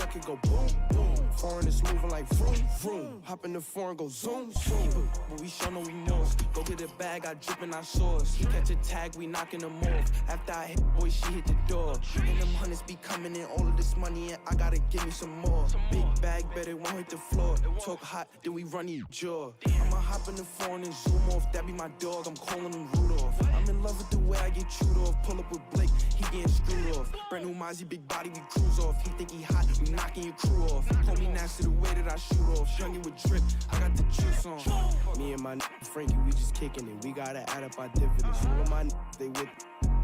duck it go boom, boom. Foreign is moving like vroom, vroom. Hop in the foreign, go zoom, zoom. But we show no we know. Go get a bag, I drip and I sauce. Catch a tag, we knocking them off. After I hit, boy, she hit the door. And them hundreds be coming in, all of this money, and I gotta give me some more. Big bag, better won't hit the floor. Talk hot, then we run your jaw. I'ma hop in the foreign and zoom off. That be my dog, I'm calling him Rudolph. I'm in love with the way I get chewed off. Pull up with Blake, he getting screwed off. Brand new Mozzie, big body, we cruise off. He think he hot, we knocking your crew off. Call me nasty the way that I shoot off. Youngin' with drip, I got the juice on. Me and my Frankie, we just kicking it. We gotta add up our dividends. All of my they with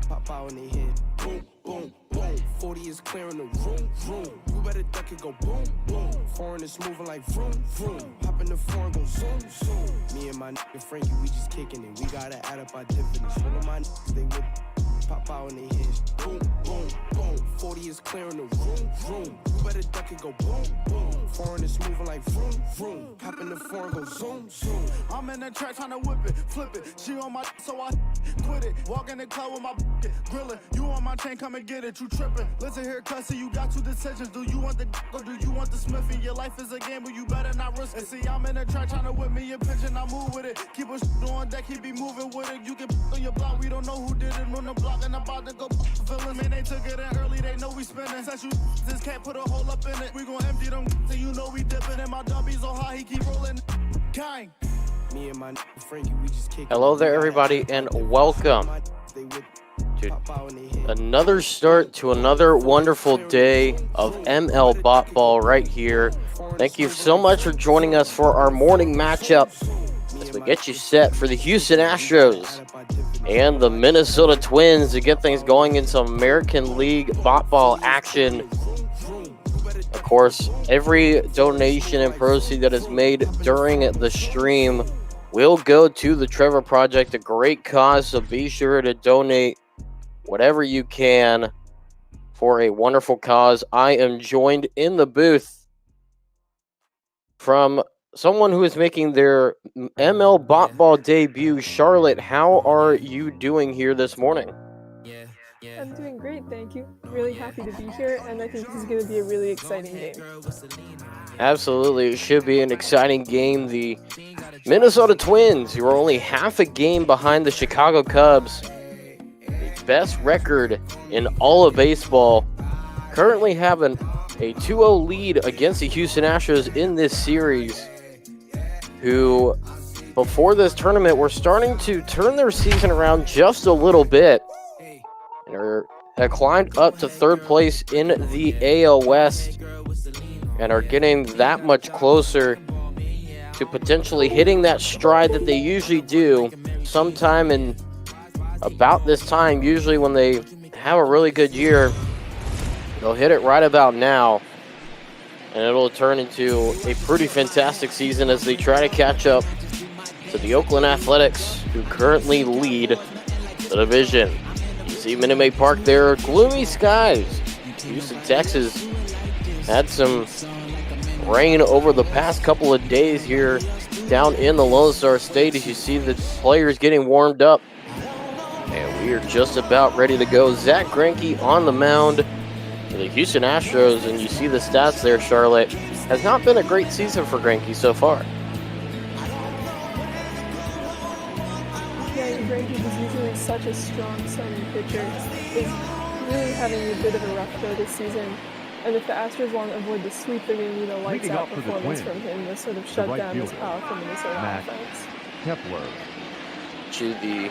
pop out in they head. Boom, boom, boom. 40 is clearing the room, room. You better duck it, go boom, boom. Foreign is moving like vroom, vroom. Hop in the foreign, go zoom, zoom. Me and my Frankie, we just kicking it. We gotta add up our dividends. All of my they with pop out in they head. Boom, boom, boom. 40 is clearing the room, room. You better duck it, go boom, boom. Foreign is moving like vroom, vroom. Hop in the foreign, go zoom, zoom. I'm in the track trying to whip it, flip it. She on my so I quit it. Walk in the club with my grillin'. You on my chain, come and get it. You trippin'. Listen here, cussy, you got two decisions. Do you want the or do you want the Smithy? Your life is a gamble, you better not risk it. And see, I'm in the track trying to whip me a pitch and I move with it. Keep a on deck, he be moving with it. You can on your block, we don't know who did it on the block. And about to go villain. Man, they took it in early, they know we spinning. Since you just can't put a hole up in it. We gon' empty them, so you know we dipping. And my dubbies so high, he keep rolling. Gang. Me and my Frankie, we just kick. Hello there, everybody, and welcome to another start to another wonderful day of ML Bot Ball right here. Thank you so much for joining us for our morning matchup as we get you set for the Houston Astros and the Minnesota Twins to get things going in some American League Bot Ball action. Of course, every donation and proceed that is made during the stream will go to the Trevor Project, a great cause, so be sure to donate whatever you can for a wonderful cause. I am joined in the booth from someone who is making their ML Bot Ball debut. Charlotte, how are you doing here this morning? I'm doing great, thank you. Really happy to be here, and I think this is going to be a really exciting game. Absolutely, it should be an exciting game. The Minnesota Twins, who are only half a game behind the Chicago Cubs, the best record in all of baseball, currently having a 2-0 lead against the Houston Astros in this series, who before this tournament were starting to turn their season around just a little bit and have climbed up to third place in the AL West and are getting that much closer to potentially hitting that stride that they usually do sometime in about this time. Usually when they have a really good year, they'll hit it right about now, and it'll turn into a pretty fantastic season as they try to catch up to the Oakland Athletics, who currently lead the division. You see Minute Maid Park there, gloomy skies. Houston, Texas had some rain over the past couple of days here down in the Lone Star State, as you see the players getting warmed up. And we are just about ready to go. Zach Greinke on the mound for the Houston Astros, and you see the stats there, Charlotte. Has not been a great season for Greinke so far. Yeah, Greinke is usually such a strong starting pitcher. Is really having a bit of a rough go this season. And if the Astros want to avoid the sweep, they're going to need a lights-out performance from him to sort of shut down his powerful Minnesota offense. Kepler. To the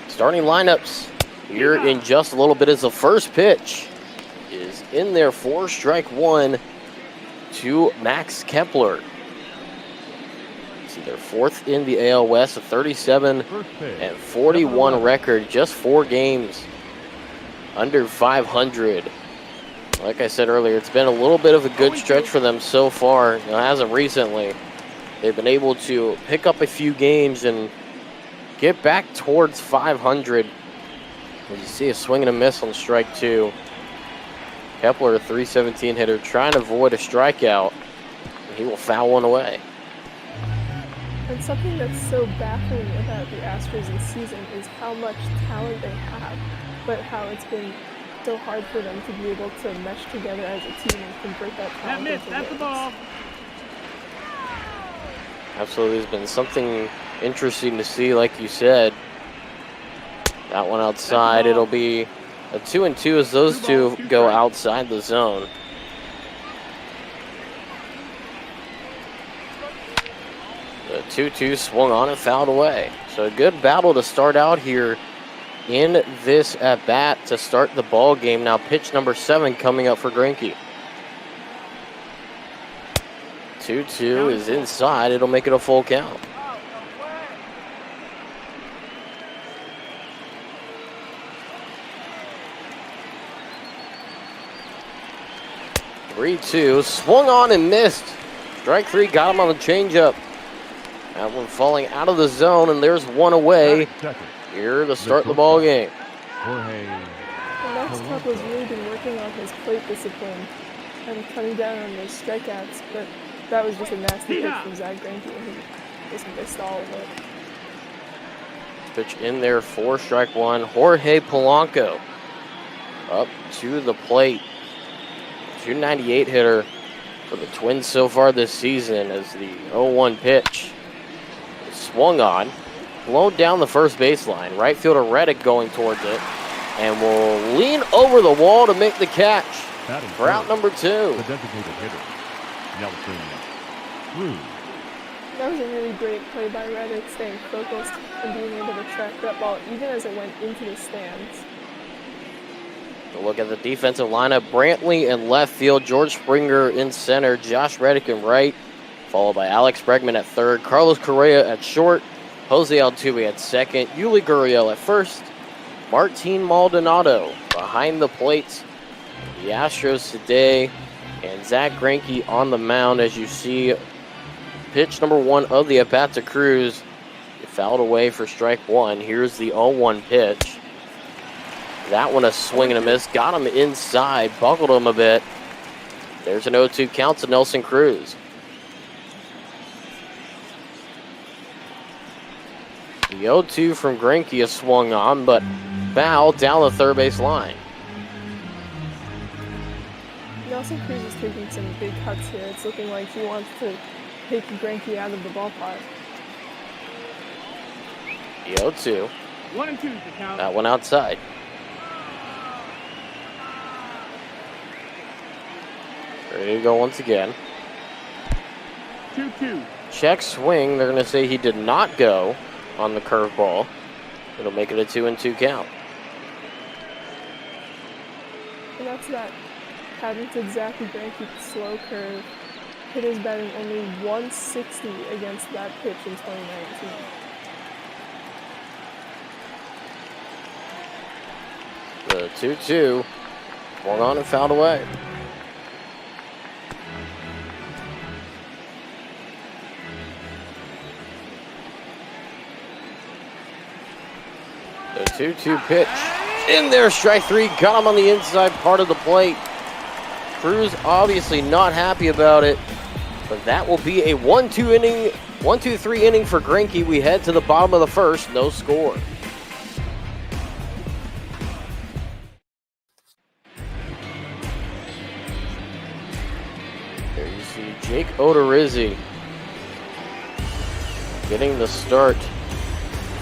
starting lineups here in just a little bit, as the first pitch is in there for strike one to Max Kepler. See, they're fourth in the AL West, a 37-41 record, just 4 games under 500. Like I said earlier, it's been a little bit of a good stretch for them so far. As of recently, they've been able to pick up a few games and get back towards 500. As you see a swing and a miss on strike two. Kepler, a .317 hitter, trying to avoid a strikeout. He will foul one away. And something that's so baffling about the Astros this season is how much talent they have, but how it's been so hard for them to be able to mesh together as a team and convert that talent into That's the wins. ball. Absolutely, has been something interesting to see, like you said. That one outside, it'll be a 2-2 as those two go outside the zone. The 2-2 swung on and fouled away. So a good battle to start out here in this at-bat to start the ball game. Now pitch number 7 coming up for Greinke. 2-2 is inside. It'll make it a full count. Three-two, swung on and missed. Strike 3 got him on the changeup. That one falling out of the zone, and there's one away here to start the ball game. Max Cup has really been working on his plate discipline and cutting down on those strikeouts, but that was just a nasty pitch from Zach Greinke, and he just missed all of it. Pitch in there for strike 1. Jorge Polanco up to the plate. 298 hitter for the Twins so far this season as the 0-1 pitch is swung on, blown down the first baseline. Right fielder Reddick going towards it and will lean over the wall to make the catch for out number 2. The designated hitter, That was a really great play by Reddick, staying focused and being able to track that ball even as it went into the stands. A look at the defensive lineup. Brantley in left field, George Springer in center, Josh Reddick in right, followed by Alex Bregman at third, Carlos Correa at short, Jose Altuve at second, Yuli Gurriel at first, Martin Maldonado behind the plate. The Astros today, and Zach Greinke on the mound as you see pitch number 1 of the at-bat to Cruz. It fouled away for strike 1. Here's the 0-1 pitch. That one a swing and a miss. Got him inside, buckled him a bit. There's an 0-2 count to Nelson Cruz. The 0-2 from Greinke is swung on, but foul down the third base line. Nelson Cruz is taking some big cuts here. It's looking like he wants to take Greinke out of the ballpark. The 0-2. 1-2 is the count. That one outside. Ready to go once again. 2-2. Check swing. They're going to say he did not go on the curveball. It'll make it a 2-2 count. And that's that patented Zach Greinke slow curve. Hitters batting only 160 against that pitch in 2019. The 2-2. Swung on and fouled away. The 2-2 pitch. In there, strike 3. Got him on the inside part of the plate. Cruz obviously not happy about it, but that will be a 1-2-3 inning for Greinke. We head to the bottom of the first, no score. There you see Jake Odorizzi getting the start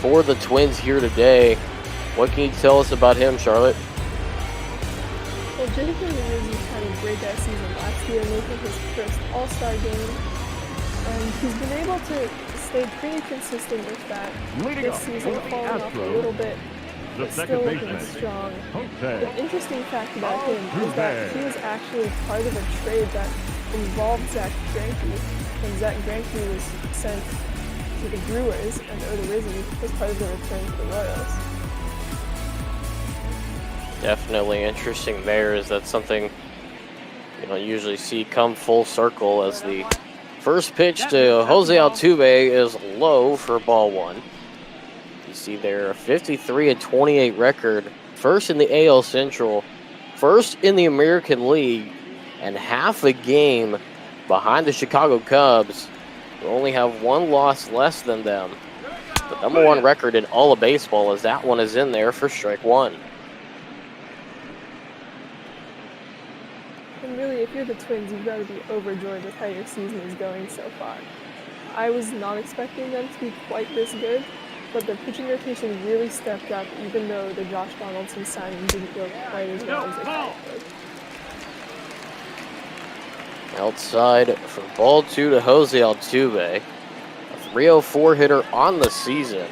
for the Twins here today. What can you tell us about him, Charlotte? Well, Jake Odorizzi had a breakout season last year, making his first All-Star game, and he's been able to stay pretty consistent with that this season, falling off a little bit, but still looking strong. The interesting fact about him is that he was actually part of a trade that involved Zach Greinke, and Zach Greinke was sent to the Brewers, and Odorizzi was part of the return to the Royals. Definitely interesting there. Is that something you don't usually see come full circle, as the first pitch to Jose Altuve is low for ball 1. You see there a 53-28 record, first in the AL Central, first in the American League, and half a game behind the Chicago Cubs, who only have 1 loss less than them. The number 1 record in all of baseball, as that one is in there for strike 1. if you're the Twins, you've got to be overjoyed with how your season is going so far. I was not expecting them to be quite this good, but the pitching rotation really stepped up, even though the Josh Donaldson signing didn't go quite as well as they thought it would. Outside for ball 2 to Jose Altuve. A 304 hitter on the season.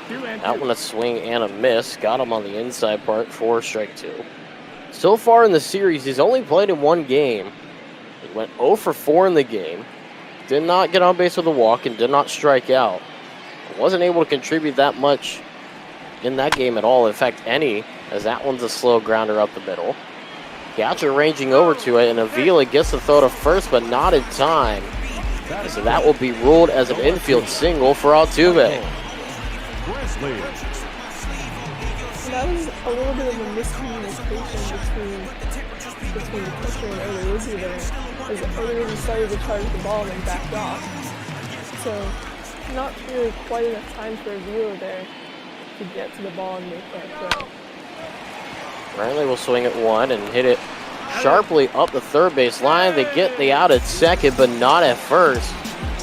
That one a swing and a miss. Got him on the inside part for strike 2. So far in the series, he's only played in one game. He went 0 for 4 in the game. Did not get on base with a walk and did not strike out. Wasn't able to contribute that much in that game at all. In fact, any, as that one's a slow grounder up the middle. Goucher ranging over to it, and Avila gets the throw to first, but not in time. So that will be ruled as an infield single for Altuve. That was a little bit of a miscommunication between the pitcher and Odorizzi there, as Odorizzi started to charge the ball and then backed off. So not really quite enough time for Avila there to get to the ball and make that throw. Brantley will swing at one and hit it sharply up the third base line. They get the out at second, but not at first.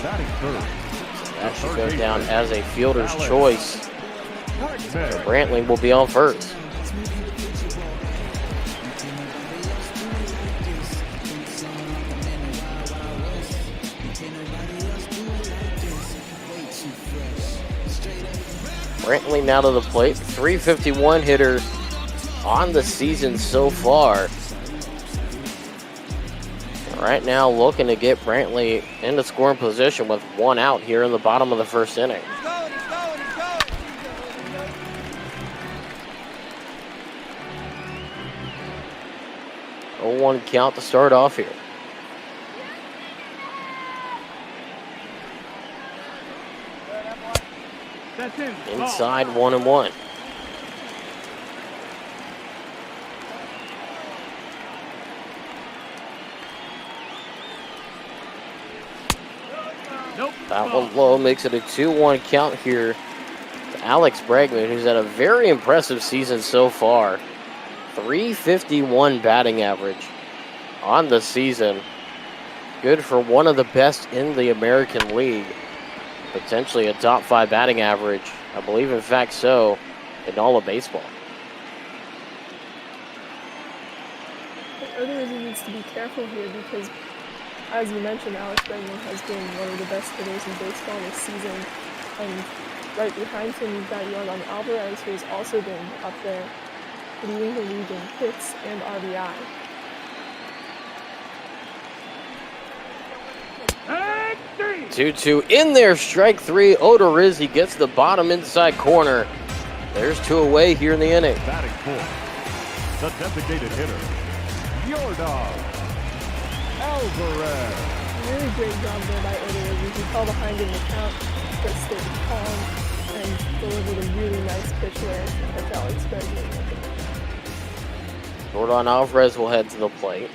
That should go down as a fielder's choice. So Brantley will be on first. Brantley now to the plate, 351 hitter on the season so far. Right now looking to get Brantley into scoring position with one out here in the bottom of the first inning. A 0-1 count to start off here. Inside 1-1. That one low makes it a 2-1 count here to Alex Bregman, who's had a very impressive season so far. 351 batting average on the season. Good for one of the best in the American League. Potentially a top 5 batting average. I believe, in fact, so in all of baseball. Odorizzi needs to be careful here because, as you mentioned, Alex Bregman has been one of the best hitters in baseball this season. And right behind him, you've got Yordan Alvarez, who has also been up there, leading the league in hits and RBI. 2-2 in there, strike 3. Odorizzi gets the bottom inside corner. There's 2 away here in the inning. Batting fourth, the designated hitter, Yordan Alvarez. Really great job there by Odorizzi. He fell behind in the count, but stayed calm and delivered a really nice pitch there to Alex Bregman. Yordan Alvarez will head to the plate.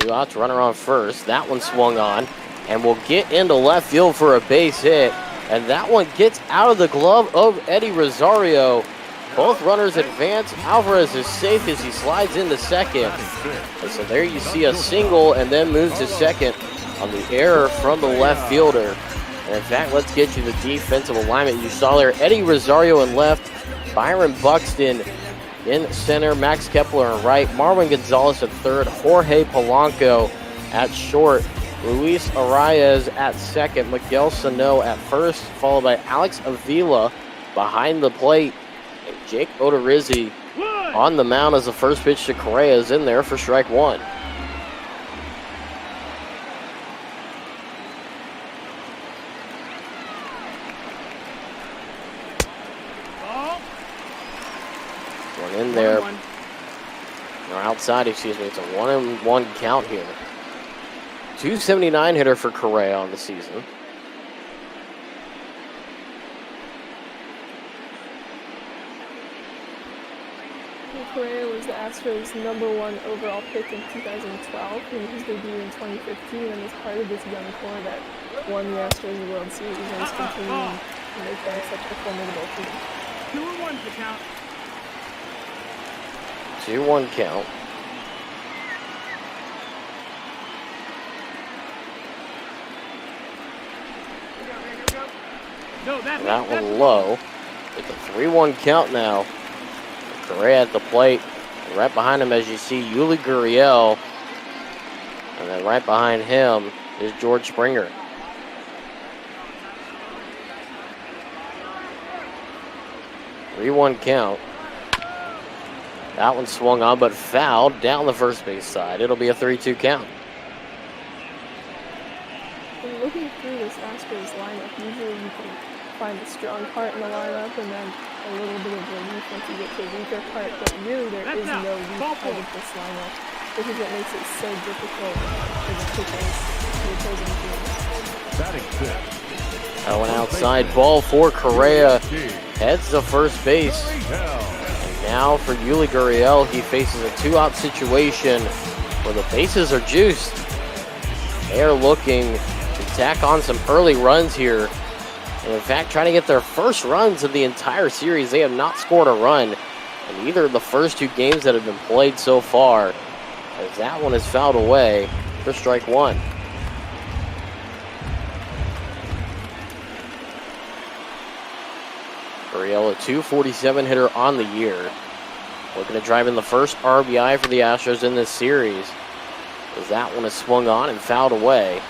2 outs, runner on first. That one swung on and will get into left field for a base hit. And that one gets out of the glove of Eddie Rosario. Both runners advance. Alvarez is safe as he slides into second. And so there you see a single and then moves to second on the error from the left fielder. And in fact, let's get you the defensive alignment you saw there. Eddie Rosario in left, Byron Buxton in center, Max Kepler in right, Marwin Gonzalez at third, Jorge Polanco at short, Luis Arias at second, Miguel Sano at first, followed by Alex Avila behind the plate, and Jake Odorizzi on the mound as the first pitch to Correa is in there for strike 1. One in there, or outside, excuse me. It's a 1-1 count here. 279 hitter for Correa on the season. Correa was the Astros' #1 overall pick in 2012, and his debut in 2015, and was part of this young core that won the Astros the World Series and is continuing to make them such a formidable team. 2-1 to count. 2-1 count. That one low. It's a 3-1 count now. Correa at the plate. And right behind him, as you see, Yuli Gurriel. And then right behind him is George Springer. Three-one count. That one swung on, but fouled down the first base side. It'll be a 3-2 count. When looking through this Astros lineup, usually you can find the strong part in the lineup and then a little bit of relief once you get to the weaker part, but really there is no weak part of this lineup, which is what makes it so difficult for the pitchers, the opposing team. Batting fifth. That one outside, ball for Correa, heads to first base. And now for Yuli Gurriel, he faces a 2-out situation where the bases are juiced. They are looking to tack on some early runs here. And in fact, trying to get their first runs of the entire series. They have not scored a run in either of the first 2 games that have been played so far, as that one is fouled away for strike 1. Gurriel, a .247 hitter on the year. Looking to drive in the first RBI for the Astros in this series, as that one is swung on and fouled away.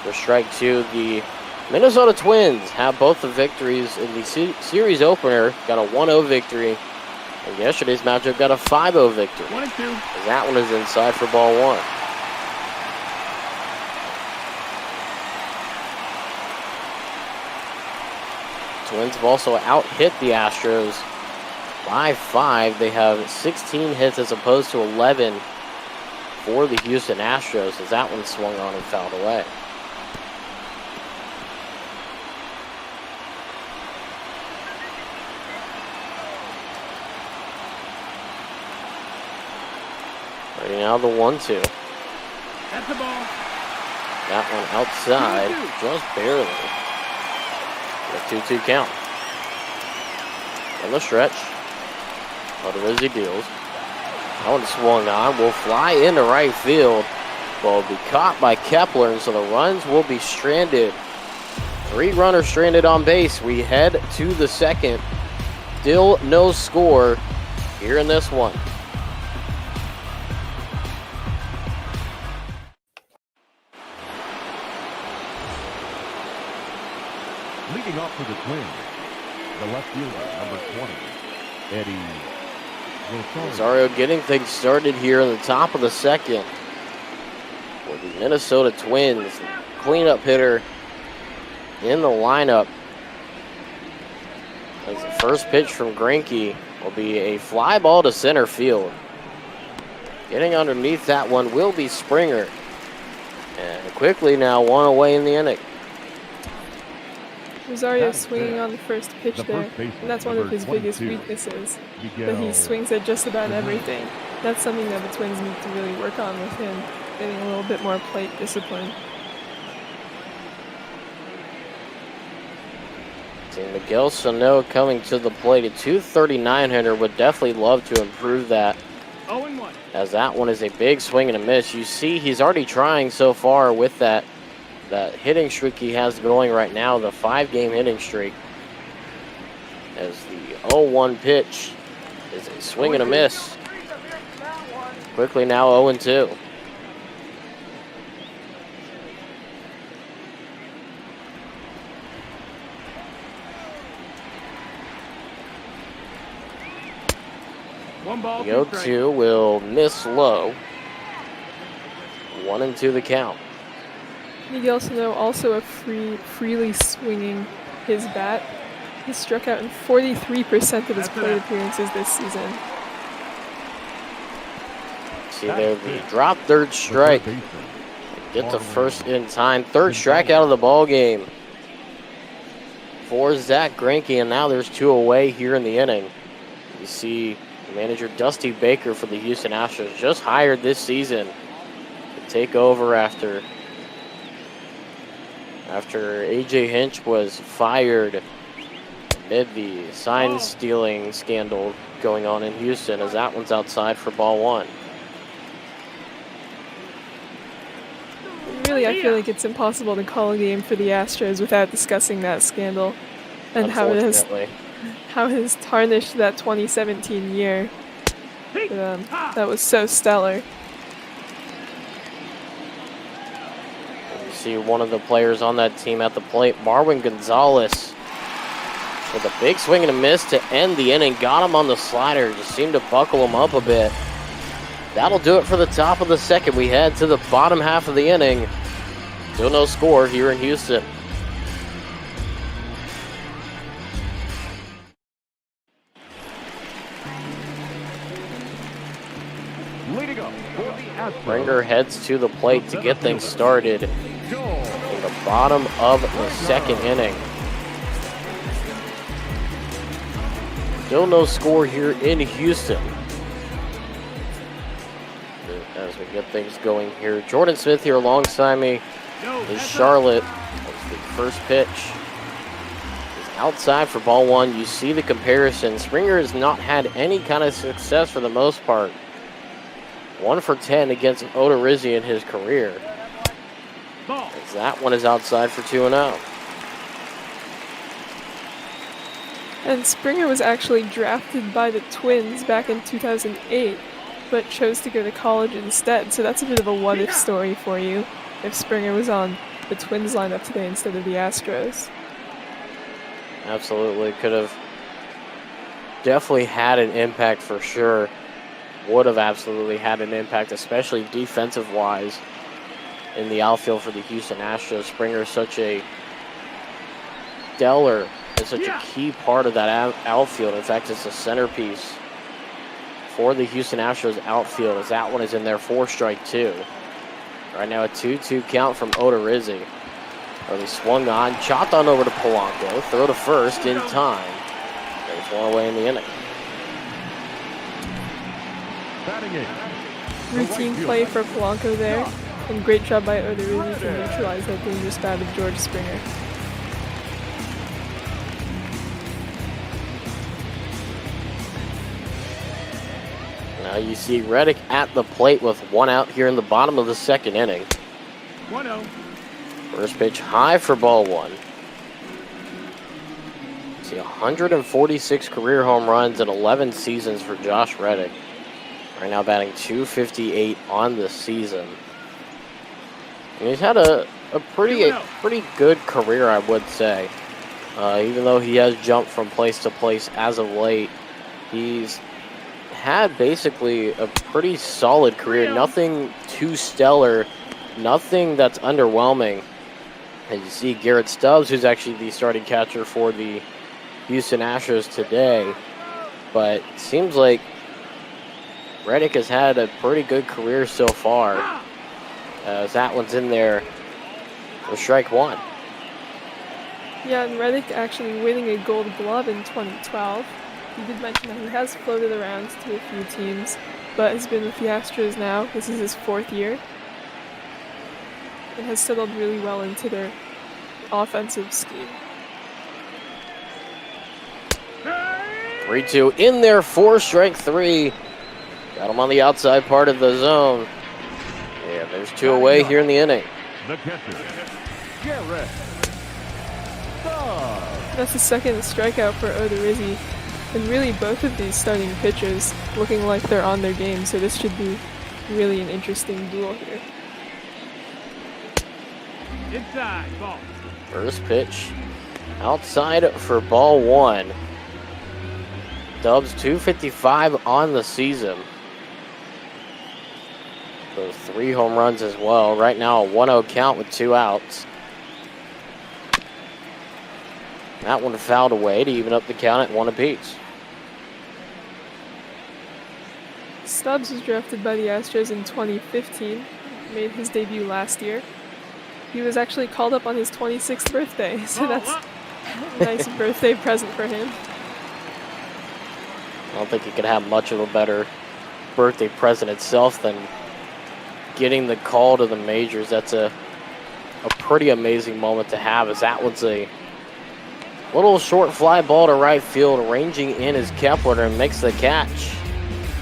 For strike 2, the Minnesota Twins have both the victories in the series opener. Got a 1-0 victory. And yesterday's matchup got a 5-0 victory. 1-2. As that one is inside for ball 1. Twins have also out-hit the Astros by 5. They have 16 hits as opposed to 11 for the Houston Astros, as that one swung on and fouled away. Right now the 1-2. That's the ball. That one outside, just barely. A 2-2 count. On the stretch, Odorizzi deals. That one swung on, will fly into right field. Will be caught by Kepler, and so the runs will be stranded. 3 runners stranded on base. We head to the second. Still no score here in this one. Leading off for the Twins, the left fielder, number 20, Eddie Rosario getting things started here in the top of the second. For the Minnesota Twins, cleanup hitter in the lineup. As the first pitch from Greinke will be a fly ball to center field. Getting underneath that one will be Springer. And quickly now 1 away in the inning. Rosario swinging on the first pitch there, and that's one of his biggest weaknesses, but he swings at just about everything. That's something that the Twins need to really work on with him, getting a little bit more plate discipline. See Miguel Sano coming to the plate. A .239 hitter, would definitely love to improve that, 0-1. as that one is a big swing and a miss. You see he's already trying so far with that hitting streak he has going right now, the 5-game hitting streak, as the 0-1 pitch is a swing and a miss. Quickly now 0-2. One ball. The 0-2 will miss low. 1-2 the count. Miguel Sano also a freely swinging his bat. He struck out in 43% of his plate appearances this season. See there, the drop third strike. Get the first in time. Third strikeout of the ball game for Zach Greinke, and now there's 2 away here in the inning. You see manager Dusty Baker for the Houston Astros, just hired this season to take over after A.J. Hinch was fired amid the sign stealing scandal going on in Houston, as that one's outside for ball 1. Really Unfortunately, I feel like it's impossible to call a game for the Astros without discussing that scandal and how it has tarnished that 2017 year. That was so stellar. You see one of the players on that team at the plate, Marwin Gonzalez, with a big swing and a miss to end the inning. Got him on the slider, just seemed to buckle him up a bit. That'll do it for the top of the second. We head to the bottom half of the inning. Still no score here in Houston. Leading up for the Astros. Springer heads to the plate to get things started in the bottom of the second inning. Still no score here in Houston. As we get things going here, Jordan Smith here alongside me is Charlotte. That's the first pitch. Is outside for ball one. You see the comparison. Springer has not had any kind of success for the most part. 1 for 10 against Odorizzi in his career. As that one is outside for 2-0. And Springer was actually drafted by the Twins back in 2008, but chose to go to college instead. So that's a bit of a what-if story for you, if Springer was on the Twins lineup today instead of the Astros. Absolutely. Could have definitely had an impact for sure. Would have absolutely had an impact, especially defensive-wise in the outfield for the Houston Astros. Springer is such a stellar and such a key part of that outfield. In fact, it's a centerpiece for the Houston Astros outfield, as that one is in there for strike two. Right now a 2-2 count from Odorizzi. He swung on, chopped on over to Polanco, throw to first in time. There's one away in the inning. Routine play for Polanco there, and great job by Odorizzi to neutralize that dangerous bat of George Springer. Now you see Reddick at the plate with one out here in the bottom of the second inning. 1-0. First pitch high for ball one. See 146 career home runs in 11 seasons for Josh Reddick. Right now batting .258 on the season. And he's had a pretty good career, I would say. Even though he has jumped from place to place as of late, he's had basically a pretty solid career. Nothing too stellar, nothing that's underwhelming. As you see Garrett Stubbs, who's actually the starting catcher for the Houston Astros today. But it seems like Reddick has had a pretty good career so far. As that one's in there for strike one. Yeah, and Reddick actually winning a Gold Glove in 2012. You did mention that he has floated around to a few teams, but has been with the Astros now. This is his fourth year. And has settled really well into their offensive scheme. 3-2 in there for strike three. Got him on the outside part of the zone. Yeah, there's two away here in the inning. The catcher, Garrett Stubbs. That's the second strikeout for Odorizzi. And really both of these starting pitchers looking like they're on their game, so this should be really an interesting duel here. Inside ball. First pitch outside for ball one. Dubs .255 on the season. Those 3 home runs as well. Right now a 1-0 count with 2 outs. That one fouled away to even up the count at 1 apiece. Stubbs was drafted by the Astros in 2015, made his debut last year. He was actually called up on his 26th birthday, so that's a nice birthday present for him. I don't think he could have much of a better birthday present itself than getting the call to the majors. That's a pretty amazing moment to have, as that one's a little short fly ball to right field. Ranging in is Kepler and makes the catch.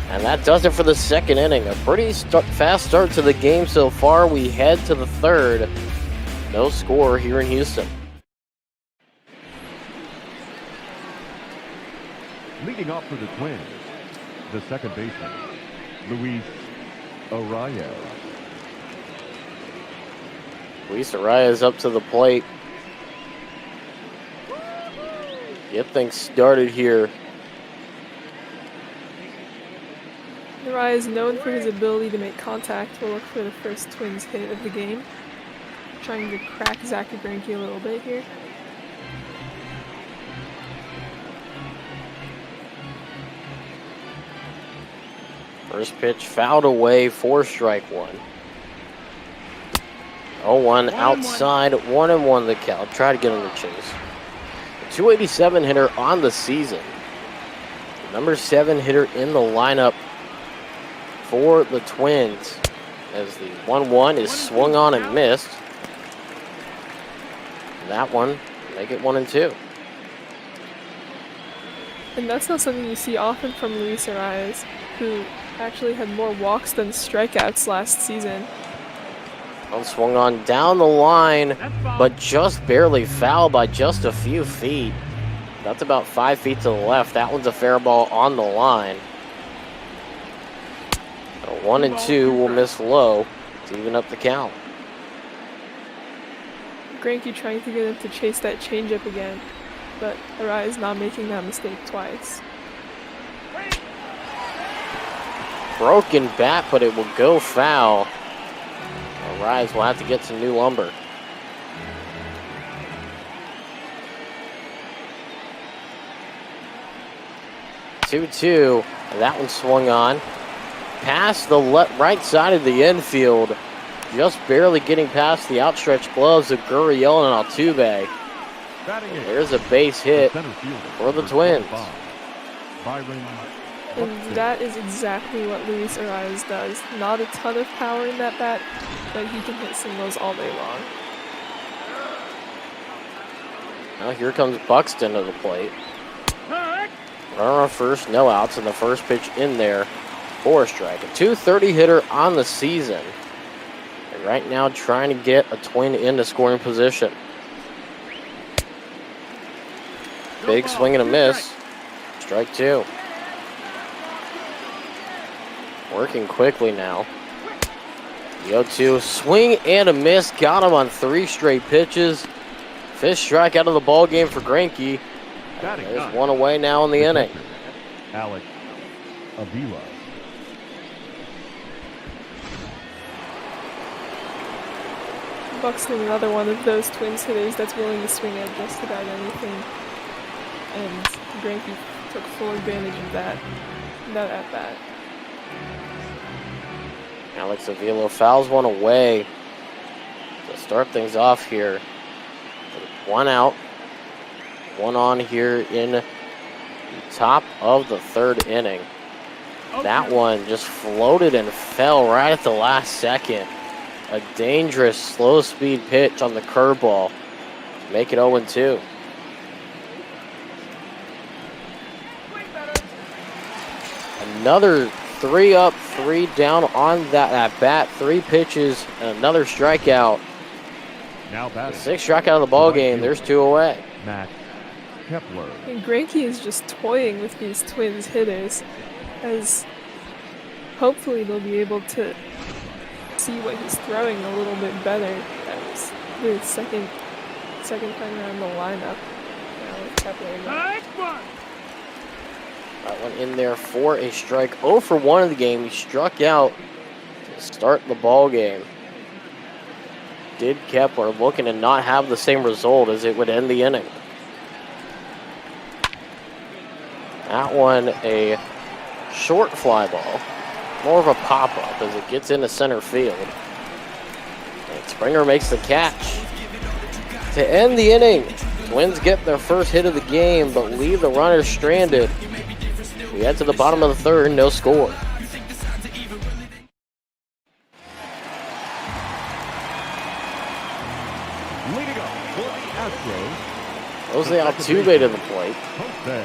And that does it for the second inning. A pretty fast start to the game so far. We head to the third. No score here in Houston. Leading off for the Twins, the second baseman, Luis Arraez. Luis Arraez up to the plate. Get things started here. Arraez is known for his ability to make contact. We'll look for the first Twins hit of the game. Trying to crack Zach Greinke a little bit here. First pitch fouled away for strike one. 0-1 outside, 1-1 the count. Try to get on the chase. A 287 hitter on the season. Number 7 hitter in the lineup for the Twins. As the 1-1 is swung on and missed. That one, make it 1-2. And that's not something you see often from Luis Arraez, who actually had more walks than strikeouts last season. One swung on down the line, but just barely fouled by just a few feet. That's about 5 feet to the left. That one's a fair ball on the line. So 1-2 will miss low to even up the count. Greinke trying to get him to chase that changeup again, but Arraez not making that mistake twice. Broken bat, but it will go foul. Arraez will have to get some new lumber. Two. That one swung on. Past the right side of the infield. Just barely getting past the outstretched gloves of Gurriel and Altuve. There's a base hit for the Twins. And that is exactly what Luis Arraez does. Not a ton of power in that bat, but he can hit singles all day long. Now here comes Buxton to the plate. Runner on first, no outs, and the first pitch in there for a strike. A 230 hitter on the season. And right now trying to get a Twin into scoring position. Big swing and a miss. Strike two. Working quickly now. The 0-2 swing and a miss. Got him on 3 straight pitches. 5th strikeout of the ball game for Greinke. There's one away now in the inning. Alex Avila. Buxton, another one of those Twins hitters that's willing to swing at just about anything. And Greinke took full advantage of that at bat. Alex Avila fouls one away to start things off here. 1 out. 1 on here in the top of the 3rd inning. That one just floated and fell right at the last second. A dangerous slow speed pitch on the curveball. Make it 0-2. Another 3 up, 3 down on that at bat. 3 pitches and another strikeout. Now batting. 6th strikeout of the ball game. There's 2 away. Matt Kepler. And Greinke is just toying with these Twins hitters, as hopefully they'll be able to see what he's throwing a little bit better. That was the second time around the lineup. Now with Kepler again. That one in there for a strike. 0 for 1 of the game. He struck out to start the ball game. Did Kepler, looking to not have the same result as it would end the inning. That one a short fly ball. More of a pop-up as it gets into center field. And Springer makes the catch. To end the inning, Twins get their first hit of the game, but leave the runners stranded. We head to the bottom of the 3rd, no score. Leading up for the Astros, Jose Altuve to the plate.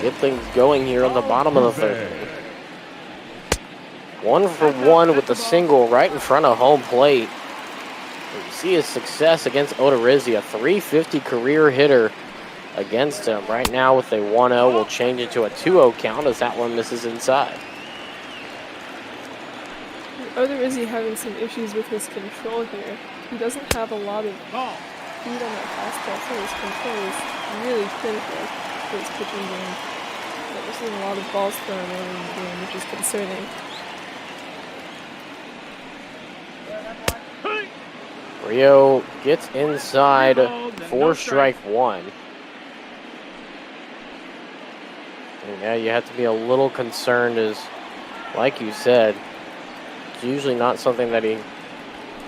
Get things going here on the bottom of the 3rd inning. 1 for 1 with the single right in front of home plate. You see his success against Odorizzi, a .350 career hitter against him. Right now with a 1-0, we'll change it to a 2-0 count as that one misses inside. Odorizzi having some issues with his control here. He doesn't have a lot of speed on that fastball, so his control is really critical for his pitching game. But we're seeing a lot of balls thrown early in the game, which is concerning. Rio gets inside for strike 1. And yeah, you have to be a little concerned as, like you said, it's usually not something that he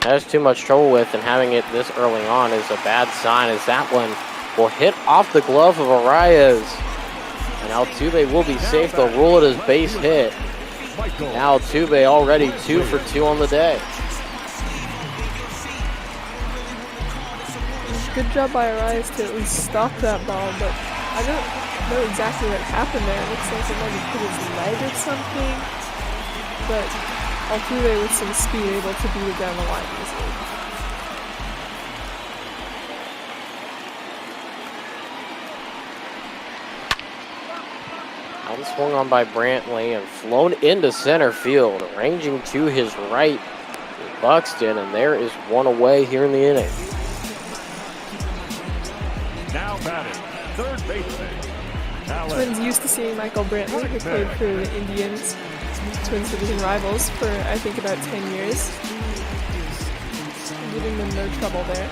has too much trouble with, and having it this early on is a bad sign as that one will hit off the glove of Arias. And Altuve will be safe. They'll rule it as base hit. Now Altuve already 2 for 2 on the day. Good job by Arias to at least stop that ball, but I don't know exactly what happened there. It looks like it might have hit his leg or something, but Altuve with some speed able to beat it down the line easily. Swung on by Brantley and flown into center field, ranging to his right, Buxton, and there is one away here in the inning. Now batting, third baseman. Twins used to seeing Michael Brantley, who played for the Indians, Twins division rivals, for I think about 10 years, giving them no trouble there.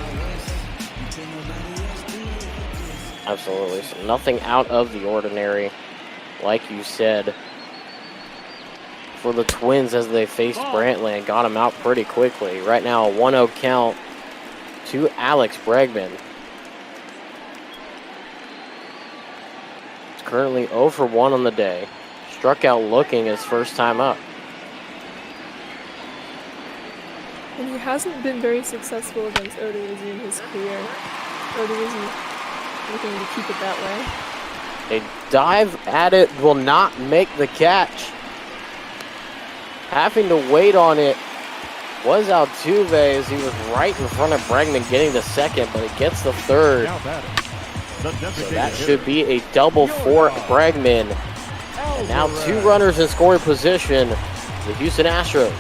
Absolutely, so nothing out of the ordinary. Like you said, for the Twins as they faced Brantley and got him out pretty quickly. Right now, a 1-0 count to Alex Bregman. He's currently 0 for 1 on the day. Struck out looking his first time up. And he hasn't been very successful against Odorizzi in his career. Odorizzi looking to keep it that way. A dive at it will not make the catch. Having to wait on it was Altuve as he was right in front of Bregman getting the second, but it gets the third. So that should be a double for Bregman. And now 2 runners in scoring position, the Houston Astros.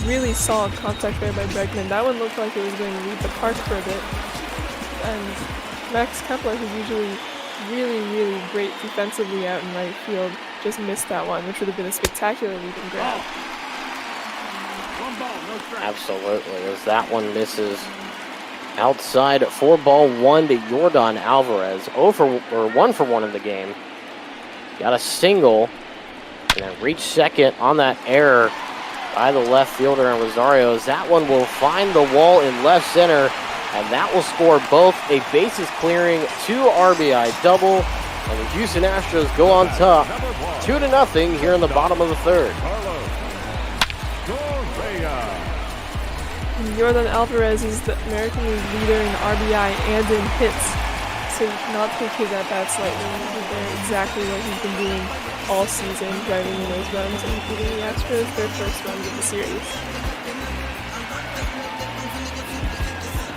Really solid contact there by Bregman. That one looked like it was going to leave the park for a bit. And Max Kepler, who's usually really, really great defensively out in right field, just missed that one, which would have been a spectacular leaping grab. Absolutely, as that one misses outside for ball 1 to Yordan Alvarez. 1 for 1 in the game. Got a single, and then reached second on that error by the left fielder and Rosario. That one will find the wall in left center, and that will score both a bases clearing 2 RBI double, and the Houston Astros go on top 2-0 here in the bottom of the third. Yordan Alvarez is the American League leader in RBI and in hits, so you cannot take his at-bats lightly. He's doing exactly what he's been doing all season, driving in those runs and giving the Astros their first runs of the series.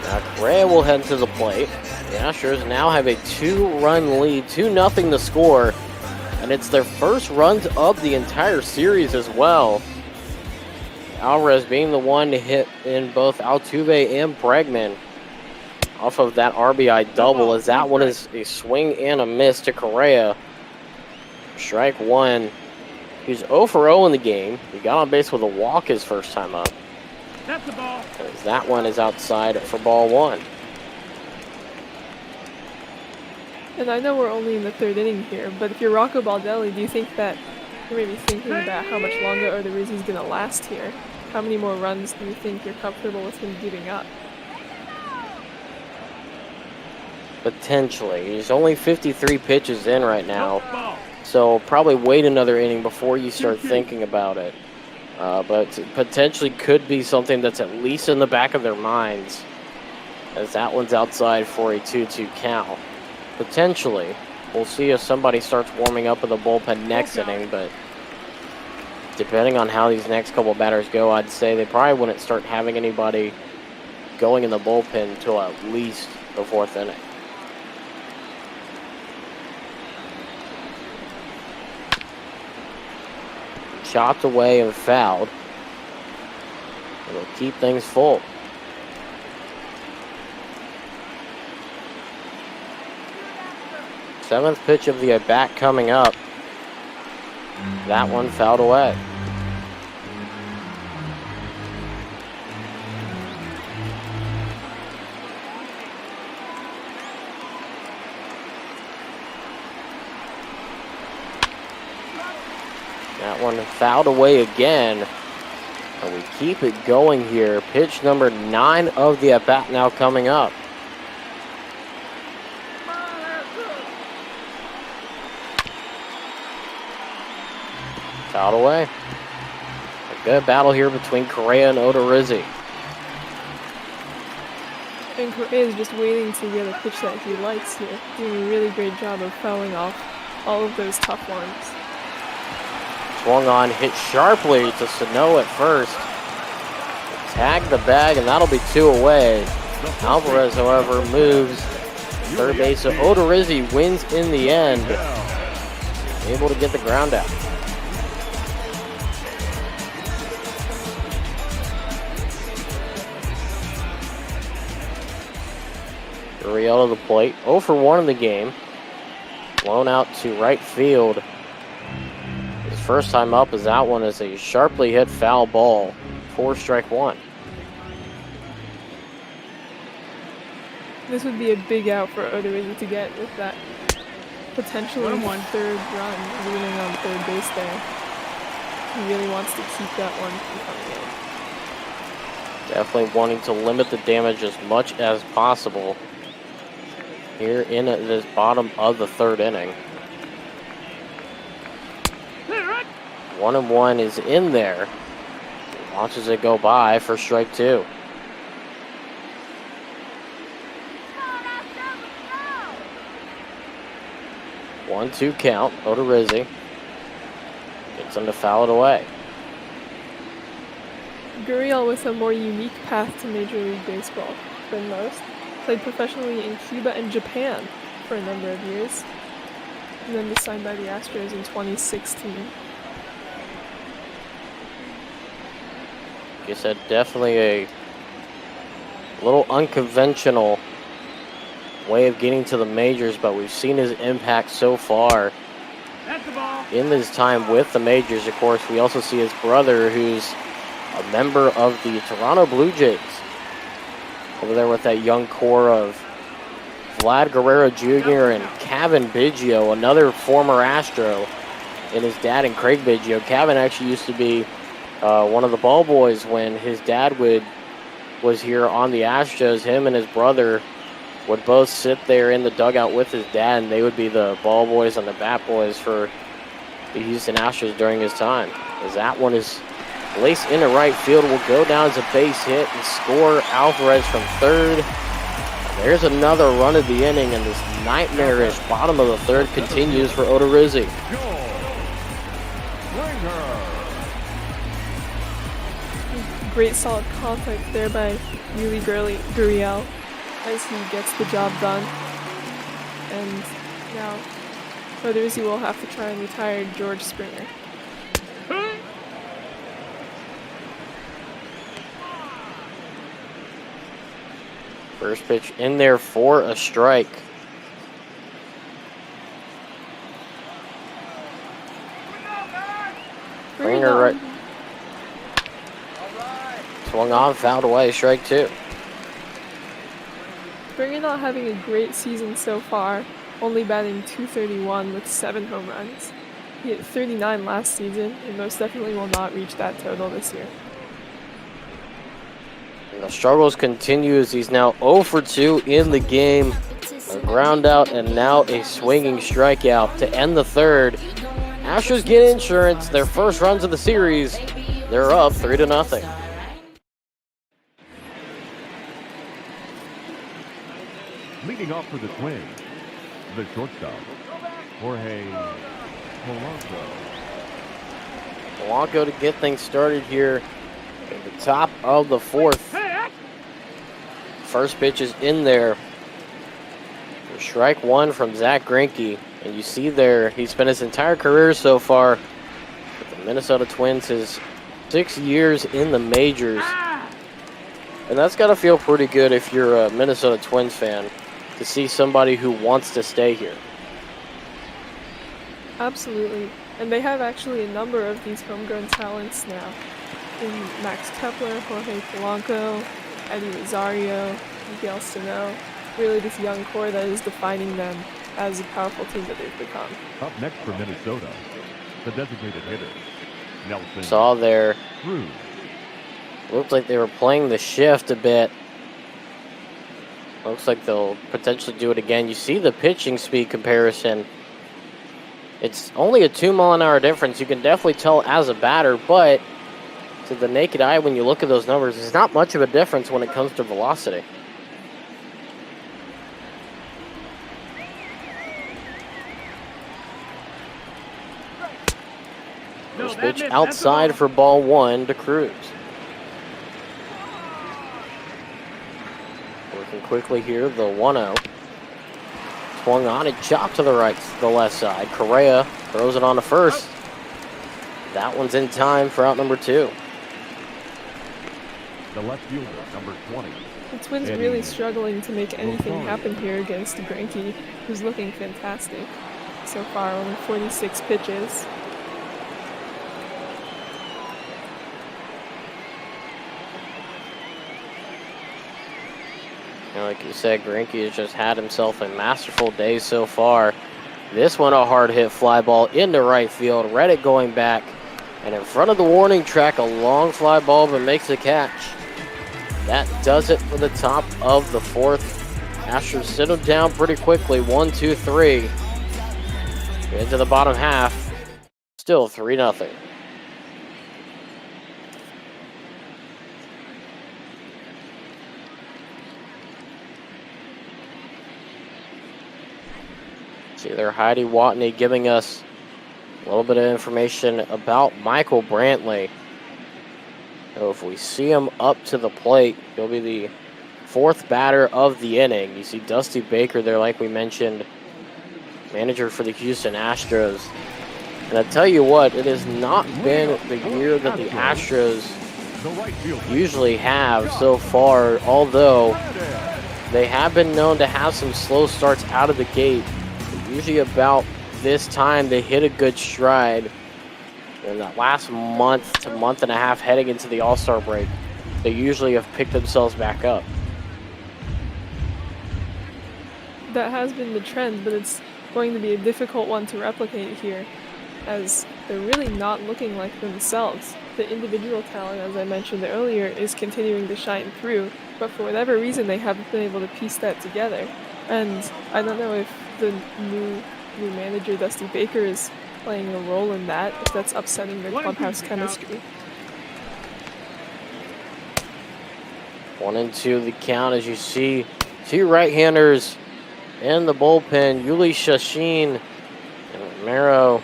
Now Correa will head to the plate. The Astros now have a 2-run lead, 2-0 to score, and it's their first runs of the entire series as well. Alvarez being the one to hit in both Altuve and Bregman off of that RBI double, as that one is a swing and a miss to Correa. Strike 1. He's 0 for 0 in the game. He got on base with a walk his first time up. That's the ball. As that one is outside for ball 1. And I know we're only in the 3rd inning here, but if you're Rocco Baldelli, do you think that you're maybe thinking about how much longer Odorizzi's going to last here? How many more runs do you think you're comfortable with him giving up? Potentially. He's only 53 pitches in right now, so probably wait another inning before you start thinking about it. But potentially could be something that's at least in the back of their minds, as that one's outside for a 2-2 count. Potentially. We'll see if somebody starts warming up in the bullpen next inning, but depending on how these next couple batters go, I'd say they probably wouldn't start having anybody going in the bullpen until at least the 4th inning. Chopped away and fouled. It'll keep things full. Seventh pitch of the at-bat coming up. That one fouled away. That one fouled away again. And we keep it going here. Pitch number 9 of the at-bat now coming up. Fouled away. A good battle here between Correa and Odorizzi. And Correa is just waiting to get a pitch that he likes here, doing a really great job of fouling off all of those tough ones. Swung on, hit sharply to Sano at first. Tag the bag, and that'll be 2 away. Alvarez, however, moves third base. So Odorizzi wins in the end. Able to get the ground out. Gurriel to the plate. 0 for 1 in the game. Blown out to right field. His first time up as that one is a sharply hit foul ball. 4 strike 1. This would be a big out for Odorizzi to get with that potentially 3rd run leading on third base there. He really wants to keep that one from coming in. Definitely wanting to limit the damage as much as possible here in this bottom of the 3rd inning. 1-1 is in there. Watches it go by for strike 2. One, 2 count. Odorizzi gets him to foul it away. Gurriel with a more unique path to Major League Baseball than most. Played professionally in Cuba and Japan for a number of years. And then was signed by the Astros in 2016. Like I said, definitely a little unconventional way of getting to the majors, but we've seen his impact so far in this time with the majors. Of course, we also see his brother, who's a member of the Toronto Blue Jays, over there with that young core of Vlad Guerrero Jr. and Cavan Biggio, another former Astro, and his dad and Craig Biggio. Cavan actually used to be one of the ball boys when his dad was here on the Astros. Him and his brother would both sit there in the dugout with his dad, and they would be the ball boys and the bat boys for the Houston Astros during his time. As that one is placed into right field, will go down as a base hit and score Alvarez from 3rd. And there's another run of the inning, and this nightmarish bottom of the 3rd continues for Odorizzi. Great solid contact there by Yuli Gurriel as he gets the job done. And now Odorizzi will have to try and retire George Springer. First pitch in there for a strike. Springer right. Swung on, fouled away, strike 2. Springer not having a great season so far, only batting .231 with 7 home runs. He hit 39 last season and most definitely will not reach that total this year. And the struggles continue as he's now 0 for 2 in the game. A ground out and now a swinging strikeout to end the 3rd. Astros get insurance, their first runs of the series. They're up 3-0. Leading off for the Twins, The shortstop, Jorge Polanco. Polanco to get things started here at the top of the fourth. First pitch is in there. Strike one from Zach Greinke. And you see there, he spent his entire career so far with the Minnesota Twins, his 6 years in the majors. And that's got to feel pretty good if you're a Minnesota Twins fan, to see somebody who wants to stay here. Absolutely. And they have actually a number of these homegrown talents now. In Max Kepler, Jorge Polanco, Eddie Rosario, Miguel Sano. Really this young core that is defining them as a powerful team that they've become. Up next for Minnesota, the designated hitter, Nelson. Saw there. Cruz. Looked like they were playing the shift a bit. Looks like they'll potentially do it again. You see the pitching speed comparison. It's only a 2-mile-an-hour difference. You can definitely tell as a batter, but to the naked eye, when you look at those numbers, there's not much of a difference when it comes to velocity. First pitch outside for ball one to Cruz. Working quickly here, the 1-0. Swung on and chopped to the right, the left side. Correa throws it on to first. That one's in time for out number 2. The left fielder, number 20. The Twins really struggling to make anything happen here against Greinke, who's looking fantastic. So far, only 46 pitches. Like you said, Greinke has just had himself a masterful day so far. This one a hard hit fly ball into right field. Read it going back. And in front of the warning track, a long fly ball, but makes the catch. That does it for the top of the fourth. Astros sit them down pretty quickly. 1, 2, 3. Into the bottom half. Still 3-0. See there, Heidi Watney giving us a little bit of information about Michael Brantley. So if we see him up to the plate, he'll be the 4th batter of the inning. You see Dusty Baker there, like we mentioned, manager for the Houston Astros. And I tell you what, it has not been the year that the Astros usually have so far, although they have been known to have some slow starts out of the gate. Usually about this time they hit a good stride. In that last month to month and a half heading into the All-Star break, they usually have picked themselves back up. That has been the trend, but it's going to be a difficult one to replicate here, as they're really not looking like themselves. The individual talent, as I mentioned earlier, is continuing to shine through, but for whatever reason they haven't been able to piece that together. And I don't know if the new manager, Dusty Baker, is playing a role in that, if that's upsetting their clubhouse chemistry. 1-2 the count, as you see 2 right-handers in the bullpen. Yuli Shashin and Romero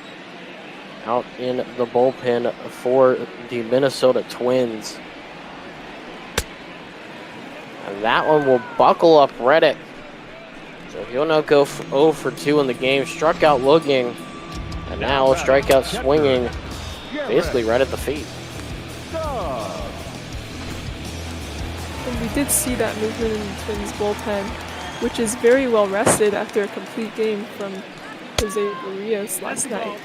out in the bullpen for the Minnesota Twins. And that one will buckle up Reddick. So he'll now go for 0 for 2 in the game. Struck out looking, and now strike out swinging, basically right at the feet. And we did see that movement in the Twins bullpen, which is very well rested after a complete game from Jose Barrios last night.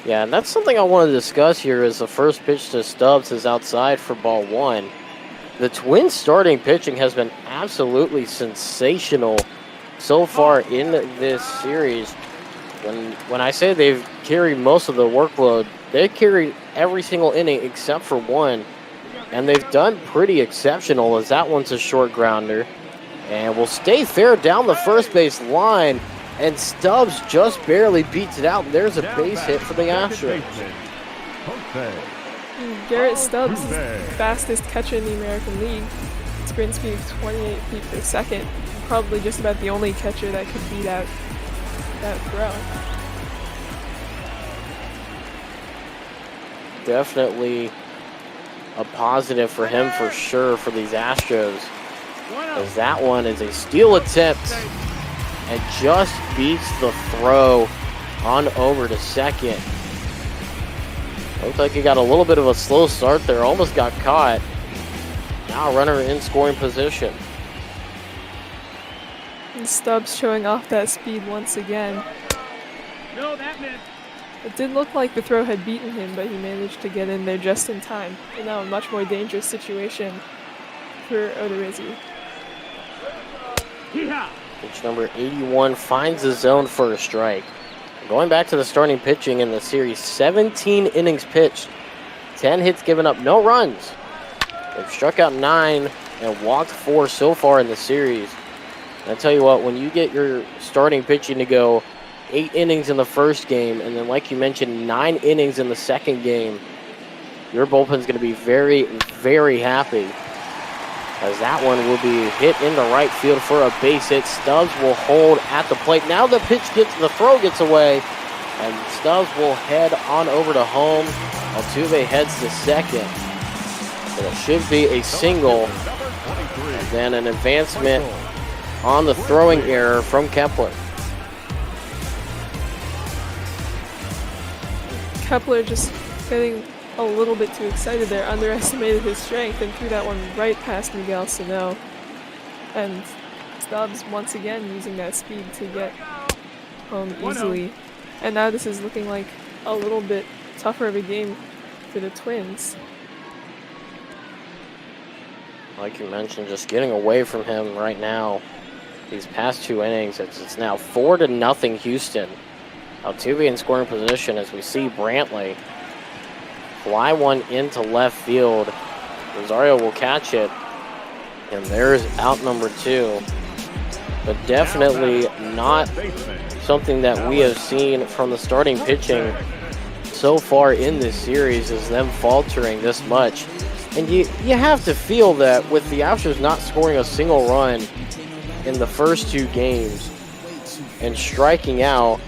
Yeah, and that's something I want to discuss here. Is the first pitch to Stubbs is outside for ball 1. The Twins starting pitching has been absolutely sensational so far in this series. When I say they've carried most of the workload, they've carried every single inning except for one. And they've done pretty exceptional, as that one's a short grounder. And will stay fair down the first base line. And Stubbs just barely beats it out. There's a base hit for the Astros. Garrett Stubbs is the fastest catcher in the American League. sprint speed of 28 feet per second. Probably just about the only catcher that could beat out that throw. Definitely a positive for him for sure for these Astros, as that one is a steal attempt and just beats the throw on over to second. Looks like he got a little bit of a slow start there, almost got caught. Now runner in scoring position. And Stubbs showing off that speed once again. No, that meant. It did look like the throw had beaten him, but he managed to get in there just in time. And now a much more dangerous situation for Odorizzi. Pitch number 81 finds the zone for a strike. Going back to the starting pitching in the series, 17 innings pitched, 10 hits given up, no runs. They've struck out 9 and walked 4 so far in the series. And I tell you what, when you get your starting pitching to go 8 innings in the first game, and then like you mentioned, 9 innings in the second game, your bullpen's going to be very, very happy, as that one will be hit in the right field for a base hit. Stubbs will hold at the plate. Now the throw gets away, and Stubbs will head on over to home. Altuve heads to second. And it should be a single, and then an advancement on the throwing error from Kepler. Kepler just getting a little bit too excited there, underestimated his strength and threw that one right past Miguel Sano. And Stubbs once again using that speed to get home easily. And now this is looking like a little bit tougher of a game for the Twins. Like you mentioned, just getting away from him right now. These past 2 innings, it's now 4-0 Houston. Altuve in scoring position as we see Brantley fly one into left field. Rosario will catch it, and there's out number 2. But definitely not something that we have seen from the starting pitching so far in this series, is them faltering this much. And you have to feel that with the Astros not scoring a single run in the first 2 games and striking out,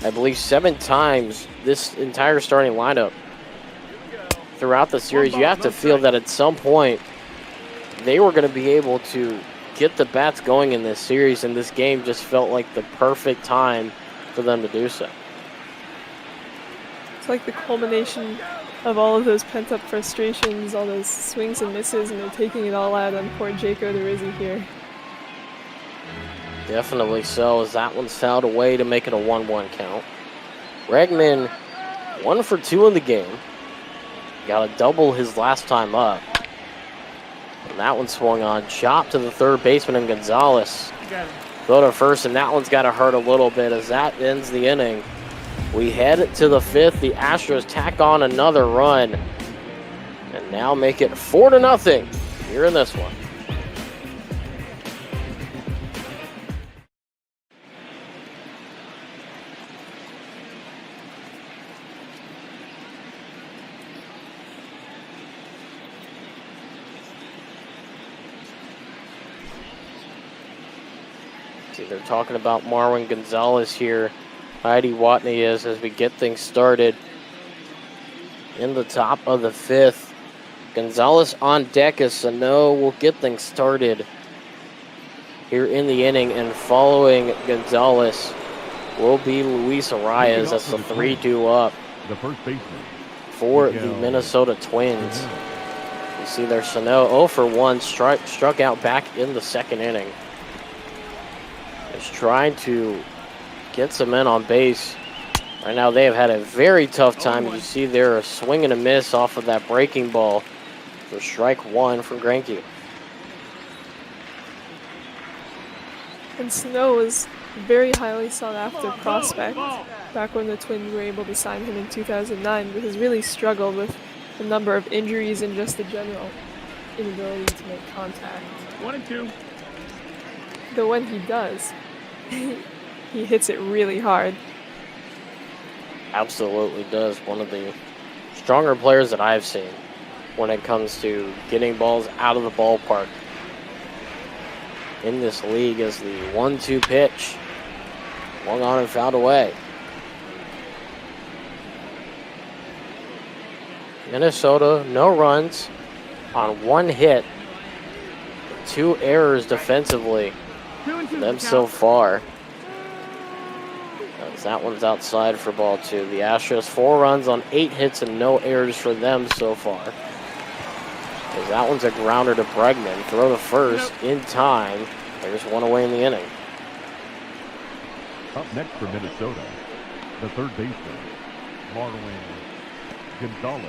I believe, 7 times this entire starting lineup throughout the series, you have to feel that at some point they were going to be able to get the bats going in this series, and this game just felt like the perfect time for them to do so. It's like the culmination of all of those pent-up frustrations, all those swings and misses, and they're taking it all out on poor Jake Odorizzi here. Definitely so, as that one's fouled away to make it a 1-1 count. Bregman 1 for 2 in the game. Got a double his last time up. And that one swung on. Chop to the third baseman and Gonzalez. Go to first, and that one's got to hurt a little bit as that ends the inning. We head to the 5th. The Astros tack on another run and now make it 4-0 here in this one. They're talking about Marwin Gonzalez here. Heidi Watney is as we get things started in the top of the 5th. Gonzalez on deck as Sano will get things started here in the inning, and following Gonzalez will be Luis Arias. That's the 3-2 up for the Minnesota Twins. You see there Sano 0 for 1, struck out back in the second inning. Is trying to get some men on base. Right now they have had a very tough time. You see there a swing and a miss off of that breaking ball for strike 1 from Greinke. And Sano was a very highly sought after prospect back when the Twins were able to sign him in 2009, but has really struggled with a number of injuries and just the general inability to make contact. 1-2. Though when he does, he hits it really hard. Absolutely does. One of the stronger players that I've seen when it comes to getting balls out of the ballpark. in this league as the 1-2 pitch. Swung on and fouled away. Minnesota, no runs on 1 hit. 2 errors defensively for them so far. As that one's outside for ball 2. The Astros 4 runs on 8 hits and no errors for them so far. As that one's a grounder to Bregman. Throw to first in time. There's 1 away in the inning. Up next for Minnesota, the third baseman, Marlon Gonzalez.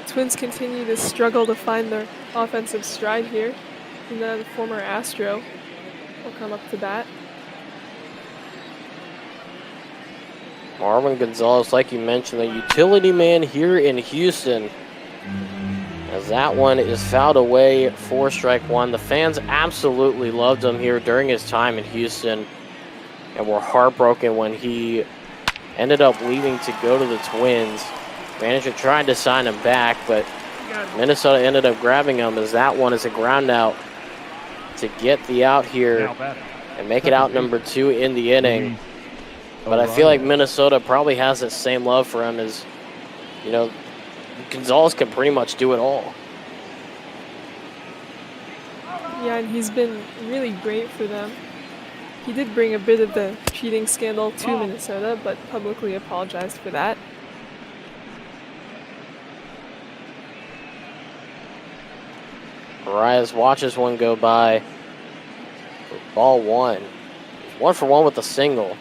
Twins continue to struggle to find their offensive stride here. And then the former Astro will come up to bat. Marwin Gonzalez, like you mentioned, the utility man here in Houston. As that one is fouled away for strike 1. The fans absolutely loved him here during his time in Houston and were heartbroken when he ended up leaving to go to the Twins. Manager tried to sign him back, but Minnesota ended up grabbing him as that one is a ground out to get the out here and make it out number 2 in the inning. But I feel like Minnesota probably has that same love for him as, you know, Gonzalez can pretty much do it all. Yeah, and he's been really great for them. He did bring a bit of the cheating scandal to Minnesota, but publicly apologized for that. Arias watches one go by for ball 1. He's 1 for 1 with a single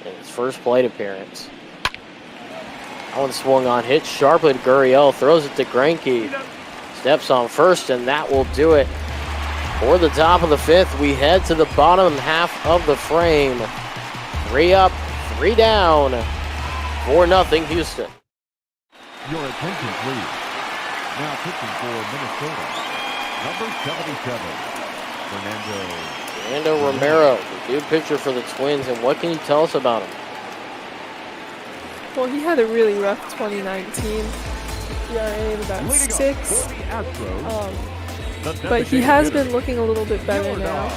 in his first plate appearance. That one swung on, hit sharply to Gurriel, throws it to Greinke. Steps on first, and that will do it for the top of the 5th. We head to the bottom half of the frame. 3 up, 3 down, 4-0 Houston. Your attention, please. Now pitching for Minnesota, number 77, Fernando Romero, the new pitcher for the Twins, and what can you tell us about him? Well, he had a really rough 2019. ERA of about 6. But he has been looking a little bit better now.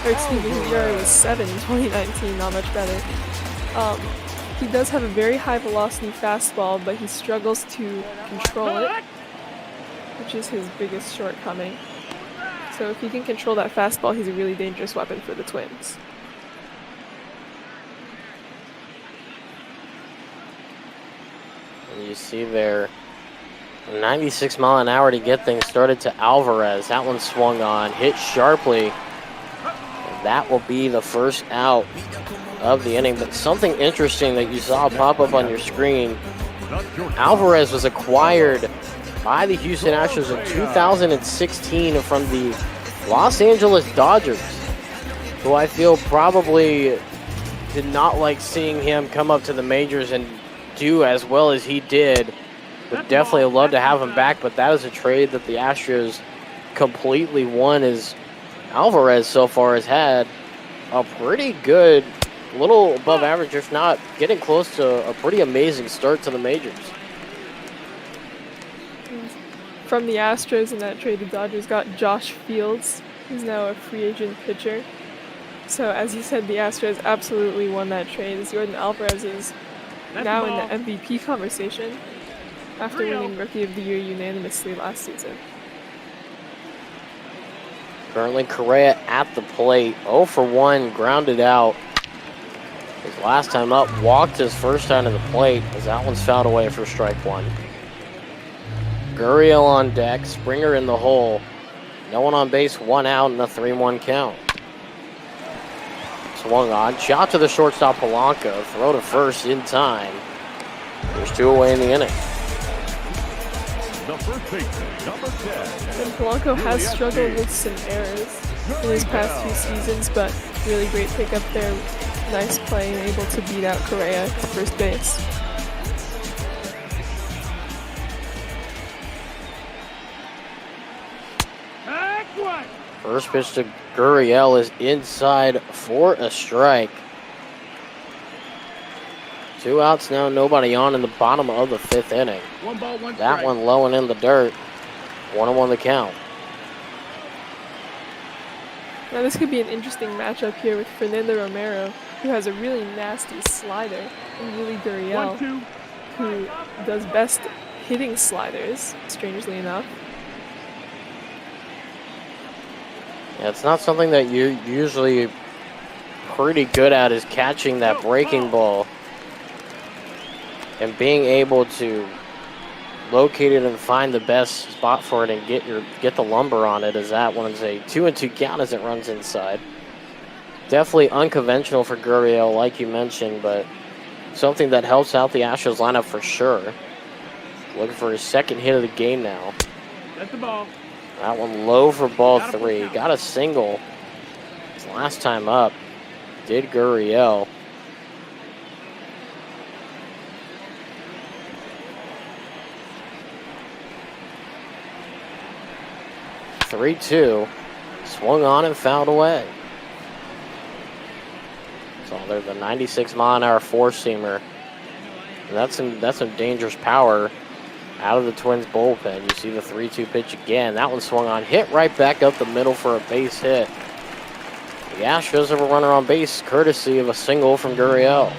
Or excuse me, his ERA was 7 in 2019, not much better. He does have a very high velocity fastball, but he struggles to control it, which is his biggest shortcoming. So if he can control that fastball, he's a really dangerous weapon for the Twins. And you see there, 96 mile an hour to get things started to Alvarez. That one swung on, hit sharply. And that will be the first out of the inning. But something interesting that you saw pop up on your screen, Alvarez was acquired by the Houston Astros in 2016 from the Los Angeles Dodgers, who I feel probably did not like seeing him come up to the majors and do as well as he did. Would definitely love to have him back, but that is a trade that the Astros completely won, as Alvarez so far has had a pretty good, little above average, if not getting close to a pretty amazing start to the majors. From the Astros in that trade, the Dodgers got Josh Fields, who's now a free agent pitcher. So as you said, the Astros absolutely won that trade, as Jordan Alvarez is now in the MVP conversation after winning Rookie of the Year unanimously last season. Currently Correa at the plate, 0 for 1, grounded out. His last time up, walked his first time to the plate, as that one's fouled away for strike 1. Gurriel on deck, Springer in the hole. No one on base, 1 out, and a 3-1 count. Swung on, shot to the shortstop Polanco, throw to first in time. There's 2 away in the inning. the first baseman, number 10. And Polanco has struggled with some errors in his past 2 seasons, but really great pickup there. Nice play and able to beat out Correa at first base. First pitch to Gurriel is inside for a strike. 2 outs now, nobody on in the bottom of the 5th inning. 1 ball, 1 That strike. one low and in the dirt. 1-1 the count. Now this could be an interesting matchup here with Fernando Romero, who has a really nasty slider, and Willie Gurriel, who does best hitting sliders, strangely enough. Yeah, it's not something that you're usually pretty good at, is catching that breaking ball and being able to locate it and find the best spot for it and get the lumber on it, as that one's a 2-2 count as it runs inside. Definitely unconventional for Gurriel, like you mentioned, but something that helps out the Astros lineup for sure. Looking for his second hit of the game now. That's the ball. That one low for ball 3. Got a single his last time up. Did Gurriel. (3-2). Swung on and fouled away. So there's a 96-mile-an-hour four-seamer. And that's some dangerous power out of the Twins bullpen. You see the 3-2 pitch again. That one swung on, hit right back up the middle for a base hit. The Astros have a runner on base, courtesy of a single from Gurriel.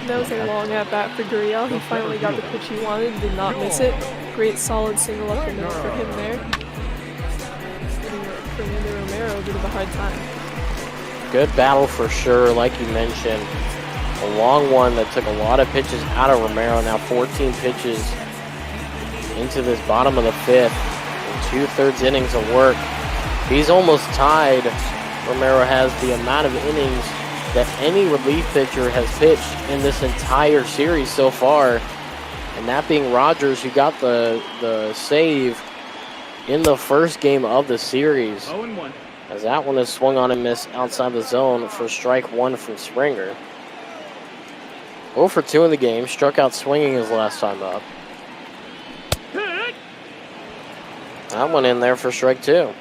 That was a long at-bat for Gurriel. He finally got the pitch he wanted, did not miss it. Great solid single up the middle for him there. Giving Fernando Romero a bit of a hard time. Good battle for sure, like you mentioned. A long one that took a lot of pitches out of Romero. Now 14 pitches into this bottom of the 5th. And 2/3 innings of work. He's almost tied. Romero has the amount of innings that any relief pitcher has pitched in this entire series so far. And that being Rogers, who got the save in the first game of the series. 0-1. As that one is swung on and missed outside the zone for strike 1 from Springer. 0 for 2 in the game. Struck out swinging his last time up. That one in there for strike 2.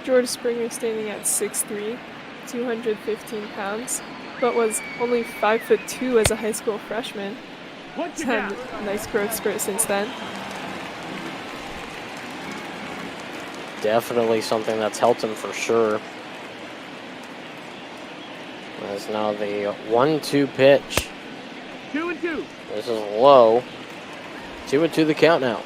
George Springer standing at 6'3", 215 pounds, but was only 5'2" as a high school freshman. He's had a nice growth spurt since then. Definitely something that's helped him for sure. That's now the 1-2 pitch. 2-2. This is low. 2-2 the count now.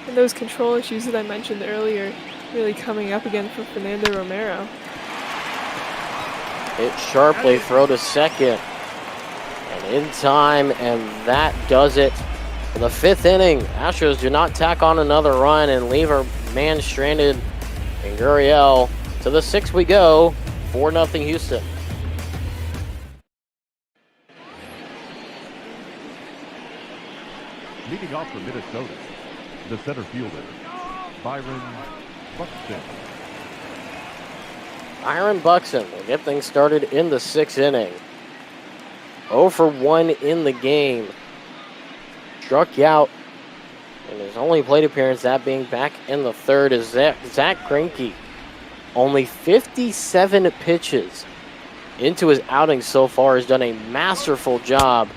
And those control issues that I mentioned earlier really coming up again for Fernando Romero. Hit sharply, throw to second. And in time, and that does it for the 5th inning. Astros do not tack on another run and leave our man stranded in Gurriel. To the 6th we go, 4-0 Houston. Leading off for Minnesota, the center fielder, Byron Buxton. Byron Buxton will get things started in the 6th inning. 0 for 1 in the game. Struck out in his only plate appearance, that being back in the 3rd, is Zach Greinke. Only 57 pitches into his outing so far, has done a masterful job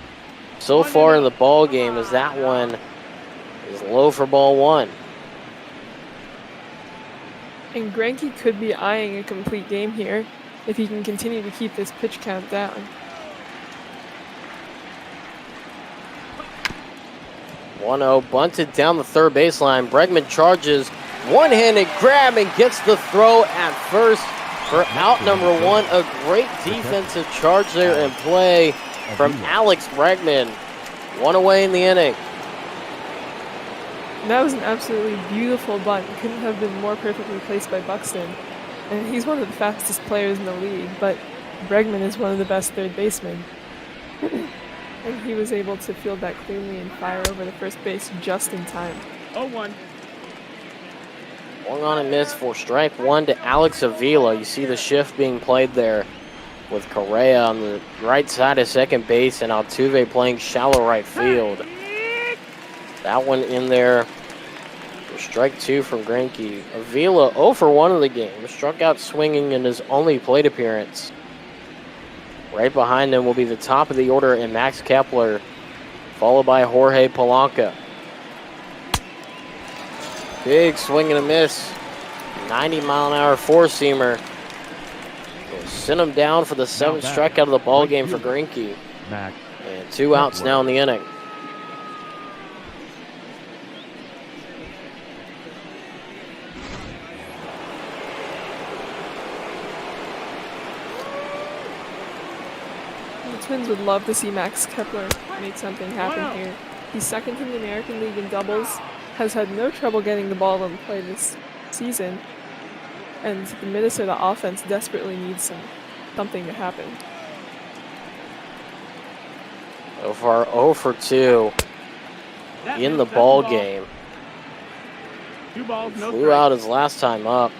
so far in the ball game, as that one is low for ball 1. And Greinke could be eyeing a complete game here if he can continue to keep this pitch count down. Bunted down the third baseline. Bregman charges, one-handed grab and gets the throw at first for out number 1. A great defensive charge there and play from Alex Bregman. 1 away in the inning. That was an absolutely beautiful bunt. Couldn't have been more perfectly placed by Buxton. And he's one of the fastest players in the league, but Bregman is one of the best third basemen. And he was able to field that cleanly and fire over the first base just in time. 0-1. Swung on and missed for strike 1 to Alex Avila. You see the shift being played there with Correa on the right side of second base and Altuve playing shallow right field. That one in there for strike 2 from Greinke. Avila 0 for 1 in the game. Struck out swinging in his only plate appearance. Right behind him will be the top of the order and Max Kepler followed by Jorge Polanco. Big swing and a miss. 90-mile-an-hour four-seamer. Will send him down for the 7th strikeout of the ball game for Greinke. And 2 outs now in the inning. The Twins would love to see Max Kepler make something happen here. He's second in the American League in doubles, has had no trouble getting the ball in play this season, and the Minnesota offense desperately needs something to happen. So far 0 for 2 in the ball game. 2 balls, no Flew out his last time up.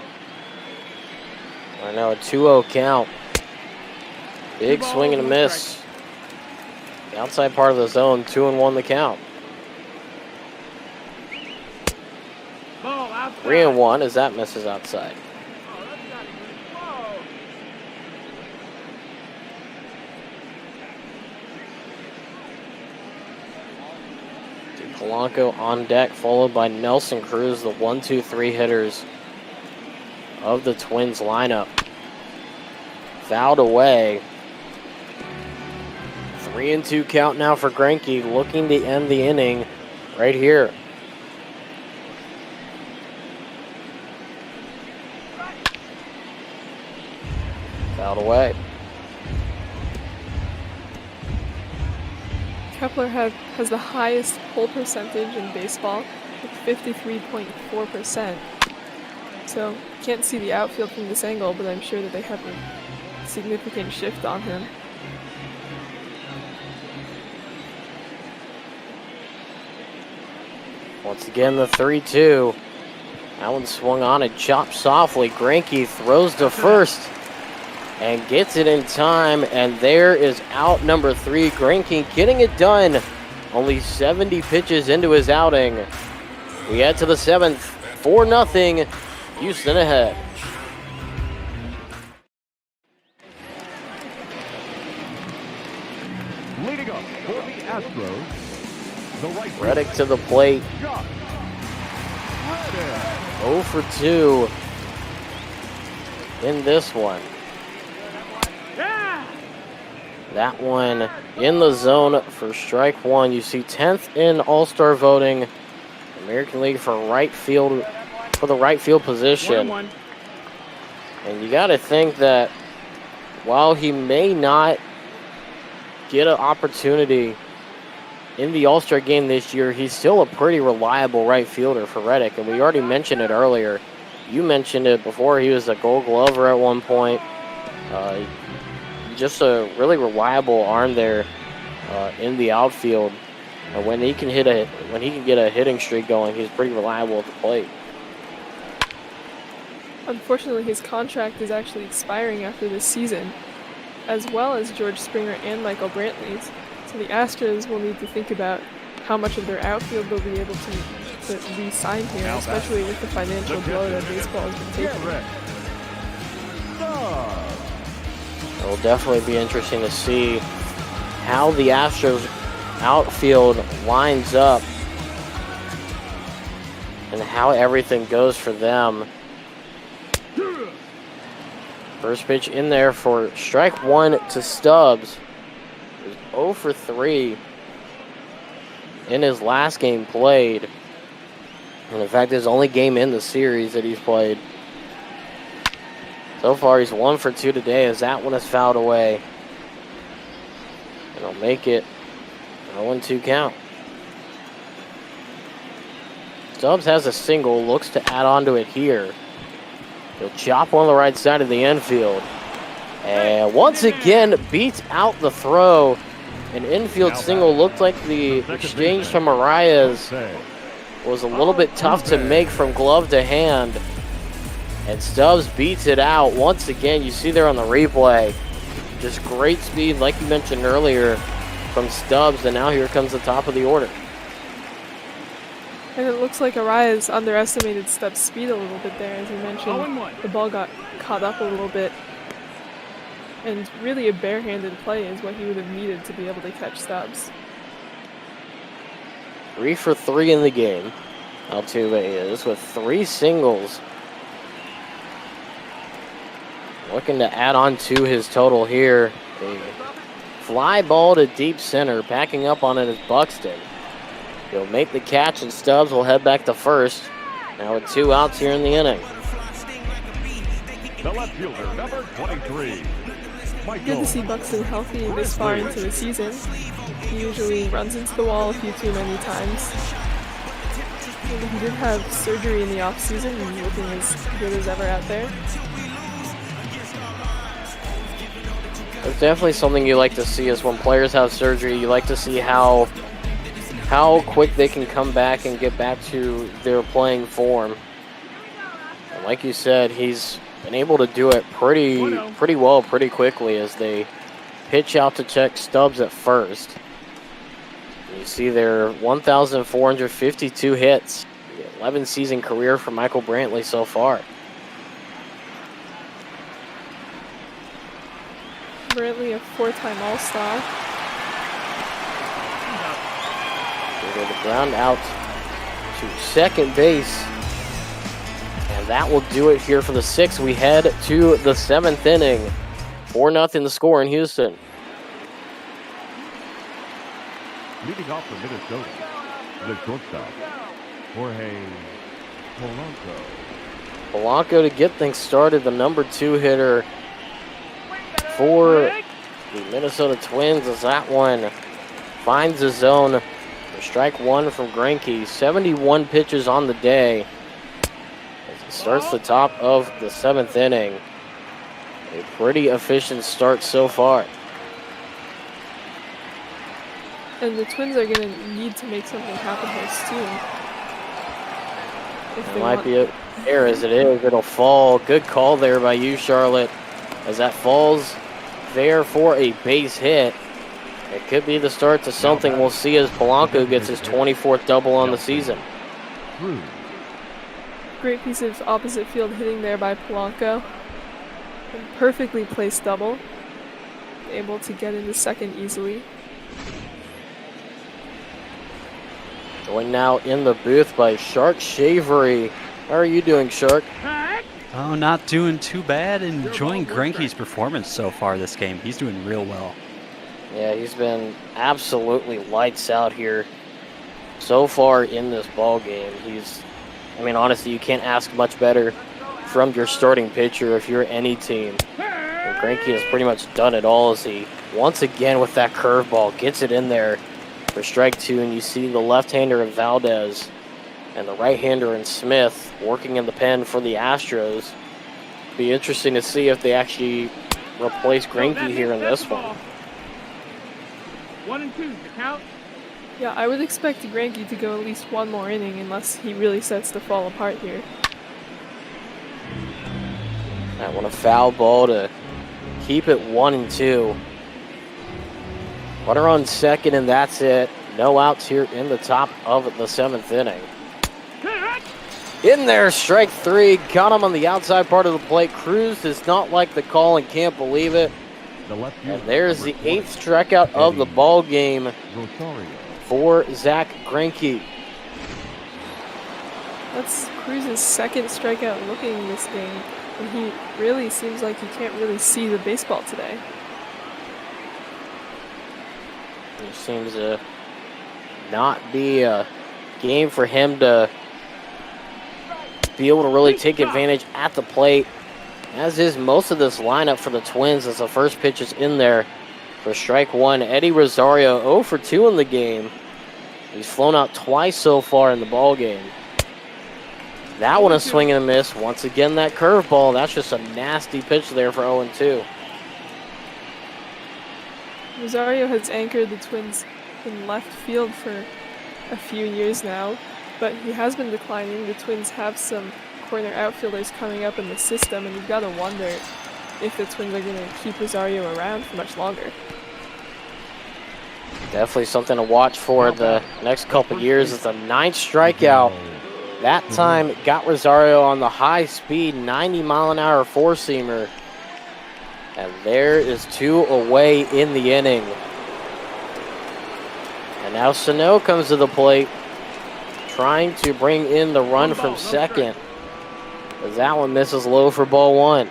Right now a 2-0 count. Big swing and a miss. The outside part of the zone, 2-1 the count. 3-1 as that misses outside. Polanco on deck, followed by Nelson Cruz, the 1-2-3 hitters of the Twins lineup. Fouled away. 3-2 count now for Greinke, looking to end the inning right here. Fouled away. Kepler has the highest pull percentage in baseball with 53.4%. So can't see the outfield from this angle, but I'm sure that they have a significant shift on him. Once again, the 3-2. That one swung on and chopped softly. Greinke throws to first and gets it in time, and there is out number 3. Greinke getting it done. Only 70 pitches into his outing. We head to the 7th, 4-0, Houston ahead. Leading up for the Astros, the right Reddick to the plate. 0 for 2 in this one. That one in the zone for strike 1. You see 10th in All-Star voting. American League for right field, for the right field position. 1-1. And you got to think that while he may not get an opportunity in the All-Star game this year, he's still a pretty reliable right fielder for Reddick. And we already mentioned it earlier. You mentioned it before. He was a Gold Glover at one point. Just a really reliable arm there in the outfield. When he can get a hitting streak going, he's pretty reliable at the plate. Unfortunately, his contract is actually expiring after this season, as well as George Springer and Michael Brantley's. So the Astros will need to think about how much of their outfield they'll be able to re-sign here, especially with the financial blow that baseball has been taking. It will definitely be interesting to see how the Astros outfield lines up and how everything goes for them. First pitch in there for strike 1 to Stubbs. He was 0 for 3 in his last game played. And in fact, his only game in the series that he's played. So far, he's 1 for 2 today as that one is fouled away. And he'll make it 0-2 count. Stubbs has a single, looks to add on to it here. He'll chop on the right side of the infield. And once again, beats out the throw. An infield single looked like the exchange from Arias was a little bit tough to make from glove to hand. And Stubbs beats it out. Once again, you see there on the replay, just great speed, like you mentioned earlier, from Stubbs. And now here comes the top of the order. And it looks like Arias underestimated Stubbs' speed a little bit there. As you mentioned, the ball got caught up a little bit. And really a barehanded play is what he would have needed to be able to catch Stubbs. 3 for 3 in the game. Altuve is with 3 singles. Looking to add on to his total here. A fly ball to deep center. Backing up on it is Buxton. He'll make the catch and Stubbs will head back to first. Now with 2 outs here in the inning. The left fielder, number 23. Good to see Buxton healthy this far into the season. He usually runs into the wall a few too many times. He did have surgery in the off-season and looking as good as ever out there. It's definitely something you like to see is when players have surgery, you like to see how quick they can come back and get back to their playing form. And like you said, he's been able to do it pretty well, pretty quickly as they pitch out to check Stubbs at first. You see their 1,452 hits, the 11-season career for Michael Brantley so far. Brantley, a 4-time All-Star. They go the ground out to second base. And that will do it here for the 6th. We head to the 7th inning. 4-0 the score in Houston. Leading off for Minnesota, the shortstop, Jorge Polanco. Polanco to get things started, the number 2 hitter for the Minnesota Twins as that one finds the zone. Strike 1 from Greinke. 71 pitches on the day. As it starts the top of the 7th inning. A pretty efficient start so far. And the Twins are going to need to make something happen here soon. It might be a error as it is. It'll fall. Good call there by you, Charlotte. As that falls there for a base hit. It could be the start to something we'll see as Polanco gets his 24th double on the season. Great piece of opposite field hitting there by Polanco. And perfectly placed double. Able to get into second easily. Joined now in the booth by Shark Shavery. How are you doing, Shark? Oh, not doing too bad. Enjoying Greinke's performance so far this game. He's doing real well. Yeah, he's been absolutely lights out here so far in this ball game. Honestly, you can't ask much better from your starting pitcher if you're any team. And Greinke has pretty much done it all as he, once again with that curveball, gets it in there for strike 2. And you see the left-hander in Valdez and the right-hander in Smith working in the pen for the Astros. Be interesting to see if they actually replace Greinke here in this one. 1 and 2, the count. Yeah, I would expect Greinke to go at least one more inning unless he really starts to fall apart here. That one a foul ball to keep it 1 and 2. Runner on second, and that's it. No outs here in the top of the 7th inning. In there, strike 3. Got him on the outside part of the plate. Cruz does not like the call and can't believe it. And there's the 8th strikeout of the ball game for Zach Greinke. That's Cruz's 2nd strikeout looking in this game, and he really seems like he can't really see the baseball today. It seems to not be a game for him to be able to really take advantage at the plate, as is most of this lineup for the Twins as the first pitch is in there for strike 1. Eddie Rosario 0 for 2 in the game. He's flown out twice so far in the ball game. That one a swing and a miss. Once again, that curveball. That's just a nasty pitch there for 0-2. Rosario has anchored the Twins in left field for a few years now, but he has been declining. The Twins have some corner outfielders coming up in the system, and you've got to wonder if the Twins are going to keep Rosario around for much longer. Definitely something to watch for the next couple years. It's a 9th strikeout. That time got Rosario on the high-speed 90-mile-an-hour four-seamer. And there is 2 away in the inning. And now Sano comes to the plate trying to bring in the run from second. As that one misses low for ball one.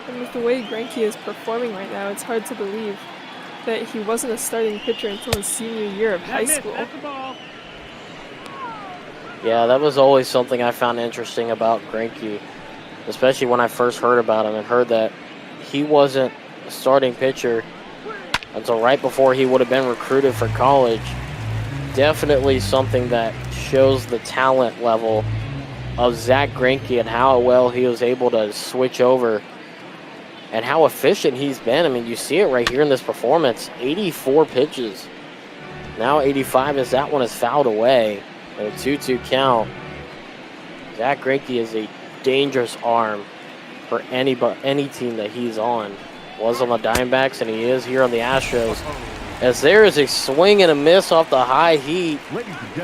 And with the way Greinke is performing right now, it's hard to believe that he wasn't a starting pitcher until his senior year of high school. Yeah, that was always something I found interesting about Greinke, especially when I first heard about him and heard that he wasn't a starting pitcher until right before he would have been recruited for college. Definitely something that shows the talent level of Zach Greinke and how well he was able to switch over and how efficient he's been. I mean, you see it right here in this performance. 84 pitches. Now 85 as that one is fouled away. And a 2-2 count. Zach Greinke is a dangerous arm for any team that he's on. Was on the Diamondbacks, and he is here on the Astros. As there is a swing and a miss off the high heat.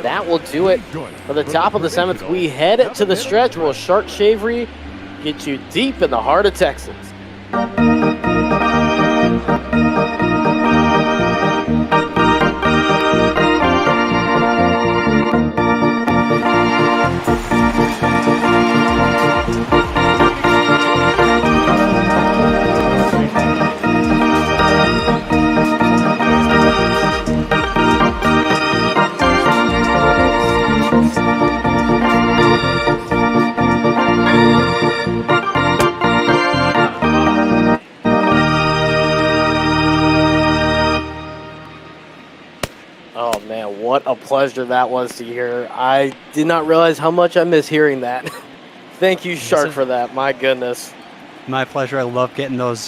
That will do it for the top of the seventh. We head to the stretch. Will Shark Shavery get you deep in the heart of Texas? What a pleasure that was to hear. I did not realize how much I miss hearing that. Thank you, Shark, for that. My goodness. My pleasure. I love getting those,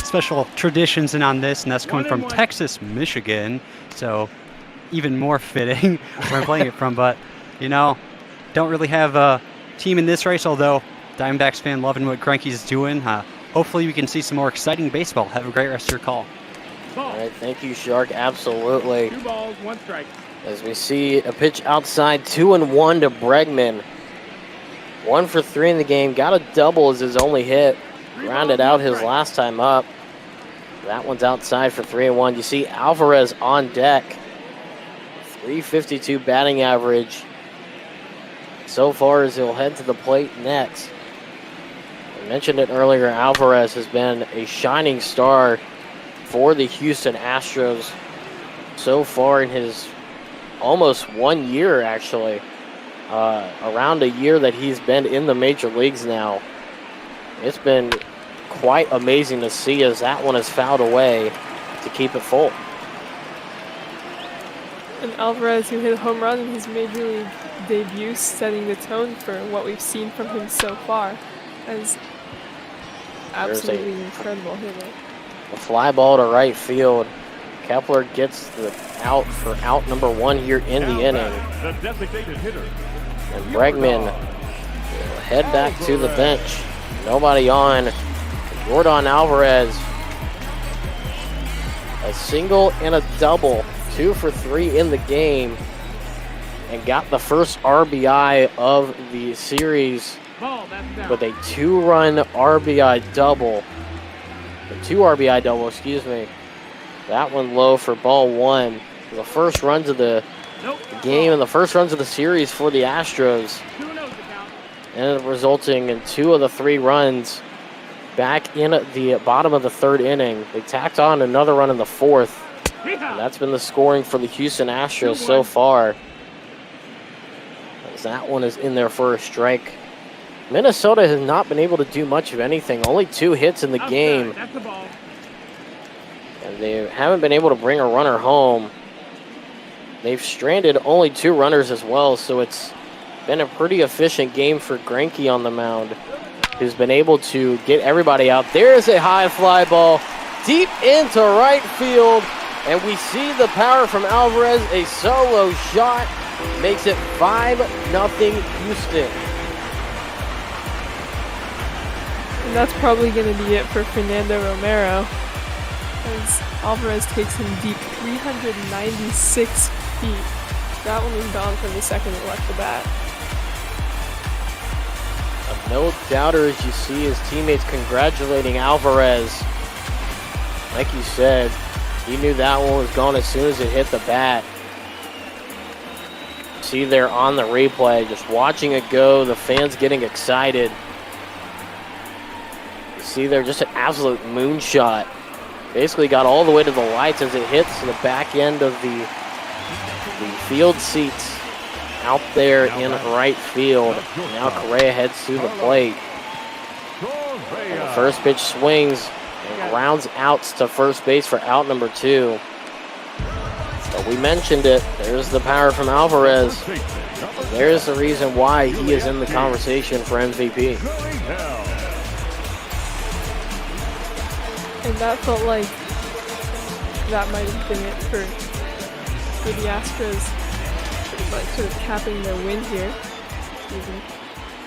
special traditions in on this, and that's coming from Texas, Michigan. So even more fitting where I'm playing it from. But, don't really have a team in this race, although Diamondbacks fan loving what Greinke's doing. Hopefully we can see some more exciting baseball. Have a great rest of your call. All right, thank you, Shark. Absolutely. 2 balls, 1 strike. As we see a pitch outside, 2-1 to Bregman. 1 for 3 in the game. Got a double as his only hit. Grounded out his last time up. That one's outside for 3-1. You see Alvarez on deck. 352 batting average. So far as he'll head to the plate next. I mentioned it earlier, Alvarez has been a shining star for the Houston Astros so far in his almost 1 year, actually. Around a year that he's been in the major leagues now. It's been quite amazing to see as that one is fouled away to keep it full. And Alvarez, who hit a home run in his major league debut, setting the tone for what we've seen from him so far, as absolutely incredible hitter. A fly ball to right field. Kepler gets the out for out number 1 here in the inning. The designated hitter. And Bregman will head back to the bench. Nobody on. Jordan Alvarez. A single and a double. 2 for 3 in the game. And got the first RBI of the series with a 2-run RBI double. A 2 RBI double, excuse me. That one low for ball 1. The first runs of the game and the first runs of the series for the Astros. And resulting in 2 of the 3 runs back in the bottom of the 3rd inning. They tacked on another run in the 4th. And that's been the scoring for the Houston Astros so far. As that one is in there for a strike. Minnesota has not been able to do much of anything. Only 2 hits in the game. And they haven't been able to bring a runner home. They've stranded only 2 runners as well, so it's been a pretty efficient game for Greinke on the mound, who's been able to get everybody out. There's a high fly ball deep into right field, and we see the power from Alvarez. A solo shot makes it 5-0 Houston. And that's probably going to be it for Fernando Romero, as Alvarez takes him deep 396 feet. That one was gone from the second it left the bat. No doubter as you see his teammates congratulating Alvarez. Like you said, he knew that one was gone as soon as it hit the bat. see there on the replay, just watching it go, the fans getting excited. You see there just an absolute moonshot. Basically got all the way to the lights as it hits the back end of the field seats out there in right field. Now Correa heads to the plate. And the first pitch swings and grounds out to first base for out number 2. But we mentioned it, there's the power from Alvarez. There's the reason why he is in the conversation for MVP. And that felt like that might have been it for the Astros, like sort of capping their win here.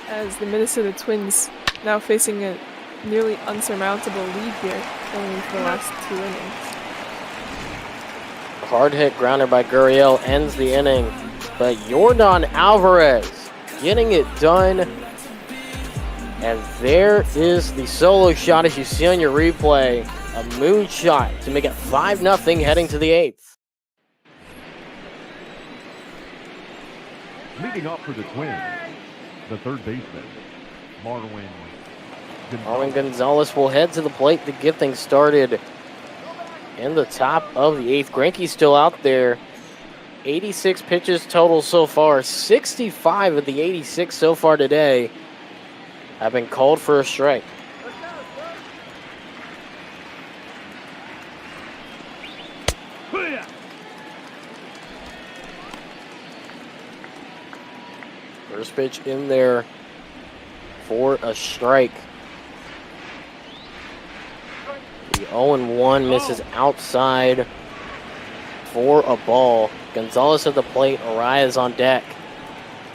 As the Minnesota Twins now facing a nearly unsurmountable lead here going into the last 2 innings. Hard hit grounder by Gurriel ends the inning, but Yordan Alvarez getting it done. And there is the solo shot as you see on your replay, a moonshot to make it 5-0 heading to the 8th. Leading off for the Twins, the third baseman, Marwin Gonzalez will head to the plate to get things started in the top of the 8th. Greinke's still out there. 86 pitches total so far. 65 of the 86 so far today have been called for a strike. First pitch in there for a strike. The 0-1 misses outside for a ball. Gonzalez at the plate, Arias on deck,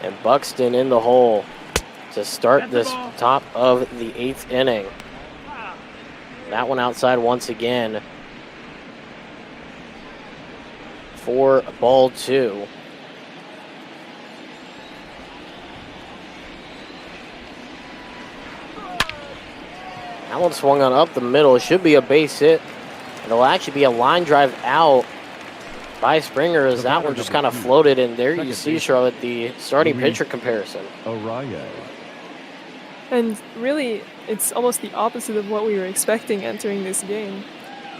and Buxton in the hole to start this top of the 8th inning. That one outside once again for ball 2. That one swung on up the middle. It should be a base hit. And it'll actually be a line drive out by Springer as that one just kind of floated in. There you see, Charlotte, the starting pitcher comparison. And really, it's almost the opposite of what we were expecting entering this game.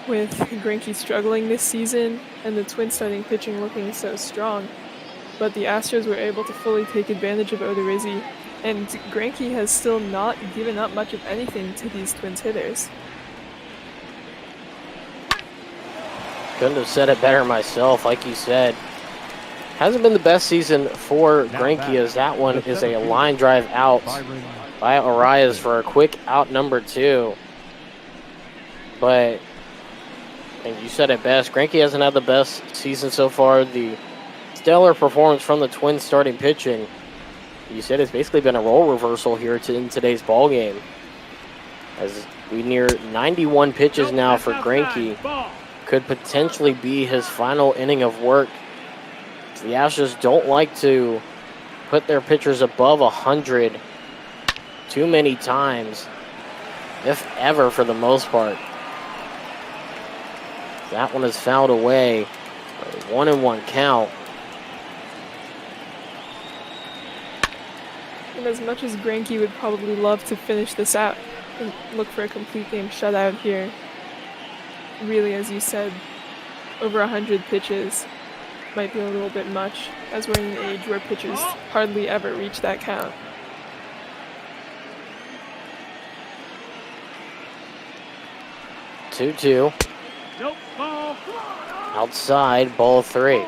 With Greinke struggling this season and the Twins starting pitching looking so strong. But the Astros were able to fully take advantage of Odorizzi. And Greinke has still not given up much of anything to these Twins hitters. Couldn't have said it better myself, like you said. Hasn't been the best season for Greinke as that one is a line drive out by Arias for a quick out number 2. But, and you said it best, Greinke hasn't had the best season so far. The stellar performance from the Twins starting pitching, you said it's basically been a role reversal here in today's ball game. As we near 91 pitches now for Greinke. Could potentially be his final inning of work. The Astros don't like to put their pitchers above 100 too many times, if ever, for the most part. That one is fouled away. A 1-1 count. And as much as Greinke would probably love to finish this out and look for a complete game shutout here, really, as you said, over 100 pitches might be a little bit much, as we're in an age where pitchers hardly ever reach that count. Two. Outside, ball 3.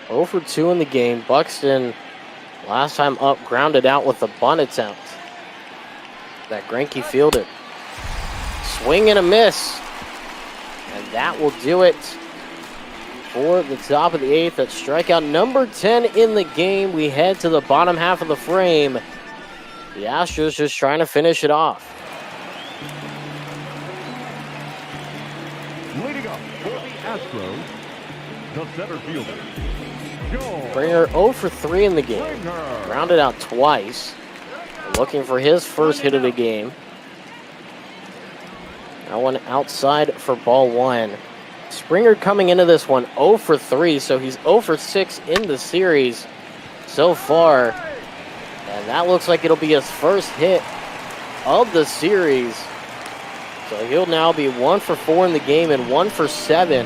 Over 2 in the game. Buxton, last time up, grounded out with a bunt attempt that Greinke fielded. Swing and a miss. And that will do it for the top of the 8th. That's strikeout number 10 in the game. We head to the bottom half of the frame. The Astros just trying to finish it off. Leading up for the Astros, the center fielder, Springer 0 for 3 in the game. Grounded out twice. Looking for his first hit of the game. That one outside for ball 1. Springer coming into this one 0 for 3, so he's 0 for 6 in the series so far. And that looks like it'll be his first hit of the series. So he'll now be 1 for 4 in the game and 1 for 7.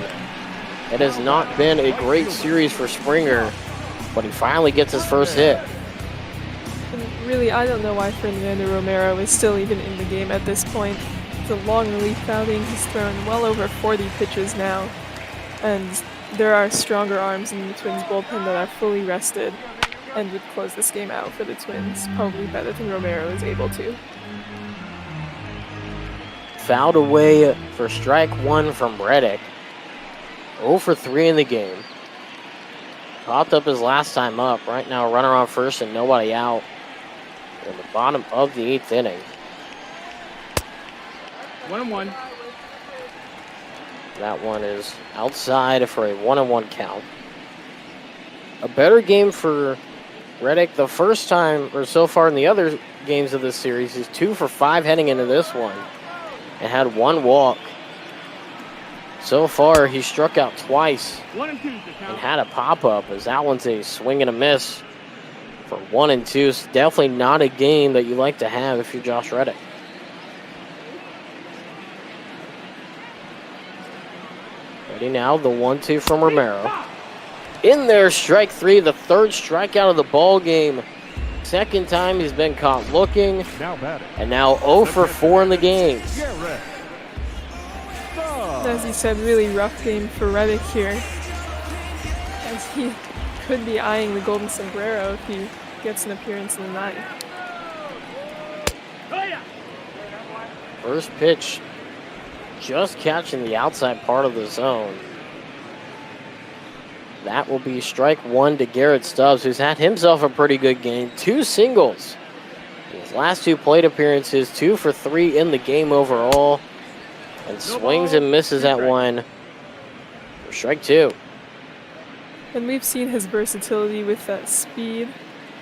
It has not been a great series for Springer, but he finally gets his first hit. And really, I don't know why Fernando Romero is still even in the game at this point. It's a long relief outing. He's thrown well over 40 pitches now. And there are stronger arms in the Twins bullpen that are fully rested and would close this game out for the Twins, probably better than Romero is able to. Fouled away for strike 1 from Reddick. 0 for 3 in the game. Popped up his last time up. Right now, runner on first and nobody out in the bottom of the 8th inning. 1-1. That one is outside for a 1-1 count. A better game for Reddick the first time, or so far in the other games of this series. He's 2 for 5 heading into this one and had 1 walk. So far, he struck out twice 1 and 2 to and count. had a pop-up, as that one's a swing and a miss for 1 and 2. It's definitely not a game that you like to have if you're Josh Reddick. Ready now, the 1-2 from Romero. In there, strike 3, the 3rd strikeout of the ball game. Second time he's been caught looking, Now batting. and now 0 for 4 in the game. Garrett. As he said, really rough game for Reddick here, as he could be eyeing the golden sombrero if he gets an appearance in the 9th. First pitch, just catching the outside part of the zone. That will be strike 1 to Garrett Stubbs, who's had himself a pretty good game. 2 singles. His last 2 plate appearances, 2 for 3 in the game overall. And swings and misses at 1 for strike 2. And we've seen his versatility with that speed,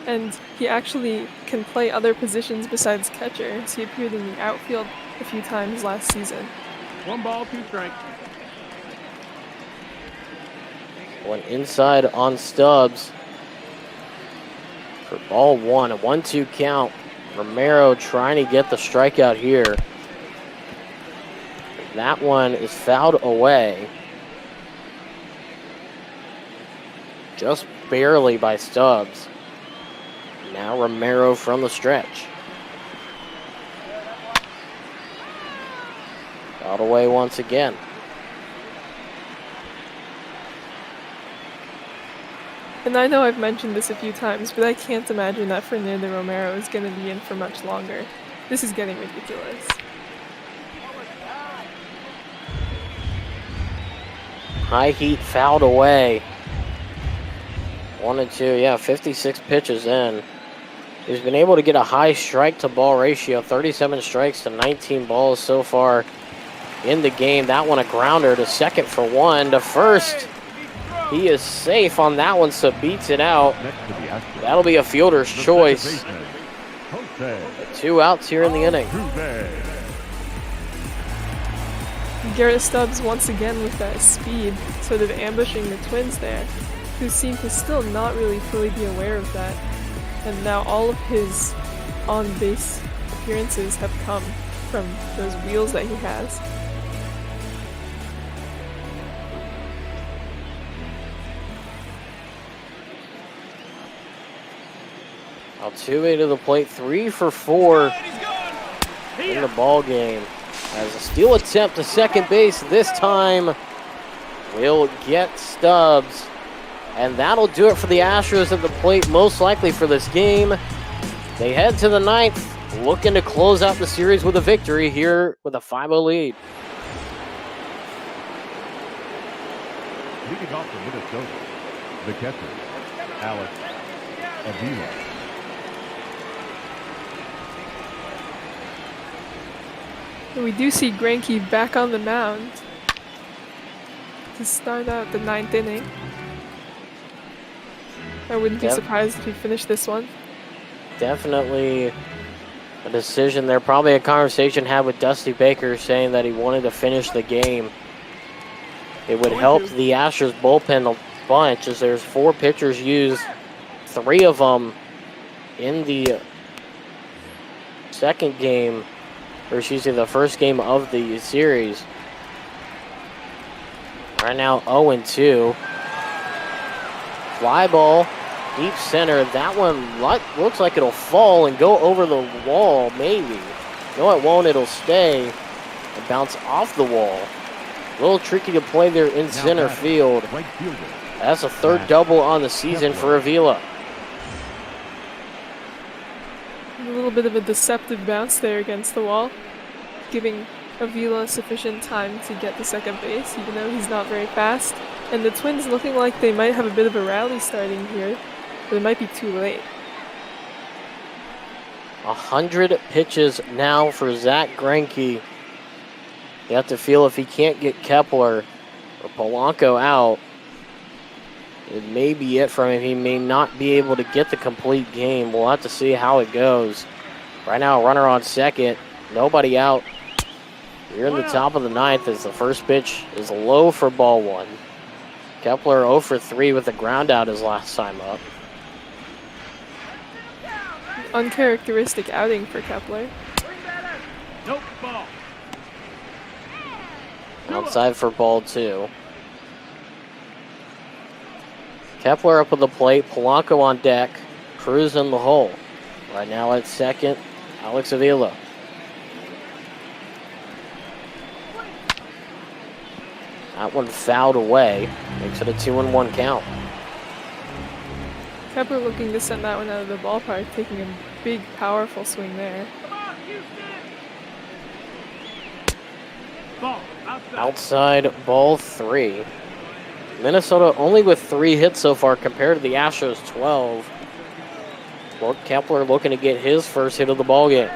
and he actually can play other positions besides catcher, as he appeared in the outfield a few times last season. 1 ball, 2 strikes. One inside on Stubbs for ball 1. A 1-2 count. Romero trying to get the strikeout here. That one is fouled away. Just barely by Stubbs. Now Romero from the stretch. Fouled away once again. And I know I've mentioned this a few times, but I can't imagine that Fernando Romero is going to be in for much longer. This is getting ridiculous. High heat fouled away. 1 and 2, yeah, 56 pitches in. He's been able to get a high strike to ball ratio, 37 strikes to 19 balls so far in the game. That one a grounder to second for 1. To first, he is safe on that one, so beats it out. Next to the Astros. That'll be a fielder's The choice. second baseman, Jose 2 outs here in the inning. Altuve. Garrett Stubbs once again with that speed, sort of ambushing the Twins there, who seem to still not really fully be aware of that. And now all of his on-base appearances have come from those wheels that he has. Altuve to the plate, 3 for 4 in the ball game. As a steal attempt to second base this time will get Stubbs. And that'll do it for the Astros at the plate, most likely for this game. They head to the 9th, looking to close out the series with a victory here with a 5-0 lead. Leading off for Minnesota, the catcher, Alex Avila. And we do see Greinke back on the mound to start out the 9th inning. I wouldn't be Yep. surprised if he finished this one. Definitely a decision there. Probably a conversation had with Dusty Baker saying that he wanted to finish the game. It would help the Astros bullpen a bunch as there's 4 pitchers used, 3 of them in the second game, or excuse me, the first game of the series. Right now 0-2. Fly ball, deep center. That one looks like it'll fall and go over the wall, maybe. No, it won't. It'll stay and bounce off the wall. A little tricky to play there in center field. That's a 3rd double on the season for Avila. A little bit of a deceptive bounce there against the wall, giving Avila sufficient time to get to second base, even though he's not very fast. And the Twins looking like they might have a bit of a rally starting here, but it might be too late. 100 pitches now for Zach Greinke. You have to feel if he can't get Kepler or Polanco out, it may be it from him. He may not be able to get the complete game. We'll have to see how it goes. Right now, runner on second, nobody out. You're in the top of the 9th as the first pitch is low for ball 1. Kepler 0 for 3 with a ground out his last time up. Uncharacteristic outing for Kepler. Nope, ball. Outside for ball 2. Kepler up at the plate, Polanco on deck, Cruz in the hole. Right now at second, Alex Avila. That one fouled away, makes it a 2-1 count. Kepler looking to send that one out of the ballpark, taking a big, powerful swing there. Ball. Outside ball 3. Minnesota only with 3 hits so far compared to the Astros 12. Well, Kepler looking to get his first hit of the ballgame.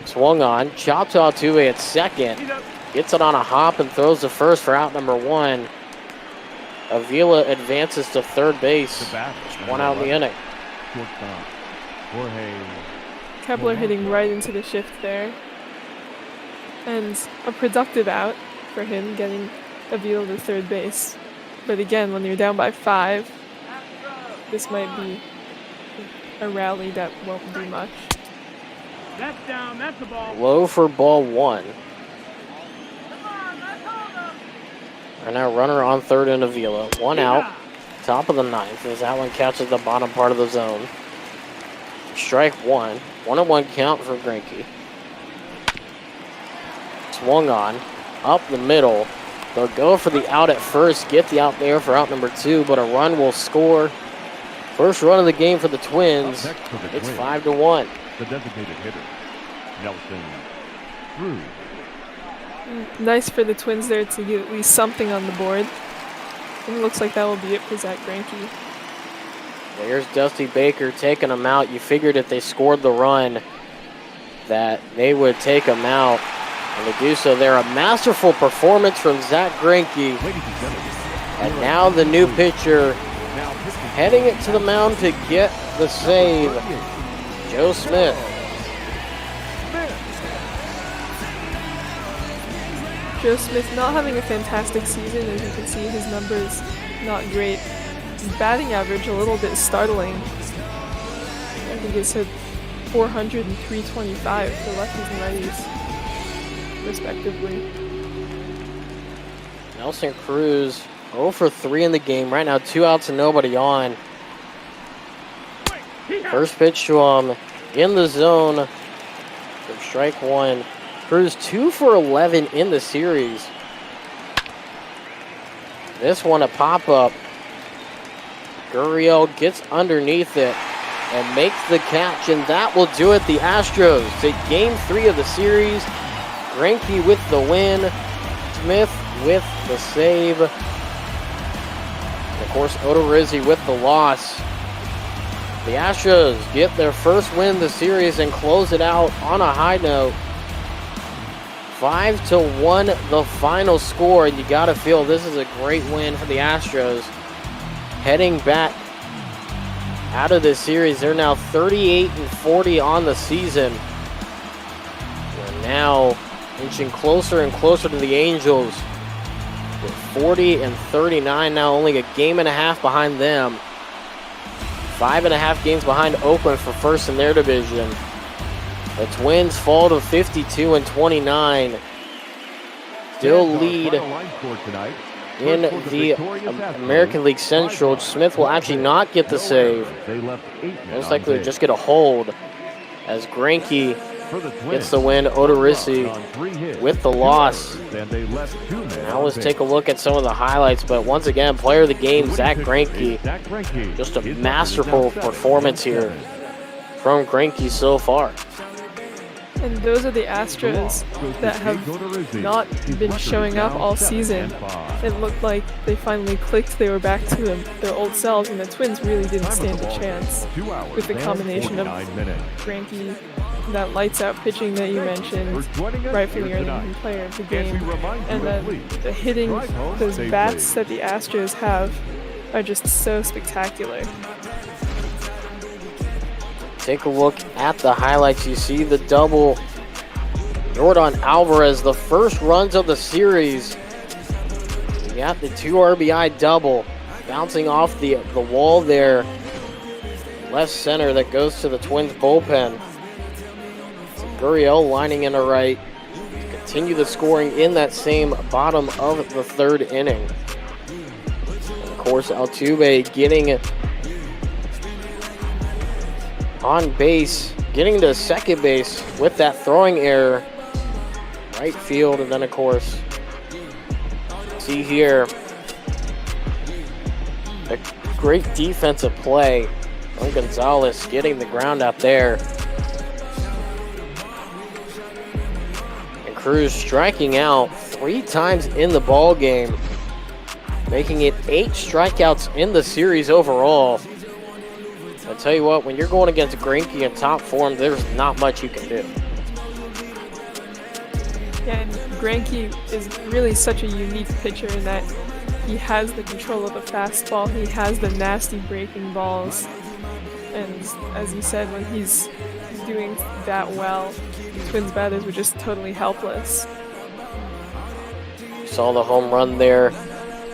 Swung on, chopped to Altuve at second. Gets it on a hop and throws the first for out number 1. Avila advances to third base. Just 1 out in the inning. Kepler hitting right into the shift there. And a productive out for him, getting Avila to third base. But again, when you're down by 5, this might be a rally that won't do much. That's down, that's the ball. Low for ball 1. And now runner on third in Avila. 1 out, top of the 9th as that one catches the bottom part of the zone. Strike 1. 1-1 count for Greinke. Swung on, up the middle. They'll go for the out at first, get the out there for out number 2, but a run will score. First run of the game for the Twins. It's 5-1. The designated hitter, Nelson Cruz. Nice for the Twins there to get at least something on the board. And it looks like that will be it for Zach Greinke. There's Dusty Baker taking them out. You figured if they scored the run that they would take them out. And to do so there, a masterful performance from Zach Greinke. And now the new pitcher heading it to the mound to get the save, Joe Smith. Joe Smith not having a fantastic season. As you can see, his numbers not great. His batting average a little bit startling. I think it's hit 400 and 325 for lefties and righties, respectively. Nelson Cruz 0 for 3 in the game. Right now, 2 outs and nobody on. First pitch to him in the zone from strike 1. Cruz 2 for 11 in the series. This one a pop-up. Gurriel gets underneath it and makes the catch, and that will do it. The Astros take game 3 of the series. Greinke with the win. Smith with the save. And of course, Odorizzi with the loss. The Astros get their first win of the series and close it out on a high note. 5-1 the final score, and you gotta feel this is a great win for the Astros. Heading back out of this series, they're now 38-40 on the season. They're now inching closer and closer to the Angels with 40 and 39 now, only a game and a half behind them. 5.5 games behind Oakland for first in their division. The Twins fall to 52 and 29. Still lead in the American League Central. Smith will actually not get the save. Most likely just get a hold as Greinke gets the win. Odorizzi with the loss. Now let's take a look at some of the highlights. But once again, player of the game, Zach Greinke. Just a masterful performance here from Greinke so far. And those are the Astros that have not been showing up all season. It looked like they finally clicked, they were back to their old selves, and the Twins really didn't stand a chance with the combination of Greinke, that lights-out pitching that you mentioned, rightfully earning player of the game, and then the hitting, those bats that the Astros have are just so spectacular. Take a look at the highlights. You see the double. Yordan Alvarez, the first runs of the series. You got the 2 RBI double bouncing off the wall there. Left center that goes to the Twins bullpen. Gurriel lining in the right. Continue the scoring in that same bottom of the 3rd inning. And of course, Altuve getting on base, getting to second base with that throwing error. Right field, and then of course, see here, a great defensive play from Gonzalez getting the ground out there. And Cruz striking out 3 times in the ball game, making it 8 strikeouts in the series overall. I tell you what, when you're going against Greinke in top form, there's not much you can do. Yeah, and Greinke is really such a unique pitcher in that he has the control of the fastball, he has the nasty breaking balls, and as you said, when he's doing that well, the Twins batters were just totally helpless. Saw the home run there.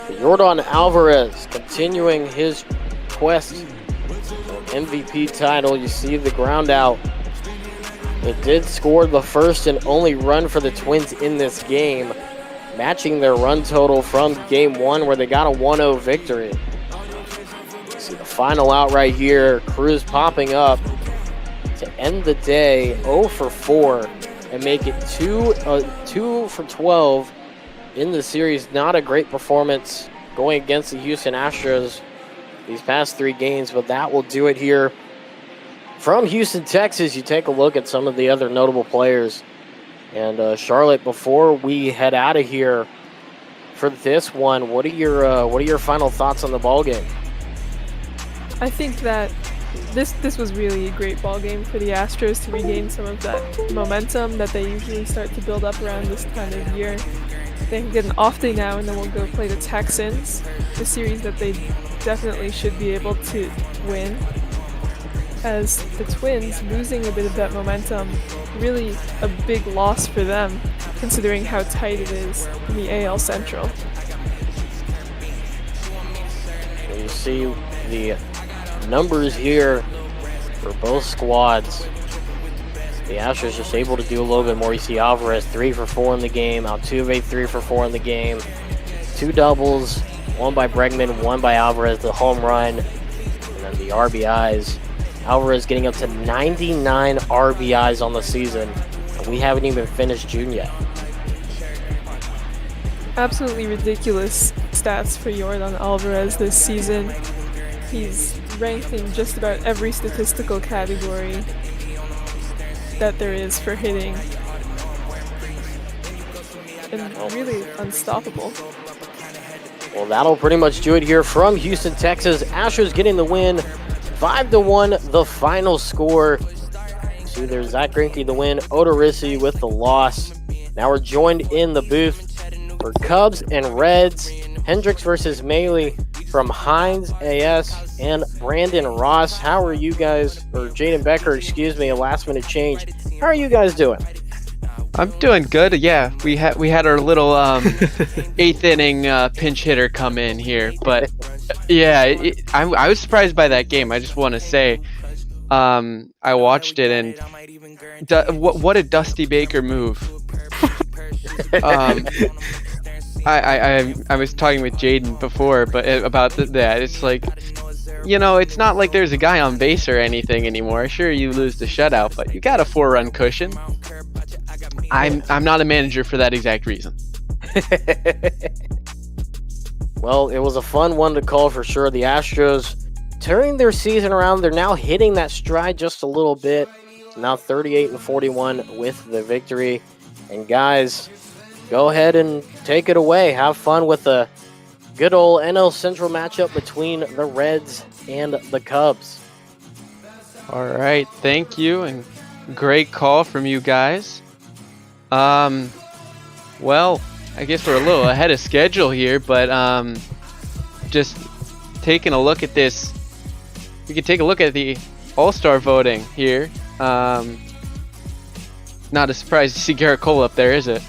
Yordan Alvarez continuing his quest MVP title. You see the ground out. It did score the first and only run for the Twins in this game, matching their run total from game 1 where they got a 1-0 victory. See the final out right here. Cruz popping up to end the day 0 for 4 and make it 2 for 12 in the series. Not a great performance going against the Houston Astros these past 3 games, but that will do it here from Houston, Texas. You take a look at some of the other notable players. And Charlotte, before we head out of here for this one, what are your final thoughts on the ball game? I think that this was really a great ball game for the Astros to regain some of that momentum that they usually start to build up around this time of year. They can get an off day now, and then we'll go play the Texans, a series that they definitely should be able to win. As the Twins losing a bit of that momentum, really a big loss for them, considering how tight it is in the AL Central. You see the numbers here for both squads. The Astros just able to do a little bit more. You see Alvarez 3 for 4 in the game, Altuve 3 for 4 in the game, 2 doubles, 1 by Bregman, 1 by Alvarez, the home run, and then the RBIs. Alvarez getting up to 99 RBIs on the season, and we haven't even finished June yet. Absolutely ridiculous stats for Yordan Alvarez this season. He's ranked in just about every statistical category that there is for hitting, and really unstoppable. Well, that'll pretty much do it here from Houston, Texas. Astros getting the win, 5-1, the final score. See, there's Zach Greinke the win, Odorizzi with the loss. Now we're joined in the booth for Cubs and Reds, Hendricks versus Mahle from Hines AS, and Brandon Ross. How are you guys, or Jaden Becker, excuse me, a last minute change. How are you guys doing? I'm doing good. Yeah, we had our little 8th inning pinch hitter come in here, but yeah, I was surprised by that game. I just want to say, I watched it and what a Dusty Baker move. I was talking with Jaden before, but about that, it's like, it's not like there's a guy on base or anything anymore. Sure, you lose the shutout, but you got a 4-run cushion. I'm not a manager for that exact reason. Well, it was a fun one to call for sure. The Astros turning their season around. They're now hitting that stride just a little bit. Now 38-41 with the victory. And guys, go ahead and take it away. Have fun with the good old NL Central matchup between the Reds and the Cubs. All right, thank you, and great call from you guys. Well, I guess we're a little ahead of schedule here, but just taking a look at this, we can take a look at the All-Star voting here. Not a surprise to see Garrett Cole up there, is it?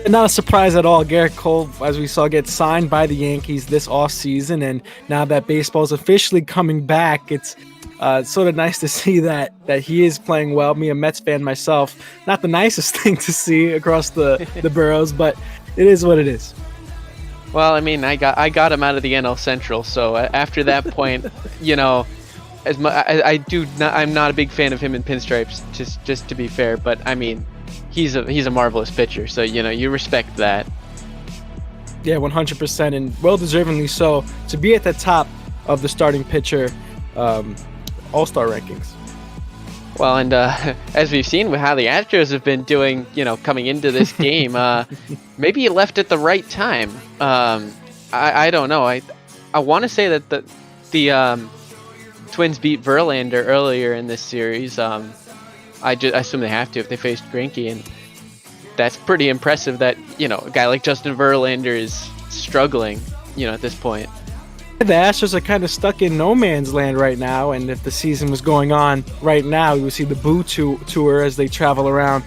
Not a surprise at all. Garrett Cole, as we saw, get signed by the Yankees this offseason, and now that baseball's officially coming back, it's sort of nice to see that he is playing well. Me, a Mets fan myself, not the nicest thing to see across the boroughs, but it is what it is. Well, I mean, I got him out of the NL Central, so after that point, I'm not a big fan of him in pinstripes, just to be fair, but I mean, he's a marvelous pitcher, so you respect that. Yeah, 100%, and well-deservingly so, to be at the top of the starting pitcher All-Star rankings. Well, and as we've seen with how the Astros have been doing, coming into this game, maybe he left at the right time. I don't know. I want to say that the Twins beat Verlander earlier in this series. I assume they have to if they faced Greinke, and that's pretty impressive that a guy like Justin Verlander is struggling, at this point. The Astros are kind of stuck in no man's land right now, and if the season was going on right now, we would see the Boo Tour as they travel around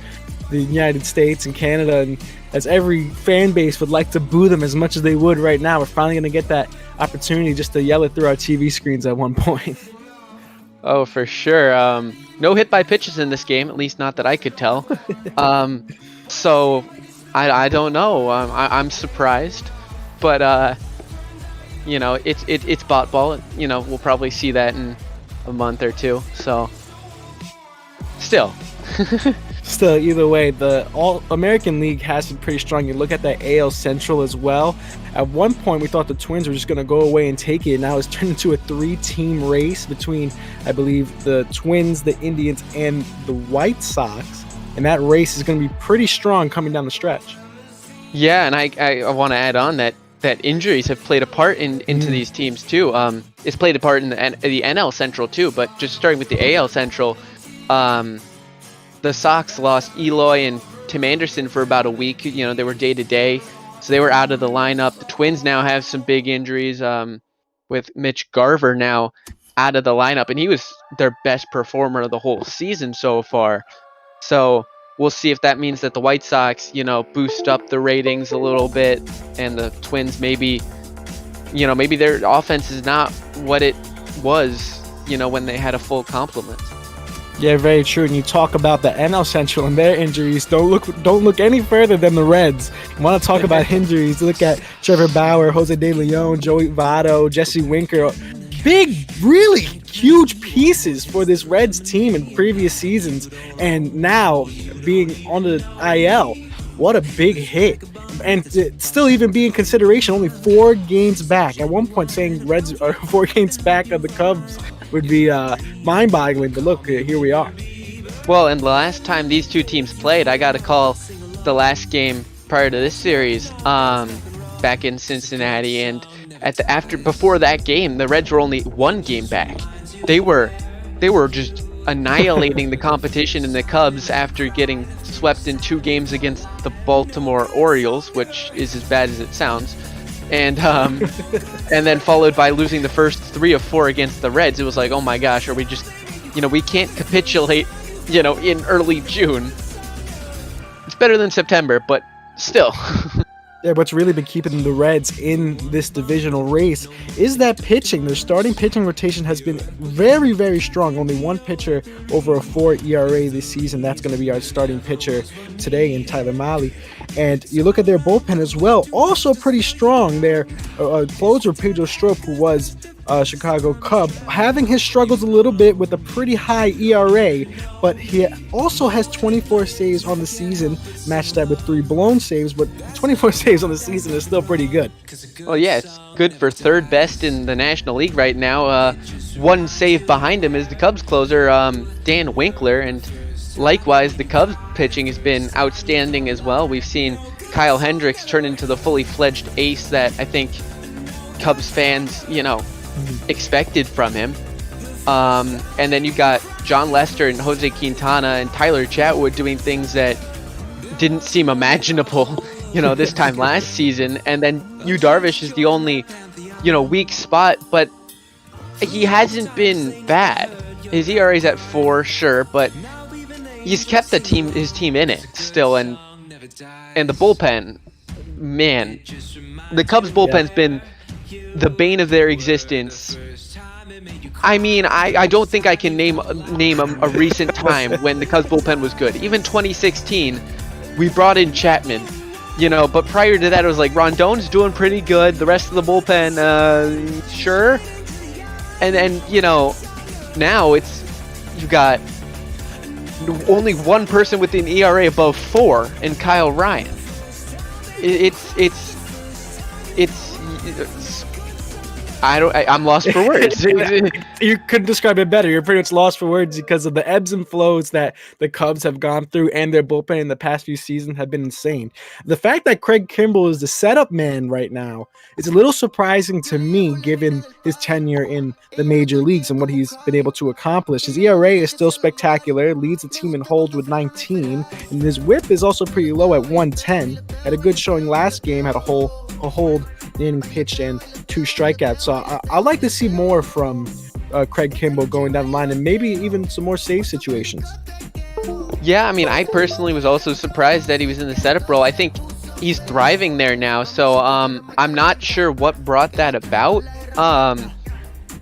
the United States and Canada, and as every fan base would like to boo them as much as they would right now. We're finally going to get that opportunity just to yell it through our TV screens at one point. Oh, for sure. No hit by pitches in this game, at least not that I could tell. So I don't know. I'm surprised, but it's bot ball. We'll probably see that in a month or two. So still. Still, either way, the All-American League has been pretty strong. You look at the AL Central as well. At one point, we thought the Twins were just going to go away and take it. Now it's turned into a 3-team race between, I believe, the Twins, the Indians, and the White Sox. And that race is going to be pretty strong coming down the stretch. Yeah, and I want to add on that injuries have played a part into these teams too. It's played a part in the NL Central too, but just starting with the AL Central, the Sox lost Eloy and Tim Anderson for about a week. They were day-to-day, so they were out of the lineup. The Twins now have some big injuries with Mitch Garver now out of the lineup, and he was their best performer of the whole season so far. So we'll see if that means that the White Sox, boost up the ratings a little bit, and the Twins maybe their offense is not what it was, when they had a full complement. Yeah, very true. And you talk about the NL Central and their injuries. Don't look any further than the Reds. You want to talk about injuries? Look at Trevor Bauer, Jose De Leon, Joey Votto, Jesse Winker. Big, really huge pieces for this Reds team in previous seasons, and now being on the IL. What a big hit. And still even be in consideration, only 4 games back. At one point saying Reds are 4 games back of the Cubs would be mind-boggling, but look, here we are. Well, and the last time these two teams played, I got to call the last game prior to this series back in Cincinnati, and before that game, the Reds were only 1 game back. They were just annihilating the competition in the Cubs after getting swept in 2 games against the Baltimore Orioles, which is as bad as it sounds, and then followed by losing the first 3 of 4 against the Reds. It was like, oh my gosh, are we just, we can't capitulate, in early June. It's better than September, but still. Yeah, what's really been keeping the Reds in this divisional race is that pitching. Their starting pitching rotation has been very, very strong. Only one pitcher over a 4 ERA this season. That's going to be our starting pitcher today in Tyler Mahle. And you look at their bullpen as well, also pretty strong. Their closer, Pedro Strop, who was Chicago Cub, having his struggles a little bit with a pretty high ERA, but he also has 24 saves on the season, matched that with 3 blown saves, but 24 saves on the season is still pretty good. Well, yeah, it's good for third best in the National League right now. 1 save behind him is the Cubs closer, Dan Winkler, and likewise, the Cubs pitching has been outstanding as well. We've seen Kyle Hendricks turn into the fully fledged ace that I think Cubs fans, expected from him. And then you've got John Lester and Jose Quintana and Tyler Chatwood doing things that didn't seem imaginable, this time last season. And then Yu Darvish is the only, weak spot, but he hasn't been bad. His ERA is at 4, sure, but he's kept his team in it still, and the bullpen, man, the Cubs bullpen's been the bane of their existence. I mean, I don't think I can name a recent time when the Cubs bullpen was good. Even 2016, we brought in Chapman, but prior to that, it was like Rondon's doing pretty good. The rest of the bullpen, sure. And then, now you got only one person with an ERA above 4, and Kyle Ryan. I'm lost for words. You couldn't describe it better. You're pretty much lost for words because of the ebbs and flows that the Cubs have gone through, and their bullpen in the past few seasons have been insane. The fact that Craig Kimbrell is the setup man right now is a little surprising to me, given his tenure in the major leagues and what he's been able to accomplish. His ERA is still spectacular, leads the team in holds with 19, and his whip is also pretty low at 110. Had a good showing last game, had a hold, inning pitched, and 2 strikeouts. So I'd like to see more from Craig Kimbrell going down the line, and maybe even some more save situations. Yeah, I mean, I personally was also surprised that he was in the setup role. I think he's thriving there now, so I'm not sure what brought that about.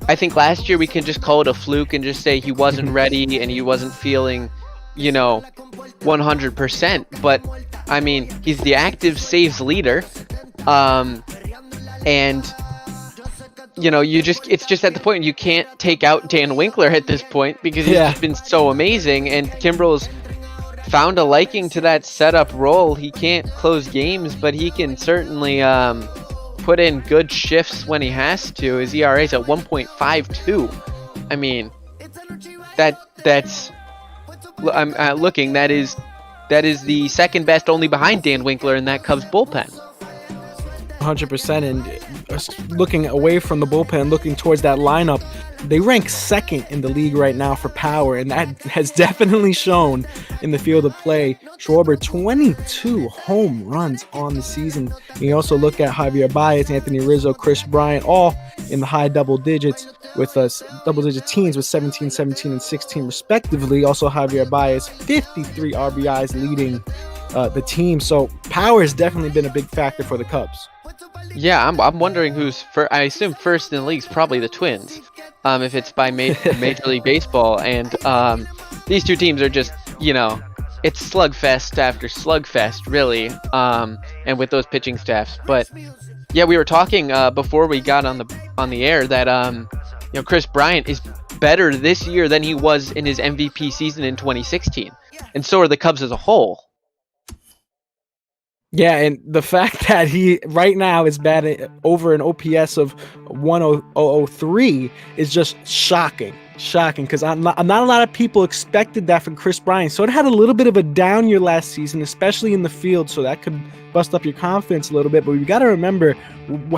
I think last year we can just call it a fluke and just say he wasn't ready and he wasn't feeling, 100%. But, I mean, he's the active saves leader. And it's just at the point you can't take out Dan Winkler at this point because he's just been so amazing, and Kimbrell's found a liking to that setup role. He can't close games, but he can certainly put in good shifts when he has to. His ERA is at 1.52. I mean, that's I'm looking. That is the second best, only behind Dan Winkler in that Cubs bullpen. 100%. And looking away from the bullpen, looking towards that lineup, they rank second in the league right now for power, and that has definitely shown in the field of play. Schwarber, 22 home runs on the season. And you also look at Javier Baez, Anthony Rizzo, Chris Bryant, all in the high double digits with us, double-digit teams with 17, 17, and 16 respectively. Also Javier Baez, 53 RBIs leading the team. So power has definitely been a big factor for the Cubs. Yeah, I'm wondering who's first. I assume first in the league is probably the Twins, if it's by Major League Baseball. And these two teams are just, it's slugfest after slugfest, really, and with those pitching staffs. But yeah, we were talking before we got on the air that Chris Bryant is better this year than he was in his MVP season in 2016, and so are the Cubs as a whole. Yeah, and the fact that he right now is batting over an OPS of 1.003 is just shocking, because not a lot of people expected that from Chris Bryant. So it had a little bit of a down year last season, especially in the field, so that could bust up your confidence a little bit. But we got to remember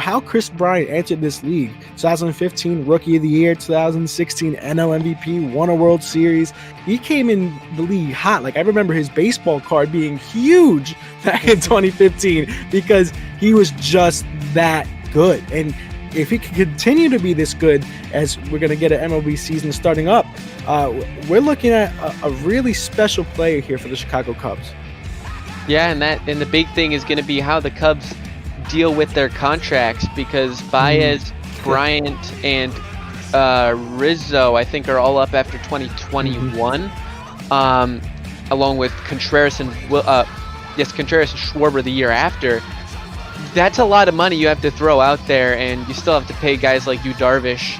how Chris Bryant entered this league. 2015 Rookie of the Year, 2016 NL MVP, won a World Series. He came in the league hot. Like, I remember his baseball card being huge back in 2015 because he was just that good. And if he can continue to be this good as we're going to get an MLB season starting up, we're looking at a really special player here for the Chicago Cubs. Yeah, and the big thing is going to be how the Cubs deal with their contracts, because Baez, Bryant, and Rizzo, I think, are all up after 2021, along with Contreras and Schwarber the year after. That's a lot of money you have to throw out there, and you still have to pay guys like Yu Darvish,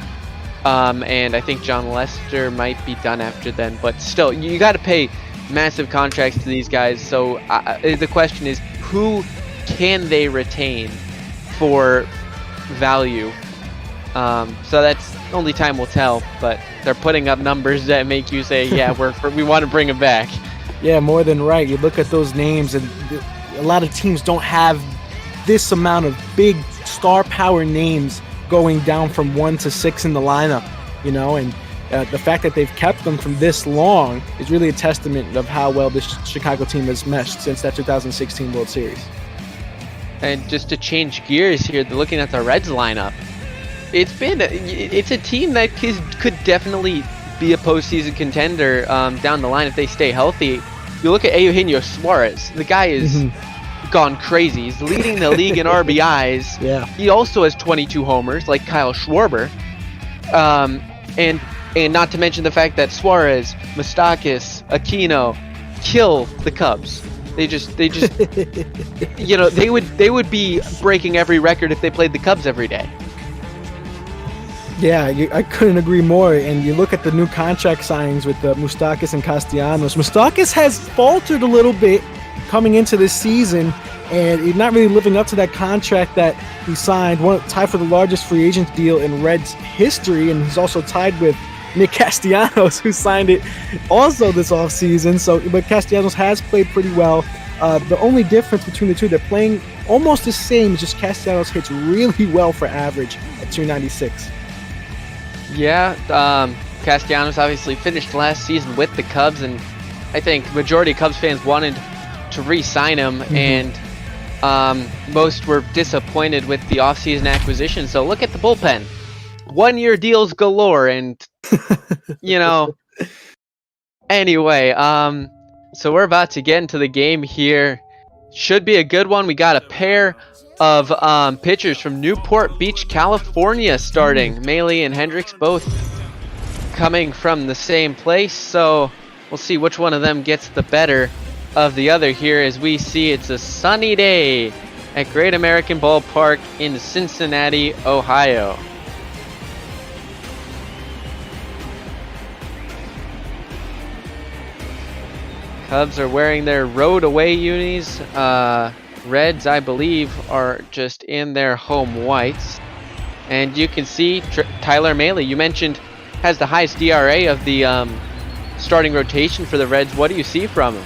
and I think John Lester might be done after then. But still, you got to pay massive contracts to these guys. So the question is, who can they retain for value? So that's only time will tell. But they're putting up numbers that make you say, yeah, we want to bring him back. Yeah, more than right. You look at those names, and a lot of teams don't have this amount of big star power names going down from 1 to 6 in the lineup, and the fact that they've kept them from this long is really a testament of how well this Chicago team has meshed since that 2016 World Series. And just to change gears here, looking at the Reds lineup, it's a team that could definitely be a postseason contender down the line if they stay healthy. You look at Eugenio Suarez, the guy is gone crazy. He's leading the league in RBIs. Yeah. He also has 22 homers, like Kyle Schwarber. And not to mention the fact that Suarez, Moustakas, Aquino kill the Cubs. They just they would be breaking every record if they played the Cubs every day. Yeah, I couldn't agree more. And you look at the new contract signings with Moustakas and Castellanos. Moustakas has faltered a little bit coming into this season, and he's not really living up to that contract that he signed. Tied for the largest free agent deal in Reds history, and he's also tied with Nick Castellanos, who signed it also this offseason. But Castellanos has played pretty well. The only difference between the two, they're playing almost the same. Just Castellanos hits really well for average at 296. Yeah, Castellanos obviously finished last season with the Cubs, and I think majority of Cubs fans wanted to re-sign him, and most were disappointed with the offseason acquisition. So look at the bullpen. 1-year deals galore, and anyway, so we're about to get into the game here. Should be a good one. We got a pair of pitchers from Newport Beach, California starting. Mahle and Hendricks both coming from the same place, so we'll see which one of them gets the better of the other here. As we see, it's a sunny day at Great American Ballpark in Cincinnati, Ohio. Cubs are wearing their road away unis. Reds, I believe, are just in their home whites. And you can see Tyler Mahle, you mentioned, has the highest DRA of the starting rotation for the Reds. What do you see from him?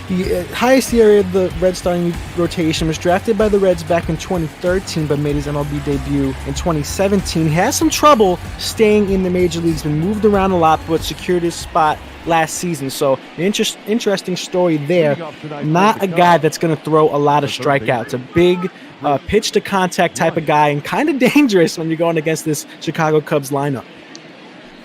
The highest ERA of the Reds starting rotation, was drafted by the Reds back in 2013, but made his MLB debut in 2017. He has some trouble staying in the major leagues, been moved around a lot, but secured his spot last season. So an interesting story there. Not a guy that's going to throw a lot of strikeouts. A big pitch to contact type of guy, and kind of dangerous when you're going against this Chicago Cubs lineup.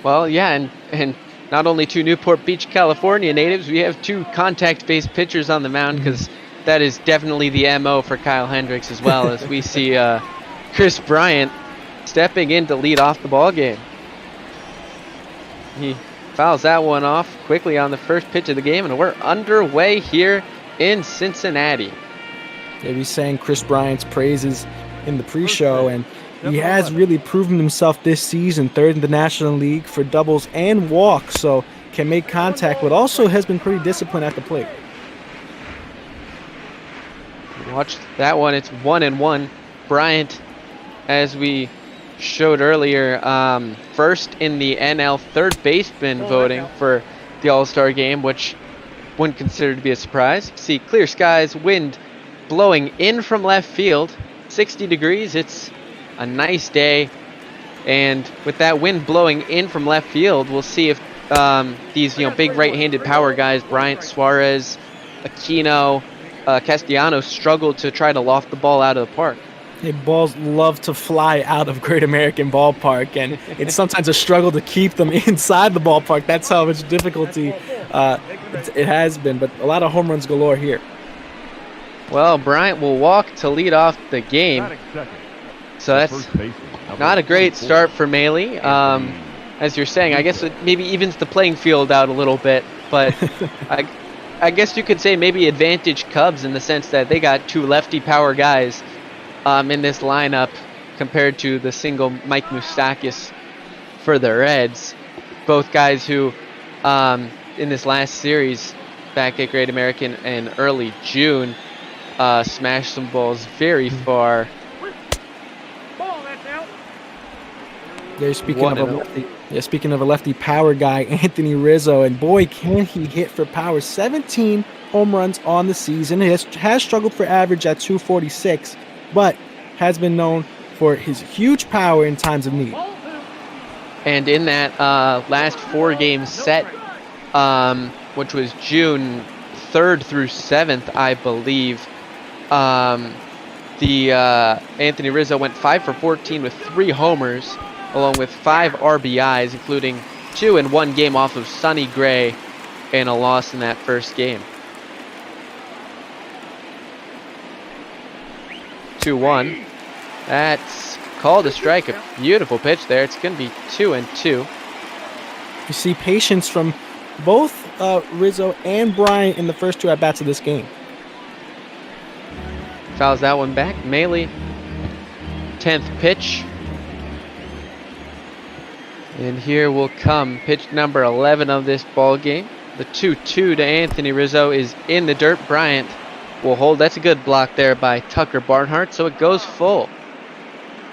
Well, yeah, and not only two Newport Beach, California natives, we have two contact-based pitchers on the mound, because that is definitely the MO for Kyle Hendricks as well, as we see Chris Bryant stepping in to lead off the ball game. He fouls that one off quickly on the first pitch of the game, and we're underway here in Cincinnati. Yeah, we sang Chris Bryant's praises in the pre-show, and he has really proven himself this season, third in the National League for doubles and walks, so can make contact, but also has been pretty disciplined at the plate. Watch that one. It's 1-1. Bryant, as we showed earlier, first in the NL third baseman voting for the All-Star game, which wouldn't consider to be a surprise. See clear skies, wind blowing in from left field, 60 degrees. It's a nice day, and with that wind blowing in from left field, we'll see if these big right-handed power guys, Bryant, Suarez, Aquino, Castellanos, struggle to try to loft the ball out of the park. Hey, balls love to fly out of Great American Ballpark, and it's sometimes a struggle to keep them inside the ballpark. That's how much difficulty it has been, but a lot of home runs galore here. Well, Bryant will walk to lead off the game. Batting second, So the that's first baseman, number not a great 24, start for Mahle. As you're saying, I guess it maybe evens the playing field out a little bit, but I guess you could say maybe advantage Cubs in the sense that they got 2 lefty power guys in this lineup compared to the single Mike Moustakas for the Reds. Both guys who, in this last series back at Great American in early June, smashed some balls very far. Ball, that's out. They're speaking of a lefty power guy, Anthony Rizzo, and boy, can he hit for power. 17 home runs on the season. He has struggled for average at 246, but has been known for his huge power in times of need. And in that last 4-game set, which was June 3rd through 7th, I believe, Anthony Rizzo went 5 for 14 with 3 homers, along with 5 RBIs, including 2 in 1 game off of Sonny Gray and a loss in that first game. 2-1. That's called a strike. A beautiful pitch there. It's going to be 2-2. You see patience from both Rizzo and Bryant in the first 2 at-bats of this game. Fouls that one back. Mahle, 10th pitch. And here will come pitch number 11 of this ball game. The 2-2 to Anthony Rizzo is in the dirt. Bryant will hold. That's a good block there by Tucker Barnhart, so it goes full.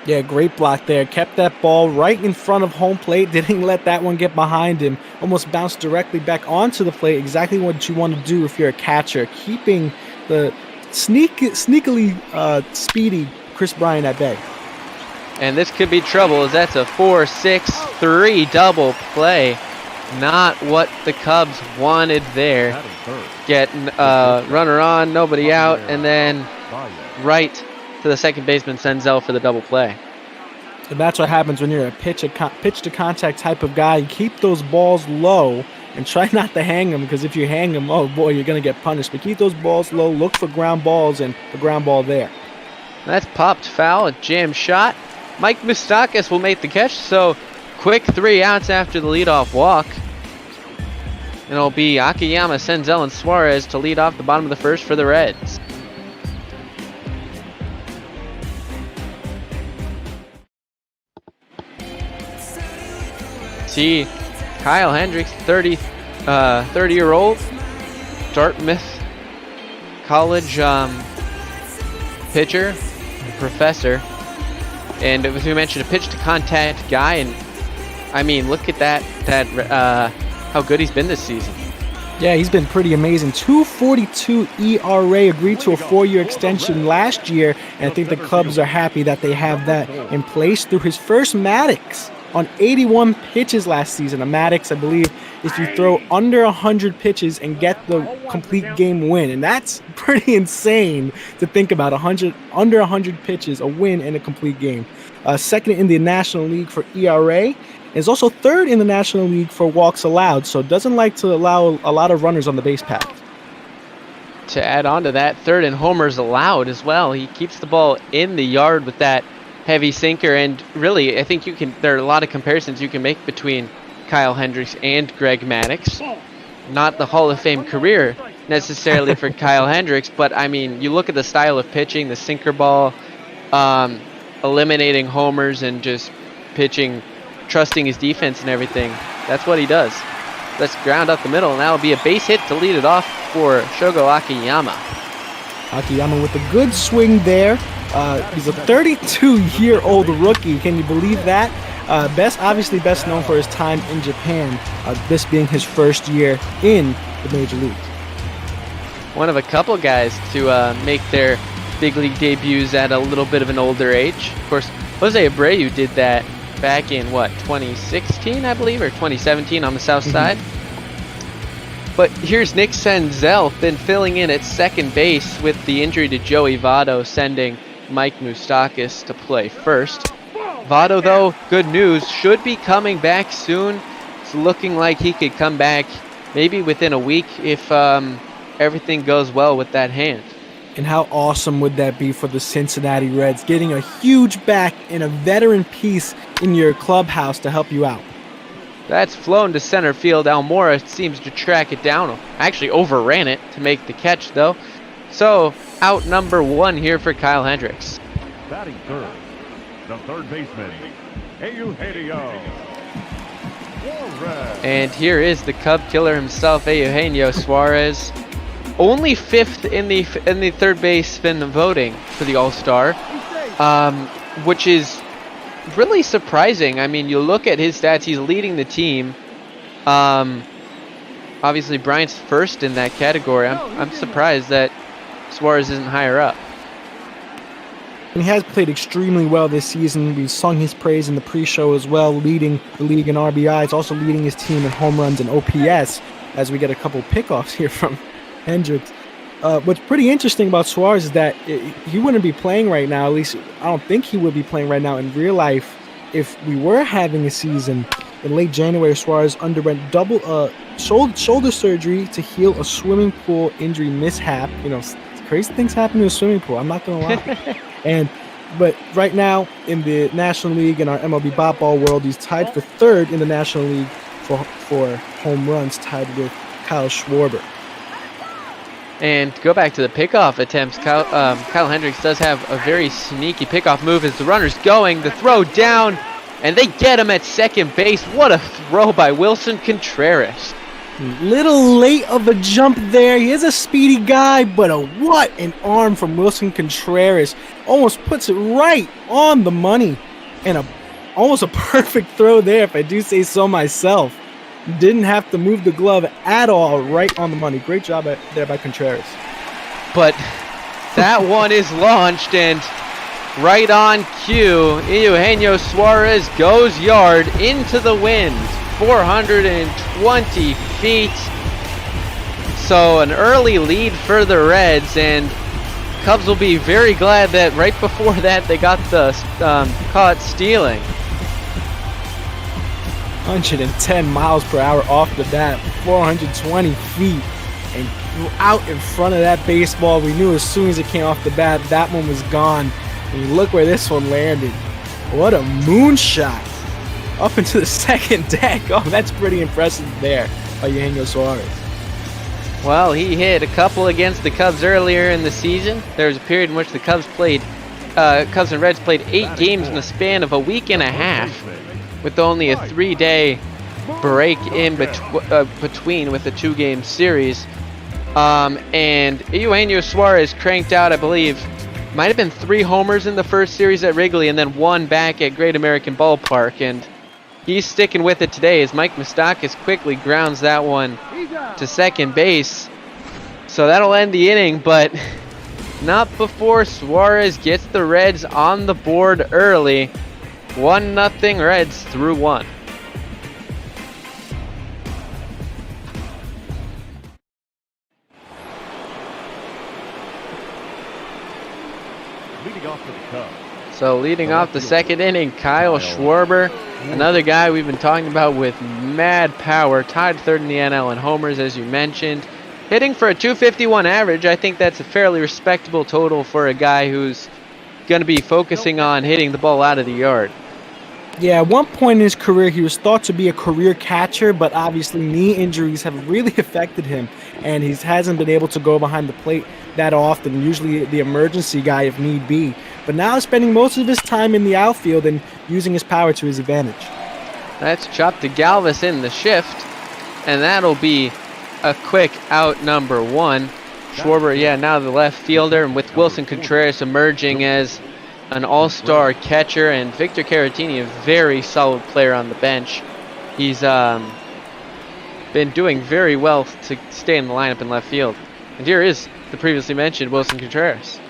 Yeah, great block there. Kept that ball right in front of home plate. Didn't let that one get behind him. Almost bounced directly back onto the plate. Exactly what you want to do if you're a catcher. Keeping the sneakily speedy Chris Bryant at bay. And this could be trouble, as that's a 4-6-3 double play. Not what the Cubs wanted there. batting third, Get runner on, nobody out, and then right to the second baseman Senzel for the double play. And that's what happens when you're a pitch to contact type of guy. You keep those balls low and try not to hang them, because if you hang them, oh boy, you're going to get punished. But keep those balls low, look for ground balls, and the ground ball there. That's popped foul, a jam shot. Mike Moustakas will make the catch, so quick 3 outs after the leadoff walk. And it'll be Akiyama, Senzel, and Suarez to lead off the bottom of the first for the Reds. See Kyle Hendricks, 30-year-old Dartmouth College pitcher, professor. And as we mentioned, a pitch to contact guy, and I mean, look at that how good he's been this season. Yeah, he's been pretty amazing. 2.42 ERA, agreed to a 4-year extension last year, and I think the Cubs are happy that they have that in place through his first Maddox on 81 pitches last season. A Maddox, I believe, if you throw under 100 pitches and get the complete game win, and that's pretty insane to think about. Under 100 pitches, a win in a complete game. Second in the National League for ERA. Is also third in the National League for walks allowed, so doesn't like to allow a lot of runners on the base path. To add on to that, third in homers allowed as well. He keeps the ball in the yard with that heavy sinker, and really, I think there are a lot of comparisons you can make between Kyle Hendricks and Greg Maddux. Not the Hall of Fame career necessarily for Kyle Hendricks, but I mean, you look at the style of pitching, the sinker ball, eliminating homers and just pitching, trusting his defense and everything. That's what he does. Let's ground up the middle, and that'll be a base hit to lead it off for Shogo Akiyama. Akiyama with a good swing there. He's a 32-year-old rookie. Can you believe that? Obviously best known for his time in Japan, this being his first year in the Major Leagues. One of a couple guys to make their big league debuts at a little bit of an older age. Of course, Jose Abreu did that back in, 2016, I believe, or 2017 on the south side. But here's Nick Senzel, been filling in at second base with the injury to Joey Votto, sending Mike Moustakas to play first. Votto, though, good news, should be coming back soon. It's looking like he could come back maybe within a week if everything goes well with that hand. And how awesome would that be for the Cincinnati Reds, getting a huge back and a veteran piece in your clubhouse to help you out? That's flown to center field. Almora seems to track it down. Actually overran it to make the catch, though. So, out number 1 here for Kyle Hendricks. Batting third, the third baseman, Eugenio Suarez. And here is the Cub killer himself, Eugenio Suarez. Only 5th in the third baseman voting for the All-Star, which is really surprising. I mean, you look at his stats, he's leading the team. Obviously, Bryant's first in that category. I'm surprised that Suarez isn't higher up. And he has played extremely well this season. We've sung his praise in the pre-show as well, leading the league in RBIs, also leading his team in home runs and OPS, as we get a couple pickoffs here from Hendricks. What's pretty interesting about Suarez is that he wouldn't be playing right now. At least I don't think he would be playing right now in real life. If we were having a season in late January, Suarez underwent shoulder surgery to heal a swimming pool injury mishap. You know, crazy things happen in a swimming pool. I'm not gonna lie. But right now in the National League in our MLB bat ball world, he's tied for 3rd in the National League for home runs, tied with Kyle Schwarber. And to go back to the pickoff attempts, Kyle Hendricks does have a very sneaky pickoff move as the runner's going, the throw down, and they get him at second base. What a throw by Wilson Contreras. Little late of a jump there. He is a speedy guy, but what an arm from Wilson Contreras. Almost puts it right on the money. And almost a perfect throw there, if I do say so myself. Didn't have to move the glove at all, right on the money. Great job there by Contreras. But that one is launched, and right on cue, Eugenio Suarez goes yard into the wind, 420 feet. So an early lead for the Reds, and Cubs will be very glad that right before that they got the caught stealing. 110 miles per hour off the bat, 420 feet, and out in front of that baseball. We knew as soon as it came off the bat, that one was gone. And look where this one landed. What a moonshot. Up into the second deck. Oh, that's pretty impressive there by Eugenio Suarez. Well, he hit a couple against the Cubs earlier in the season. There was a period in which the Cubs and Reds played 8 games in the span of a week and a half, with only a 3-day break in between with a 2-game series. And Eugenio Suarez cranked out, I believe, might have been 3 homers in the first series at Wrigley and then 1 back at Great American Ballpark. And he's sticking with it today as Mike Moustakas quickly grounds that one to second base. So that'll end the inning, but not before Suarez gets the Reds on the board early. 1-0 Reds through 1. Leading off for the Cubs. So leading off the second inning, Kyle Schwarber, another guy we've been talking about with mad power, tied 3rd in the NL in homers, as you mentioned. Hitting for a .251 average. I think that's a fairly respectable total for a guy who's going to be focusing on hitting the ball out of the yard. Yeah, at one point in his career, he was thought to be a career catcher, but obviously knee injuries have really affected him, and he hasn't been able to go behind the plate that often, usually the emergency guy if need be. But now he's spending most of his time in the outfield and using his power to his advantage. That's chopped to Galvis in the shift, and that'll be a quick out number 1. Schwarber, yeah, now the left fielder, and with Wilson Contreras emerging as an all-star catcher, and Victor Caratini, a very solid player on the bench. He's been doing very well to stay in the lineup in left field. And here is the previously mentioned Wilson Contreras.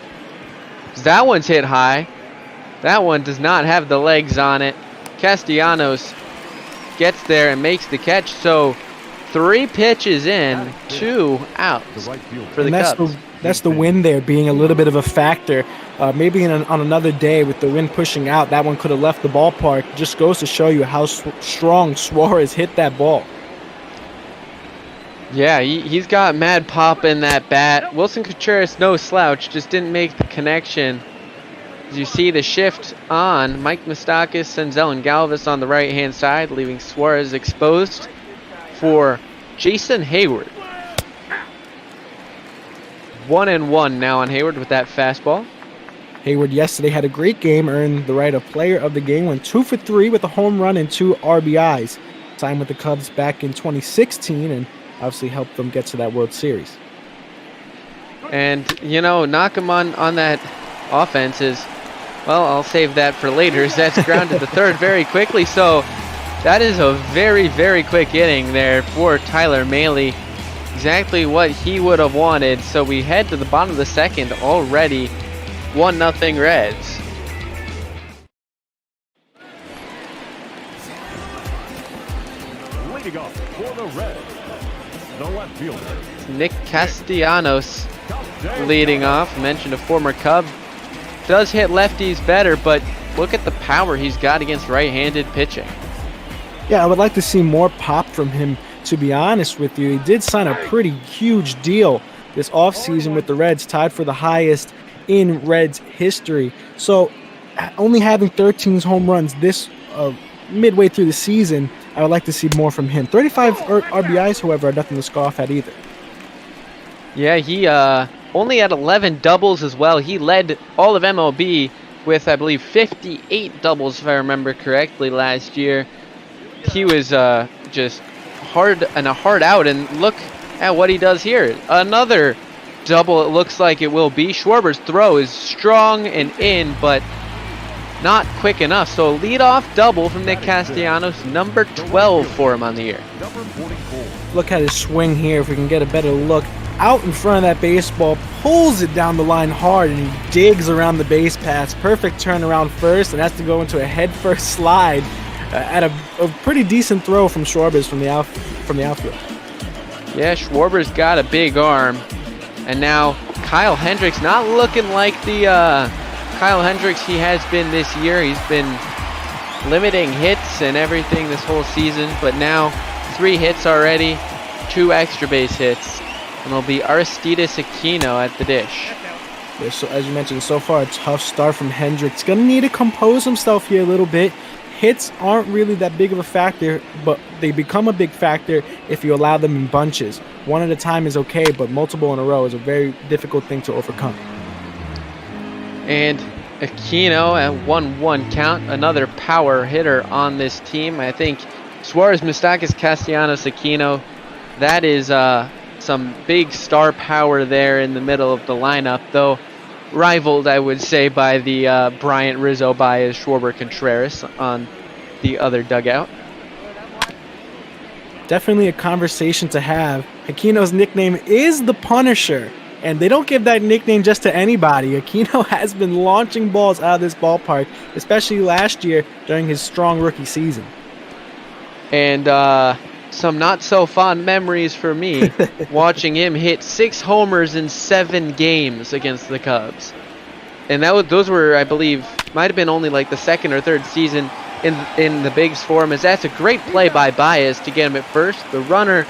That one's hit high. That one does not have the legs on it. Castellanos gets there and makes the catch. So 3 pitches in, 2 outs for the Cubs. That's the wind there being a little bit of a factor. Maybe on another day with the wind pushing out, that one could have left the ballpark. Just goes to show you how strong Suarez hit that ball. Yeah, he's got mad pop in that bat. Wilson Contreras, no slouch, just didn't make the connection. As you see the shift on, Mike Moustakis, Senzel, and Galvis on the right-hand side, leaving Suarez exposed for Jason Hayward. 1-1 now on Hayward with that fastball. Hayward yesterday had a great game, earned the right of player of the game, went 2 for 3 with a home run and 2 RBIs. Signed with the Cubs back in 2016 and obviously helped them get to that World Series. And, you know, knock him on that offense is, well, I'll save that for later, as that's grounded to third very quickly. So that is a very, very quick inning there for Tyler Mahle. Exactly what he would have wanted. So we head to the bottom of the second already. 1-0 Reds. Leading off for the Reds, the left fielder. Nick Castellanos leading off. Mentioned a former Cub. Does hit lefties better, but look at the power he's got against right-handed pitching. Yeah, I would like to see more pop from him, to be honest with you. He did sign a pretty huge deal this offseason with the Reds, tied for the highest in Reds history. So only having 13 home runs this midway through the season, I would like to see more from him. 35 RBIs, however, are nothing to scoff at either. Yeah, he only had 11 doubles as well. He led all of MLB with, I believe, 58 doubles, if I remember correctly, last year. He was just hard out, and look at what he does here. Another double, it looks like it will be. Schwarber's throw is strong and in, but not quick enough. So a leadoff double from Nick Castellanos, number 12 for him on the year. Look at his swing here. If we can get a better look, out in front of that baseball, pulls it down the line hard, and he digs around the base paths. Perfect turnaround first, and has to go into a head-first slide at a pretty decent throw from Schwarber's from the outfield. Yeah, Schwarber's got a big arm. And now Kyle Hendricks, not looking like the Kyle Hendricks he has been this year. He's been limiting hits and everything this whole season, but now 3 hits already, 2 extra base hits, and it'll be Aristides Aquino at the dish. Yeah, so as you mentioned, so far a tough start from Hendricks. Gonna need to compose himself here a little bit. Hits aren't really that big of a factor, but they become a big factor if you allow them in bunches. One at a time is okay, but multiple in a row is a very difficult thing to overcome. And Aquino at 1-1 count, another power hitter on this team. I think Suarez, Moustakis, Castellanos, Aquino, that is some big star power there in the middle of the lineup, though rivaled, I would say, by the Bryant Rizzo Baez Schwarber Contreras on the other dugout. Definitely a conversation to have. Aquino's nickname is the Punisher, and they don't give that nickname just to anybody. Aquino has been launching balls out of this ballpark, especially last year during his strong rookie season. And some not so fond memories for me watching him hit 6 homers in 7 games against the Cubs. And those were, I believe, might have been only like the 2nd or 3rd season in the bigs for him, as that's a great play by Baez to get him at first. The runner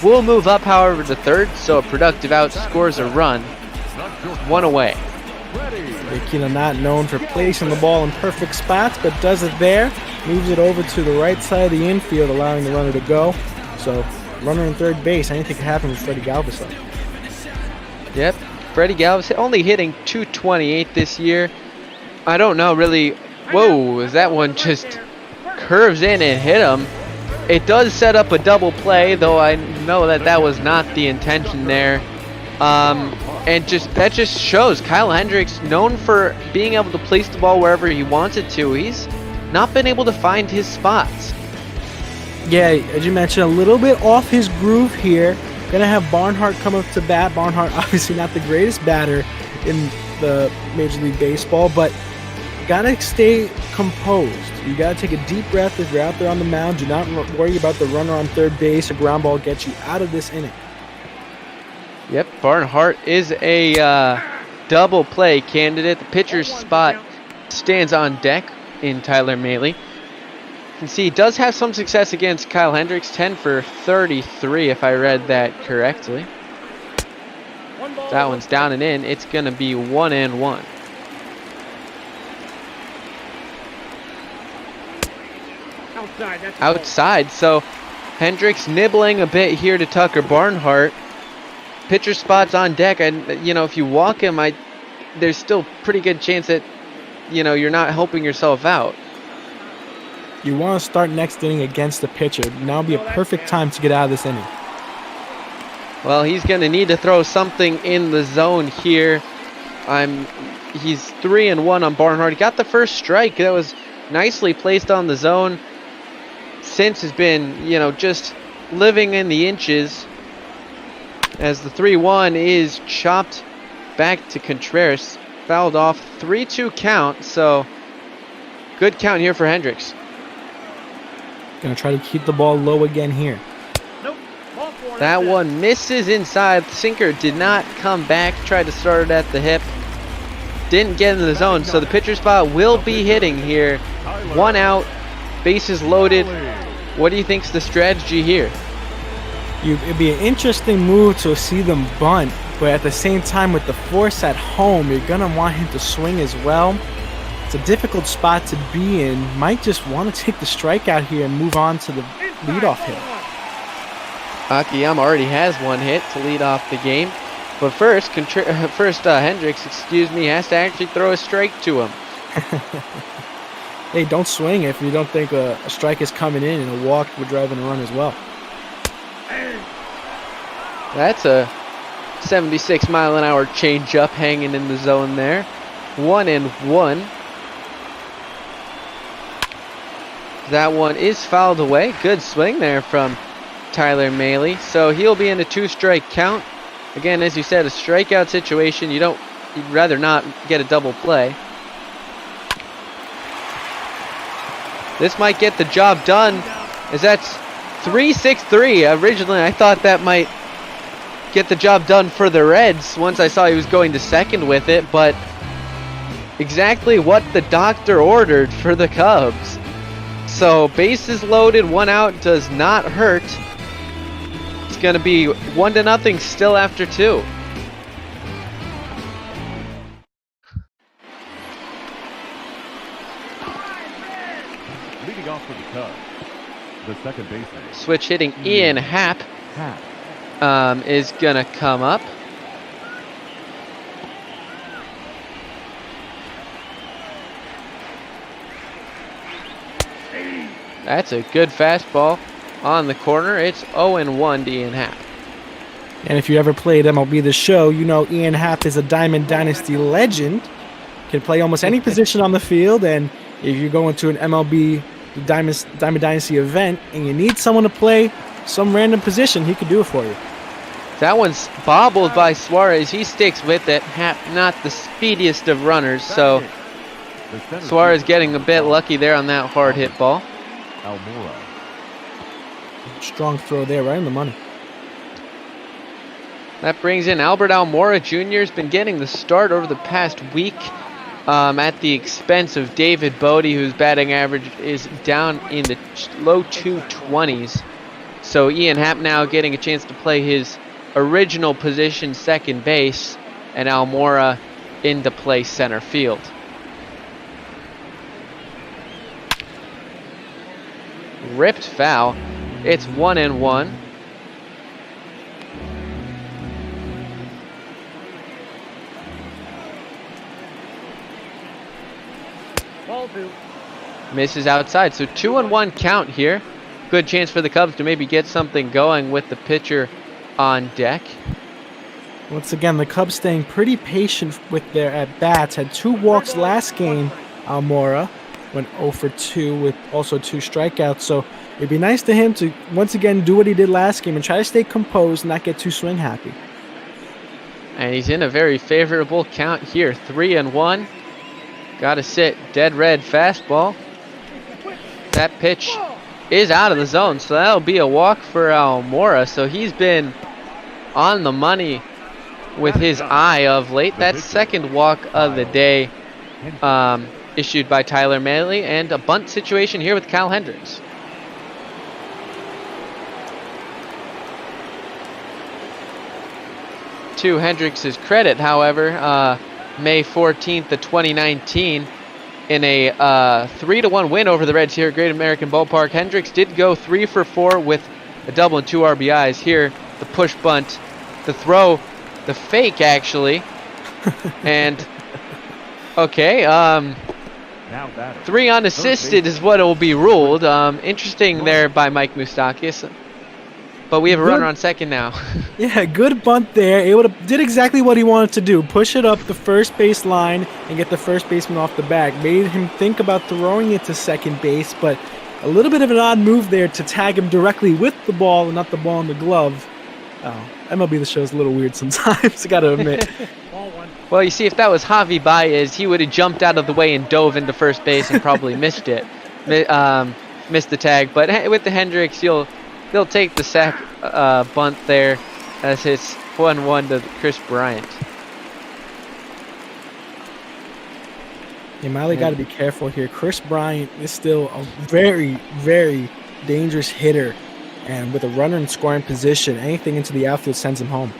will move up, however, to third, so a productive out scores a run. 1 away. Aquino not known for placing the ball in perfect spots, but does it there. Moves it over to the right side of the infield, allowing the runner to go. So, runner in third base. Anything can happen with Freddie Galvis. Yep, Freddie Galvis only hitting .228 this year. I don't know really. Whoa, is that one just curves in and hit him? It does set up a double play, though I know that was not the intention there. And that just shows Kyle Hendricks, known for being able to place the ball wherever he wants it to. He's not been able to find his spots. Yeah, as you mentioned, a little bit off his groove here. Gonna have Barnhart come up to bat. Barnhart, obviously not the greatest batter in the Major League Baseball, but gotta stay composed. You gotta take a deep breath if you're out there on the mound. Do not worry about the runner on third base. A ground ball gets you out of this inning. Yep, Barnhart is a double play candidate. The pitcher's spot stands on deck in Tyler Mahle. can see, does have some success against Kyle Hendricks, 10 for 33, if I read that correctly. That one's down and in. It's going to be 1-1. Outside, so Hendricks nibbling a bit here to Tucker Barnhart. Pitcher spots on deck, and you know, if you walk him, there's still pretty good chance that, you know, you're not helping yourself out. You want to start next inning against the pitcher. Now would be a perfect time to get out of this inning. Well, he's going to need to throw something in the zone here. He's 3-1 on Barnhart. He got the first strike. That was nicely placed on the zone. Since has been, you know, just living in the inches, as the 3-1 is chopped back to Contreras. Fouled off, 3-2 count, so good count here for Hendricks. Gonna try to keep the ball low again here. That one misses inside. Sinker did not come back. Tried to start it at the hip. Didn't get in the zone, so the pitcher spot will be hitting here. 1 out, bases loaded. What do you think's the strategy here? It'd be an interesting move to see them bunt, but at the same time, with the force at home, you're going to want him to swing as well. It's a difficult spot to be in. Might just want to take the strikeout here and move on to the leadoff hit. Akiyama already has 1 hit to lead off the game. But first, Hendricks, has to actually throw a strike to him. Hey, don't swing if you don't think a strike is coming in, and a walk would drive in a run as well. That's a 76-mile-an-hour changeup hanging in the zone there. 1-1. That one is fouled away. Good swing there from Tyler Mahle. So he'll be in a 2-strike count. Again, as you said, a strikeout situation. You'd rather not get a double play. This might get the job done, as that's 3-6-3. Originally, I thought that might get the job done for the Reds once I saw he was going to second with it, but exactly what the doctor ordered for the Cubs. So bases loaded, 1 out does not hurt. It's going to be 1-0 still after 2. Leading off for the Cubs, the second baseman. Switch hitting Ian Happ is going to come up. That's a good fastball on the corner. It's 0-1 to Ian Happ. And if you ever played MLB The Show, you know Ian Happ is a Diamond Dynasty legend. Can play almost any position on the field, and if you're going to an MLB Diamond Dynasty event and you need someone to play some random position, he could do it for you. That one's bobbled by Suarez. He sticks with it. Happ not the speediest of runners, so Suarez getting a bit lucky there on that hard hit ball. Almora. Strong throw there, right in the money. That brings in Albert Almora Jr. has been getting the start over the past week at the expense of David Bodie, whose batting average is down in the low 220s. So Ian Happ now getting a chance to play his original position, second base, and Almora into play center field. Ripped foul. It's 1-1. Ball 2. Misses outside. So 2-1 count here. Good chance for the Cubs to maybe get something going with the pitcher on deck. Once again, the Cubs staying pretty patient with their at-bats. Had 2 walks last game, Almora. Went 0 for 2 with also 2 strikeouts. So it'd be nice to him to once again do what he did last game and try to stay composed and not get too swing happy. And he's in a very favorable count here. 3-1. Got to sit. Dead red fastball. That pitch is out of the zone, so that'll be a walk for Almora. So he's been on the money with his eye of late. That second walk of the day. issued by Tyler Mahle, and a bunt situation here with Kyle Hendricks. To Hendricks' credit, however, May 14th of 2019, in a 3-1 win over the Reds here at Great American Ballpark, Hendricks did go 3 for 4 with a double and 2 RBIs. Here, the push bunt, the throw, the fake actually, and okay, 3 unassisted is what it will be ruled. Interesting there by Mike Moustakis. But we have a runner on second now. Yeah, good bunt there. Did exactly what he wanted to do. Push it up the first base line and get the first baseman off the bag. Made him think about throwing it to second base, but a little bit of an odd move there to tag him directly with the ball and not the ball in the glove. Oh, MLB The Show is a little weird sometimes, I gotta admit. Well, you see, if that was Javi Baez, he would have jumped out of the way and dove into first base and probably missed it. Missed the tag. But with the Hendricks, he'll take the sack bunt there as hits 1-1 to Chris Bryant. Yeah, Mahle got to be careful here. Chris Bryant is still a very, very dangerous hitter. And with a runner in scoring position, anything into the outfield sends him home.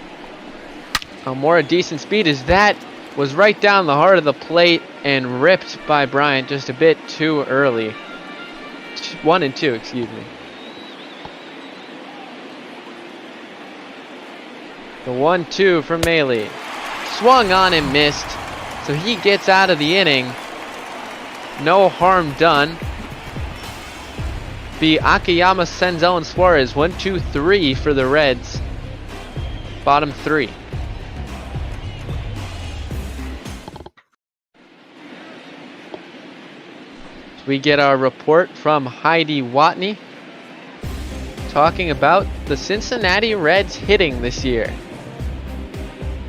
More a decent speed as that was right down the heart of the plate and ripped by Bryant just a bit too early. 1-2, excuse me. The 1-2 from Mahle. Swung on and missed. So he gets out of the inning. No harm done. Be Akiyama, Senzel, and Suarez. 1, 2, 3 for the Reds. Bottom 3. We get our report from Heidi Watney talking about the Cincinnati Reds hitting this year.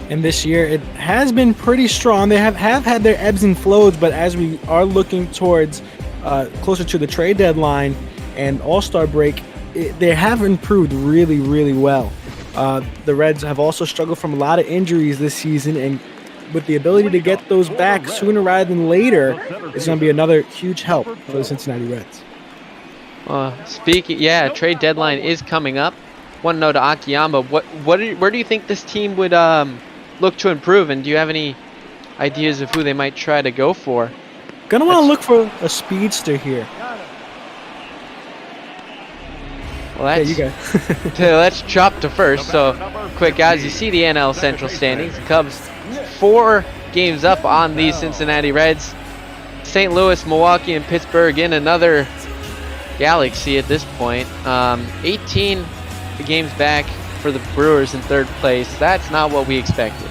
And this year, it has been pretty strong. They have had their ebbs and flows, but as we are looking towards closer to the trade deadline and All-Star break, they have improved really, really well. The Reds have also struggled from a lot of injuries this season, and with the ability to get those back sooner rather than later, it's going to be another huge help for the Cincinnati Reds. Trade deadline is coming up. 1-0 to Akiyama. Where do you think this team would look to improve, and do you have any ideas of who they might try to go for? Gonna want to look for a speedster here. Well, you go. Let's chop to first. So, quick guys, you see the NL Central standings. The Cubs 4 games up on these Cincinnati Reds. St. Louis, Milwaukee, and Pittsburgh in another galaxy at this point. 18 games back for the Brewers in third place. That's not what we expected.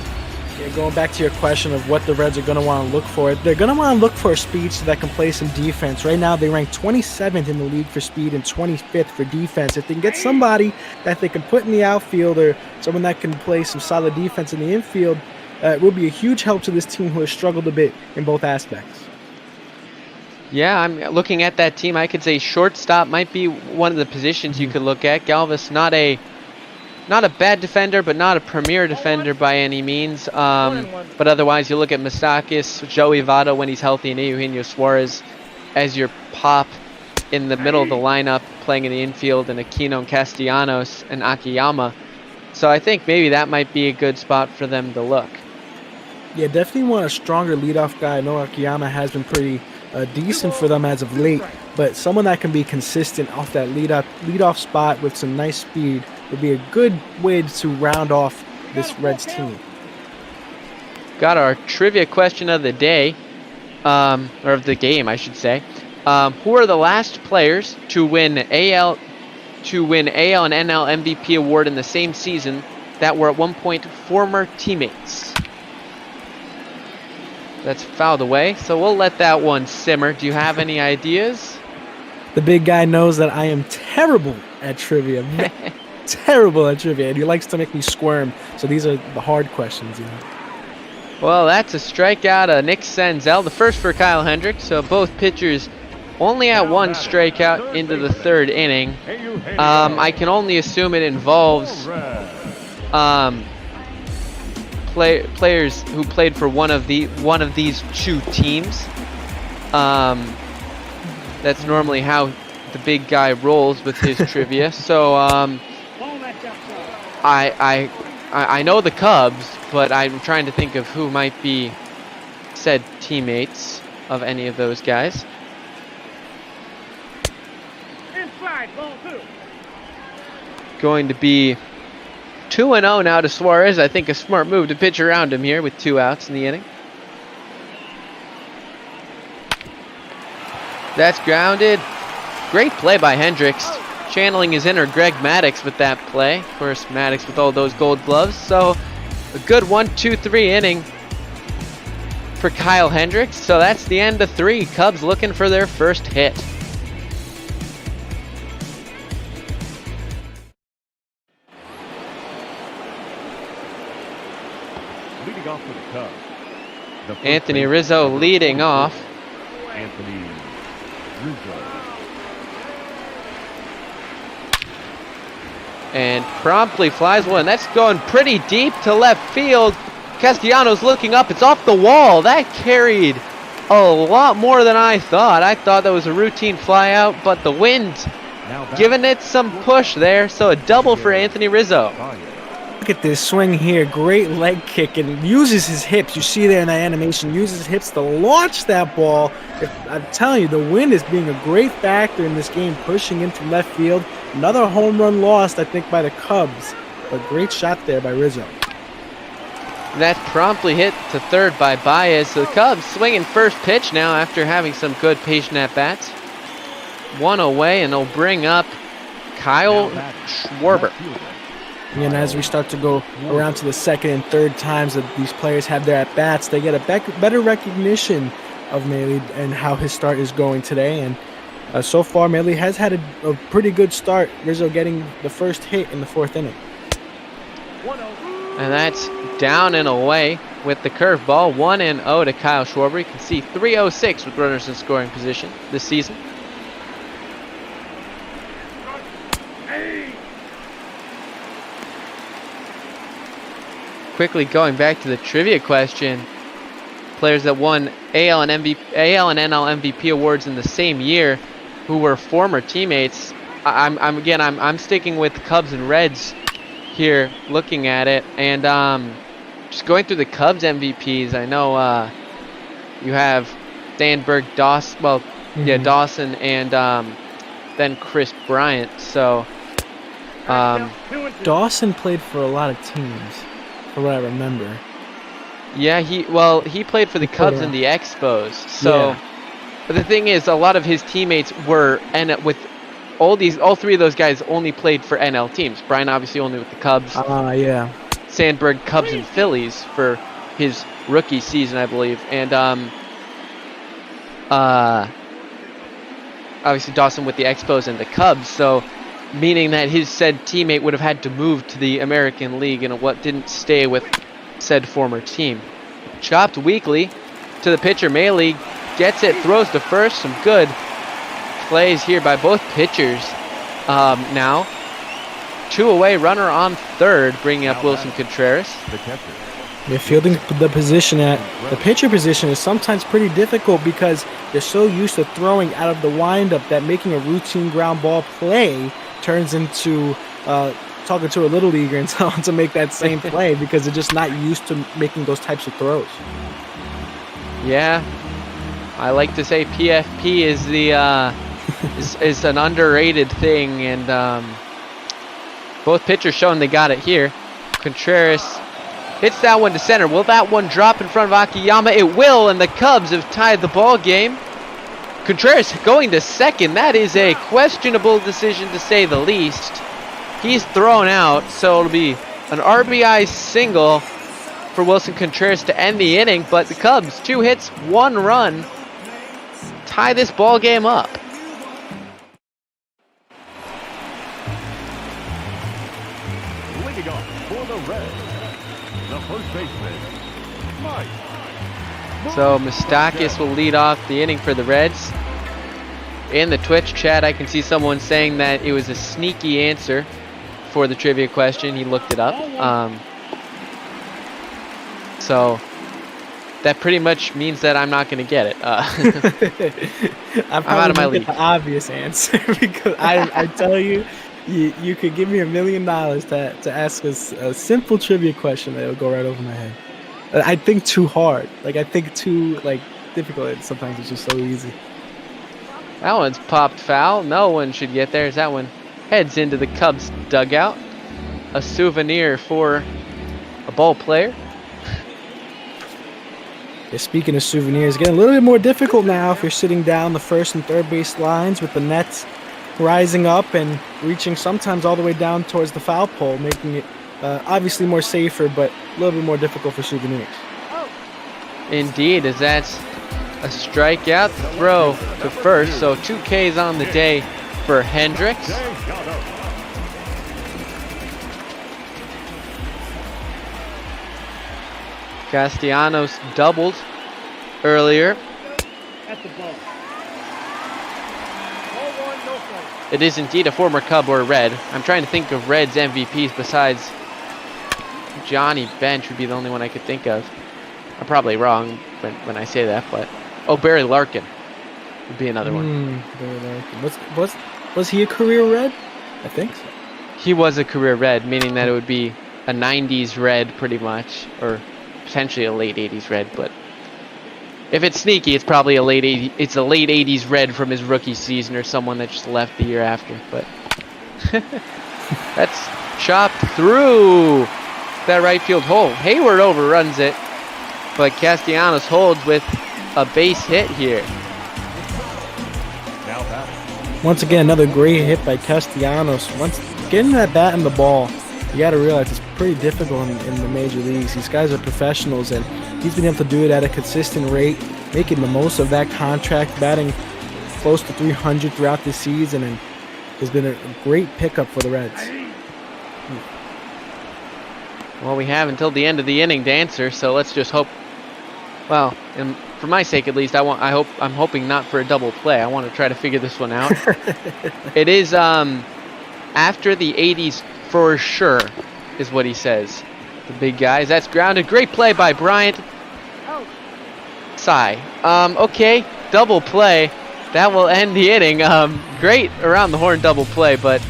Yeah, going back to your question of what the Reds are going to want to look for, they're going to want to look for a speedster that can play some defense. Right now, they rank 27th in the league for speed and 25th for defense. If they can get somebody that they can put in the outfield or someone that can play some solid defense in the infield, it will be a huge help to this team who has struggled a bit in both aspects. Yeah, I'm looking at that team. I could say shortstop might be one of the positions you could look at. Galvis, not a bad defender, but not a premier defender by any means. But otherwise, you look at Moustakis, Joey Votto when he's healthy, and Eugenio Suarez as your pop in the middle of the lineup, playing in the infield, and Aquino and Castellanos and Akiyama. So I think maybe that might be a good spot for them to look. Yeah, definitely want a stronger leadoff guy. I know Akiyama has been pretty decent for them as of late, but someone that can be consistent off that leadoff spot with some nice speed would be a good way to round off this Reds team. Got our trivia question of the day, or of the game, I should say. Who are the last players to win AL and NL MVP award in the same season that were at one point former teammates? That's fouled away, so we'll let that one simmer. Do you have any ideas? The big guy knows that I am terrible at trivia. Terrible at trivia, and he likes to make me squirm. So these are the hard questions, you know. Well, that's a strikeout of Nick Senzel, the first for Kyle Hendricks. So both pitchers only at one strikeout into the third inning. I can only assume it involves players who played for one of these two teams. That's normally how the big guy rolls with his trivia. So I know the Cubs, but I'm trying to think of who might be said teammates of any of those guys. Going to be 2-0 now to Suarez. I think a smart move to pitch around him here with 2 outs in the inning. That's grounded. Great play by Hendricks. Channeling his inner Greg Maddux with that play. Of course, Maddux with all those gold gloves. So a good 1-2-3 inning for Kyle Hendricks. So that's the end of 3. Cubs looking for their first hit. Leading off for the Cubs. The first Anthony baseman, Rizzo number leading 44, off. Anthony Rizzo. And promptly flies one. That's going pretty deep to left field. Castellanos looking up. It's off the wall. That carried a lot more than I thought. I thought that was a routine fly out, but the wind giving it some push there. So a double for Anthony Rizzo. Look at this swing here. Great leg kick, and uses his hips. You see there in that animation, uses his hips to launch that ball. I'm telling you, the wind is being a great factor in this game, pushing into left field. Another home run lost, I think, by the Cubs. But great shot there by Rizzo. That's promptly hit to third by Baez. So the Cubs swinging first pitch now after having some good patient at-bats. 1 away, and they'll bring up Kyle Schwarber. And as we start to go around to the second and third times that these players have their at-bats, they get a better recognition of Mahle and how his start is going today. And so far, Mahle has had a pretty good start. Rizzo getting the first hit in the 4th inning. And that's down and away with the curveball. 1-0 to Kyle Schwarber. You can see 306 with runners in scoring position this season. Quickly going back to the trivia question, players that won AL and NL MVP awards in the same year, who were former teammates. I'm sticking with Cubs and Reds here, looking at it, and just going through the Cubs MVPs. I know you have Stanberg, Dawson, Dawson, and then Chris Bryant. So Dawson played for a lot of teams, from what I remember. Yeah, he played for the Cubs and the Expos. So, but the thing is, a lot of his teammates were, and with all 3 of those guys only played for NL teams. Brian obviously only with the Cubs. Sandberg, Cubs and Phillies for his rookie season, I believe. And obviously Dawson with the Expos and the Cubs. So, meaning that his said teammate would have had to move to the American League and what didn't stay with said former team. Chopped weakly to the pitcher. Mahle gets it, throws to first. Some good plays here by both pitchers. Now 2 away, runner on third, bringing up Wilson Contreras. Yeah, fielding the position at the pitcher position is sometimes pretty difficult because they're so used to throwing out of the windup that making a routine ground ball play turns into talking to a little leaguer and telling to make that same play because they're just not used to making those types of throws. Yeah, I like to say PFP is the is an underrated thing, and both pitchers showing they got it here. Contreras hits that one to center. Will that one drop in front of Akiyama? It will, and the Cubs have tied the ball game. Contreras going to second. That is a questionable decision to say the least. He's thrown out, so it'll be an RBI single for Wilson Contreras to end the inning. But the Cubs, 2 hits, 1 run, tie this ball game up. Leading off for the Reds, the first baseman, Mike. So Moustakis will lead off the inning for the Reds. In the Twitch chat, I can see someone saying that it was a sneaky answer for the trivia question. He looked it up. So that pretty much means that I'm not going to get it. I'm out of my league. The obvious answer because I tell you, you could give me $1 million to ask us a simple trivia question that would go right over my head. I think too hard. Like I think too difficult. Sometimes it's just so easy. That one's popped foul. No one should get there. That one heads into the Cubs dugout. A souvenir for a ball player. Yeah, speaking of souvenirs, getting a little bit more difficult now if you're sitting down the first and third base lines with the nets rising up and reaching sometimes all the way down towards the foul pole, making it obviously more safer, but a little bit more difficult for souvenirs. Indeed, as that's a strikeout throw to first, so 2 Ks on the day for Hendricks. Castellanos doubled earlier. It is indeed a former Cub or Red. I'm trying to think of Red's MVPs besides Johnny Bench would be the only one I could think of. I'm probably wrong when I say that, but Barry Larkin would be another one. Barry Larkin. Was he a career Red? I think so. He was a career Red, meaning that it would be a 90s Red pretty much, or potentially a late 80s Red, but if it's sneaky, it's probably a late 80s Red from his rookie season or someone that just left the year after. But that's chopped through that right field hole. Hayward overruns it, but Castellanos holds with a base hit here. Once again, another great hit by Castellanos. Once getting that bat in the ball, you got to realize it's pretty difficult in the major leagues. These guys are professionals, and he's been able to do it at a consistent rate, making the most of that contract, batting close to 300 throughout the season, and has been a great pickup for the Reds. Well, we have until the end of the inning to answer, so let's just hope. Well, and for my sake at least, I'm hoping not for a double play. I want to try to figure this one out. It is after the 80s for sure, is what he says. The big guys. That's grounded. Great play by Bryant. Sigh. Okay, double play. That will end the inning. Great around the horn double play, but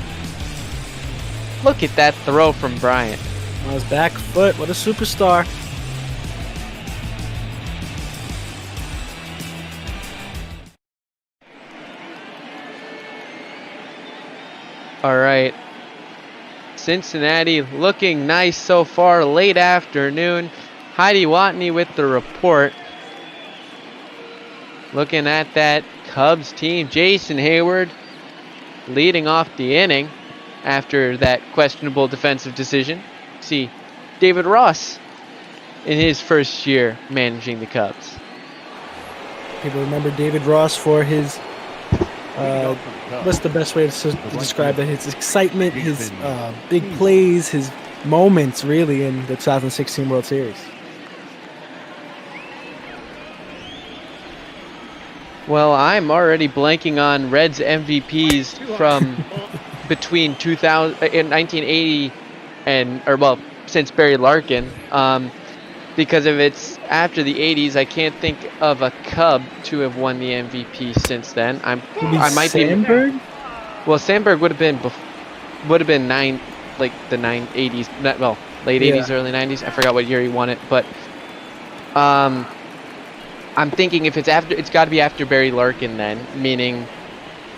look at that throw from Bryant. On his back foot. What a superstar. All right. Cincinnati looking nice so far. Late afternoon. Heidi Watney with the report. Looking at that Cubs team. Jason Hayward leading off the inning after that questionable defensive decision. See David Ross in his first year managing the Cubs. People remember David Ross for his what's the best way to describe that? His excitement, his big plays, his moments really in the 2016 World Series. Well, I'm already blanking on Reds MVPs from between 2000 and 1980 since Barry Larkin. Because if it's after the 80s, I can't think of a Cub to have won the MVP since then. I might Sandberg? be. Well, Sandberg would have been the 80s. Well, late 80s, early 90s. I forgot what year he won it, but I'm thinking if it's after, it's got to be after Barry Larkin then, meaning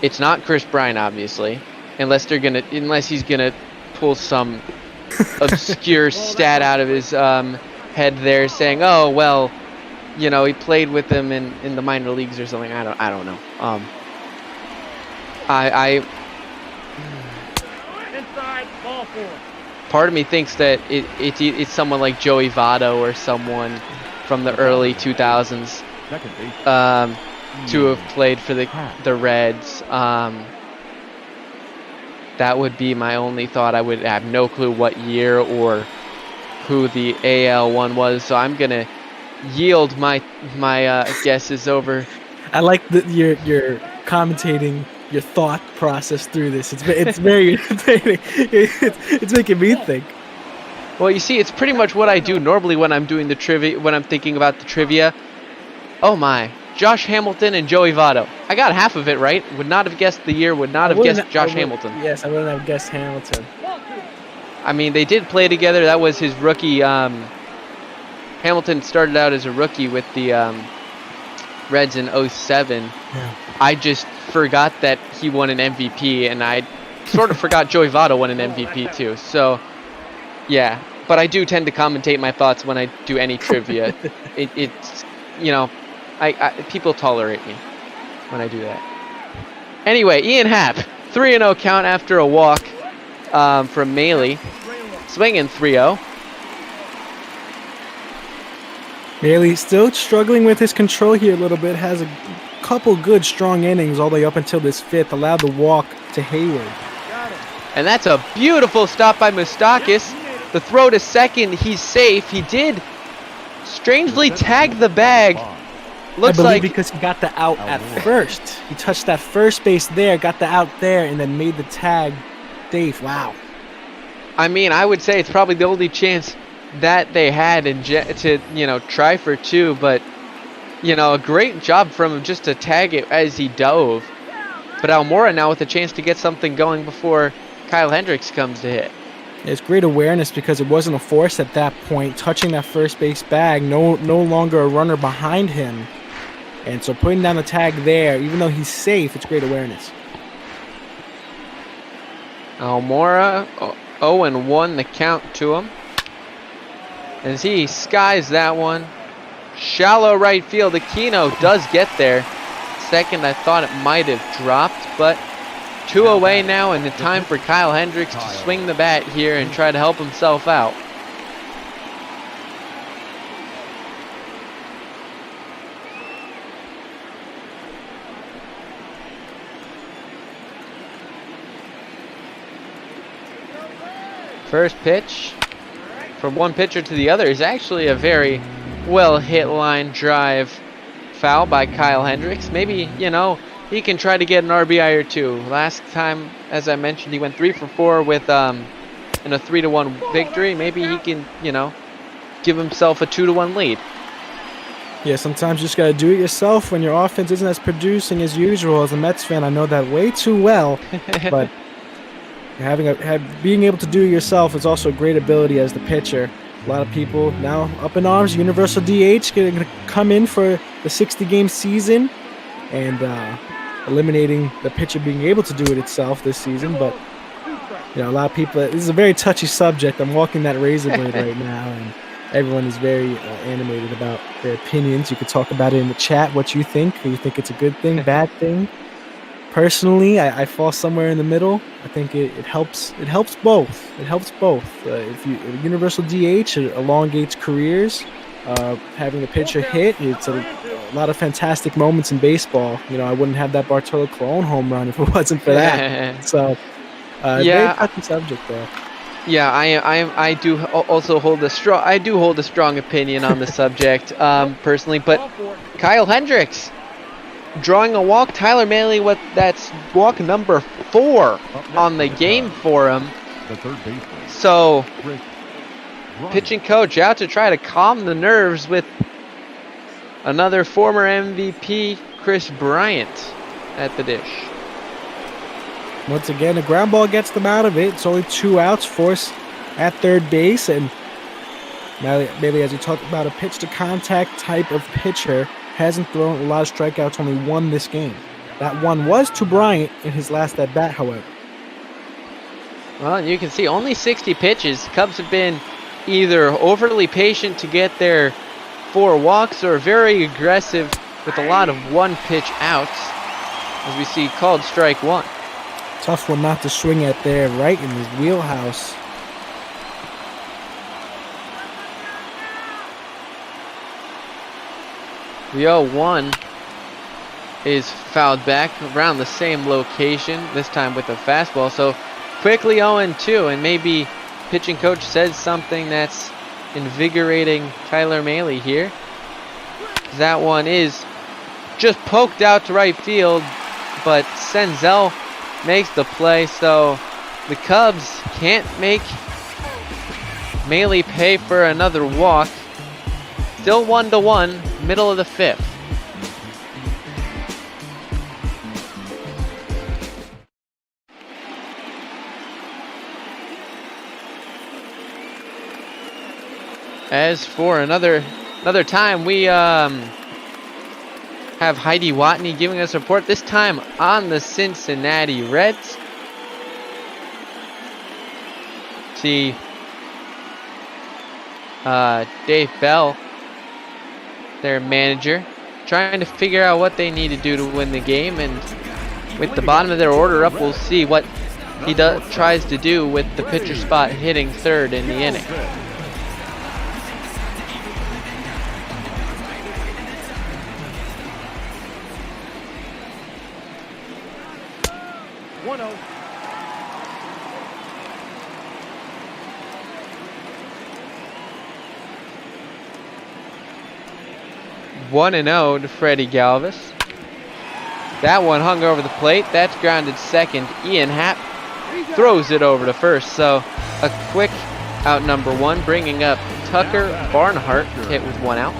it's not Chris Bryant, obviously, unless he's gonna pull some obscure stat out of his head there, saying, "Oh well, you know, he played with them in the minor leagues or something." I don't know. Inside, ball 4. Part of me thinks that it's someone like Joey Votto or someone from the early 2000s to have played for the Reds. That would be my only thought. I would have no clue what year or who the AL one was, so I'm gonna yield my guesses over. I like that you're commentating your thought process through this. It's very entertaining. It's making me think. Well, you see, it's pretty much what I do normally when I'm doing the trivia, when I'm thinking about the trivia. Oh my, Josh Hamilton and Joey Votto. I got half of it right. Would not have guessed the year, would not have guessed Josh Hamilton. Yes, I wouldn't have guessed Hamilton. I mean, they did play together. That was his rookie. Hamilton started out as a rookie with the Reds in 07. Yeah. I just forgot that he won an MVP, and I sort of forgot Joey Votto won an MVP too. So, yeah. But I do tend to commentate my thoughts when I do any trivia. It's, you know, people tolerate me when I do that. Anyway, Ian Happ, 3-0 count after a walk from Mahle. Swinging 3-0. Mahle still struggling with his control here a little bit. Has a couple good strong innings all the way up until this fifth. Allowed the walk to Hayward. And that's a beautiful stop by Moustakis. The throw to second, he's safe. He did strangely tag the bag. Looks I believe like because he got the out at first. He touched that first base there, got the out there, and then made the tag safe. Wow. I mean, I would say it's probably the only chance that they had to, you know, try for two, but, you know, a great job from him just to tag it as he dove. But Almora now with a chance to get something going before Kyle Hendricks comes to hit. It's great awareness because it wasn't a force at that point. Touching that first base bag, no longer a runner behind him. And so putting down the tag there, even though he's safe, it's great awareness. Almora 0-1 the count to him. As he skies that one. Shallow right field. Aquino does get there. Second, I thought it might have dropped, but 2 away now, and the time for Kyle Hendricks to swing the bat here and try to help himself out. First pitch from one pitcher to the other is actually a very well hit line drive foul by Kyle Hendricks. Maybe, you know, he can try to get an RBI or two. Last time, as I mentioned, he went 3 for 4 with in a 3-1 victory. Maybe he can, you know, give himself a 2-1 lead. Yeah, sometimes you just got to do it yourself when your offense isn't as producing as usual. As a Mets fan, I know that way too well, but being able to do it yourself is also a great ability as the pitcher. A lot of people now up in arms. Universal DH going to come in for the 60-game season and eliminating the pitcher being able to do it itself this season. But, you know, a lot of people, this is a very touchy subject. I'm walking that razor blade right now, and everyone is very animated about their opinions. You could talk about it in the chat, what you think. Do you think it's a good thing, bad thing? Personally, I fall somewhere in the middle. I think it helps. It helps both. It helps both. If universal DH elongates careers, having a pitcher hit, it's a lot of fantastic moments in baseball. You know, I wouldn't have that Bartolo Colon home run if it wasn't for that. So, yeah, very touchy subject there. Yeah, I do also hold a strong opinion on the subject, personally. But Kyle Hendricks drawing a walk. Tyler Mahle, that's walk number 4 on the game for him. So, pitching coach out to try to calm the nerves with another former MVP, Chris Bryant, at the dish. Once again, a ground ball gets them out of it. It's only 2 outs, force at third base, and Mahle, as we talked about, a pitch-to-contact type of pitcher, hasn't thrown a lot of strikeouts, only 1 this game. That one was to Bryant in his last at-bat, however. Well, you can see only 60 pitches. Cubs have been either overly patient to get their 4 walks or very aggressive with a lot of 1-pitch outs, as we see called strike 1. Tough one not to swing at there, right in his wheelhouse. The 0-1 is fouled back around the same location, this time with a fastball. So quickly 0-2, and maybe pitching coach says something that's invigorating Tyler Mahle here. That one is just poked out to right field, but Senzel makes the play, so the Cubs can't make Mahle pay for another walk. Still 1-1, middle of the 5th. As for another time, we have Heidi Watney giving us a report, this time on the Cincinnati Reds. See Dave Bell, their manager, trying to figure out what they need to do to win the game, and with the bottom of their order up, we'll see what he tries to do with the pitcher spot hitting third in the inning. One and 0 to Freddie Galvis. That one hung over the plate. That's grounded second. Ian Happ throws it over to first. So a quick out number 1, bringing up Tucker Barnhart, hit with 1 out.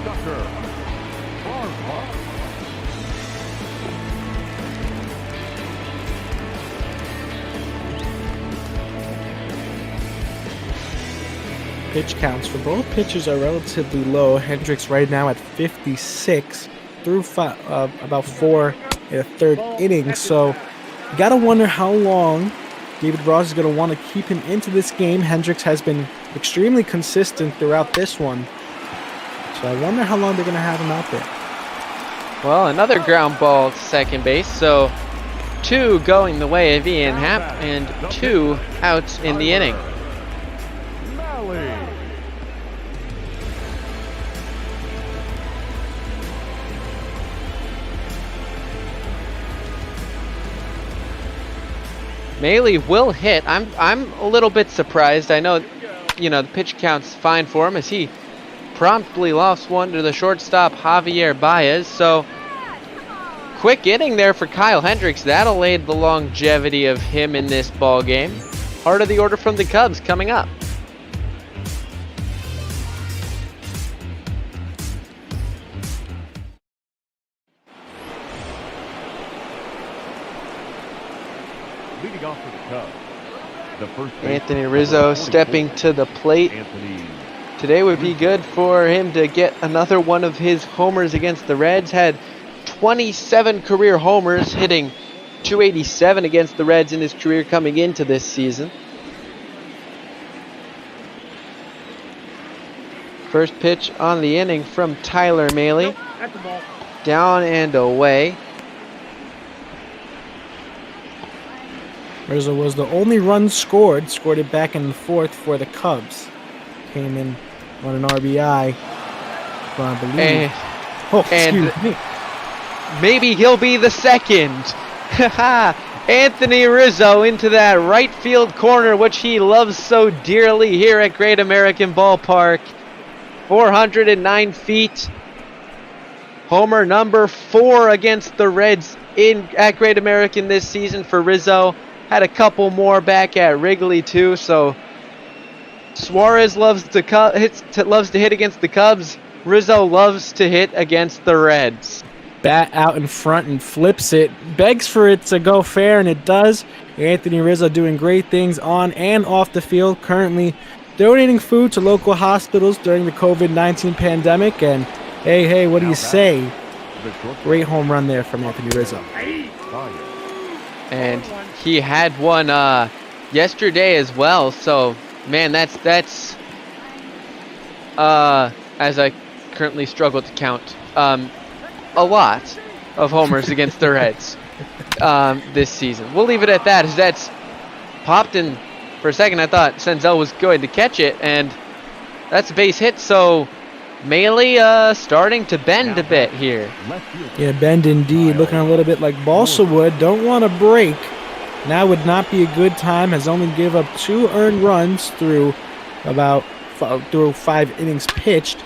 Pitch counts for both pitchers are relatively low. Hendricks right now at 56 through about 4 in the 3rd inning. So you got to wonder how long David Ross is going to want to keep him into this game. Hendricks has been extremely consistent throughout this one. So I wonder how long they're going to have him out there. Well, another ground ball to second base. So 2 going the way of Ian Happ and 2 outs in the inning. Mahle will hit. I'm a little bit surprised. I know, the pitch count's fine for him as he promptly lofts one to the shortstop Javier Baez. So quick inning there for Kyle Hendricks. That'll aid the longevity of him in this ball game. Heart of the order from the Cubs coming up. Leading off for the Cubs, the first Anthony Rizzo stepping to the plate. Today would be good for him to get another one of his homers against the Reds. Had 27 career homers, hitting .287 against the Reds in his career coming into this season. First pitch on the inning from Tyler Mahle. Down and away. Rizzo was the only run scored it back in the 4th for the Cubs. Came in on an RBI, I believe. Excuse me. Maybe he'll be the second. Anthony Rizzo into that right field corner, which he loves so dearly here at Great American Ballpark. 409 feet. Homer number 4 against the Reds at Great American this season for Rizzo. Had a couple more back at Wrigley too, so Suarez loves to hit against the Cubs. Rizzo loves to hit against the Reds. Bat out in front and flips it. Begs for it to go fair, and it does. Anthony Rizzo doing great things on and off the field. Currently donating food to local hospitals during the COVID-19 pandemic. And hey, what do you say? Great home run there from Anthony Rizzo. And he had one yesterday as well. So, man, that's as I currently struggle to count, a lot of homers against the Reds this season. We'll leave it at that, as that's popped in for a second. I thought Senzel was going to catch it, and that's a base hit. So Mahle starting to bend a bit here. Yeah, bend indeed. Looking a little bit like Balsa would. Don't want to break. Now would not be a good time. Has only give up 2 earned runs through 5 innings pitched.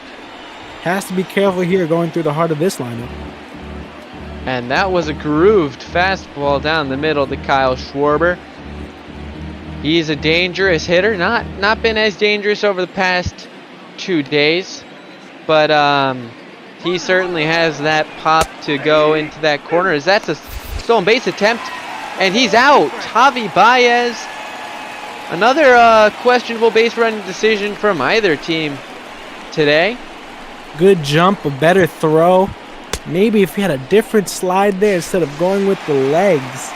Has to be careful here going through the heart of this lineup. And that was a grooved fastball down the middle to Kyle Schwarber. He's a dangerous hitter. Not been as dangerous over the past 2 days, but he certainly has that pop to go into that corner. As that's a stolen base attempt, and he's out. Javi Baez. Another questionable base running decision from either team today. Good jump, a better throw. Maybe if he had a different slide there instead of going with the legs,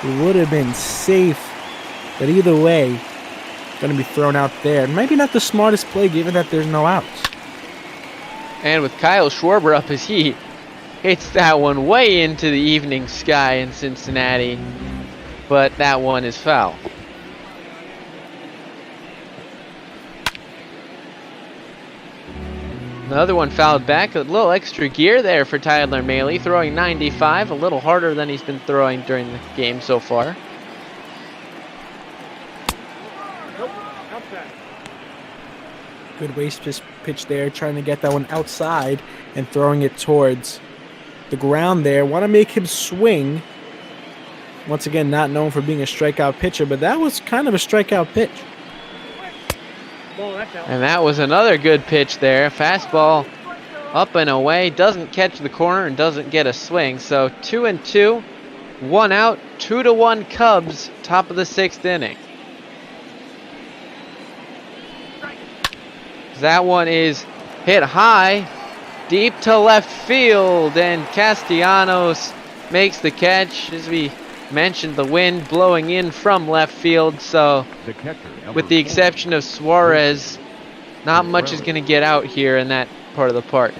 it would have been safe. But either way, going to be thrown out there. Maybe not the smartest play given that there's no outs. And with Kyle Schwarber up as he hits that one way into the evening sky in Cincinnati. But that one is foul. Another one fouled back. A little extra gear there for Tyler Mahle, throwing 95, a little harder than he's been throwing during the game so far. Good waist pitch there, trying to get that one outside and throwing it towards the ground there. Want to make him swing. Once again, not known for being a strikeout pitcher, but that was kind of a strikeout pitch. And that was another good pitch there. Fastball up and away. Doesn't catch the corner and doesn't get a swing. So 2-2, 1 out, 2-1 Cubs, top of the 6th inning. That one is hit high, deep to left field, and Castellanos makes the catch. As we mentioned, the wind blowing in from left field, so with the exception of Suarez, not much is going to get out here in that part of the park.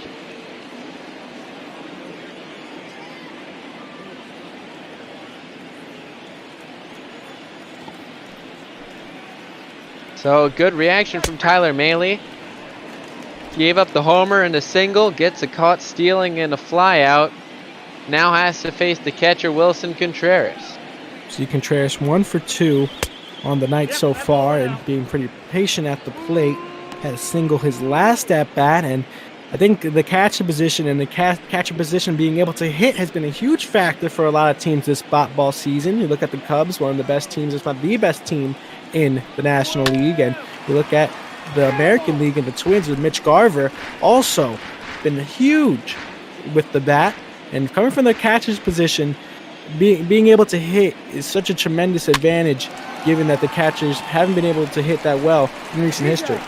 So good reaction from Tyler Mahle. Gave up the homer and a single, gets a caught stealing and a fly out. Now has to face the catcher, Wilson Contreras. See Contreras 1 for 2 on the night so far and being pretty patient at the plate. Had a single his last at bat, and I think the catcher position and the catcher position being able to hit has been a huge factor for a lot of teams this spot ball season. You look at the Cubs, one of the best teams, if not the best team in the National League, and you look at the American League and the Twins with Mitch Garver, also been huge with the bat. And coming from the catcher's position, being able to hit is such a tremendous advantage, given that the catchers haven't been able to hit that well in recent history.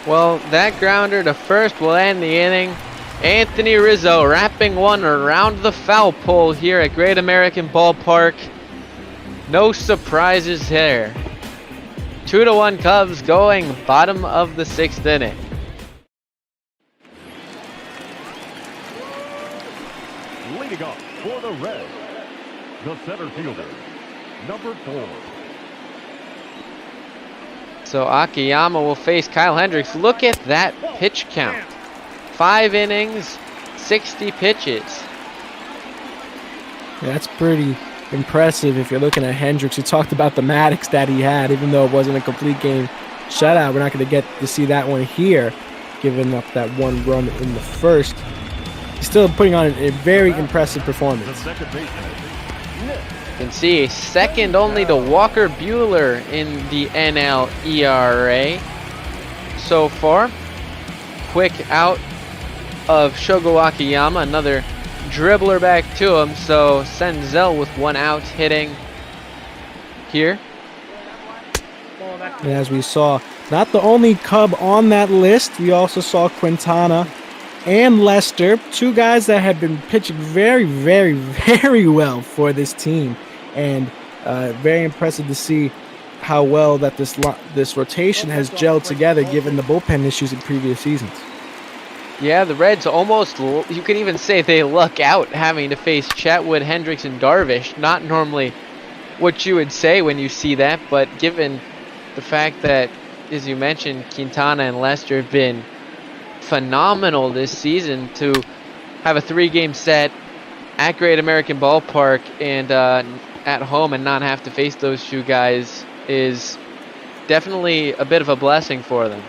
Well, that grounder to first will end the inning. Anthony Rizzo wrapping one around the foul pole here at Great American Ballpark. No surprises there. 2-1 Cubs going bottom of the 6th inning. Leading up for the Reds, the center fielder, number 4. So Akiyama will face Kyle Hendricks. Look at that pitch count. 5 innings, 60 pitches. Yeah, that's pretty impressive if you're looking at Hendricks. We talked about the Maddox that he had, even though it wasn't a complete game shutout. We're not going to get to see that one here, giving up that 1 run in the first. He's still putting on a very impressive performance. You can see second only to Walker Buehler in the NL ERA so far. Quick out of Shogo Akiyama, another dribbler back to him, so Senzel with 1 out hitting here. And as we saw, not the only Cub on that list, we also saw Quintana and Lester, 2 guys that have been pitching very, very, very well for this team. And very impressive to see how well that this rotation has gelled together given the bullpen issues in previous seasons. Yeah, the Reds almost, you could even say they luck out having to face Chatwood, Hendricks, and Darvish. Not normally what you would say when you see that, but given the fact that, as you mentioned, Quintana and Lester have been phenomenal this season, to have a 3-game set at Great American Ballpark and at home and not have to face those 2 guys is definitely a bit of a blessing for them.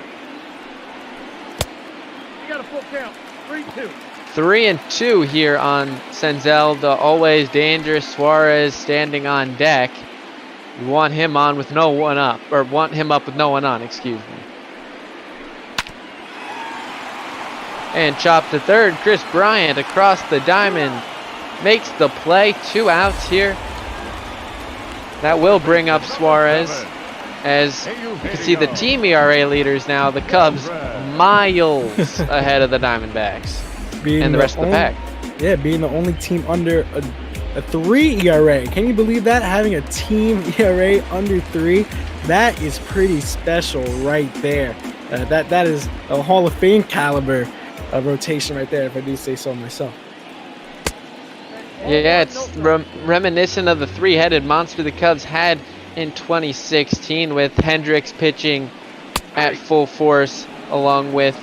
3-2 here on Senzel, the always dangerous Suarez standing on deck. You want him on with no one up, or want him up with no one on, excuse me. And chop to third. Chris Bryant across the diamond makes the play. 2 outs here. That will bring up Suarez. As you can see, the team ERA leaders now, the Cubs, miles ahead of the Diamondbacks and the rest of the pack. Yeah, being the only team under a 3 ERA. Can you believe that? Having a team ERA under 3, that is pretty special right there. That is a Hall of Fame caliber rotation right there, if I do say so myself. Yeah, it's reminiscent of the 3-headed monster the Cubs had in 2016 with Hendricks pitching at full force along with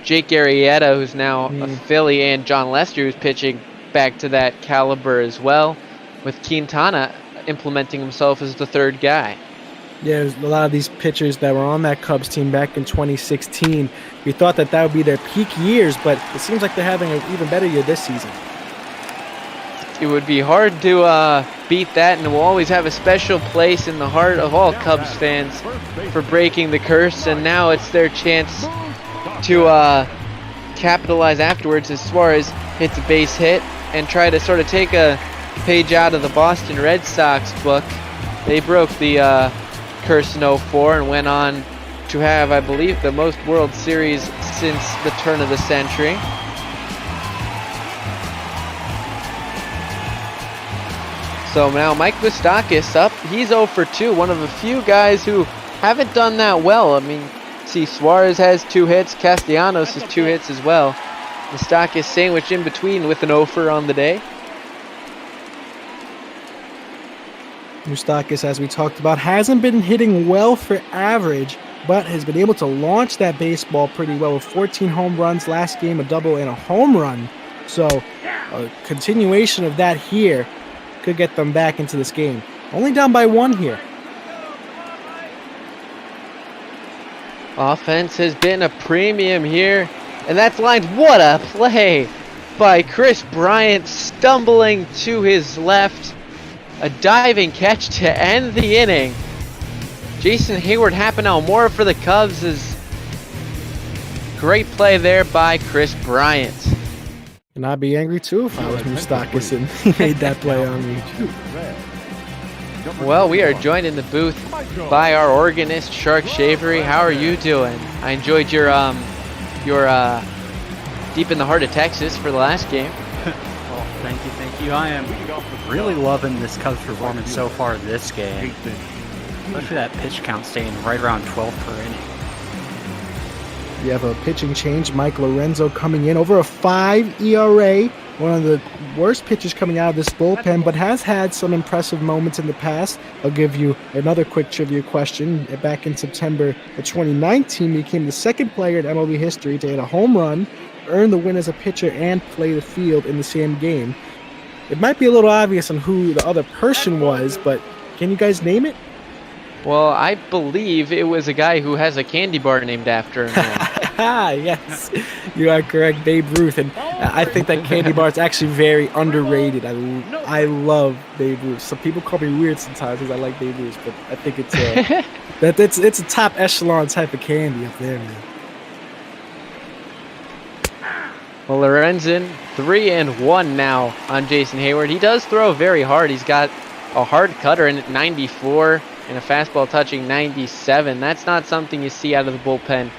Jake Arrieta, who's now a Philly, and John Lester, who's pitching back to that caliber as well, with Quintana implementing himself as the 3rd guy. Yeah, there's a lot of these pitchers that were on that Cubs team back in 2016. We thought that would be their peak years, but it seems like they're having an even better year this season. It would be hard to beat that, and will always have a special place in the heart of all Cubs fans for breaking the curse, and now it's their chance to capitalize afterwards as Suarez hits a base hit and try to sort of take a page out of the Boston Red Sox book. They broke the curse in 04 and went on to have, I believe, the most World Series since the turn of the century. So now Mike Moustakas up. He's 0 for 2, one of a few guys who haven't done that well. I mean, see, Suarez has 2 hits, Castellanos has 2 hits as well. Moustakas sandwiched in between with an 0 for on the day. Moustakas, as we talked about, hasn't been hitting well for average, but has been able to launch that baseball pretty well with 14 home runs last game, a double and a home run. So a continuation of that here could get them back into this game. Only down by 1 here. Offense has been a premium here, and that's lined. What a play by Chris Bryant, stumbling to his left. A diving catch to end the inning. Jason Hayward Happ now more for the Cubs. Is great play there by Chris Bryant. And I'd be angry too if I was Moustakas and he made that play on me. Well, we are joined in the booth by our organist, Shark Shavery. How are you doing? I enjoyed your Deep in the Heart of Texas for the last game. Well, thank you. I am really loving this Cubs performance so far this game. Especially that pitch count staying right around 12 per inning. You have a pitching change. Mike Lorenzo coming in. Over a 5 ERA. One of the worst pitchers coming out of this bullpen, but has had some impressive moments in the past. I'll give you another quick trivia question. Back in September of 2019, he became the 2nd player in MLB history to hit a home run, earn the win as a pitcher, and play the field in the same game. It might be a little obvious on who the other person was, but can you guys name it? Well, I believe it was a guy who has a candy bar named after him. Yes, you are correct, Babe Ruth. And I think that candy bar is actually very underrated. I love Babe Ruth. Some people call me weird sometimes because I like Babe Ruth, but I think it's a top echelon type of candy up there, man. Well, Lorenzen 3-1 now on Jason Hayward. He does throw very hard. He's got a hard cutter in at 94 and a fastball touching 97. That's not something you see out of the bullpen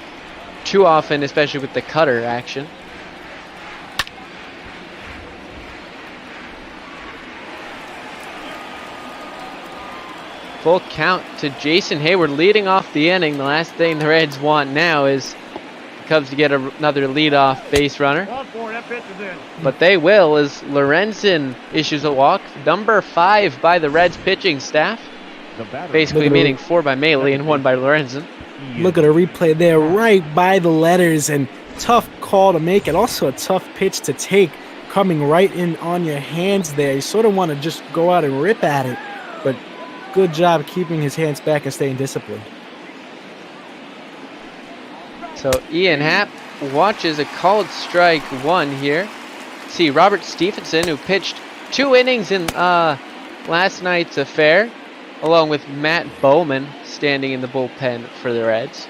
too often, especially with the cutter action. Full count to Jason Hayward leading off the inning. The last thing the Reds want now is the Cubs to get another leadoff base runner. But they will, as Lorenzen issues a walk. Number 5 by the Reds pitching staff. Basically meaning 4 by Mahle and 1 by Lorenzen. Look at a replay there, right by the letters, and tough call to make, and also a tough pitch to take, coming right in on your hands there. You sort of want to just go out and rip at it, but good job keeping his hands back and staying disciplined. So Ian Happ watches a called strike 1 here. See Robert Stephenson, who pitched 2 innings in last night's affair, along with Matt Bowman standing in the bullpen for the Reds.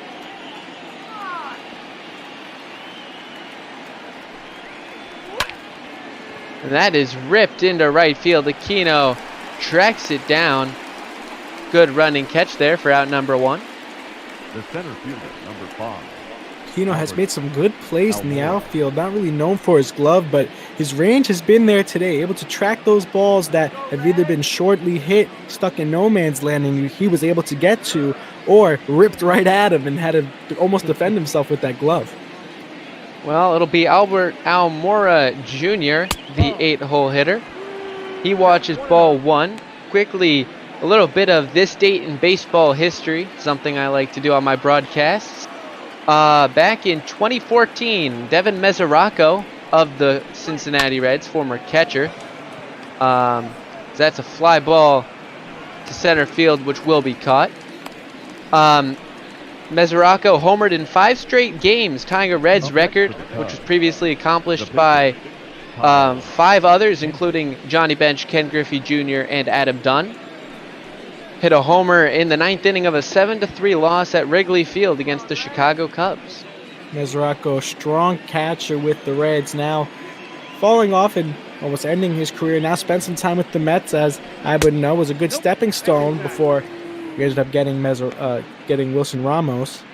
And that is ripped into right field. Aquino tracks it down. Good running catch there for out number 1. The center fielder, number 5. Keno has made some good plays in the outfield, not really known for his glove, but his range has been there today, able to track those balls that have either been shortly hit, stuck in no man's land, and he was able to get to, or ripped right at him and had to almost defend himself with that glove. Well, it'll be Albert Almora Jr., the 8-hole hitter. He watches ball 1. Quickly, a little bit of this date in baseball history, something I like to do on my broadcasts. Back in 2014, Devin Mesoraco of the Cincinnati Reds, former catcher. That's a fly ball to center field, which will be caught. Mesoraco homered in 5 straight games, tying a Reds record, which was previously accomplished by 5 others, including Johnny Bench, Ken Griffey Jr., and Adam Dunn. Hit a homer in the 9th inning of a 7-3 loss at Wrigley Field against the Chicago Cubs. Mesoraco, strong catcher with the Reds, now falling off and almost ending his career. Now spent some time with the Mets, as I would know was a good stepping stone before he ended up getting Wilson Ramos.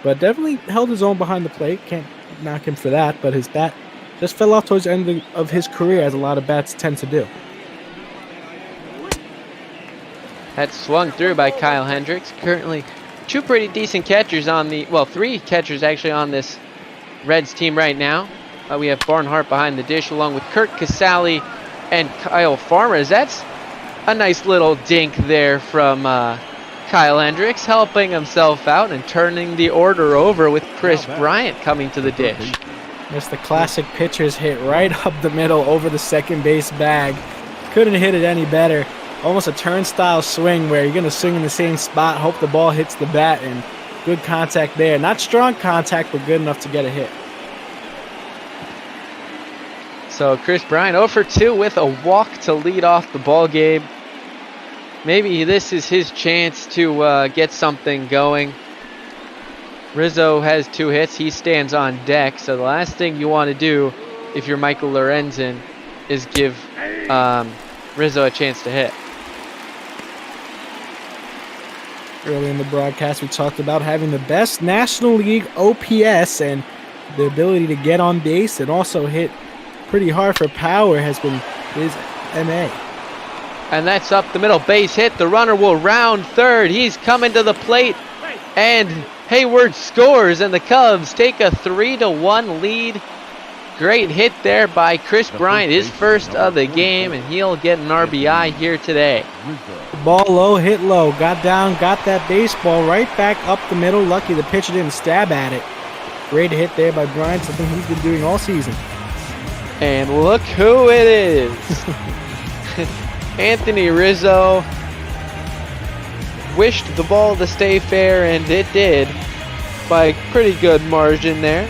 But definitely held his own behind the plate. Can't knock him for that, but his bat just fell off towards the end of his career, as a lot of bats tend to do. That's swung through by Kyle Hendricks. Currently 2 pretty decent catchers on the, well, 3 catchers actually on this Reds team right now. We have Barnhart behind the dish along with Kurt Casale and Kyle Farmer. That's a nice little dink there from Kyle Hendricks, helping himself out and turning the order over with Chris Bryant coming to the dish. That's the classic pitcher's hit right up the middle over the second base bag. Couldn't hit it any better. Almost a turnstile swing where you're going to swing in the same spot, hope the ball hits the bat, and good contact there. Not strong contact, but good enough to get a hit. So Chris Bryant 0 for 2 with a walk to lead off the ball game. Maybe this is his chance to get something going. Rizzo has 2 hits. He stands on deck. So the last thing you want to do if you're Michael Lorenzen is give Rizzo a chance to hit. Early in the broadcast, we talked about having the best National League OPS, and the ability to get on base and also hit pretty hard for power has been his MA. And that's up the middle, base hit. The runner will round third. He's coming to the plate, and Hayward scores, and the Cubs take a 3-1 lead. Great hit there by Chris Bryant, his first of the game, and he'll get an RBI here today. Ball low, hit low, got down, got that baseball right back up the middle. Lucky the pitcher didn't stab at it. Great hit there by Bryant, something he's been doing all season. And look who it is. Anthony Rizzo wished the ball to stay fair, and it did by a pretty good margin there.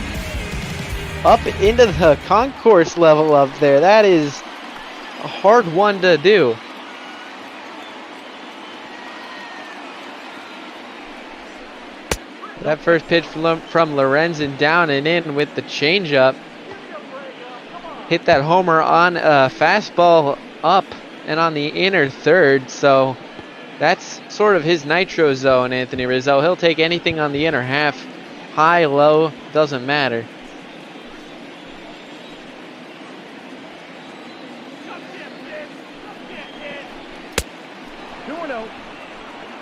Up into the concourse level up there. That is a hard one to do. That first pitch from Lorenzen down and in with the changeup. Hit that homer on a fastball up and on the inner third. So that's sort of his nitro zone, Anthony Rizzo. He'll take anything on the inner half. High, low, doesn't matter.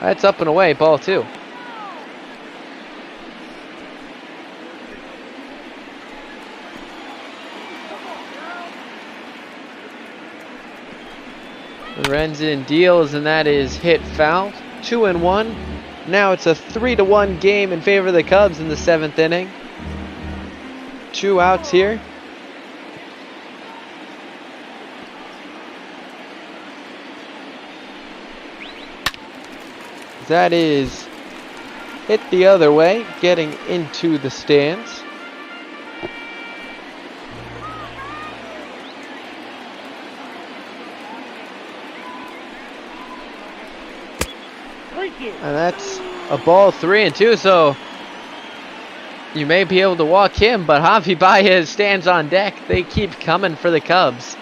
That's up and away, ball 2. Lorenzen deals, and that is hit foul. 2-1. Now it's a 3-1 game in favor of the Cubs in the 7th inning. 2 outs here. That is hit the other way, getting into the stands. And that's a ball 3-2, so you may be able to walk him, but Javi Baez stands on deck. They keep coming for the Cubs.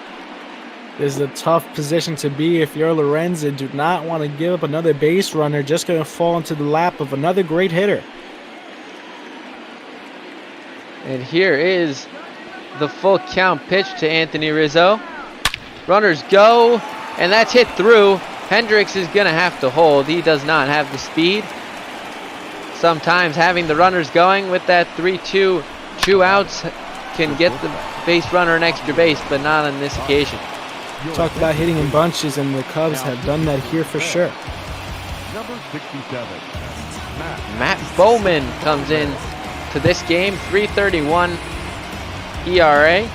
This is a tough position to be if you're Lorenz and do not want to give up another base runner. Just going to fall into the lap of another great hitter. And here is the full count pitch to Anthony Rizzo. Runners go, and that's hit through. Hendricks is going to have to hold. He does not have the speed. Sometimes having the runners going with that 3-2 two outs can get the base runner an extra base, but not on this occasion. Talk about hitting in bunches, and the Cubs have done that here for sure. Number 67, Matt Bowman comes in to this game, 3.31 ERA.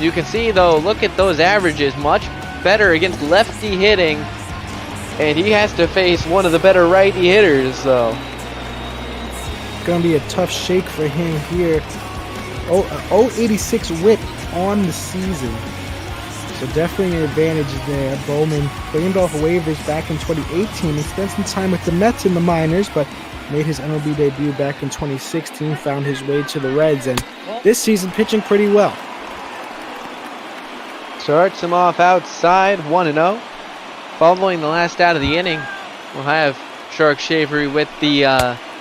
You can see, though, look at those averages, much better against lefty hitting, and he has to face one of the better righty hitters, so. Going to be a tough shake for him here. 0.86 whip on the season. So definitely an advantage there. Bowman claimed off waivers back in 2018 and spent some time with the Mets in the minors, but made his MLB debut back in 2016, found his way to the Reds, and this season pitching pretty well. Starts him off outside, 1-0. Following the last out of the inning, we'll have Shark Shavery with the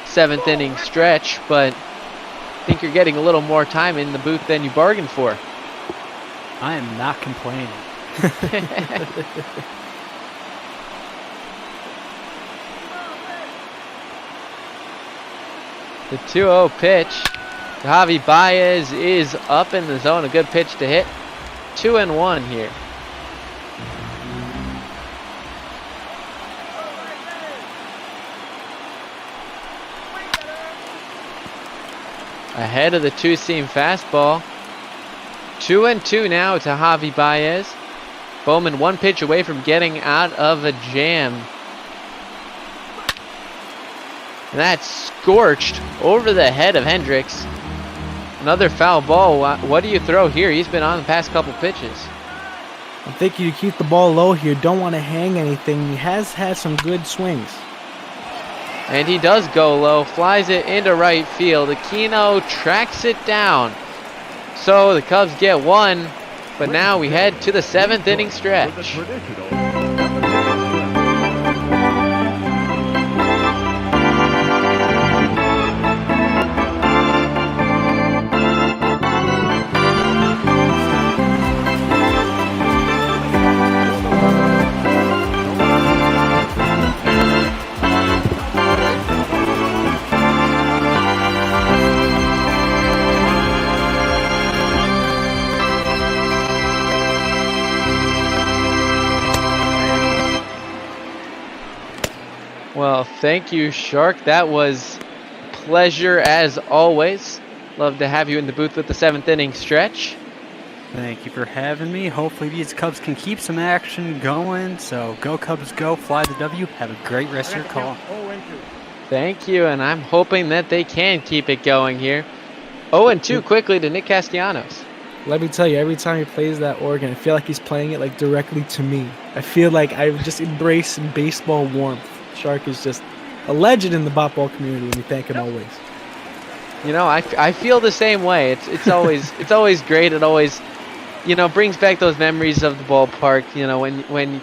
7th inning stretch, but I think you're getting a little more time in the booth than you bargained for. I am not complaining. The 2-0 pitch. Javi Baez is up in the zone. A good pitch to hit. 2-1 here. Ahead of the two-seam fastball. 2-2 now to Javi Baez. Bowman one pitch away from getting out of a jam. And that's scorched over the head of Hendricks. Another foul ball. What do you throw here? He's been on the past couple pitches. I think you keep the ball low here. Don't want to hang anything. He has had some good swings. And he does go low. Flies it into right field. Aquino tracks it down. So the Cubs get one. But now we head to the 7th inning stretch. Well, thank you, Shark. That was a pleasure as always. Love to have you in the booth with the 7th inning stretch. Thank you for having me. Hopefully these Cubs can keep some action going. So go Cubs go, fly the W. Have a great rest of your call. Thank you, and I'm hoping that they can keep it going here. 0-2 quickly to Nick Castellanos. Let me tell you, every time he plays that organ, I feel like he's playing it like directly to me. I feel like I've just embraced some baseball warmth. Shark is just a legend in the ball community, and we thank him always. You know, I feel the same way. It's always it's always great. It always, you know, brings back those memories of the ballpark. You know, when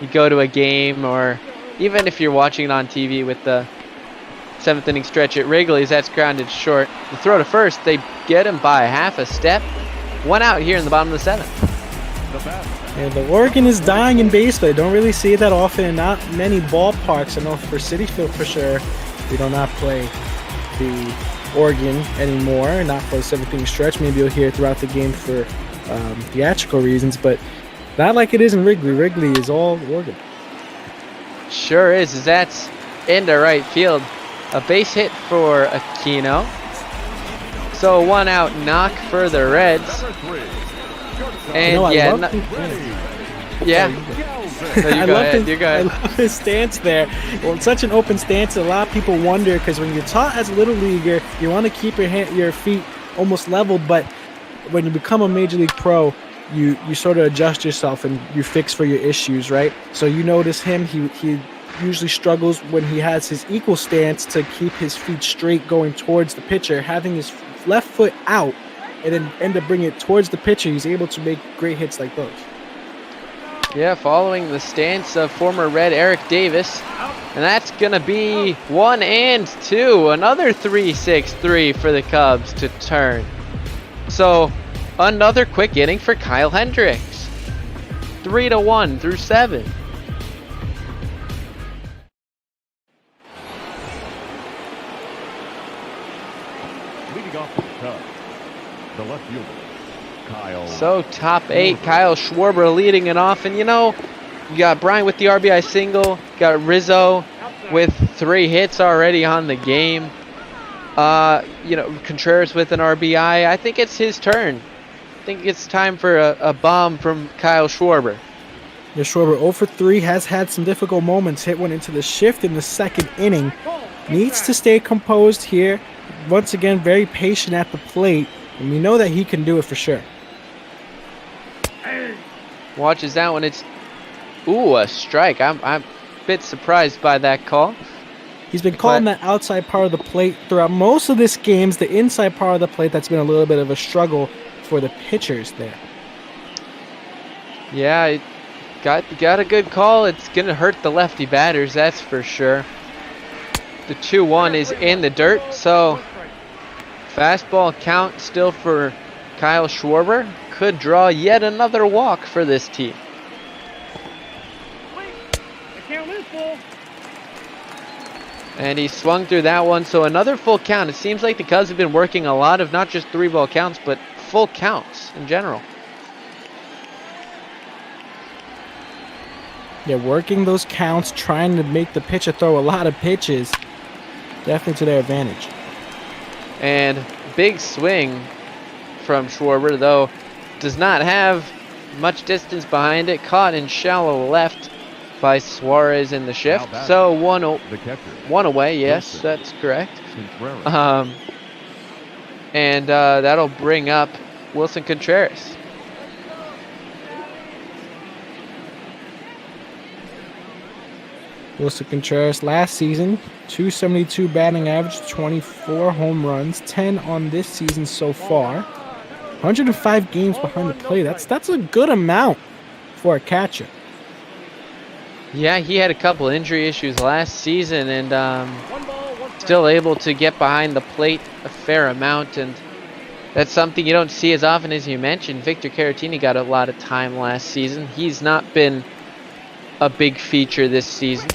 you go to a game, or even if you're watching it on TV with the 7th inning stretch at Wrigley's, that's grounded short. The throw to first, they get him by half a step. One out here in the bottom of the 7th. Yeah, the organ is dying in baseball. I don't really see it that often in not many ballparks. I know for Citi Field for sure, we do not play the organ anymore, not for the 7th inning stretch. Maybe you'll hear it throughout the game for theatrical reasons, but not like it is in Wrigley. Wrigley is all organ. Sure is. That's into right field. A base hit for Aquino. So a 1-out knock for the Reds. And I love his stance there. Well, it's such an open stance. A lot of people wonder, because when you're taught as a little leaguer, you want to keep your feet almost leveled, but when you become a major league pro, you sort of adjust yourself and you fix for your issues, right? So you notice him, he usually struggles when he has his equal stance to keep his feet straight going towards the pitcher. Having his left foot out and then end up bringing it towards the pitcher, he's able to make great hits like those. Yeah, following the stance of former Red Eric Davis. And that's going to be 1 and 2. Another 3-6-3 for the Cubs to turn. So, another quick inning for Kyle Hendricks. 3-1 through 7. Leading off for the Cubs, the left fielder, Kyle. So, top 8, Kyle Schwarber leading it off. And you know, you got Brian with the RBI single, got Rizzo with 3 hits already on the game. You know, Contreras with an RBI. I think it's his turn. I think it's time for a bomb from Kyle Schwarber. Yeah, Schwarber 0 for 3, has had some difficult moments. Hit one into the shift in the second inning. Needs to stay composed here. Once again, very patient at the plate. And we know that he can do it for sure. Watches that one. It's, ooh, a strike. I'm a bit surprised by that call. He's been calling that outside part of the plate throughout most of this games. The inside part of the plate, that's been a little bit of a struggle for the pitchers there. Yeah, it got a good call. It's going to hurt the lefty batters, that's for sure. The 2-1 is in the dirt, so fastball count still for Kyle Schwarber. Could draw yet another walk for this team. And he swung through that one, so another full count. It seems like the Cubs have been working a lot of not just 3-ball counts, but full counts in general. Yeah, working those counts, trying to make the pitcher throw a lot of pitches. Definitely to their advantage. And big swing from Schwarber, though does not have much distance behind it. Caught in shallow left by Suarez in the shift. So one away, yes, that's correct. And that'll bring up Wilson Contreras. Wilson Contreras last season, 272 batting average, 24 home runs, 10 on this season so far. 105 games behind the plate. That's a good amount for a catcher. Yeah, he had a couple injury issues last season and still able to get behind the plate a fair amount, and that's something you don't see as often as you mentioned. Victor Caratini got a lot of time last season. He's not been a big feature this season.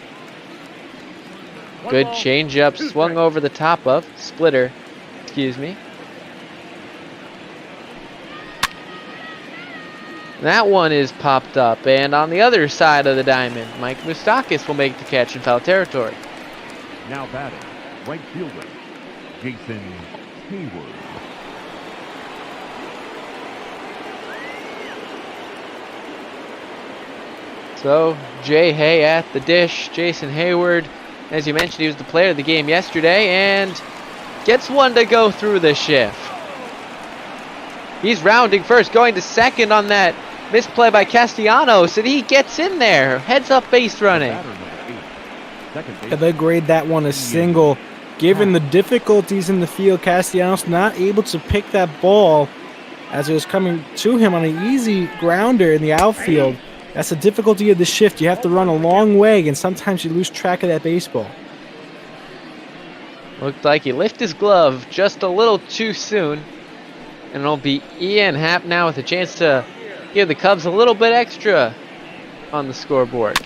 Good changeup, swung over the top of, splitter, excuse me. That one is popped up, and on the other side of the diamond, Mike Moustakas will make the catch in foul territory. Now batting, right fielder, Jason Hayward. So, Jay Hay at the dish. Jason Hayward, as you mentioned, he was the player of the game yesterday, and gets one to go through the shift. He's rounding first, going to second on that misplay by Castellanos, and he gets in there. Heads up base running. Yeah, they grade that one a single. Given the difficulties in the field, Castellanos not able to pick that ball as it was coming to him on an easy grounder in the outfield. That's the difficulty of the shift. You have to run a long way, and sometimes you lose track of that baseball. Looked like he lifted his glove just a little too soon. And it'll be Ian Happ now with a chance to give the Cubs a little bit extra on the scoreboard.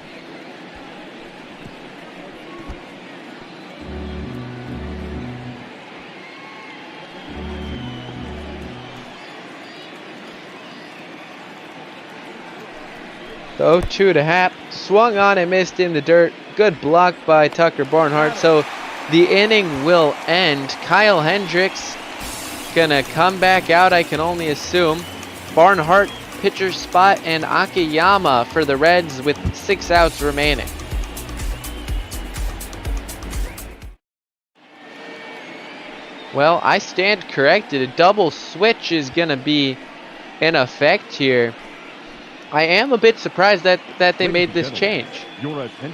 The 0-2 to Happ. Swung on and missed in the dirt. Good block by Tucker Barnhart. So the inning will end. Kyle Hendricks gonna come back out, I can only assume. Barnhart pitcher's spot, and Akiyama for the Reds with 6 outs remaining. Well, I stand corrected. A double switch is gonna be in effect here. I am a bit surprised that they made this change.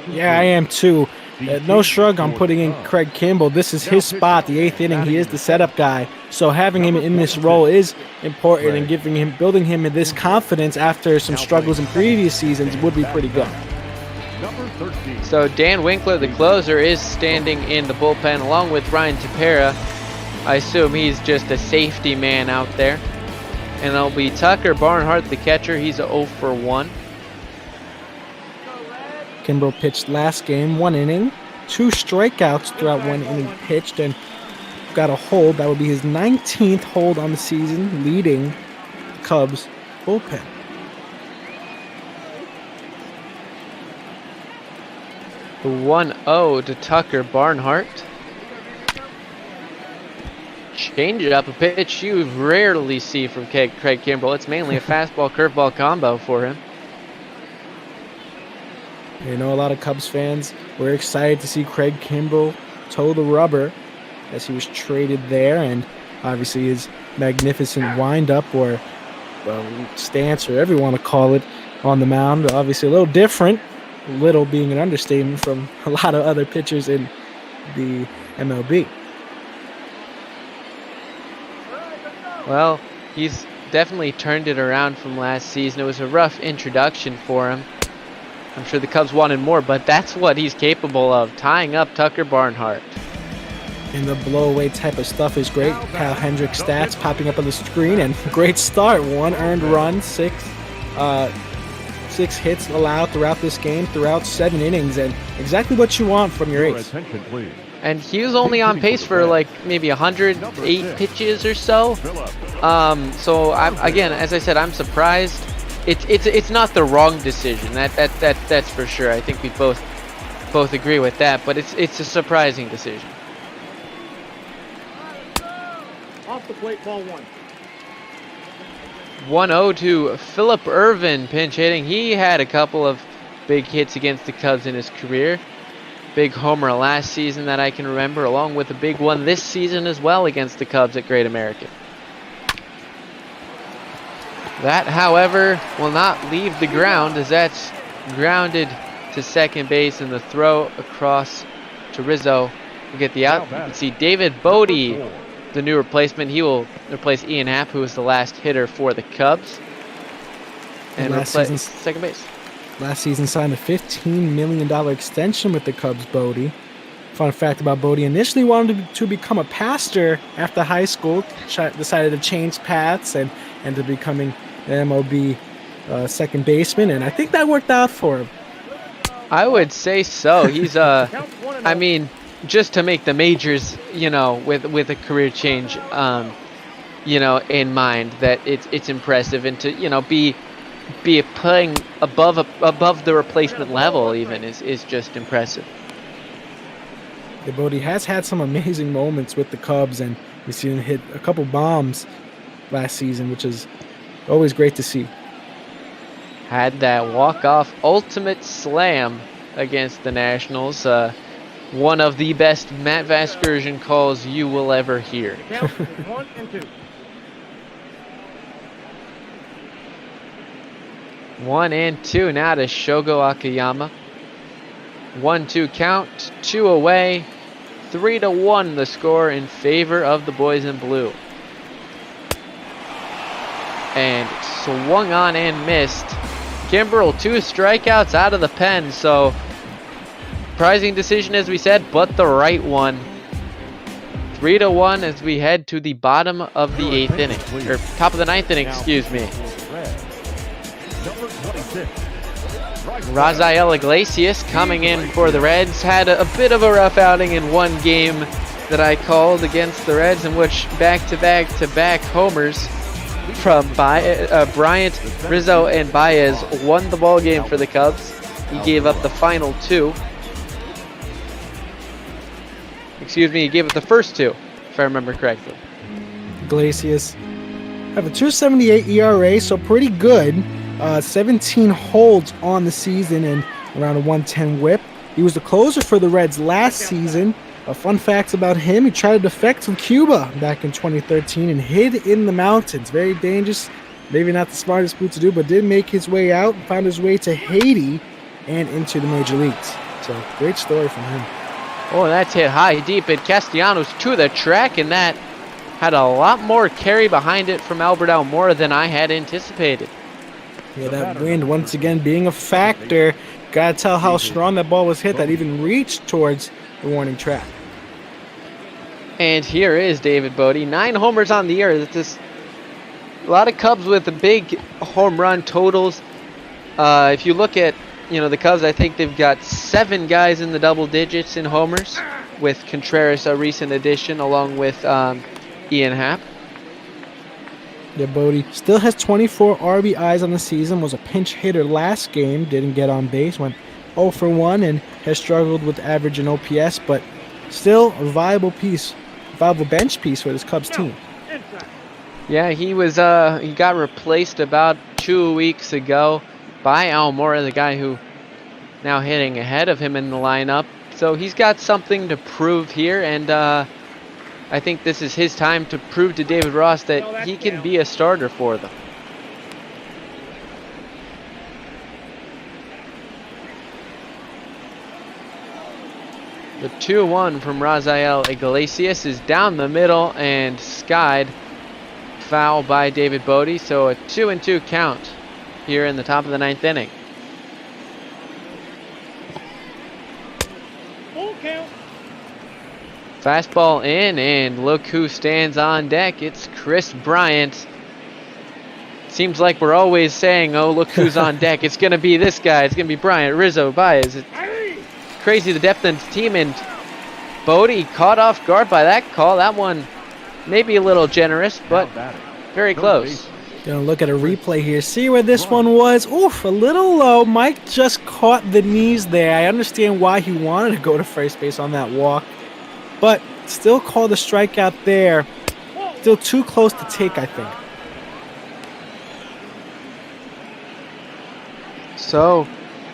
Yeah, I am too. No shrug on putting in Craig Kimbrell. This is his spot, the 8th inning. He is the setup guy. So having him in this role is important, and building him in this confidence after some struggles in previous seasons would be pretty good. So Dan Winkler, the closer, is standing in the bullpen along with Ryan Tepera. I assume he's just a safety man out there. And it'll be Tucker Barnhart, the catcher. He's a 0 for 1. Kimbrell pitched last game, 1 inning, 2 strikeouts throughout 1 inning pitched, and got a hold. That would be his 19th hold on the season, leading the Cubs bullpen. The 1-0 to Tucker Barnhart. Change it up, a pitch you rarely see from Craig Kimbrell. It's mainly a fastball curveball combo for him. You know, a lot of Cubs fans were excited to see Craig Kimbrell toe the rubber as he was traded there, and obviously his magnificent windup or stance, or whatever you want to call it, on the mound. Obviously a little different, little being an understatement, from a lot of other pitchers in the MLB. Well, he's definitely turned it around from last season. It was a rough introduction for him. I'm sure the Cubs wanted more, but that's what he's capable of, tying up Tucker Barnhart. And the blow-away type of stuff is great. Kyle Hendricks stats popping up on the screen, and great start. 1 earned run, 6 hits allowed throughout this game, throughout 7 innings, and exactly what you want from your ace. And he was only on pace for like maybe 108 pitches or so. So again, as I said, I'm surprised. It's not the wrong decision. That's for sure. I think we both agree with that. But it's a surprising decision. Off the plate, ball 1. 1-0 to Phillip Ervin, pinch hitting. He had a couple of big hits against the Cubs in his career. Big homer last season that I can remember, along with a big one this season as well against the Cubs at Great American. That, however, will not leave the ground, as that's grounded to second base, and the throw across to Rizzo will get the out. You can see David Bodie, the new replacement. He will replace Ian Happ, who was the last hitter for the Cubs, and replace second base. Last season signed a $15 million extension with the Cubs, Bodie. Fun fact about Bodie, initially wanted to become a pastor after high school, decided to change paths and to becoming an MLB second baseman, and I think that worked out for him. I would say so. He's I mean, just to make the majors, you know, with a career change, you know, in mind, that it's impressive, and to, you know, be playing above the replacement level even is just impressive. Yeah, Bodie has had some amazing moments with the Cubs, and we've seen him hit a couple bombs last season, which is always great to see. Had that walk-off ultimate slam against the Nationals. One of the best Matt Vasgersian calls you will ever hear. Count 1 and 2. 1 and 2 now to Shogo Akiyama. 1-2 count, 2 away, 3-1 the score in favor of the boys in blue. And swung on and missed. Kimbrell, 2 strikeouts out of the pen, so surprising decision, as we said, but the right one. 3-1 as we head to the bottom of the 8th inning, or top of the 9th inning, excuse me. Raziel Iglesias coming in for the Reds. Had a bit of a rough outing in one game that I called against the Reds, in which back-to-back homers from Bryant, Rizzo, and Baez won the ball game for the Cubs. He gave up the final 2. Excuse me, he gave up the first 2, if I remember correctly. Iglesias have a 2.78 ERA, so pretty good. 17 holds on the season and around a 110 whip. He was the closer for the Reds last season. Fun facts about him: he tried to defect from Cuba back in 2013 and hid in the mountains. Very dangerous Maybe not the smartest move to do, but did make his way out, found his way to Haiti and into the major leagues. So great story from him. Oh, that's hit high, deep, and Castellanos to the track, and that had a lot more carry behind it from Albert Almora than I had anticipated. Yeah, that wind once again being a factor. Gotta tell how strong that ball was hit that even reached towards the warning track. And here is David Bodie, 9 homers on the year. That's just a lot of Cubs with the big home run totals. If you look at the Cubs, I think they've got 7 guys in the double digits in homers, with Contreras a recent addition along with Ian Happ. Yeah, Bodie still has 24 RBIs on the season, was a pinch hitter last game, didn't get on base, went 0 for 1 and has struggled with average and OPS, but still a viable bench piece for this Cubs team. Yeah, he got replaced about 2 weeks ago by Almora, the guy who now hitting ahead of him in the lineup. So he's got something to prove here, and I think this is his time to prove to David Ross that he can be a starter for them. The 2-1 from Raziel Iglesias is down the middle and skied. Foul by David Bodie, so a 2-2 count here in the top of the 9th inning. Full count. Fastball in, and look who stands on deck. It's Chris Bryant. Seems like we're always saying, oh, look who's on deck. It's going to be this guy. It's going to be Bryant, Rizzo, Baez. It's crazy the depth in the team, and Bodie caught off guard by that call. That one maybe a little generous, but very close. Gonna look at a replay here, see where this one was. Oof, a little low. Mike just caught the knees there. I understand why he wanted to go to first base on that walk, but still called a strikeout there. Still too close to take, I think. So,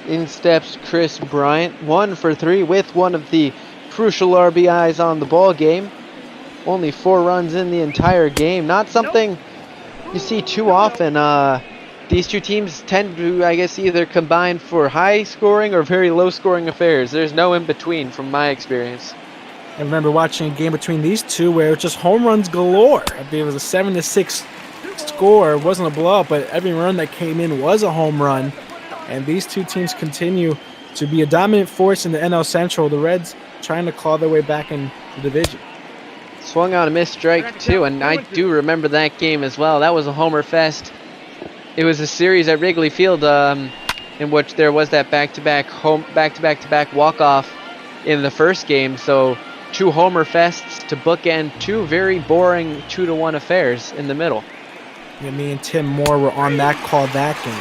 in steps Chris Bryant, 1 for 3 with one of the crucial RBIs on the ball game. Only 4 runs in the entire game. Not something you see too often. These two teams tend to, I guess, either combine for high scoring or very low scoring affairs. There's no in between from my experience. I remember watching a game between these two where it was just home runs galore. I think it was a 7-6 score. It wasn't a blowout, but every run that came in was a home run. And these two teams continue to be a dominant force in the NL Central. The Reds trying to claw their way back in the division. Swung on a missed strike too, and I do remember that game as well. That was a homer fest. It was a series at Wrigley Field in which there was that back-to-back walk-off in the first game. So 2 homer fests to bookend 2 very boring 2-1 affairs in the middle. Yeah, me and Tim Moore were on that call that game.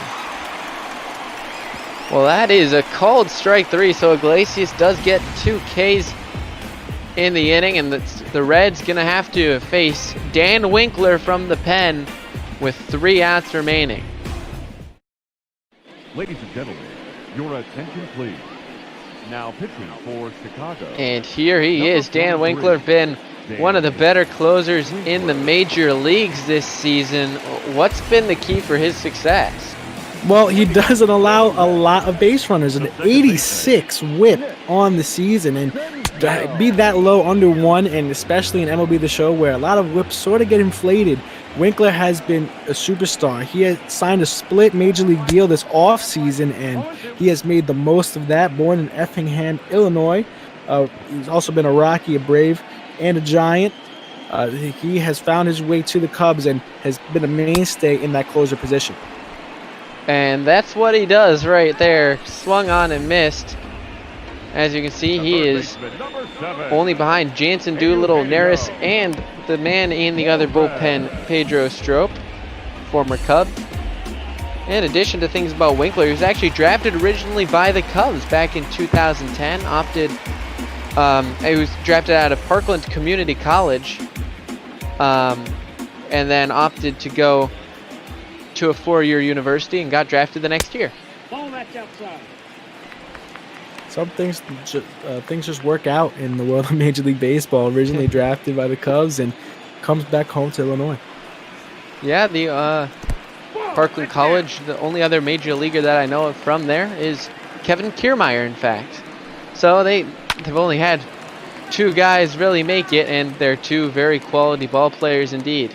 Well, that is a called strike 3, so Iglesias does get 2 Ks in the inning, and the Reds going to have to face Dan Winkler from the pen with 3 outs remaining. Ladies and gentlemen, your attention please. Now pitching for Chicago. And here he is, Dan Winkler, been one of the better closers in the major leagues this season. What's been the key for his success? Well, he doesn't allow a lot of base runners, an 86 whip on the season, and to be that low under 1, and especially in MLB The Show where a lot of whips sort of get inflated, Winkler has been a superstar. He has signed a split major league deal this offseason, and he has made the most of that. Born in Effingham, Illinois, he's also been a Rocky, a Brave, and a Giant. He has found his way to the Cubs and has been a mainstay in that closer position. And that's what he does right there. Swung on and missed. As you can see, he is only behind Jansen, Doolittle, Neris, and the man in the other bullpen, Pedro Strop, former Cub. In addition to things about Winkler, he was actually drafted originally by the Cubs back in 2010. He was drafted out of Parkland Community College, and then opted to go to a 4-year university and got drafted the next year. Ball match outside. Some things just work out in the world of Major League Baseball. Originally drafted by the Cubs and comes back home to Illinois. Yeah, the Parkland College. The only other major leaguer that I know of from there is Kevin Kiermaier, in fact. So they've only had 2 guys really make it, and they're 2 very quality ball players indeed.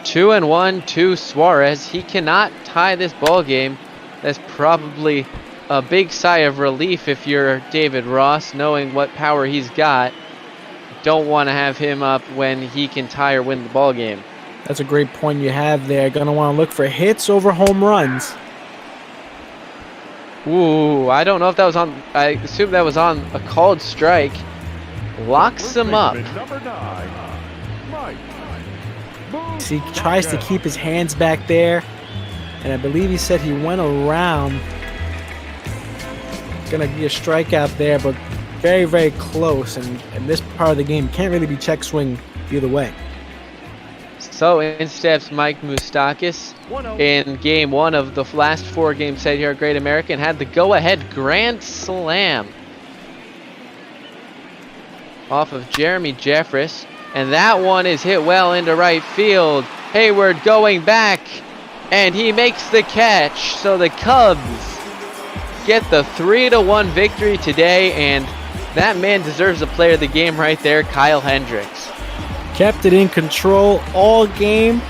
2-1 to Suarez. He cannot tie this ball game. That's probably a big sigh of relief if you're David Ross, knowing what power he's got. Don't want to have him up when he can tie or win the ball game. That's a great point you have there. Going to want to look for hits over home runs. Ooh, I don't know if that was on. I assume that was on a called strike. Locks him up. Number 9, Mike. He tries to keep his hands back there, and I believe he said he went around. Gonna be a strikeout there, but very, very close. And in this part of the game, can't really be check swing either way. So in steps Mike Moustakis in game 1 of the last 4 game set here at Great American. Had the go-ahead grand slam off of Jeremy Jeffress. And that one is hit well into right field. Hayward going back, and he makes the catch. So the Cubs get the 3-1 victory today, and that man deserves a player of the game right there, Kyle Hendricks. Kept it in control all game,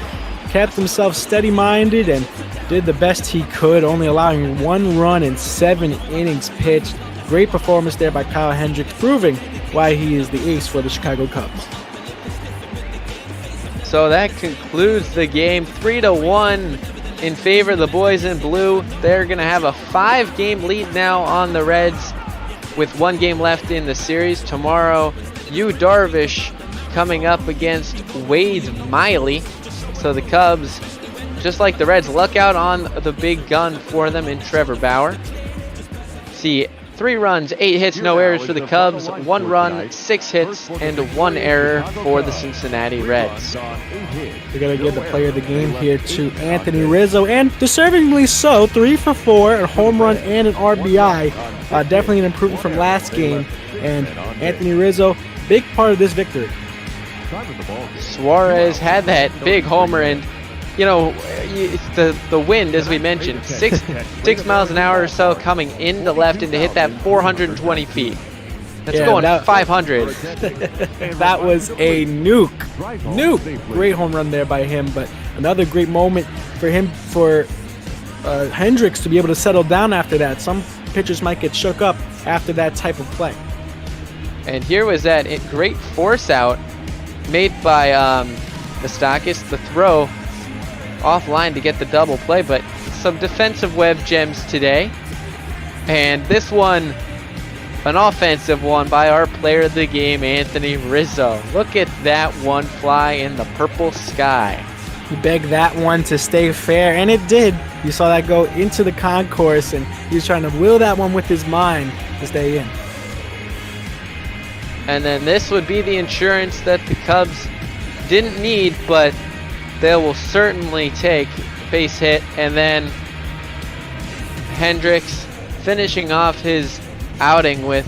kept himself steady-minded, and did the best he could, only allowing 1 run in 7 innings pitched. Great performance there by Kyle Hendricks, proving why he is the ace for the Chicago Cubs. So that concludes the game, 3-1 in favor of the boys in blue. They're going to have a 5-game lead now on the Reds with 1 game left in the series. Tomorrow, Yu Darvish coming up against Wade Miley. So the Cubs, just like the Reds, luck out on the big gun for them in Trevor Bauer. See, 3 runs, 8 hits, no errors for the Cubs, 1 run, 6 hits, and 1 error for the Cincinnati Reds. We're going to give the player of the game here to Anthony Rizzo, and deservingly so, 3 for 4, a home run and an RBI. Definitely an improvement from last game, and Anthony Rizzo, big part of this victory. Suarez had that big homer, and you know, the wind, as we mentioned, 6 miles an hour or so coming in the left, and to hit that 420 feet. That's going 500. That was a nuke. Great home run there by him, but another great moment for him, for Hendricks to be able to settle down after that. Some pitchers might get shook up after that type of play. And here was that great force out made by Moustakis, the throw offline to get the double play, but some defensive web gems today. And this one, an offensive one by our player of the game, Anthony Rizzo. Look at that one fly in the purple sky. He begged that one to stay fair, and it did. You saw that go into the concourse, and he was trying to will that one with his mind to stay in. And then this would be the insurance that the Cubs didn't need, but they will certainly take. Base hit, and then Hendricks finishing off his outing with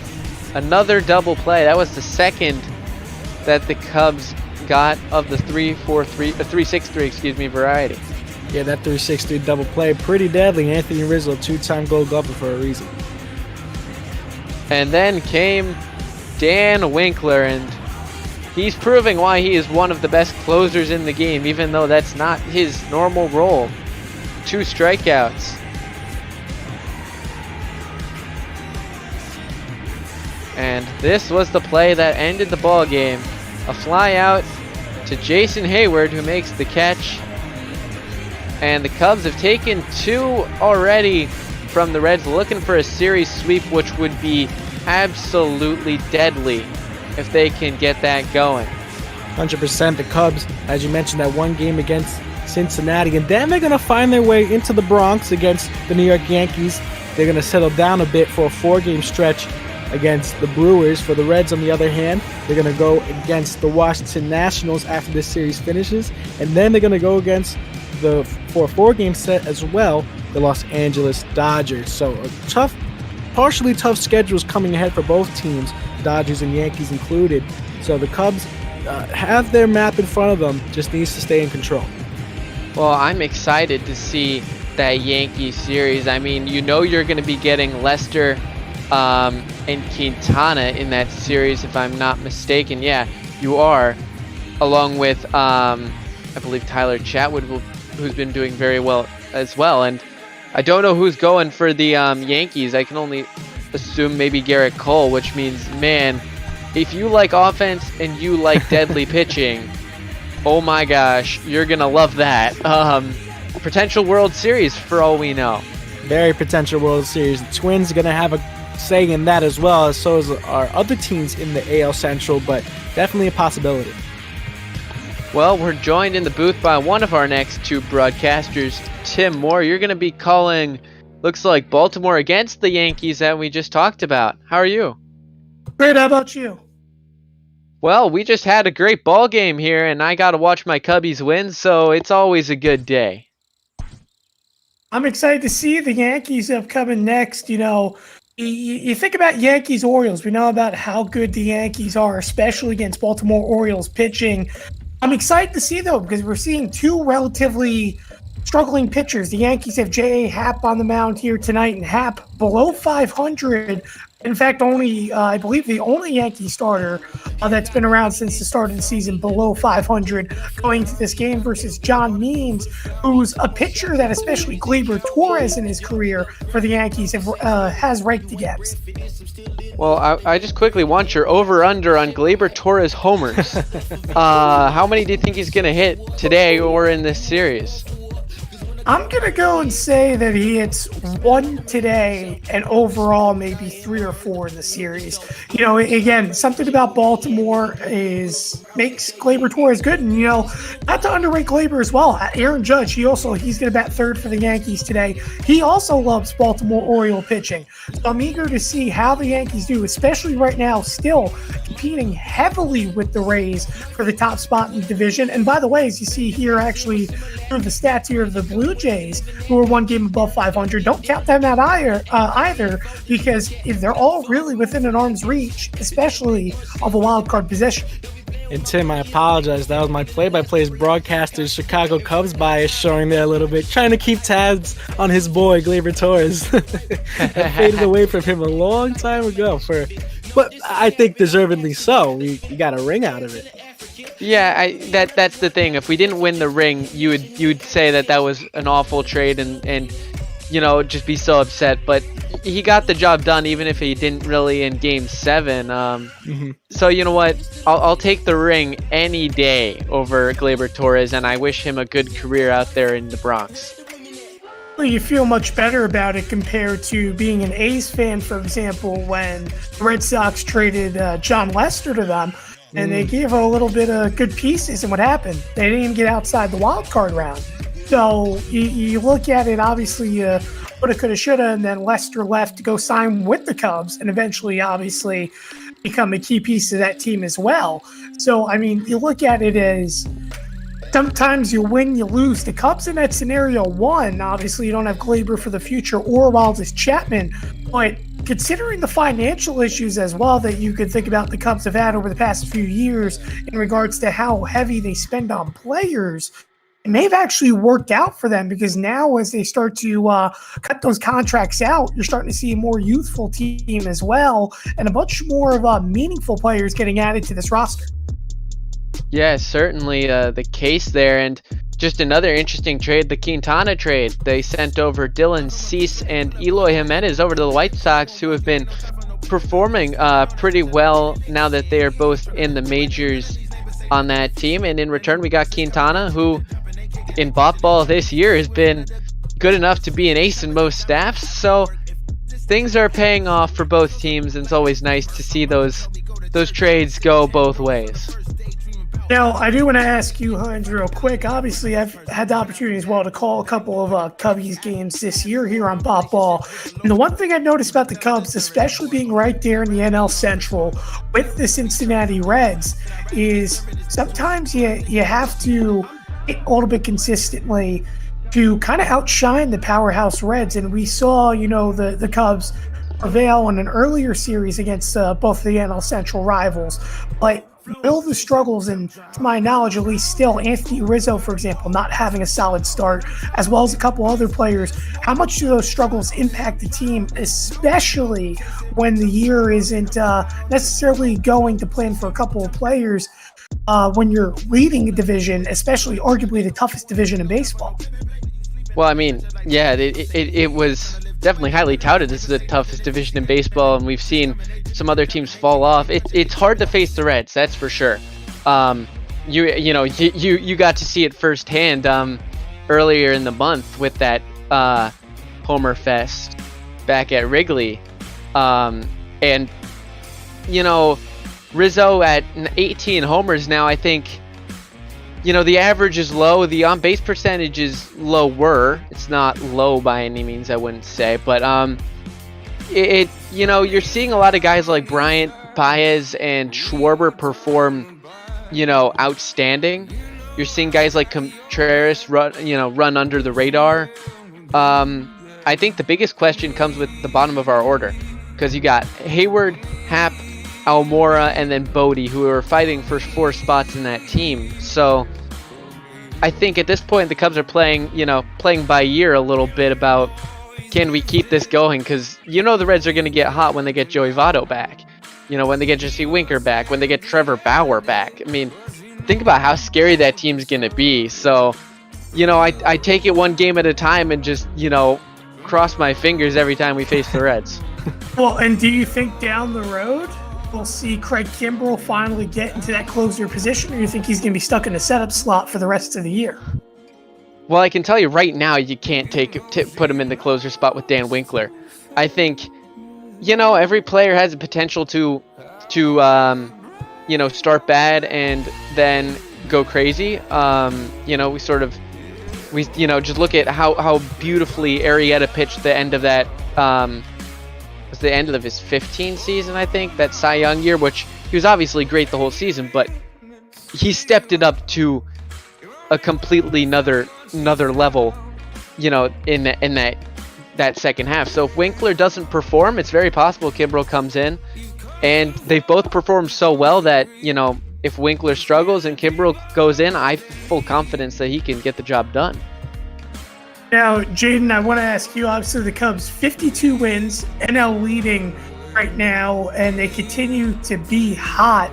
another double play. That was the second that the Cubs got of the 3-6-3 variety. Yeah, that 3-6-3 double play, pretty deadly. Anthony Rizzo, 2-time Gold Glover for a reason. And then came Dan Winkler, and he's proving why he is one of the best closers in the game, even though that's not his normal role. 2 strikeouts. And this was the play that ended the ball game. A fly out to Jason Hayward, who makes the catch. And the Cubs have taken 2 already from the Reds, looking for a series sweep, which would be absolutely deadly if they can get that going. 100%. The Cubs, as you mentioned, that 1 game against Cincinnati, and then they're going to find their way into the Bronx against the New York Yankees. They're going to settle down a bit for a 4-game stretch against the Brewers. For the Reds, on the other hand, they're going to go against the Washington Nationals after this series finishes, and then they're going to go against for a 4-game set as well, the Los Angeles Dodgers. So a partially tough schedules coming ahead for both teams, Dodgers and Yankees included. So the Cubs have their map in front of them, just needs to stay in control. Well, I'm excited to see that Yankee series. I mean, you know you're going to be getting Lester and Quintana in that series, if I'm not mistaken. Yeah, you are, along with, I believe, Tyler Chatwood, who's been doing very well as well. And I don't know who's going for the Yankees. I can only assume maybe Garrett Cole, which means, man, if you like offense and you like deadly pitching, oh my gosh, you're going to love that. Potential World Series for all we know. Very potential World Series. The Twins are going to have a say in that as well, as so as our other teams in the AL Central, but definitely a possibility. Well, we're joined in the booth by one of our next two broadcasters, Tim Moore. You're going to be calling, looks like, Baltimore against the Yankees that we just talked about. How are you? Great, how about you? Well, we just had a great ball game here, and I got to watch my Cubbies win, so it's always a good day. I'm excited to see the Yankees upcoming next. You know, you think about Yankees-Orioles. We know about how good the Yankees are, especially against Baltimore Orioles pitching. I'm excited to see, though, because we're seeing two relatively struggling pitchers. The Yankees have J.A. Happ on the mound here tonight, and Happ below 500. In fact, I believe the only Yankee starter that's been around since the start of the season below 500 going to this game versus John Means, who's a pitcher that especially Gleyber Torres in his career for the Yankees has ranked against. Well, I just quickly want your over-under on Gleyber Torres homers. How many do you think he's going to hit today or in this series? I'm going to go and say that he hits one today and overall maybe 3 or 4 in the series. You know, again, something about Baltimore makes Gleyber Torres good. And, you know, not to underrate Gleyber as well. Aaron Judge, he's going to bat third for the Yankees today. He also loves Baltimore Oriole pitching. So I'm eager to see how the Yankees do, especially right now, still competing heavily with the Rays for the top spot in the division. And by the way, as you see here, actually, through the stats here of the Blue Jays, who are one game above 500, don't count them out either, because if they're all really within an arm's reach, especially of a wild card position. And Tim, I apologize. That was my play-by-play broadcaster's Chicago Cubs bias showing there a little bit, trying to keep tabs on his boy, Gleyber Torres. I faded away from him a long time ago, but I think deservedly so. We got a ring out of it. Yeah, that's the thing. If we didn't win the ring, you'd say that was an awful trade and you know, just be so upset. But he got the job done, even if he didn't really in Game 7. So you know what? I'll take the ring any day over Gleyber Torres, and I wish him a good career out there in the Bronx. Well, you feel much better about it compared to being an A's fan, for example, when the Red Sox traded John Lester to them. And they gave a little bit of good pieces, and what happened? They didn't even get outside the wild card round. So you look at it, obviously, woulda, coulda, shoulda, and then Lester left to go sign with the Cubs, and eventually, obviously, become a key piece of that team as well. So, I mean, you look at it as sometimes you win, you lose. The Cubs in that scenario won. Obviously, you don't have Gleyber for the future or Wildest Chapman, but considering the financial issues as well that you could think about the Cubs have had over the past few years in regards to how heavy they spend on players, it may have actually worked out for them, because now as they start to cut those contracts out, you're starting to see a more youthful team as well and a bunch more of meaningful players getting added to this roster. Yeah, certainly the case there. And just another interesting trade, the Quintana trade. They sent over Dylan Cease and Eloy Jimenez over to the White Sox, who have been performing pretty well now that they are both in the majors on that team. And in return, we got Quintana, who in Bop Ball this year has been good enough to be an ace in most staffs. So things are paying off for both teams, and it's always nice to see those trades go both ways. Now, I do want to ask you, Heinz, real quick. Obviously, I've had the opportunity as well to call a couple of Cubbies games this year here on Bop Ball. And the one thing I've noticed about the Cubs, especially being right there in the NL Central with the Cincinnati Reds, is sometimes you have to hit a little bit consistently to kind of outshine the powerhouse Reds. And we saw, you know, the Cubs prevail in an earlier series against both the NL Central rivals. But will the struggles, and to my knowledge at least still, Anthony Rizzo, for example, not having a solid start, as well as a couple other players, how much do those struggles impact the team, especially when the year isn't necessarily going to plan for a couple of players when you're leading a division, especially arguably the toughest division in baseball? Well, I mean, yeah, it was definitely highly touted. This is the toughest division in baseball, and we've seen some other teams fall off. It's hard to face the Reds, that's for sure. You got to see it firsthand earlier in the month with that Homer Fest back at Wrigley, and Rizzo at 18 homers now. I think the average is low. The on-base percentage is lower. It's not low by any means, I wouldn't say. But you're seeing a lot of guys like Bryant, Baez, and Schwarber perform, outstanding. You're seeing guys like Contreras run under the radar. I think the biggest question comes with the bottom of our order, because you got Hayward, Happ, Almora, and then Bodie, who are fighting for 4 spots in that team. So I think at this point the Cubs are playing by ear a little bit about, can we keep this going? Because the Reds are going to get hot when they get Joey Votto back. When they get Jesse Winker back, when they get Trevor Bauer back. I mean, think about how scary that team's going to be. So, I take it one game at a time and just, cross my fingers every time we face the Reds. Well, and do you think down the road we'll see Craig Kimbrell finally get into that closer position, or do you think he's going to be stuck in a setup slot for the rest of the year? Well, I can tell you right now, you can't put him in the closer spot with Dan Winkler. I think, every player has the potential to start bad and then go crazy. We just look at how beautifully Arrieta pitched the end of that. Was the end of his 15 season, I think, that Cy Young year, which he was obviously great the whole season, but he stepped it up to a completely another level, in that second half. So if Winkler doesn't perform, it's very possible Kimbrell comes in, and they've both performed so well that, if Winkler struggles and Kimbrell goes in, I have full confidence that he can get the job done. Now, Jaden, I want to ask you, obviously the Cubs, 52 wins, NL leading right now, and they continue to be hot,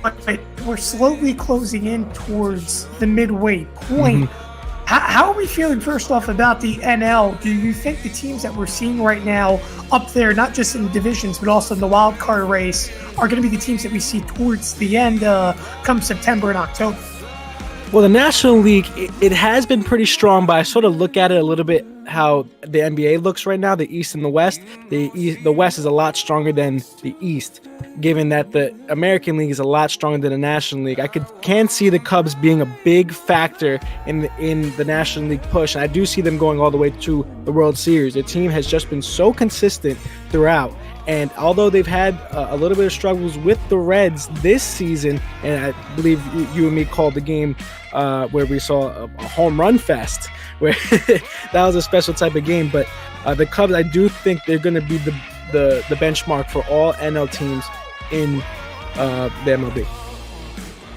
but we're slowly closing in towards the midway point. Mm-hmm. How are we feeling, first off, about the NL? Do you think the teams that we're seeing right now up there, not just in the divisions, but also in the wild card race, are going to be the teams that we see towards the end come September and October? Well, the National League, it has been pretty strong, but I sort of look at it a little bit how the NBA looks right now, the East and the West. The West is a lot stronger than the East, given that the American League is a lot stronger than the National League. I can see the Cubs being a big factor in the National League push, and I do see them going all the way to the World Series. The team has just been so consistent throughout. And although they've had a little bit of struggles with the Reds this season, and I believe you and me called the game where we saw a home run fest, where that was a special type of game. But the Cubs, I do think they're going to be the benchmark for all NL teams in the MLB.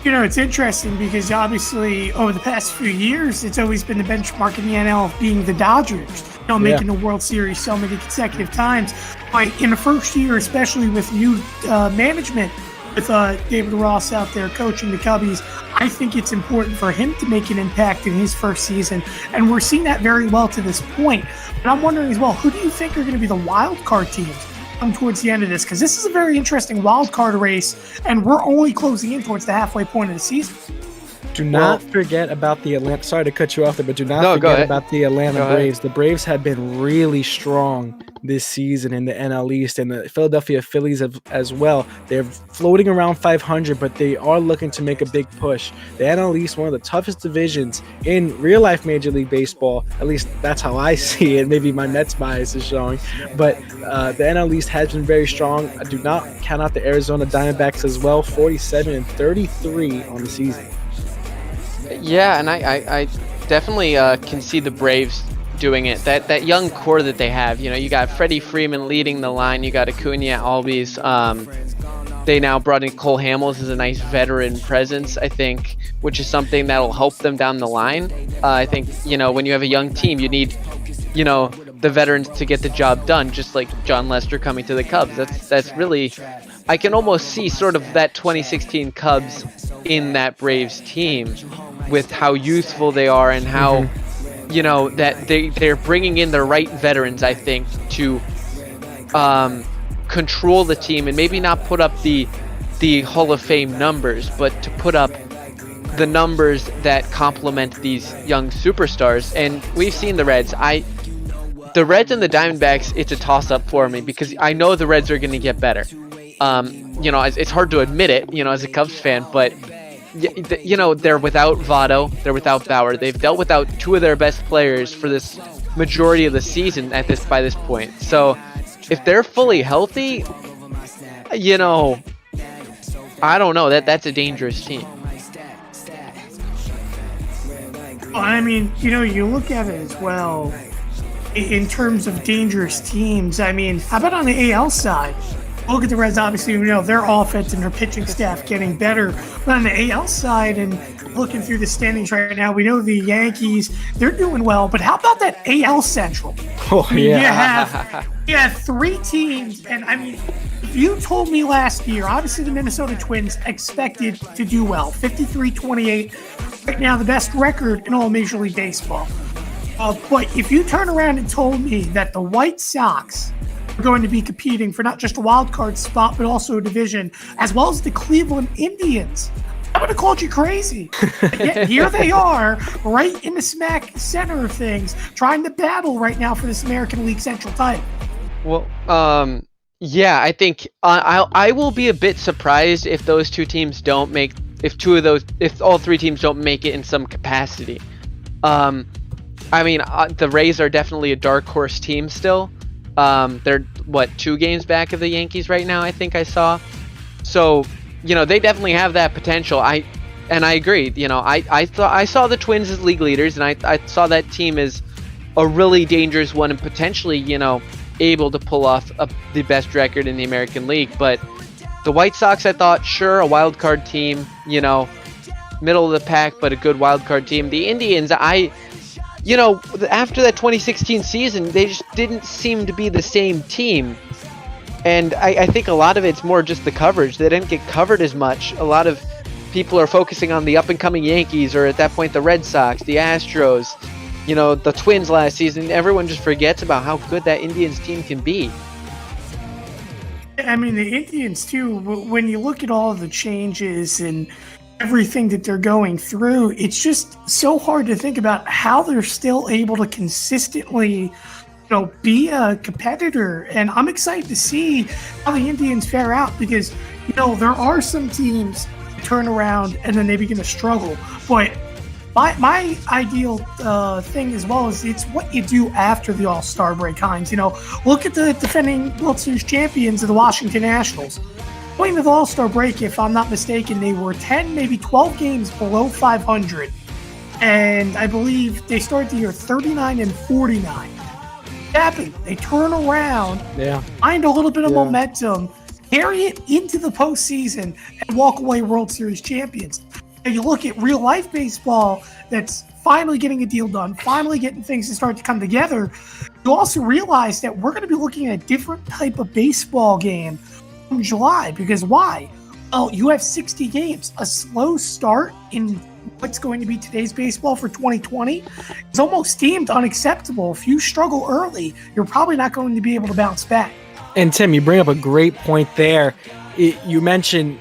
It's interesting because obviously over the past few years, it's always been the benchmark in the NL being the Dodgers, making the World Series so many consecutive times. But in the first year, especially with new management, with David Ross out there coaching the Cubbies, I think it's important for him to make an impact in his first season, and we're seeing that very well to this point. And I'm wondering as well, who do you think are going to be the wild card teams come towards the end of this? Because this is a very interesting wild card race, and we're only closing in towards the halfway point of the season. Do not forget about the Atlanta. Sorry to cut you off there, but do not forget about the Atlanta Braves. The Braves have been really strong this season in the NL East, and the Philadelphia Phillies as well. They're floating around 500, but they are looking to make a big push. The NL East, one of the toughest divisions in real-life Major League Baseball. At least that's how I see it. Maybe my Mets bias is showing. But the NL East has been very strong. I do not count out the Arizona Diamondbacks as well, 47-33 on the season. Yeah, and I definitely can see the Braves doing it. That young core that they have, you got Freddie Freeman leading the line. You got Acuna, Albies, they now brought in Cole Hamels as a nice veteran presence, I think, which is something that'll help them down the line. I think, when you have a young team, you need, the veterans to get the job done, just like John Lester coming to the Cubs. That's really, I can almost see sort of that 2016 Cubs in that Braves team with how youthful they are and how, that they're bringing in the right veterans, I think, to control the team and maybe not put up the Hall of Fame numbers, but to put up the numbers that complement these young superstars. And we've seen the Reds. The Reds and the Diamondbacks, it's a toss-up for me because I know the Reds are going to get better. It's hard to admit it, as a Cubs fan, but they're without Votto, they're without Bauer. They've dealt without two of their best players for this majority of the season by this point. So if they're fully healthy, I don't know. That's a dangerous team. I mean, you look at it as well in terms of dangerous teams. I mean, how about on the AL side? Look at the Reds, obviously, their offense and their pitching staff getting better. But on the AL side and looking through the standings right now, we know the Yankees, they're doing well. But how about that AL Central? Oh, yeah. You have three teams. And, I mean, if you told me last year, obviously the Minnesota Twins expected to do well. 53-28. Right now, the best record in all Major League Baseball. But if you turn around and told me that the White Sox are going to be competing for not just a wild card spot, but also a division, as well as the Cleveland Indians, I would have called you crazy. Yet here they are, right in the smack center of things, trying to battle right now for this American League Central title. Well, yeah, I think I will be a bit surprised if those two teams don't make, if all three teams don't make it in some capacity. I mean, the Rays are definitely a dark horse team still. They're 2 games back of the Yankees right now, I think I saw. So, they definitely have that potential. I agree. I saw the Twins as league leaders, and I saw that team as a really dangerous one and potentially, able to pull off the best record in the American League. But the White Sox, I thought, sure, a wild card team, middle of the pack, but a good wild card team. The Indians, after that 2016 season, they just didn't seem to be the same team. And I think a lot of it's more just the coverage. They didn't get covered as much. A lot of people are focusing on the up-and-coming Yankees, or at that point the Red Sox, the Astros, the Twins last season. Everyone just forgets about how good that Indians team can be. I mean, the Indians, too, when you look at all of the changes and everything that they're going through, it's just so hard to think about how they're still able to consistently be a competitor. And I'm excited to see how the Indians fare out because, there are some teams that turn around and then they begin to struggle. But my ideal thing as well is it's what you do after the All-Star break, Hines. Look at the defending World Series champions of the Washington Nationals. Going to the All-Star break, if I'm not mistaken, they were 10, maybe 12 games below 500. And I believe they started the year 39-49. Happened. They turn around, find a little bit of momentum, carry it into the postseason, and walk away World Series champions. And you look at real life baseball that's finally getting a deal done, finally getting things to start to come together. You also realize that we're going to be looking at a different type of baseball game from July. Because why? Well, you have 60 games. A slow start in what's going to be today's baseball for 2020 is almost deemed unacceptable. If you struggle early, you're probably not going to be able to bounce back. And Tim, you bring up a great point there. You mentioned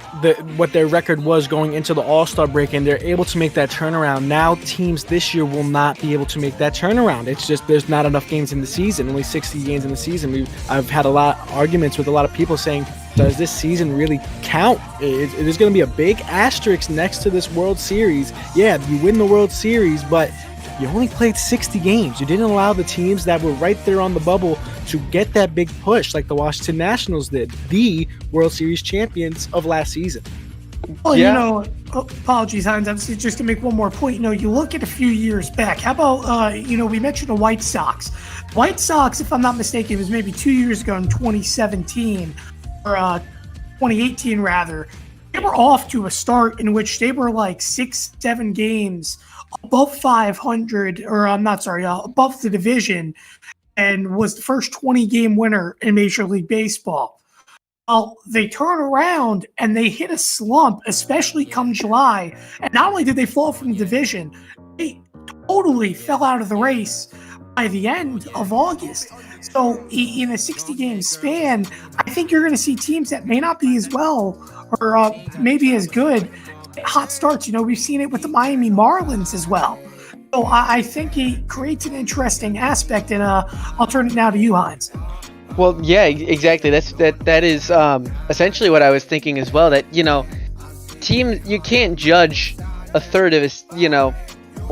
what their record was going into the All-Star break, and they're able to make that turnaround. Now teams this year will not be able to make that turnaround. It's just there's not enough games in the season, only 60 games in the season. I've had a lot of arguments with a lot of people saying, does this season really count? There's going to be a big asterisk next to this World Series. Yeah, you win the World Series, but you only played 60 games. You didn't allow the teams that were right there on the bubble to get that big push like the Washington Nationals did, the World Series champions of last season. Well, apologies, Hines. Obviously, just to make one more point, you look at a few years back. How about, we mentioned the White Sox. White Sox, if I'm not mistaken, it was maybe 2 years ago in 2017, or 2018 rather, they were off to a start in which they were like 6-7 games above 500, or I'm not sorry, above the division, and was the first 20-game winner in Major League Baseball. Well, they turn around and they hit a slump, especially come July. And not only did they fall from the division, they totally fell out of the race by the end of August. So in a 60-game span, I think you're going to see teams that may not be as well or maybe as good hot starts. You know, we've seen it with the Miami Marlins as well. So I think it creates an interesting aspect, and I'll turn it now to you, Heinz. Well, yeah, exactly. That is essentially what I was thinking as well. That, you know, teams, you can't judge a third of a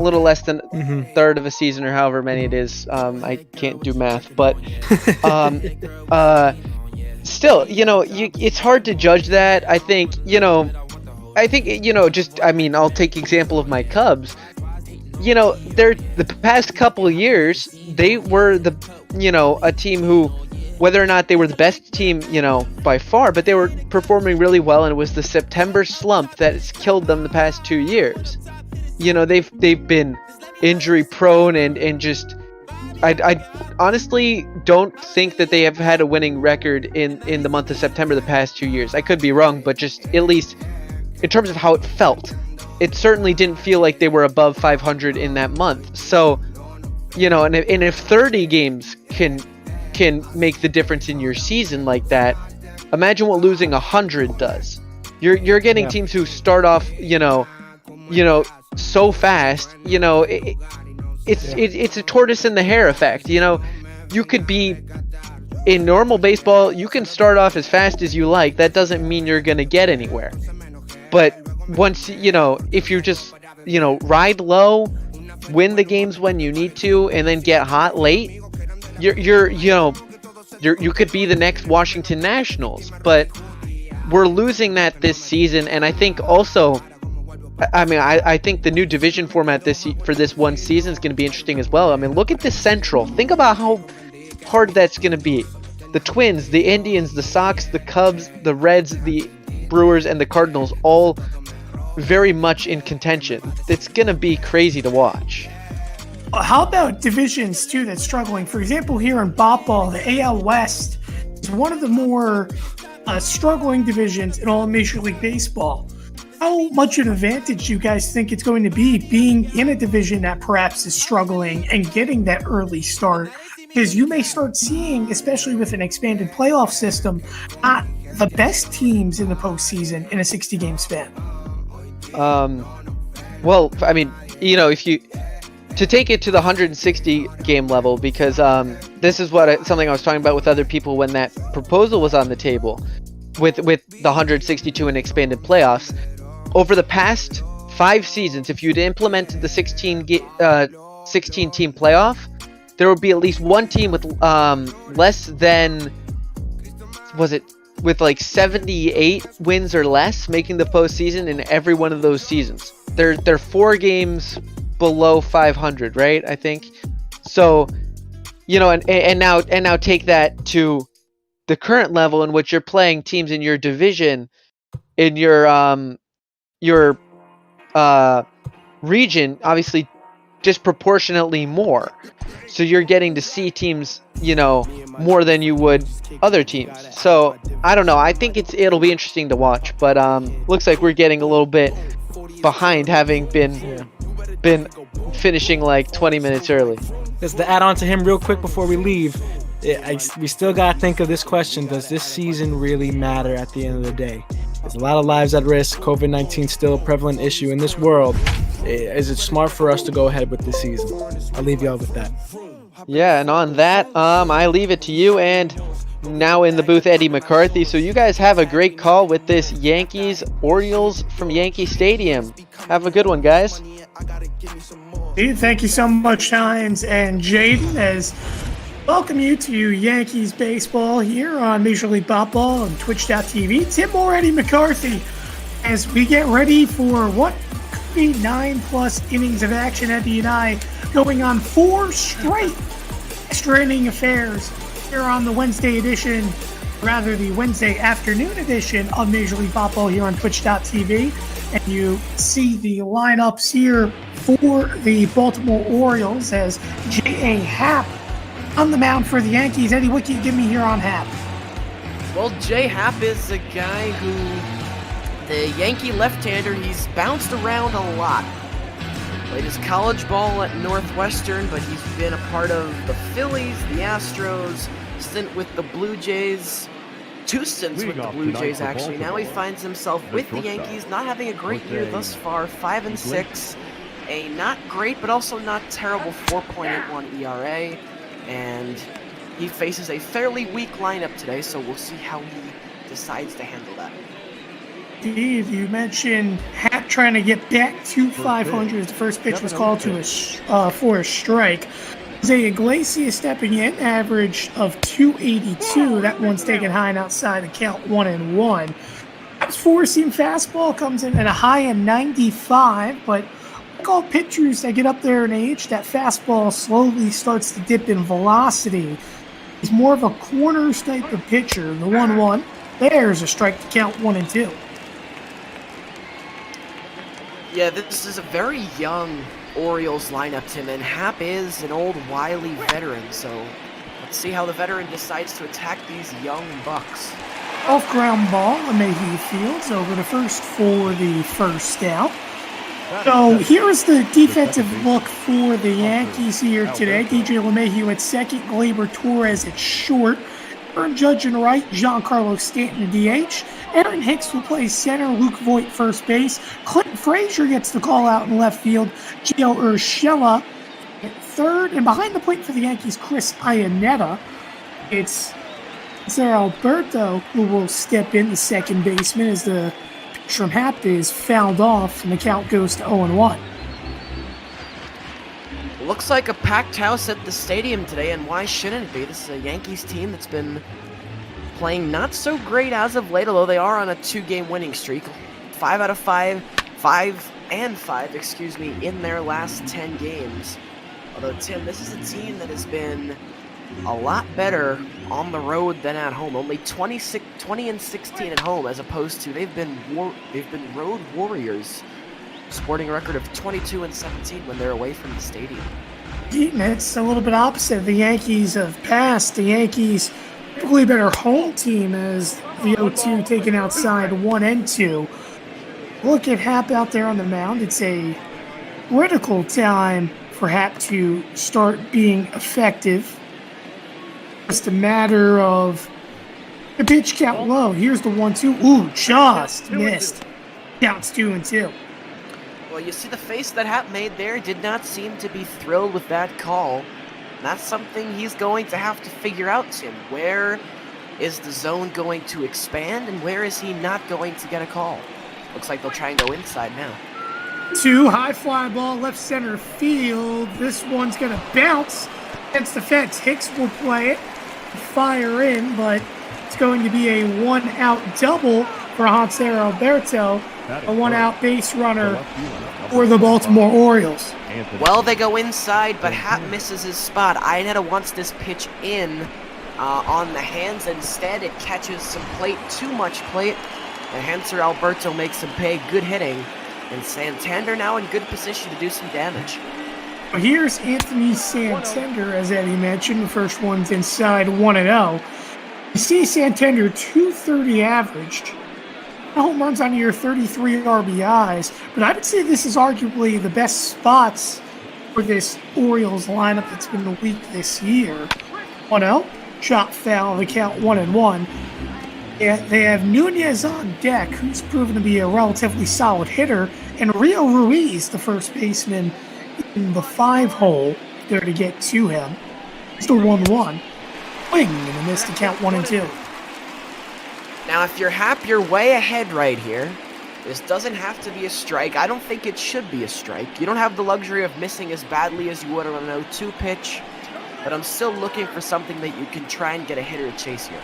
little less than third of a season or however many it is. I can't do math, but still, you know, it's hard to judge that. I think, just, I mean, I'll take example of my Cubs. You know, the past couple of years, they were a team who, whether or not they were the best team, by far, but they were performing really well, and it was the September slump that has killed them the past 2 years. You know, they've been injury prone and just, I honestly don't think that they have had a winning record in the month of September the past 2 years. I could be wrong, but just at least in terms of how it felt, it certainly didn't feel like they were above 500 in that month. So, and if 30 games can make the difference in your season like that, imagine what losing 100 does. You're getting teams who start off, so fast. It's a tortoise and the hare effect. You could be in normal baseball, you can start off as fast as you like. That doesn't mean you're going to get anywhere. But once, if you just, ride low, win the games when you need to, and then get hot late, you could be the next Washington Nationals. But we're losing that this season, and I think also, I think the new division format for this one season is going to be interesting as well. I mean, look at the Central. Think about how hard that's going to be. The Twins, the Indians, the Sox, the Cubs, the Reds, the Brewers, and the Cardinals all very much in contention. It's going to be crazy to watch. How about divisions, too, that's struggling? For example, here in Bopball, the AL West is one of the more struggling divisions in all of Major League Baseball. How much an advantage do you guys think it's going to be being in a division that perhaps is struggling and getting that early start? Because you may start seeing, especially with an expanded playoff system, not the best teams in the postseason in a 60-game span. Well, I mean, if you to take it to the 160 game level, because this is something I was talking about with other people when that proposal was on the table, with the 162 and expanded playoffs. Over the past 5 seasons, if you'd implemented the 16 team playoff, there would be at least one team with less than, with like 78 wins or less making the postseason in every one of those seasons. They're 4 games below 500, right? I think. So, and now take that to the current level in which you're playing teams in your division, in your region, obviously disproportionately more. So you're getting to see teams, more than you would other teams. So I don't know. I think it'll be interesting to watch, but looks like we're getting a little bit behind, having been finishing like 20 minutes early. Just to add on to him real quick before we leave, we still got to think of this question: does this season really matter at the end of the day? There's a lot of lives at risk. COVID-19 still a prevalent issue in this world. Is it smart for us to go ahead with this season? I'll leave y'all with that. Yeah, and on that, I leave it to you, and now in the booth, Eddie McCarthy. So you guys have a great call with this Yankees-Orioles from Yankee Stadium. Have a good one, guys. Dude, thank you so much, Hines and Jaden, as welcome you to Yankees baseball here on Major League Baseball and Twitch.tv. Tim Moore, Eddie McCarthy, as we get ready for what could be 9+ innings of action. Eddie and I going on 4 straight extra inning affairs here on the Wednesday edition rather the Wednesday afternoon edition of Major League Baseball here on Twitch.tv. And you see the lineups here for the Baltimore Orioles as J.A. Happ on the mound for the Yankees. Eddie, what can you give me here on Happ? Well, Jay Happ is a guy who, the Yankee left-hander, he's bounced around a lot. Played his college ball at Northwestern, but he's been a part of the Phillies, the Astros, stint with the Blue Jays, 2 stints with the Blue Jays actually. Now he finds himself with the Yankees, not having a great year thus far, 5-6, a not great but also not terrible 4.81 ERA, and he faces a fairly weak lineup today, so we'll see how he decides to handle that. Steve, you mentioned Happ trying to get back to 500 as the first pitch was called to for a strike. Jose Iglesias stepping in, average of 282. That one's taken high and outside the count, 1-1. Happ's four-seam fastball comes in at a high of 95, but like all pitchers that get up there in age, that fastball slowly starts to dip in velocity. He's more of a corners type of pitcher. The 1-1, there's a strike to count, 1-2. Yeah, this is a very young Orioles lineup, Tim, and Happ is an old, wily veteran, so let's see how the veteran decides to attack these young bucks. Off ground ball, Mahle fields over to first for the first out. So here's the defensive look for the Yankees here today. DJ LeMahieu at second, Gleyber Torres at short, Aaron Judge in right, Giancarlo Stanton at DH. Aaron Hicks will play center, Luke Voigt first base. Clinton Frazier gets the call out in left field. Gio Urshela at third. And behind the plate for the Yankees, Chris Iannetta. It's Sir Alberto who will step in, the second baseman, as the pitch from Happ is fouled off and the count goes to 0-1. Looks like a packed house at the stadium today, and why shouldn't it be? This is a Yankees team that's been playing not so great as of late, although they are on a 2-game winning streak. 5 out of 5, 5 and 5, in their last 10 games. Although, Tim, this is a team that has been a lot better on the road than at home. Only 20-16 at home, as opposed to they've been road warriors, sporting a record of 22-17 when they're away from the stadium. It's a little bit opposite. The Yankees have passed. The Yankees typically better home team as the 0-2 taken outside 1-2. Look at Happ out there on the mound. It's a critical time for Happ to start being effective. Just a matter of the pitch count low. Here's the 1-2. Ooh, just missed. Counts 2-2. Well, you see the face that Happ made there, did not seem to be thrilled with that call. That's something he's going to have to figure out, Tim. Where is the zone going to expand, and where is he not going to get a call? Looks like they'll try and go inside now. 2, high fly ball, left center field. This one's going to bounce against the fence. Hicks will play it, fire in, but it's going to be a 1-out double for Jose Alberto, a 1-out base runner for the Baltimore Orioles. Well, they go inside, but Happ misses his spot. Iannetta wants this pitch in on the hands. Instead, it catches some plate, too much plate, and Hanser Alberto makes him pay. Good hitting, and Santander now in good position to do some damage. Here's Anthony Santander, as Eddie mentioned. The first one's inside, 1-0. You see Santander 230 averaged. Home runs on your 33 RBIs, but I would say this is arguably the best spots for this Orioles lineup that's been weak this year. 1-0, shot foul, the count 1-1. Yeah, they have Nunez on deck, who's proven to be a relatively solid hitter, and Rio Ruiz, the first baseman, in the 5-hole, there to get to him. It's the 1-1. Wing, and a miss to count 1-2. Now, if you're Happ, you're way ahead right here. This doesn't have to be a strike. I don't think it should be a strike. You don't have the luxury of missing as badly as you would on an 0-2 pitch, but I'm still looking for something that you can try and get a hitter to chase here.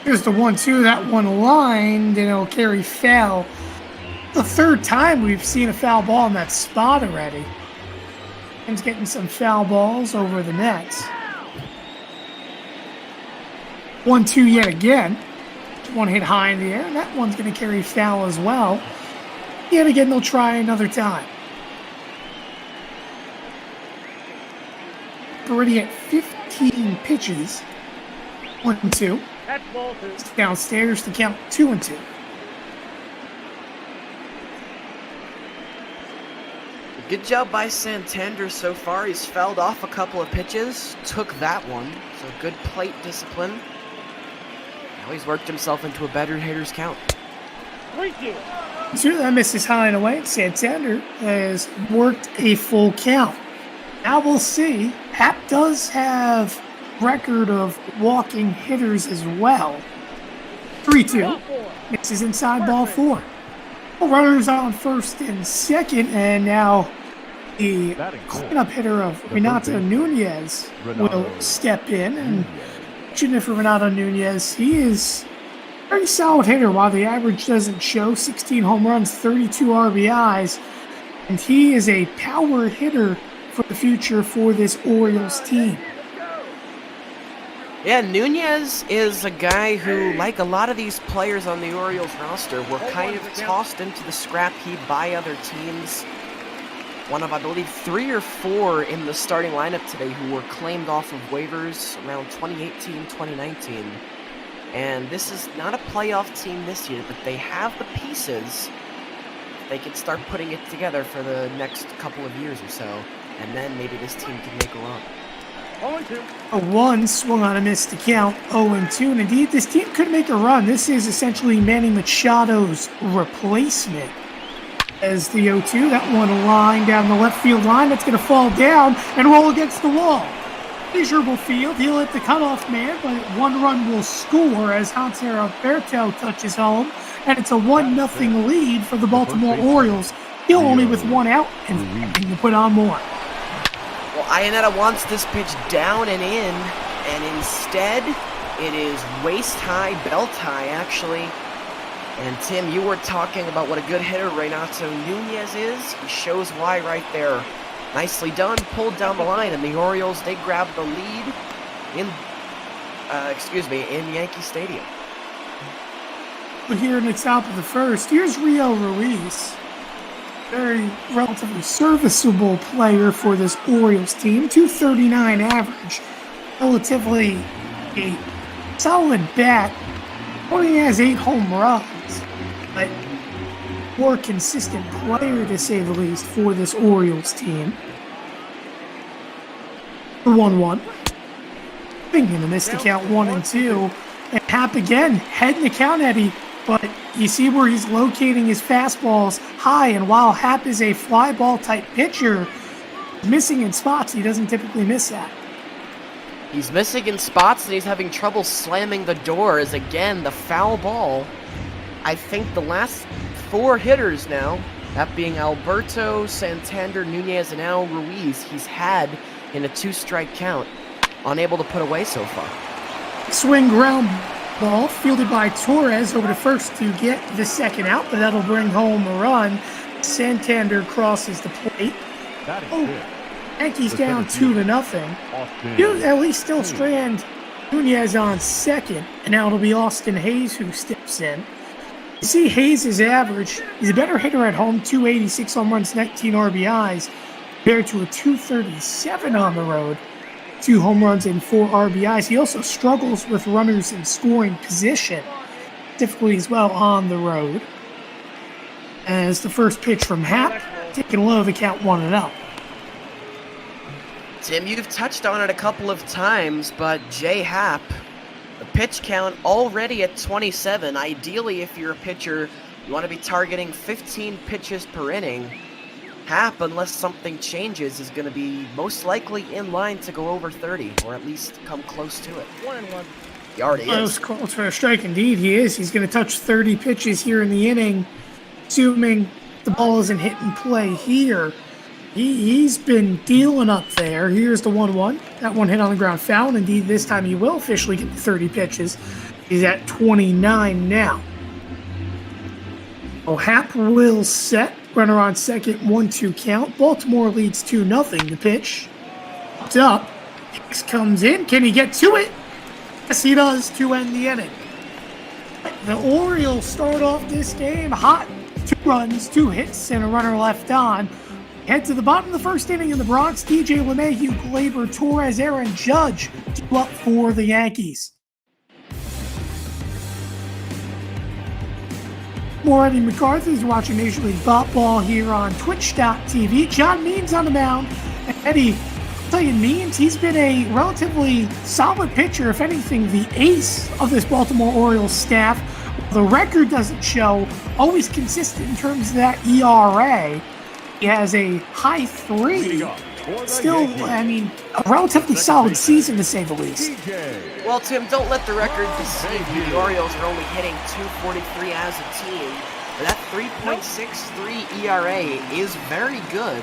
Here's the 1-2. That one lined, and it'll carry foul. The third time we've seen a foul ball in that spot already. And getting some foul balls over the nets. 1-2 yet again. One hit high in the air, and that one's going to carry foul as well. Yet again, they'll try another time. Already at 15 pitches. 1-2. That's ball 2. Downstairs to count 2-2. Good job by Santander so far. He's fouled off a couple of pitches, took that one, so good plate discipline. Now he's worked himself into a better hitter's count. 3-2. So that misses high and away. Santander has worked a full count. Now we'll see. Happ does have record of walking hitters as well. 3-2. Misses inside ball 4. Runners on first and second, and now the cleanup hitter of Renato Nunez will step in. And fortunate for Renato Nunez, he is a very solid hitter. While the average doesn't show, 16 home runs, 32 RBIs, and he is a power hitter for the future for this Orioles team. Yeah, Nunez is a guy who, like a lot of these players on the Orioles roster, were kind of tossed into the scrap heap by other teams. One of, I believe, 3 or 4 in the starting lineup today who were claimed off of waivers around 2018, 2019. And this is not a playoff team this year, but they have the pieces. They can start putting it together for the next couple of years or so, and then maybe this team can make a run. 0-2. A 1 swung on a miss to count 0-2, and indeed this team could make a run. This is essentially Manny Machado's replacement as the 0-2. That one line down the left field line, that's going to fall down and roll against the wall. Miserable field, he'll hit the cutoff man, but 1 run will score as Hanser Alberto touches home, and it's a 1-0 lead for the Baltimore Orioles. Still only with 1 out, and can put on more. Well, Iannetta wants this pitch down and in, and instead it is waist high, belt high actually. And Tim, you were talking about what a good hitter Renato Nunez is. He shows why right there. Nicely done, pulled down the line, and the Orioles, they grab the lead in Yankee Stadium. But here in the top of the first, here's Rio Ruiz. Very relatively serviceable player for this Orioles team. 239 average. Relatively a solid bat. Only has 8 home runs. But more consistent player, to say the least, for this Orioles team. 1-1. Thinking to miss the count 1-2. And Happ again, heading the count, Eddie. But you see where he's locating his fastballs high, and while Happ is a fly ball type pitcher, missing in spots, he doesn't typically miss that. He's missing in spots, and he's having trouble slamming the door as, again, the foul ball. I think the last 4 hitters now, that being Alberto, Santander, Nunez, and now Ruiz, he's had in a 2-strike count, unable to put away so far. Swing ground ball fielded by Torres over to first to get the second out, but that'll bring home a run. Santander crosses the plate. Yankees down 2-0. You at least still strand Nunez on second, and now it'll be Austin Hayes who steps in. You see Hayes' average. He's a better hitter at home, 286 home runs, 19 RBIs, compared to a 237 on the road. 2 home runs and 4 RBIs. He also struggles with runners in scoring position, difficulty as well on the road. As the first pitch from Happ, taking low, the count 1-0. Tim, you've touched on it a couple of times, but Jay Happ, the pitch count already at 27. Ideally, if you're a pitcher, you want to be targeting 15 pitches per inning. Happ, unless something changes, is going to be most likely in line to go over 30, or at least come close to it. 1-1. He already is. Close for a strike, indeed he is. He's going to touch 30 pitches here in the inning, assuming the ball isn't hit and play here. He's been dealing up there. Here's the 1-1. That one hit on the ground foul, and indeed this time he will officially get the 30 pitches. He's at 29 now. Oh, Happ will set. Runner on second, 1-2 count. Baltimore leads 2-0. The pitch. It's up. Hicks comes in. Can he get to it? Yes, he does to end the inning. The Orioles start off this game hot. 2 runs, 2 hits, and a runner left on. Head to the bottom of the first inning in the Bronx. DJ LeMahieu, Gleyber Torres, Aaron Judge 2 up for the Yankees. More Eddie McCarthy's watching Major League Ball here on Twitch.tv. John Means on the mound. And Eddie, I'll tell you, Means, he's been a relatively solid pitcher. If anything, the ace of this Baltimore Orioles staff. The record doesn't show. Always consistent in terms of that ERA. He has a high 3. Still, I mean, a relatively solid season to say the least. Well, Tim, don't let the record deceive you. The Orioles are only hitting .243 as a team. But that 3.63 ERA is very good.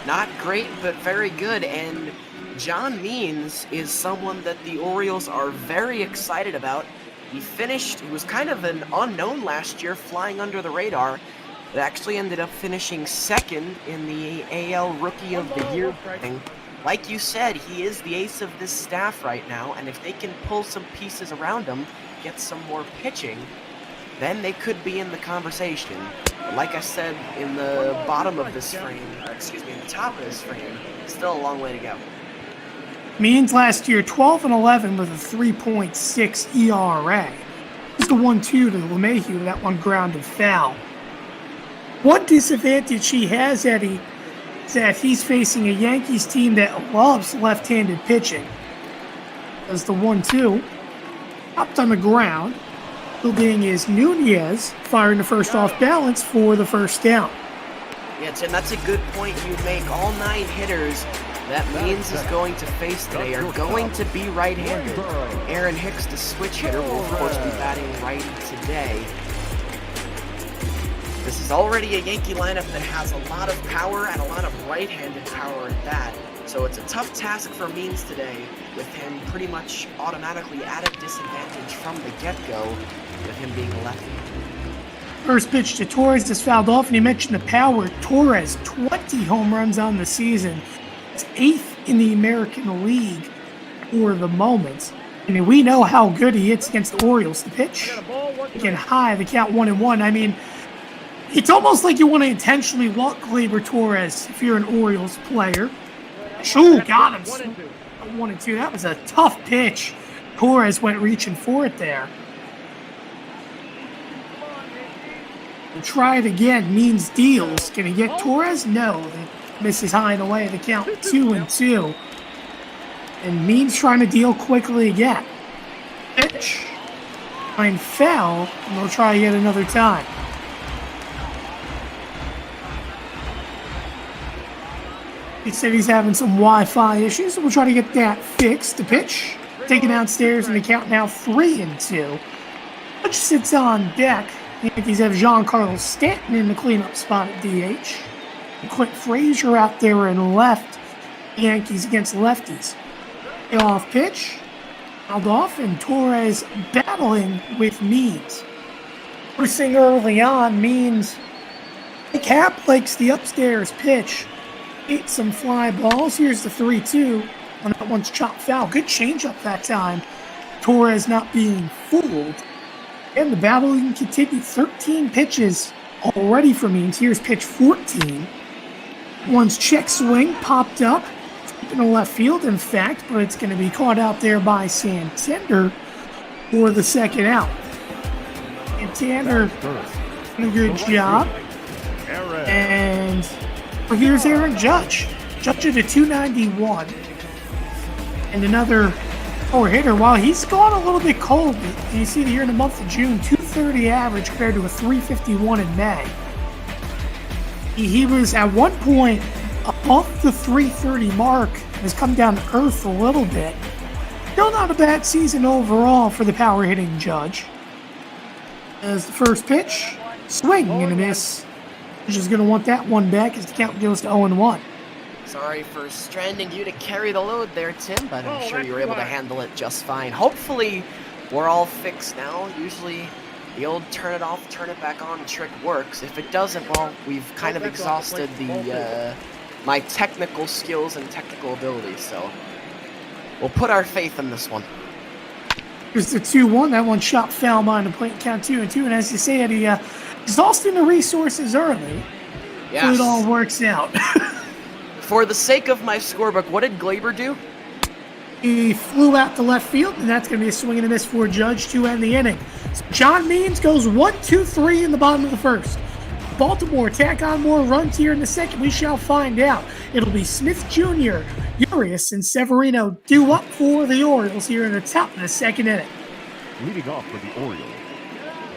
Not great, but very good. And John Means is someone that the Orioles are very excited about. He was kind of an unknown last year, flying under the radar. It actually ended up finishing second in the AL Rookie of the Year thing. Like you said, he is the ace of this staff right now, and if they can pull some pieces around him, get some more pitching, then they could be in the conversation. But like I said, in the bottom of this frame, in the top of this frame, still a long way to go. Means last year 12-11 with a 3.6 ERA. Just the 1-2 to LeMahieu, that one grounded foul. One disadvantage he has, Eddie, is that he's facing a Yankees team that loves left-handed pitching. As the 1-2, popped on the ground. Fielding is Nunez, firing the first off balance for the first down. Yeah, Tim, that's a good point you make. All 9 hitters that Means is going to face today are going to be right-handed. Aaron Hicks, the switch hitter, will of course be batting righty today. This is already a Yankee lineup that has a lot of power and a lot of right-handed power at that. So it's a tough task for Means today, with him pretty much automatically at a disadvantage from the get-go, with him being a lefty. First pitch to Torres just fouled off, and you mentioned the power. Torres, 20 home runs on the season. It's 8th in the American League for the moment. I mean, we know how good he hits against the Orioles. The pitch, again, high, the count 1-1. I mean, it's almost like you want to intentionally walk Gleyber Torres if you're an Orioles player. Ooh, got him. 1-2. That was a tough pitch. Torres went reaching for it there. We'll try it again. Means deals. Can he get Torres? No. Misses high and away. The count 2-2. And Means trying to deal quickly again. Pitch. Line foul. And they'll try yet another time. He said he's having some Wi-Fi issues, so we'll try to get that fixed. The pitch, taken downstairs, and the count now 3-2. Which sits on deck. The Yankees have Giancarlo Stanton in the cleanup spot at DH. And Clint Frazier out there in left. Yankees against lefties. Off pitch, fouled off, and Torres battling with Means. First thing early on, Means, Happ likes the upstairs pitch. Ate some fly balls. Here's the 3-2. And that one's chopped foul. Good changeup that time. Torres not being fooled. And the battling continued. 13 pitches already for Means. Here's pitch 14. One's check swing popped up in the left field, in fact, but it's going to be caught out there by Santander for the second out. Santander doing a good job. And well, here's Aaron Judge. Judge at a 291. And another power hitter. While he's gone a little bit cold, you see here in the month of June, 230 average compared to a 351 in May. He was at one point above the 330 mark, has come down to earth a little bit. Still not a bad season overall for the power hitting Judge. As the first pitch, swing and a miss. Just going to want that one back as the count goes to 0-1. Sorry for stranding you to carry the load there, Tim, but I'm sure you were able to handle it just fine. Hopefully, we're all fixed now. Usually, the old turn it off, turn it back on trick works. If it doesn't, well, we've kind of exhausted my technical skills and technical abilities, so we'll put our faith in this one. There's the 2-1. That one shot foul behind the plate, count 2-2. And as you say, Eddie, exhausting the resources early. Yes. It all works out. For the sake of my scorebook, what did Glaber do? He flew out to left field, and that's going to be a swing and a miss for Judge to end the inning. So John Means goes 1-2-3 in the bottom of the first. Baltimore tack on more runs here in the second. We shall find out. It'll be Smith Jr., Urias, and Severino due up for the Orioles here in the top of the second inning. Leading off for the Orioles,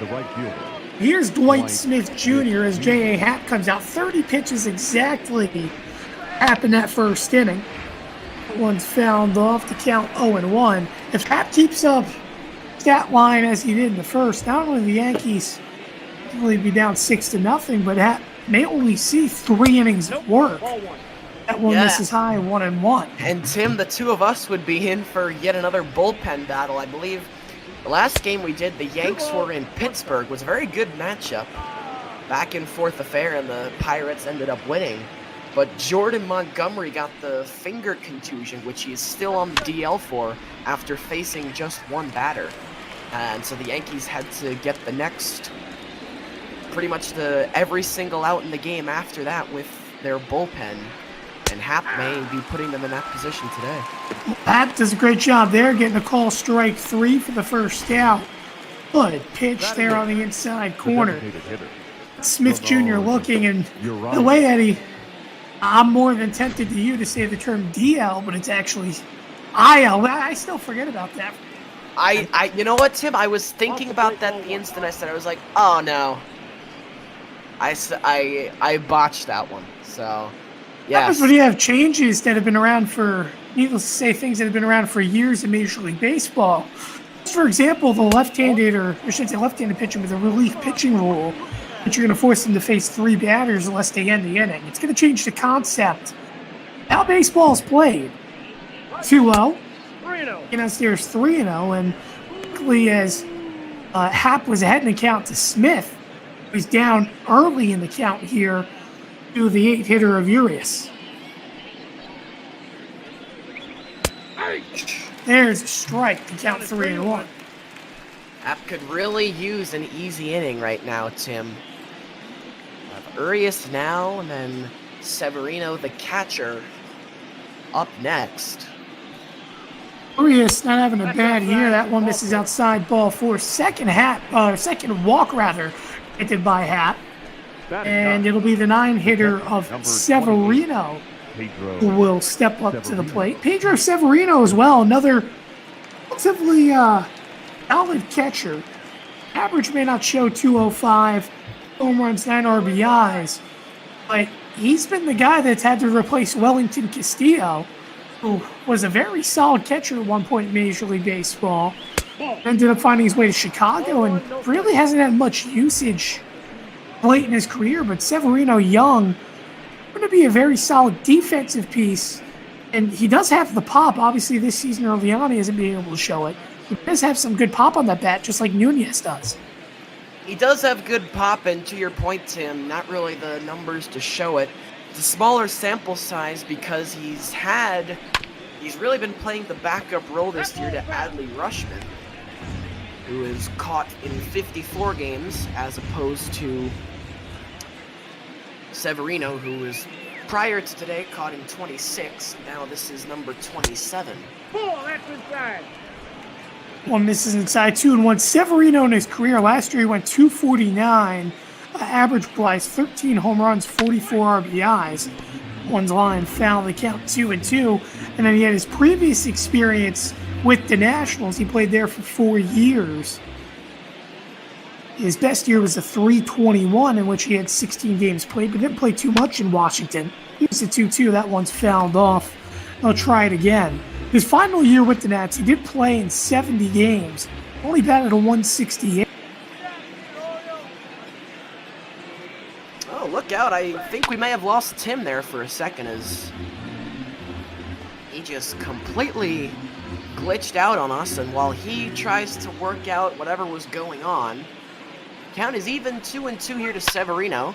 the right fielder. Here's Dwight Smith Jr. as J.A. Happ comes out. 30 pitches exactly Happ in that first inning. One's fouled off to count 0-1. If Happ keeps up that line as he did in the first, not only the Yankees will be down 6-0, but Happ may only see 3 innings of work. That one misses high, 1-1. And Tim, the two of us would be in for yet another bullpen battle. I believe the last game we did, the Yanks were in Pittsburgh, was a very good matchup. Back and forth affair, and the Pirates ended up winning. But Jordan Montgomery got the finger contusion, which he is still on the DL for after facing just one batter. And so the Yankees had to get the next, pretty much every single out in the game after that with their bullpen. And Happ may be putting them in that position today. Happ does a great job there, getting a call strike 3 for the first out. Good pitch there on the inside corner. Smith Jr. looking, and the way, Eddie, I'm more than tempted to you to say the term DL, but it's actually IL. I still forget about that. You know what, Tim? I was thinking about that the instant I said it. I was like, oh no. I botched that one. So, yes. Happens when you have changes that have been around for, needless to say, things that have been around for years in Major League Baseball. For example, the left-handed, or I should say left-handed pitcher with a relief pitching rule, that you're going to force them to face 3 batters unless they end the inning. It's going to change the concept. How baseball is played. 2-0. 3-0. There's 3-0, and quickly as Happ was ahead in the count to Smith, he's down early in the count here to the 8-hitter of Urias. There's a strike to count 3-1. Happ could really use an easy inning right now, Tim. Urias now, and then Severino, the catcher, up next. Urias not having a bad year. That one misses outside, ball 4. Second walk hit by Happ. And it'll be the 9-hitter of Severino who will step up to the plate. Pedro Severino as well, another relatively solid catcher. Average may not show 205, home runs, 9 RBIs, but he's been the guy that's had to replace Wellington Castillo, who was a very solid catcher at one point in Major League Baseball. Ended up finding his way to Chicago and really hasn't had much usage late in his career, but Severino young, going to be a very solid defensive piece, and he does have the pop. Obviously this season early on he hasn't been able to show it. He does have some good pop on that bat, just like Nunez does. He does have good pop, and to your point, Tim, not really the numbers to show it. It's a smaller sample size because he's really been playing the backup role this year to Adley Rutschman, who is caught in 54 games as opposed to Severino, who was prior to today caught in 26. Now this is number 27. That's inside. One misses inside, 2-1. Severino in his career, last year he went 249, average price, 13 home runs, 44 RBIs. One's line foul, they count 2-2. And then he had his previous experience with the Nationals. He played there for 4 years. His best year was a 321, in which he had 16 games played, but didn't play too much in Washington. He was a 2-2, that one's fouled off. I'll try it again. His final year with the Nats, he did play in 70 games. Only batted a 168. Oh, look out. I think we may have lost Tim there for a second as he just completely glitched out on us, and while he tries to work out whatever was going on, count is even 2-2 here to Severino.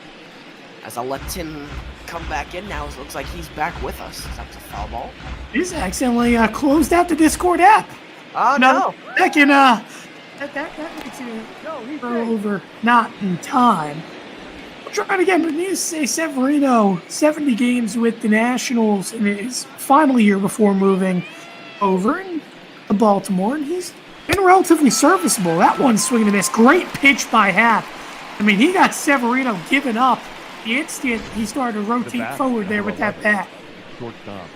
As I'll let Tim come back in now, it looks like he's back with us. That's a foul ball. He's accidentally closed out the Discord app. Oh, no. Second, that makes it throw over, not in time. We'll try it again, but needless to say, Severino, 70 games with the Nationals in his final year before moving over to Baltimore, and he's been relatively serviceable. That one's swinging a miss. Great pitch by Happ. I mean, he got Severino giving up the instant he started to rotate forward there with that bat.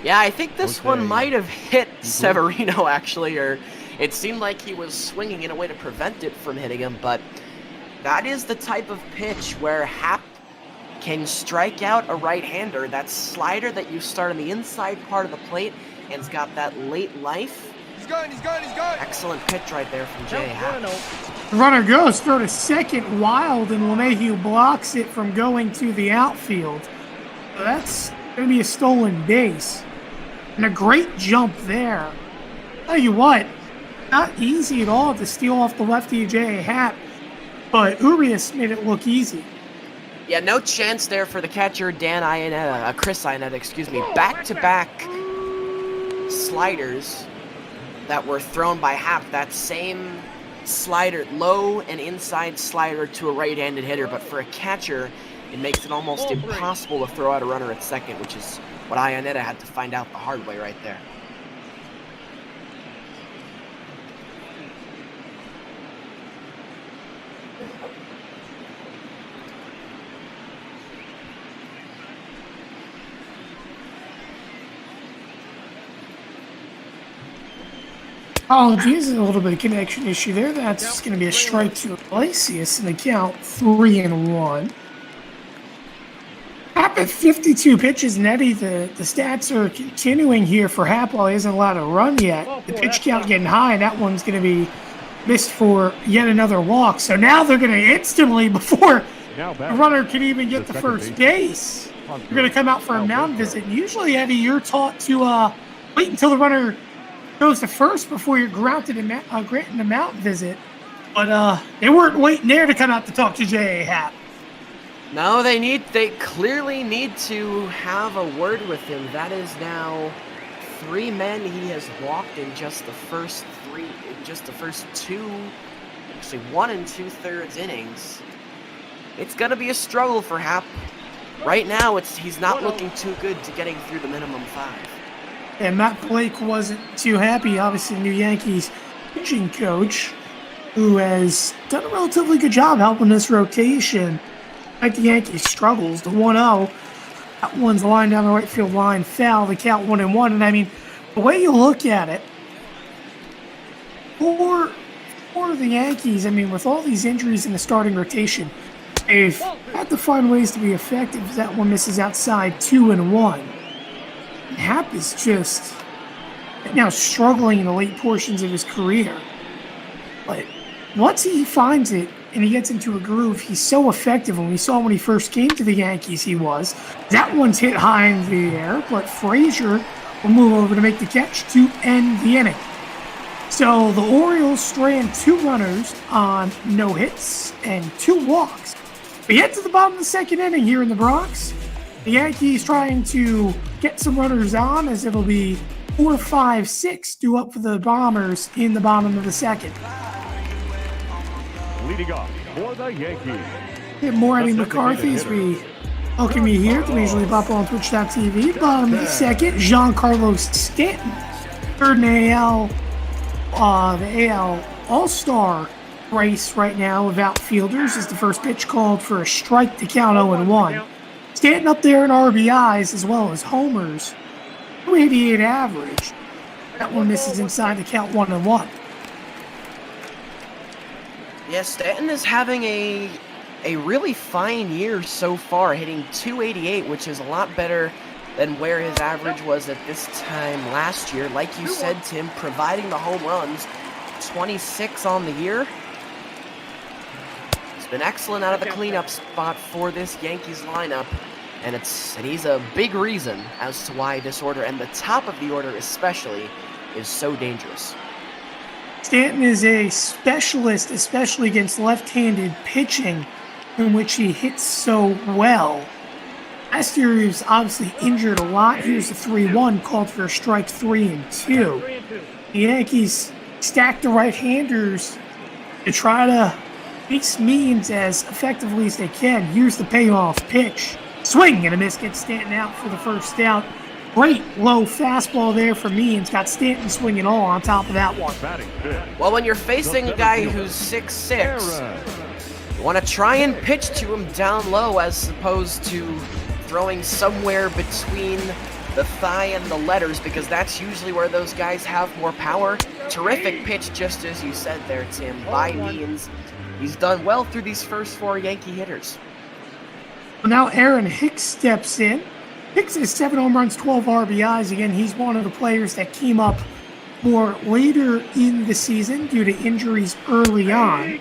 Yeah, I think this one might have hit Severino, actually, or it seemed like he was swinging in a way to prevent it from hitting him, but that is the type of pitch where Happ can strike out a right-hander. That slider that you start on the inside part of the plate and it's got that late life. He's going. Excellent pitch right there from Jay Happ. The runner goes, throw to second, wild, and LeMahieu blocks it from going to the outfield. So that's going to be a stolen base. And a great jump there. Tell you what, not easy at all to steal off the lefty Jay Happ, but Urias made it look easy. Yeah, no chance there for the catcher, Chris Ionetta, back-to-back sliders that were thrown by Happ. That same slider, low and inside slider to a right-handed hitter, but for a catcher, it makes it almost impossible to throw out a runner at second, which is what Ionetta had to find out the hard way right there. Apologies, a little bit of connection issue there. That's going to be a strike to Iglesias in the count, 3-1. Happ at 52 pitches, and Eddie, the stats are continuing here for Happ while he hasn't allowed a run yet. The pitch count getting high, and that one's going to be missed for yet another walk. So now they're going to instantly, before the runner can even get to first base, they're going to come out for a mound visit. And usually, Eddie, you're taught to wait until the runner goes to first before you're granting a mound visit. But they weren't waiting there to come out to talk to J.A. Happ. No, they clearly need to have a word with him. That is now 3 men he has walked in just the first 1 2/3 innings. It's gonna be a struggle for Happ. Right now, he's not looking too good to getting through the minimum 5. And Matt Blake wasn't too happy, obviously, new Yankees pitching coach, who has done a relatively good job helping this rotation. Like the Yankees struggles, the 1-0, that one's lined down the right field line, foul, the count 1-1. And I mean, the way you look at it, for the Yankees, I mean, with all these injuries in the starting rotation, they've had to find ways to be effective. That one misses outside, 2-1. Happ is just now struggling in the late portions of his career. But once he finds it and he gets into a groove, he's so effective. And we saw when he first came to the Yankees, he was. That one's hit high in the air, but Frazier will move over to make the catch to end the inning. So the Orioles strand 2 runners on no hits and 2 walks. We get to the bottom of the second inning here in the Bronx. The Yankees trying to get some runners on, as it'll be 4-5-6 due up for the Bombers in the bottom of the second. Leading off for the Yankees. We have more Eddie McCarthy as we welcome you here to Major League Baseball on Twitch.tv. Bottom of the second, Giancarlo Stanton. Third in the AL All-Star race right now of outfielders is the first pitch called for a strike to count 0-1. Stanton up there in RBIs as well as homers, 288 average. That one misses inside the count 1-1. Yes, Stanton is having a really fine year so far, hitting 288, which is a lot better than where his average was at this time last year. Like you said, Tim, providing the home runs, 26 on the year. He's been excellent out of the cleanup spot for this Yankees lineup, and he's a big reason as to why this order, and the top of the order especially, is so dangerous. Stanton is a specialist, especially against left-handed pitching, in which he hits so well. Last year, he was obviously injured a lot. Here's the 3-1, called for a strike 3-2. The Yankees stack the right-handers to try to face Means as effectively as they can. Here's the payoff pitch. Swing and a miss, gets Stanton out for the first out. Great low fastball there for Means. Got Stanton swinging all on top of that one. Well, when you're facing a guy who's 6'6", you want to try and pitch to him down low as opposed to throwing somewhere between the thigh and the letters, because that's usually where those guys have more power. Terrific pitch, just as you said there, Tim, by Means. He's done well through these first 4 Yankee hitters. Now Aaron Hicks steps in. Hicks has 7 home runs, 12 RBIs. Again, he's one of the players that came up more later in the season due to injuries early on.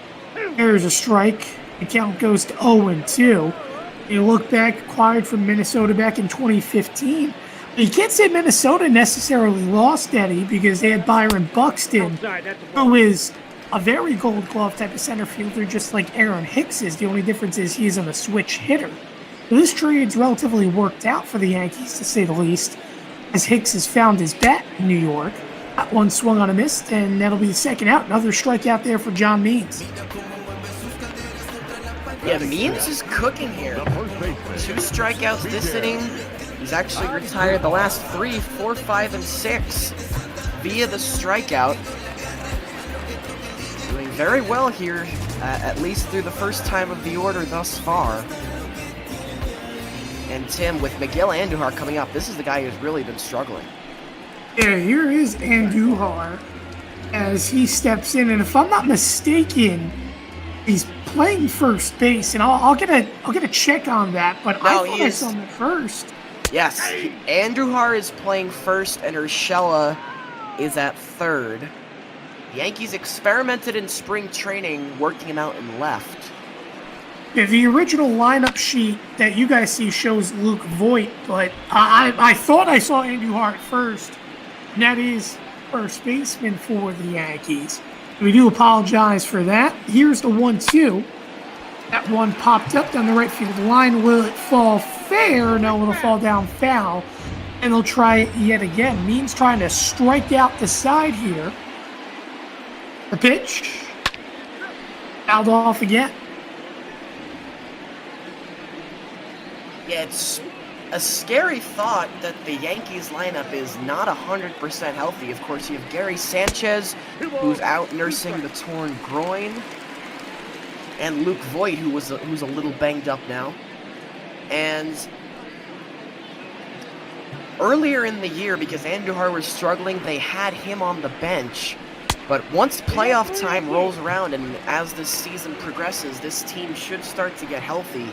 There's a strike. The count goes to 0-2. You look back, acquired from Minnesota back in 2015. You can't say Minnesota necessarily lost Eddie because they had Byron Buxton, who is a very gold glove type of center fielder, just like Aaron Hicks is. The only difference is he's a switch hitter. So this trade's relatively worked out for the Yankees, to say the least, as Hicks has found his bat in New York. That one swung on a miss, and that'll be the second out. Another strikeout there for John Means. Yeah, Means is cooking here. 2 strikeouts this inning. He's actually retired the last 3, 4, 5, and 6 via the strikeout. Doing very well here, at least through the first time of the order thus far. And Tim, with Miguel Andujar coming up, this is the guy who's really been struggling. Yeah, here is Andujar as he steps in, and if I'm not mistaken, he's playing first base, and I'll get a check on that. But No, I thought I saw him at first. Yes, Andujar is playing first, and Urshela is at third. The Yankees experimented in spring training, working him out in left. Yeah, the original lineup sheet that you guys see shows Luke Voigt, but I thought I saw Andujar at first, and that is first baseman for the Yankees. We do apologize for that. Here's the 1-2. That one popped up down the right field line. Will it fall fair? No, it'll fall down foul. And they'll try it yet again. Means trying to strike out the side here. The pitch. Fouled off again. Yeah, it's a scary thought that the Yankees lineup is not 100% healthy. Of course, you have Gary Sanchez, who's out nursing the torn groin, and Luke Voigt, who's a little banged up now. And earlier in the year, because Andujar was struggling, they had him on the bench. But once playoff time rolls around and as this season progresses, this team should start to get healthy.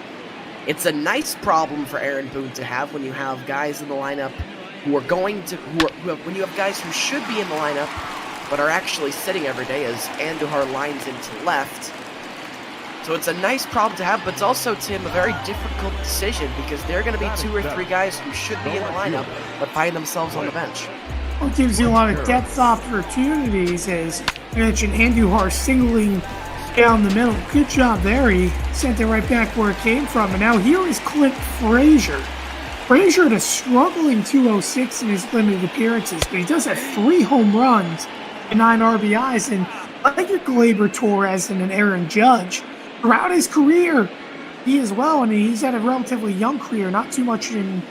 It's a nice problem for Aaron Boone to have when you have guys in the lineup when you have guys who should be in the lineup but are actually sitting every day, as Andujar lines into left. So it's a nice problem to have, but it's also, Tim, a very difficult decision because there are going to be 2 or 3 guys who should be in the lineup but find themselves on the bench. Well, it gives you a lot of depth opportunities, as you mentioned, Andujar singling down the middle. Good job there. He sent it right back where it came from. And now here is Clint Frazier. Frazier had a struggling 206 in his limited appearances, but he does have 3 home runs and 9 RBIs. And like your Gleyber Torres and an Aaron Judge, throughout his career, he as well. I mean, he's had a relatively young career, not too much in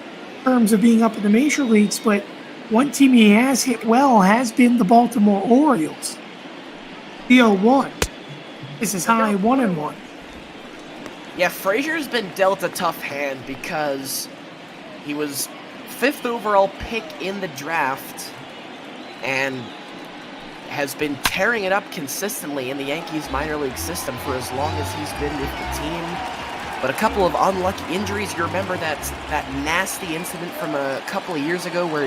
terms of being up in the major leagues, but one team he has hit well has been the Baltimore Orioles. The 0-1. This is high 1-1. Yeah, Frazier's been dealt a tough hand because he was 5th overall pick in the draft and has been tearing it up consistently in the Yankees minor league system for as long as he's been with the team. But a couple of unlucky injuries. You remember that nasty incident from a couple of years ago where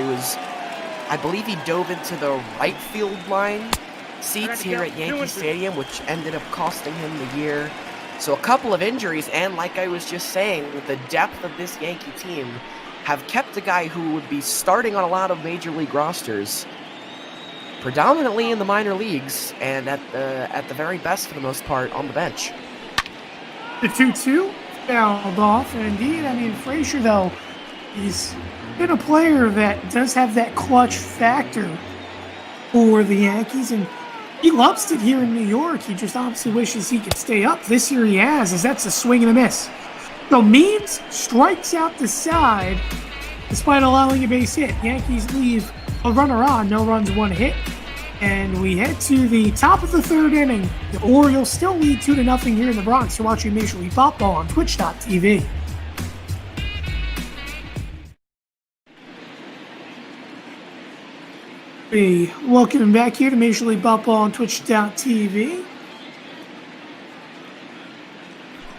I believe he dove into the right field line seats here at Yankee Stadium, which ended up costing him the year. So a couple of injuries, and like I was just saying, the depth of this Yankee team have kept a guy who would be starting on a lot of major league rosters, predominantly in the minor leagues, and at the very best for the most part on the bench. The 2-2 fouled off, and indeed, I mean, Frazier, though, he's been a player that does have that clutch factor for the Yankees, and He loves it here in New York. He just obviously wishes he could stay up. This year he has, as that's a swing and a miss. So Means strikes out the side despite allowing a base hit. Yankees leave a runner on, no runs, one hit. And we head to the top of the third inning. The Orioles still lead 2-0 here in the Bronx. You're watching Major League Baseball on Twitch.tv. Hey, welcome back here to Major League Baseball on Twitch.tv.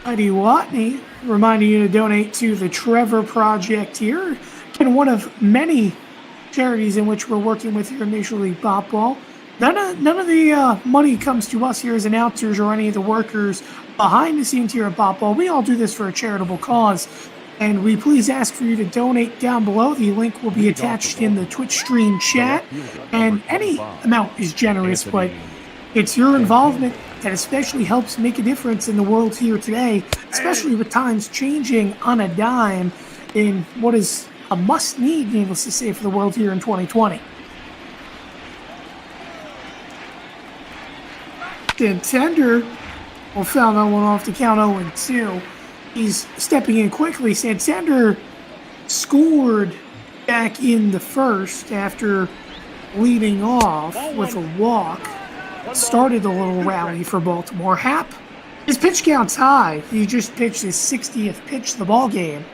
Heidi Watney reminding you to donate to the Trevor Project here. Again, one of many charities in which we're working with here in Major League Baseball. None of the money comes to us here as announcers or any of the workers behind the scenes here at Baseball. We all do this for a charitable cause. And we please ask for you to donate down below. The link will be attached in the Twitch stream chat. And any amount is generous, but it's your involvement that especially helps make a difference in the world here today, especially with times changing on a dime in what is a must-need, needless to say, for the world here in 2020. Contender will foul that one off to count 0-2. He's stepping in quickly. Santander scored back in the first after leading off with a walk. Started a little rally for Baltimore. Happ, his pitch count's high. He just pitched his 60th pitch of the ball game.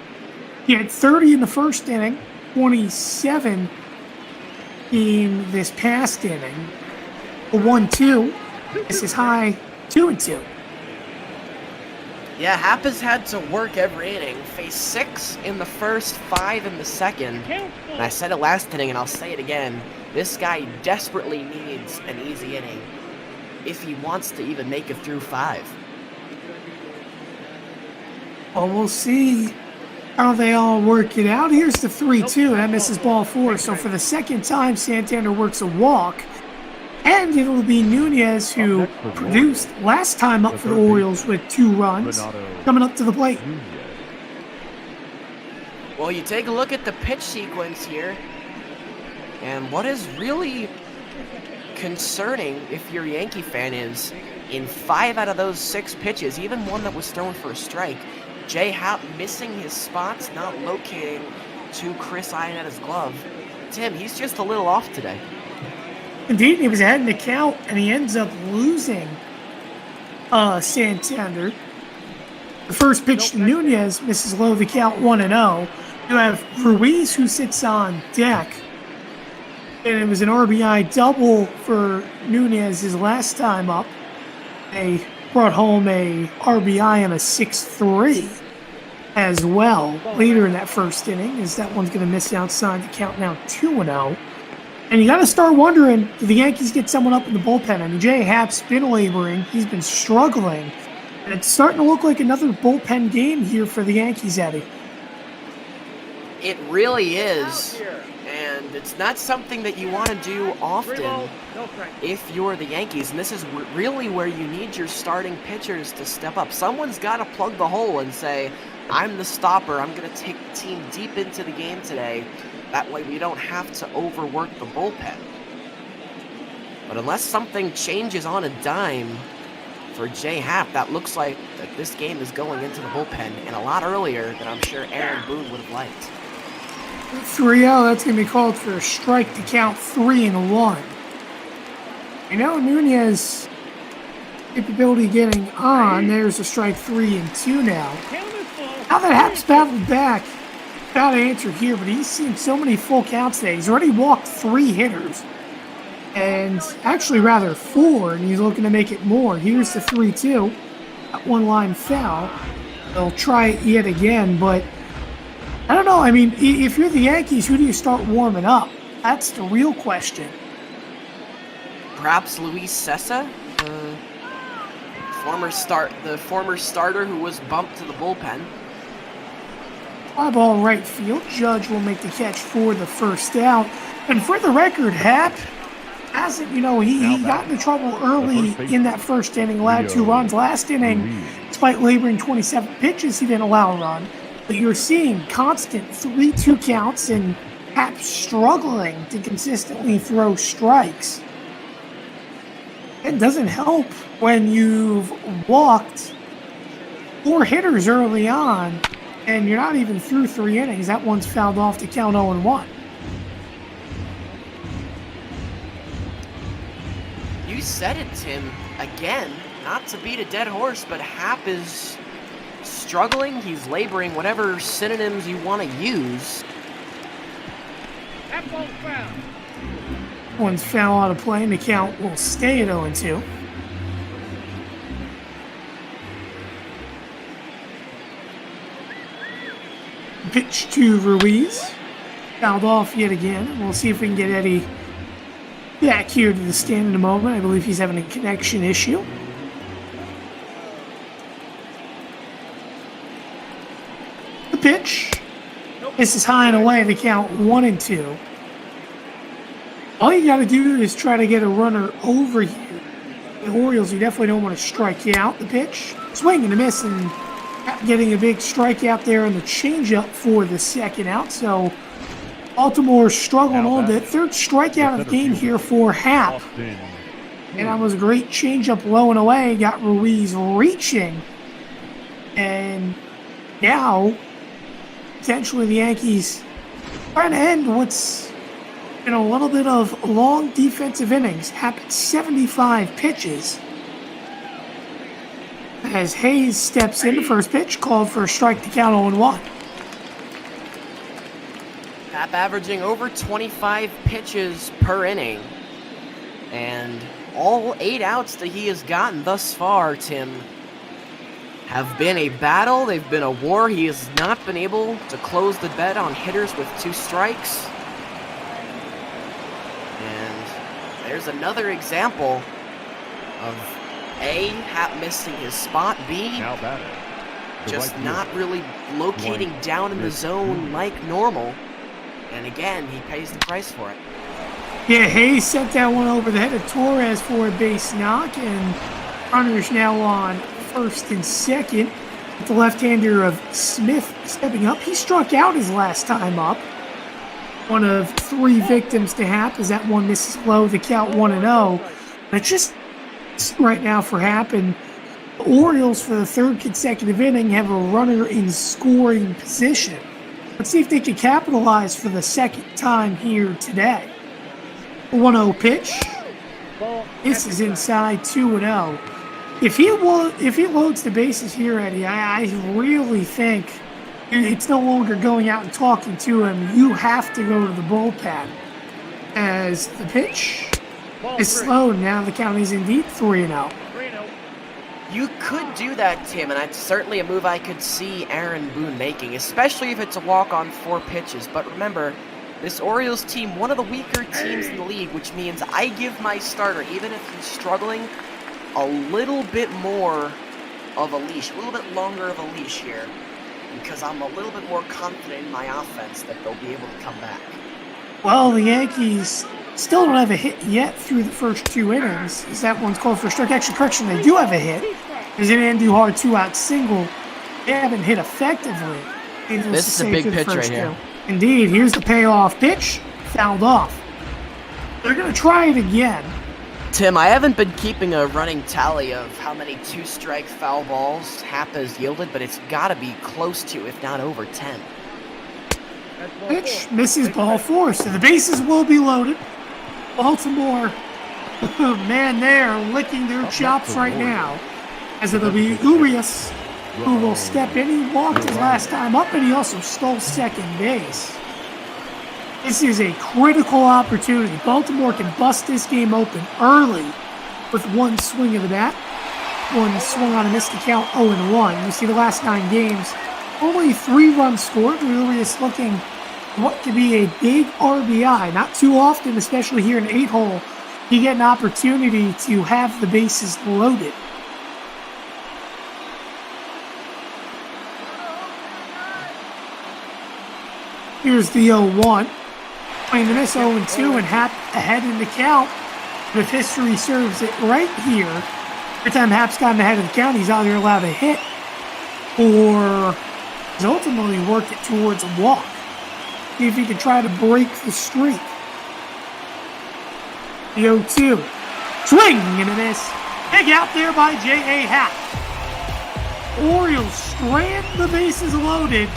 He had 30 in the first inning, 27 in this past inning. A 1-2. This is high, 2-2. Yeah, Happ has had to work every inning. Faced 6 in the first, 5 in the second. And I said it last inning, and I'll say it again. This guy desperately needs an easy inning if he wants to even make it through 5. Well, we'll see how they all work it out. Here's the 3-2. That misses ball 4. So for the second time, Santander works a walk. And it will be Nunez, who produced last time up for the Orioles with 2 runs, coming up to the plate. Well, you take a look at the pitch sequence here, and what is really concerning if you're a Yankee fan is, in 5 out of those 6 pitches, even one that was thrown for a strike, Jay Happ missing his spots, not locating to Chris Ionetta's glove. Tim, he's just a little off today. Indeed, he was ahead in the count, and he ends up losing Santander. The first pitch to Nunez misses low, the count 1-0. You have Ruiz, who sits on deck. And it was an RBI double for Nunez his last time up. They brought home a RBI and a 6-3 as well later in that first inning, as that one's going to miss outside the count, now 2-0. And you got to start wondering, do the Yankees get someone up in the bullpen? I mean, Jay Happ's been laboring. He's been struggling. And it's starting to look like another bullpen game here for the Yankees, Eddie. It really is. And it's not something that you want to do often if you're the Yankees. And this is really where you need your starting pitchers to step up. Someone's got to plug the hole and say, I'm the stopper. I'm going to take the team deep into the game today. That way we don't have to overwork the bullpen. But unless something changes on a dime for Jay Happ, that looks like that this game is going into the bullpen and a lot earlier than I'm sure Aaron Boone would have liked. 3-0, that's going to be called for a strike to count 3-1. You know, Nunez capability getting on. There's a strike 3-2 now. Now that Happ's battled back, got an answer here, but he's seen so many full counts today. He's already walked 3 hitters, and actually rather 4, and he's looking to make it more. Here's the 3-2. That one line foul. They'll try it yet again, but I don't know. I mean, if you're the Yankees, who do you start warming up? That's the real question. Perhaps Luis Cessa, the former starter who was bumped to the bullpen. Fly ball right field. Judge will make the catch for the first out. And for the record, Happ hasn't, he got into trouble early in that first inning, allowed 2 runs. Last inning, despite laboring 27 pitches, he didn't allow a run. But you're seeing constant 3-2 counts and Happ struggling to consistently throw strikes. It doesn't help when you've walked 4 hitters early on and you're not even through 3 innings. That one's fouled off to count 0-1. You said it, Tim. Again, not to beat a dead horse, but Happ is struggling. He's laboring, whatever synonyms you want to use. That ball's foul. One's foul out of play, and the count will stay at 0-2. Pitch to Ruiz. Fouled off yet again. We'll see if we can get Eddie back here to the stand in a moment. I believe he's having a connection issue. The pitch. This is high and away. The count 1-2. All you got to do is try to get a runner over here. The Orioles, you definitely don't want to strike you out. The pitch, swing and a miss, and getting a big strikeout there on the changeup for the second out. So Baltimore struggling a little bit. 3rd strikeout of the game here for Happ. And that was a great changeup low and away. Got Ruiz reaching. And now, potentially the Yankees trying to end what's been a little bit of long defensive innings. Happ at 75 pitches. As Hayes steps in, the first pitch called for a strike to count 0-1. Happ averaging over 25 pitches per inning. And all 8 outs that he has gotten thus far, Tim, have been a battle. They've been a war. He has not been able to close the bet on hitters with 2 strikes. And there's another example of A, Happ missing his spot, B, just not really locating down in the zone like normal. And again, he pays the price for it. Yeah, Hayes sent that one over the head of Torres for a base knock, and runners now on 1st and 2nd. With the left-hander of Smith stepping up. He struck out his last time up. One of 3 victims to Happ as that one misses low, the count 1-0. But it's just right now for Happ, and the Orioles for the 3rd consecutive inning have a runner in scoring position. Let's see if they can capitalize for the 2nd time here today. 1-0 pitch. This is inside 2-0. If he loads the bases here, Eddie, I really think it's no longer going out and talking to him. You have to go to the bullpen. As the pitch is slowed, now the count is indeed 3-0. You could do that, Tim, and that's certainly a move I could see Aaron Boone making, especially if it's a walk on 4 pitches. But remember, this Orioles team, one of the weaker teams in the league, which means I give my starter, even if he's struggling, a little bit more of a leash, a little bit longer of a leash here, because I'm a little bit more confident in my offense that they'll be able to come back. Well, the Yankees still don't have a hit yet through the first 2 innings. As that one's called for a strike. Actually, correction, they do have a hit. There's an Andujar 2-out single. They haven't hit effectively. This is a big pitch right here. Indeed, here's the payoff pitch. Fouled off. They're going to try it again. Tim, I haven't been keeping a running tally of how many 2-strike foul balls Happ has yielded, but it's got to be close to, if not over 10. Pitch misses ball 4, so the bases will be loaded. Baltimore, man, they're licking their chops right now, as it'll be Urias who will step in. He walked his last time up, and he also stole second base. This is a critical opportunity. Baltimore can bust this game open early with 1 swing of the bat. 1 swung on and missed the count 0-1. You see the last 9 games, only 3 runs scored. Urias looking what could be a big RBI. Not too often, especially here in 8-hole, you get an opportunity to have the bases loaded. Here's the 0-1. Playing the miss 0-2, and Happ ahead in the count. But if history serves it right here, every time Happ's gotten ahead of the count, he's either allowed a hit or he's ultimately worked it towards a walk. See if he can try to break the streak. The 0-2. Swing and a miss. Big out there by J.A. Happ. Orioles strand the bases loaded.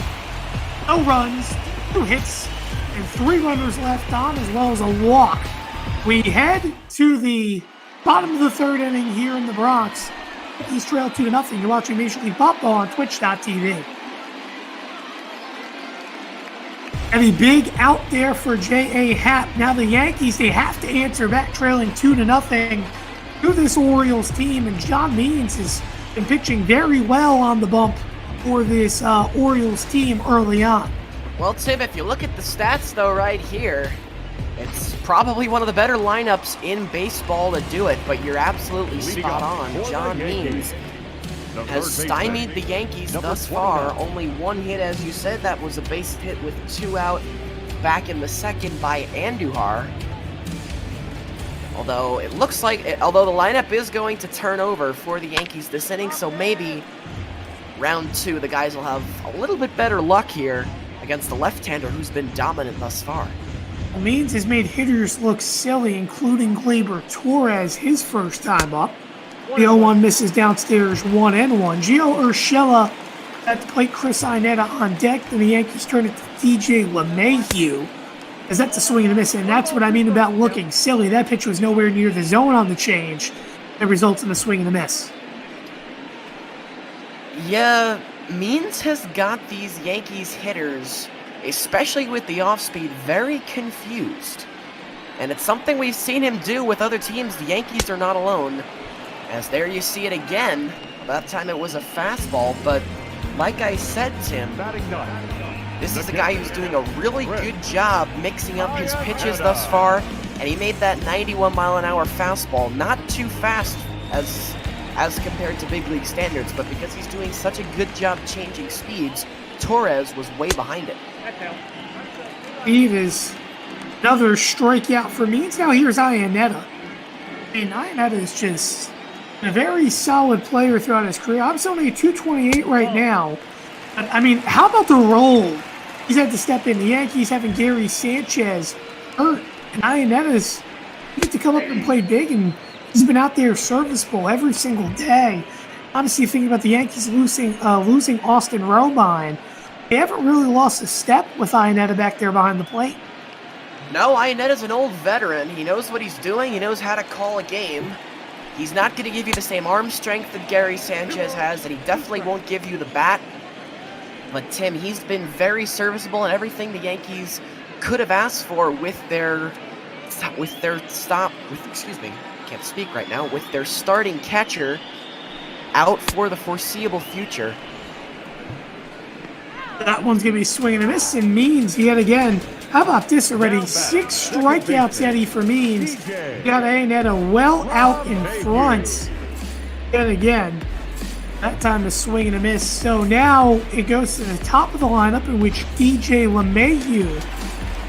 No runs, 2 hits, and 3 runners left on, as well as a walk. We head to the bottom of the 3rd inning here in the Bronx. Yankees trail 2-0. You're watching Major League Baseball on Twitch.tv. And a big out there for J.A. Happ. Now the Yankees, they have to answer back, trailing 2-0 to this Orioles team. And John Means has been pitching very well on the bump for this Orioles team early on. Well, Tim, if you look at the stats, though, right here, it's probably one of the better lineups in baseball to do it, but you're absolutely spot on. John Means has stymied the Yankees thus far. Only 1 hit, as you said. That was a base hit with 2 out back in the 2nd by Andujar. Although it looks like, although the lineup is going to turn over for the Yankees this inning, so maybe round 2 the guys will have a little bit better luck here against the left-hander who's been dominant thus far. Means has made hitters look silly, including Gleyber Torres, his first time up. The 0-1 misses downstairs, 1-1. Gio Urshela at the plate, Chris Iannetta on deck. Then the Yankees turn it to DJ LeMahieu, as that's a swing and a miss. And that's what I mean about looking silly. That pitch was nowhere near the zone on the change. That results in a swing and a miss. Yeah, Means has got these Yankees hitters, especially with the off-speed, very confused. And it's something we've seen him do with other teams. The Yankees are not alone. As there you see it again. That time it was a fastball, but like I said, Tim, this is a guy who's doing a really good job mixing up his pitches thus far, and he made that 91-mile-an-hour fastball not too fast as compared to big league standards, but because he's doing such a good job changing speeds, Torres was way behind it. It is another strikeout for Means. Now here's Iannetta. I mean, Iannetta is just a very solid player throughout his career. Obviously only a 228 right now. But, I mean, how about the role he's had to step in? The Yankees having Gary Sanchez hurt, and Iannetta's get to come up and play big, and he's been out there serviceable every single day. Honestly, thinking about the Yankees losing Austin Romine, they haven't really lost a step with Iannetta back there behind the plate. No, Iannetta's an old veteran. He knows what he's doing. He knows how to call a game. He's not going to give you the same arm strength that Gary Sanchez has, and he definitely won't give you the bat. But Tim, he's been very serviceable in everything the Yankees could have asked for with their starting catcher out for the foreseeable future. That one's going to be swinging and a miss, and Means yet again. How about this already? 6 strikeouts, Eddie, for Means. Got Iannetta well out in front. Yet again, that time a swing and a miss. So now it goes to the top of the lineup, in which DJ LeMahieu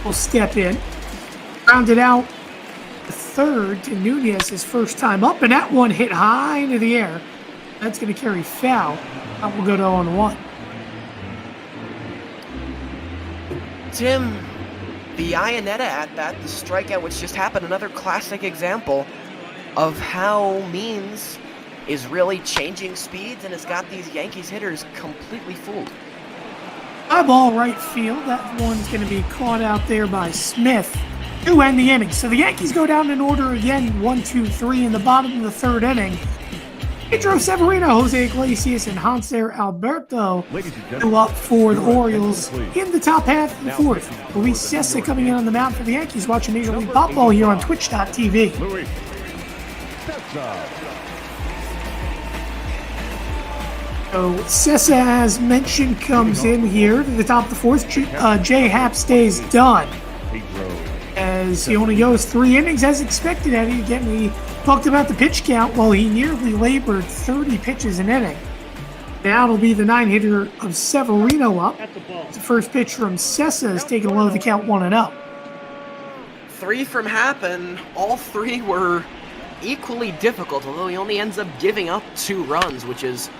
will step in. Rounded out the 3rd to Nunez, his first time up, and that one hit high into the air. That's going to carry foul. That will go to 0-1. Tim, the Iannetta at-bat, the strikeout which just happened, another classic example of how Means is really changing speeds and has got these Yankees hitters completely fooled. High ball right field. That one's going to be caught out there by Smith to end the inning. So the Yankees go down in order again, 1, 2, 3 in the bottom of the 3rd inning. Pedro Severino, Jose Iglesias, and Hanser Alberto go up for the Orioles in the top half of the 4th. Luis Cessa coming in on the mound for the Yankees, watching Major League Baseball here on Twitch.tv. So Cessa, as mentioned, comes in here to the top of the 4th. J. Happ stays done, as he only goes 3 innings as expected. Eddie, again, we talked about the pitch count. Well, he nearly labored 30 pitches an inning. Now it'll be the 9-hitter of Severino up. The first pitch from Cessa is taken low, the count 1-0. 3 from Happ, and all 3 were equally difficult, although he only ends up giving up 2 runs, which is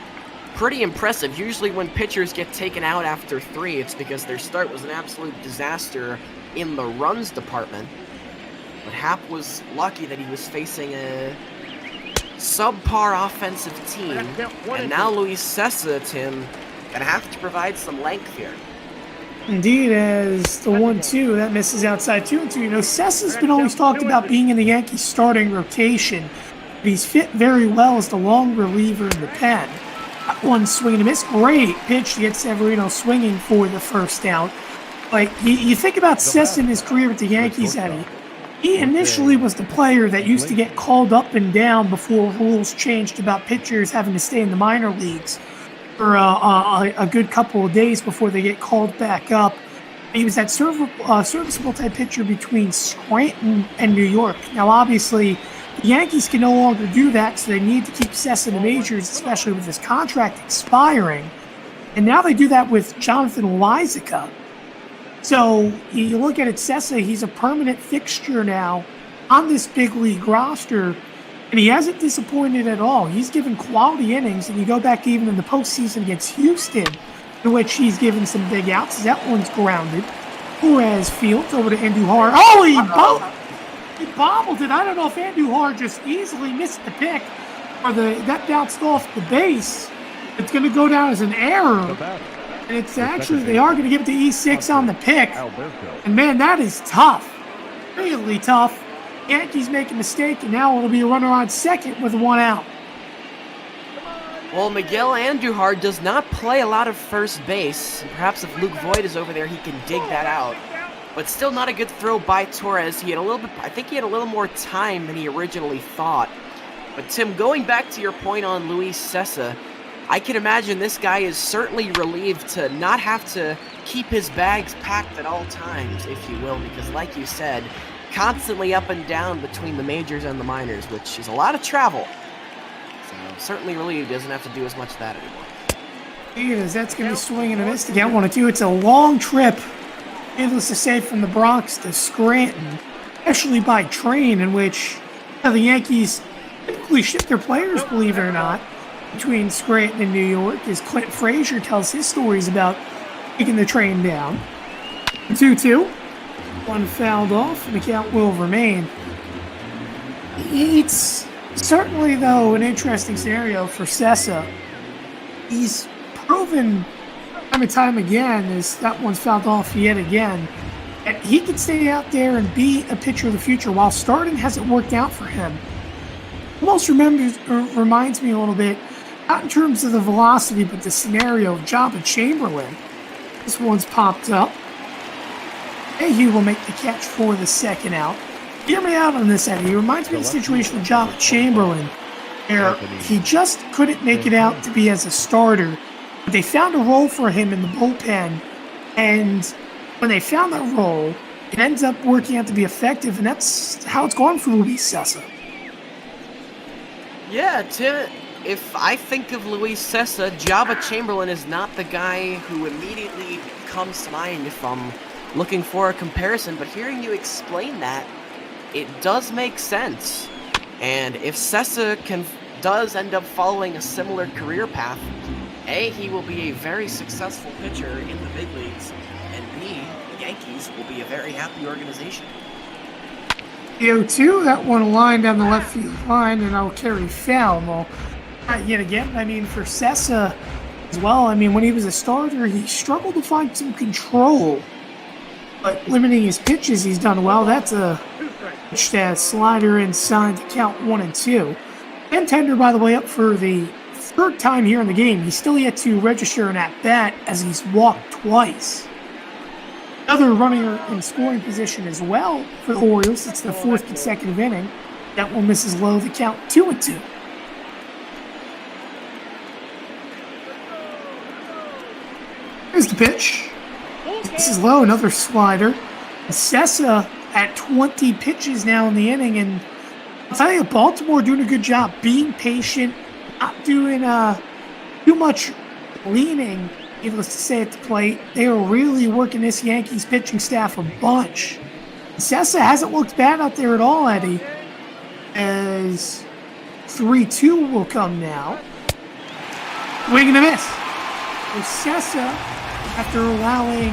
pretty impressive. Usually when pitchers get taken out after 3, it's because their start was an absolute disaster in the runs department. But Happ was lucky that he was facing a subpar offensive team. And now Luis Sessa, Tim, gonna have to provide some length here. Indeed, as the 1-2, that misses outside 2-2. You know, Sessa's been always talked about being in the Yankees starting rotation. But he's fit very well as the long reliever in the pen. That one swing and a miss. Great pitch to get Severino swinging for the first out. But you think about Sessa in his career with the Yankees, Eddie. He initially was the player that used to get called up and down before rules changed about pitchers having to stay in the minor leagues for a good couple of days before they get called back up. He was that serviceable type pitcher between Scranton and New York. Now, obviously, the Yankees can no longer do that, so they need to keep Sessa in the majors, especially with his contract expiring. And now they do that with Jonathan Loizica. So you look at it, Sessa, he's a permanent fixture now on this big league roster, and he hasn't disappointed at all. He's given quality innings, and you go back even in the postseason against Houston, in which he's given some big outs. That one's grounded. Whereas Fields over to Andujar. Oh, he bobbled it. I don't know if Andujar just easily missed the pick or that bounced off the base. It's going to go down as an error. And it's actually, they are going to give it to E6 on the pick. And man, that is tough. Really tough. Yankees make a mistake, and now it'll be a runner on second with 1 out. Well, Miguel Andujar does not play a lot of first base. Perhaps if Luke Voigt is over there, he can dig that out. But still not a good throw by Torres. I think he had a little more time than he originally thought. But Tim, going back to your point on Luis Sessa, I can imagine this guy is certainly relieved to not have to keep his bags packed at all times, if you will, because like you said, constantly up and down between the majors and the minors, which is a lot of travel. So certainly relieved he doesn't have to do as much of that anymore. Because that's going to be swinging and a miss to get 1-2. It's a long trip, needless to say, from the Bronx to Scranton, especially by train, in which the Yankees typically ship their players, believe it or not, between Scranton and New York, as Clint Frazier tells his stories about taking the train down. 2-2. One fouled off, and the count will remain. It's certainly, though, an interesting scenario for Sessa. He's proven time and time again, as that one's fouled off yet again, that he can stay out there and be a pitcher of the future while starting hasn't worked out for him. Almost reminds me a little bit, not in terms of the velocity, but the scenario of Jabba Chamberlain. This one's popped up. HOU will make the catch for the second out. Hear me out on this, Eddie. He reminds me of the situation with Jabba Chamberlain, where he just couldn't make it out to be as a starter. But they found a role for him in the bullpen, and when they found that role, it ends up working out to be effective, and that's how it's gone for Luis Sessa. Yeah, Tim, if I think of Luis Sessa, Jabba Chamberlain is not the guy who immediately comes to mind if I'm looking for a comparison, but hearing you explain that, it does make sense. And if Sessa does end up following a similar career path, A, he will be a very successful pitcher in the big leagues, and B, the Yankees will be a very happy organization. 0-2, that one line down the left field line, and I'll carry foul. Well, not yet again. I mean, for Sessa as well, I mean, when he was a starter, he struggled to find some control. But limiting his pitches, he's done well. That's a pitch that slider inside to count 1-2. And Tender, by the way, up for the third time here in the game. He's still yet to register an at-bat as he's walked twice. Another runner in scoring position as well for the Orioles. It's the fourth consecutive inning. That one misses low, the count 2-2. Here's the pitch. This is low, another slider. Sessa at 20 pitches now in the inning, and I'll tell you, Baltimore doing a good job being patient, not doing too much leaning, needless to say, at the plate. They are really working this Yankees pitching staff a bunch. Sessa hasn't looked bad out there at all, Eddie, as 3-2 will come now. Swing and a miss. So Sessa, after allowing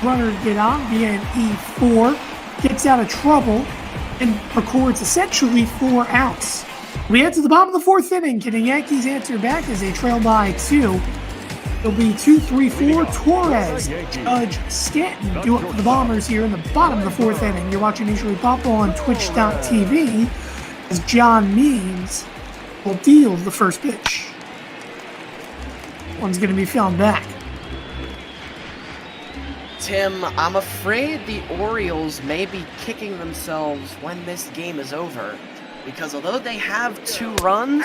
runner to get on via an E4, gets out of trouble, and records essentially 4 outs. We head to the bottom of the 4th inning. Can the Yankees answer back as they trail by 2? It'll be 2-3-4. Torres, Judge, Stanton do up for the Bombers here in the bottom of the 4th inning. You're watching Major League Baseball on Twitch.tv as John Means will deal the first pitch. One's going to be found back. Tim, I'm afraid the Orioles may be kicking themselves when this game is over, because although they have 2 runs,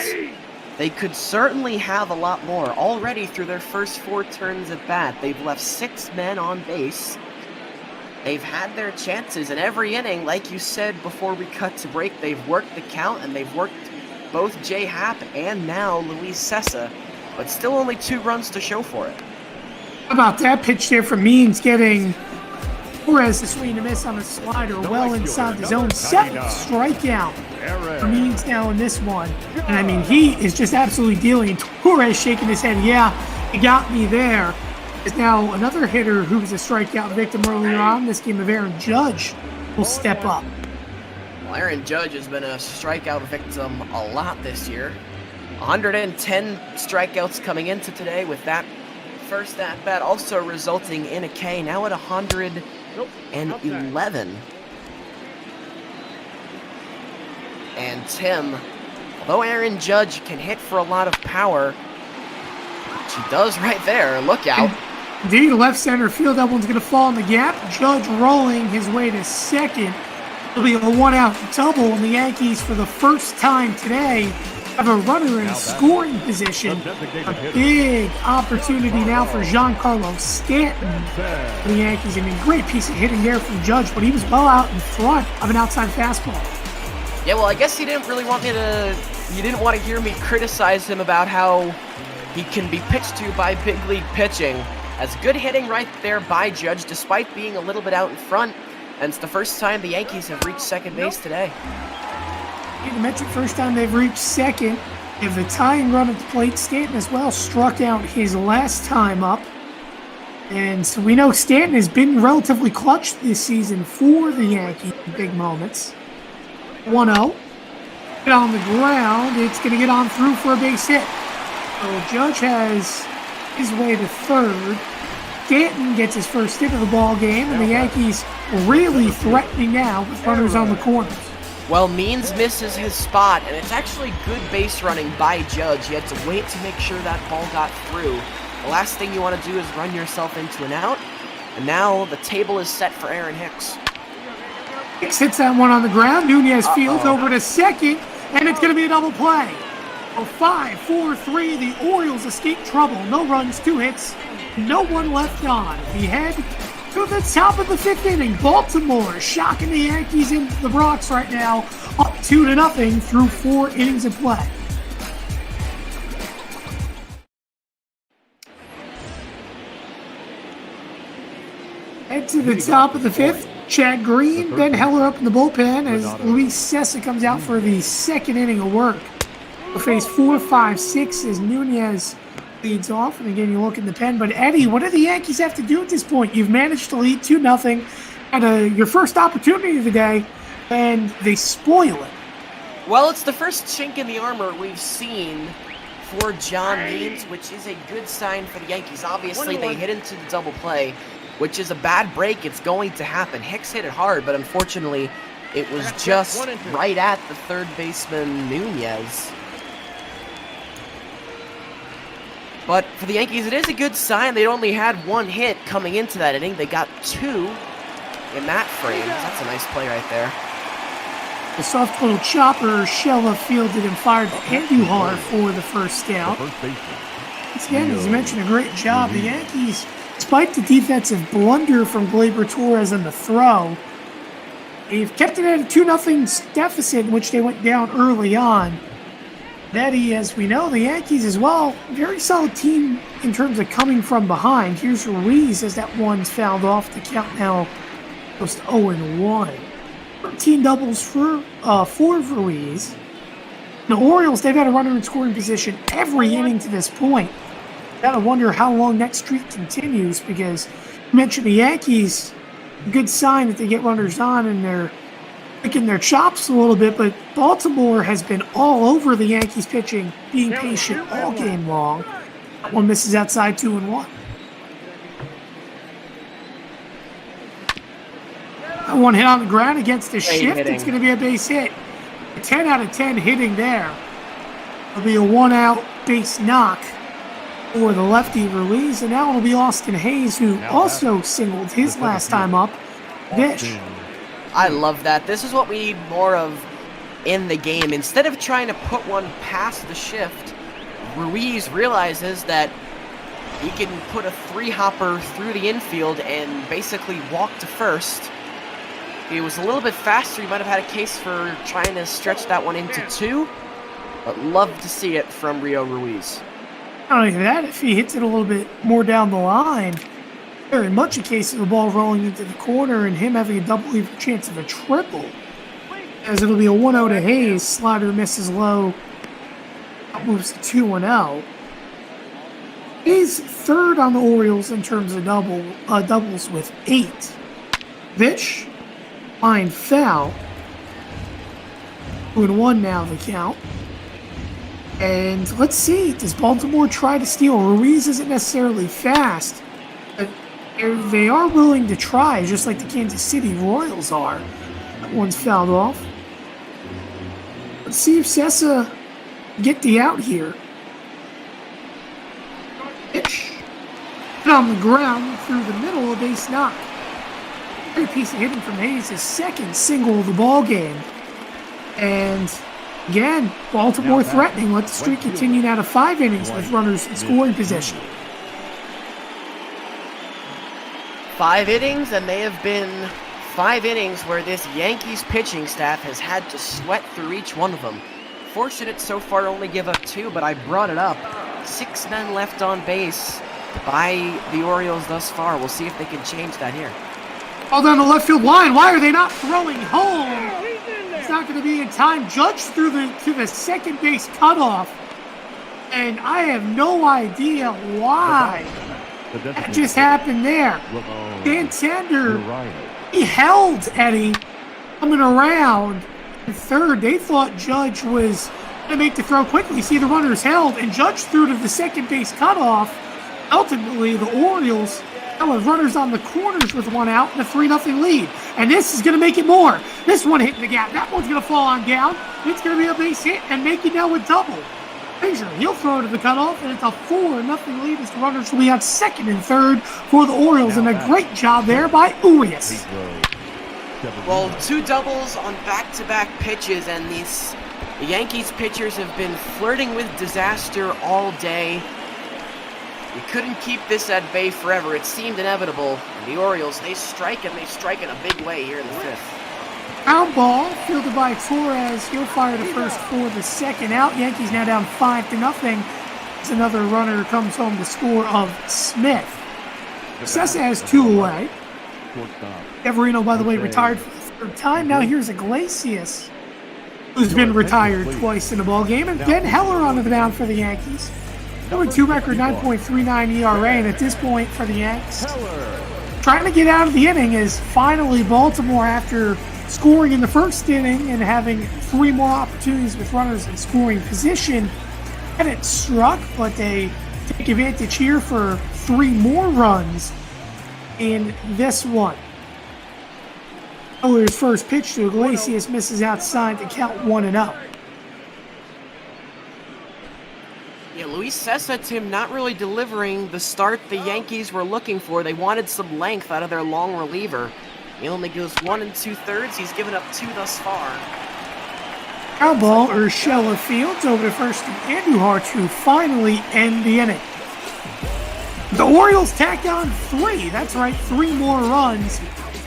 they could certainly have a lot more. Already through their first 4 turns at bat, they've left 6 men on base. They've had their chances in every inning. Like you said before we cut to break, they've worked the count, and they've worked both Jay Happ and now Luis Cessa, but still only 2 runs to show for it. How about that pitch there from Means, getting Torres to swing and a miss on the slider well inside the zone. 7th strikeout for Means now in this one. And I mean, he is just absolutely dealing. Torres shaking his head, yeah, he got me there. There's now another hitter who was a strikeout victim earlier on this game of Aaron Judge will step up. Well, Aaron Judge has been a strikeout victim a lot this year. 110 strikeouts coming into today, with that first at-bat also resulting in a K, now at 111. And Tim, although Aaron Judge can hit for a lot of power, which he does right there, look out. Indeed, left center field, that one's going to fall in the gap. Judge rolling his way to second. It'll be a 1-out double, and the Yankees, for the first time today, have a runner in scoring position. A big opportunity now for Giancarlo Stanton. The Yankees, I mean, great piece of hitting there from Judge, but he was well out in front of an outside fastball. Yeah, well, I guess he didn't really want me to... You didn't want to hear me criticize him about how he can be pitched to by big league pitching. As good hitting right there by Judge, despite being a little bit out in front. And it's the first time the Yankees have reached second base today. You mentioned first time they've reached second. If the tying run at the plate, Stanton as well struck out his last time up. And so we know Stanton has been relatively clutch this season for the Yankees in big moments. 1-0. Get on the ground. It's going to get on through for a base hit. So Judge has his way to third. Stanton gets his first hit of the ball game, and the Yankees really threatening now with runners on the corners. Well, Means misses his spot, and it's actually good base running by Judge. He had to wait to make sure that ball got through. The last thing you want to do is run yourself into an out, and now the table is set for Aaron Hicks. Hicks hits that one on the ground. Nunez fields over to second, and it's going to be a double play. So 5-4-3, the Orioles escape trouble. No runs, 2 hits, no one left on. We head to the top of the 5th inning. Baltimore shocking the Yankees in the Bronx right now, up 2-0 through 4 innings of play. Head to the top of the 5th. Chad Green, Ben Heller up in the bullpen as Luis Cessa comes out for the 2nd inning of work. We'll face 4, 5, 6 as Nunez leads off. And again, you look in the pen. But Eddie, what do the Yankees have to do at this point? You've managed to lead 2-0 at your first opportunity of the day, and they spoil it. Well, it's the first chink in the armor we've seen for John Means, which is a good sign for the Yankees. Obviously, they hit into the double play, which is a bad break. It's going to happen. Hicks hit it hard, but unfortunately, it was just right at the third baseman, Nunez. But for the Yankees, it is a good sign. They only had 1 hit coming into that inning. They got 2 in that frame. That's a nice play right there. The soft little chopper, Shella fielded and fired to Andujar for the first out. Once again, as you mentioned, a great job. The Yankees, despite the defensive blunder from Gleyber Torres in the throw, they've kept it at a 2-0 deficit, in which they went down early on. Eddie, as we know, the Yankees as well, very solid team in terms of coming from behind. Here's Ruiz as that one's fouled off. The count now goes to 0-1. 13 doubles for Ruiz. The Orioles, they've had a runner in scoring position every inning to this point. Gotta wonder how long that streak continues, because you mentioned the Yankees, good sign that they get runners on and they're picking their chops a little bit, but Baltimore has been all over the Yankees pitching, being patient all game long. That one misses outside 2-1. That one hit on the ground against the shift. hitting. It's going to be a base hit. A 10 out of 10 hitting there. It'll be a 1-out base knock for the lefty Ruiz, and now it'll be Austin Hayes, who also singled his last time up. Dish. I love that. This is what we need more of in the game. Instead of trying to put one past the shift, Ruiz realizes that he can put a 3-hopper through the infield and basically walk to first. If he was a little bit faster, he might have had a case for trying to stretch that one into 2, but love to see it from Rio Ruiz. Not only that, if he hits it a little bit more down the line, very much a case of the ball rolling into the corner and him having a double, even chance of a triple. As it'll be a 1-0 to Hayes. Slider misses low. That moves to 2-0. Hayes third on the Orioles in terms of doubles with 8. Pitch, line foul. 2-1 now the count. And let's see, does Baltimore try to steal? Ruiz isn't necessarily fast, but they are willing to try, just like the Kansas City Royals are. That one's fouled off. Let's see if Sessa get the out here. Pitch. Hit on the ground through the middle, a base knock. Great piece of hitting from Hayes, his second single of the ball game. And again, Baltimore threatening. Let the streak continue now to 5 innings with runners in scoring position. 5 innings, and they have been 5 innings where this Yankees pitching staff has had to sweat through each one of them. Fortunate so far to only give up 2, but I brought it up. 6 men left on base by the Orioles thus far. We'll see if they can change that here. All down the left field line. Why are they not throwing home? It's not going to be in time. Judge through to the second base cutoff. And I have no idea why that just happened there. Dan Tender, he held Eddie coming around in third. They thought Judge was going to make the throw quickly. See, the runners held, and Judge threw to the second base cutoff. Ultimately, the Orioles now have runners on the corners with 1 out and a 3-0 lead. And this is going to make it more. This one hitting the gap. That one's going to fall on down. It's going to be a base hit and make it now a double. Frazier, he'll throw it to the cutoff, and it's a 4-0 lead as the runners will be on second and third for the Orioles. And a great job there by Urias. Well, 2 doubles on back-to-back pitches, and the Yankees pitchers have been flirting with disaster all day. You couldn't keep this at bay forever. It seemed inevitable. And the Orioles, they strike, and they strike in a big way here in the 5th. Ground ball fielded by Torres. He'll fire to first for the second out. Yankees now down 5-0. As another runner comes home to score of Smith. Sessa has 2 away. Everino, by the way, retired for the 3rd time. Now here's Iglesias, who's been retired twice in the ball game, and Ben Heller on the mound for the Yankees. 0-2 record, 9.39 ERA, and at this point for the Yanks, trying to get out of the inning is finally Baltimore, after scoring in the 1st inning and having 3 more opportunities with runners in scoring position. And it struck, but they take advantage here for 3 more runs in this one. Miller's first pitch to Iglesias misses outside to count 1-0. Yeah, Luis Sessa, Tim, not really delivering the start the Yankees were looking for. They wanted some length out of their long reliever. He only goes 1 2/3. He's given up 2 thus far. Ground ball, Urshela fields over to first to Andujar to finally end the inning. The Orioles tack on 3. That's right, 3 more runs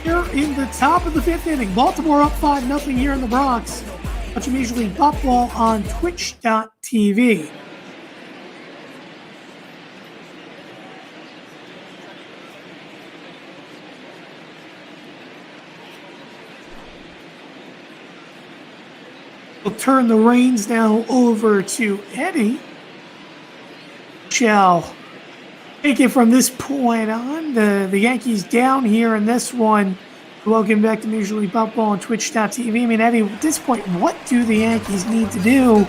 here in the top of the 5th inning. Baltimore up 5-0 here in the Bronx. Watch Major League Buckball on Twitch.tv. We'll turn the reins now over to Eddie. Shall take it from this point on. The Yankees down here in this one Welcome back to Major League Baseball on Twitch.tv. I mean, Eddie, at this point, what do the Yankees need to do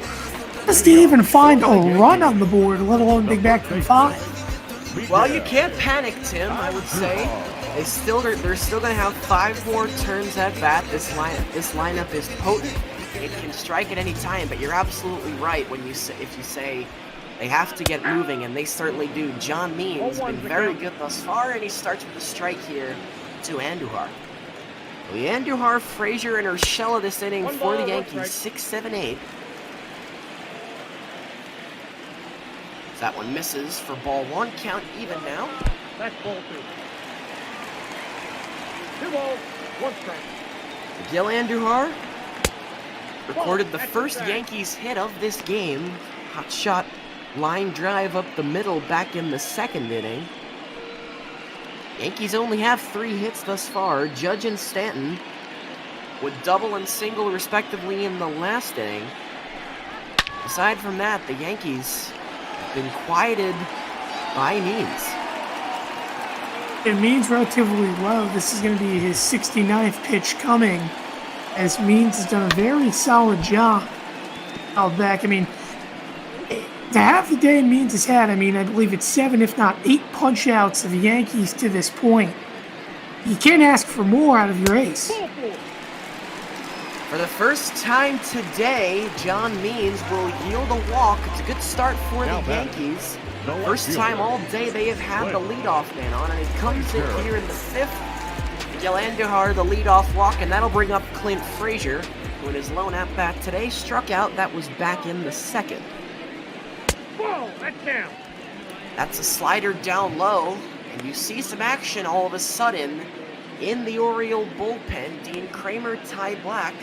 just to even find a run on the board, let alone dig back from 5? Well, you can't panic, Tim, I would say. They're still going to have 5 more turns at bat. This lineup is potent. It can strike at any time, but you're absolutely right when if you say they have to get moving, and they certainly do. John Means has been very good thus far, and he starts with a strike here to Andujar. Andujar, Frazier, and Urshela this inning for the Yankees, 6, 7, 8. That one misses for ball 1, count even now. That's ball 2. 2 balls, 1 strike. Miguel Andujar recorded the first Yankees hit of this game. Hot shot line drive up the middle back in the 2nd inning. Yankees only have 3 hits thus far. Judge and Stanton would double and single respectively in the last inning. Aside from that, the Yankees have been quieted by Means. It Means relatively low. This is going to be his 69th pitch coming, as Means has done a very solid job out back. I mean, to have the day Means has had, I mean, I believe it's 7, if not 8 punch-outs of the Yankees to this point. You can't ask for more out of your ace. For the first time today, John Means will yield a walk. It's a good start for the Yankees. First time all day they have had the leadoff man on, and it comes in here in the 5th. Miguel Andujar, the leadoff walk, and that'll bring up Clint Frazier, who in his lone at-bat today struck out. That was back in the 2nd. Whoa, that's down. That's a slider down low, and you see some action all of a sudden in the Oriole bullpen. Dean Kramer, Ty Black,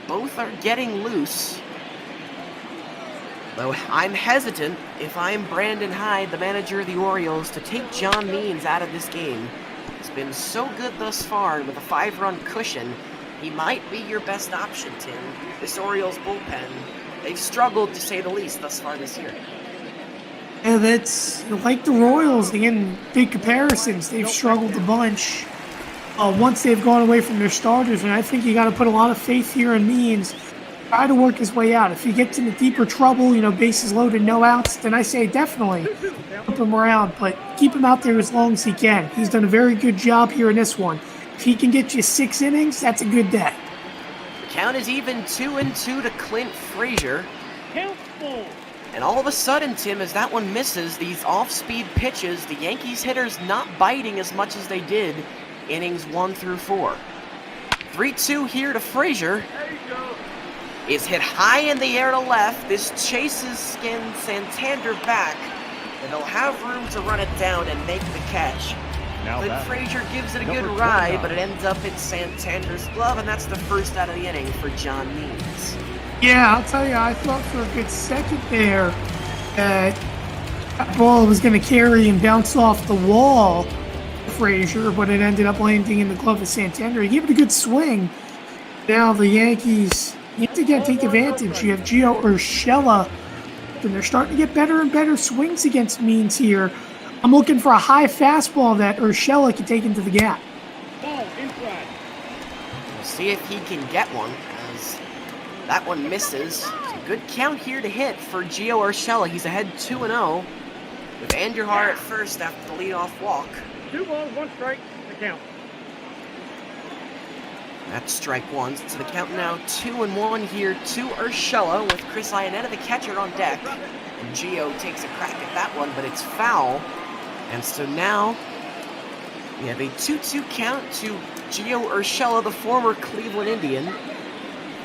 both are getting loose. Though I'm hesitant, if I'm Brandon Hyde, the manager of the Orioles, to take John Means out of this game. He's been so good thus far, and with a 5-run cushion, he might be your best option, Tim. This Orioles bullpen, they've struggled to say the least thus far this year. Yeah, that's like the Royals. Again, big comparisons. They've struggled a bunch once they've gone away from their starters, and I think you got to put a lot of faith here in Means. Try to work his way out. If he gets into deeper trouble, bases loaded, no outs, then I say definitely keep him around, but keep him out there as long as he can. He's done a very good job here in this one. If he can get you 6 innings, that's a good day. The count is even 2-2 to Clint Frazier. Count full. And all of a sudden, Tim, as that one misses, these off-speed pitches, the Yankees hitters not biting as much as they did innings 1 through 4. 3-2 here to Frazier. There you go. Is hit high in the air to left. This chases Santander back, and they'll have room to run it down and make the catch. Clint Frazier gives it a good ride, but it ends up in Santander's glove, and that's the first out of the inning for John Means. Yeah, I'll tell you, I thought for a good second there that ball was going to carry and bounce off the wall for Frazier, but it ended up landing in the glove of Santander. He gave it a good swing. Now the Yankees need to take advantage. You have Gio Urshela, and they're starting to get better and better swings against Means here. I'm looking for a high fastball that Urshela can take into the gap. Ball inside. We'll see if he can get one, as that one misses. It's a good count here to hit for Gio Urshela. He's ahead 2-0 with Andujar at first after the leadoff walk. 2 balls, 1 strike, the count. That's strike 1. So the count now 2-1 here to Urshela with Chris Iannetta, the catcher, on deck. And Gio takes a crack at that one, but it's foul. And so now we have a 2-2 count to Gio Urshela, the former Cleveland Indian,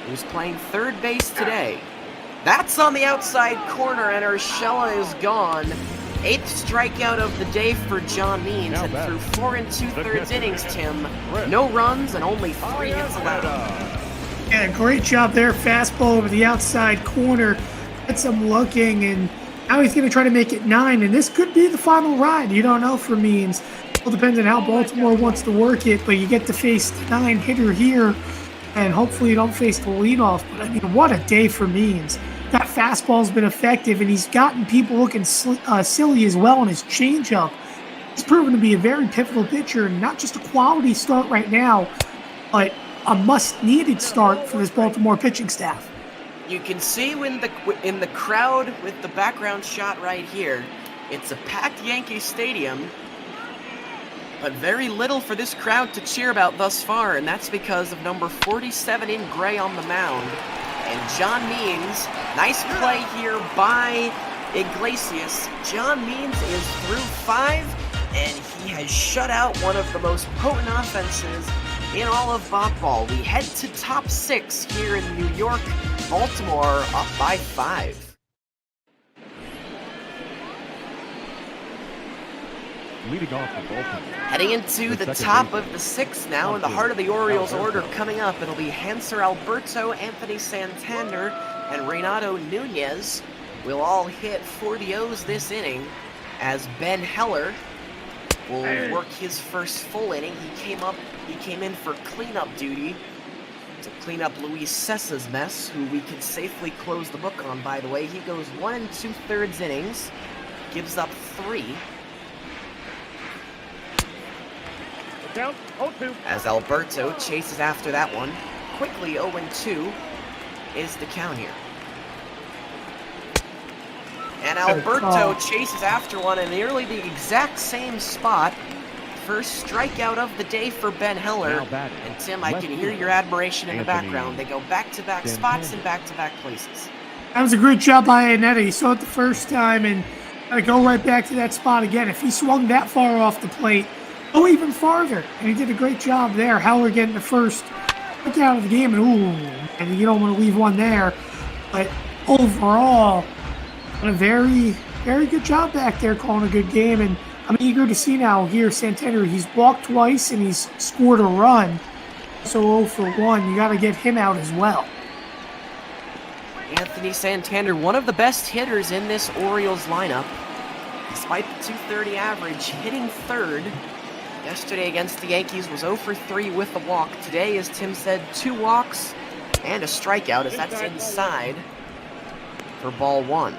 who's playing third base today. That's on the outside corner, and Urshela is gone. 8th strikeout of the day for John Means, and through 4 2/3 innings, Tim, no runs and only 3 hits allowed. Yeah, great job there. Fastball over the outside corner. Had some looking, and now he's going to try to make it 9, and this could be the final ride. You don't know for Means. It all depends on how Baltimore wants to work it, but you get to face the 9 hitter here, and hopefully you don't face the leadoff. But I mean, what a day for Means. That fastball's been effective, and he's gotten people looking silly as well on his changeup. He's proven to be a very pivotal pitcher, and not just a quality start right now, but a must-needed start for this Baltimore pitching staff. You can see in the crowd with the background shot right here, it's a packed Yankee Stadium, but very little for this crowd to cheer about thus far, and that's because of number 47 in gray on the mound. And John Means, nice play here by Iglesias. John Means is through 5, and he has shut out one of the most potent offenses in all of Ball. We head to top 6 here in New York. Baltimore up by 5. Leading off for Baltimore. Heading into the top of the 6th now, in the heart of the Orioles order coming up, it'll be Hanser Alberto, Anthony Santander, and Renato Nunez will all hit 40 O's this inning, as Ben Heller will work his first full inning. He came in for cleanup duty to clean up Luis Cessa's mess, who we could safely close the book on, by the way. He goes 1 2/3 innings, gives up 3. Count, 0-2. As Alberto chases after that one. Quickly 0-2 is the count here. And Alberto chases after one in nearly the exact same spot. First strikeout of the day for Ben Heller. And Tim, I can hear your admiration in the background. They go back-to-back spots and back-to-back places. That was a great job by Iannetti. He saw it the first time and go right back to that spot again. If he swung that far off the plate, go even farther. And he did a great job there. Heller getting the first out of the game. And you don't want to leave one there. But overall, a very, very good job back there calling a good game. And I'm eager to see now here Santander. He's walked twice and he's scored a run. So 0 for 1. You got to get him out as well. Anthony Santander, one of the best hitters in this Orioles lineup. Despite the 230 average, hitting third. Yesterday against the Yankees was 0 for 3 with a walk. Today, as Tim said, 2 walks and a strikeout, as that's inside for ball 1.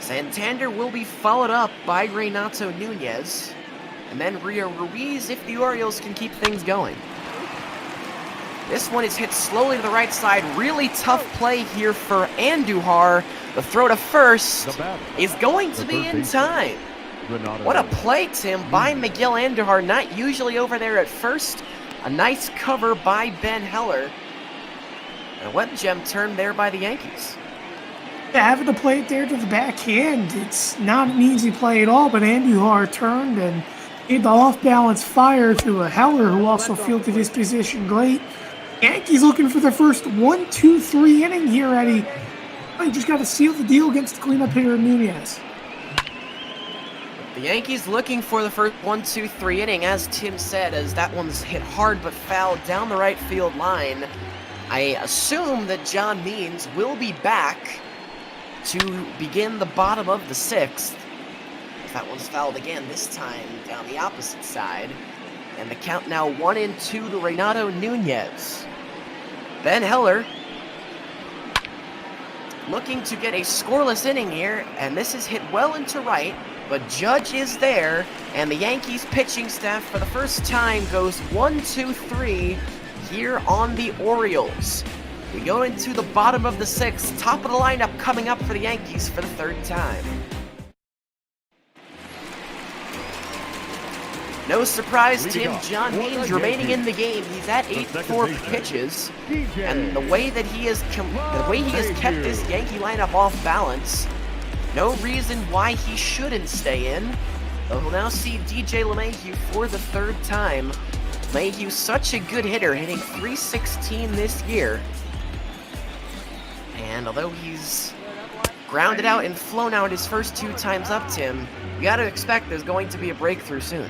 Santander will be followed up by Renato Nunez, and then Rio Ruiz if the Orioles can keep things going. This one is hit slowly to the right side. Really tough play here for Andujar. The throw to first is going to be in time. What a play, Tim, by Miguel Andujar. Not usually over there at first. A nice cover by Ben Heller. And a web gem turn there by the Yankees. Yeah, having to play it there to the backhand, it's not an easy play at all, but Andujar turned and made the off-balance fire to a Heller, who also fielded his position great. Yankees looking for their first 1-2-3 inning here, Eddie. They just got to seal the deal against the cleanup hitter Nunez. The Yankees looking for the first 1-2-3 inning, as Tim said, as that one's hit hard but foul down the right field line. I assume that John Means will be back to begin the bottom of the 6th. That one's fouled again, this time down the opposite side. And the count now 1-2 to Renato Nunez. Ben Heller looking to get a scoreless inning here, and this is hit well into right, but Judge is there, and the Yankees pitching staff for the first time goes 1-2-3 here on the Orioles. We go into the bottom of the 6th, top of the lineup coming up for the Yankees for the 3rd time. No surprise, Tim, John Means remaining in the game. He's at 84 pitches, and the way that he has kept this Yankee lineup off balance, no reason why he shouldn't stay in. But we'll now see DJ LeMahieu for the 3rd time. LeMahieu, such a good hitter, hitting .316 this year. And although he's grounded out and flown out his first 2 times up, Tim, you got to expect there's going to be a breakthrough soon.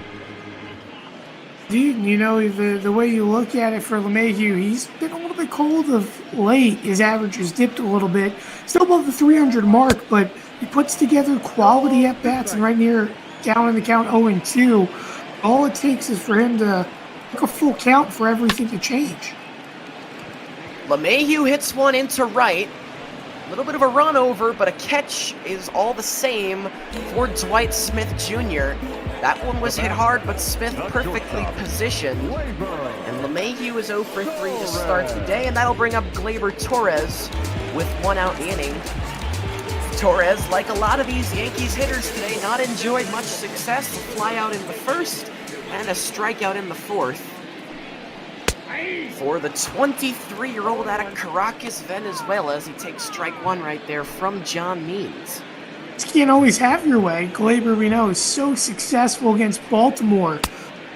You know, the way you look at it for LeMahieu, he's been a little bit cold of late. His average has dipped a little bit. Still above the 300 mark, but he puts together quality at-bats, and right near down in the count 0-2. All it takes is for him to make a full count for everything to change. LeMahieu hits one into right. little bit of a run over, but a catch is all the same for Dwight Smith Jr. That one was hit hard, but Smith perfectly positioned. And LeMahieu is 0 for 3 to start the day, and that'll bring up Gleyber Torres with 1 out in the inning. Torres, like a lot of these Yankees hitters today, not enjoyed much success. A fly out in the first and a strikeout in the fourth. For the 23-year-old out of Caracas, Venezuela, as he takes strike 1 right there from John Means. You can't always have your way. Gleyber, we know, is so successful against Baltimore,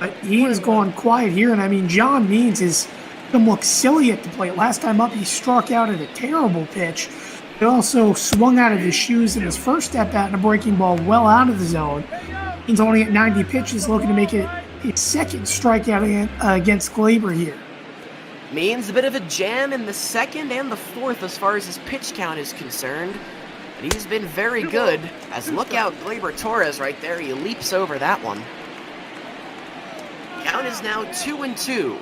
but he has gone quiet here. And I mean, John Means is going to look silly at the plate. Last time up, he struck out at a terrible pitch. He also swung out of his shoes in his first step out and a breaking ball well out of the zone. He's only at 90 pitches, looking to make it his second strikeout against Gleyber here. Means a bit of a jam in the second and the fourth as far as his pitch count is concerned. But he's been very good, as look out Gleyber Torres right there. He leaps over that one. Count is now 2-2.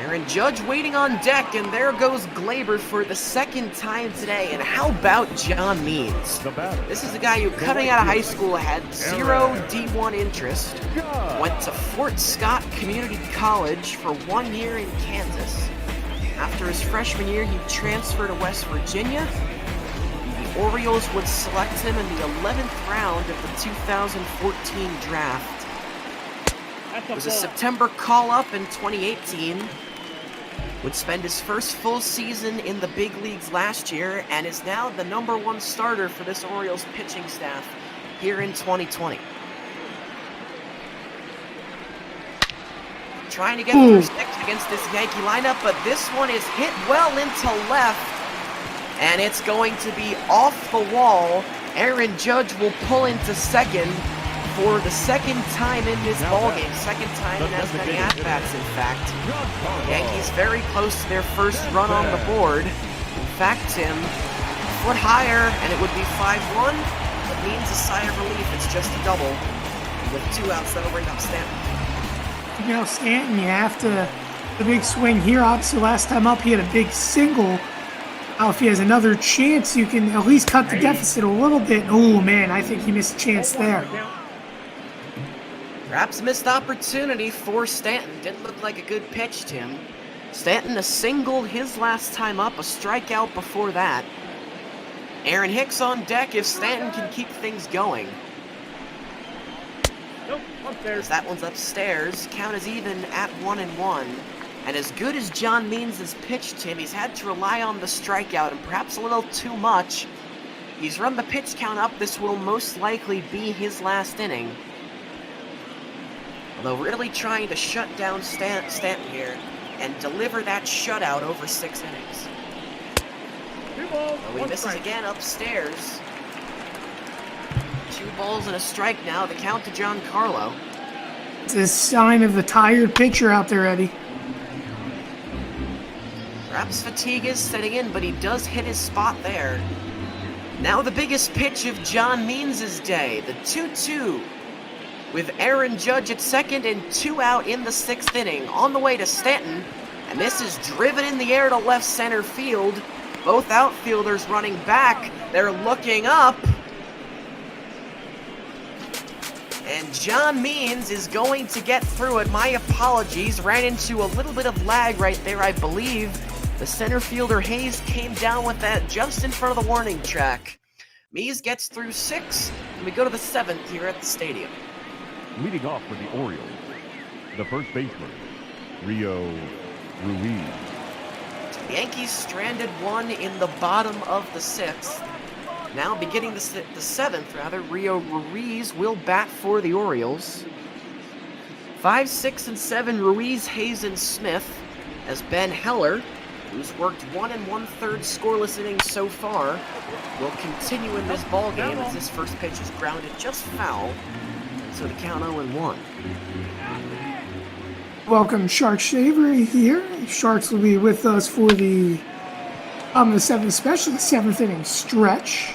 Aaron Judge waiting on deck, and there goes Gleyber for the second time today. And how about John Means? This is a guy who, coming out of high school, had 0 D1 interest. Went to Fort Scott Community College for 1 year in Kansas. After his freshman year, he transferred to West Virginia. The Orioles would select him in the 11th round of the 2014 draft. It was a September call-up in 2018. Would spend his first full season in the big leagues last year and is now the #1 starter for this Orioles pitching staff here in 2020. Trying to get through 6 against this Yankee lineup, but this one is hit well into left, and it's going to be off the wall. Aaron Judge will pull into second for the second time in this ballgame, second time in as many at-bats, in fact. The Yankees very close to their first run on the board. In fact, Tim, a foot higher, and it would be 5-1. That means a sigh of relief. It's just a double. With 2 outs, that'll bring up Stanton. You know, Stanton, you have to, the big swing here. Obviously, last time up, he had a big single. Now, if he has another chance, you can at least cut the deficit a little bit. Oh, man, I think he missed a chance there. Perhaps missed opportunity for Stanton. Didn't look like a good pitch, Tim. Stanton a single his last time up, a strikeout before that. Aaron Hicks on deck if Stanton can keep things going. As that one's upstairs, count is even at 1-1. And as good as John Means has pitched, Tim, he's had to rely on the strikeout and perhaps a little too much. He's run the pitch count up. This will most likely be his last inning. Although really trying to shut down Stanton here and deliver that shutout over 6 innings. So he misses again upstairs. 2 balls and a strike now. The count to Giancarlo. It's a sign of the tired pitcher out there, Eddie. Perhaps fatigue is setting in, but he does hit his spot there. Now the biggest pitch of John Means' day, the 2-2. With Aaron Judge at second and 2 out in the 6th inning. On the way to Stanton, and this is driven in the air to left center field. Both outfielders running back. They're looking up. And John Means is going to get through it. My apologies. Ran into a little bit of lag right there, I believe. The center fielder Hayes came down with that just in front of the warning track. Means gets through 6, and we go to the 7th here at the stadium. Leading off for the Orioles, the first baseman, Rio Ruiz. The Yankees stranded 1 in the bottom of the 6th. Now beginning the 7th, Rio Ruiz will bat for the Orioles. 5, 6, and 7, Ruiz, Hayes, and Smith, as Ben Heller, who's worked 1 1/3 scoreless innings so far, will continue in this ballgame as this first pitch is grounded just foul. So the count 0-1. Welcome, Shark Shaver here. Sharks will be with us for the 7th special, the 7th inning stretch.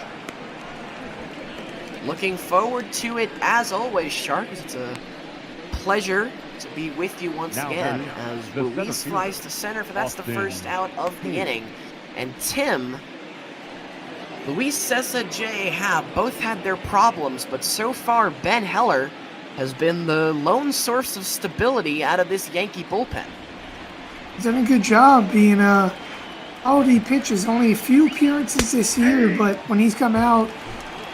Looking forward to it as always, Sharks. It's a pleasure to be with you once again as Ruiz flies to center, for that's the first out of the inning. and Tim, Luis Cessa, J. Happ both had their problems, but so far Ben Heller has been the lone source of stability out of this Yankee bullpen. He's done a good job being a quality pitches. Only a few appearances this year, but when he's come out,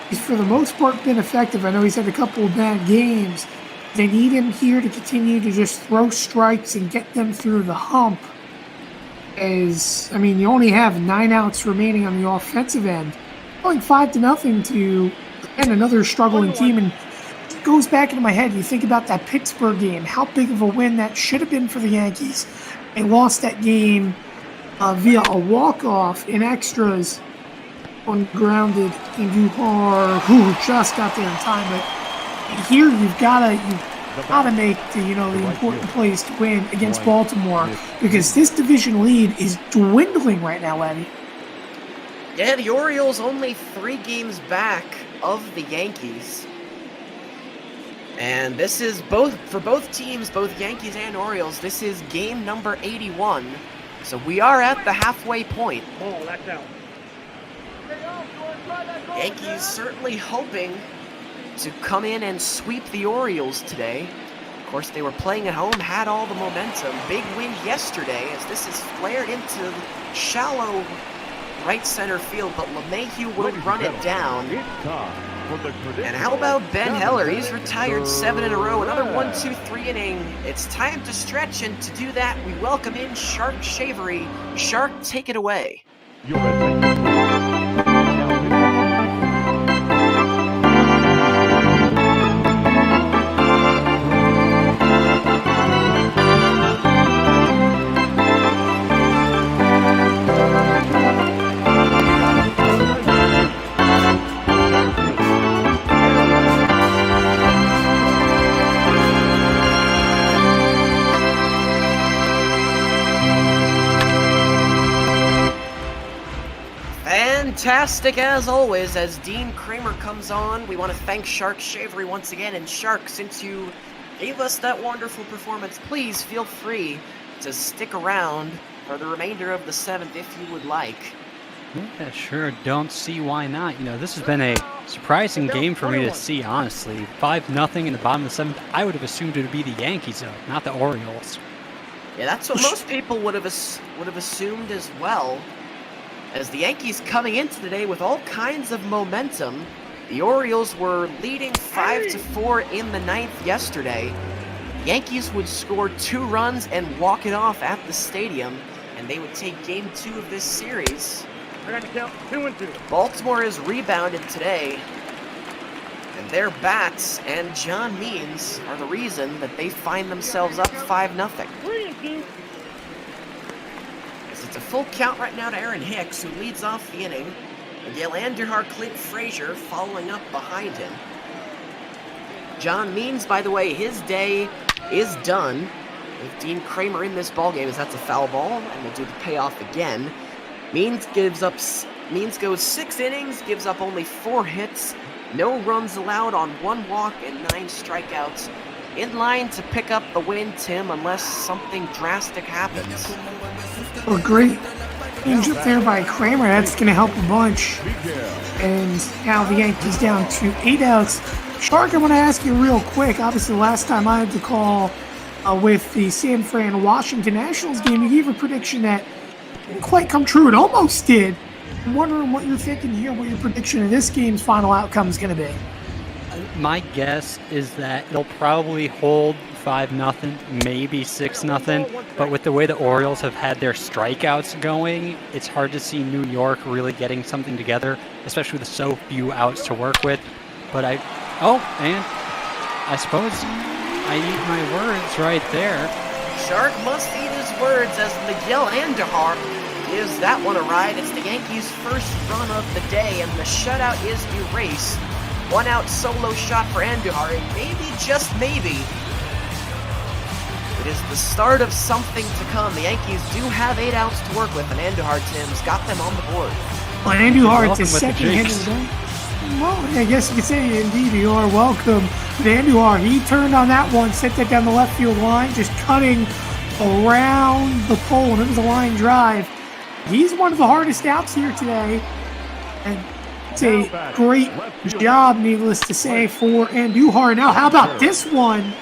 he's for the most part been effective. I know he's had a couple of bad games. They need him here to continue to just throw strikes and get them through the hump. As, I mean, you only have 9 outs remaining on the offensive end. Going 5-0 to, again, another struggling team. And it goes back into my head. You think about that Pittsburgh game, how big of a win that should have been for the Yankees. They lost that game via a walk-off in extras on grounded Andujar, who just got there in time. But here you've got to make the important plays to win against Baltimore, because this division lead is dwindling right now, Eddie. Yeah, the Orioles only 3 games back of the Yankees. And this is for both teams, both Yankees and Orioles, this is game number 81. So we are at the halfway point. Oh, that's out. Yankees certainly hoping to come in and sweep the Orioles today. Of course, they were playing at home, had all the momentum. Big win yesterday as this is flared into shallow right center field, but LeMahieu would run it down. And how about Ben Heller? He's retired 7 in a row. Another 1-2-3 inning. It's time to stretch, and to do that, we welcome in Shark Shavery. Shark, take it away. Fantastic as always as Dean Kramer comes on. We want to thank Shark Shavery once again. And Shark, since you gave us that wonderful performance, please feel free to stick around for the remainder of the 7th if you would like. Yeah, sure. Don't see why not. This has been a surprising game for me to see, honestly. 5-0 in the bottom of the 7th. I would have assumed it would be the Yankees, though, not the Orioles. Yeah, that's what most people would have assumed as well. As the Yankees coming into today with all kinds of momentum. The Orioles were leading 5-4 in the 9th yesterday. Yankees would score 2 runs and walk it off at the stadium, and they would take game 2 of this series. I got to count 2-2. Baltimore has rebounded today, and their bats and John Means are the reason that they find themselves up 5-0. 3-2. It's a full count right now to Aaron Hicks, who leads off the inning. Miguel Andujar, Clint Frazier following up behind him. John Means, by the way, his day is done with Dean Kramer in this ballgame, as that's a foul ball, and we'll do the payoff again. Means goes 6 innings, gives up only 4 hits, no runs allowed on 1 walk and 9 strikeouts. In line to pick up the win, Tim, unless something drastic happens. Well, great change up there by Kramer. That's going to help a bunch. And now the Yankees down to 8 outs. Shark, I want to ask you real quick. Obviously, the last time I had to call with the San Fran Washington Nationals game, you gave a prediction that didn't quite come true. It almost did. I'm wondering what you're thinking here, what your prediction of this game's final outcome is going to be. My guess is that it'll probably hold 5-0, maybe 6-0. But with the way the Orioles have had their strikeouts going, it's hard to see New York really getting something together, especially with so few outs to work with. But and I suppose I eat my words right there. Shark must eat his words as Miguel Andujar gives that one a ride. It's the Yankees' first run of the day, and the shutout is erased. 1 out solo shot for Andujar, and maybe, just maybe, it is the start of something to come. The Yankees do have 8 outs to work with, and Andujar, Tim's got them on the board. Well, Andujar, it's his second hit of the day. Well, I guess you could say, indeed, you are welcome. But Andujar, he turned on that one, sent that down the left field line, just cutting around the pole, and it was a line drive. He's one of the hardest outs here today. And it's a great job, needless to say, for Andujar. Now, how about this one?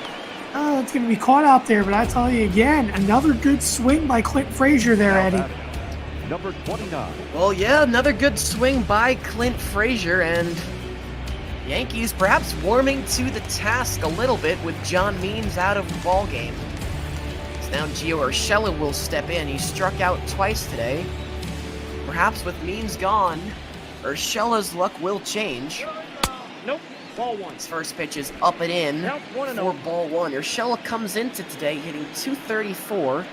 It's going to be caught out there, but I tell you again, another good swing by Clint Frazier there, Eddie. Number 29. Well, yeah, another good swing by Clint Frazier, and Yankees perhaps warming to the task a little bit with John Means out of the ball game. So now Gio Urshela will step in. He struck out twice today. Perhaps with Means gone, Urshela's luck will change. Nope. Ball one. His first pitch is up and in Count 1-0. for ball one. Urshela comes into today hitting .234.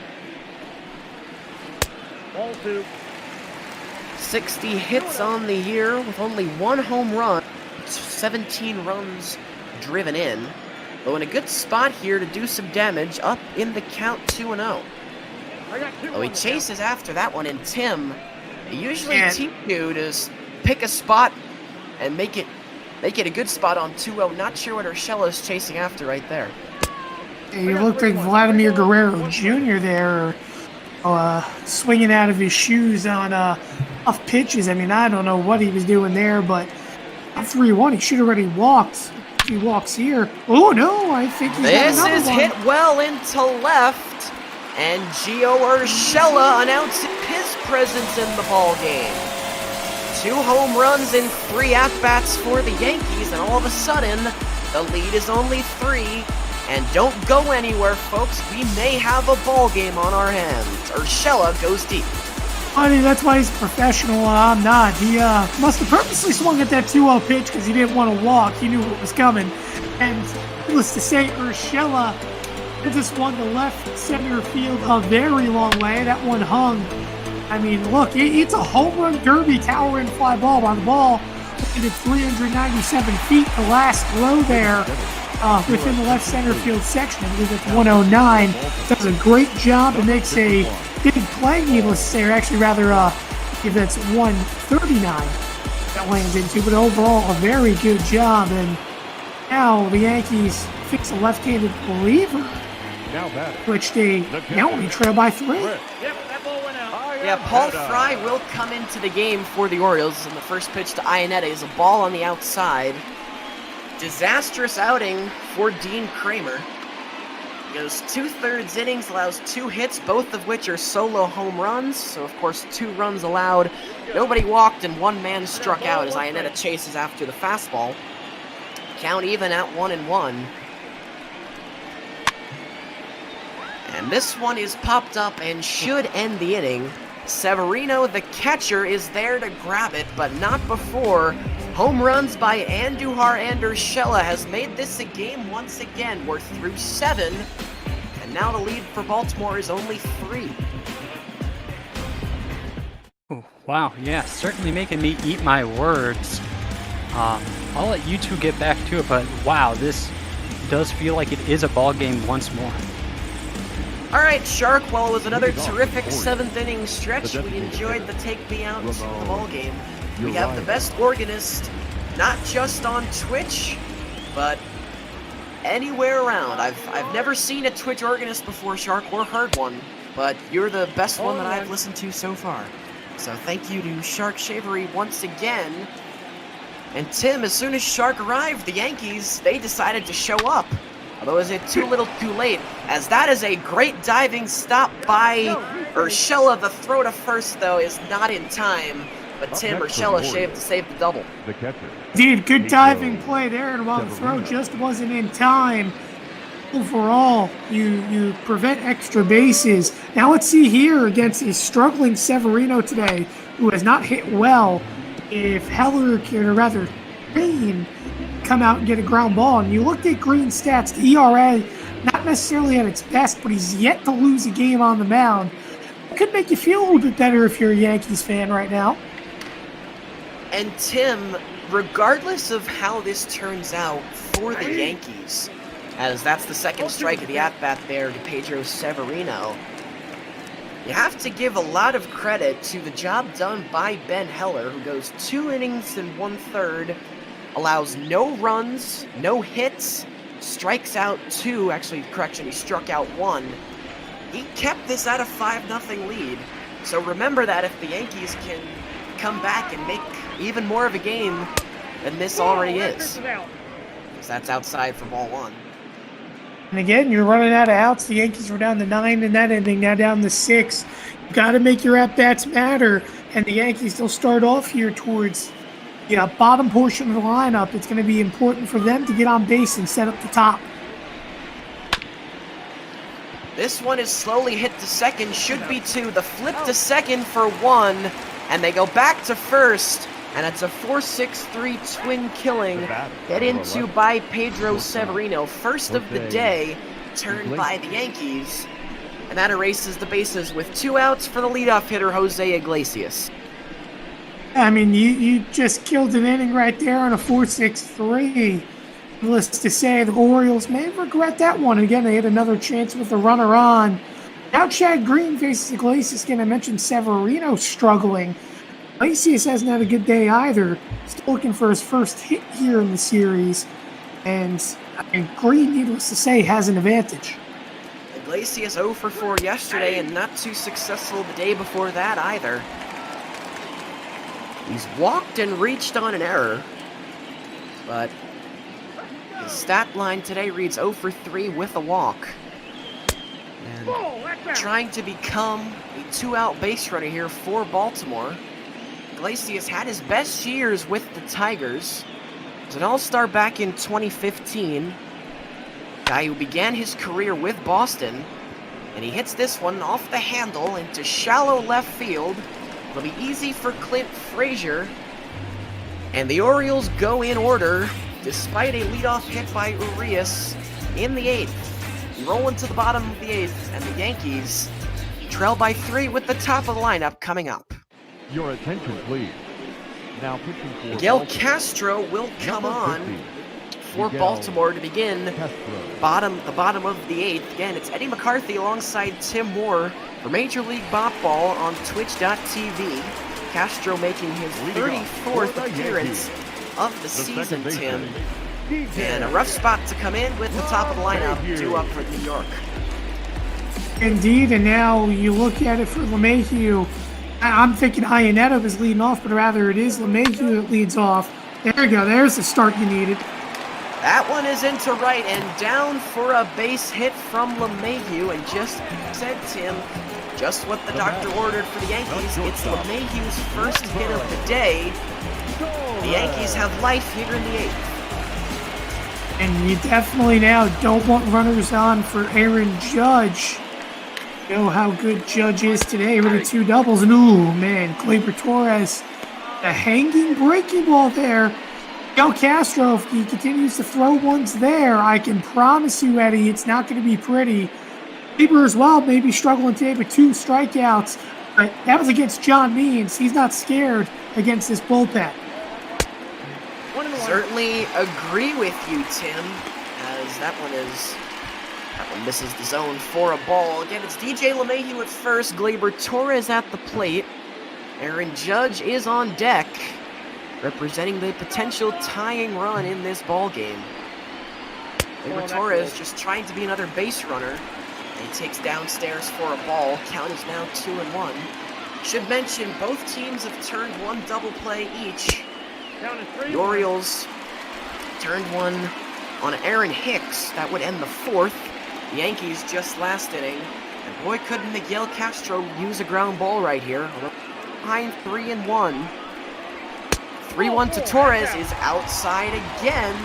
Ball two. 60 hits on the year with only one home run, 17 runs driven in. Though in a good spot here to do some damage, up in the count 2-0. I got two. Oh, he on the chases after that one, and Tim, usually Yeah. team you to pick a spot and make it a good spot on 2-0. Not sure what Urshela's chasing after right there. You looked like Vladimir Guerrero Jr. there, swinging out of his shoes on off pitches. I mean, I don't know what he was doing there, but on 3-1, he should have already walked. If he walks here, oh no, I think he's got This another is one. hit well into left, and Gio Urshela announces his presence in the ball game. 2 home runs in 3 at-bats for the Yankees, and all of a sudden, the lead is only 3. And don't go anywhere, folks. We may have a ball game on our hands. Urshela goes deep. I mean, that's why he's a professional and I'm not. He must have purposely swung at that 2-0 pitch because he didn't want to walk. He knew what was coming. And needless to say, Urshela just won the left center field a very long way. That one hung. I mean, look, it's a home run derby, tower and fly ball by the ball. Looking at 397 feet, the last row there within the left center field section. I believe it's 109. Does a great job and makes a big play, needless to say, or actually rather, if that's 139 that lands into, but overall a very good job. And now the Yankees fix a left-handed reliever, Now batting. which they now only trail by 3. Yep, that ball went out. Yeah, Paul Fry will come into the game for the Orioles, and the first pitch to Iannetta is a ball on the outside. Disastrous outing for Dean Kramer. Goes 2/3 innings, allows 2 hits, both of which are solo home runs. So, of course, 2 runs allowed. Nobody walked, and 1 man struck out as Iannetta chases after the fastball. Count even at 1-1. And this one is popped up and should end the inning. Severino, the catcher, is there to grab it, but not before. Home runs by Andujar and Urshela has made this a game once again. We're through 7, and now the lead for Baltimore is only 3. Ooh, wow, yeah, certainly making me eat my words. I'll let you two get back to it, but wow, this does feel like it is a ball game once more. All right, Shark, well, it was another terrific 7th inning stretch. We enjoyed the take me out of the ball game. We have the best organist, not just on Twitch, but anywhere around. I've never seen a Twitch organist before, Shark, or heard one, but you're the best one that I've listened to so far. So thank you to Shark Shavery once again. And Tim, as soon as Shark arrived, the Yankees, they decided to show up. Although is it too little too late, as that is a great diving stop by Urshela. The throw to first, though, is not in time. But Tim, Urshela shaved to save the double. The catcher. Indeed, good diving play there, and while the throw just wasn't in time, overall, you prevent extra bases. Now let's see here against a struggling Severino today, who has not hit well, if Heller can, or rather, Green, come out and get a ground ball. And you looked at Green's stats, the ERA, not necessarily at its best, but he's yet to lose a game on the mound. It could make you feel a little bit better if you're a Yankees fan right now. And Tim, regardless of how this turns out for the Yankees, as that's the second strike of the at-bat there to Pedro Severino, you have to give a lot of credit to the job done by Ben Heller, who goes 2 innings and 1/3, allows no runs, no hits, strikes out 2, actually, correction, he struck out 1. He kept this at a 5-0 lead. So remember that if the Yankees can come back and make even more of a game than this already is. Because that's outside for ball 1. And again, you're running out of outs. The Yankees were down to 9 in that inning, now down to 6. You got to make your at-bats matter. And the Yankees, they'll start off here towards the bottom portion of the lineup. It's going to be important for them to get on base and set up the top. This one is slowly hit to second, should be 2. The flip to second for 1, and they go back to first. And it's a 4-6-3 twin killing, get into by Pedro Severino. First of the day, turned by the Yankees. And that erases the bases with 2 outs for the leadoff hitter, Jose Iglesias. I mean, you just killed an inning right there on a 4-6-3. Needless to say, the Orioles may regret that one. Again, they had another chance with the runner on. Now Chad Green faces Iglesias. Again, I mentioned Severino struggling. Iglesias hasn't had a good day either. Still looking for his first hit here in the series. And Green, needless to say, has an advantage. Iglesias 0 for 4 yesterday and not too successful the day before that either. He's walked and reached on an error. But his stat line today reads 0 for 3 with a walk. And trying to become a 2-out base runner here for Baltimore. Iglesias had his best years with the Tigers. He was an all-star back in 2015. Guy who began his career with Boston. And he hits this one off the handle into shallow left field. It'll be easy for Clint Frazier. And the Orioles go in order, despite a leadoff hit by Urias in the 8th. Rolling to the bottom of the 8th, and the Yankees trail by 3 with the top of the lineup coming up. Your attention, please. Now pitching for Miguel Castro will come on for Baltimore to begin the bottom of the 8th. Again, it's Eddie McCarthy alongside Tim Moore for Major League Bopball on Twitch.tv. Castro making his 34th appearance of the season, Tim. And a rough spot to come in with the top of the lineup due up for New York. Indeed, and now you look at it for LeMahieu. I'm thinking Iannetta is leading off, but rather it is LeMahieu that leads off. There you go. There's the start you needed. That one is into right and down for a base hit from LeMahieu. And just said, Tim, just what the doctor ordered for the Yankees. It's LeMahieu's first hit of the day. The Yankees have life here in the 8th. And you definitely now don't want runners on for Aaron Judge. You know how good Judge is today with the 2 doubles. And ooh, man, Gleyber Torres, the hanging breaking ball there. Miguel Castro, if he continues to throw ones there, I can promise you, Eddie, it's not going to be pretty. Bieber as well, maybe struggling today with 2 strikeouts. But that was against John Means. He's not scared against this bullpen. Certainly agree with you, Tim, as that one misses the zone for a ball. Again, it's DJ LeMahieu at first, Gleyber Torres at the plate. Aaron Judge is on deck, representing the potential tying run in this ball game. Gleyber Torres just trying to be another base runner. And he takes downstairs for a ball. Count is now 2-1. Should mention both teams have turned 1 double play each. The Orioles turned one on Aaron Hicks. That would end the 4th. The Yankees just last inning. And boy, couldn't Miguel Castro use a ground ball right here. Behind 3-1. 3-1 to Torres is outside again.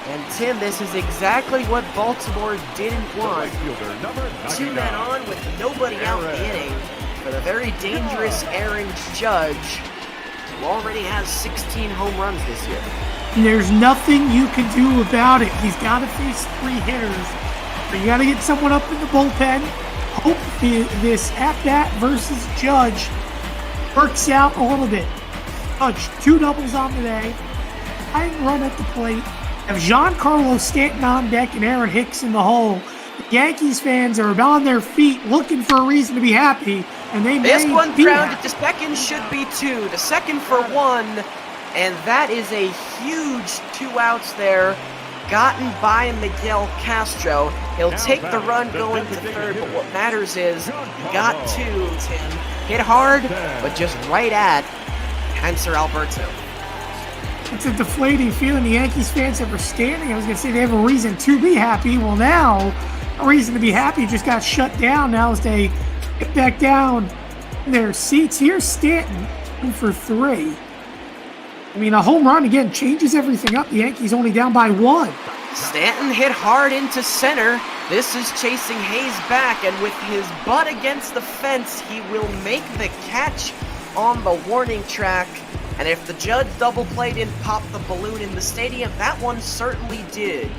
And Tim, this is exactly what Baltimore didn't want. 2 men on with nobody out in the inning for the very dangerous Aaron Judge, who already has 16 home runs this year. And there's nothing you can do about it. He's got to face 3 hitters. But you got to get someone up in the bullpen. Hope this at-bat versus Judge works out a little bit. Judge, 2 doubles on today. Tying run at the plate. Have Giancarlo Stanton on deck and Aaron Hicks in the hole. The Yankees fans are on their feet looking for a reason to be happy. And they this may one be grounded happy. to second, should be 2. The second for 1. And that is a huge 2 outs there, gotten by Miguel Castro. He'll take the run going to third, but what matters is got to, Tim. Hit hard, but just right at Hanser Alberto. It's a deflating feeling. The Yankees fans that were standing, I was going to say they have a reason to be happy. Well, now, a reason to be happy just got shut down now as they get back down in their seats. Here's Stanton in for 3. I mean, a home run, again, changes everything up. The Yankees only down by 1. Stanton hit hard into center. This is chasing Hayes back, and with his butt against the fence, he will make the catch on the warning track. And if the judge double play didn't pop the balloon in the stadium, that one certainly did.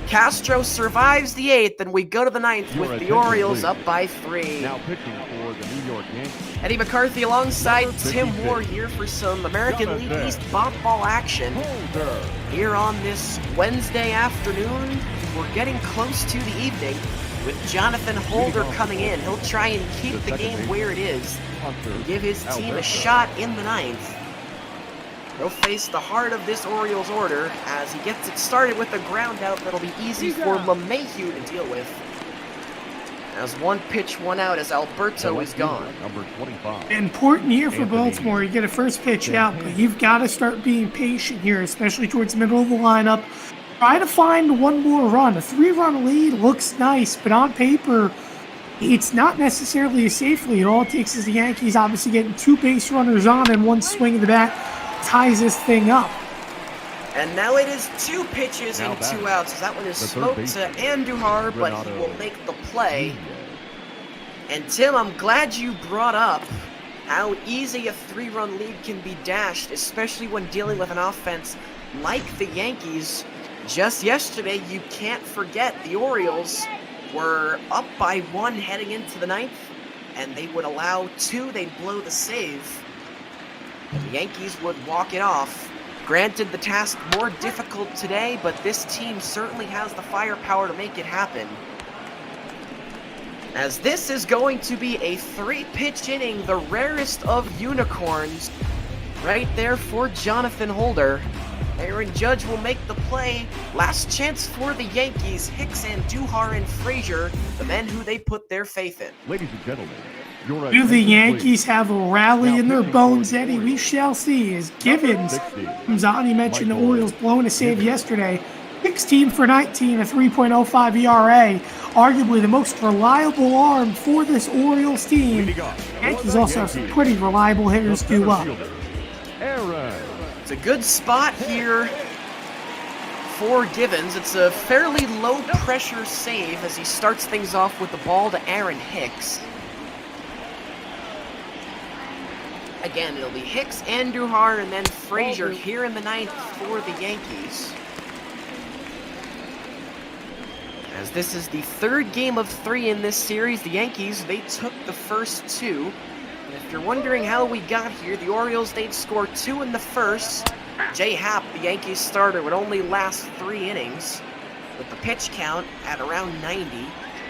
Castro survives the 8th, and we go to the 9th with the Orioles up by 3. Now pitching for the New York Yankees. Eddie McCarthy alongside Tim Moore here for some American League East ball action. Here on this Wednesday afternoon, we're getting close to the evening with Jonathan Holder coming in. He'll try and keep the game where it is and give his team a shot in the 9th. He'll face the heart of this Orioles order as he gets it started with a ground out that'll be easy for LeMahieu to deal with. As 1 pitch, 1 out as Alberto is gone. Number 25. Important year for Baltimore. You get a first pitch out, but you've got to start being patient here, especially towards the middle of the lineup. Try to find one more run. A 3-run lead looks nice, but on paper, it's not necessarily a safe lead. All it takes is the Yankees obviously getting 2 base runners on and 1 swing of the bat ties this thing up. And now it is 2 pitches and 2 outs. That one is smoked to Andujar, but he will make the play. And Tim, I'm glad you brought up how easy a 3-run lead can be dashed, especially when dealing with an offense like the Yankees. Just yesterday, you can't forget the Orioles were up by 1 heading into the 9th, and they would allow 2, they'd blow the save. And the Yankees would walk it off. Granted, the task more difficult today, but this team certainly has the firepower to make it happen. As this is going to be a 3-pitch inning, the rarest of unicorns, right there for Jonathan Holder. Aaron Judge will make the play. Last chance for the Yankees. Hicks, Andujar, and Frazier, the men who they put their faith in. Ladies and gentlemen, do the Yankees have a rally in their bones, Eddie? We shall see. As Givens comes on, he mentioned the Orioles blowing a save yesterday. 16 for 19, a 3.05 ERA. Arguably the most reliable arm for this Orioles team. Yankees also have some pretty reliable hitters due up. It's a good spot here for Givens. It's a fairly low-pressure save as he starts things off with the ball to Aaron Hicks. Again, it'll be Hicks, Andujar, and then Frazier here in the 9th for the Yankees. As this is the 3rd game of 3 in this series, the Yankees, they took the first 2. And if you're wondering how we got here, the Orioles, they'd score 2 in the first. Jay Happ, the Yankees starter, would only last 3 innings with the pitch count at around 90.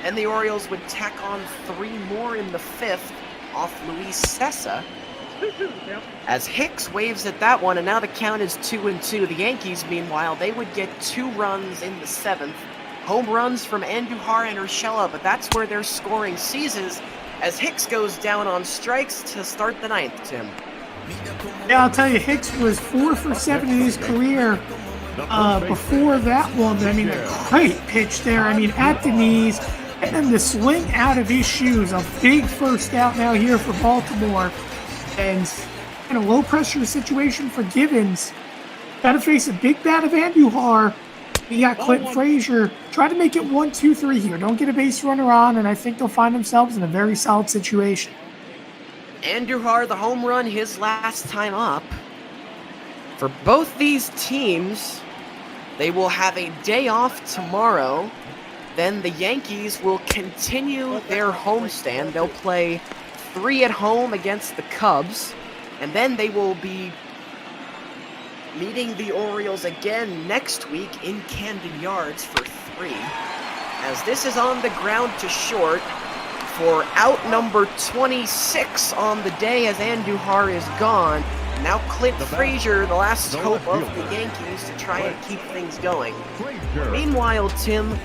Then the Orioles would tack on 3 more in the 5th off Luis Cessa. As Hicks waves at that one, and now the count is 2-2. The Yankees, meanwhile, they would get 2 runs in the 7th. Home runs from Andujar and Urshela, but that's where their scoring ceases as Hicks goes down on strikes to start the 9th, Tim. Yeah, I'll tell you, Hicks was 4 for 7 in his career before that one. I mean, a great pitch there. I mean, at the knees, and then the swing out of his shoes. A big first out now here for Baltimore. And in a low-pressure situation for Givens, got to face a big bat of Andujar. You got Clinton Frazier. Try to make it 1-2-3 here. Don't get a base runner on, and I think they'll find themselves in a very solid situation. Andujar, the home run, his last time up. For both these teams, they will have a day off tomorrow. Then the Yankees will continue their homestand. They'll play 3 at home against the Cubs, and then they will be meeting the Orioles again next week in Camden Yards for 3. As this is on the ground to short for out number 26 on the day as Andujar is gone. Now Clint Frazier, the last hope of the Yankees to try and keep things going. Meanwhile, Tim,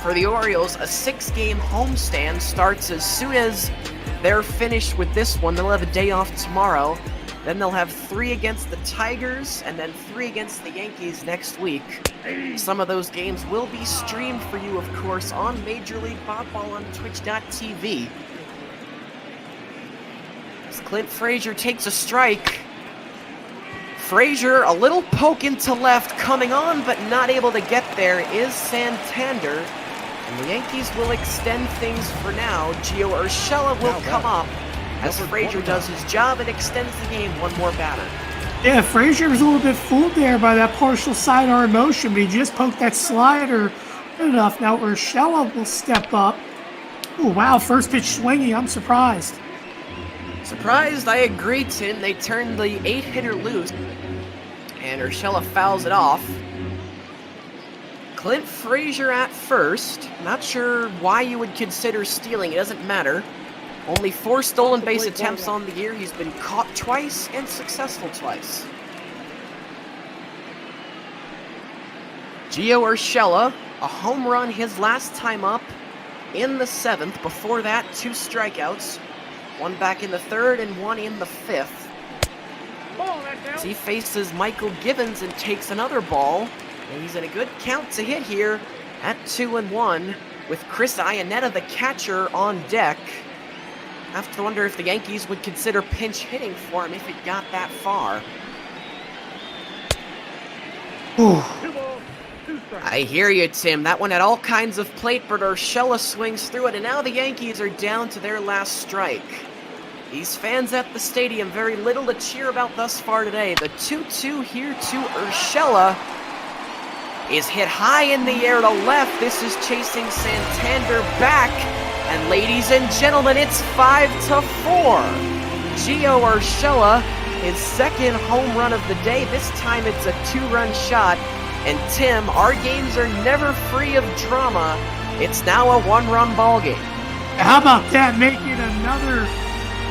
For the Orioles, a 6-game homestand starts as soon as they're finished with this one. They'll have a day off tomorrow. Then they'll have 3 against the Tigers and then 3 against the Yankees next week. Some of those games will be streamed for you, of course, on Major League Baseball on Twitch.tv. As Clint Frazier takes a strike. Frazier, a little poke into left, coming on but not able to get there is Santander. And the Yankees will extend things for now. Gio Urshela will come up as Frazier does his job and extends the game one more batter. Yeah, Frazier was a little bit fooled there by that partial sidearm motion, but he just poked that slider good enough. Now Urshela will step up. Oh, wow, first pitch swinging. I'm surprised. Surprised, I agree, Tim. They turned the 8-hitter loose, and Urshela fouls it off. Clint Frazier at first. Not sure why you would consider stealing. It doesn't matter. Only 4 stolen base attempts on the year. He's been caught twice and successful twice. Gio Urshela, a home run his last time up in the 7th. Before that, 2 strikeouts. 1 back in the 3rd and 1 in the 5th. As he faces Michael Givens and takes another ball. And he's in a good count to hit here at 2-1 with Chris Iannetta, the catcher, on deck. I have to wonder if the Yankees would consider pinch hitting for him if it got that far. I hear you, Tim. That one had all kinds of plate, but Urshela swings through it, and now the Yankees are down to their last strike. These fans at the stadium, very little to cheer about thus far today. The 2-2 here to Urshela is hit high in the air to left. This is chasing Santander back. And ladies and gentlemen, it's 5-4. Gio Urshela, his 2nd home run of the day. This time it's a 2-run shot. And Tim, our games are never free of drama. It's now a 1-run ball game. How about that? Making another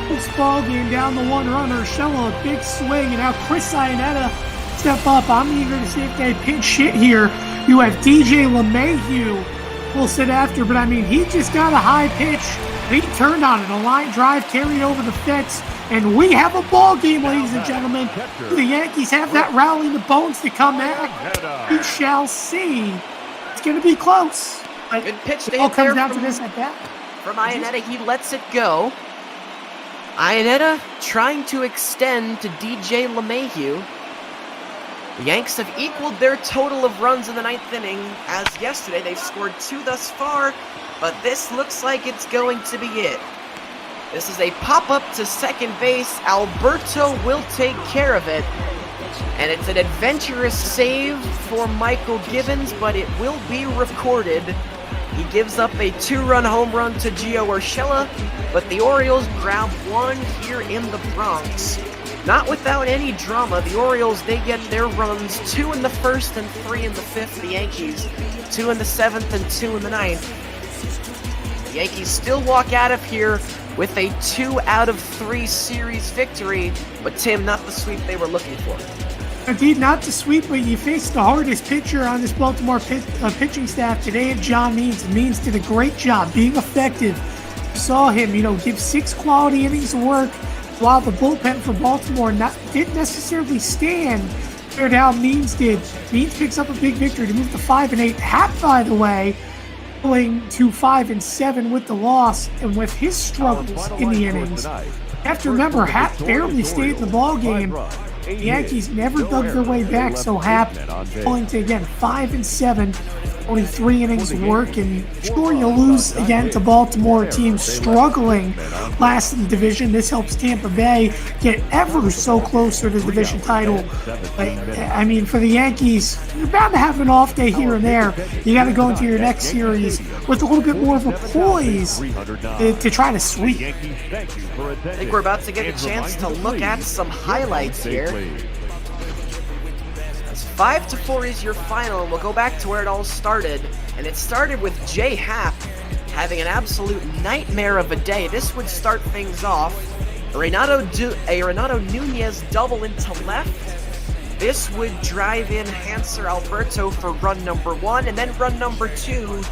close ball game down the 1-run. Urshela, a big swing. And now Chris Iannetta step up. I'm eager to see if they pinch hit here. You have DJ LeMahieu will sit after, but I mean, he just got a high pitch. He turned on it. A line drive carried over the fence, and we have a ball game, ladies and gentlemen. The Yankees have that rally in the bones to come back. We shall see. It's going to be close. Good pitch to it all hit comes there down to from, this at bat. From Iannetta. He lets it go. Iannetta trying to extend to DJ LeMahieu. The Yanks have equaled their total of runs in the 9th inning. As yesterday, they've scored 2 thus far, but this looks like it's going to be it. This is a pop-up to second base. Alberto will take care of it. And it's an adventurous save for Michael Givens, but it will be recorded. He gives up a 2-run home run to Gio Urshela, but the Orioles grab 1 here in the Bronx. Not without any drama. The Orioles, they get their runs, 2 in the 1st and 3 in the 5th. The Yankees, 2 in the 7th and 2 in the 9th. The Yankees still walk out of here with a 2 out of 3 series victory, but Tim, not the sweep they were looking for. Indeed, not the sweep, but you faced the hardest pitcher on this Baltimore pitching staff today, John Means. Means did a great job being effective. You saw him, give 6 quality innings of work, while the bullpen for Baltimore didn't necessarily stand compared to how Means did. Means picks up a big victory to move to 5-8. Happ, by the way, going to 5-7 with the loss and with his struggles in the innings. You have to remember, Happ barely stayed in the ball game. The Yankees never dug their way back, so Happ going to, again, 5-7, only 3 innings of work, and sure, you lose again to Baltimore, team struggling last in the division. This helps Tampa Bay get ever so closer to the division title. But, I mean, for the Yankees, you're bound to have an off day here and there. You got to go into your next series with a little bit more of a poise to try to sweep. I think we're about to get a chance to look at some highlights here. 5-4 is your final, and we'll go back to where it all started. And it started with Jay Happ having an absolute nightmare of a day. This would start things off. A Renato Nunez double into left. This would drive in Hanser Alberto for run number 1, and then run number 2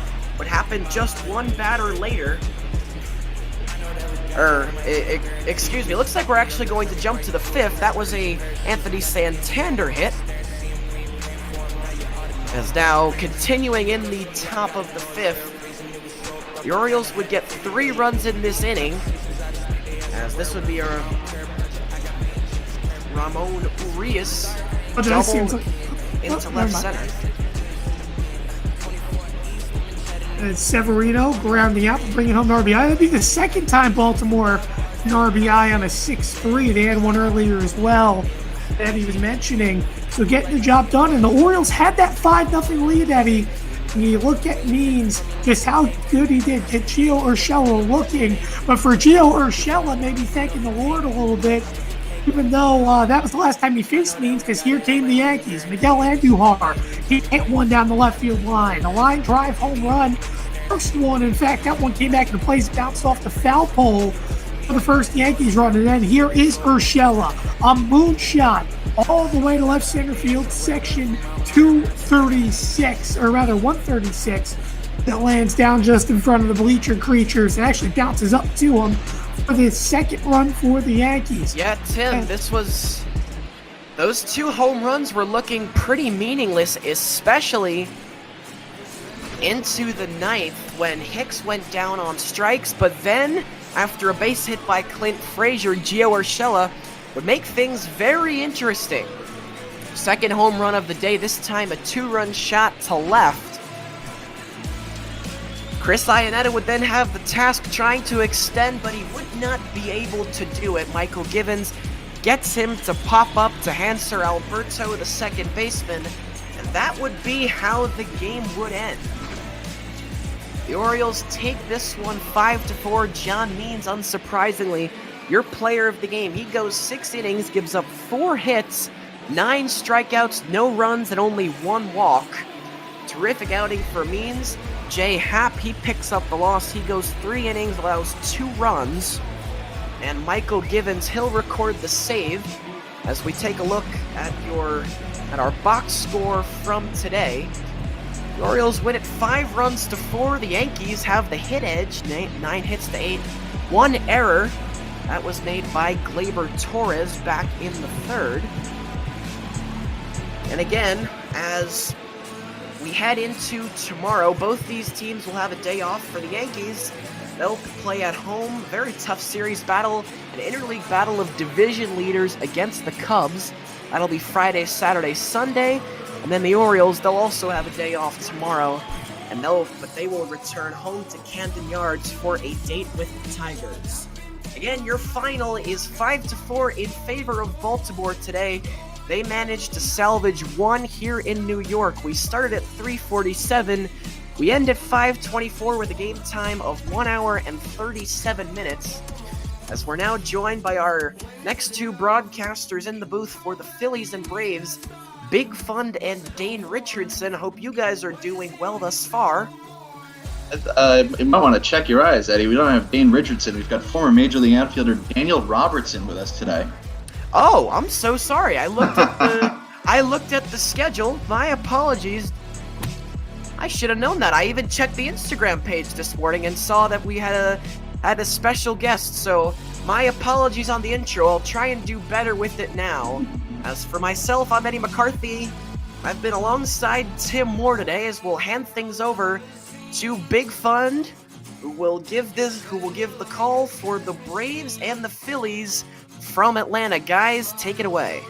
would happen just one batter later. Excuse me, looks like we're actually going to jump to the 5th. That was a Anthony Santander hit. As now, continuing in the top of the 5th, the Orioles would get 3 runs in this inning, as this would be a Ramon Urias double into left center. And Severino grounding out, bringing home an RBI. That'd be the second time Baltimore an RBI on a 6-3. They had one earlier as well that he was mentioning. So getting the job done, and the Orioles had that 5-0 lead, Eddie. And you look at Means, just how good he did. Get Gio Urshela looking, but for Gio Urshela, maybe thanking the Lord a little bit, even though that was the last time he faced Means, because here came the Yankees. Miguel Andujar, he hit one down the left field line. A line drive home run. First one, in fact, that one came back into place, bounced off the foul pole for the first Yankees run. And then here is Urshela, a moonshot all the way to left center field, section 236, or rather 136, that lands down just in front of the bleacher creatures and actually bounces up to him for the second run for the Yankees. Yeah, Tim, those 2 home runs were looking pretty meaningless, especially into the 9th when Hicks went down on strikes, but then after a base hit by Clint Frazier, Gio Urshela would make things very interesting. Second home run of the day, this time a 2-run shot to left. Chris Iannetta would then have the task trying to extend, but he would not be able to do it. Michael Givens gets him to pop up to Hanser Alberto, the second baseman, and that would be how the game would end. The Orioles take this one 5-4. John Means, unsurprisingly, your player of the game. He goes 6 innings, gives up 4 hits, 9 strikeouts, no runs, and only 1 walk. Terrific outing for Means. Jay Happ, he picks up the loss. He goes 3 innings, allows 2 runs. And Michael Givens, he'll record the save as we take a look at our box score from today. The Orioles win it 5-4. The Yankees have the hit edge, 9 hits to 8. 1 error. That was made by Gleyber Torres back in the 3rd. And again, as we head into tomorrow, both these teams will have a day off. For the Yankees, they'll play at home. Very tough series battle, an interleague battle of division leaders against the Cubs. That'll be Friday, Saturday, Sunday. And then the Orioles, they'll also have a day off tomorrow. But they will return home to Camden Yards for a date with the Tigers. Again, your final is 5-4 in favor of Baltimore today. They managed to salvage 1 here in New York. We started at 3:47. We end at 5:24 with a game time of 1 hour and 37 minutes. As we're now joined by our next 2 broadcasters in the booth for the Phillies and Braves, Big Fund and Dane Richardson. Hope you guys are doing well thus far. You might want to check your eyes, Eddie. We don't have Dane Richardson. We've got former Major League outfielder Daniel Robertson with us today. Oh, I'm so sorry. I looked at the schedule. My apologies. I should have known that. I even checked the Instagram page this morning and saw that we had a special guest. So my apologies on the intro. I'll try and do better with it now. As for myself, I'm Eddie McCarthy. I've been alongside Tim Moore today as we'll hand things over to Big Fund, who will give the call for the Braves and the Phillies from Atlanta. Guys, take it away.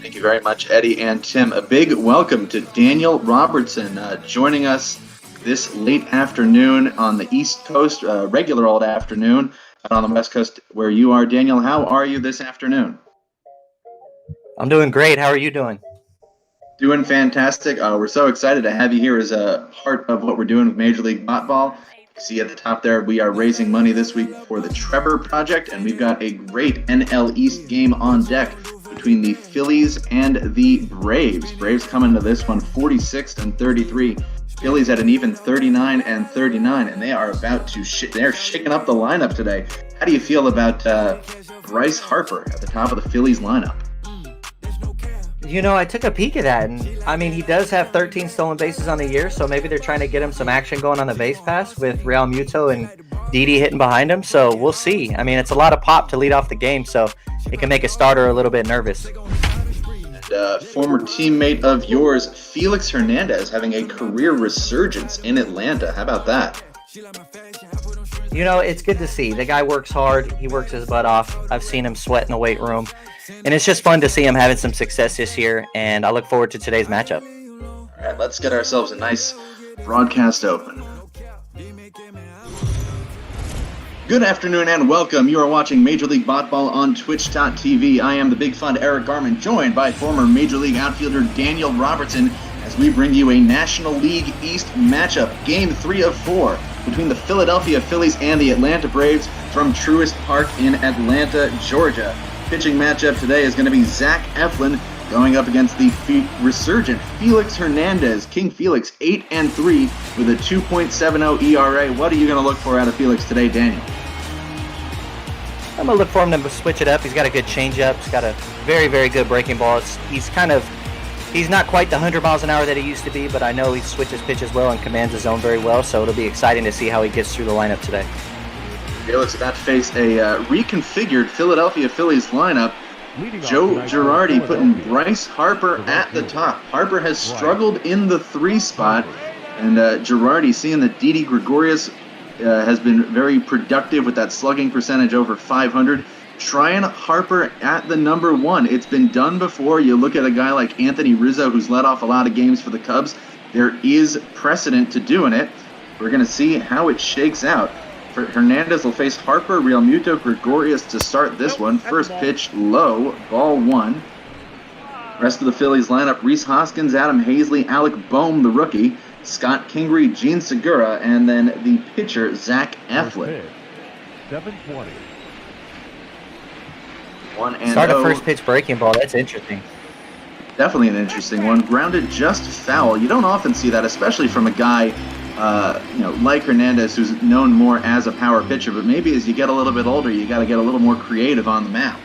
Thank you very much, Eddie and Tim. A big welcome to Daniel Robertson joining us this late afternoon on the East Coast, regular old afternoon, and on the West Coast where you are. Daniel, how are you this afternoon? I'm doing great. How are you doing? Doing fantastic. We're so excited to have you here as a part of what we're doing with Major League Botball. See at the top there, we are raising money this week for the Trevor Project, and we've got a great NL East game on deck between the Phillies and the Braves. Braves coming to this one 46-33. Phillies at an even 39-39, and they are about to they're shaking up the lineup today. How do you feel about Bryce Harper at the top of the Phillies lineup? You know, I took a peek at that, and I mean, he does have 13 stolen bases on the year, so maybe they're trying to get him some action going on the base pass with Real Muto and Didi hitting behind him, so we'll see. I mean, it's a lot of pop to lead off the game, so it can make a starter a little bit nervous. Former teammate of yours, Felix Hernandez, having a career resurgence in Atlanta. How about that? You know, it's good to see. The guy works hard. He works his butt off. I've seen him sweat in the weight room. And it's just fun to see him having some success this year, and I look forward to today's matchup. All right, let's get ourselves a nice broadcast open. Good afternoon and welcome. You are watching Major League Botball on Twitch.tv. I am the big fun Eric Garman, joined by former Major League outfielder Daniel Robertson, as we bring you a National League East matchup, Game 3 of 4, between the Philadelphia Phillies and the Atlanta Braves from Truist Park in Atlanta, Georgia. Pitching matchup today is going to be Zach Eflin going up against the resurgent Felix Hernandez. King Felix 8-3 with a 2.70 ERA. What are you going to look for out of Felix today, Daniel? I'm going to look for him to switch it up. He's got a good changeup. He's got a very, very good breaking ball. He's not quite the 100 miles an hour that he used to be, but I know he switches pitches well and commands his zone very well, so it'll be exciting to see how he gets through the lineup today. Felix about to face a reconfigured Philadelphia Phillies lineup. Joe Girardi putting Bryce Harper at the top. Harper has struggled in the 3 spot, and Girardi, seeing that Didi Gregorius has been very productive with that slugging percentage over 500, trying Harper at the number 1. It's been done before. You look at a guy like Anthony Rizzo, who's led off a lot of games for the Cubs. There is precedent to doing it. We're going to see how it shakes out. Hernandez will face Harper, Real Muto, Gregorius to start this one. First pitch low, ball 1. Rest of the Phillies lineup: Rhys Hoskins, Adam Hazley, Alec Boehm, the rookie, Scott Kingery, Gene Segura, and then the pitcher, Zach Eflin. 720. 1-0. Start a first pitch breaking ball. That's interesting. Definitely an interesting one. Grounded just foul. You don't often see that, especially from a guy like Hernandez, who's known more as a power pitcher, but maybe as you get a little bit older, you got to get a little more creative on the mound.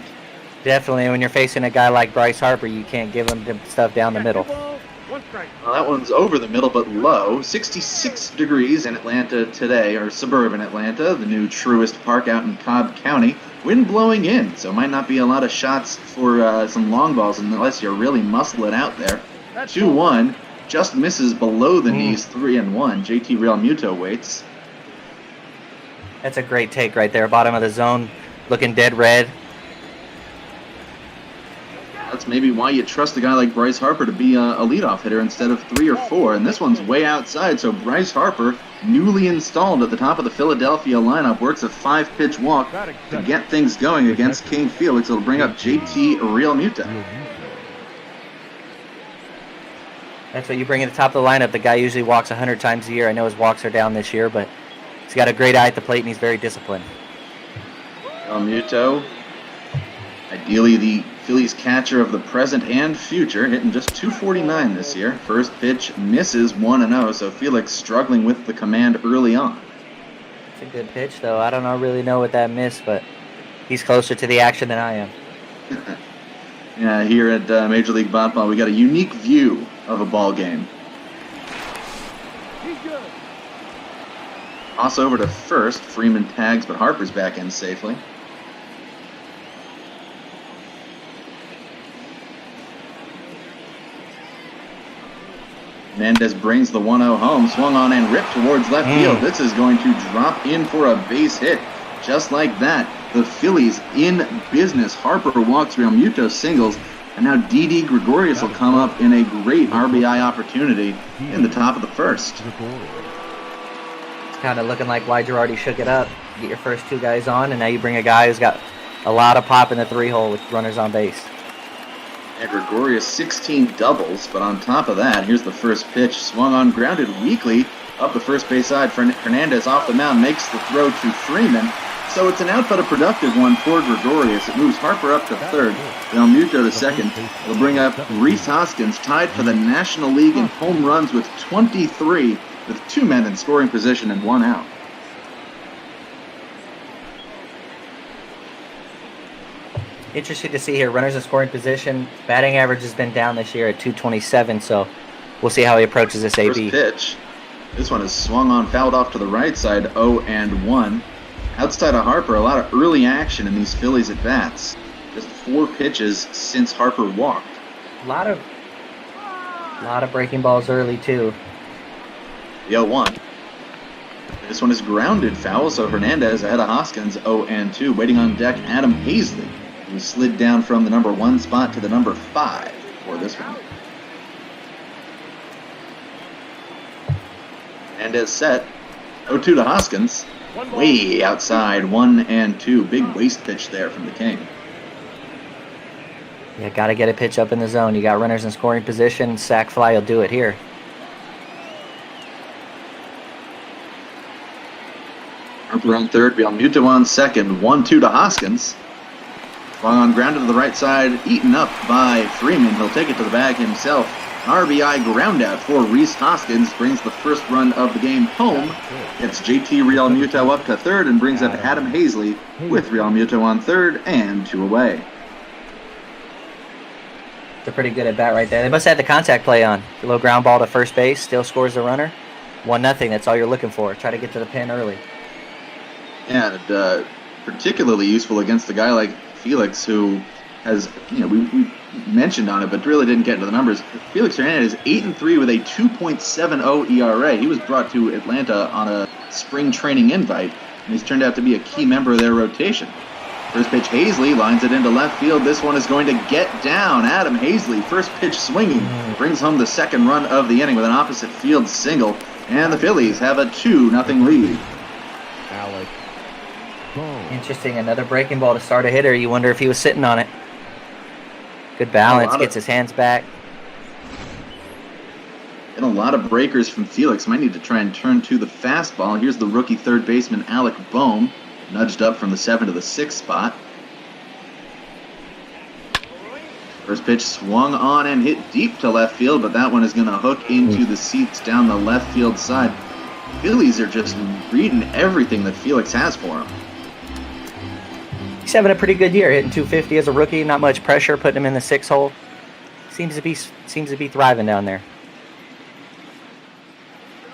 Definitely, when you're facing a guy like Bryce Harper, you can't give him stuff down the middle. Well, that one's over the middle, but low. 66 degrees in Atlanta today, or suburban Atlanta, the new Truist Park out in Cobb County. Wind blowing in, so might not be a lot of shots for some long balls unless you really muscle it out there. 2-1. Just misses below the knees, 3-1. JT Real Muto waits. That's a great take right there. Bottom of the zone, looking dead red. That's maybe why you trust a guy like Bryce Harper to be a leadoff hitter instead of 3 or 4. And this one's way outside, so Bryce Harper, newly installed at the top of the Philadelphia lineup, works a 5-pitch walk to get things going against King Felix. It'll bring up JT Real Muto. That's what you bring at the top of the lineup. The guy usually walks 100 times a year. I know his walks are down this year, but he's got a great eye at the plate, and he's very disciplined. Real Muto, ideally the Phillies catcher of the present and future, hitting just 249 this year. First pitch misses, 1-0, so Felix struggling with the command early on. It's a good pitch, though. I don't really know what that missed, but he's closer to the action than I am. Yeah, here at Major League Botball, we got a unique view of a ball game. Toss over to first. Freeman tags, but Harper's back in safely. Hernandez brings the 1-0 home. Swung on and ripped towards left field. This is going to drop in for a base hit. Just like that, the Phillies in business. Harper walks, Real Muto singles, and now Didi Gregorius will come up in a great RBI opportunity in the top of the first. It's kind of looking like why Girardi shook it up. You get your first 2 guys on, and now you bring a guy who's got a lot of pop in the 3-hole with runners on base. And Gregorius 16 doubles, but on top of that, here's the first pitch. Swung on, grounded weakly up the first base side. Hernandez off the mound makes the throw to Freeman. So it's an out but a productive one for Gregorius. It moves Harper up to third, Real Muto to second. It'll bring up Rhys Hoskins, tied for the National League in home runs with 23, with 2 men in scoring position and 1 out. interesting to see here. Runners in scoring position. Batting average has been down this year at 227, so we'll see how he approaches this AB. First pitch. This one is swung on, fouled off to the right side, 0-1. Outside of Harper, a lot of early action in these Phillies at bats. Just 4 pitches since Harper walked. A lot of breaking balls early too. The 0-1. This one is grounded foul, so Hernandez ahead of Hoskins, 0-2. Waiting on deck, Adam Hazley, who slid down from the number 1 spot to the number 5 for this one. Hernandez set, 0-2 to Hoskins. Way outside, 1-2. Big waist pitch there from the King. Yeah, got to get a pitch up in the zone. You got runners in scoring position. Sac fly will do it here. Harper on third, Realmuto on second, 1-2 to Hoskins. Swung on grounded to the right side, eaten up by Freeman. He'll take it to the bag himself. RBI ground out for Rhys Hoskins, brings the first run of the game home. Gets JT Realmuto up to third and brings up Adam Hazley with Realmuto on third and 2 away. They're pretty good at bat right there. They must have the contact play on. A little ground ball to first base, still scores the runner. 1-0, that's all you're looking for. Try to get to the pin early. Yeah, and particularly useful against a guy like Felix, who has, we mentioned on it, but really didn't get into the numbers. Felix Hernandez is 8-3 with a 2.70 ERA. He was brought to Atlanta on a spring training invite, and he's turned out to be a key member of their rotation. First pitch, Hazley lines it into left field. This one is going to get down. Adam Hazley, first pitch swinging, brings home the second run of the inning with an opposite field single, and the Phillies have a 2-0 lead. Alec. Interesting, another breaking ball to start a hitter. You wonder if he was sitting on it. Good balance, gets his hands back. And a lot of breakers from Felix. Might need to try and turn to the fastball. Here's the rookie third baseman, Alec Bohm, nudged up from the 7 to the 6 spot. First pitch swung on and hit deep to left field, but that one is going to hook into the seats down the left field side. Phillies are just reading everything that Felix has for him. He's having a pretty good year, hitting 250 as a rookie. Not much pressure, putting him in the 6 hole. Seems to be thriving down there.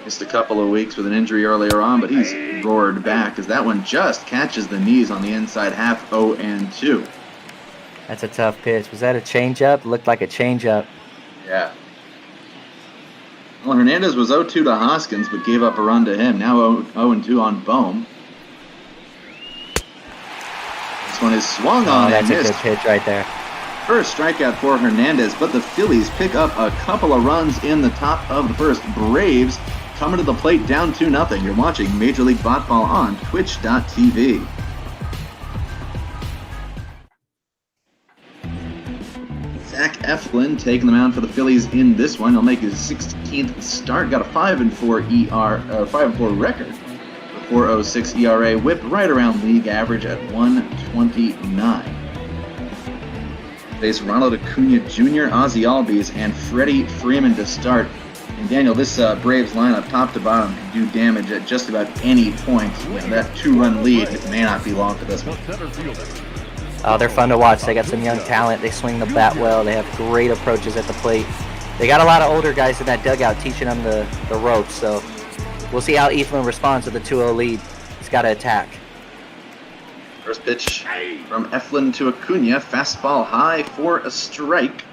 Missed a couple of weeks with an injury earlier on, but he's roared back as that one just catches the knees on the inside half, 0-2. That's a tough pitch. Was that a changeup? Looked like a changeup. Yeah. Well, Hernandez was 0-2 to Hoskins, but gave up a run to him. Now 0-2 on Bohm. This one is swung on and missed. That's a good pitch right there. First strikeout for Hernandez, but the Phillies pick up a couple of runs in the top of the first. Braves coming to the plate down 2-0. You're watching Major League Baseball on Twitch.tv. Zach Eflin taking the mound for the Phillies in this one. He'll make his 16th start. Got a 5-4 5-4 record. 4.06 ERA, whip right around league average at 129. Face Ronald Acuna Jr., Ozzie Albies, and Freddie Freeman to start. And Daniel, this Braves lineup, top to bottom, can do damage at just about any point. And that 2-run lead may not be long for this one. Oh, they're fun to watch. They got some young talent. They swing the bat well. They have great approaches at the plate. They got a lot of older guys in that dugout teaching them the ropes. So we'll see how Eflin responds to the 2-0 lead. He's got to attack. First pitch from Eflin to Acuna. Fastball high for a strike.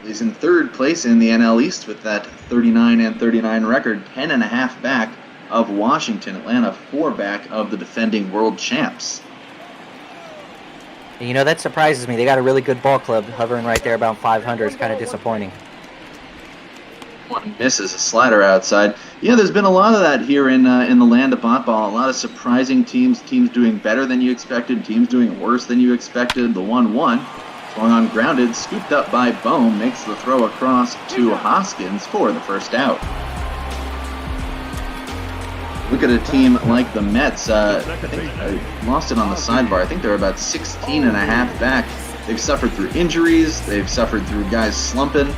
He's in third place in the NL East with that 39-39 record. 10.5 back of Washington. Atlanta 4 back of the defending world champs. You know, that surprises me. They got a really good ball club hovering right there about 500. It's kind of disappointing. One misses a slider outside. Yeah, there's been a lot of that here in the land of Botball. A lot of surprising teams doing better than you expected, teams doing worse than you expected. The 1-1 swung on grounded, scooped up by Bohm, makes the throw across to Hoskins for the first out. Look at a team like the Mets. I think I lost it on the sidebar. I think they're about 16.5 back. They've suffered through injuries. They've suffered through guys slumping.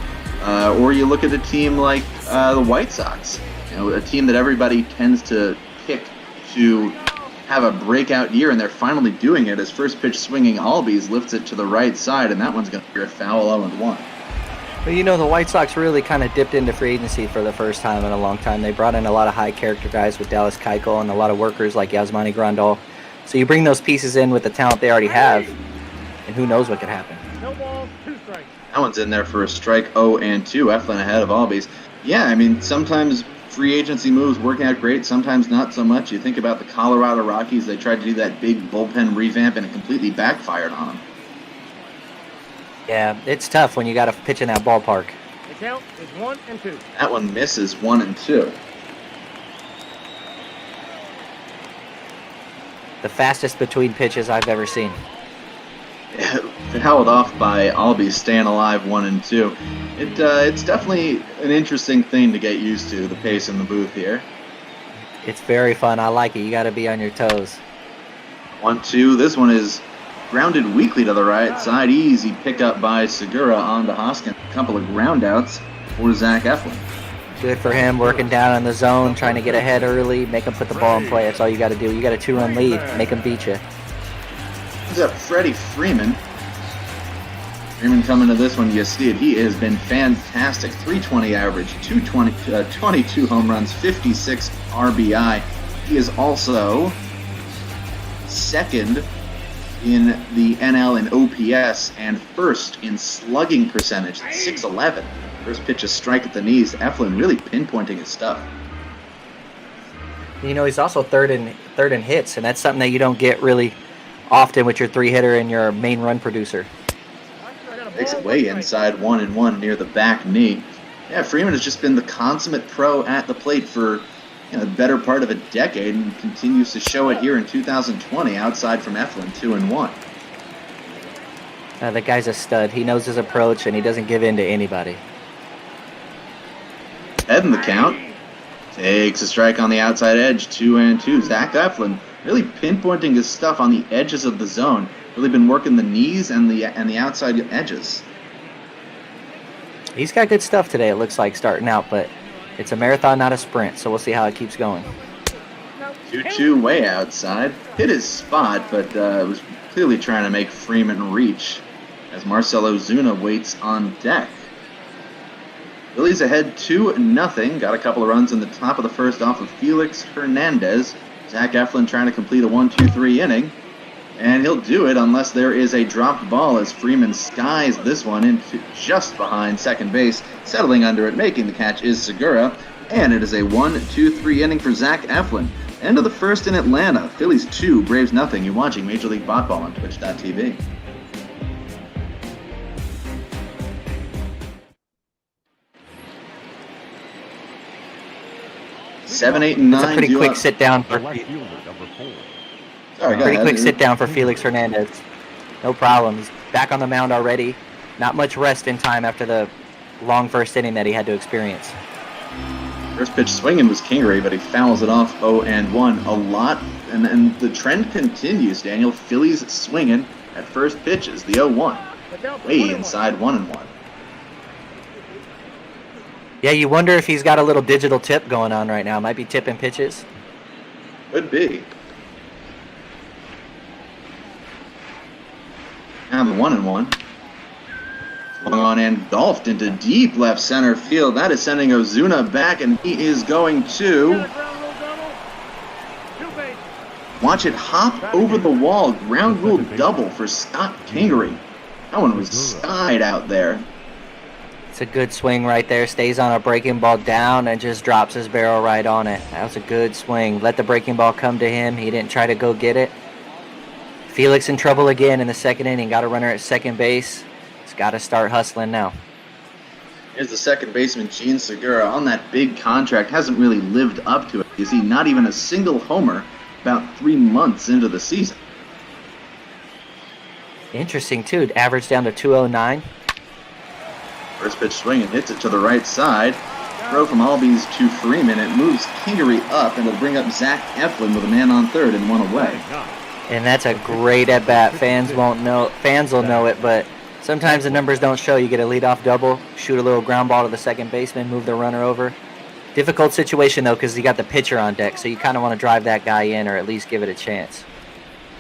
Or you look at a team like the White Sox, a team that everybody tends to pick to have a breakout year, and they're finally doing it as first pitch swinging Albies lifts it to the right side, and that one's going to be a foul 0-1. But you know, the White Sox really kind of dipped into free agency for the first time in a long time. They brought in a lot of high character guys with Dallas Keuchel and a lot of workers like Yasmani Grandal. So you bring those pieces in with the talent they already have, and who knows what could happen. No balls, 2 strikes. That one's in there for a strike 0-2. Eflin ahead of Albies. Yeah, I mean, sometimes free agency moves working out great, sometimes not so much. You think about the Colorado Rockies, they tried to do that big bullpen revamp and it completely backfired on them. Yeah, it's tough when you got to pitch in that ballpark. The count is 1-2. That one misses 1-2. The fastest between pitches I've ever seen. Held off by Albies staying alive 1-2. It's definitely an interesting thing to get used to, the pace in the booth here. It's very fun. I like it. You got to be on your toes. 1-2. This one is grounded weakly to the right side. Easy pickup by Segura onto Hoskins. A couple of ground outs for Zach Eflin. Good for him, working down in the zone, trying to get ahead early, make him put the ball in play. That's all you got to do. You got a 2-run lead, make him beat you. Here's up Freddie Freeman. Freeman coming to this one, you see it. He has been fantastic. 320 average, 22 home runs, 56 RBI. He is also second in the NL in OPS and first in slugging percentage, 611. First pitch a strike at the knees. Eflin really pinpointing his stuff. You know, he's also third in hits, and that's something that you don't get really often with your 3-hitter and your main run producer. Takes it way inside 1-1 near the back knee. Yeah, Freeman has just been the consummate pro at the plate for the better part of a decade and continues to show it here in 2020 outside from Eflin, 2-1. The guy's a stud. He knows his approach, and he doesn't give in to anybody. Head in the count. Takes a strike on the outside edge, 2-2. Zach Eflin really pinpointing his stuff on the edges of the zone. Really been working the knees and the outside edges. He's got good stuff today, it looks like, starting out, but it's a marathon, not a sprint, so we'll see how it keeps going. 2-2 way outside. Hit his spot, but was clearly trying to make Freeman reach as Marcelo Zuna waits on deck. Phillies ahead 2-0. Got a couple of runs in the top of the first off of Felix Hernandez. Zach Eflin trying to complete a 1-2-3 inning. And he'll do it unless there is a dropped ball as Freeman skies this one into just behind second base. Settling under it, making the catch is Segura. And it is a 1-2-3 inning for Zach Eflin. End of the first in Atlanta. Phillies 2, Braves nothing. You're watching Major League Baseball on Twitch.tv. 7, 8, and 9. It's a pretty quick sit down for sit down for Felix Hernandez. No problem. He's back on the mound already. Not much rest in time after the long first inning that he had to experience. First pitch swinging was Kingery, but he fouls it off 0-1 a lot. And the trend continues, Daniel. Phillies swinging at first pitches, the 0-1. Way inside 1-1. Yeah, you wonder if he's got a little digital tip going on right now. Might be tipping pitches. Could be. Now the 1-1. Swung on and golfed into deep left center field. That is sending Ozuna back, and he is going to watch it hop over the wall. Ground rule double for Scott Kingery. That one was skied out there. It's a good swing right there. Stays on a breaking ball down and just drops his barrel right on it. That was a good swing. Let the breaking ball come to him. He didn't try to go get it. Felix in trouble again in the second inning. Got a runner at second base. He's got to start hustling now. Here's the second baseman, Gene Segura, on that big contract. Hasn't really lived up to it. You see, not even a single homer about 3 months into the season. Interesting, too. Average down to 209. First pitch swing and hits it to the right side. Throw from Albies to Freeman. It moves Kingery up, and it'll bring up Zach Eflin with a man on third and one away. And that's a great at-bat. Fans will know it, but sometimes the numbers don't show. You get a leadoff double, shoot a little ground ball to the second baseman, move the runner over. Difficult situation, though, because you got the pitcher on deck, so you kind of want to drive that guy in or at least give it a chance.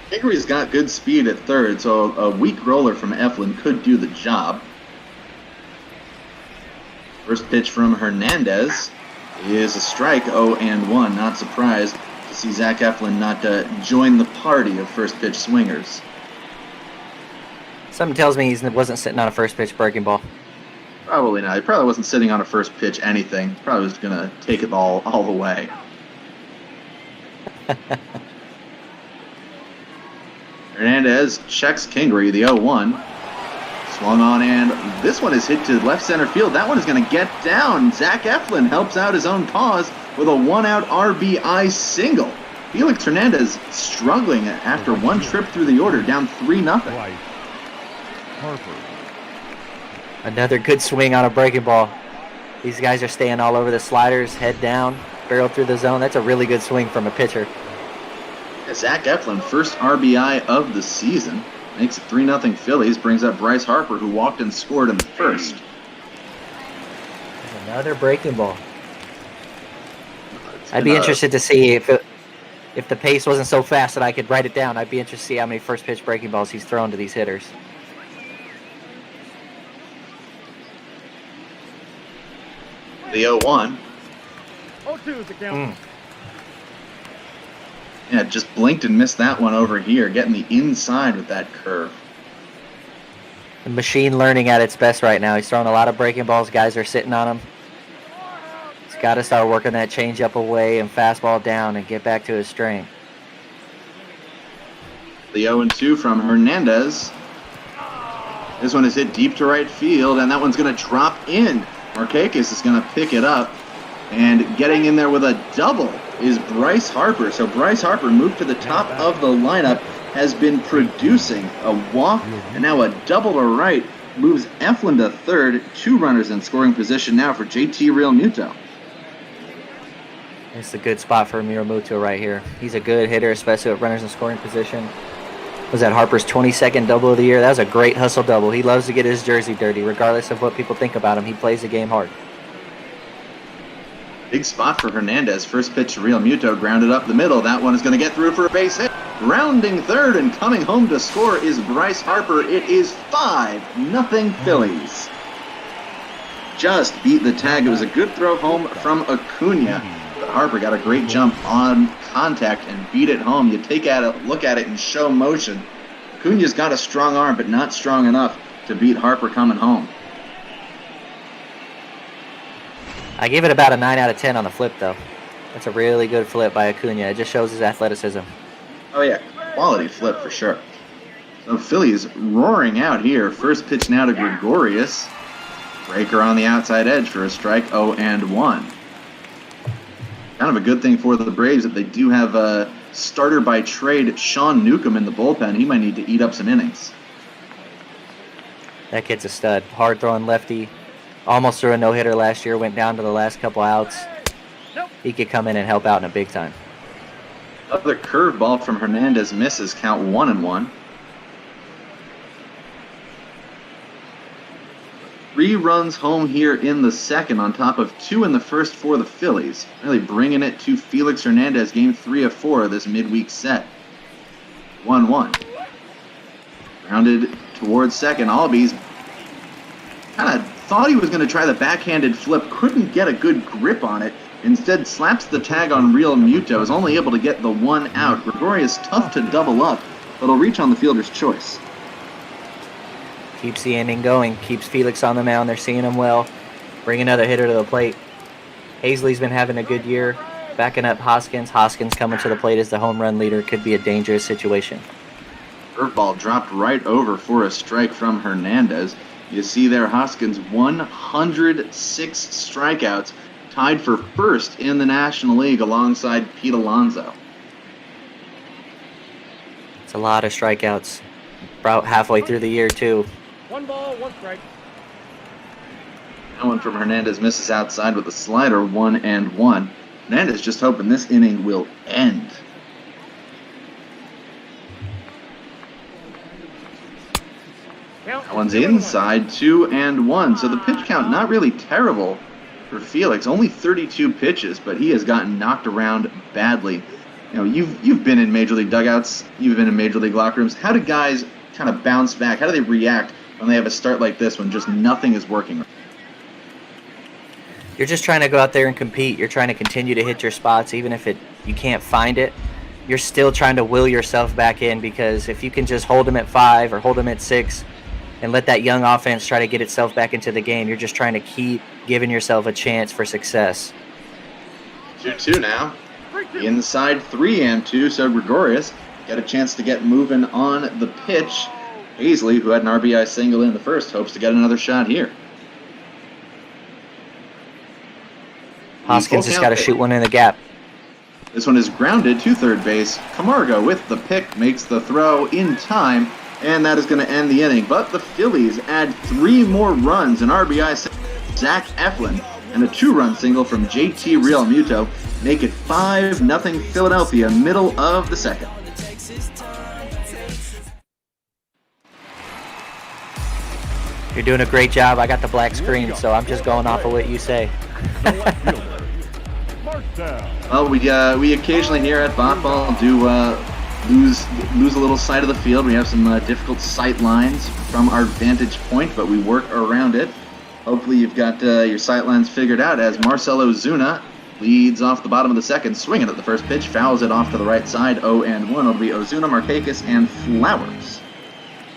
Hickory's got good speed at third, so a weak roller from Eflin could do the job. First pitch from Hernandez is a strike, 0-1. Not surprised to see Zach Eflin not join the party of first pitch swingers. Something tells me he wasn't sitting on a first pitch breaking ball. Probably not. He probably wasn't sitting on a first pitch anything. Probably was going to take it all the way. Hernandez checks Kingery, the 0-1. Swung on, and this one is hit to left center field. That one is going to get down. Zach Eflin helps out his own cause with a one-out RBI single. Felix Hernandez struggling after one trip through the order, down 3-0. Harper. Another good swing on a breaking ball. These guys are staying all over the sliders, head down, barrel through the zone. That's a really good swing from a pitcher. Zach Eflin, first RBI of the season. Makes it 3-0 Phillies. Brings up Bryce Harper, who walked and scored in the first. Another breaking ball. I'd be interested to see if the pace wasn't so fast that I could write it down. I'd be interested to see how many first pitch breaking balls he's thrown to these hitters. The 0-1. 0-2 the count. Yeah, just blinked and missed that one over here, getting the inside with that curve. The machine learning at its best right now. He's throwing a lot of breaking balls. Guys are sitting on him. He's got to start working that changeup away and fastball down and get back to his strength. The 0-2 from Hernandez. This one is hit deep to right field, and that one's going to drop in. Markakis is going to pick it up, and getting in there with a double is Bryce Harper. So Bryce Harper moved to the top of the lineup, has been producing a walk, and now a double to right moves Eflin to third. 2 runners in scoring position now for JT Realmuto. It's a good spot for Realmuto right here. He's a good hitter, especially with runners in scoring position. Was that Harper's 22nd double of the year? That was a great hustle double. He loves to get his jersey dirty. Regardless of what people think about him, he plays the game hard. Big spot for Hernandez. First pitch to Realmuto, grounded up the middle. That one is going to get through for a base hit. Rounding third and coming home to score is Bryce Harper. It is 5-0 Phillies. Just beat the tag. It was a good throw home from Acuna. But Harper got a great jump on contact and beat it home. You take at it, look at it in show motion. Acuna's got a strong arm, but not strong enough to beat Harper coming home. I give it about a 9 out of 10 on the flip, though. That's a really good flip by Acuna. It just shows his athleticism. Oh, yeah. Quality flip for sure. So Phillies roaring out here. First pitch now to Gregorius. Breaker on the outside edge for a strike, 0-1. Kind of a good thing for the Braves that they do have a starter by trade, Sean Newcomb, in the bullpen. He might need to eat up some innings. That kid's a stud. Hard-throwing lefty. Almost threw a no-hitter last year. Went down to the last couple outs. He could come in and help out in a big time. Another curveball from Hernandez misses. Count 1-1. 3 runs home here in the second on top of 2 in the first for the Phillies. Really bringing it to Felix Hernandez, game 3 of 4 of this midweek set. 1-1. Rounded towards second. Albies kind of thought he was going to try the backhanded flip. Couldn't get a good grip on it. Instead slaps the tag on Realmuto. Is only able to get the 1 out. Gregorius tough to double up, but he'll reach on the fielder's choice. Keeps the inning going. Keeps Felix on the mound. They're seeing him well. Bring another hitter to the plate. Hazley's been having a good year. Backing up Hoskins. Hoskins coming to the plate as the home run leader. Could be a dangerous situation. Curveball dropped right over for a strike from Hernandez. You see there Hoskins 106 strikeouts. Tied for first in the National League alongside Pete Alonso. It's a lot of strikeouts. About halfway through the year, too. 1 ball, 1 strike. That one from Hernandez misses outside with a slider, 1-1. Hernandez just hoping this inning will end. That one's inside, 2-1. So the pitch count not really terrible for Felix. Only 32 pitches, but he has gotten knocked around badly. You know, you've been in Major League dugouts, you've been in Major League locker rooms. How do guys kind of bounce back? How do they react when they have a start like this when just nothing is working? You're just trying to go out there and compete. You're trying to continue to hit your spots, even if you can't find it. You're still trying to will yourself back in, because if you can just hold them at 5 or hold them at 6 and let that young offense try to get itself back into the game, you're just trying to keep giving yourself a chance for success. 2-2 now. Inside 3 and 2, so Gregorius got a chance to get moving on the pitch. Paisley, who had an RBI single in the first, hopes to get another shot here. Hoskins just got to shoot one in the gap. This one is grounded to third base. Camargo with the pick makes the throw in time, and that is going to end the inning. But the Phillies add 3 more runs, an RBI Zach Eflin, and a 2-run single from JT Realmuto. Make it 5-0 Philadelphia, middle of the second. You're doing a great job. I got the black screen, so I'm just going off of what you say. Well, we occasionally here at Botball do lose a little sight of the field. We have some difficult sight lines from our vantage point, but we work around it. Hopefully you've got your sight lines figured out as Marcelo Zuna leads off the bottom of the second, swinging at the first pitch, fouls it off to the right side, 0-1. It'll be Ozuna, Markakis, and Flowers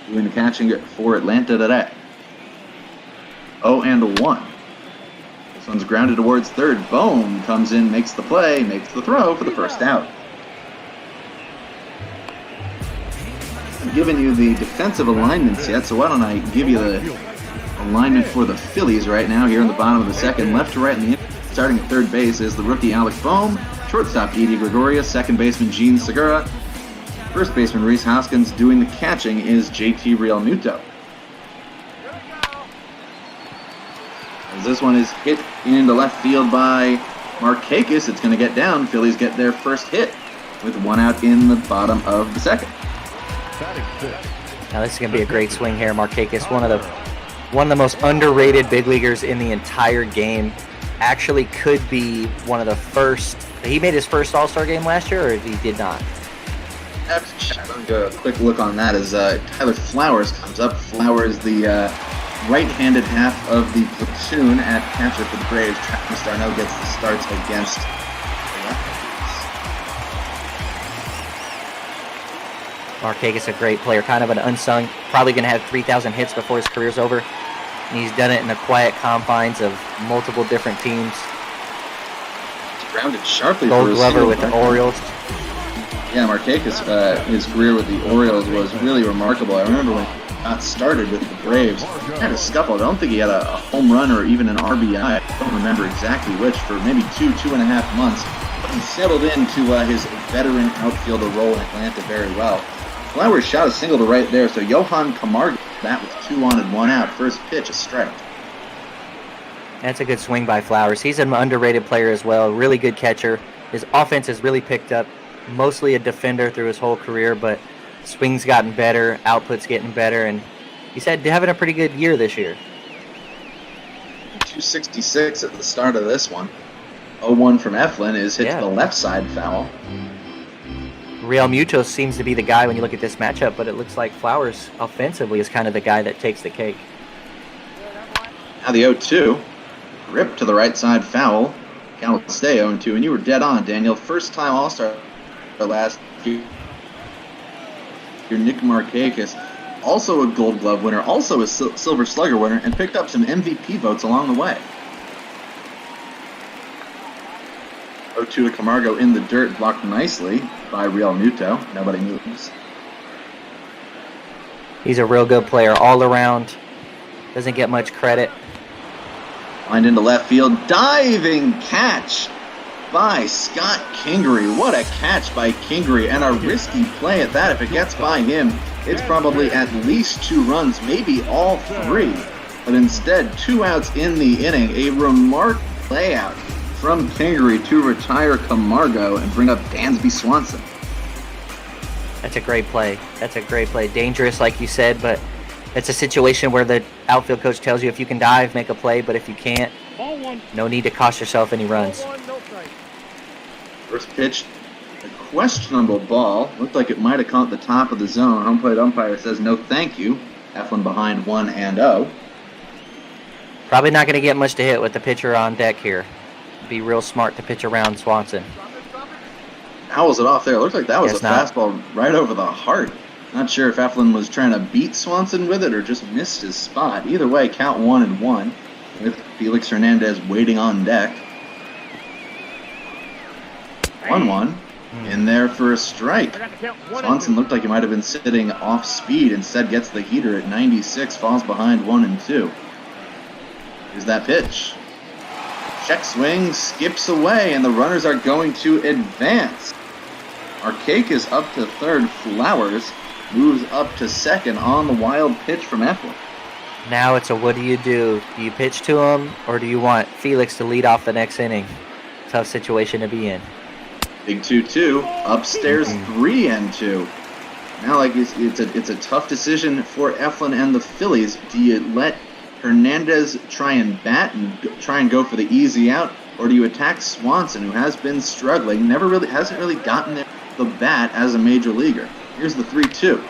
doing the catching for Atlanta today. 0-1. This one's grounded towards third. Bohm comes in, makes the play, makes the throw for the first out. I'm giving you the defensive alignments yet, so why don't I give you the alignment for the Phillies right now here in the bottom of the second. Left to right in the infield. Starting at third base is the rookie Alec Bohm. Shortstop Didi Gregorius. Second baseman Gene Segura. First baseman Rhys Hoskins. Doing the catching is JT Realmuto. As this one is hit into left field by Markakis, it's going to get down. Phillies get their first hit with 1 out in the bottom of the second. Now this is going to be a great swing here. Markakis, one of the most underrated big leaguers in the entire game. Actually could be one of the first. He made his first All-Star game last year, or he did not? Let me go a quick look on that as Tyler Flowers comes up. Flowers, the right-handed half of the platoon at catcher for the Braves. Travis Darno gets the starts against the lefties. Markakis, a great player, kind of an unsung. Probably going to have 3,000 hits before his career's over. And he's done it in the quiet confines of multiple different teams. He's grounded sharply Gold for his Glover with the Orioles. Yeah, Markakis, his career with the Orioles was really remarkable. I remember when he got started with the Braves, he had a scuffle. I don't think he had a home run or even an RBI. I don't remember exactly which, for maybe 2.5 months. But he settled into his veteran outfielder role in Atlanta very well. Flowers shot a single to right there, so Johan Camargo, that was 2 on and 1 out. First pitch, a strike. That's a good swing by Flowers. He's an underrated player as well, really good catcher. His offense has really picked up, mostly a defender through his whole career, but swing's gotten better, output's getting better, and he's having a pretty good year this year. 266 at the start of this one. 0-1 from Eflin is hit to the left side foul. Realmuto seems to be the guy when you look at this matchup, but it looks like Flowers offensively is kind of the guy that takes the cake. Now the 0-2. Rip to the right side foul. Count will stay 0-2, and you were dead on, Daniel. First time All-Star last year. Nick Markakis, also a Gold Glove winner, also a Silver Slugger winner, and picked up some MVP votes along the way. 0-2 to Camargo in the dirt, blocked nicely by Realmuto. Nobody moves. He's a real good player all around. Doesn't get much credit. Lined into left field. Diving catch by Scott Kingery. What a catch by Kingery, and a risky play at that. If it gets by him, it's probably at least 2 runs, maybe all 3. But instead, 2 outs in the inning. A remarkable layout from Kingery to retire Camargo and bring up Dansby Swanson. That's a great play. That's a great play. Dangerous, like you said, but it's a situation where the outfield coach tells you if you can dive, make a play, but if you can't, Ball one. No need to cost yourself any runs. Ball one, no strike. First pitch, a questionable ball. Looked like it might have caught the top of the zone. Home plate umpire says no thank you. Eflin behind 1-0. Probably not going to get much to hit with the pitcher on deck here. Be real smart to pitch around Swanson. Owls it off there. Looked like that was Guess a not. fastball right over the heart. Not sure if Eflin was trying to beat Swanson with it or just missed his spot. Either way, count 1-1 with Felix Hernandez waiting on deck. 1-1 in there for a strike. I got the count. 1 and Swanson 2. looked like he might have been sitting off speed. Instead, gets the heater at 96, falls behind 1-2. Here's that pitch. Check swing, skips away, and the runners are going to advance. Arcake is up to third. Flowers moves up to second on the wild pitch from Eflin. Now it's a what do? Do you pitch to him, or do you want Felix to lead off the next inning? Tough situation to be in. Big 2-2. Upstairs 3-2. Now, like it's a tough decision for Eflin and the Phillies. Do you let Hernandez try and bat and try and go for the easy out, or do you attack Swanson, who has been struggling, hasn't really gotten the bat as a major leaguer? Here's the 3-2.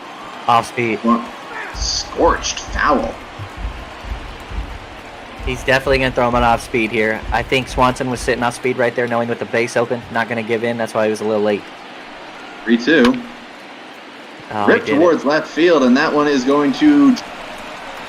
Off speed. Well, scorched foul. He's definitely going to throw him on off speed here. I think Swanson was sitting off speed right there, knowing with the base open, not going to give in. That's why he was a little late. 3-2. Oh, Rip towards left field, and that one is going to...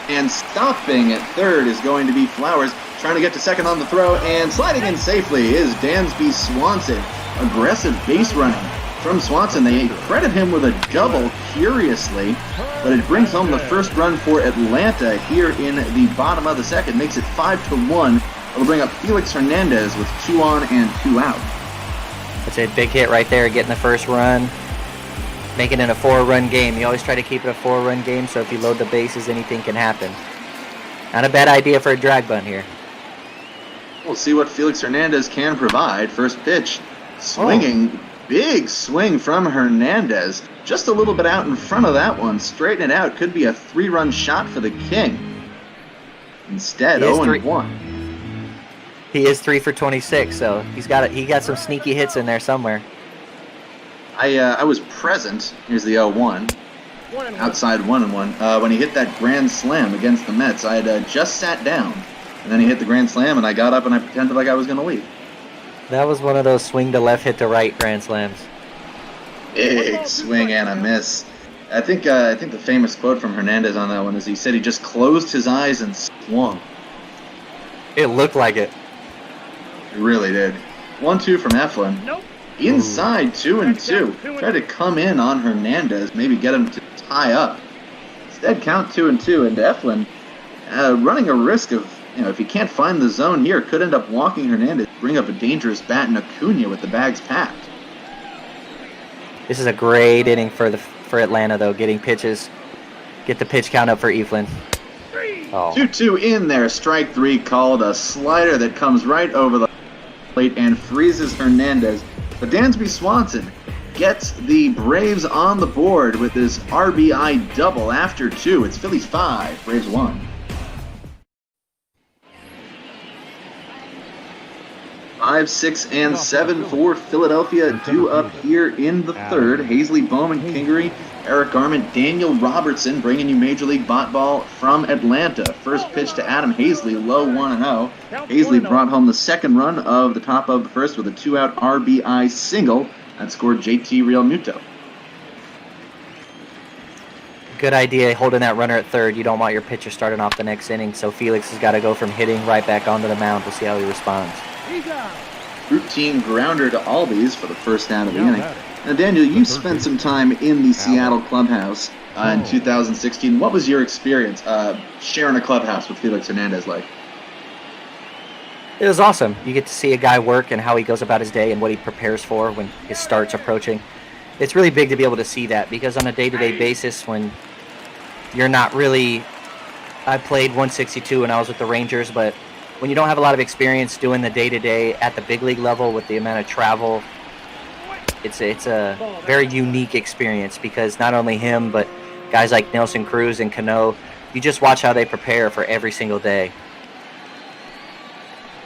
And stopping at third is going to be Flowers, trying to get to second on the throw, and sliding in safely is Dansby Swanson. Aggressive base running from Swanson. They credit him with a double, curiously, but it brings home the first run for Atlanta here in the bottom of the second. Makes it 5-1. It'll bring up Felix Hernandez with 2 on and 2 out. That's a big hit right there, getting the first run. Making it a 4-run game. You always try to keep it a 4-run game, so if you load the bases, anything can happen. Not a bad idea for a drag bunt here. We'll see what Felix Hernandez can provide. First pitch, swinging, big swing from Hernandez. Just a little bit out in front of that one. Straighten it out. Could be a 3-run shot for the King. Instead, 0-1. He is 3 for 26, so he got some sneaky hits in there somewhere. I was present. Here's the 0-1. Outside 1-1. When he hit that grand slam against the Mets, I had just sat down. And then he hit the grand slam, and I got up and I pretended like I was going to leave. That was one of those swing to left, hit to right grand slams. Big swing and a miss. I think the famous quote from Hernandez on that one is he said he just closed his eyes and swung. It looked like it. He really did. 1-2 from Eflin. Nope. Inside 2-2. Try to come in on Hernandez, maybe get him to tie up. Instead, count 2-2, and Eflin running a risk of, if he can't find the zone here, could end up walking Hernandez, bring up a dangerous bat in Acuna with the bags packed. This is a great inning for Atlanta, though, getting pitches. Get the pitch count up for Eflin. 2-2 in there. Strike 3 called. A slider that comes right over the plate and freezes Hernandez. But Dansby Swanson gets the Braves on the board with this RBI double after 2. It's Phillies 5, Braves 1. 5, 6, and 7 for Philadelphia due up here in the third. Hazley, Bowman, Kingery, Eric Garment, Daniel Robertson bringing you Major League Bat Ball from Atlanta. First pitch to Adam Hazley, low 1-0. Hazley brought home the second run of the top of the first with a 2-out RBI single that scored JT Realmuto. Good idea holding that runner at third. You don't want your pitcher starting off the next inning, so Felix has got to go from hitting right back onto the mound. We'll see how he responds. Routine grounder to Albies for the first out of the inning. Now, Daniel, you spent some time in the Seattle clubhouse in 2016. What was your experience sharing a clubhouse with Felix Hernandez like? It was awesome. You get to see a guy work and how he goes about his day and what he prepares for when his start's approaching. It's really big to be able to see that because on a day-to-day basis when you're not really... I played 162 when I was with the Rangers, but when you don't have a lot of experience doing the day-to-day at the big league level with the amount of travel, it's a very unique experience because not only him, but guys like Nelson Cruz and Cano, you just watch how they prepare for every single day.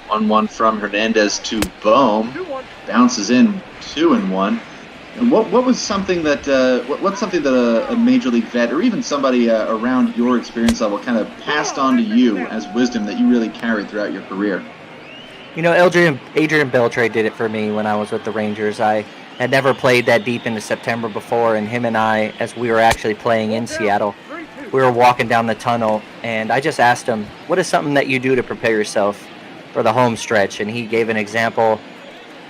1-1 from Hernandez to Bohm. 2-1. Bounces in 2-1. And what was something that what's something that a major league vet or even somebody around your experience level kind of passed on to you as wisdom that you really carried throughout your career? You know, Adrian Beltre did it for me when I was with the Rangers. I had never played that deep into September before, and him and I, as we were actually playing in Seattle, we were walking down the tunnel, and I just asked him, what is something that you do to prepare yourself for the home stretch? And he gave an example.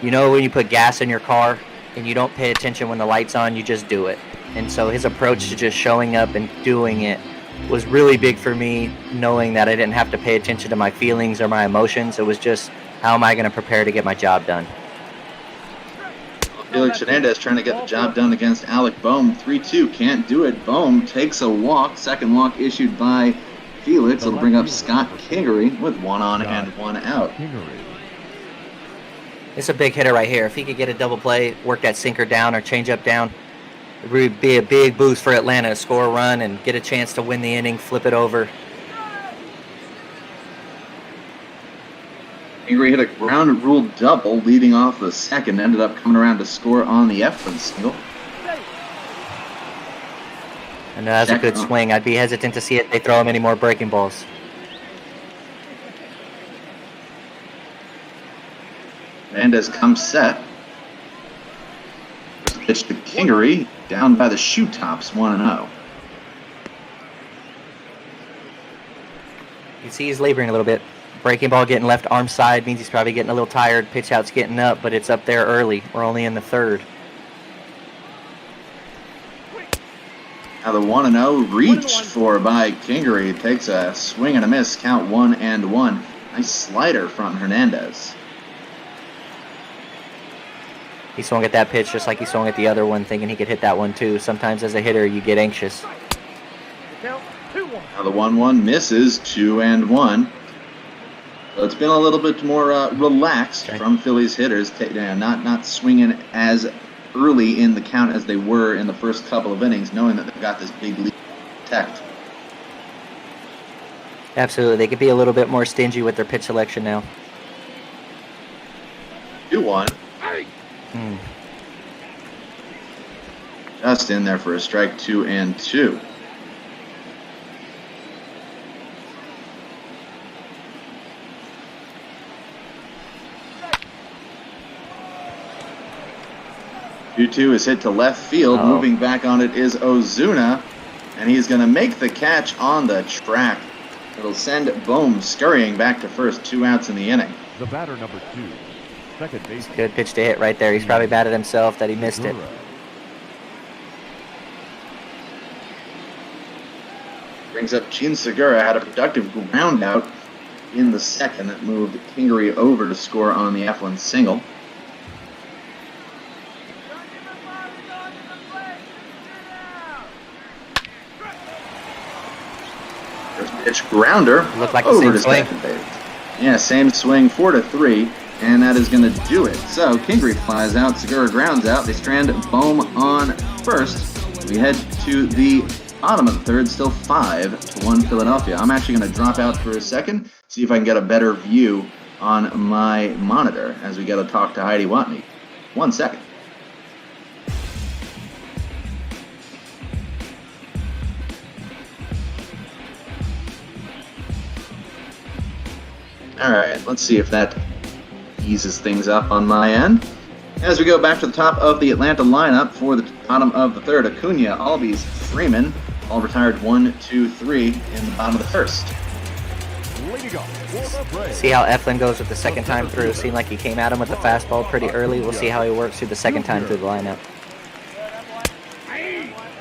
You know, when you put gas in your car and you don't pay attention when the light's on, you just do it. And so his approach to just showing up and doing it was really big for me, knowing that I didn't have to pay attention to my feelings or my emotions. It was just, how am I going to prepare to get my job done? Felix Hernandez trying to get the job done against Alec Bohm. 3-2, can't do it. Bohm takes a walk. Second walk issued by Felix. It'll bring up Scott Kingery with 1 on and 1 out. It's a big hitter right here. If he could get a double play, work that sinker down or change up down, it would be a big boost for Atlanta to score a run and get a chance to win the inning, flip it over. Kingery hit a ground rule double leading off the second. Ended up coming around to score on the Eflin single. And that's a good swing. I'd be hesitant to see if they throw him any more breaking balls. Hernandez comes set. Pitch to Kingery, down by the shoe tops, 1-0. You can see he's laboring a little bit. Breaking ball getting left arm side means he's probably getting a little tired. Pitch out's getting up, but it's up there early. We're only in the third. Now the 1-0 reached for by Kingery. Takes a swing and a miss. Count 1-1. Nice slider from Hernandez. He swung at that pitch just like he swung at the other one, thinking he could hit that one too. Sometimes as a hitter, you get anxious. Count 2-1. Now the 1-1 misses. 2-1. So it's been a little bit more relaxed from Phillies hitters, not swinging as early in the count as they were in the first couple of innings, knowing that they've got this big lead to protect. Absolutely. They could be a little bit more stingy with their pitch selection now. 2-1. Just in there for a strike. 2-2. Two is hit to left field. Moving back on it is Ozuna, and he's going to make the catch on the track. It'll send Bohm scurrying back to first. 2 outs in the inning. The batter number 2, second base. Good pitch to hit right there. He's probably batted himself that he missed it. Brings up Gene Segura. Had a productive ground out in the second that moved Kingery over to score on the Eflin single. Pitch grounder. Looked like the over same to swing. second base. Yeah, same swing, 4-3, and that is going to do it. So Kingery flies out, Segura grounds out. They strand Bohm on first. We head to the bottom of the third, still 5-1 Philadelphia. I'm actually going to drop out for a second, see if I can get a better view on my monitor as we get to talk to Heidi Watney. 1 second. All right, let's see if that eases things up on my end. As we go back to the top of the Atlanta lineup for the bottom of the third, Acuna, Albies, Freeman, all retired 1, 2, 3 in the bottom of the first. See how Eflin goes with the second time through. Seemed like he came at him with the fastball pretty early. We'll see how he works through the second time through the lineup.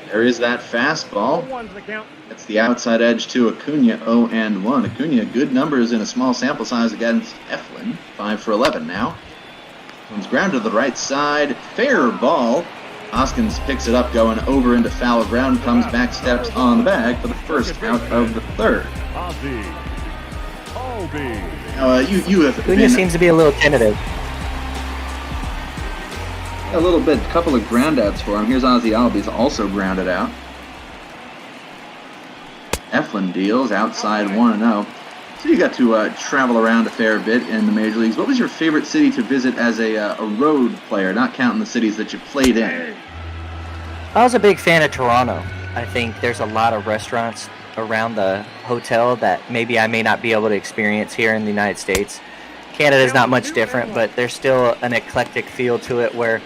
There is that fastball. 1's the count. That's the outside edge to Acuna, 0-1. Acuna, good numbers in a small sample size against Eflin, 5 for 11 now. Comes ground to the right side, fair ball. Hoskins picks it up, going over into foul ground, comes back, steps on the bag for the first out of the third. You have Acuna been seems to be a little tentative. a little bit, couple of groundouts for him. Here's Ozzy Albies, also grounded out. Eflin deals outside 1-0. So you got to travel around a fair bit in the major leagues. What was your favorite city to visit as a road player, not counting the cities that you played in? I was a big fan of Toronto. I think there's a lot of restaurants around the hotel that maybe I may not be able to experience here in the United States. Canada's not much different, but there's still an eclectic feel to it where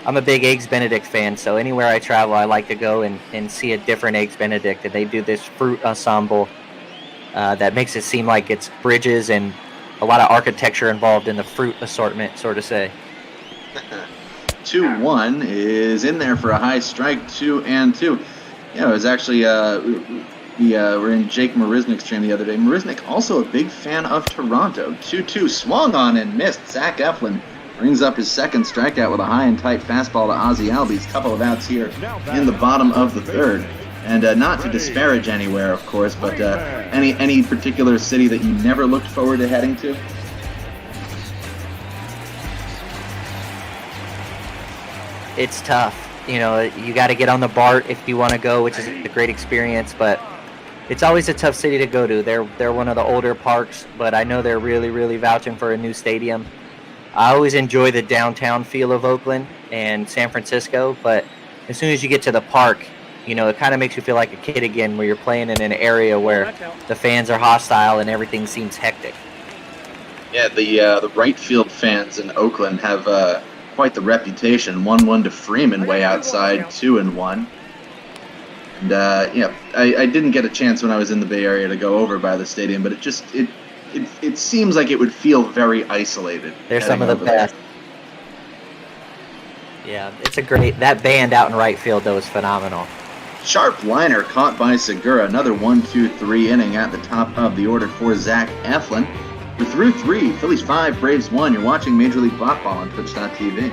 I'm a big Eggs Benedict fan, so anywhere I travel, I like to go and see a different Eggs Benedict, and they do this fruit ensemble that makes it seem like it's bridges and a lot of architecture involved in the fruit assortment, so to say. 2-1 is in there for a high strike, 2-2. Yeah, it was actually, we were in Jake Marisnick's stream the other day. Marisnick, also a big fan of Toronto. 2-2, swung on and missed. Zach Eflin brings up his second strikeout with a high and tight fastball to Ozzie Albies. Couple of outs here in the bottom of the third. And not to disparage anywhere, of course, but any particular city that you never looked forward to heading to? It's tough. You know, you got to get on the BART if you want to go, which is a great experience, but it's always a tough city to go to. They're one of the older parks, but I know they're really, really vouching for a new stadium. I always enjoy the downtown feel of Oakland and San Francisco, but as soon as you get to the park, you know, it kind of makes you feel like a kid again, where you're playing in an area where the fans are hostile and everything seems hectic. Yeah, the right field fans in Oakland have quite the reputation. 1-1 to Freeman way outside, 2-1. And yeah, I didn't get a chance when I was in the Bay Area to go over by the stadium, but it seems like it would feel very isolated. They're some of the best. Yeah, it's a great, that band out in right field though is phenomenal. Sharp liner caught by Segura. Another 1-2-3 inning at the top of the order for Zach Eflin. We're through 3. Phillies 5, Braves 1. You're watching Major League Baseball on Twitch.tv.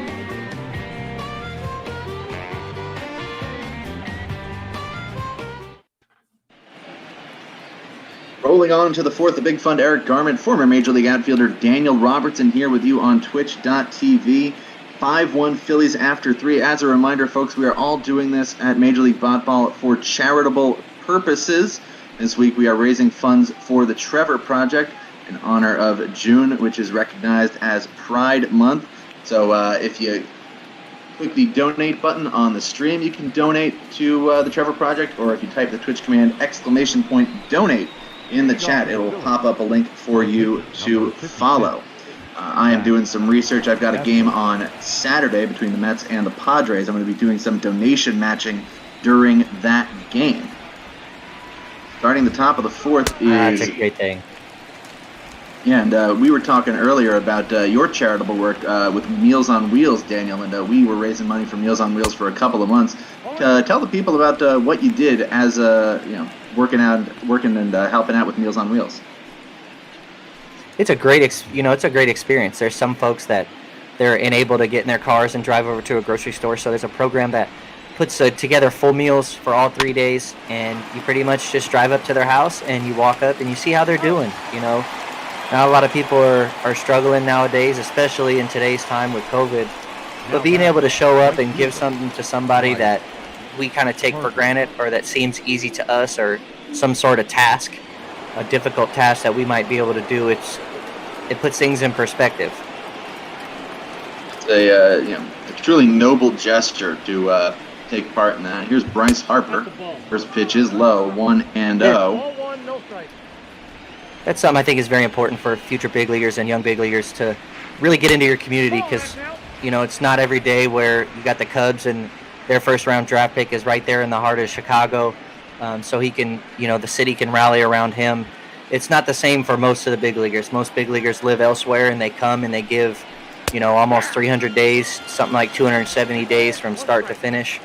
Rolling on to the fourth, the big fund, Eric Garment, former Major League outfielder Daniel Robertson here with you on Twitch.tv. 5-1 Phillies after 3. As a reminder, folks, we are all doing this at Major League Baseball for charitable purposes. This week we are raising funds for the Trevor Project in honor of June, which is recognized as Pride Month. So if you click the donate button on the stream, you can donate to the Trevor Project, or if you type the Twitch command !donate in the chat, it will pop up a link for you to follow. I am doing some research. I've got a game on Saturday between the Mets and the Padres. I'm going to be doing some donation matching during that game. Starting the top of the fourth is... That's a great thing. Yeah, and we were talking earlier about your charitable work with Meals on Wheels, Daniel, and we were raising money for Meals on Wheels for a couple of months. Tell the people about what you did as working and helping out with Meals on Wheels. It's a great, it's a great experience. There's some folks that they're unable to get in their cars and drive over to a grocery store. So there's a program that puts together full meals for all 3 days, and you pretty much just drive up to their house and you walk up and you see how they're doing. You know, now a lot of people are struggling nowadays, especially in today's time with COVID. But being able to show up and give something to somebody that we kind of take for granted, or that seems easy to us, or some sort of task, a difficult task that we might be able to do, it puts things in perspective. It's a truly noble gesture to take part in that. Here's Bryce Harper. First pitch is low, 1-0. That's something I think is very important for future big leaguers and young big leaguers to really get into your community, because it's not every day where you got the Cubs and their first round draft pick is right there in the heart of Chicago. So he can, the city can rally around him. It's not the same for most of the big leaguers. Most big leaguers live elsewhere, and they come and they give, almost 300 days, something like 270 days from start to finish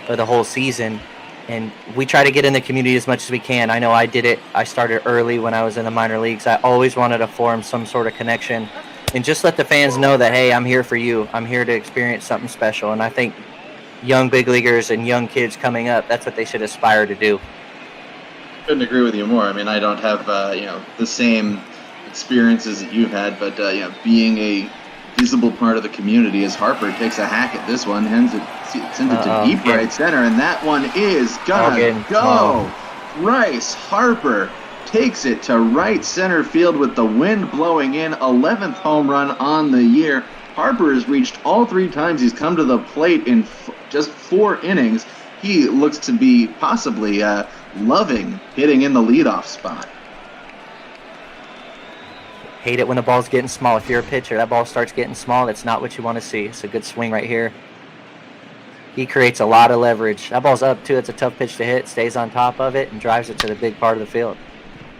for the whole season. And we try to get in the community as much as we can. I know I did it. I started early when I was in the minor leagues. I always wanted to form some sort of connection and just let the fans know that, hey, I'm here for you. I'm here to experience something special. And I think young big leaguers and young kids coming up, that's what they should aspire to do. Couldn't agree with you more. I mean, I don't have the same experiences that you've had, but being a visible part of the community as Harper takes a hack at this one, sends it to deep right center, and that one is gonna go. Bryce Harper takes it to right center field with the wind blowing in. 11th home run on the year. Harper has reached all 3 times he's come to the plate in just 4 innings. He looks to be possibly loving hitting in the leadoff spot. Hate it when the ball's getting small. If you're a pitcher, that ball starts getting small. That's not what you want to see. It's a good swing right here. He creates a lot of leverage. That ball's up, too. It's a tough pitch to hit. Stays on top of it and drives it to the big part of the field.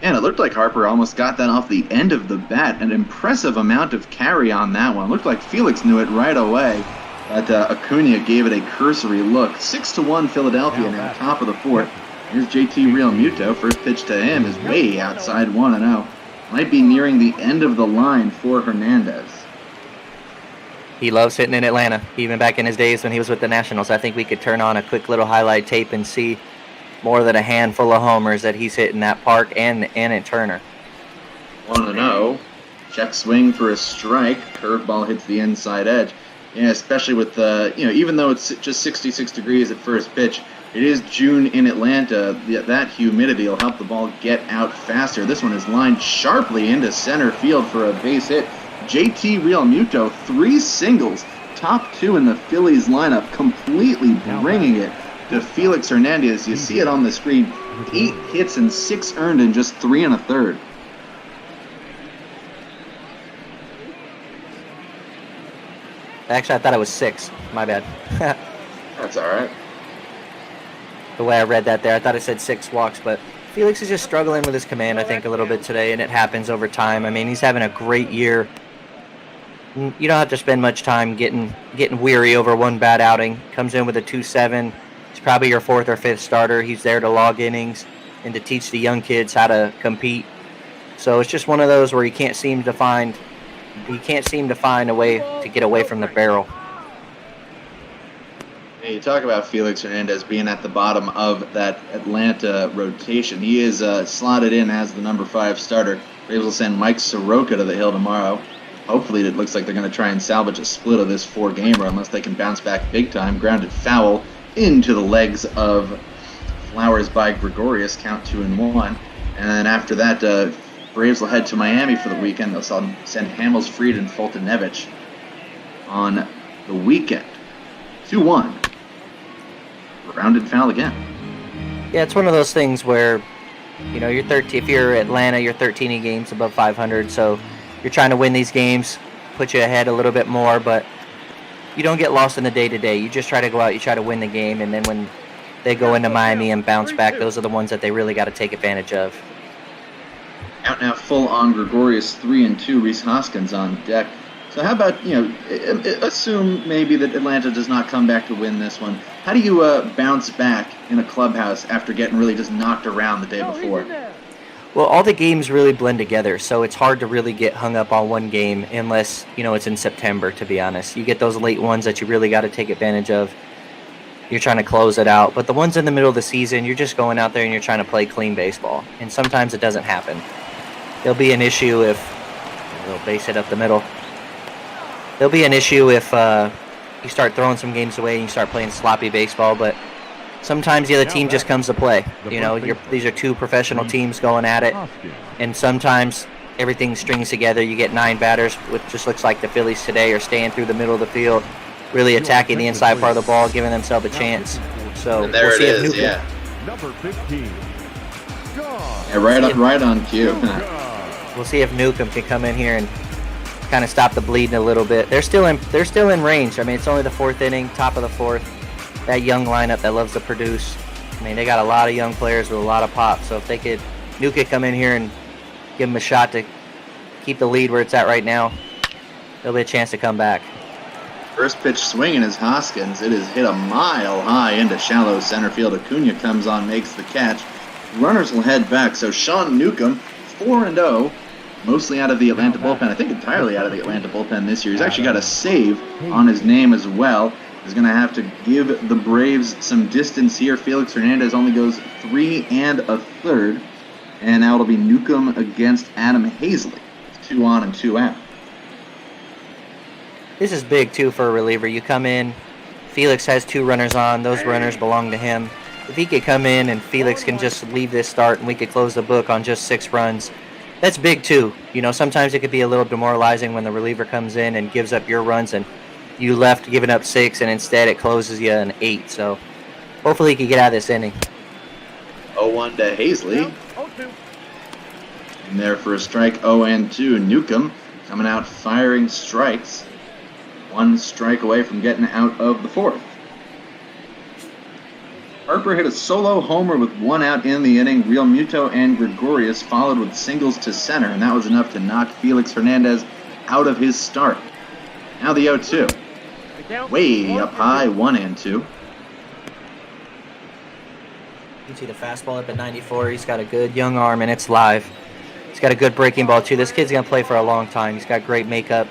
And it looked like Harper almost got that off the end of the bat. An impressive amount of carry on that one. Looked like Felix knew it right away. But Acuna gave it a cursory look. 6-1 Philadelphia now, top of the 4th. Here's JT Realmuto. First pitch to him is way outside 1-0. Might be nearing the end of the line for Hernandez. He loves hitting in Atlanta, even back in his days when he was with the Nationals. I think we could turn on a quick little highlight tape and see more than a handful of homers that he's hit in that park and in Turner. 1-0. Check swing for a strike. Curveball hits the inside edge. Yeah, especially with the, even though it's just 66 degrees at first pitch, it is June in Atlanta. That humidity will help the ball get out faster. This one is lined sharply into center field for a base hit. JT Realmuto, 3 singles, top 2 in the Phillies lineup, completely bringing it to Felix Hernandez. You see it on the screen, 8 hits and 6 earned in just 3 1/3. Actually, I thought it was 6. My bad. That's all right. The way I read that there, I thought it said 6 walks, but Felix is just struggling with his command, I think, a little bit today, and it happens over time. I mean, he's having a great year. You don't have to spend much time getting weary over one bad outing. Comes in with a 2.7. He's probably your 4th or 5th starter. He's there to log innings and to teach the young kids how to compete. So it's just one of those where you can't seem to find a way to get away from the barrel. Hey, you talk about Felix Hernandez being at the bottom of that Atlanta rotation. He is slotted in as the number 5 starter. Braves will send Mike Soroka to the hill tomorrow. Hopefully it looks like they're going to try and salvage a split of this 4-gamer unless they can bounce back big time. Grounded foul into the legs of Flowers by Gregorius, count 2-1. And then after that, Braves will head to Miami for the weekend. They'll send Hamels, Fried, and Fultonevich on the weekend. 2-1. Grounded foul again. Yeah, it's one of those things where, you're 13. If you're Atlanta, you're 13 games above 500, so you're trying to win these games, put you ahead a little bit more, but you don't get lost in the day-to-day. You just try to go out, you try to win the game, and then when they go into Miami and bounce back, those are the ones that they really got to take advantage of. Out now full on Gregorius, 3-2. Rhys Hoskins on deck. So how about, assume maybe that Atlanta does not come back to win this one. How do you bounce back in a clubhouse after getting really just knocked around the day before? Well, all the games really blend together, so it's hard to really get hung up on one game unless, it's in September, to be honest. You get those late ones that you really got to take advantage of. You're trying to close it out. But the ones in the middle of the season, you're just going out there and you're trying to play clean baseball. And sometimes it doesn't happen. There'll be an issue if we'll base hit up the middle. There'll be an issue if you start throwing some games away and you start playing sloppy baseball, but sometimes the other team just comes to play. These are 2 professional teams going at it, and sometimes everything strings together. You get 9 batters, which just looks like the Phillies today are staying through the middle of the field, really attacking the inside part of the ball, giving themselves a chance. So and there we'll see it is, yeah. Number 15. Yeah, right on cue. We'll see if Newcomb can come in here and kind of stop the bleeding a little bit. They're still in range. I mean, it's only the 4th inning, top of the 4th. That young lineup that loves to produce. I mean, they got a lot of young players with a lot of pop. So if Nuke could come in here and give them a shot to keep the lead where it's at right now, there'll be a chance to come back. First pitch swinging is Hoskins. It is hit a mile high into shallow center field. Acuna comes on, makes the catch. Runners will head back. So Sean Newcomb, 4-0, mostly out of the Atlanta bullpen. I think entirely out of the Atlanta bullpen this year. He's actually got a save on his name as well. He's going to have to give the Braves some distance here. Felix Hernandez only goes 3 1/3. And now it'll be Newcomb against Adam Hazley. 2 on and 2 out. This is big, too, for a reliever. You come in, Felix has 2 runners on. Those runners belong to him. if he could come in and Felix can just leave this start and we could close the book on just 6 runs, that's big too. You know, sometimes it could be a little demoralizing when the reliever comes in and gives up your runs and you left giving up 6 and instead it closes you an 8. So hopefully he can get out of this inning. 0-1 to Hazley. In there for a strike, 0-2. Newcomb coming out firing strikes. 1 strike away from getting out of the 4th. Harper hit a solo homer with 1 out in the inning. Real Muto and Gregorius followed with singles to center, and that was enough to knock Felix Hernandez out of his start. Now the 0-2. Way up high, 1-2. You can see the fastball up at 94. He's got a good young arm, and it's live. He's got a good breaking ball, too. This kid's going to play for a long time. He's got great makeup.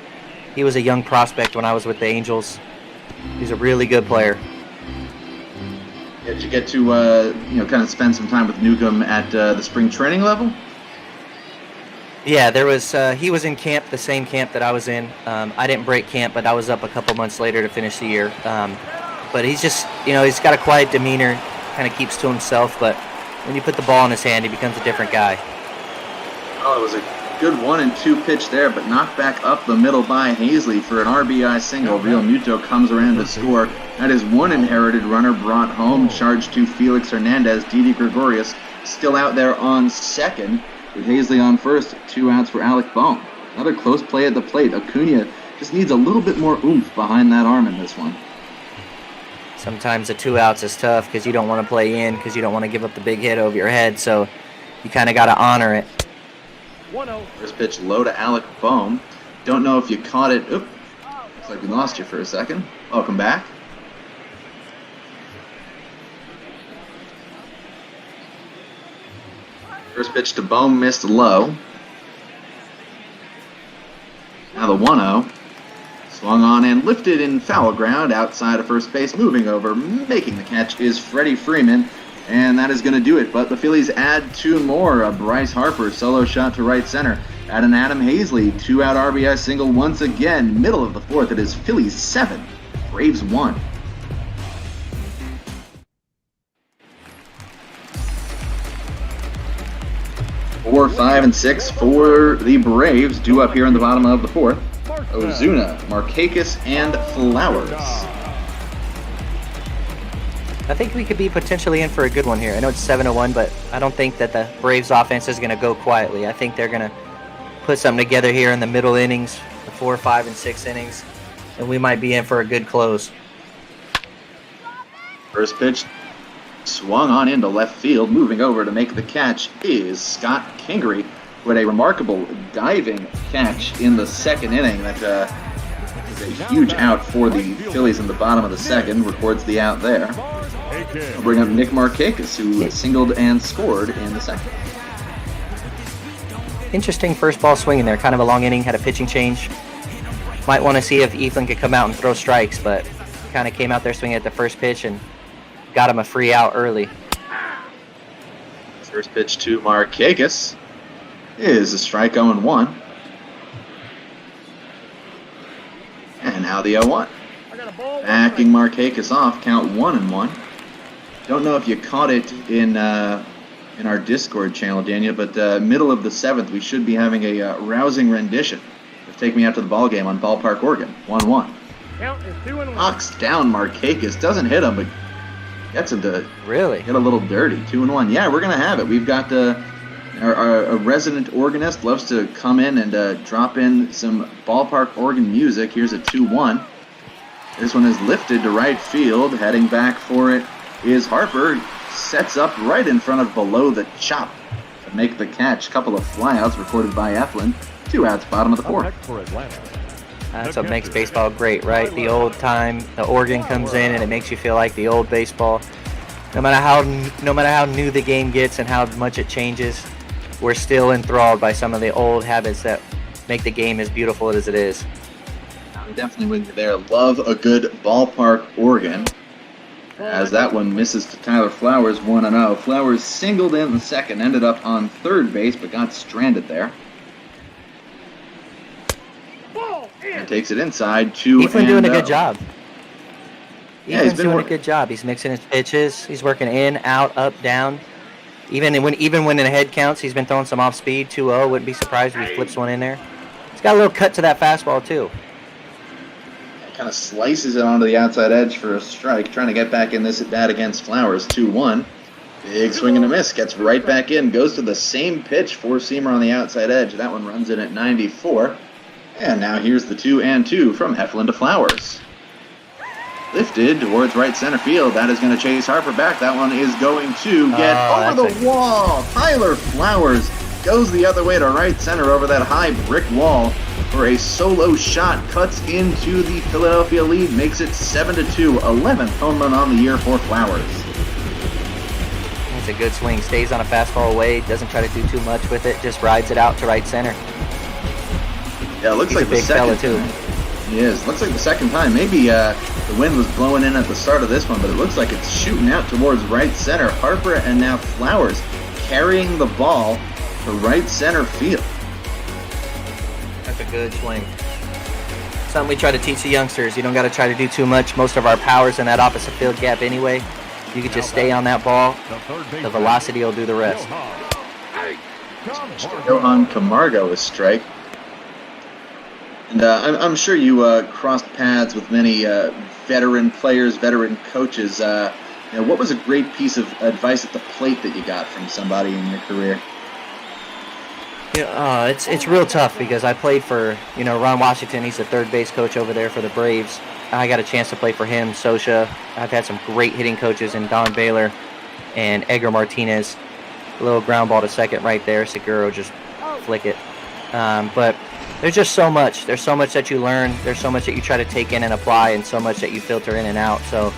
He was a young prospect when I was with the Angels. He's a really good player. Did you get to, kind of spend some time with Newcomb at the spring training level? Yeah, there was. He was in camp, the same camp that I was in. I didn't break camp, but I was up a couple months later to finish the year. But he's just, he's got a quiet demeanor, kind of keeps to himself. But when you put the ball in his hand, he becomes a different guy. Oh, it was a good 1-2 pitch there, but knocked back up the middle by Hazley for an RBI single. Real Muto comes around to score. That is 1 inherited runner brought home. Charge to Felix Hernandez. Didi Gregorius still out there on second, with Hazley on first. 2 outs for Alec Bohm. Another close play at the plate. Acuna just needs a little bit more oomph behind that arm in this one. Sometimes the 2 outs is tough because you don't want to play in, because you don't want to give up the big hit over your head. So you kind of got to honor it. First pitch low to Alec Bohm. Don't know if you caught it. Oop. Looks like we lost you for a second. Welcome back. First pitch to Bohm missed low. Now the 1-0. Swung on and lifted in foul ground outside of first base. Moving over, making the catch is Freddie Freeman. And that is going to do it. But the Phillies add 2 more. A Bryce Harper solo shot to right center. Add an Adam Hazley 2-out RBI single once again. Middle of the 4th. It is Phillies 7, Braves 1. 4, 5, and 6 for the Braves. Due up here in the bottom of the 4th. Ozuna, Markakis, and Flowers. I think we could be potentially in for a good one here. I know it's 7-1, but I don't think that the Braves offense is going to go quietly. I think they're going to put something together here in the middle innings, the 4, 5, and 6 innings, and we might be in for a good close. First pitch swung on into left field. Moving over to make the catch is Scott Kingery, who had a remarkable diving catch in the 2nd inning. That is a huge out for the Phillies in the bottom of the 2nd. Records the out there. I'll bring up Nick Markakis, who singled and scored in the 2nd. Interesting first ball swing in there. Kind of a long inning, had a pitching change. Might want to see if Eflin could come out and throw strikes, but kind of came out there swinging at the first pitch and got him a free out early. First pitch to Markakis is a strike 0-1. And now the 0-1. Backing Markakis off, count 1-1. Don't know if you caught it in our Discord channel, Daniel, but middle of the 7th, we should be having a rousing rendition of Take Me Out to the Ball Game on Ballpark, Oregon. 1-1. Knocks down Markakis, doesn't hit him, but gets him to really get a little dirty. 2-1. Yeah, we're gonna have it. We've got our resident organist loves to come in and drop in some Ballpark, Oregon music. Here's a 2-1. This one is lifted to right field. Heading back for it is Harper. Sets up right in front of below the chop to make the catch. Couple of flyouts recorded by Eflin. 2 outs, bottom of the 4th. That's what makes baseball great, right? The old time, the organ comes in and it makes you feel like the old baseball. No matter how new the game gets and how much it changes, we're still enthralled by some of the old habits that make the game as beautiful as it is. I'm definitely with you there. Love a good Ballpark organ. As that one misses to Tyler Flowers, 1-0. Flowers singled in the 2nd, ended up on 3rd base, but got stranded there. And takes it inside, 2-0. Eflin doing a good job. Yeah, he's Eflin's been doing a good job. He's mixing his pitches. He's working in, out, up, down. Even when in the head counts, he's been throwing some off speed. 2-0. Wouldn't be surprised if he flips one in there. He's got a little cut to that fastball too. Kind of slices it onto the outside edge for a strike, trying to get back in this at bat against Flowers. 2-1. Big swing and a miss. Gets right back in. Goes to the same pitch. Four-seamer on the outside edge. That one runs in at 94. And now here's the 2-2 from Eflin to Flowers. Lifted towards right center field. That is going to chase Harper back. That one is going to get over the wall. Tyler Flowers goes the other way to right center over that high brick wall for a solo shot. Cuts into the Philadelphia lead. Makes it 7-2. 11th home run on the year for Flowers. It's a good swing. Stays on a fastball away. Doesn't try to do too much with it. Just rides it out to right center. Yeah, it looks He's like a big the second fella too. time. He is. Looks like the second time. Maybe the wind was blowing in at the start of this one, but it looks like it's shooting out towards right center. Harper and now Flowers carrying the ball to right center field. That's a good swing. Something we try to teach the youngsters. You don't got to try to do too much. Most of our power's in that opposite field gap anyway. You can just stay on that ball. The velocity will do the rest. Johan Camargo is strike. And I'm sure you crossed paths with many veteran players, veteran coaches. What was a great piece of advice at the plate that you got from somebody in your career? Yeah, it's real tough because I played for, Ron Washington. He's the third base coach over there for the Braves. I got a chance to play for him, Sosha. I've had some great hitting coaches in Don Baylor and Edgar Martinez. A little ground ball to second right there. Seguro just flick it. But there's just so much. There's so much that you learn. There's so much that you try to take in and apply, and so much that you filter in and out. So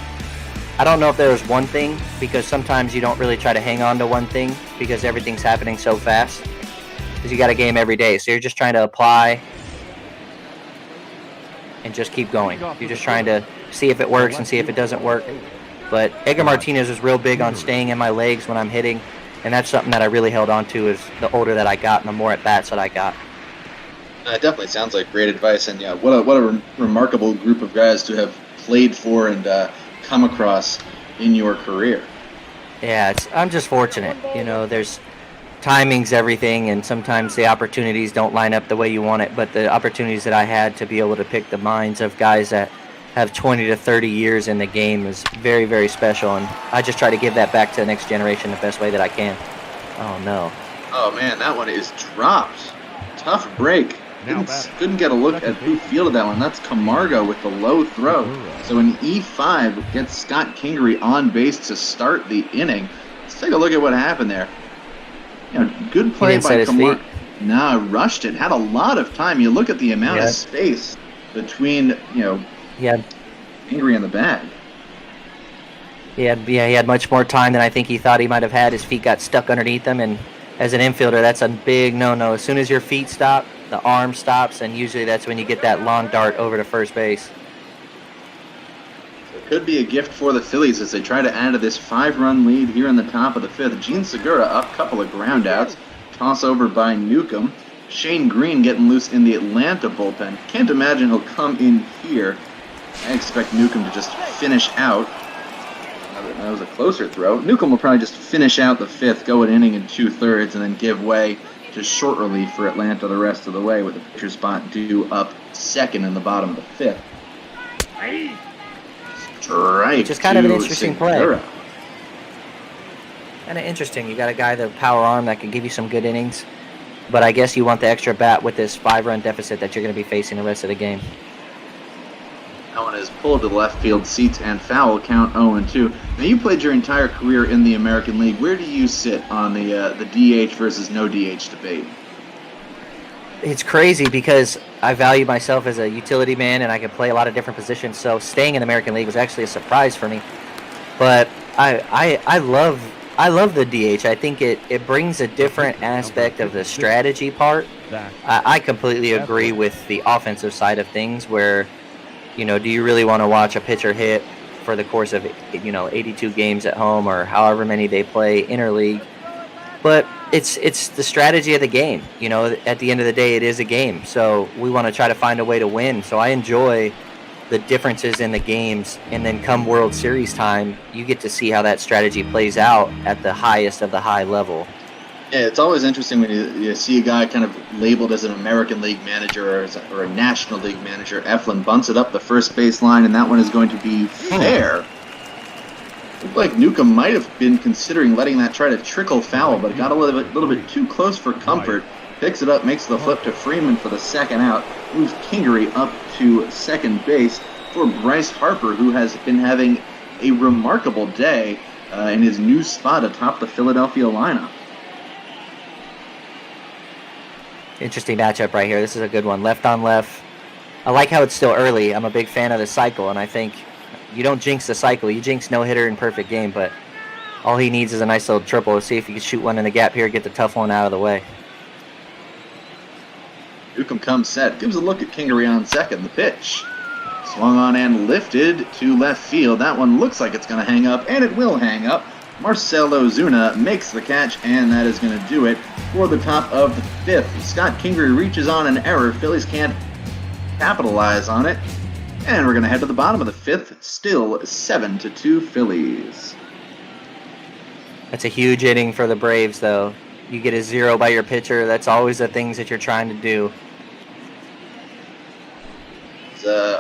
I don't know if there was one thing, because sometimes you don't really try to hang on to one thing because everything's happening so fast. Because you got a game every day. So you're just trying to apply and just keep going. You're just trying to see if it works and see if it doesn't work. But Edgar Martinez is real big on staying in my legs when I'm hitting, and that's something that I really held on to as the older that I got and the more at-bats that I got. It definitely sounds like great advice, and what a remarkable group of guys to have played for and come across in your career. Yeah, I'm just fortunate. There's timing's everything, and sometimes the opportunities don't line up the way you want it, but the opportunities that I had to be able to pick the minds of guys that have 20 to 30 years in the game is very, very special, and I just try to give that back to the next generation the best way that I can. Oh, no. Oh, man, that one is dropped. Tough break. Couldn't get a look at who fielded that one. That's Camargo with the low throw. So an E5 gets Scott Kingery on base to start the inning. Let's take a look at what happened there. Good play by Camargo. Nah, rushed it. Had a lot of time. You look at the amount of space between, Kingery and the bag. He had much more time than I think he thought he might have had. His feet got stuck underneath him, and as an infielder, that's a big no-no. As soon as your feet stop, the arm stops, and usually that's when you get that long dart over to first base. It could be a gift for the Phillies as they try to add to this 5-run lead here in the top of the fifth. Gene Segura up, couple of ground outs. Toss over by Newcomb. Shane Green getting loose in the Atlanta bullpen. Can't imagine he'll come in here. I expect Newcomb to just finish out. That was a closer throw. Newcomb will probably just finish out the fifth, go an inning and 2/3, and then give way to short relief for Atlanta the rest of the way, with the pitcher spot due up second in the bottom of the fifth. Strike. Which is kind of an interesting Segura. play. Kind of interesting. You got a guy with a power arm that can give you some good innings, but I guess you want the extra bat with this 5-run deficit that you're going to be facing the rest of the game. That one is pulled to the left field seats and foul, count 0-2. Now, you played your entire career in the American League. Where do you sit on the DH versus no DH debate? It's crazy because I value myself as a utility man and I can play a lot of different positions, so staying in the American League was actually a surprise for me. But I love the DH. I think it brings a different aspect of the strategy part. I completely agree with the offensive side of things where, do you really want to watch a pitcher hit for the course of 82 games at home or however many they play interleague? But it's the strategy of the game. At the end of the day, it is a game. So we want to try to find a way to win. So I enjoy the differences in the games, and then come World Series time, you get to see how that strategy plays out at the highest of the high level. Yeah, it's always interesting when you see a guy kind of labeled as an American League manager or a National League manager. Eflin bunts it up the first base line, and that one is going to be fair. Looked like Newcomb might have been considering letting that try to trickle foul, but it got a little bit too close for comfort. Picks it up, makes the flip to Freeman for the second out, moves Kingery up to second base for Bryce Harper, who has been having a remarkable day in his new spot atop the Philadelphia lineup. Interesting matchup right here. This is a good one. Left on left. I like how it's still early. I'm a big fan of the cycle, and I think you don't jinx the cycle. You jinx no-hitter in perfect game, but all he needs is a nice little triple. Let's see if he can shoot one in the gap here, get the tough one out of the way. Newcomb comes set, gives a look at Kingery on second. The pitch swung on and lifted to left field. That one looks like it's going to hang up, and it will hang up. Marcelo Zuna makes the catch, and that is going to do it for the top of the fifth. Scott Kingery reaches on an error. Phillies can't capitalize on it, and we're going to head to the bottom of the fifth. Still 7-2 Phillies. That's a huge inning for the Braves, though. You get a 0 by your pitcher. That's always the things that you're trying to do.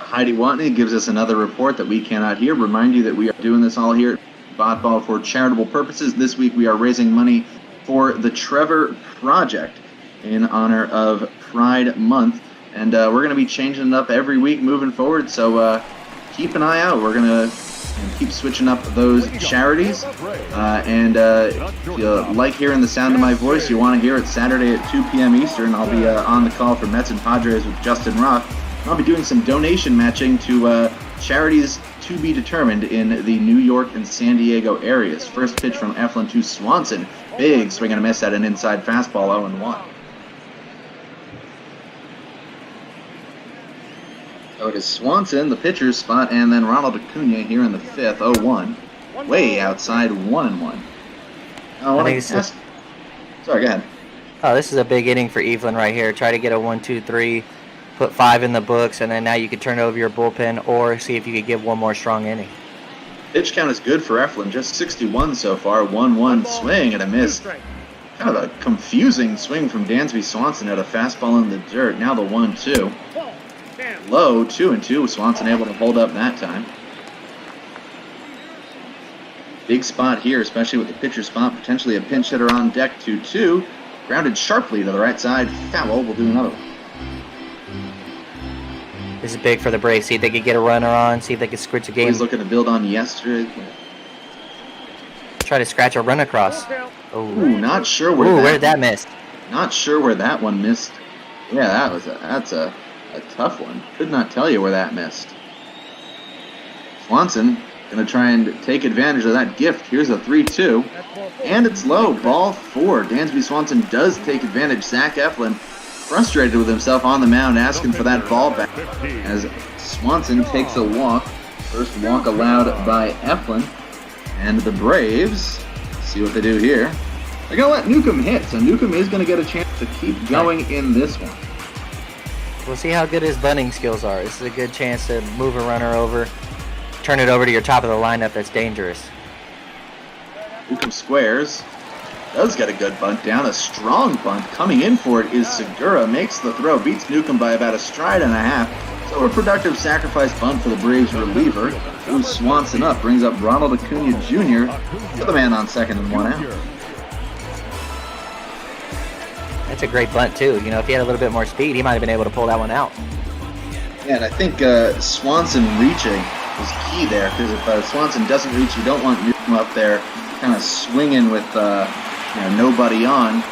Heidi Watney gives us another report that we cannot hear. Remind you that we are doing this all here at Botball for charitable purposes. This week we are raising money for the Trevor Project in honor of Pride Month. And we're going to be changing it up every week moving forward. So keep an eye out. We're going to keep switching up those charities. If you like hearing the sound of my voice, you want to hear it Saturday at 2 p.m. Eastern. I'll be on the call for Mets and Padres with Justin Roth. I'll be doing some donation matching to charities to be determined in the New York and San Diego areas. First pitch from Eflin to Swanson. Big swing and a miss at an inside fastball, 0-1. So it is Swanson, the pitcher's spot, and then Ronald Acuna here in the fifth, 0-1. Way outside, 1-1. Sorry, go ahead. Oh, this is a big inning for Eflin right here. Try to get a 1-2-3. Put 5 in the books, and then now you could turn over your bullpen or see if you could give one more strong inning. Pitch count is good for Eflin, just 61 so far, 1-1 swing and a miss. Kind of a confusing swing from Dansby Swanson at a fastball in the dirt. Now the 1-2. Low, 2-2. Swanson able to hold up that time. Big spot here, especially with the pitcher spot. Potentially a pinch hitter on deck, 2-2. Grounded sharply to the right side. Foul. We'll do another one. This is big for the Braves. See if they could get a runner on. See if they could scratch a game. He's looking to build on yesterday. Try to scratch a run across. Ooh, not sure where where'd that miss? Not sure where that one missed. Yeah, that's a tough one. Could not tell you where that missed. Swanson going to try and take advantage of that gift. Here's a 3-2. And it's low. Ball 4. Dansby Swanson does take advantage. Zach Eflin frustrated with himself on the mound, asking for that ball back as Swanson takes a walk. First walk allowed by Eflin. And the Braves, see what they do here. They're going to let Newcomb hit, so Newcomb is going to get a chance to keep going in this one. We'll see how good his bunting skills are. This is a good chance to move a runner over, turn it over to your top of the lineup that's dangerous. Newcomb squares. Does get a good bunt down, a strong bunt. Coming in for it is Segura, makes the throw, beats Newcomb by about a stride and a half. So a productive sacrifice bunt for the Braves reliever. Moves Swanson up, brings up Ronald Acuna Jr. for the man on second and 1 out. That's a great bunt too. You know, if he had a little bit more speed, he might have been able to pull that one out. Yeah, and I think Swanson reaching is key there, because if Swanson doesn't reach, you don't want Newcomb up there kind of swinging with nobody on.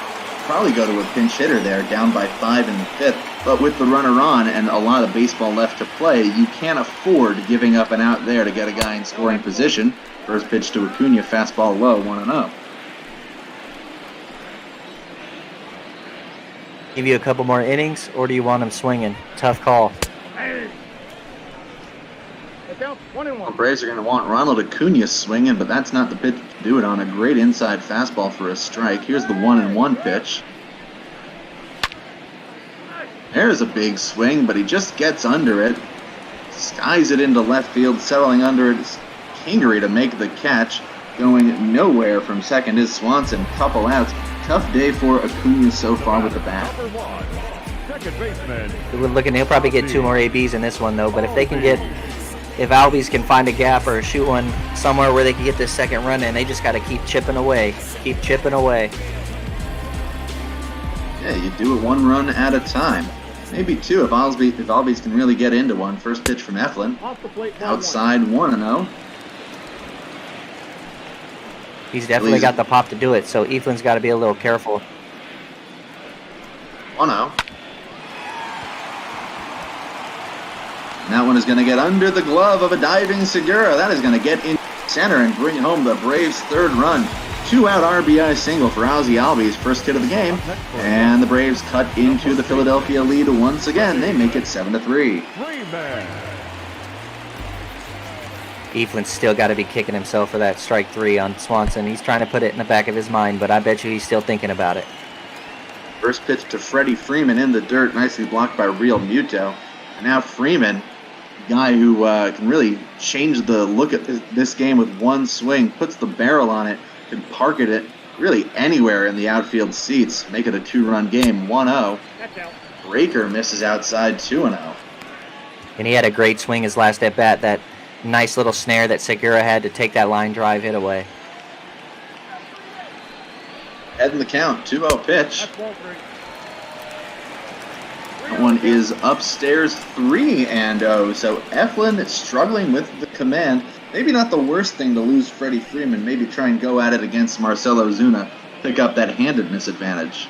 Probably go to a pinch hitter there, down by 5 in the fifth. But with the runner on and a lot of baseball left to play, you can't afford giving up an out there to get a guy in scoring position. First pitch to Acuna, fastball low, 1-0. Give you a couple more innings, or do you want him swinging? Tough call. The Braves are going to want Ronald Acuna swinging, but that's not the pitch to do it on. A great inside fastball for a strike. Here's the 1-1 pitch. There's a big swing, but he just gets under it. skies it into left field, settling under it. It's Kingery to make the catch. Going nowhere from second is Swanson. Couple outs. Tough day for Acuna so far with the bat. We're looking, he'll probably get 2 more ABs in this one though, but if Albies can find a gap or shoot one somewhere where they can get this second run in, they just got to keep chipping away. Keep chipping away. Yeah, you do it 1 run at a time. Maybe 2 if Albies can really get into one. First pitch from Eflin. Outside 1-0. He's definitely got the pop to do it, so Eflin's got to be a little careful. 1-0. And that one is going to get under the glove of a diving Segura. That is going to get in center and bring home the Braves' 3rd run. 2-out RBI single for Ozzie Albies, first hit of the game. And the Braves cut into the Philadelphia lead once again. They make it 7-3. Eflin's still got to be kicking himself for that strike 3 on Swanson. He's trying to put it in the back of his mind, but I bet you he's still thinking about it. First pitch to Freddie Freeman in the dirt, nicely blocked by Real Muto. And now Freeman, guy who can really change the look at this game with 1 swing, puts the barrel on it, can park it really anywhere in the outfield seats, make it a 2-run game, 1-0. Breaker misses outside, 2-0. And he had a great swing his last at bat, that nice little snare that Segura had to take that line drive hit away. Head in the count, 2-0 pitch. That one is upstairs 3-0. So Eflin struggling with the command. Maybe not the worst thing to lose Freddie Freeman. Maybe try and go at it against Marcell Ozuna. Pick up that handedness advantage.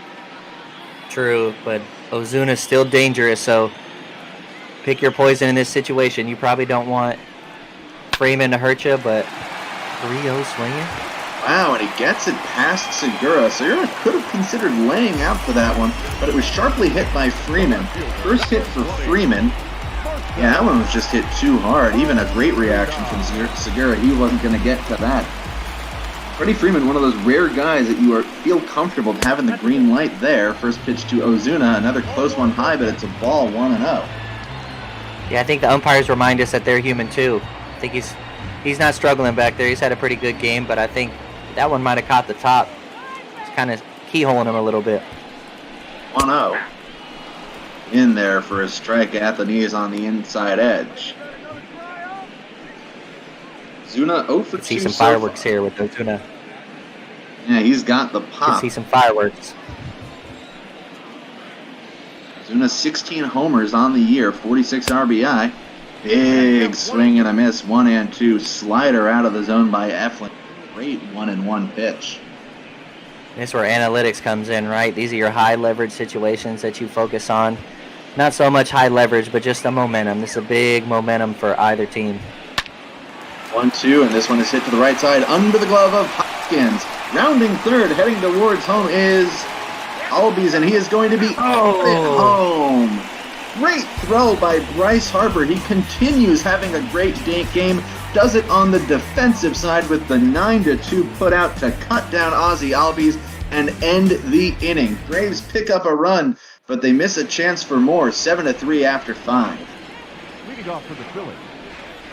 True, but Ozuna's still dangerous, so pick your poison in this situation. You probably don't want Freeman to hurt you, but 3-0 swinging. Wow, and he gets it past Segura. Segura could have considered laying out for that one, but it was sharply hit by Freeman. First hit for Freeman. Yeah, that one was just hit too hard. Even a great reaction from Segura. He wasn't going to get to that. Freddie Freeman, one of those rare guys that you feel comfortable having the green light there. First pitch to Ozuna, another close one high, but it's a ball, 1-0. Yeah, I think the umpires remind us that they're human too. I think he's not struggling back there. He's had a pretty good game, but I think that one might have caught the top. It's kind of keyholing him a little bit. 1-0. In there for a strike at the knees on the inside edge. Zuna 0 for 2. See some fireworks here with Ozuna. Yeah, he's got the pop. See some fireworks. Zuna 16 homers on the year, 46 RBI. Big swing and a miss, 1-2. Slider out of the zone by Eflin. Great 1-1 pitch. This is where analytics comes in, right? These are your high leverage situations that you focus on. Not so much high leverage, but just the momentum. This is a big momentum for either team. 1-2, and this one is hit to the right side under the glove of Hopkins. Rounding third, heading towards home is Albies, and he is going to be home. Great throw by Bryce Harper. He continues having a great game. Does it on the defensive side with the 9-2 put out to cut down Ozzie Albies and end the inning. Braves pick up a run, but they miss a chance for more. 7-3 after 5. Leading off for the Phillies,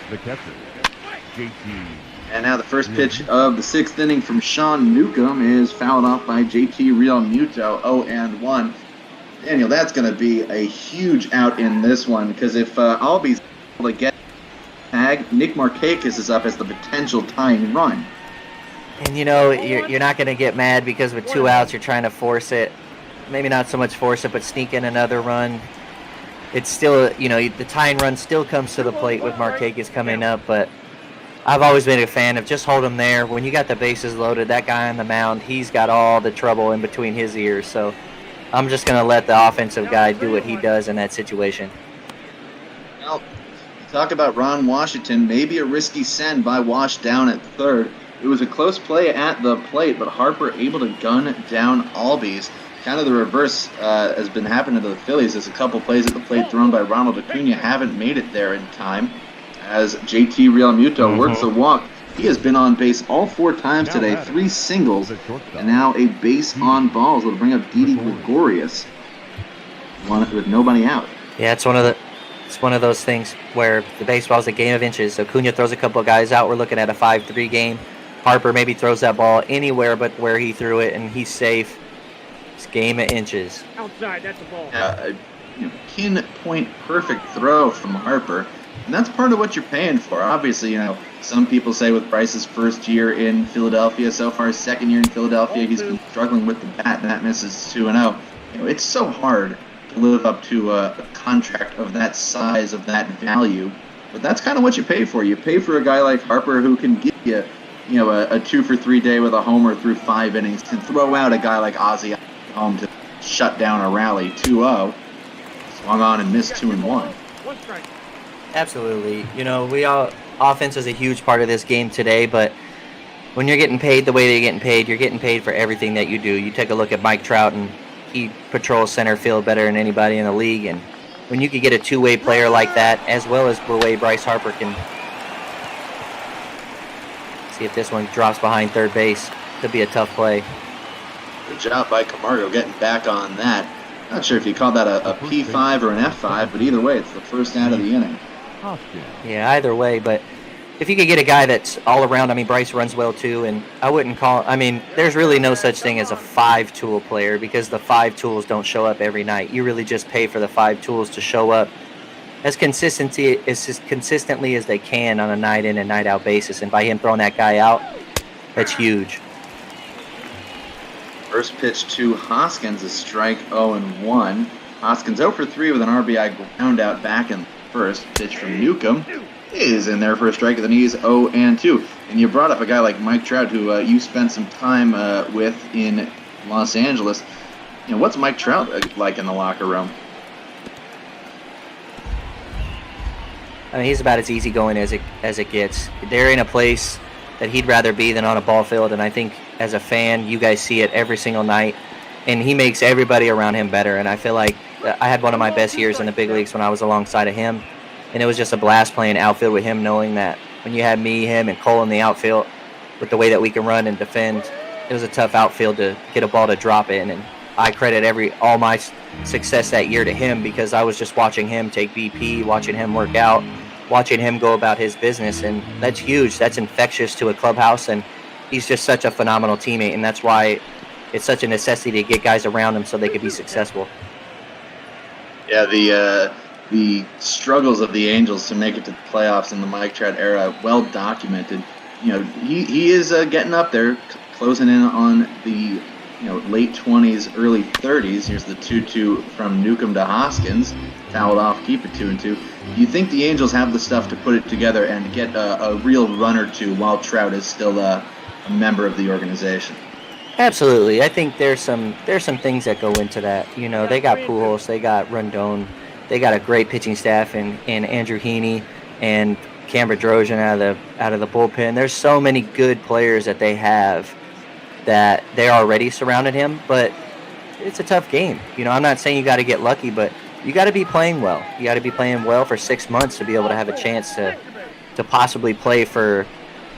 the catcher, JT. And now the first pitch of the 6th inning from Sean Newcomb is fouled off by JT Real Muto, 0-1. Daniel, that's going to be a huge out in this one, because if Albies able to get tag, Nick Markakis is up as the potential tying run. And you know, you're not going to get mad because with 2 outs, you're trying to force it. Maybe not so much force it, but sneak in another run. It's still, you know, the tying run still comes to the plate with Markakis coming up, but I've always been a fan of just hold him there. When you got the bases loaded, that guy on the mound, he's got all the trouble in between his ears. So I'm just going to let the offensive guy do what he does in that situation. Well, talk about Ron Washington, maybe a risky send by Wash down at third. It was a close play at the plate, but Harper able to gun down Albies. Kind of the reverse has been happening to the Phillies. There's a couple plays at the plate thrown by Ronald Acuna, haven't made it there in time. As JT Real Muto works a walk. He has been on base all 4 times today, 3 singles, and now a base on balls. It'll bring up Didi Gregorius with nobody out. Yeah, it's one of It's one of those things where the baseball is a game of inches. So Cunha throws a couple of guys out. We're looking at a 5-3 game. Harper maybe throws that ball anywhere but where he threw it, and he's safe. It's game of inches. Outside, that's a ball. Pinpoint perfect throw from Harper. And that's part of what you're paying for. Obviously, some people say with Bryce's first year in Philadelphia, so far his second year in Philadelphia, he's been struggling with the bat, and that misses 2-0. It's so hard to live up to a contract of that size, of that value. But that's kind of what you pay for. You pay for a guy like Harper who can give you, a 2-for-3 day with a homer through 5 innings, to throw out a guy like Ozzie home to shut down a rally 2-0. Swung on and missed 2-1. One strike. Absolutely. Offense is a huge part of this game today, but when you're getting paid the way that you're getting paid for everything that you do. You take a look at Mike Trout, and he patrols center field better than anybody in the league, and when you could get a two-way player like that, as well as the way Bryce Harper can, see if this one drops behind third base, could be a tough play. Good job by Camargo getting back on that. Not sure if you call that a P5 or an F5, but either way, it's the first out of the inning. Yeah, either way, but if you could get a guy that's all around, Bryce runs well too, and I wouldn't call, there's really no such thing as a 5-tool player, because the 5 tools don't show up every night. You really just pay for the 5 tools to show up as consistently as they can on a night in and night out basis, and by him throwing that guy out, that's huge. First pitch to Hoskins, a strike 0-1. Hoskins 0-for-3 with an RBI ground out back in first. Pitch from Newcomb is in there for a strike at the knees, 0-2. And you brought up a guy like Mike Trout, who you spent some time with in Los Angeles. What's Mike Trout like in the locker room? He's about as easygoing as it gets. They're in a place that he'd rather be than on a ball field, and I think as a fan, you guys see it every single night, and he makes everybody around him better. And I feel like I had one of my best years in the big leagues when I was alongside of him, and it was just a blast playing outfield with him, knowing that when you had me, him, and Cole in the outfield, with the way that we can run and defend, it was a tough outfield to get a ball to drop in. And I credit all my success that year to him, because I was just watching him take BP, watching him work out, watching him go about his business, and that's huge. That's infectious to a clubhouse, and he's just such a phenomenal teammate, and that's why it's such a necessity to get guys around him so they could be successful. Yeah, the struggles of the Angels to make it to the playoffs in the Mike Trout era, well documented. He is getting up there, closing in on the late 20s, early 30s. Here's the 2-2 from Newcomb to Hoskins. Fouled off, keep it 2-2. Do you think the Angels have the stuff to put it together and get a real run or two while Trout is still a member of the organization? Absolutely. I think there's some things that go into that. They got Pujols, they got Rondon, they got a great pitching staff in Andrew Heaney and Cam Bedrosian out of the bullpen. There's so many good players that they have that they already surrounded him, but it's a tough game. I'm not saying you got to get lucky, but you got to be playing well. You got to be playing well for 6 months to be able to have a chance to possibly play for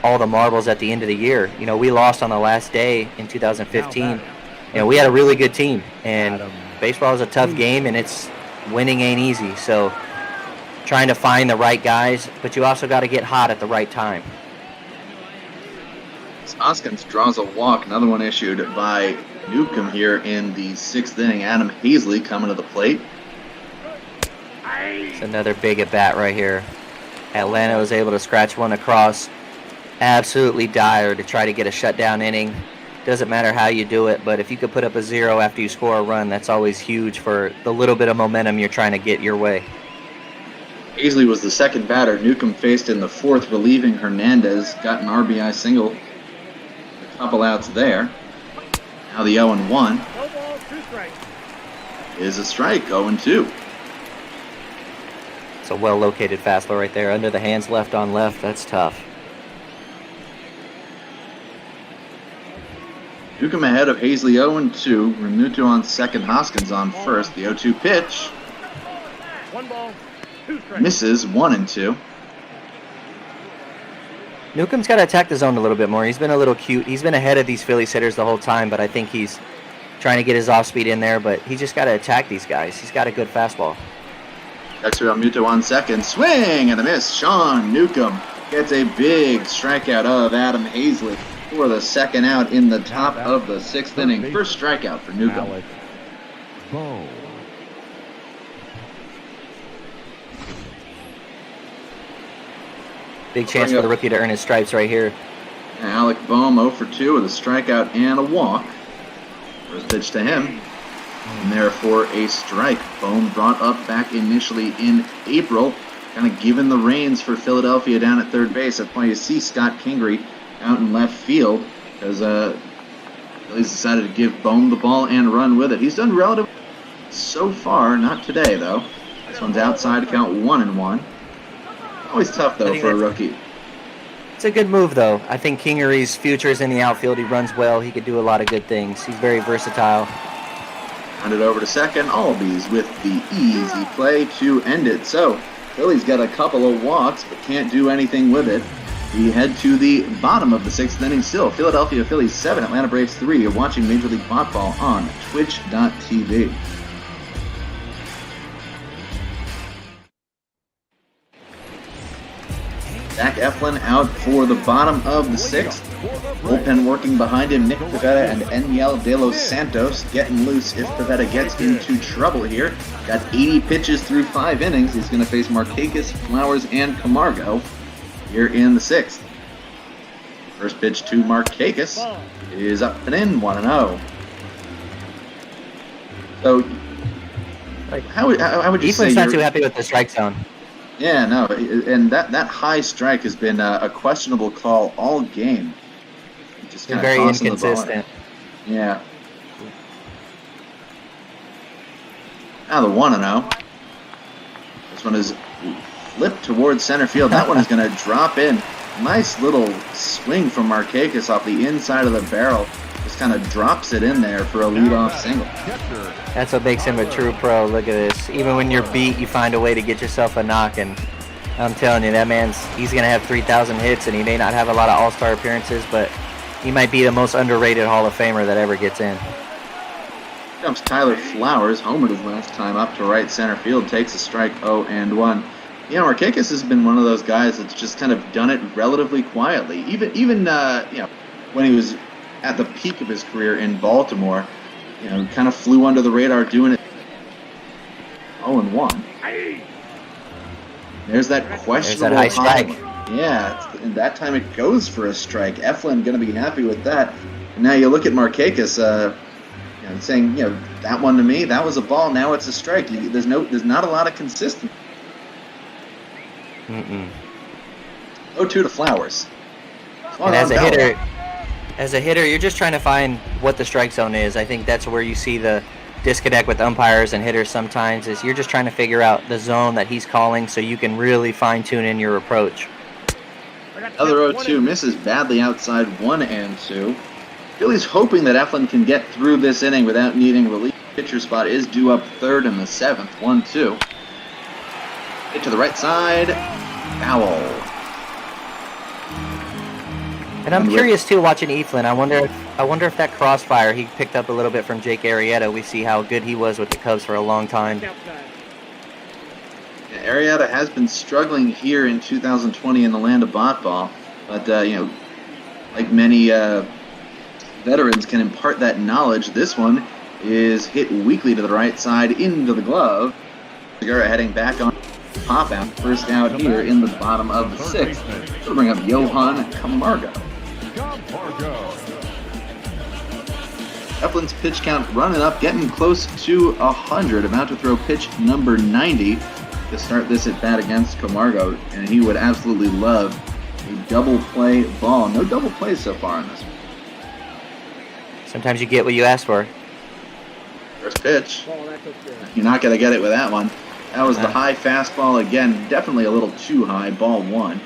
all the marbles at the end of the year. We lost on the last day in 2015. We had a really good team, and baseball is a tough game, and winning ain't easy. So trying to find the right guys, but you also got to get hot at the right time. Hoskins draws a walk, another one issued by Newcomb here in the 6th inning. Adam Hazley coming to the plate. It's another big at bat right here. Atlanta was able to scratch one across. Absolutely dire to try to get a shutdown inning. Doesn't matter how you do it, but if you could put up a 0 after you score a run, that's always huge for the little bit of momentum you're trying to get your way. Hazley was the second batter Newcomb faced in the 4th, relieving Hernandez. Got an RBI single. A couple outs there. Now the 0-1 No ball, 2 strikes. is a strike, 0-2. It's a well-located fastball right there. Under the hands, left on left. That's tough. Newcomb ahead of Hazley 0-2. Renuto on second, Hoskins on first. The 0-2 pitch 1 ball, 2 strikes. misses, 1-2. Newcomb's got to attack the zone a little bit more. He's been a little cute. He's been ahead of these Phillies hitters the whole time, but I think he's trying to get his off-speed in there, but he just got to attack these guys. He's got a good fastball. Dexter Almuto on second. Swing and a miss. Sean Newcomb gets a big strikeout of Adam Hazley for the second out in the top of the 6th inning. First strikeout for Newcomb. Boom. Big chance for the rookie to earn his stripes right here. Alec Bohm 0 for 2 with a strikeout and a walk. First pitch to him. And therefore a strike. Bohm brought up back initially in April, kind of given the reins for Philadelphia down at third base. That's why you see Scott Kingery out in left field, because Phillies decided to give Bohm the ball and run with it. He's done relatively so far, not today though. This one's outside, count 1-1. Always tough though for a rookie. It's a good move though. I think Kingery's future is in the outfield. He runs well. He could do a lot of good things. He's very versatile. Hand it over to second. Albies with the easy play to end it. So Phillies got a couple of walks, but can't do anything with it. We head to the bottom of the 6th inning still. Philadelphia Phillies 7, Atlanta Braves 3. You're watching Major League Baseball on Twitch.tv. Zach Eflin out for the bottom of the 6th. Bullpen working behind him. Nick Pivetta and Eniel De Los Santos getting loose if Pivetta gets into trouble here. Got 80 pitches through 5 innings. He's going to face Markakis, Flowers, and Camargo here in the 6th. First pitch to Markakis is up and in, 1-0. So, how would you say Eflin's not too happy with the strike zone. Yeah, no, and that high strike has been a questionable call all game. Just kind of very tossing inconsistent. The ball. Yeah. Now the 1-0. This one is flipped towards center field. That one is going to drop in. Nice little swing from Markakis off the inside of the barrel. Just kind of drops it in there for a leadoff single. That's what makes him a true pro. Look at this. Even when you're beat, you find a way to get yourself a knock. And I'm telling you, that he's going to have 3,000 hits, and he may not have a lot of all-star appearances, but he might be the most underrated Hall of Famer that ever gets in. Here comes Tyler Flowers, homered his last time up to right center field, takes a strike 0-1. Yeah, Markakis has been one of those guys that's just kind of done it relatively quietly. Even when he was at the peak of his career in Baltimore, kind of flew under the radar doing it. 0-1. There's that questionable high strike. Yeah, and that time it goes for a strike. Eflin going to be happy with that. And now you look at Markakis, saying, that one to me, that was a ball. Now it's a strike. There's not a lot of consistency. 0-2 to Flowers. And as a hitter, you're just trying to find what the strike zone is. I think that's where you see the disconnect with umpires and hitters sometimes, is you're just trying to figure out the zone that he's calling so you can really fine-tune in your approach. Another 0-2 misses badly outside 1-2. Philly's hoping that Eflin can get through this inning without needing relief. Pitcher spot is due up third in the 7th. 1-2. Hit to the right side. Foul. And I'm curious too, watching Eflin. I wonder if that crossfire he picked up a little bit from Jake Arrieta. We see how good he was with the Cubs for a long time. Arrieta has been struggling here in 2020 in the land of ball, but like many veterans can impart that knowledge. This one is hit weakly to the right side into the glove. Segura heading back on pop out. First out here in the bottom of the 6th. We'll bring up Johan Camargo. Eflin's pitch count running up, getting close to 100. About to throw pitch number 90 to start this at bat against Camargo, and he would absolutely love a double play ball. No double plays so far in this one. Sometimes you get what you ask for. First pitch. You're not going to get it with that one. That was the high fastball again. Definitely a little too high. Ball 1.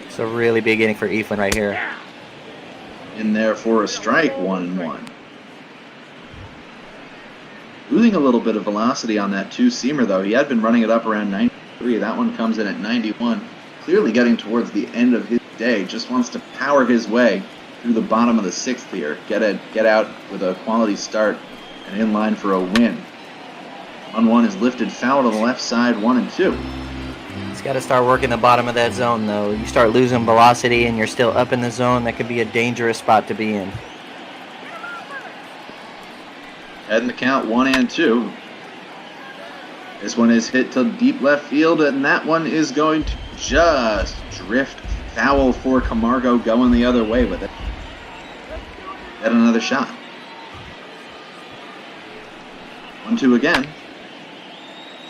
It's a really big inning for Eflin right here. In there for a strike, 1-1. Losing a little bit of velocity on that two-seamer, though. He had been running it up around 93. That one comes in at 91. Clearly getting towards the end of his day. Just wants to power his way through the bottom of the 6th here. Get out with a quality start and in line for a win. 1-1 is lifted foul to the left side, 1-2. He's got to start working the bottom of that zone, though. You start losing velocity and you're still up in the zone, that could be a dangerous spot to be in. Head in the count, 1-2. This one is hit to deep left field, and that one is going to just drift foul for Camargo, going the other way with it. Get another shot. 1-2 again.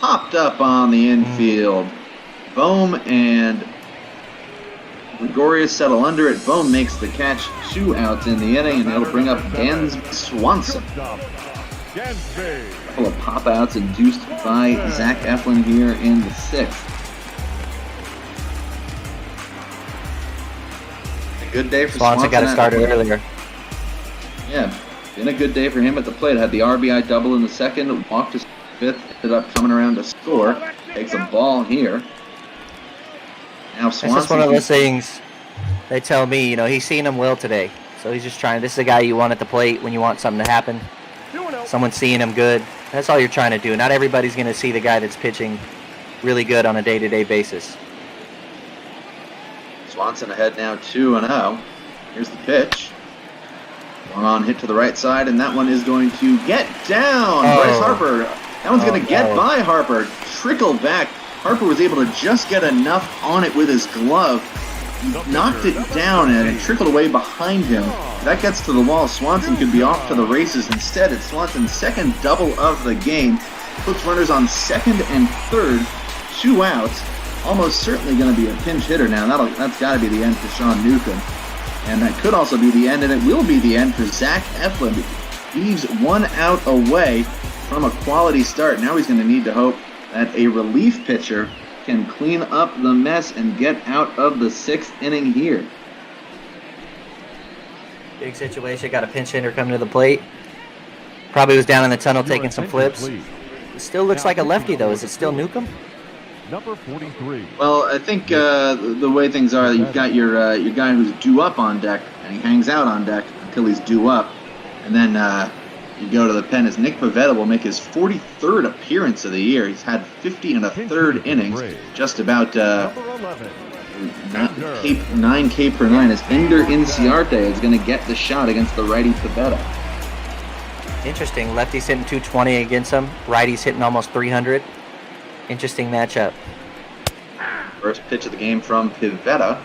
Popped up on the infield. Bohm and Gregorius settle under it. Bohm makes the catch. 2 outs in the inning, and it'll bring up Gansby Swanson. A couple of pop outs induced by Zach Eflin here in the 6th. A good day for Swanson. Got it started earlier. Yeah, been a good day for him at the plate. Had the RBI double in the 2nd, walked his 5th, ended up coming around to score. Takes a ball here. Now Swanson. It's just one of those things. They tell me, you know, he's seen him well today. So he's just trying. This is a guy you want at the plate when you want something to happen. Someone's seeing him good. That's all you're trying to do. Not everybody's going to see the guy that's pitching really good on a day-to-day basis. Swanson ahead now 2-0. Here's the pitch. One on hit to the right side, and that one is going to get down. Bryce Harper. That one's going to get by Harper. Trickle back. Harper was able to just get enough on it with his glove. Knocked it down, and it trickled away behind him. If that gets to the wall, Swanson could be off to the races. Instead, it's Swanson's 2nd double of the game. Puts runners on 2nd and 3rd. 2 outs. Almost certainly going to be a pinch hitter now. That's got to be the end for Sean Newcomb. And that could also be the end, and it will be the end for Zach Eflin. He's 1 out away from a quality start. Now he's going to need to hope that a relief pitcher can clean up the mess and get out of the 6th inning here. Big situation. Got a pinch hitter coming to the plate. Probably was down in the tunnel taking some flips. It still looks like a lefty, though. Is it still Newcomb? Number 43. Well, I think the way things are, you've got your guy who's due up on deck, and he hangs out on deck until he's due up. And then you go to the pen as Nick Pavetta will make his 43rd appearance of the year. He's had 50 1/3 innings, just about 9 K per 9, as Ender Inciarte is going to get the shot against the righty Pavetta. Interesting. Lefty's hitting 220 against him. Righty's hitting almost 300. Interesting matchup. First pitch of the game from Pivetta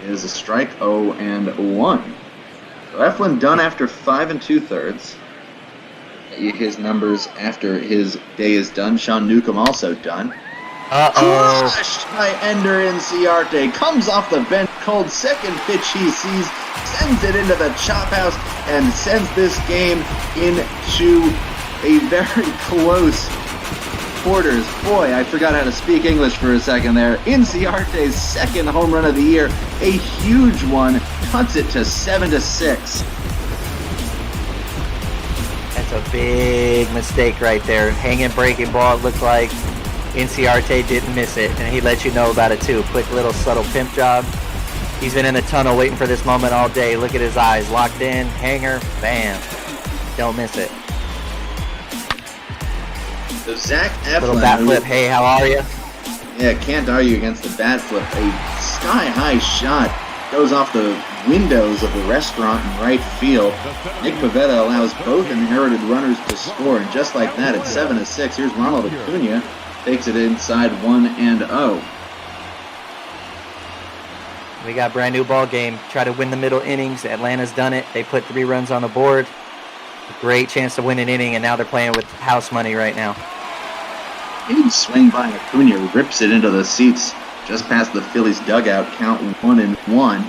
is a strike, 0-1. So Eflin done after 5 2/3. His numbers after his day is done. Sean Newcomb also done. Crushed by Ender Inciarte. Comes off the bench, cold. 2nd pitch he sees, sends it into the chop house, and sends this game into a very close quarters. Boy, I forgot how to speak English for a second there. Inciarte's 2nd home run of the year, a huge one, cuts it to 7-6. That's a big mistake right there. Hanging breaking ball, it looked like Inciarte didn't miss it, and he let you know about it too. Quick little subtle pimp job. He's been in the tunnel waiting for this moment all day. Look at his eyes, locked in, hanger, bam. Don't miss it. So Zach Eflin, little bat flip. Hey, how are you? Yeah, can't argue against the bat flip. A sky-high shot goes off the windows of the restaurant in right field. Nick Pavetta allows both inherited runners to score, and just like that, it's 7-6. Here's Ronald Acuna, takes it inside 1-0. We got brand new ball game. Try to win the middle innings. Atlanta's done it. They put 3 runs on the board. Great chance to win an inning, and now they're playing with house money right now. Big swing by Acuna, rips it into the seats just past the Phillies dugout. Count 1-1.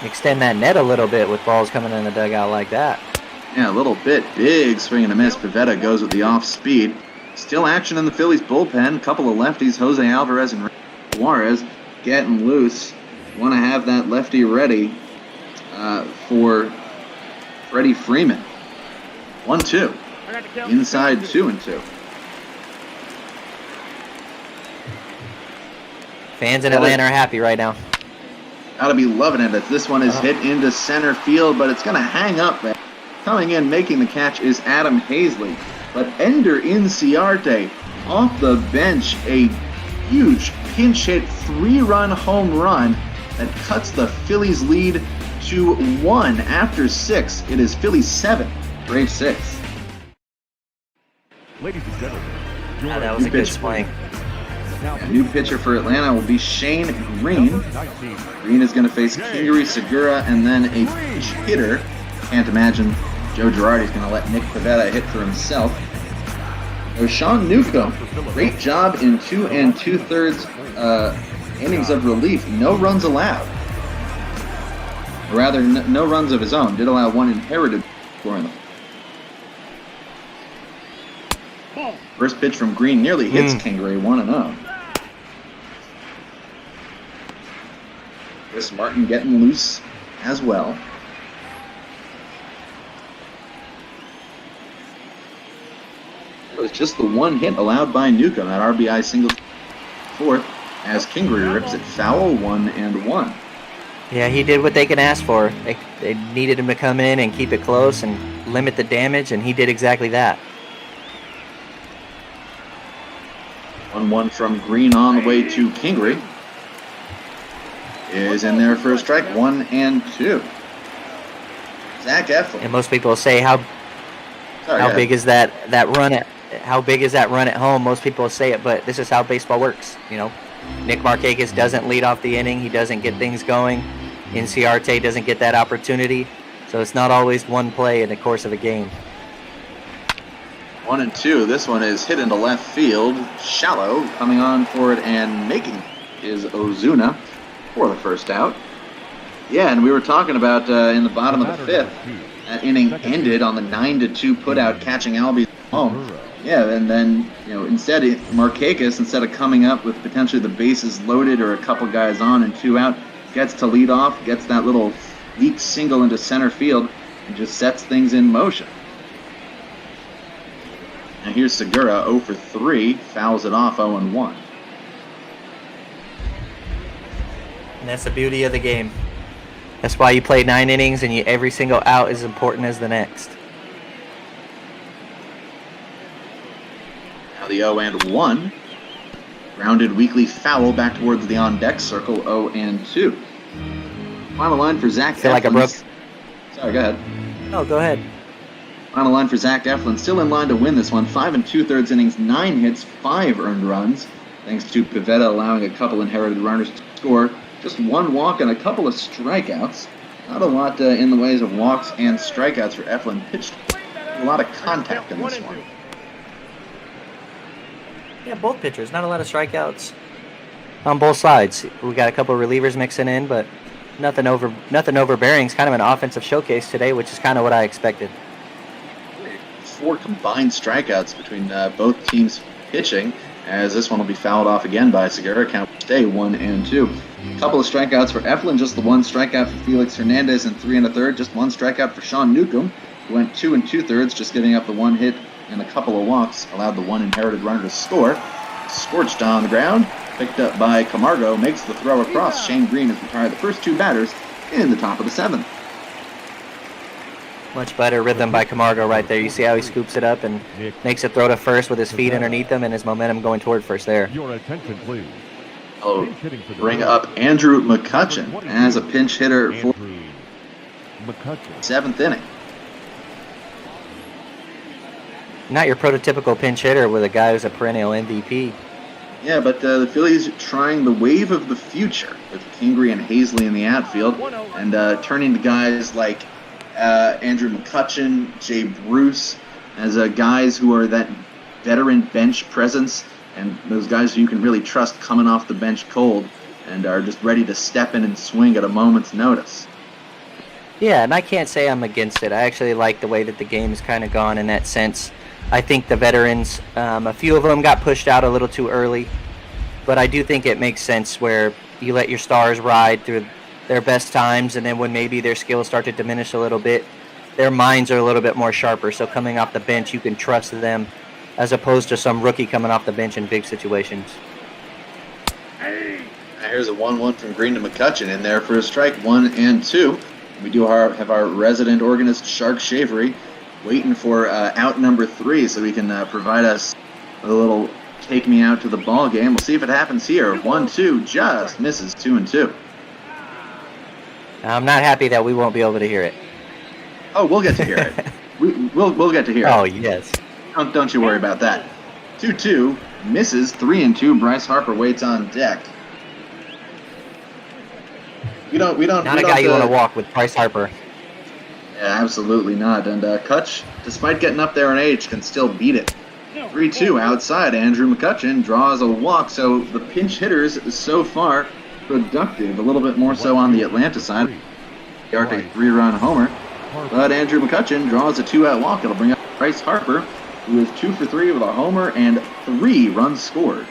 Extend that net a little bit with balls coming in the dugout like that. Yeah, a little bit. Big swing and a miss. Pavetta goes with the off speed. Still action in the Phillies bullpen. Couple of lefties, Jose Alvarez and Juarez, getting loose. Want to have that lefty ready for Freddie Freeman. 1-2. Inside 2-2. Fans in Atlanta are happy right now. Gotta be loving it as this one is hit into center field, but it's gonna hang up Coming in, making the catch is Adam Hazley. But Ender Inciarte off the bench, a huge pinch hit 3-run home run that cuts the Phillies lead to 1 after 6. It is Phillies 7, Braves 6. Ladies and gentlemen, Yeah, that was a good swing. A new pitcher for Atlanta will be Shane Green. Green is going to face Kingery, Segura, and then a pinch hitter. Can't imagine Joe Girardi's going to let Nick Pivetta hit for himself. So Sean Newcomb, great job in 2 2/3 innings of relief. No runs allowed. Or rather, no runs of his own. Did allow one inherited scoring. First pitch from Green nearly hits Kingery 1-0. Chris Martin getting loose as well. It was just the one hit allowed by Newcomb, that RBI single fourth, as Kingery rips it foul 1-1. Yeah, he did what they can ask for. They needed him to come in and keep it close and limit the damage, and he did exactly that. 1-1 from Green on the way to Kingery. Is in there for a strike, 1-2. Zach Eflin. And most people say how big is that run at home? Most people say it, but this is how baseball works. You know, Nick Markakis doesn't lead off the inning. He doesn't get things going. Inciarte doesn't get that opportunity. So it's not always one play in the course of a game. 1-2. This one is hit into left field. Shallow coming on for it and making is Ozuna for the first out. Yeah, and we were talking about in the bottom of the fifth, that inning ended on the 9-2 putout catching Albies home. Yeah, and then, you know, instead Markakis, instead of coming up with potentially the bases loaded or a couple guys on and 2 out, gets to lead off, gets that little weak single into center field, and just sets things in motion. And here's Segura, 0 for 3, fouls it off, 0-1. And that's the beauty of the game. That's why you play 9 innings, and every single out is important as the next. Now the 0-1. Grounded weakly foul back towards the on-deck circle, 0-2. Final line for Zach Eflin. Like a brook. Sorry, go ahead. Oh, go ahead. Final line for Zach Eflin. Still in line to win this one. 5 2/3 innings, 9 hits, 5 earned runs. Thanks to Pivetta allowing a couple inherited runners to score. Just 1 walk and a couple of strikeouts. Not a lot in the ways of walks and strikeouts for Eflin. Pitched a lot of contact in this one. Yeah, both pitchers. Not a lot of strikeouts on both sides. We got a couple of relievers mixing in, but nothing overbearing. It's kind of an offensive showcase today, which is kind of what I expected. 4 combined strikeouts between both teams pitching, as this one will be fouled off again by Segura. Count stay 1-2. A couple of strikeouts for Eflin, just the 1 strikeout for Felix Hernandez in 3 1/3. Just 1 strikeout for Sean Newcomb, who went 2 2/3, just giving up the 1 hit and a couple of walks, allowed the 1 inherited runner to score. Scorched on the ground, picked up by Camargo, makes the throw across. Shane Green has retired the first 2 batters in the top of the 7th. Much better rhythm by Camargo right there. You see how he scoops it up and makes a throw to first with his feet underneath him and his momentum going toward first there. Your attention, please. Oh, bring up Andrew McCutcheon as a pinch hitter for McCutcheon. 7th inning. Not your prototypical pinch hitter with a guy who's a perennial MVP. Yeah, but the Phillies trying the wave of the future with Kingery and Hazley in the outfield and turning to guys like Andrew McCutcheon, Jay Bruce, as guys who are that veteran bench presence and those guys who you can really trust coming off the bench cold and are just ready to step in and swing at a moment's notice. Yeah, and I can't say I'm against it. I actually like the way that the game has kind of gone in that sense. I think the veterans, a few of them got pushed out a little too early, but I do think it makes sense where you let your stars ride through their best times, and then when maybe their skills start to diminish a little bit, their minds are a little bit more sharper. So coming off the bench, you can trust them as opposed to some rookie coming off the bench in big situations. Here's a 1-1 from Green to McCutcheon in there for a strike, 1-2. We do have our resident organist, Shark Shavery, waiting for out number 3 so he can provide us a little take me out to the ball game. We'll see if it happens here. 1-2, just misses 2-2. I'm not happy that we won't be able to hear it. Oh, we'll get to hear it. We'll get to hear it. Oh, yes. Don't you worry about that. 2-2, misses 3-2. Bryce Harper waits on deck. We don't. Not a guy you want to walk with Bryce Harper. Yeah, absolutely not. And Kutch, despite getting up there in age, can still beat it. 3-2 outside. Andrew McCutcheon draws a walk. So the pinch hitters so far productive. A little bit more so on the Atlanta side. The Arctic 3-run homer. But Andrew McCutcheon draws a 2-out walk. It'll bring up Bryce Harper, who is 2 for 3 with a homer and 3 runs scored.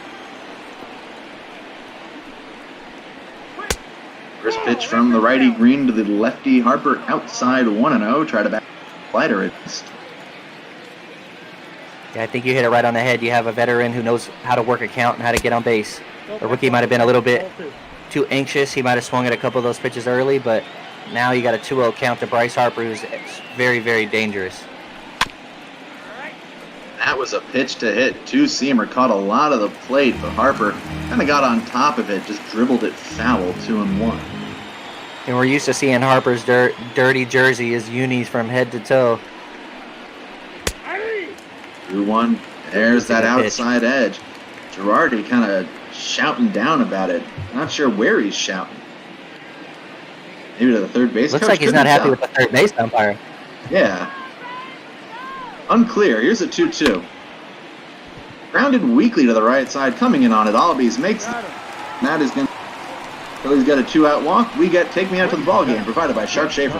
First pitch from the righty Green to the lefty Harper outside 1-0. Try to back slider it. Yeah, I think you hit it right on the head. You have a veteran who knows how to work a count and how to get on base. The rookie might have been a little bit too anxious. He might have swung at a couple of those pitches early, but now you got a 2-0 count to Bryce Harper, who's very, very dangerous. That was a pitch to hit. Two-seamer caught a lot of the plate, but Harper kind of got on top of it, just dribbled it foul, 2-1. And we're used to seeing Harper's dirty jersey, his unis from head to toe. 2-1. There's that outside edge. Girardi kind of shouting down about it. Not sure where he's shouting. Maybe to the third base. Looks Coach like he's not happy with the third base umpire. Yeah. Unclear. Here's a 2-2. Grounded weakly to the right side. Coming in on it. Albies makes it. That is going to... Philly's got a 2-out walk. We get Take Me Out to the Ball Game, provided by Shark Shaver.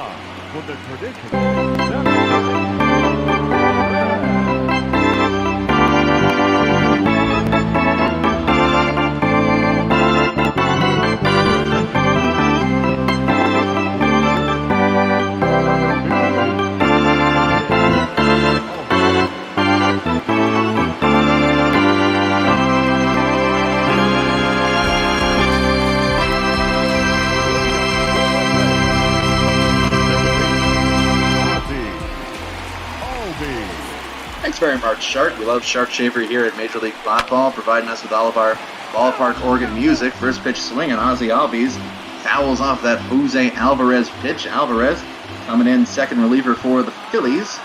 Thanks very much, Shark. We love Shark Shaver here at Major League Ball, providing us with all of our ballpark organ music. First pitch swing, and Ozzy Albies fouls off that Jose Alvarez pitch. Alvarez coming in second reliever for the Phillies,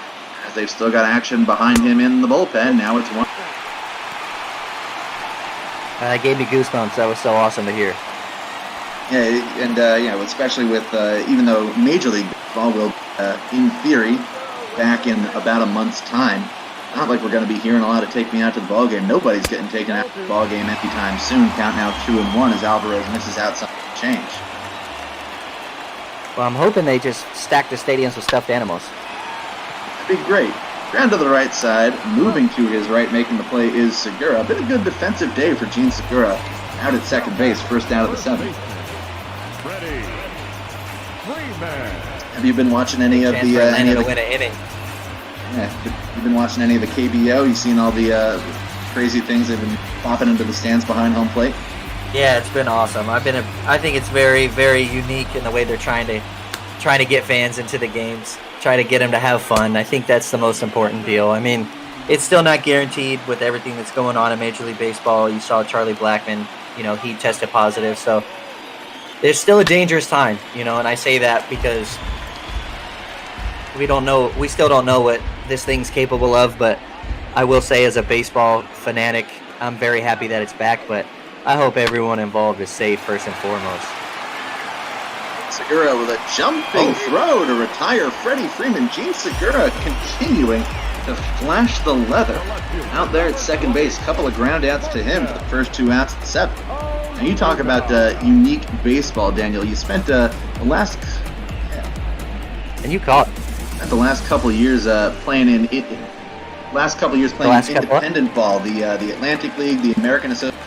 as they've still got action behind him in the bullpen. Now it's 1. That gave me goosebumps. That was so awesome to hear. Yeah, and especially with even though Major League Baseball will, in theory, back in about a month's time. Not like we're going to be hearing a lot of Take Me Out to the Ball Game. Nobody's getting taken out to the ball game anytime soon. Count now 2-1 as Alvarez misses out some change. Well, I'm hoping they just stack the stadiums with stuffed animals. That'd be great. Ground to the right side, moving to his right, making the play is Segura. Been a good defensive day for Gene Segura. Out at second base, first out of the 7th. Have you been watching any of the win an inning? Yeah, you've been watching any of the KBO? You've seen all the crazy things they've been popping into the stands behind home plate? Yeah, it's been awesome. I think it's very, very unique in the way they're trying to get fans into the games, try to get them to have fun. I think that's the most important deal. I mean, it's still not guaranteed with everything that's going on in Major League Baseball. You saw Charlie Blackmon, he tested positive, so there's still a dangerous time, and I say that because we still don't know what this thing's capable of, but I will say as a baseball fanatic, I'm very happy that it's back, but I hope everyone involved is safe first and foremost. Segura with a jumping throw to retire Freddie Freeman. Gene Segura continuing to flash the leather. Out there at second base, couple of ground outs to him for the first 2 outs of the 7th. Now you talk about unique baseball, Daniel. You spent the last... And you caught... the last couple of years playing independent ball, the Atlantic League, the American Association.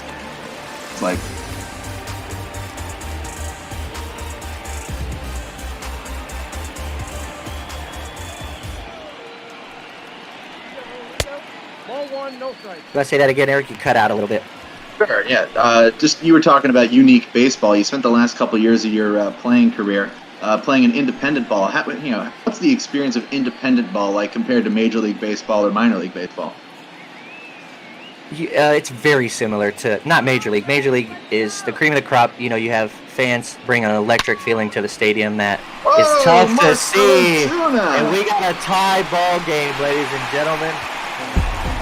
It's like Ball 1, no strike. Do I say that again, Eric? You cut out a little bit. sure, yeah. Just you were talking about unique baseball. You spent the last couple of years of your playing career playing an independent ball. What's the experience of independent ball like compared to Major League Baseball or minor league baseball? It's very similar to, not Major League. Major League is the cream of the crop. You have fans bring an electric feeling to the stadium that is tough to see. And we got a tie ball game, ladies and gentlemen.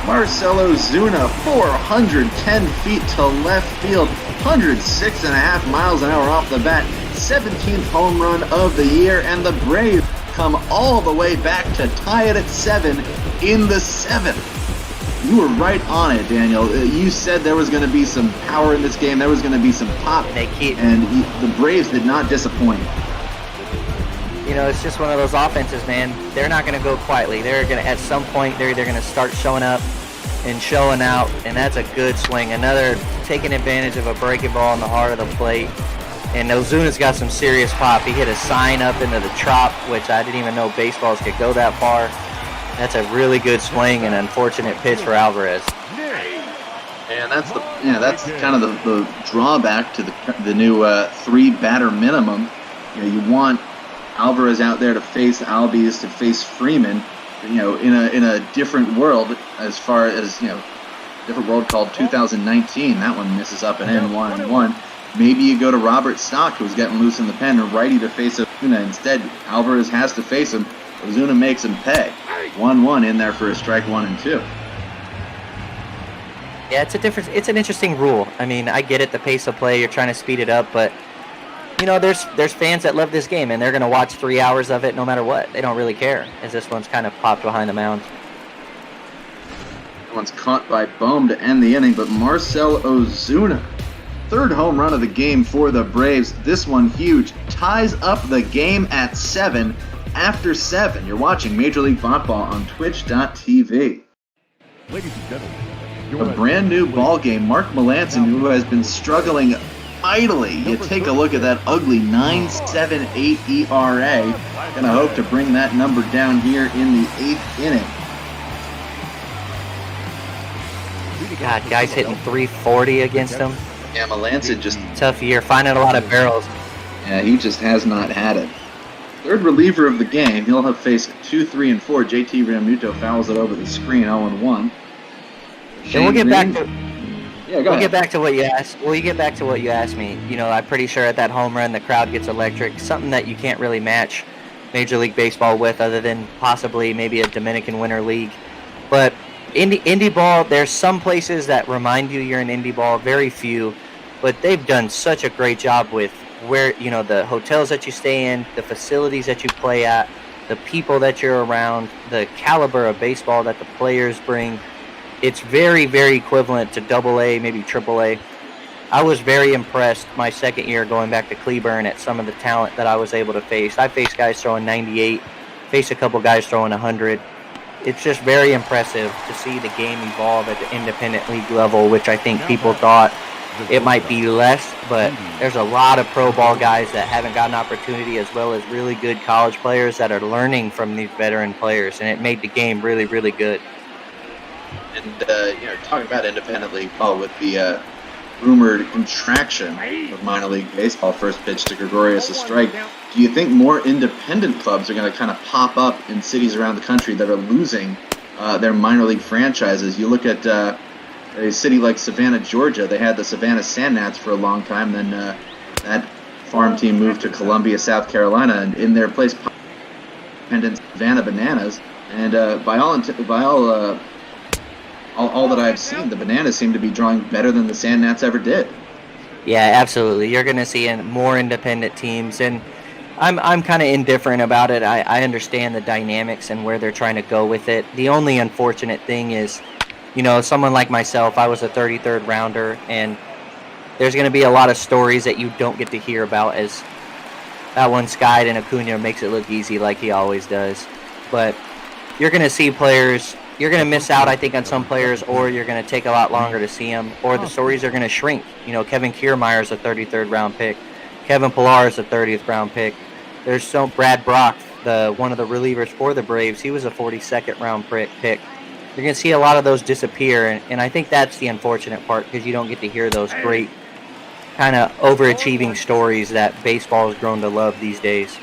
Marcell Ozuna, 410 feet to left field, 106.5 miles an hour off the bat, 17th home run of the year, and the Braves come all the way back to tie it at 7 in the 7th. You were right on it, Daniel. You said there was going to be some power in this game. There was going to be some pop. And the Braves did not disappoint. It's just one of those offenses, man. They're not going to go quietly. They're going to, at some point, they're either going to start showing up and showing out, and that's a good swing. Another taking advantage of a breaking ball in the heart of the plate. And Ozuna's got some serious pop. He hit a sign up into the trop, which I didn't even know baseballs could go that far. That's a really good swing and unfortunate pitch for Alvarez. And that's kind of the drawback to the new 3-batter minimum. You want Alvarez out there to face Albies, to face Freeman. In a different world, as far as different world called 2019. That one misses up and in 1-1. Maybe you go to Robert Stock, who's getting loose in the pen, and righty to face Ozuna. Instead, Alvarez has to face him. Ozuna makes him pay. 1-1 in there for a strike 1 and 2. Yeah, it's an interesting rule. I mean, I get it, the pace of play, you're trying to speed it up, but there's fans that love this game and they're gonna watch 3 hours of it no matter what. They don't really care, as this one's kind of popped behind the mound. One's caught by Bohm to end the inning, but Marcell Ozuna, 3rd home run of the game for the Braves. This one huge, ties up the game at 7. After 7, you're watching Major League Baseball on Twitch.tv. Ladies and gentlemen, A brand new ball game. Mark Melanson, who has been struggling mightily. You take a look at that ugly 9.78 ERA. Gonna hope to bring that number down here in the 8th inning. God, guys hitting 340 against him. Yeah, Melanson just tough year, finding a lot of barrels. Yeah, he just has not had it. 3rd reliever of the game. He'll have faced 2, 3, and 4. JT Realmuto fouls it over the screen, 0-1. And we'll get back to what you asked. Well, you get back to what you asked me. I'm pretty sure at that home run the crowd gets electric. Something that you can't really match Major League Baseball with, other than possibly maybe a Dominican Winter League. But indie ball, there's some places that remind you you're in indie ball. Very few, but they've done such a great job with where the hotels that you stay in, the facilities that you play at, the people that you're around, the caliber of baseball that the players bring. It's very, very equivalent to AA, maybe AAA. I was very impressed my 2nd year going back to Cleburne at some of the talent that I was able to face. I faced guys throwing 98, faced a couple guys throwing 100. It's just very impressive to see the game evolve at the independent league level, which I think people thought it might be less, but there's a lot of pro ball guys that haven't got an opportunity, as well as really good college players that are learning from these veteran players, and it made the game really, really good. And, talking about independent league ball with the rumored contraction of minor league baseball, first pitch to Gregorius, a strike. Do you think more independent clubs are going to kind of pop up in cities around the country that are losing their minor league franchises? You look at a city like Savannah, Georgia. They had the Savannah Sandgnats for a long time. Then that farm team moved to Columbia, South Carolina, and in their place, independent Savannah Bananas. And by all that I've seen, the Bananas seem to be drawing better than the Sandgnats ever did. Yeah, absolutely. You're going to see more independent teams, and I'm kind of indifferent about it. I understand the dynamics and where they're trying to go with it. The only unfortunate thing is, someone like myself, I was a 33rd rounder, and there's going to be a lot of stories that you don't get to hear about, as that one skied and Acuna makes it look easy like he always does. But you're going to see players, you're going to miss out, I think, on some players, or you're going to take a lot longer to see them, or the stories are going to shrink. Kevin Kiermaier's a 33rd round pick. Kevin Pillar is a 30th round pick. There's Brad Brock, one of the relievers for the Braves. He was a 42nd round pick. You're going to see a lot of those disappear, and I think that's the unfortunate part, because you don't get to hear those great kind of overachieving stories that baseball has grown to love these days.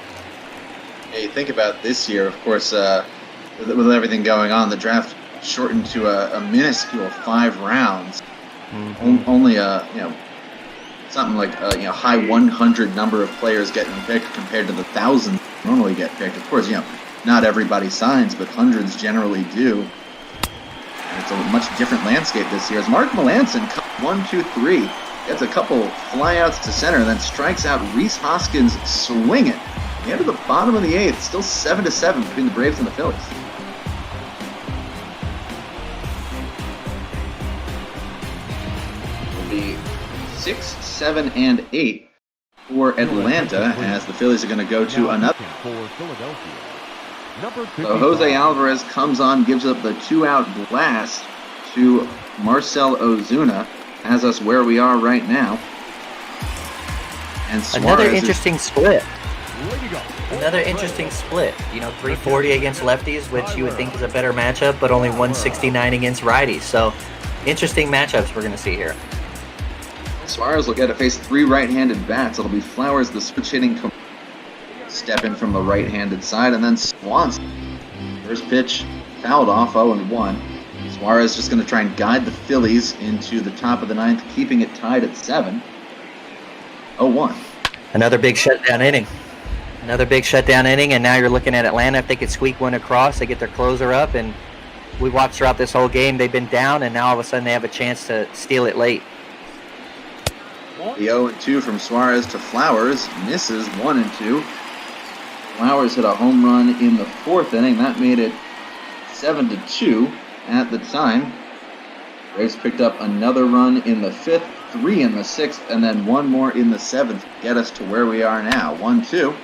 Hey, think about this year, of course, with everything going on, the draft shortened to a minuscule 5 rounds. Only something like high 100 number of players getting picked compared to the thousands normally get picked. Of course, not everybody signs, but hundreds generally do. And it's a much different landscape this year. As Mark Melanson, 1-2-3, gets a couple flyouts to center, and then strikes out Reese Hoskins swinging. The end of the bottom of the 8th, still 7-7 between the Braves and the Phillies. It'll be 6, 7, and 8 for Atlanta, as the Phillies are going to go to another. So Jose Alvarez comes on, gives up the 2-out blast to Marcell Ozuna, has us where we are right now. And Suarez Another interesting split. Another interesting split. 340 against lefties, which you would think is a better matchup, but only 169 against righties. So, interesting matchups we're going to see here. Suarez will get to face 3 right-handed bats. It'll be Flowers, the switch-hitting step in from the right-handed side, and then Swanson. First pitch fouled off, 0-1. Suarez just going to try and guide the Phillies into the top of the 9th, keeping it tied at 7. 0-1. Another big shutdown inning. And now you're looking at Atlanta. If they could squeak one across, they get their closer up, and we watched throughout this whole game, they've been down, and now all of a sudden they have a chance to steal it late. The 0-2 from Suarez to Flowers, misses 1-2. Flowers hit a home run in the 4th inning. That made it 7-2 at the time. Braves picked up another run in the 5th, 3 in the 6th, and then 1 more in the 7th to get us to where we are now. 1-2.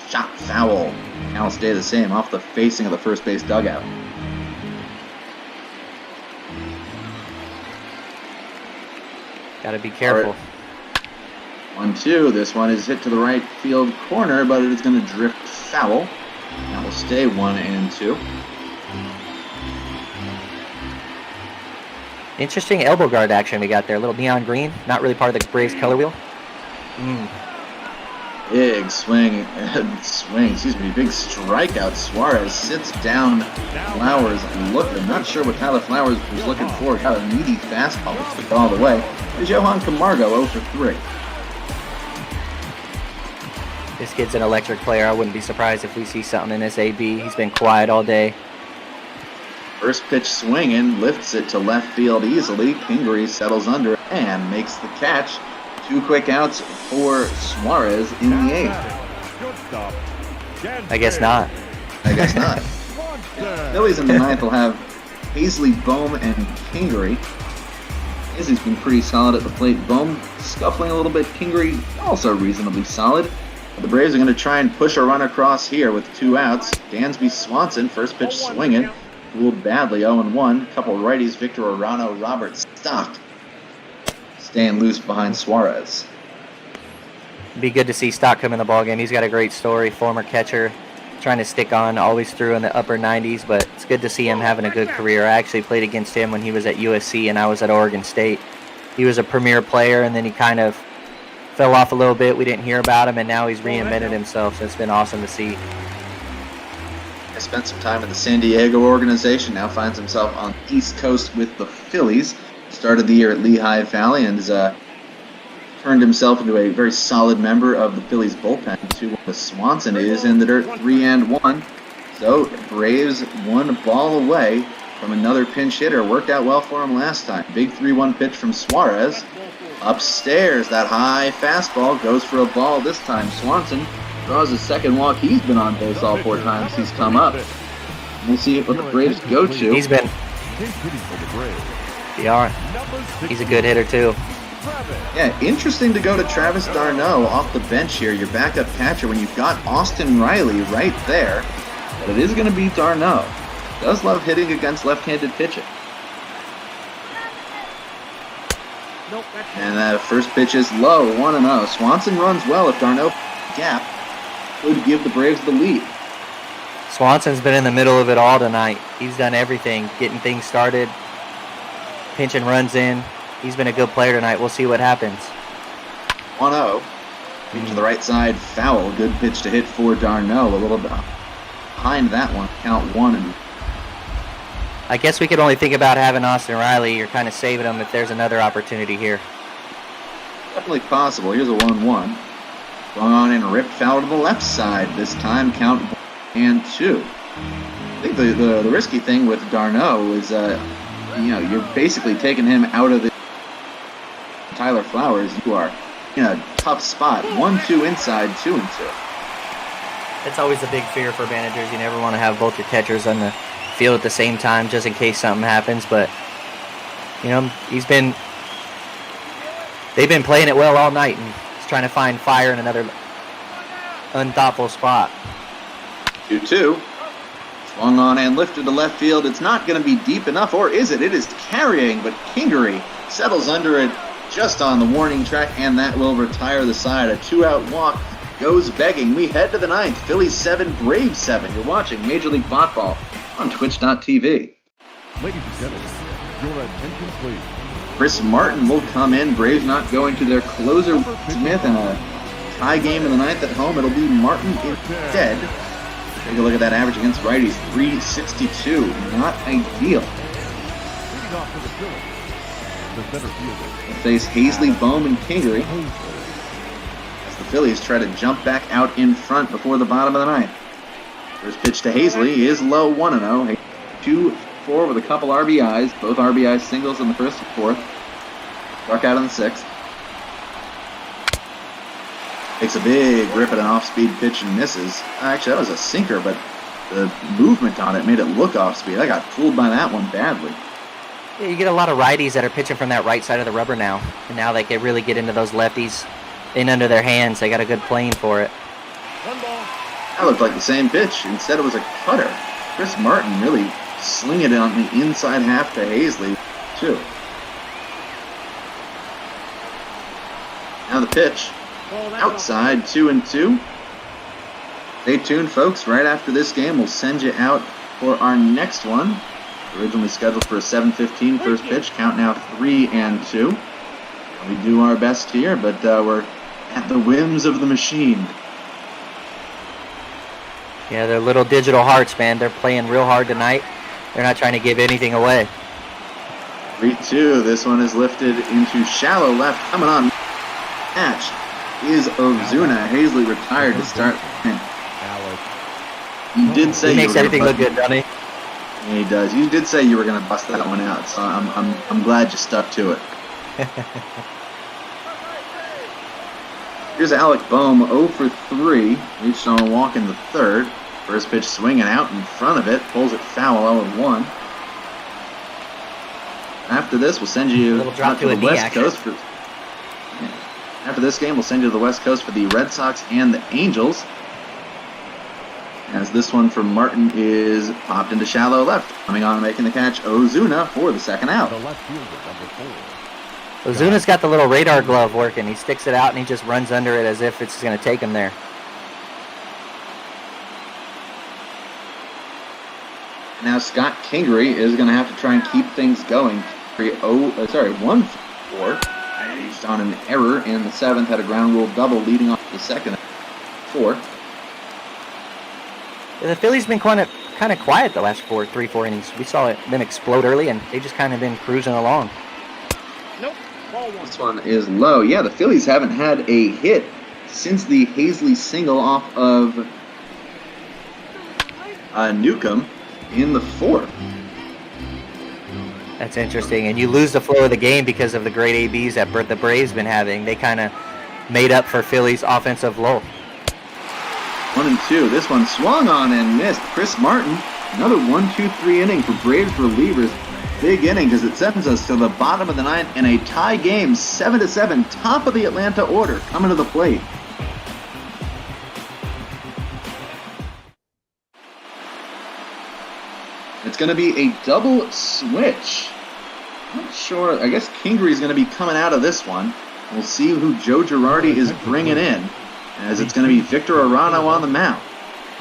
Shot foul. Count stay the same off the facing of the first base dugout. Got to be careful. 1-2. This one is hit to the right field corner, but it is going to drift foul. That will stay 1-2. Interesting elbow guard action we got there. A little neon green. Not really part of the Braves color wheel. Big swing. Big strikeout. Suarez sits down. Flowers looking. Not sure what Tyler Flowers was looking for. Got a meaty fastball. Took it all the way. There's Johan Camargo 0-3. This kid's an electric player. I wouldn't be surprised if we see something in this AB. He's been quiet all day. First pitch swinging, lifts it to left field easily. Pingree settles under and makes the catch. 2 quick outs for Suarez in the 8th. I guess not. Phillies in the 9th will have Paisley, Bohm, and Pingree. Paisley's been pretty solid at the plate. Bohm scuffling a little bit. Pingree also reasonably solid. But the Braves are going to try and push a run across here with 2 outs. Dansby Swanson, first pitch swinging. Ruled badly, 0-1. Couple righties, Victor Arano, Robert Stock, staying loose behind Suarez. Be good to see Stock come in the ballgame. He's got a great story. Former catcher, trying to stick on, always threw in the upper 90s, but it's good to see him having a good career. I actually played against him when he was at USC and I was at Oregon State. He was a premier player, and then he kind of fell off a little bit. We didn't hear about him, and now he's reinvented himself, so it's been awesome to see. I spent some time in the San Diego organization, now finds himself on the East Coast with the Phillies. Started the year at Lehigh Valley and has turned himself into a very solid member of the Phillies bullpen. 2-1 Swanson is in the dirt, 3-1. So Braves 1 ball away from another pinch hitter. Worked out well for him last time. Big 3-1 pitch from Suarez. Upstairs, that high fastball goes for a ball this time. Swanson draws his second walk. He's been on base all 4 times he's come up. We'll see what the Braves go to. He's a good hitter too. Yeah, interesting to go to Travis d'Arnaud off the bench here, your backup catcher, when you've got Austin Riley right there. But it is going to be d'Arnaud. Does love hitting against left-handed pitching. And that first pitch is low, 1-0. Swanson runs well. If d'Arnaud gap would give the Braves the lead. Swanson's been in the middle of it all tonight. He's done everything, getting things started, pinching runs in. He's been a good player tonight. We'll see what happens. 1-0. To the right side, foul. Good pitch to hit for Darno. A little bit behind that one. Count 1 and I guess we could only think about having Austin Riley. You're kind of saving him if there's another opportunity here. definitely possible. Here's a 1-1. Swung on and ripped foul to the left side. This time, count 1 and 2. I think the risky thing with Darno is, you're basically taking him out of the Tyler Flowers. You are in a tough spot. 1-2 inside, 2-2. It's always a big fear for managers. You never want to have both your catchers on the field at the same time just in case something happens. But, they've been playing it well all night, and he's trying to find fire in another unthoughtful spot. 2-2. Swung on and lifted to left field. It's not going to be deep enough, or is it? It is carrying, but Kingery settles under it just on the warning track, and that will retire the side. A 2-out walk goes begging. We head to the 9th. Phillies 7, Braves 7. You're watching Major League Baseball on Twitch.tv. Ladies and gentlemen, your attention please. Chris Martin will come in. Braves not going to their closer, Smith, in a tie game in the 9th at home. It'll be Martin instead. Take a look at that average against righties, 362. Not ideal. Leading off for the Phillies, the center fielder. We'll face Hazley, Bohm, and Kingery as the Phillies try to jump back out in front before the bottom of the 9th. First pitch to Hazley is low, 1-0. 2-4 with a couple RBIs, both RBI singles in the first and fourth. Struck out in the 6th. Takes a big rip at an off-speed pitch and misses. Actually, that was a sinker, but the movement on it made it look off-speed. I got fooled by that one badly. Yeah, you get a lot of righties that are pitching from that right side of the rubber now, and now they can really get into those lefties in under their hands. They got a good plane for it. That looked like the same pitch. Instead, it was a cutter. Chris Martin really slinging it on the inside half to Hazley, too. Now the pitch. Outside, 2-2. Stay tuned, folks. Right after this game, we'll send you out for our next one. Originally scheduled for a 7:15 first pitch. Count now 3-2. We do our best here, but we're at the whims of the machine. Yeah, they're little digital hearts, man. They're playing real hard tonight. They're not trying to give anything away. 3-2. This one is lifted into shallow left. Coming on. Catch is Ozuna. Hazley retired to start. You did say he makes everything look good, doesn't he? Yeah, he does. You did say you were going to bust that one out, so I'm glad you stuck to it. Here's Alec Bohm, 0 for 3. Reached on a walk in the 3rd. First pitch swinging out in front of it. Pulls it foul, 0-1. After this, we'll send you out to the West Coast for... After this game, we'll send you to the West Coast for the Red Sox and the Angels. As this one from Martin is popped into shallow left. Coming on and making the catch, Ozuna for the second out. The left fielder, number 4. Ozuna's got the little radar glove working. He sticks it out and he just runs under it as if it's going to take him there. Now Scott Kingery is going to have to try and keep things going. 1-4. Reached on an error in the 7th, had a ground rule double leading off the 2nd. 4. The Phillies been kind of quiet the last 3-4 innings. We saw them explode early, and they just kind of been cruising along. This one is low. Yeah, the Phillies haven't had a hit since the Hazley single off of Newcomb in the 4th. That's interesting, and you lose the flow of the game because of the great ABs that the Braves been having. They kind of made up for Phillies' offensive lull. 1-2. This one swung on and missed. Chris Martin, another 1-2-3 inning for Braves relievers. Big inning because it sends us to the bottom of the 9th in a tie game, 7-7, top of the Atlanta order, coming to the plate. It's going to be a double switch. Not sure. I guess Kingery's going to be coming out of this one. We'll see who Joe Girardi is bringing in, as it's going to be Victor Arano on the mound.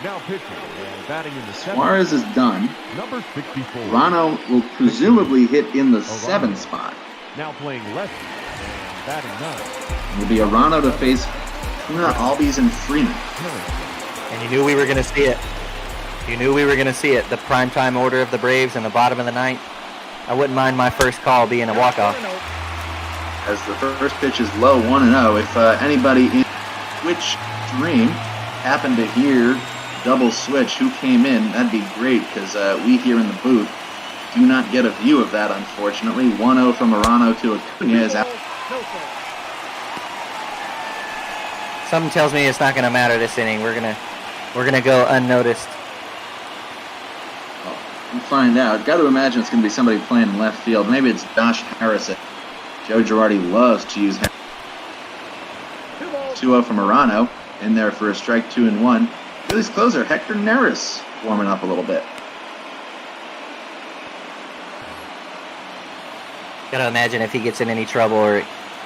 Now pitching and batting in the 7th. Suarez is done. Number 64. Arano will presumably hit in the 7th spot. Now playing lefty and batting 9. It will be Arano to face Acuna, Albies, and Freeman. And you knew we were going to see it. You knew we were going to see it. The primetime order of the Braves in the bottom of the ninth. I wouldn't mind my first call being a walk-off. As the first pitch is low, 1-0. If anybody in Twitch stream happened to hear double switch who came in, that'd be great, because we here in the booth do not get a view of that, unfortunately. 1-0 from Arano to Acuna is out. Something tells me it's not going to matter this inning. We're gonna go unnoticed. We'll find out. Got to imagine it's going to be somebody playing in left field. Maybe it's Josh Harrison. Joe Girardi loves to use 2-0 from Arano. In there for a strike, 2-1. Phillies closer, Hector Neris, warming up a little bit. Got to imagine if he gets in any trouble or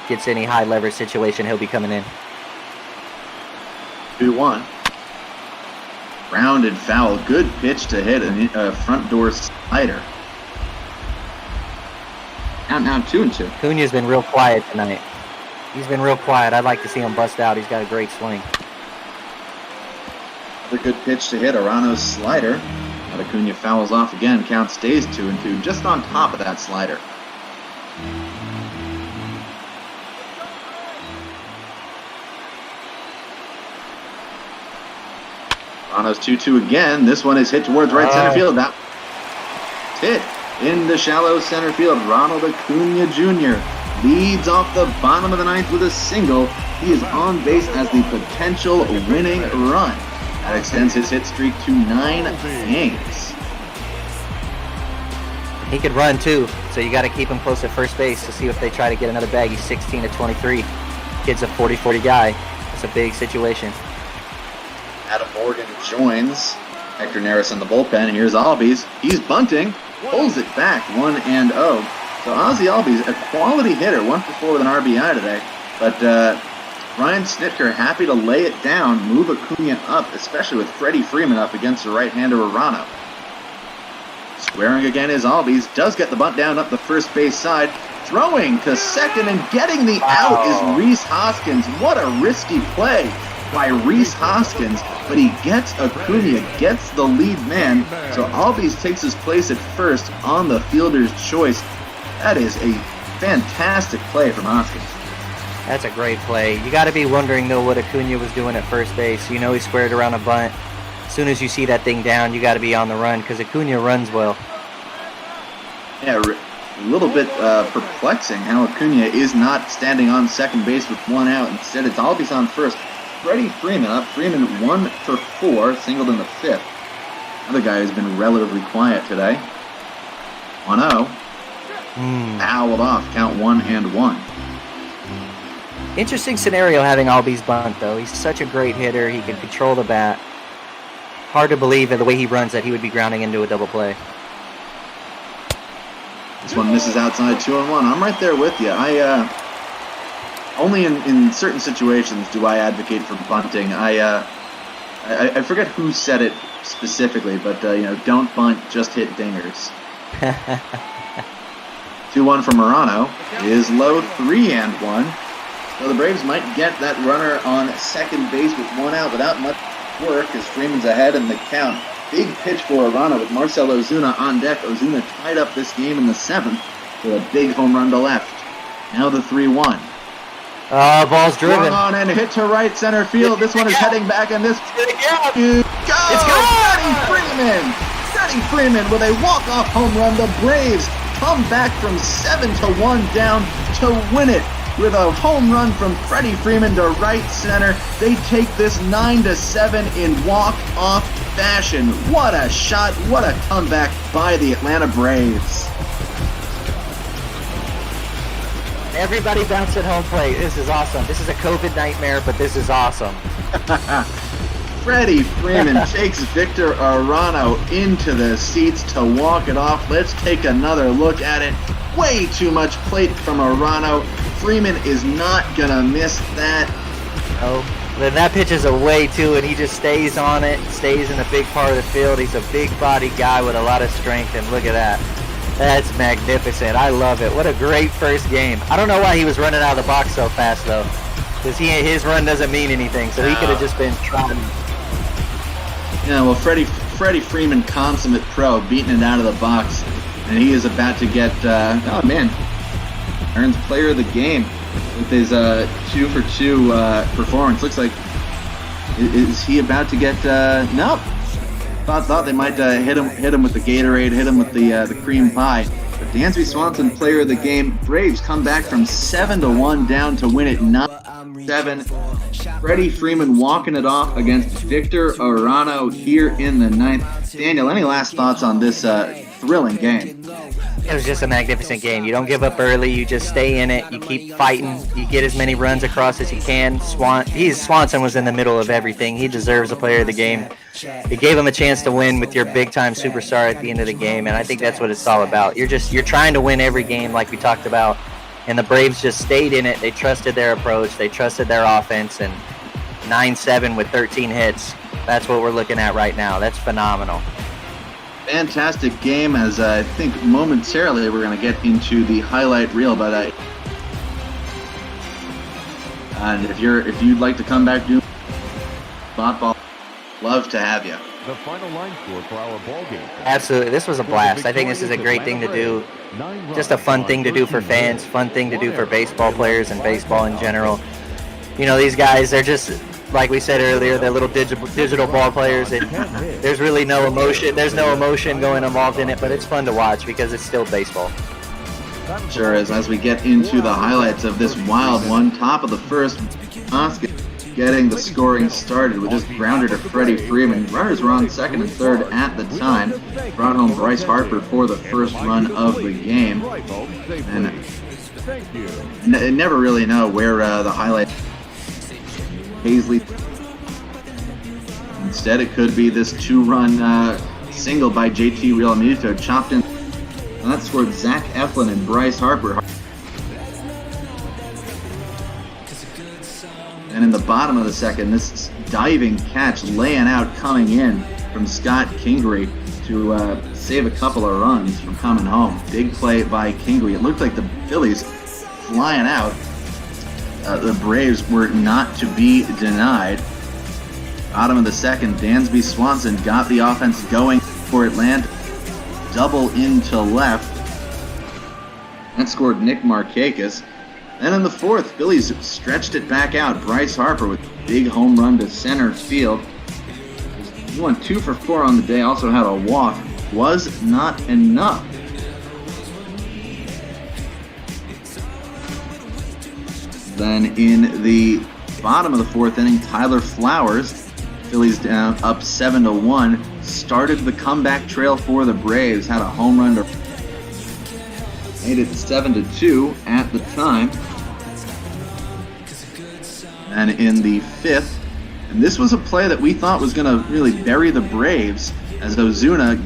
gets any high leverage situation, he'll be coming in. 2-1. Rounded foul. Good pitch to hit a front door slider. Now 2-2. Acuna's been real quiet tonight. He's been real quiet. I'd like to see him bust out. He's got a great swing. Another good pitch to hit Arano's slider. But Acuna fouls off again. Count stays 2-2, just on top of that slider. Arano's 2-2 again. This one is hit towards right center field. That hit into shallow center field. Ronald Acuna Jr. leads off the bottom of the ninth with a single. He is on base as the potential winning run. That extends his hit streak to 9 games. He could run too, so you got to keep him close at first base to see if they try to get another bag. He's 16 to 23. Kid's a 40-40 guy. It's a big situation. Adam Morgan joins Hector Neris in the bullpen. Here's Albies. He's bunting. Pulls it back, 1-0. So Ozzie Albies, a quality hitter, 1 for 4 with an RBI today. But Ryan Snitker happy to lay it down, move Acuna up, especially with Freddie Freeman up against the right-hander Arano. Squaring again is Albies. Does get the bunt down up the first base side. Throwing to second and getting the out is Rhys Hoskins. What a risky play by Rhys Hoskins, but he gets Acuna, gets the lead man, so Albies takes his place at first on the fielder's choice. That is a fantastic play from Hoskins. That's a great play. You got to be wondering, though, what Acuna was doing at first base. You know he squared around a bunt. As soon as you see that thing down, you got to be on the run, because Acuna runs well. Yeah, a little bit perplexing how Acuna is not standing on second base with 1 out. Instead, it's Albies on first. Freddie Freeman up. Freeman 1 for 4, singled in the 5th. Another guy who's been relatively quiet today. 1-0. Fouled off. Count 1-1. Interesting scenario having Albies bunt, though. He's such a great hitter. He can control the bat. Hard to believe that the way he runs that he would be grounding into a double play. This one misses outside, 2-1. I'm right there with you. Only in certain situations do I advocate for bunting. I forget who said it specifically, but don't bunt, just hit dingers. 2-1 from Arano is low, 3-1. So the Braves might get that runner on second base with 1 out without much work as Freeman's ahead in the count. Big pitch for Arano with Marcell Ozuna on deck. Ozuna tied up this game in the 7th with a big home run to left. Now the 3-1. Ball's driven. Swung on and hit to right center field. This one is heading back, and this go! It's gone! Freddie Freeman with a walk-off home run. The Braves come back from 7-1 down to win it with a home run from Freddie Freeman to right center. They take this 9-7 in walk-off fashion. What a shot! What a comeback by the Atlanta Braves. Everybody bounce at home plate. This is awesome. This is a COVID nightmare, but this is awesome. Freddie Freeman takes Victor Arano into the seats to walk it off. Let's take another look at it. Way too much plate from Arano. Freeman is not gonna miss that. Oh, then that pitch is away too, and he just stays on it, stays in a big part of the field. He's a big-bodied guy with a lot of strength, and look at that. That's magnificent. I love it. What a great first game. I don't know why he was running out of the box so fast, though. because his run doesn't mean anything. So he could have just been trying. Yeah, well, Freddie Freeman, consummate pro, beating it out of the box, and he is about to get. Oh man, earns player of the game with his 2-for-2 performance. Looks like is he about to get? No. Thought they might hit him with the Gatorade, hit him with the cream pie. But Dansby Swanson, player of the game. Braves come back from 7-1 down to win it 9-7. Freddie Freeman walking it off against Victor Arano here in the 9th. Daniel, any last thoughts on this thrilling game? It was just a magnificent game. You don't give up early. You just stay in it. You keep fighting. You get as many runs across as you can. Swanson was in the middle of everything. He deserves a player of the game. It gave him a chance to win with your big-time superstar at the end of the game, and I think that's what it's all about. You're trying to win every game like we talked about, and the Braves just stayed in it. They trusted their approach. They trusted their offense, and 9-7 with 13 hits. That's what we're looking at right now. That's phenomenal. Fantastic game, as I think momentarily we're going to get into the highlight reel. But and if you'd like to come back, do ball, love to have you. The final line score for our ball game. Absolutely, this was a blast. I think this is a great thing to do. Just a fun thing to do for fans, fun thing to do for baseball players and baseball in general. You know, these guys, they're just, like we said earlier, they're little digital ball players, and there's really no emotion. There's no emotion involved in it, but it's fun to watch because it's still baseball. Sure is. As we get into the highlights of this wild one, top of the first, Oscar getting the scoring started with this grounder to Freddie Freeman. Runners were on second and third at the time. Brought home Bryce Harper for the first run of the game. And never really know where the highlight. Eflin. Instead, it could be this 2-run single by JT Realmuto, chopped in. And that scored Zach Eflin and Bryce Harper. And in the bottom of the second, this diving catch laying out coming in from Scott Kingery to save a couple of runs from coming home. Big play by Kingery. It looked like the Phillies flying out. The Braves were not to be denied. Bottom of the second, Dansby Swanson got the offense going for Atlanta. Double into left. That scored Nick Markakis. Then in the fourth, Phillies stretched it back out. Bryce Harper with a big home run to center field. He went 2 for 4 on the day, also had a walk. Was not enough. Then in the bottom of the fourth inning, Tyler Flowers, Phillies down up 7-1, started the comeback trail for the Braves. Had a home run to made it 7-2 at the time. And in the fifth, and this was a play that we thought was going to really bury the Braves, as Ozuna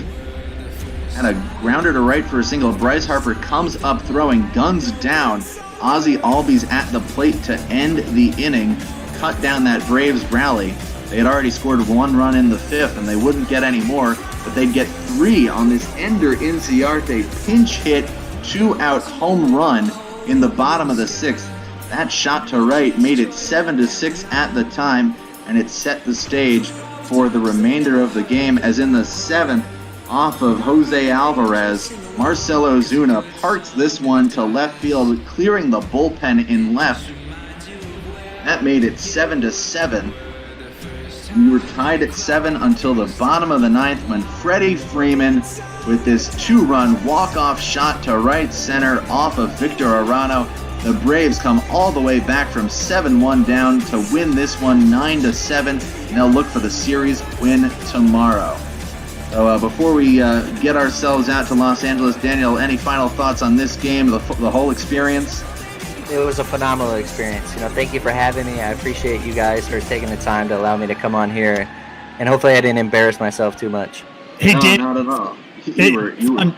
had a grounder to right for a single. Bryce Harper comes up throwing, guns down. Ozzie Albies at the plate to end the inning, cut down that Braves rally. They had already scored 1 run in the fifth, and they wouldn't get any more, but they'd get 3 on this Ender Inciarte pinch hit, 2-out home run in the bottom of the sixth. That shot to right made it 7-6 at the time, and it set the stage for the remainder of the game, as in the seventh, off of Jose Alvarez, Marcell Ozuna parks this one to left field, clearing the bullpen in left. That made it 7-7. We were tied at 7 until the bottom of the ninth, when Freddie Freeman, with this 2-run walk-off shot to right center off of Victor Arano, the Braves come all the way back from 7-1 down to win this one 9-7, and they'll look for the series win tomorrow. So before we get ourselves out to Los Angeles, Daniel, any final thoughts on this game, the whole experience? It was a phenomenal experience. Thank you for having me. I appreciate you guys for taking the time to allow me to come on here, and hopefully I didn't embarrass myself too much. Hey, no, not at all. You were.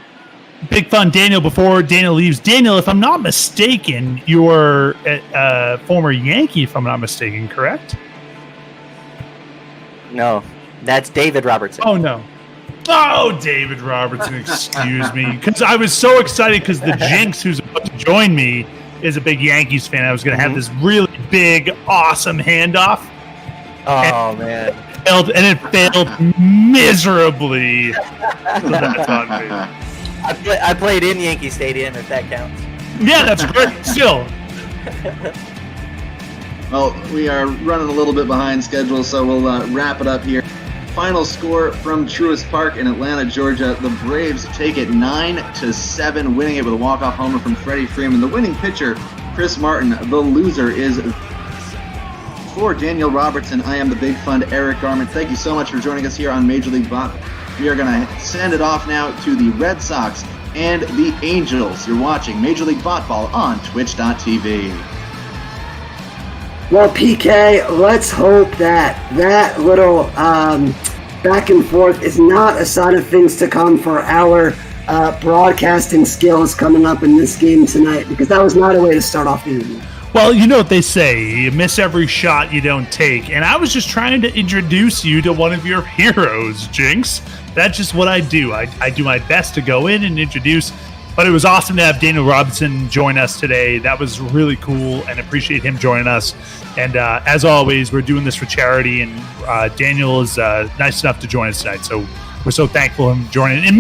Big fun, Daniel. Before Daniel leaves, Daniel, if I'm not mistaken, you're a former Yankee, if I'm not mistaken, correct? No, that's David Robertson. Oh, no. Oh, David Robertson, excuse me. Because I was so excited because the Jinx, who's about to join me, is a big Yankees fan. I was going to have this really big, awesome handoff. Oh, man. And it failed miserably. So that's on me. I played in Yankee Stadium, if that counts. Yeah, that's great. Still. Well, we are running a little bit behind schedule, so we'll wrap it up here. Final score from Truist Park in Atlanta, Georgia. The Braves take it 9-7, winning it with a walk-off homer from Freddie Freeman. The winning pitcher, Chris Martin. The loser is... For Daniel Robertson, I am the Big Fund, Eric Garment. Thank you so much for joining us here on Major League Baseball. We are going to send it off now to the Red Sox and the Angels. You're watching Major League Baseball on Twitch.tv. Well, PK, let's hope that little back and forth is not a sign of things to come for our broadcasting skills coming up in this game tonight, because that was not a way to start off the evening. Well, you know what they say, you miss every shot you don't take. And I was just trying to introduce you to one of your heroes, Jinx. That's just what I do. I do my best to go in and introduce. But it was awesome to have Daniel Robertson join us today. That was really cool, and appreciate him joining us. And as always, we're doing this for charity, and Daniel is nice enough to join us tonight. So we're so thankful him joining. And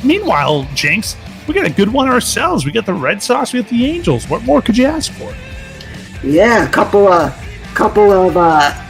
meanwhile, Jinx, we got a good one ourselves. We got the Red Sox, we got the Angels. What more could you ask for? Yeah, a couple of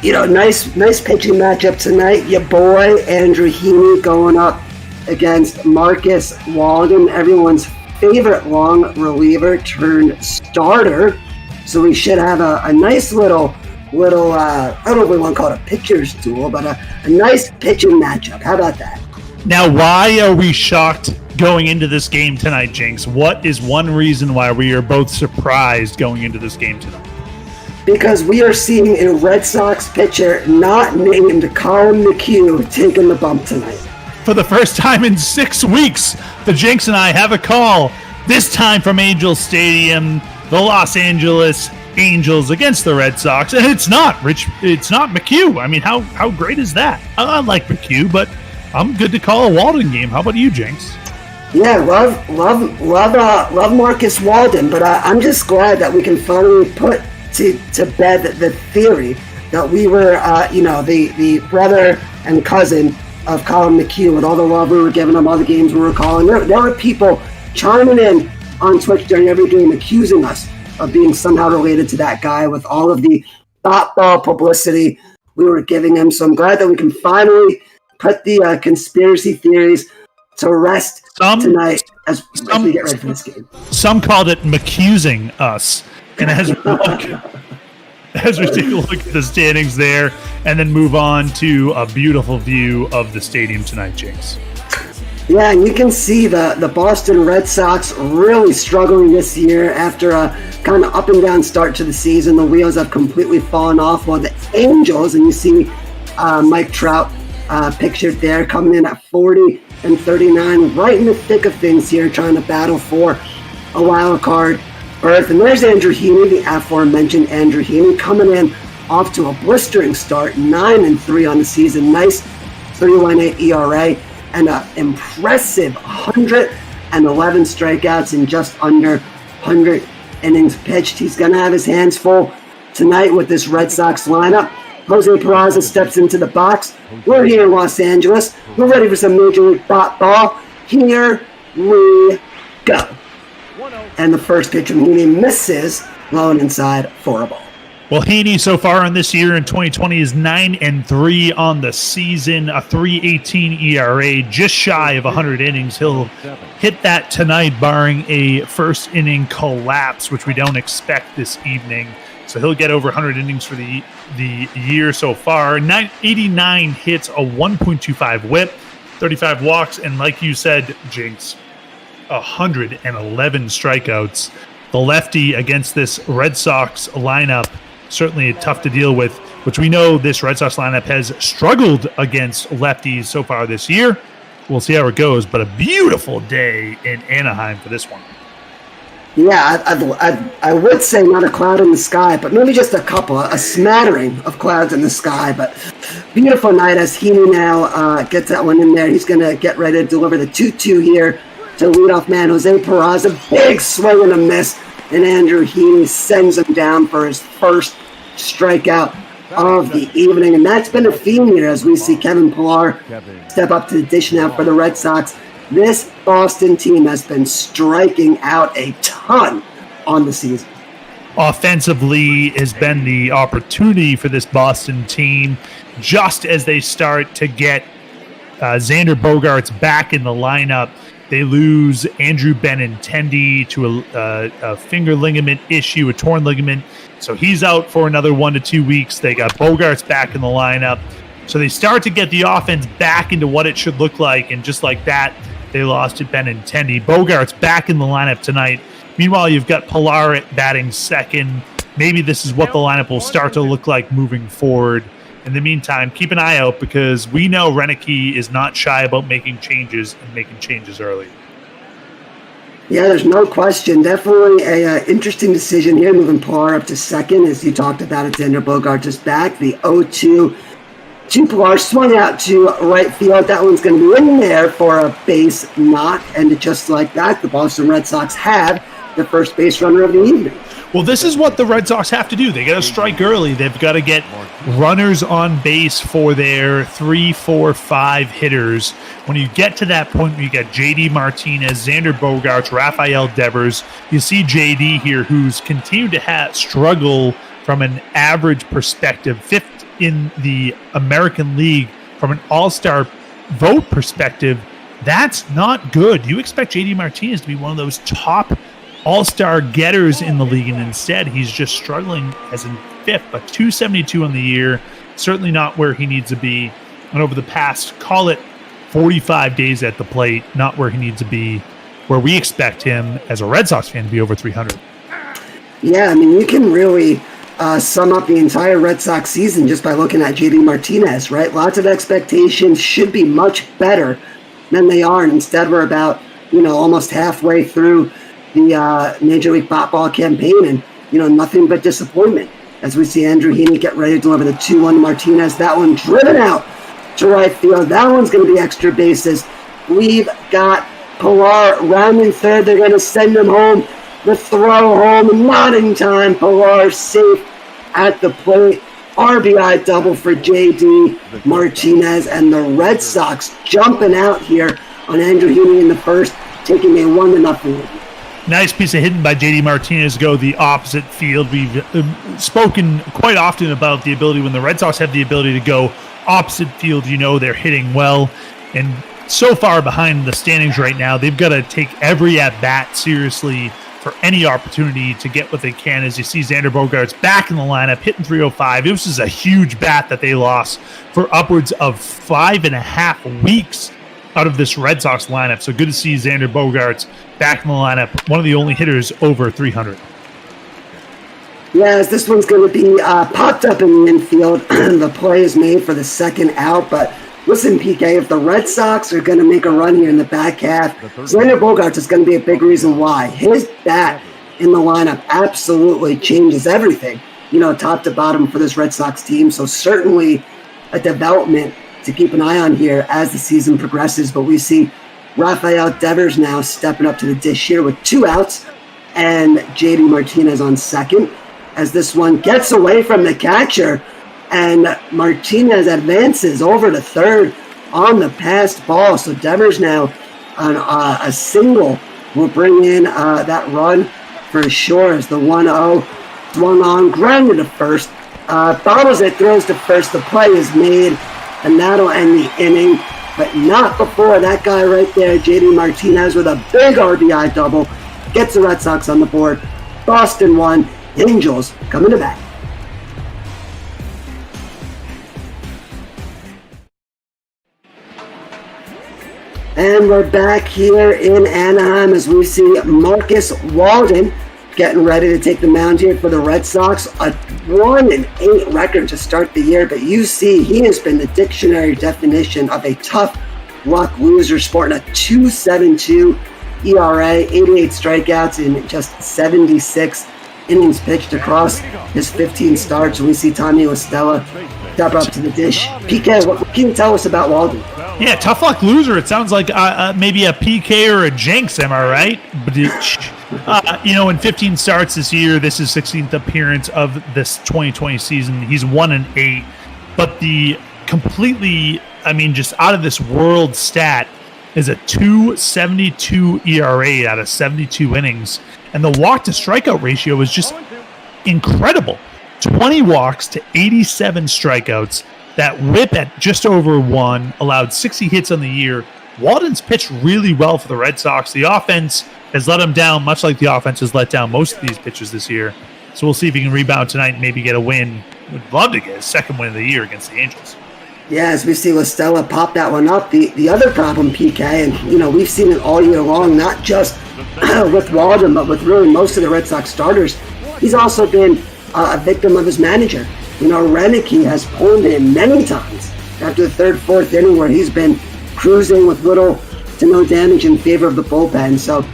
nice pitching matchup tonight. Your boy Andrew Heaney going up against Marcus Walden, everyone's favorite long reliever turned starter. So we should have a nice little I don't know if we want to call it a pitcher's duel, but a nice pitching matchup. How about that? Now, why are we shocked going into this game tonight, Jinx? What is one reason why we are both surprised going into this game tonight? Because we are seeing a Red Sox pitcher not named Colin McHugh taking the bump tonight. For the first time in 6 weeks, the Jinx and I have a call, this time from Angel Stadium, the Los Angeles Angels against the Red Sox. And it's not McHugh. I mean, how great is that? I like McHugh, but I'm good to call a Walden game. How about you, Jinx? Yeah, love Marcus Walden, but I'm just glad that we can finally put to bed the theory that we were, the brother and cousin of Colin McHugh, and all the love we were giving him, all the games we were calling. There were people chiming in on Twitch during every game accusing us of being somehow related to that guy with all of the ball publicity we were giving him. So I'm glad that we can finally put the conspiracy theories to rest tonight as we get ready for this game. Some called it McHusing us. And as we take a look at the standings there, and then move on to a beautiful view of the stadium tonight, Jinx. Yeah, and you can see the Boston Red Sox really struggling this year after a kind of up and down start to the season. The wheels have completely fallen off, while the Angels, and you see Mike Trout pictured there, coming in at 40 and 39, right in the thick of things here, trying to battle for a wild card berth. And there's Andrew Heaney, the aforementioned Andrew Heaney, coming in off to a blistering start, 9-3 on the season. Nice 3.18 ERA and an impressive 111 strikeouts in just under 100 innings pitched. He's going to have his hands full tonight with this Red Sox lineup. Jose Peraza steps into the box. We're here in Los Angeles. We're ready for some Major League Baseball. Here we go. And the first pitch from Heaney misses, low and inside for a ball. Well, Heaney so far in this year in 2020 is 9-3 on the season, a 3.18 ERA, just shy of 100 innings. He'll hit that tonight, barring a first inning collapse, which we don't expect this evening. So he'll get over 100 innings for the year so far. 89 hits, a 1.25 whip, 35 walks, and like you said, Jinx, 111 strikeouts. The lefty against this Red Sox lineup, certainly tough to deal with, which we know this Red Sox lineup has struggled against lefties so far this year. We'll see how it goes, but a beautiful day in Anaheim for this one. Yeah, I would say not a cloud in the sky, but maybe just a smattering of clouds in the sky. But beautiful night as Heaney now gets that one in there. He's going to get ready to deliver the 2-2 here to leadoff man Jose Peraza. Big swing and a miss, and Andrew Heaney sends him down for his first strikeout of the evening. And that's been a theme here as we see Kevin Pillar step up to the dish now for the Red Sox. This Boston team has been striking out a ton on the season. Offensively has been the opportunity for this Boston team just as they start to get Xander Bogaerts back in the lineup. They lose Andrew Benintendi to a finger ligament issue, a torn ligament. So he's out for another 1 to 2 weeks. They got Bogaerts back in the lineup. So they start to get the offense back into what it should look like. And just like that, they lost to Benintendi. Bogaerts back in the lineup tonight. Meanwhile, you've got Pillar batting second. Maybe this is what the lineup will start to look like moving forward. In the meantime, keep an eye out because we know Greinke is not shy about making changes and making changes early. Yeah, there's no question. Definitely a interesting decision here, moving Pillar up to second. As you talked about it, Xander Bogaerts is back. The 0-2 to Pillar, swung out to right field. That one's going to be in there for a base knock. And just like that, the Boston Red Sox have the first base runner of the evening. Well, this is what the Red Sox have to do. They got to strike early. They've got to get runners on base for their 3, 4, 5 hitters. When you get to that point where you got JD Martinez, Xander Bogaerts, Rafael Devers, you see JD here who's continued to struggle from an average perspective, 5th in the American League from an all-star vote perspective. That's not good. You expect JD Martinez to be one of those top all-star getters in the league, and instead he's just struggling as in 5th, but 272 on the year, certainly not where he needs to be. And over the past, call it 45 days at the plate, not where he needs to be, where we expect him as a Red Sox fan to be over 300. Yeah, I mean, you can really sum up the entire Red Sox season just by looking at JD Martinez, right? Lots of expectations, should be much better than they are, and instead we're about, almost halfway through the Major League Baseball campaign, and nothing but disappointment as we see Andrew Heaney get ready to deliver the 2-1 to Martinez. That one driven out to right field. That one's going to be extra bases. We've got Pillar rounding third. They're going to send him home. The throw home, not in time. Pillar safe at the plate. RBI double for JD Martinez, and the Red Sox jumping out here on Andrew Heaney in the first, taking a 1-0 lead. Nice piece of hitting by JD Martinez, go the opposite field. We've spoken quite often about the ability when the Red Sox have the ability to go opposite field, they're hitting well. And so far behind the standings right now, they've got to take every at-bat seriously for any opportunity to get what they can. As you see Xander Bogaerts back in the lineup, hitting 305. This was a huge bat that they lost for upwards of 5.5 weeks out of this Red Sox lineup. So good to see Xander Bogaerts back in the lineup, one of the only hitters over 300. Yes, this one's going to be popped up in the infield. The play is made for the second out, but listen, PK, if the Red Sox are going to make a run here in the back half, Xander Bogaerts is going to be a big reason why. His bat in the lineup absolutely changes everything, top to bottom for this Red Sox team. So certainly a development to keep an eye on here as the season progresses. But we see Rafael Devers now stepping up to the dish here with 2 outs and JD Martinez on second as this one gets away from the catcher, and Martinez advances over to third on the passed ball. So Devers now on a single will bring in that run for sure as the 1-0 swung on, grounded to first, bobbles it, throws to first. The play is made, and that'll end the inning, but not before that guy right there, JD Martinez, with a big RBI double, gets the Red Sox on the board. Boston 1, Angels coming to bat. And we're back here in Anaheim as we see Marcus Walden getting ready to take the mound here for the Red Sox. A 1-8 record to start the year, but you see he has been the dictionary definition of a tough luck loser, sporting a 2.72 ERA, 88 strikeouts in just 76 innings pitched across his 15 starts. We see Tommy Estella step up to the dish. PK, what can you tell us about Walden? Yeah, tough luck loser. It sounds like maybe a PK or a jinx, am I right? In 15 starts this year, this is 16th appearance of this 2020 season. He's 1-8, but the completely, just out of this world stat is a 2.72 ERA out of 72 innings, and the walk to strikeout ratio is just incredible. 20 walks to 87 strikeouts. That whip at just over 1, allowed 60 hits on the year. Walden's pitched really well for the Red Sox. The offense has let him down, much like the offense has let down most of these pitchers this year. So we'll see if he can rebound tonight and maybe get a win. Would love to get his second win of the year against the Angels. Yeah, as we see Listella pop that one up. The other problem, PK, and we've seen it all year long, not just with Walden, but with really most of the Red Sox starters. He's also been a victim of his manager. Greinke has pulled him many times after the third, fourth inning where he's been cruising with little to no damage in favor of the bullpen. So,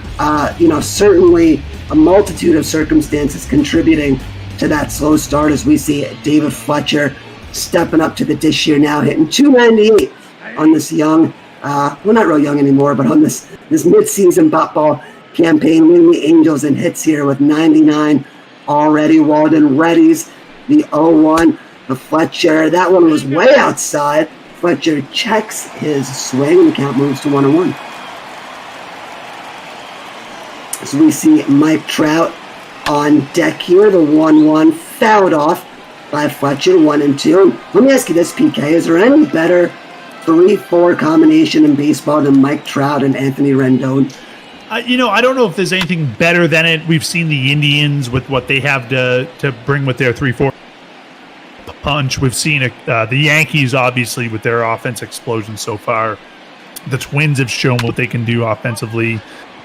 certainly a multitude of circumstances contributing to that slow start as we see David Fletcher stepping up to the dish here now, hitting 298 on this young, not real young anymore, but on this mid-season bat ball campaign, leading the Angels in hits here with 99 already. Walden readies the 0-1. The Fletcher, that one was way outside. Fletcher checks his swing, and the count moves to 1-1. So we see Mike Trout on deck here. The 1-1 fouled off by Fletcher, 1-2. Let me ask you this, PK. Is there any better 3-4 combination in baseball than Mike Trout and Anthony Rendon? I don't know if there's anything better than it. We've seen the Indians with what they have to bring with their 3-4 punch. We've seen the Yankees, obviously, with their offense explosion so far. The Twins have shown what they can do offensively.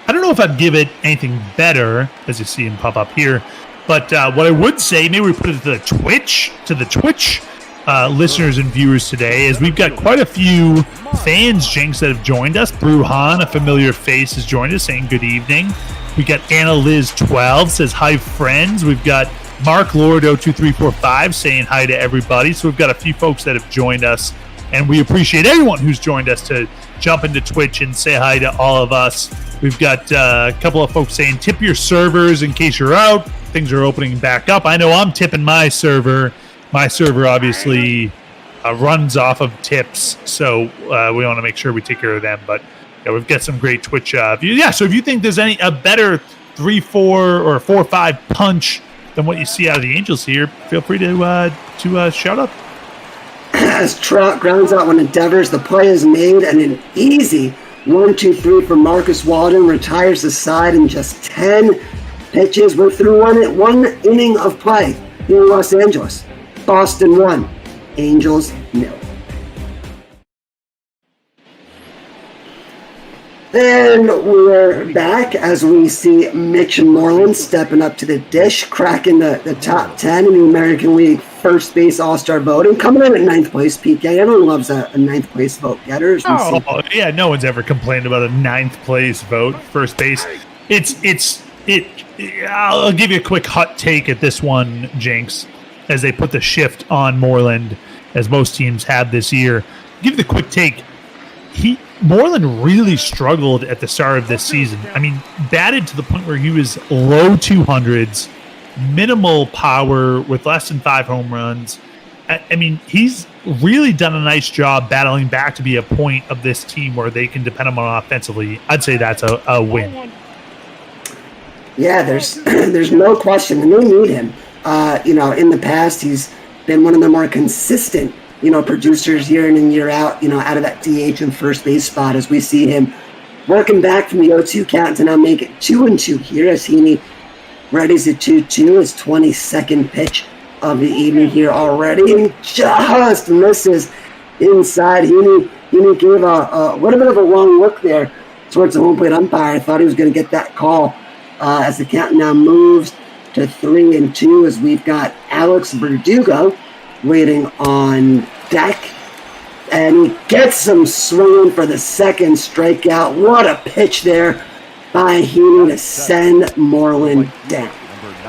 I don't know if I'd give it anything better, as you see him pop up here. But what I would say, maybe we put it to the Twitch listeners and viewers today, is we've got quite a few fans, Jinx, that have joined us. Bruhan, a familiar face, has joined us, saying good evening. We got Anna Liz 12 says hi, friends. We've got Mark Lordo 2345 saying hi to everybody. So we've got a few folks that have joined us, and we appreciate everyone who's joined us to jump into Twitch and say hi to all of us. We've got a couple of folks saying tip your servers in case you're out. Things are opening back up. I know I'm tipping my server. My server obviously runs off of tips, so we want to make sure we take care of them. But yeah, we've got some great Twitch views. Yeah, so if you think there's a better 3-4 or 4-5 punch than what you see out of the Angels here, feel free to shout up. As Trout grounds out one endeavors, the play is made, and an easy 1-2-3 for Marcus Walden retires the side in just 10 pitches. We're through one inning of play here in Los Angeles. Boston 1, Angels 0. And we're back as we see Mitch Moreland stepping up to the dish, cracking the top 10 in the American League first base all-star voting, coming in at 9th place. PK, everyone loves a 9th place vote getter. Yeah, no one's ever complained about a 9th place vote first base. I'll give you a quick hot take at this one, Jinx, as they put the shift on Moreland, as most teams have this year. Give you the quick take. Moreland really struggled at the start of this season. Batted to the point where he was low 200s, minimal power with less than 5 home runs. He's really done a nice job battling back to be a point of this team where they can depend on offensively. I'd say that's a win. Yeah, there's no question, and they need him. In the past, he's been one of the more consistent producers year in and year out, out of that DH and first base spot, as we see him working back from the 0-2 count to now make it 2-2 here as Heaney readies the 2-2, his 22nd pitch of the evening here already, and just misses inside. Heaney gave a little bit of a wrong look there towards the home plate umpire. I thought he was going to get that call as the count now moves to 3-2 as we've got Alex Verdugo waiting on deck, and he gets him swinging for the second strikeout. What a pitch there by Heaney to send Moreland down.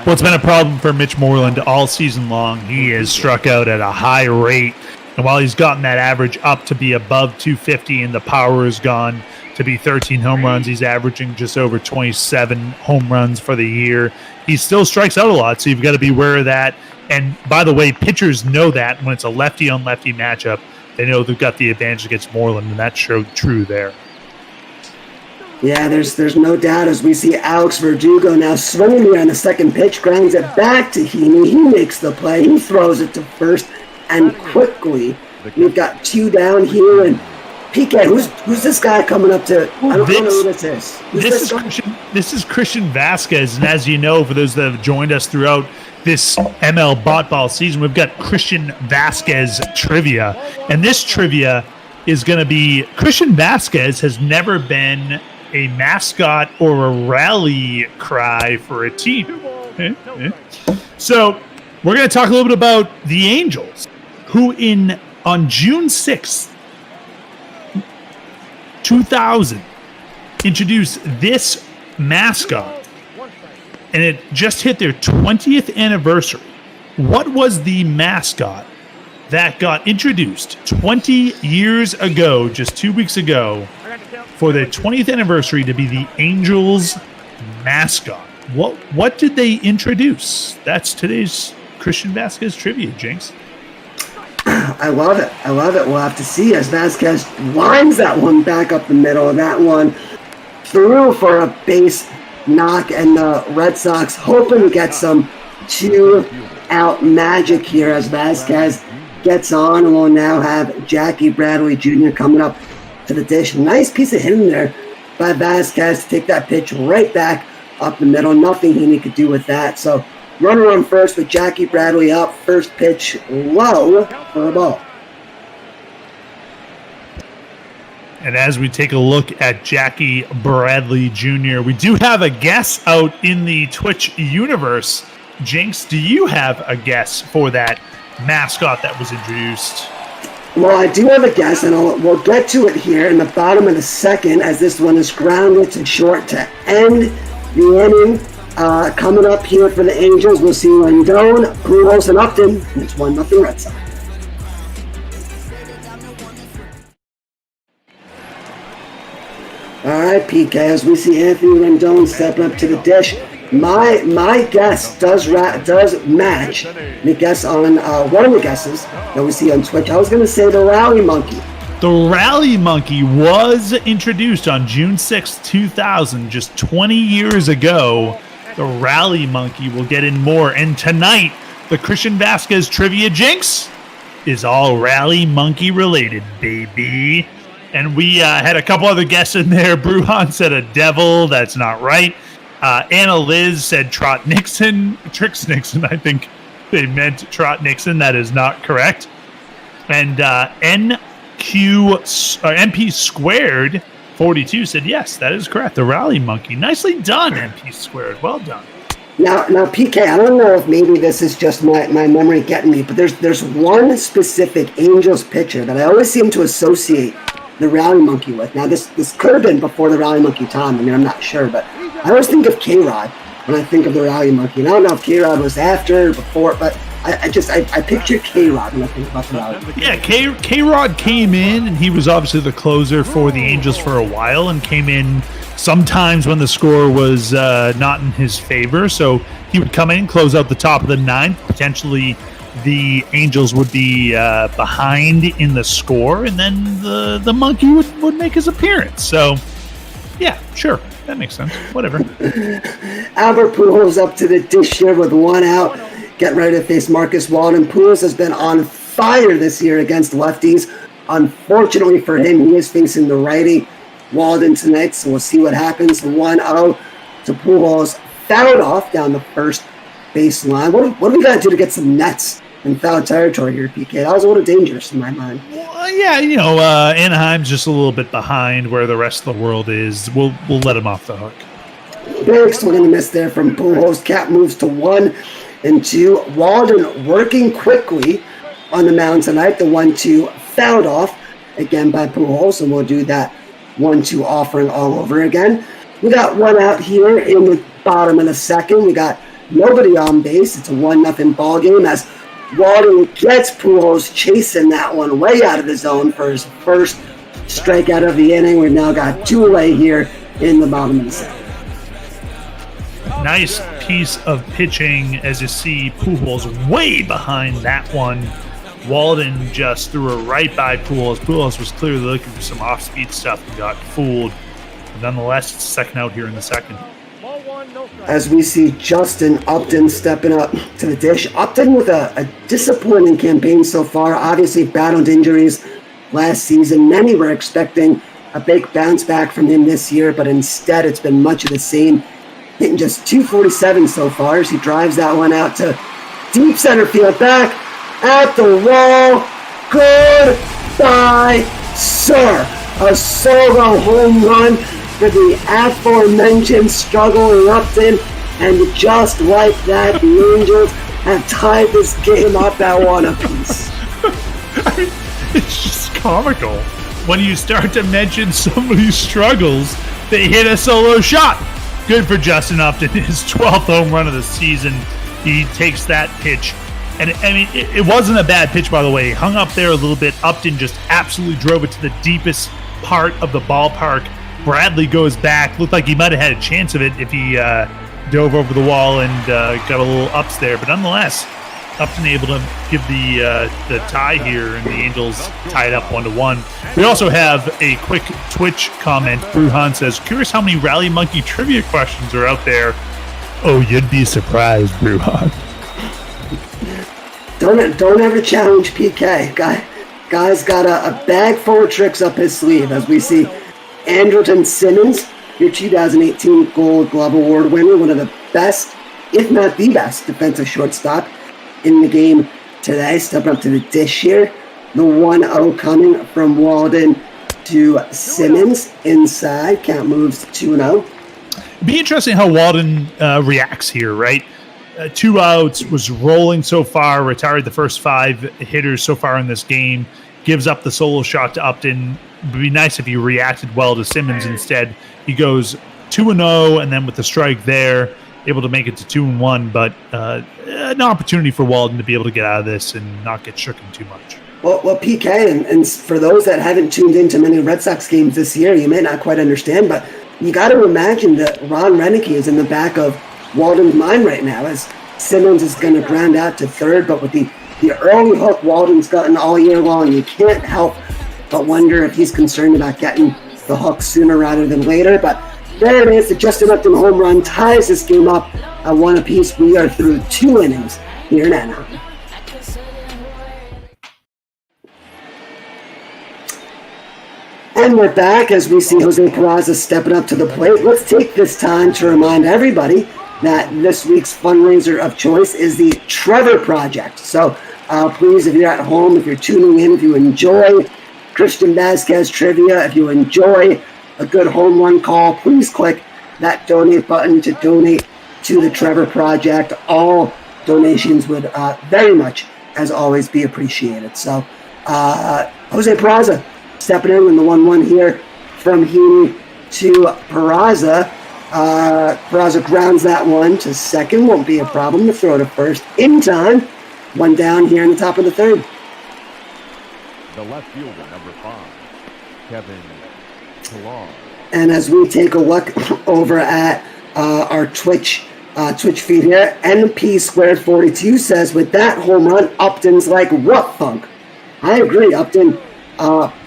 Well, it's been a problem for Mitch Moreland all season long. He has struck out at a high rate, and while he's gotten that average up to be above 250 and the power has gone to be 13 home runs. He's averaging just over 27 home runs for the year. He still strikes out a lot, so you've got to be aware of that. And by the way, pitchers know that when it's a lefty-on-lefty matchup, they know they've got the advantage against Moreland, and that's true there. Yeah, there's no doubt as we see Alex Verdugo now swinging here on the second pitch, grounds it back to Heaney. He makes the play. He throws it to first, and quickly we've got 2 down here. And PK, who's this guy coming up to? I don't know who this is. This is Christian Vasquez, and as you know, for those that have joined us throughout this ML Bot Ball season, we've got Christian Vasquez trivia, and this trivia is going to be Christian Vasquez has never been a mascot or a rally cry for a team. So we're going to talk a little bit about the Angels, who on June 6th, 2000, introduced this mascot, and it just hit their 20th anniversary. What was the mascot that got introduced 20 years ago, just 2 weeks ago, for their 20th anniversary to be the Angels mascot? What did they introduce? That's today's Christian Vasquez trivia, Jinx. I love it. We'll have to see as Vasquez lines that one back up the middle. That one through for a base knock, and the Red Sox hoping to get some 2-out magic here as Vasquez gets on, and we'll now have Jackie Bradley Jr. coming up to the dish. Nice piece of hitting there by Vasquez to take that pitch right back up the middle. Nothing Heaney could do with that. So runner on first with Jackie Bradley up. First pitch low for a ball. And as we take a look at Jackie Bradley Jr., we do have a guess out in the Twitch universe. Jinx, do you have a guess for that mascot that was introduced? Well, I do have a guess, and we'll get to it here in the bottom of the second as this one is grounded to short to end the inning. Coming up here for the Angels, we'll see Rendon, Pujols, and Upton. It's 1-0 Red Sox. All right, PK, as we see Anthony Rendon stepping up to the dish. My guess does match the guess on one of the guesses that we see on Twitch. I was going to say the Rally Monkey. The Rally Monkey was introduced on June 6, 2000, just 20 years ago. The Rally Monkey will get in more. And tonight, the Christian Vasquez Trivia Jinx is all Rally Monkey related, baby. And we had a couple other guests in there. Bruhan said a devil. That's not right. Anna Liz said Trot Nixon. Trix Nixon, I think they meant Trot Nixon. That is not correct. And MP Squared 42 said, yes, that is correct. The Rally Monkey. Nicely done, MP Squared. Well done. Now, PK, I don't know if maybe this is just my memory getting me, but there's one specific Angels pitcher that I always seem to associate the Rally Monkey with. Now, this could have been before the Rally Monkey time. I mean, I'm not sure, but I always think of K-Rod when I think of the Rally Monkey. And I don't know if K-Rod was after or before, but I picture K-Rod when I think about the Rally Monkey. Yeah, K-Rod came in, and he was obviously the closer for the Angels for a while, and came in sometimes when the score was not in his favor. So he would come in, close out the top of the ninth. Potentially the Angels would be behind in the score, and then the Monkey would make his appearance. So, yeah, sure. That makes sense. Whatever. Albert Pujols up to the dish here with 1 out. Getting ready to face Marcus Walden. Pujols has been on fire this year against lefties. Unfortunately for him, he is facing the righty Walden tonight, so we'll see what happens. 1-0 to Pujols. Fouled off down the first baseline. What do we got to do to get some nets in foul territory here, PK? That was a little dangerous in my mind. Well, yeah, Anaheim's just a little bit behind where the rest of the world is. We'll let him off the hook. Big swing and a miss there from Pujols. Cap moves to 1-2. Walden working quickly on the mound tonight. The 1-2 fouled off again by Pujols, and we'll do that 1-2 offering all over again. We got 1 out here in the bottom of the second. We got nobody on base. It's a 1-0 ball game as Walden gets Pujols chasing that one way out of the zone for his first strikeout of the inning. We've now got 2 away here in the bottom of the 7th. Nice piece of pitching, as you see Pujols way behind that one. Walden just threw it right by Pujols. Pujols was clearly looking for some off-speed stuff and got fooled. But nonetheless, it's second out here in the 2nd. As we see Justin Upton stepping up to the dish. Upton with a disappointing campaign so far. Obviously battled injuries last season. Many were expecting a big bounce back from him this year, but instead it's been much of the same. Hitting just .247 so far as he drives that one out to deep center field, back at the wall. Goodbye, sir. A solo home run for the aforementioned struggling Upton, and just like that, the Angels have tied this game up at 1 apiece. It's just comical. When you start to mention somebody's struggles, they hit a solo shot. Good for Justin Upton, his 12th home run of the season. He takes that pitch. And, I mean, it wasn't a bad pitch, by the way. He hung up there a little bit. Upton just absolutely drove it to the deepest part of the ballpark. Bradley goes back. Looked like he might have had a chance of it if he dove over the wall and got a little ups there. But nonetheless, Upton able to give the tie here, and the Angels tied up 1-1. We also have a quick Twitch comment. Bruhan says, curious how many Rally Monkey trivia questions are out there. Oh, you'd be surprised, Bruhan. Don't ever challenge PK. Guy's got a bag full of tricks up his sleeve, as we see Andrelton Simmons, your 2018 Gold Glove Award winner, one of the best, if not the best, defensive shortstop in the game today. Stepping up to the dish here. The 1-0 coming from Walden to Simmons inside. Count moves to 2-0. Be interesting how Walden reacts here, right? 2 outs, was rolling so far, retired the first 5 hitters so far in this game, gives up the solo shot to Upton. It would be nice if he reacted well to Simmons instead. He goes 2-0, and then with the strike there, able to make it to 2-1, but an opportunity for Walden to be able to get out of this and not get shooken too much. Well, PK, and for those that haven't tuned into many Red Sox games this year, you may not quite understand, but you got to imagine that Ron Renneke is in the back of Walden's mind right now, as Simmons is going to ground out to third, but with the early hook Walden's gotten all year long, you can't help but wonder if he's concerned about getting the hook sooner rather than later. But there it is, the Justin Upton home run ties this game up at 1 apiece. We are through 2 innings here in Anaheim. And we're back as we see Jose Peraza stepping up to the plate. Let's take this time to remind everybody that this week's fundraiser of choice is the Trevor Project. So please, if you're at home, if you're tuning in, if you enjoy Christian Vasquez trivia, if you enjoy a good home run call, please click that donate button to donate to the Trevor Project. All donations would very much, as always, be appreciated. So Jose Peraza stepping in the 1-1 here from Heaney to Peraza. Peraza grounds that one to second. Won't be a problem to throw to first in time. 1 down here in the top of the 3rd. The left fielder, number 5, Kevin Pillar. And as we take a look over at our Twitch feed here, NP242 says, with that home run, Upton's like what funk? I agree. Upton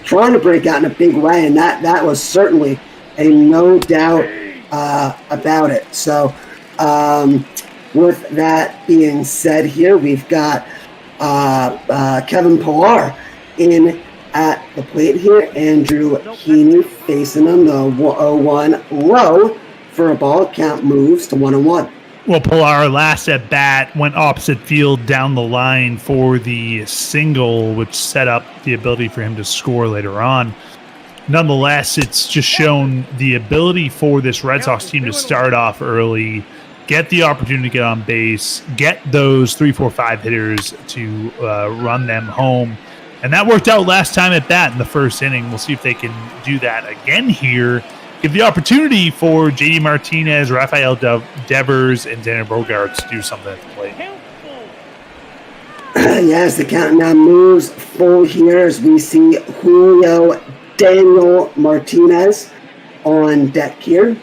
trying to break out in a big way, and that was certainly a no doubt about it. So with that being said here, we've got Kevin Pillar in at the plate here. Andrew Heaney facing him, the 0-1 low for a ball. Count moves to 1-1. Well, Pillar last at bat went opposite field down the line for the single, which set up the ability for him to score later on. Nonetheless, it's just shown the ability for this Red Sox team to start off early, get the opportunity to get on base, get those 3, 4, 5 hitters to run them home. And that worked out last time at bat in the first inning. We'll see if they can do that again here. Give the opportunity for J.D. Martinez, Rafael Devers, and Tanner Bogaerts to do something at the plate. Yes, the count now moves full here as we see Julio Daniel Martinez on deck here.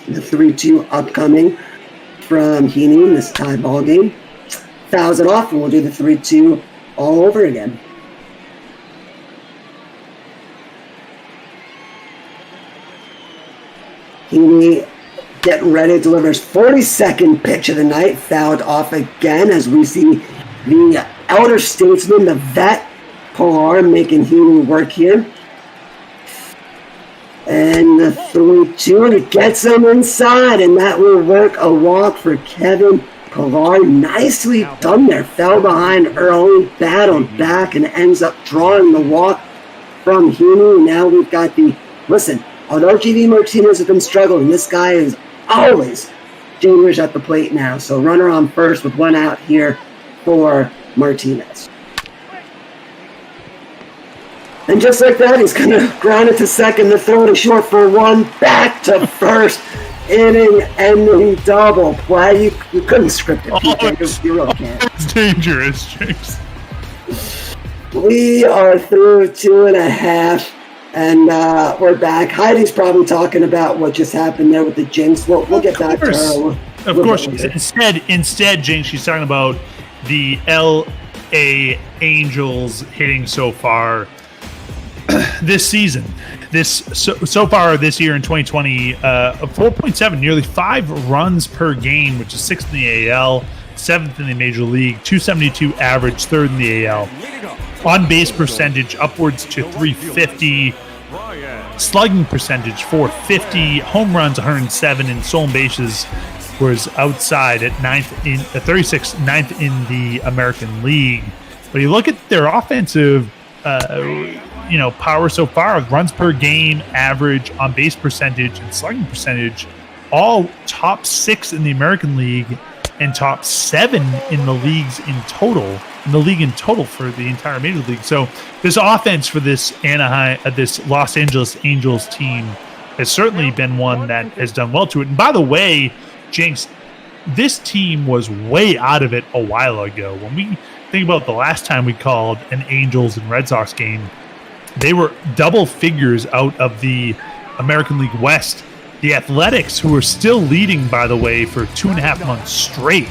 The 3-2 upcoming from Heaney in this tie ball game. Fouls it off, and we'll do the 3-2 all over again. Heaney getting ready, delivers 42nd pitch of the night, fouled off again as we see the elder statesman, the vet, Polar, making Heaney work here. And the 3-2, and it gets him inside, and that will work a walk for Kevin Polar. Nicely done there. Fell behind early, battled back, and ends up drawing the walk from Heaney. Now we've got listen, although GV Martinez has been struggling, this guy is always dangerous at the plate now. So runner on first with one out here for Martinez. And just like that, he's going to ground it to second, the throw to short for one, back to first, inning-ending double play. You couldn't script it. You really can't. It's dangerous, Jinx. We are through 2.5, and we're back. Heidi's probably talking about what just happened there with the Jinx. We'll get back to her. Of course. Instead, Jinx, she's talking about the LA Angels hitting so far this season. So far this year in 2020, 4.7, nearly 5 runs per game, which is 6th in the AL, 7th in the Major League, 272 average, 3rd in the AL. On base percentage upwards to 350, slugging percentage 450, home runs 107, and stolen bases was outside at 36th, 9th in the American League. But you look at their offensive power so far, runs per game, average, on base percentage, and slugging percentage, all top 6 in the American League and top 7 in the league in total for the entire Major League. So this offense for this this Los Angeles Angels team has certainly been one that has done well to it. And by the way, Jinx, this team was way out of it a while ago. When we think about the last time we called an Angels and Red Sox game, they were double figures out of the American League West. The Athletics, who are still leading, by the way, for 2.5 months straight,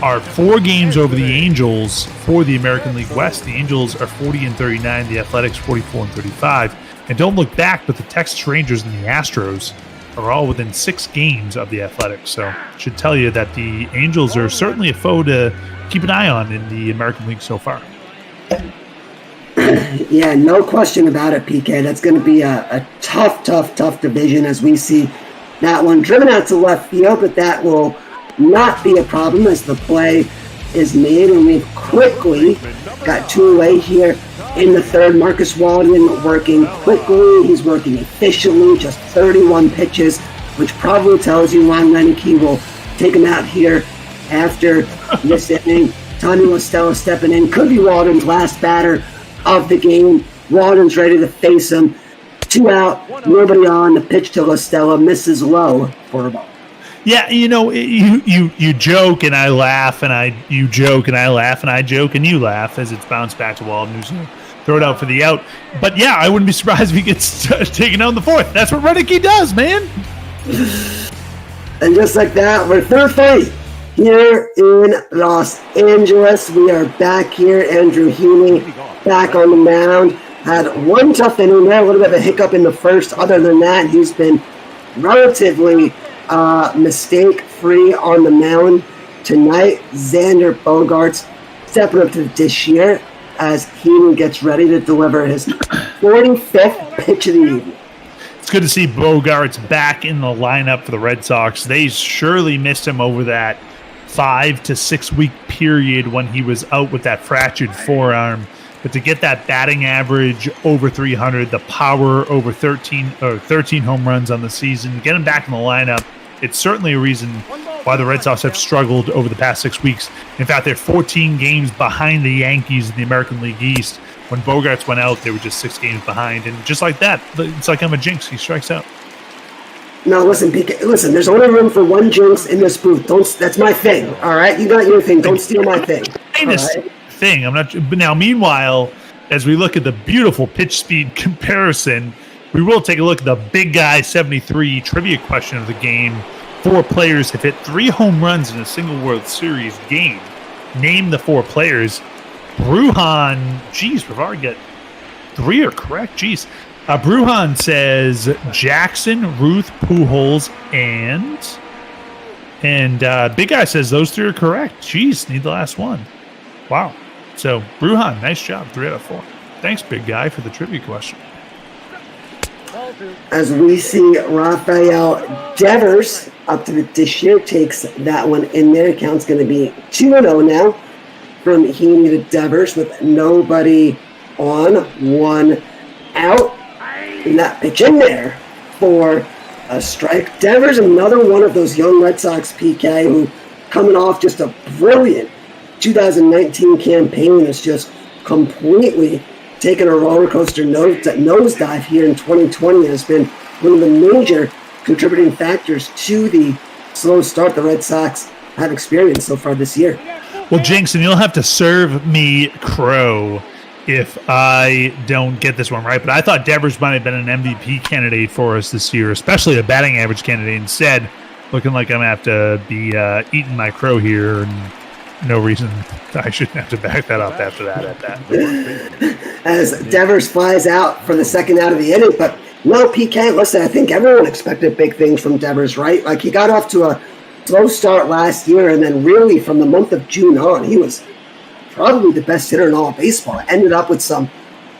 are 4 games over the Angels for the American League West. The Angels are 40-39, the Athletics 44-35. And don't look back, but the Texas Rangers and the Astros are all within 6 games of the Athletics. So I should tell you that the Angels are certainly a foe to keep an eye on in the American League so far. Yeah, no question about it, PK. That's going to be a tough division as we see that one driven out to left field, but that will not be a problem as the play is made, and we've quickly got 2 away here in the third. Marcus Walden working quickly. He's working efficiently, just 31 pitches, which probably tells you Ron Leneke will take him out here after this inning. Tommy LaStella stepping in. Could be Walden's last batter of the game. Walden's ready to face him. 2 out, nobody on. The pitch to LaStella misses low for a ball. Yeah, you joke and I laugh, and you joke and I laugh, and I joke and you laugh as it's bounced back to Walden, who's going to throw it out for the out. But yeah, I wouldn't be surprised if he gets taken out in the 4th. That's what Reneke does, man. And just like that, we're third fight here in Los Angeles. We are back here. Andrew Heaney back on the mound. Had one tough inning there, a little bit of a hiccup in the first. Other than that, he's been relatively mistake-free on the mound tonight. Xander Bogaerts stepping up to the dish here as Heaney gets ready to deliver his 45th pitch of the evening. It's good to see Bogaerts back in the lineup for the Red Sox. They surely missed him over that 5 to 6 week period when he was out with that fractured forearm. But to get that batting average over 300, the power over 13 home runs on the season, get him back in the lineup, it's certainly a reason why the Red Sox have struggled over the past 6 weeks. In fact, they're 14 games behind the Yankees in the American League East. When Bogaerts went out, they were just 6 games behind. And just like that, it's like I'm a jinx. He strikes out. No, listen, PK, listen, there's only room for one jinx in this booth. That's my thing, all right? You got your thing. Don't steal my thing. Thing. I'm not. But now, meanwhile, as we look at the beautiful pitch speed comparison, we will take a look at the Big Guy 73 trivia question of the game. 4 players have hit 3 home runs in a single World Series game. Name the 4 players. Bruhan, geez, Brevard get 3 are correct. Geez. Bruhan says Jackson, Ruth, Pujols, and Big Guy says those 3 are correct. Geez, need the last one. Wow. So, Bruhan, nice job. 3 out of 4. Thanks, Big Guy, for the trivia question. As we see Rafael Devers up to the dish here, takes that one in there. Count's going to be 2-0 now from Heaney to Devers with nobody on, 1 out. And that pitch in there for a strike. Devers, another one of those young Red Sox PK who coming off just a brilliant 2019 campaign that's just completely taken a roller coaster nosedive here in 2020 has been one of the major contributing factors to the slow start the Red Sox have experienced so far this year. Well, Jinx, and you'll have to serve me crow if I don't get this one right, but I thought Devers might have been an MVP candidate for us this year, especially a batting average candidate. Instead, looking like I'm going to have to be eating my crow here, and no reason I shouldn't have to back that up after that at that. As Devers flies out for the second out of the inning, but no PK. Listen, I think everyone expected big things from Devers, right? Like, he got off to a slow start last year, and then really from the month of June on, he was probably the best hitter in all of baseball. Ended up with some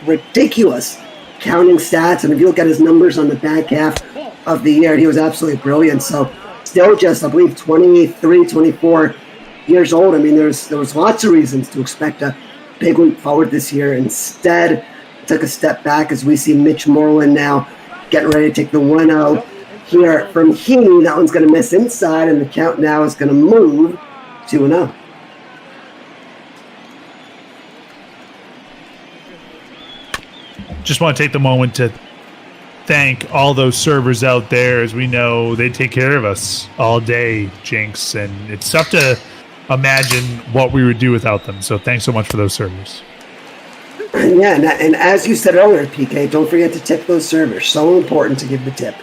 ridiculous counting stats, and if you look at his numbers on the back half of the year, he was absolutely brilliant. So still just, I believe, 23, 24 years old. I mean, there was lots of reasons to expect a big leap forward this year. Instead, took a step back as we see Mitch Moreland now getting ready to take the 1-0 here from Heaney. That one's going to miss inside, and the count now is going to move 2-0. Just want to take the moment to thank all those servers out there. As we know, they take care of us all day, Jinx, and it's tough to imagine what we would do without them. So thanks so much for those servers. Yeah, and as you said earlier, PK, don't forget to tip those servers. So important to give the tip.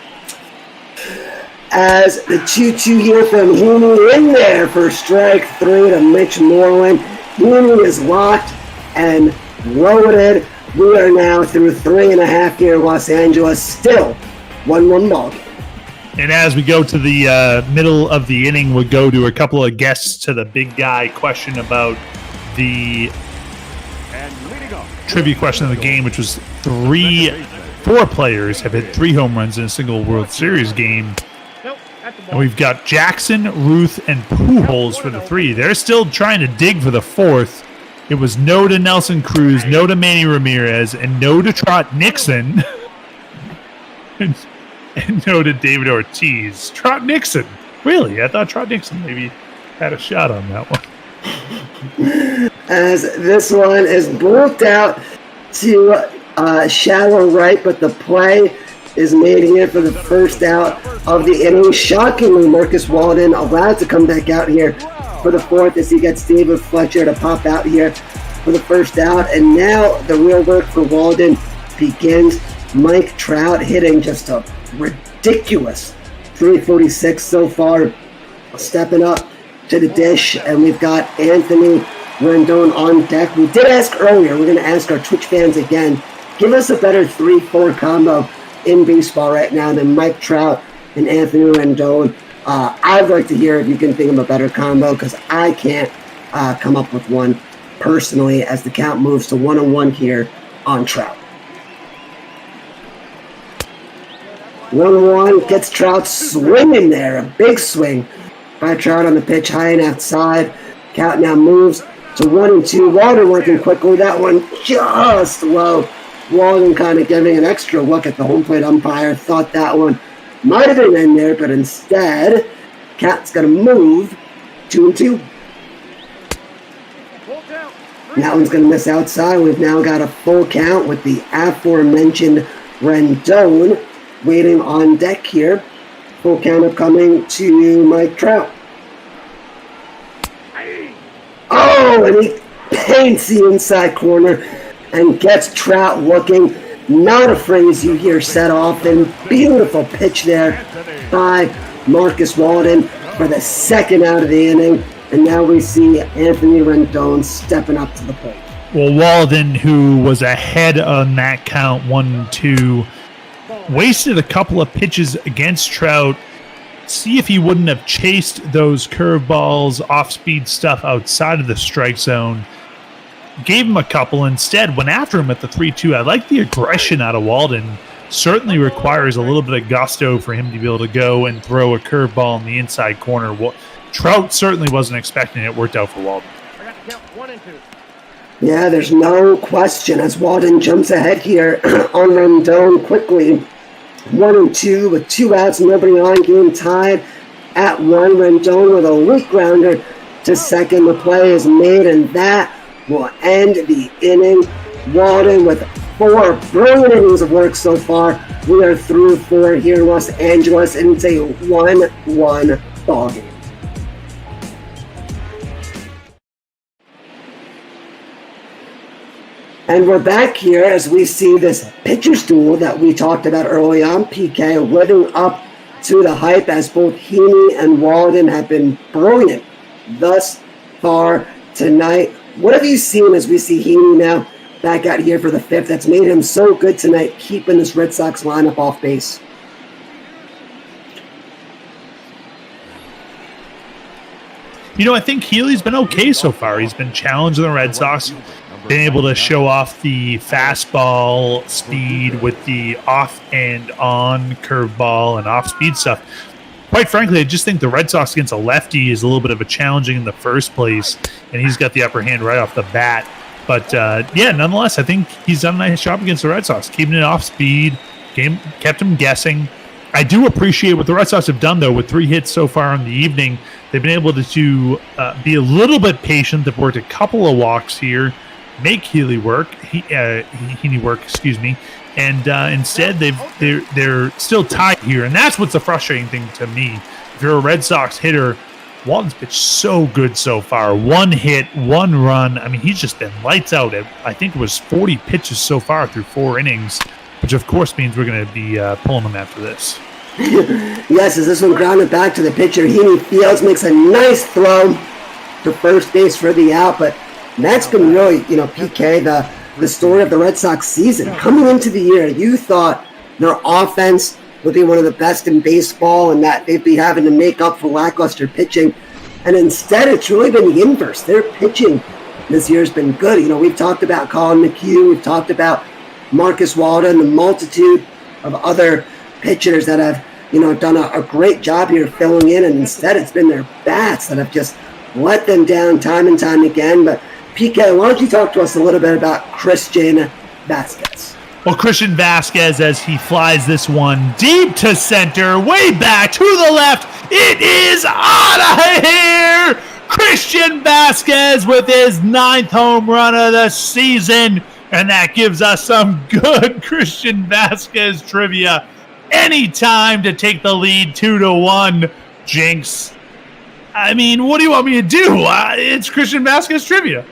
As the 2-2 here from Heaney in there for strike 3 to Mitch Moreland. Heaney is locked and loaded. We are now through 3.5 here in Los Angeles. Still 1-1 ball game. And as we go to the middle of the inning, we'll go to a couple of guests to the Big Guy question about the trivia question of the game, which was 4 players have hit 3 home runs in a single World Series game. And we've got Jackson, Ruth, and Pujols for the 3. They're still trying to dig for the 4th. It was no to Nelson Cruz, no to Manny Ramirez, and no to Trot Nixon. and no to David Ortiz. Trot Nixon. Really? I thought Trot Nixon maybe had a shot on that one. As this one is blocked out to shallow right, but the play is made here for the first out of the inning. Shockingly, Marcus Walden allowed to come back out here for the 4th as he gets David Fletcher to pop out here for the first out. And now the real work for Walden begins. Mike Trout hitting just a ridiculous 346 so far, stepping up to the dish. And we've got Anthony Rendon on deck. We did ask earlier, we're going to ask our Twitch fans again, give us a better 3-4 combo in baseball right now than Mike Trout and Anthony Rendon. I'd like to hear if you can think of a better combo, because I can't come up with one personally as the count moves to 1-1 here on Trout. 1-1 gets Trout swinging there. A big swing by Trout on the pitch, high and outside. Count now moves to 1-2. Walden working quickly. That one just low. Walden kind of giving an extra look at the home plate umpire. Thought that one might have been in there, but instead, Cat's going to move 2-2. That one's going to miss outside. We've now got a full count with the aforementioned Rendon waiting on deck here. Full count up coming to Mike Trout. Oh, and he paints the inside corner. and gets Trout looking. Not a phrase you hear said often. Beautiful pitch there by Marcus Walden for the second out of the inning. And now we see Anthony Rendon stepping up to the plate. Well, Walden, who was ahead on that count 1-2, wasted a couple of pitches against Trout. See if he wouldn't have chased those curveballs, off-speed stuff outside of the strike zone. Gave him a couple. Instead, went after him at the 3-2. I like the aggression out of Walden. Certainly requires a little bit of gusto for him to be able to go and throw a curveball in the inside corner. Trout certainly wasn't expecting it. Worked out for Walden. Yeah, there's no question as Walden jumps ahead here on Rendon quickly. 1-2 with 2 outs, nobody on, game tied at 1. Rendon with a weak grounder to second. The play is made, and that will end the inning. Walden with 4 brilliant innings of work so far. We are through 4 here in Los Angeles, and it's a 1-1 ball game. And we're back here as we see this pitcher's duel that we talked about early on. PK living up to the hype as both Heaney and Walden have been brilliant thus far tonight. What have you seen as we see Heaney now back out here for the 5th that's made him so good tonight, keeping this Red Sox lineup off base? You know, I think Healy's been okay so far. He's been challenging the Red Sox, been able to show off the fastball speed with the off and on curveball and off-speed stuff. Quite frankly, I just think the Red Sox against a lefty is a little bit of a challenging in the first place, and he's got the upper hand right off the bat. But, yeah, nonetheless, I think he's done a nice job against the Red Sox, keeping it off speed, kept him guessing. I do appreciate what the Red Sox have done, though, with 3 hits so far in the evening. They've been able to be a little bit patient. They've worked a couple of walks here, make Heaney work, and instead they're still tied here, and that's what's the frustrating thing to me. If you're a Red Sox hitter, Walden's pitched so good so far. 1 hit, 1 run. I mean, he's just been lights out. I think it was 40 pitches so far through 4 innings, which of course means we're going to be pulling him after this. Yes, as this one grounded back to the pitcher, Heaney fields, makes a nice throw to first base for the out, but that's been really, PK, the story of the Red Sox season. Coming into the year, you thought their offense would be one of the best in baseball and that they'd be having to make up for lackluster pitching. And instead, it's really been the inverse. Their pitching this year has been good. We've talked about Colin McHugh. We've talked about Marcus Walden, the multitude of other pitchers that have, done a great job here filling in. And instead, it's been their bats that have just let them down time and time again. But PK, why don't you talk to us a little bit about Christian Vasquez? Well, Christian Vasquez, as he flies this one deep to center, way back to the left, it is out of here! Christian Vasquez with his 9th home run of the season, and that gives us some good Christian Vasquez trivia. Any time to take the lead 2-1, Jinx. I mean, what do you want me to do? It's Christian Vasquez trivia.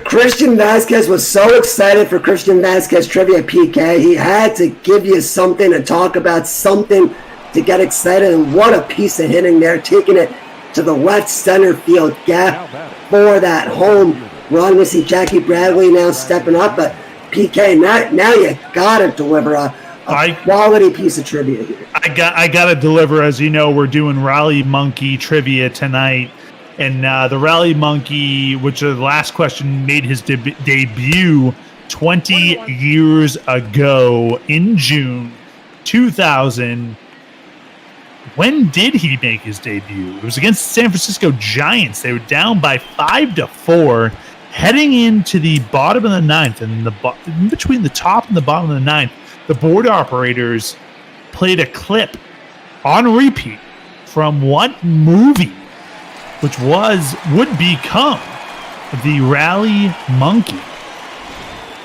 Christian Vasquez was so excited for Christian Vasquez trivia, PK. He had to give you something to talk about, something to get excited. And what a piece of hitting there, taking it to the left center field gap for that home run. We see Jackie Bradley now stepping up, but PK, now you gotta deliver a quality piece of trivia here. I gotta deliver. As you know, we're doing Rally Monkey trivia tonight. And the Rally Monkey, which the last question made his debut 20 years ago in June 2000. When did he make his debut? It was against the San Francisco Giants. They were down by 5-4, heading into the bottom of the 9th, and in between the top and the bottom of the 9th, the board operators played a clip on repeat from what movie? Which would become the Rally Monkey.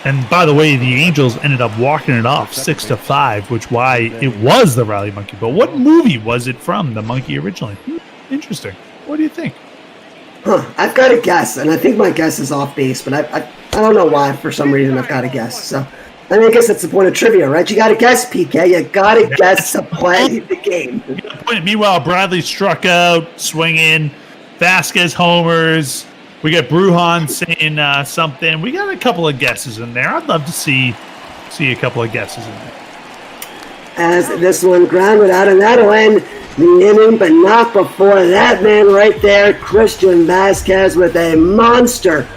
And by the way, the Angels ended up walking it off 6-5, which why it was the Rally Monkey. But what movie was it from, the monkey originally? Interesting. What do you think? I've got a guess, and I think my guess is off base, but I I don't know why. For some reason, I've got to guess. So, I mean, I guess that's the point of trivia, right? You got to guess, PK. You got to guess to play the game. Meanwhile, Bradley struck out, swinging. Vasquez homers. We got Brujan saying something. We got a couple of guesses in there. I'd love to see a couple of guesses in there. As this one grounded out, and that'll end the inning, but not before that man right there, Christian Vasquez, with a monster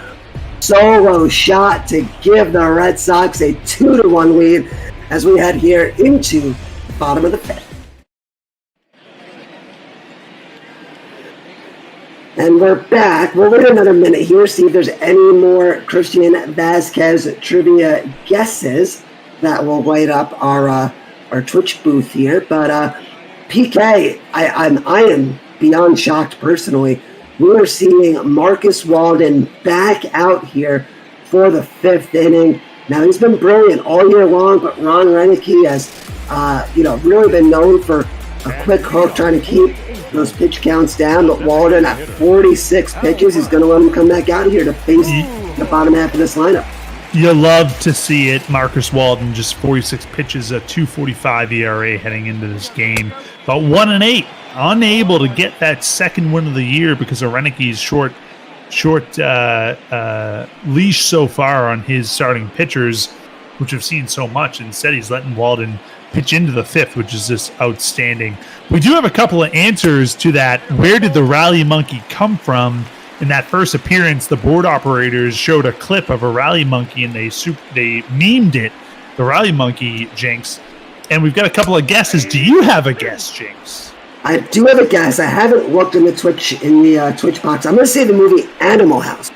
solo shot to give the Red Sox a 2-1 lead as we head here into the bottom of the fifth. And we're back. We'll wait another minute here, see if there's any more Christian Vasquez trivia guesses that will light up our Twitch booth here. But PK, I am beyond shocked personally. We are seeing Marcus Walden back out here for the fifth inning. Now, he's been brilliant all year long, but Ron Renneke has really been known for a quick hook, trying to keep those pitch counts down. But Walden at 46 pitches, he's going to let him come back out here to face the bottom half of this lineup. You love to see it. Marcus Walden, just 46 pitches, a 2.45 ERA heading into this game. But 1-8, unable to get that second win of the year because of Renneke's short leash so far on his starting pitchers, which have seen so much. Instead, he's letting Walden pitch into the fifth, which is just outstanding. We do have a couple of answers to that. Where did the rally monkey come from? In that first appearance, the board operators showed a clip of a rally monkey, and they memed it, the rally monkey, Jinx. And we've got a couple of guesses. Do you have a guess, Jinx? I do have a guess. I haven't looked in the Twitch box. I'm going to say the movie Animal House.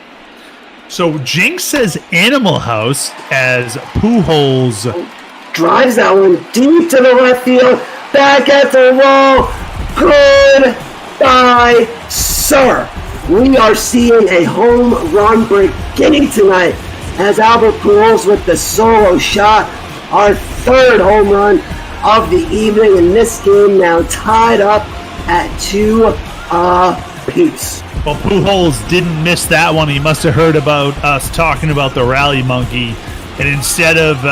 So Jinx says Animal House as Pujols drives that one deep to the left field, back at the wall. Goodbye, sir. We are seeing a home run beginning tonight as Albert Pujols with the solo shot, our third home run of the evening, and this game now tied up at 2 apiece. Well, Pujols didn't miss that one. He must have heard about us talking about the rally monkey, and instead of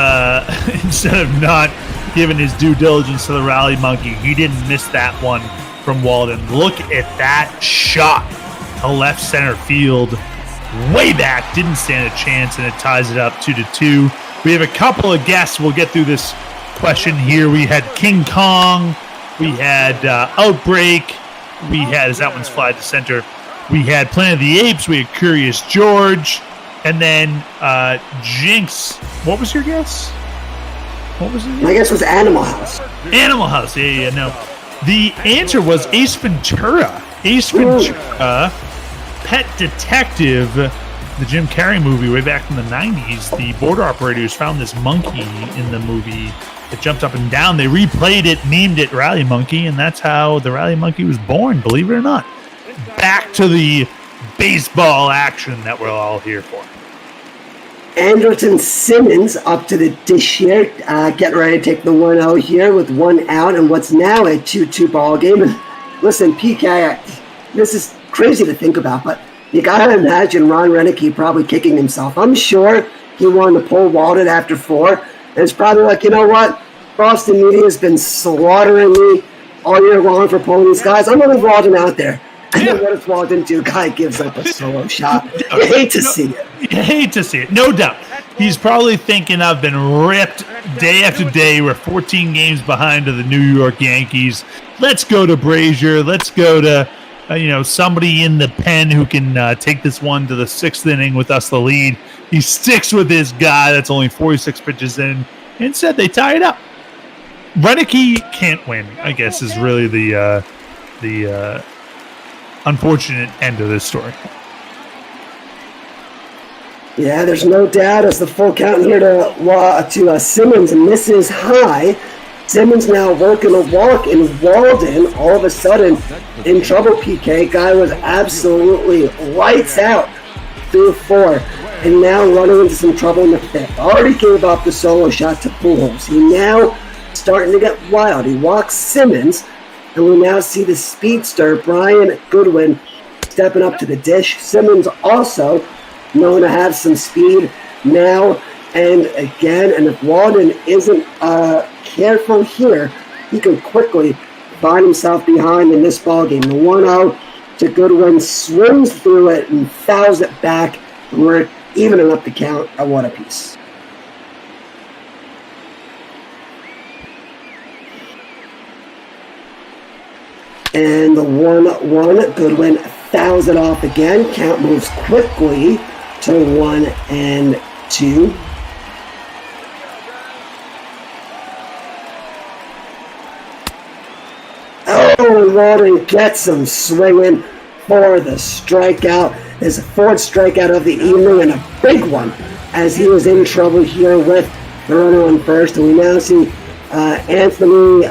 not giving his due diligence to the rally monkey, he didn't miss that one from Walden. Look at that shot to left center field, way back, didn't stand a chance, and it ties it up 2-2. We have a couple of guests. We'll get through this question here. We had King Kong, we had Outbreak, we had, as that one's fly to center, we had Planet of the Apes, we had Curious George, and then Jinx. What was your guess? What was it? My guess was Animal House. Animal House, yeah, no. The answer was Ace Ventura. Ace Ventura, Pet Detective, the Jim Carrey movie way back in the 90s. The border operators found this monkey in the movie. It jumped up and down. They replayed it, memed it, Rally Monkey, and that's how the Rally Monkey was born, believe it or not. Back to the baseball action that we're all here for. Andrelton Simmons up to the dish here, getting ready to take the 1-0 here with 1 out and what's now a 2-2 ball game. And listen, PK, this is crazy to think about, but you gotta imagine Ron Renneke probably kicking himself. I'm sure he wanted to pull Walden after 4, and it's probably like, you know what? Boston media has been slaughtering me all year long for pulling these guys. I'm gonna leave Walden out there. And then what does Walden do? Guy gives up a solo shot. You hate to see it. You hate to see it, no doubt. He's probably thinking, I've been ripped day after day. We're 14 games behind of the New York Yankees. Let's go to Brazier. Let's go to somebody in the pen who can take this one to the 6th inning with us the lead. He sticks with his guy that's only 46 pitches in. Instead, they tie it up. Renneke can't win, I guess, is really the unfortunate end of this story. Yeah, there's no doubt as the full count here to Simmons misses high. Simmons now working a walk, and Walden all of a sudden in trouble. PK guy was absolutely lights out through 4, and now running into some trouble in the 5th. Already gave up the solo shot to Pujols. He now starting to get wild. He walks Simmons, and we now see the speedster Brian Goodwin stepping up to the dish. Simmons also known to have some speed now and again. And if Walden isn't careful here, he could quickly find himself behind in this ballgame. The 1-0 to Goodwin, swings through it and fouls it back. We're evening up the count at 1 apiece. And the 1-1, Goodwin fouls it off again. Count moves quickly to 1-2. Oh, and Walden gets him swinging for the strikeout. His fourth strikeout of the evening, and a big one, as he was in trouble here with the runner on first. And we now see Anthony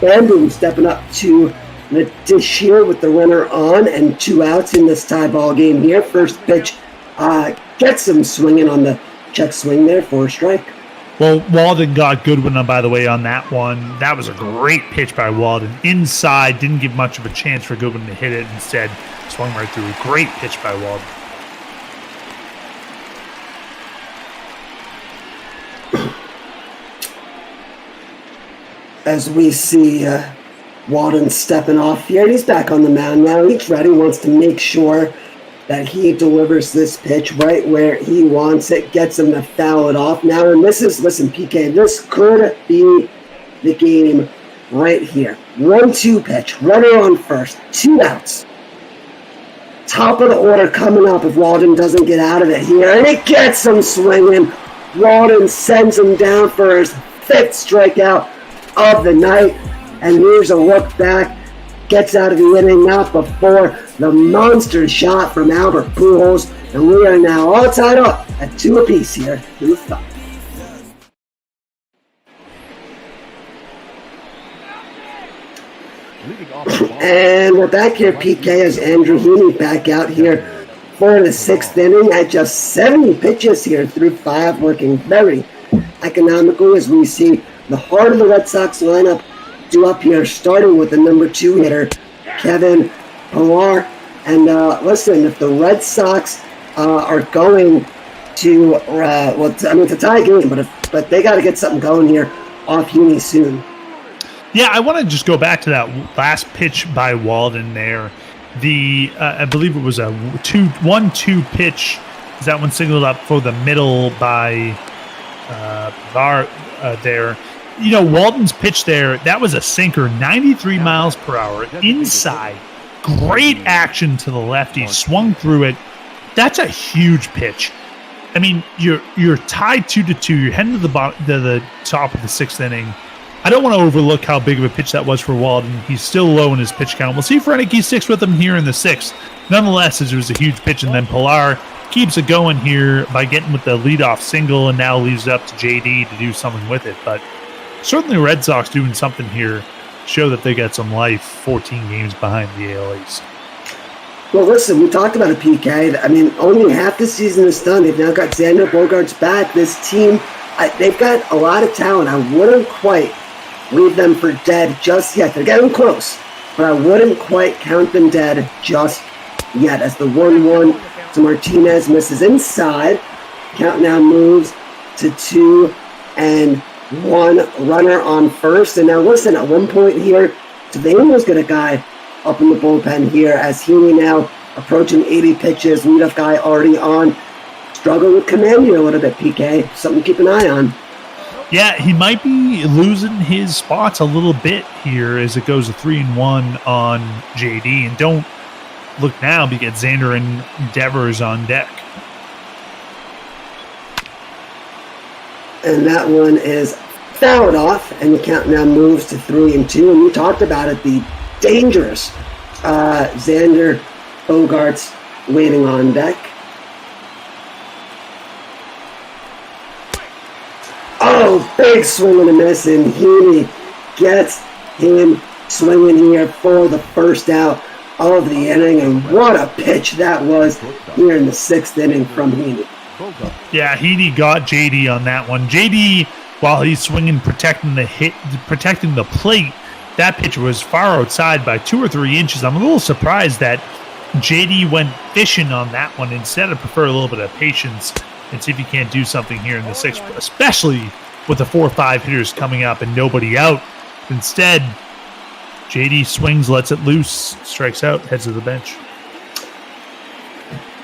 Bandon stepping up to the dish here with the runner on and 2 outs in this tie ball game here. First pitch gets him swinging on the check swing there for a strike. Well, Walden got Goodwin, by the way, on that one. That was a great pitch by Walden. Inside, didn't give much of a chance for Goodwin to hit it. Instead, swung right through. Great pitch by Walden. As we see Walden stepping off here, he's back on the mound now. He's ready, wants to make sure that he delivers this pitch right where he wants it, gets him to foul it off now. And this is, listen, PK, this could be the game right here. 1-2 pitch, runner on first, 2 outs. Top of the order coming up if Walden doesn't get out of it here. And it gets him swinging. Walden sends him down for his 5th strikeout of the night. And here's a look back. Gets out of the inning, not before the monster shot from Albert Pujols. And we are now all tied up at 2 apiece here in the 5th. And we're back here, PK, as Andrew Heaney back out here for the 6th inning at just 70 pitches here through 5, working very economically as we see the heart of the Red Sox lineup due up here, starting with the number 2 hitter, Kevin Pillar. And listen, if the Red Sox are going to, it's a tie game, but they got to get something going here off Heaney soon. Yeah, I want to just go back to that last pitch by Walden there. I believe it was a 1-2 pitch. Is that one singled up for the middle by Bar there? You know, Walden's pitch there, that was a sinker, 93 miles per hour inside. Great action to the lefty, swung through it. That's a huge pitch. I mean, you're tied 2-2. You're heading to the top of the 6th inning. I don't want to overlook how big of a pitch that was for Walden. He's still low in his pitch count. We'll see if Greinke sticks with him here in the 6th. Nonetheless, it was a huge pitch, and then Pillar keeps it going here by getting with the leadoff single and now leaves it up to JD to do something with it. But certainly Red Sox doing something here, show that they got some life 14 games behind the AL East. Well, listen, we talked about a PK. I mean, only half the season is done. They've now got Xander Bogaerts back. This team, they've got a lot of talent. I wouldn't quite leave them for dead just yet. They're getting close, but I wouldn't quite count them dead just yet. As the 1-1 to Martinez misses inside, count now moves to 2-1. Runner on first. And now listen, at one point here, Tavano's got a guy up in the bullpen here as Heaney now approaching 80 pitches. Leadoff guy already on. Struggling with command here a little bit, PK. Something to keep an eye on. Yeah, he might be losing his spots a little bit here as it goes to 3-1 on JD. And don't look now because Xander and Devers on deck. And that one is fouled off, and the count now moves to 3-2. And we talked about it, the dangerous Xander Bogaerts waiting on deck. Oh, big swing and a miss, and Heaney gets him swinging here for the first out of the inning. And what a pitch that was here in the 6th inning from Heaney. Yeah, Heaney got JD on that one. JD, while he's swinging, protecting the plate, that pitch was far outside by 2 or 3 inches. I'm a little surprised that JD went fishing on that one instead. I prefer a little bit of patience and see if he can't do something here in the sixth, especially with the 4-5 hitters coming up and nobody out. Instead, JD swings, lets it loose, strikes out, heads to the bench.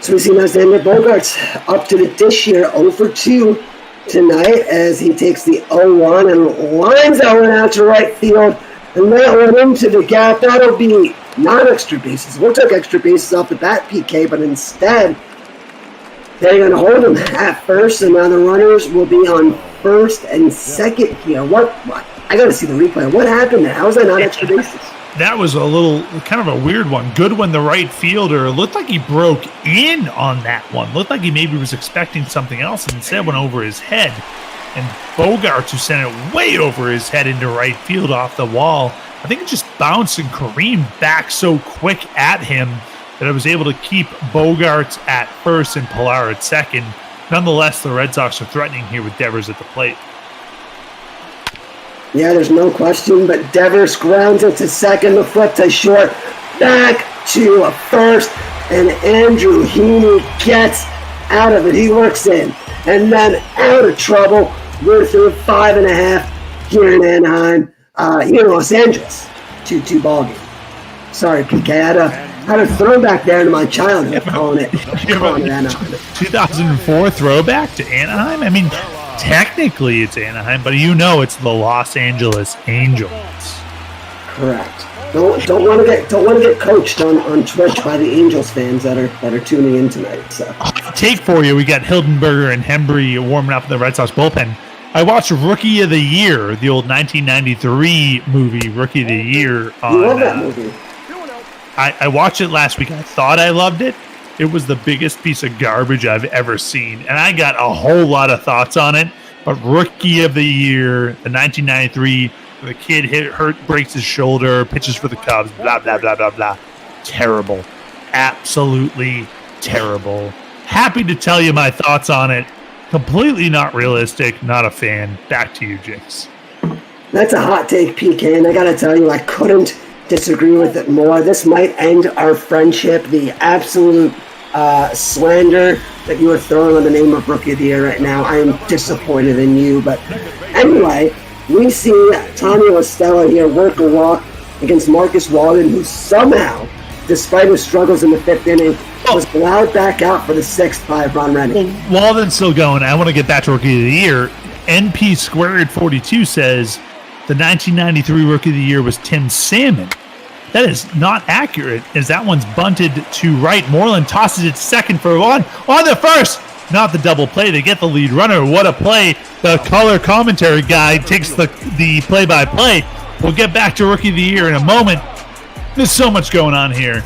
So we see now Xander Bogaerts up to the dish here, 0-for-2 tonight as he takes the 0-1 and lines that one out to right field. And that one into the gap. That'll be not extra bases. We'll take extra bases off the bat, PK, but instead they're going to hold him at first, and now the runners will be on first and second here. What? I got to see the replay. What happened there? How is that not extra bases? That was a little, kind of a weird one. Goodwin, the right fielder, looked like he broke in on that one. Looked like he maybe was expecting something else and instead went over his head. And Bogaerts, who sent it way over his head into right field off the wall, I think it just bounced and careened back so quick at him that it was able to keep Bogaerts at first and Pilar at second. Nonetheless, the Red Sox are threatening here with Devers at the plate. Yeah, there's no question, but Devers grounds it to second, the flip to short, back to first, and Andrew Heaney gets out of it. He works in, and then out of trouble. We're through 5.5 here in Anaheim, here in Los Angeles. 2-2 ball game. Sorry, PK. I had a throwback there to my childhood, calling it Anaheim. 2004 throwback to Anaheim? I mean, technically it's Anaheim, but it's the Los Angeles Angels. Correct. Don't want to get coached on Twitch by the Angels fans that are tuning in tonight. So take for you. We got Hildenberger and Hembry warming up in the Red Sox bullpen. I watched Rookie of the Year, the old 1993 movie, Rookie of the Year. You love that movie. I watched it last week. I thought I loved it. It was the biggest piece of garbage I've ever seen, and I got a whole lot of thoughts on it. But Rookie of the Year, the 1993, the kid breaks his shoulder, pitches for the Cubs, blah, blah, blah, blah, blah. Terrible. Absolutely terrible. Happy to tell you my thoughts on it. Completely not realistic, not a fan. Back to you, Jinx. That's a hot take, PK, and I gotta tell you, I couldn't disagree with it more. This might end our friendship. The absolute slander that you are throwing on the name of Rookie of the Year right now. I am disappointed in you. But anyway, we see Tommy LaStella here work a walk against Marcus Walden, who somehow, despite his struggles in the 5th inning, was allowed back out for the 6th 5-run run. Well, Walden's still going. I want to get back to Rookie of the Year. NP Squared 42 says the 1993 Rookie of the Year was Tim Salmon. That is not accurate, as that one's bunted to right. Moreland tosses it second for one. On the first, not the double play. They get the lead runner. What a play. The color commentary guy takes the play-by-play. We'll get back to Rookie of the Year in a moment. There's so much going on here.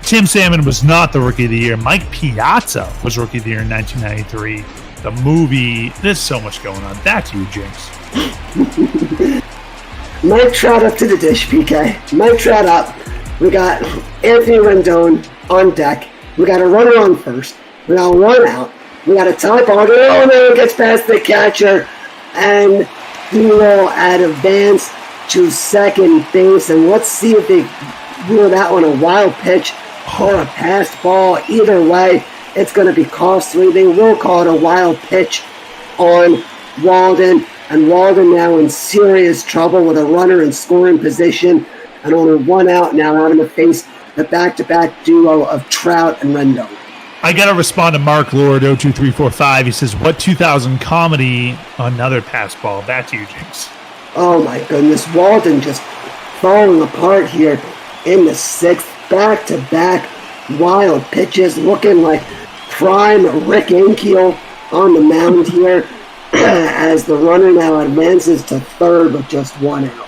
Tim Salmon was not the Rookie of the Year. Mike Piazza was Rookie of the Year in 1993. The movie, there's so much going on. Back to you, Jinx. Mike Trout up to the dish, PK. Mike Trout up. We got Anthony Rendon on deck. We got a runner on first. We got one out. We got a tie ball. Oh, no, it gets past the catcher. And he will advance to second base. And let's see if they rule that one a wild pitch or a passed ball. Either way, it's going to be costly. They will call it a wild pitch on Walden. And Walden now in serious trouble with a runner in scoring position. And only one out now, having to face the back-to-back duo of Trout and Rendon. I got to respond to Mark Lord, 02345. He says, what 2000 comedy? Another pass ball. Back to you, Jinx. Oh, my goodness. Walden just falling apart here in the 6th. Back-to-back wild pitches, looking like prime Rick Ankiel on the mound here as the runner now advances to third with just one out.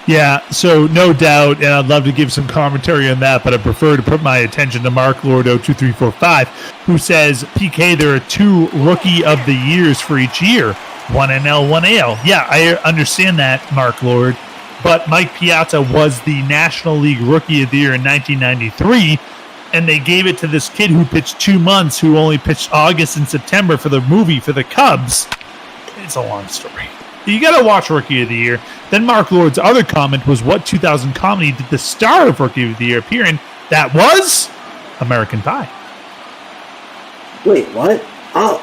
Yeah, so no doubt, and I'd love to give some commentary on that, but I prefer to put my attention to Mark Lord, 02345, who says, PK, there are 2 Rookie of the Years for each year, 1 NL, 1 AL. Yeah, I understand that, Mark Lord, but Mike Piazza was the National League Rookie of the Year in 1993, and they gave it to this kid who pitched 2 months, who only pitched August and September for the movie for the Cubs. It's a long story. You got to watch Rookie of the Year. Then Mark Lord's other comment was, what 2000 comedy did the star of Rookie of the Year appear in? That was American Pie. Wait, what? Oh.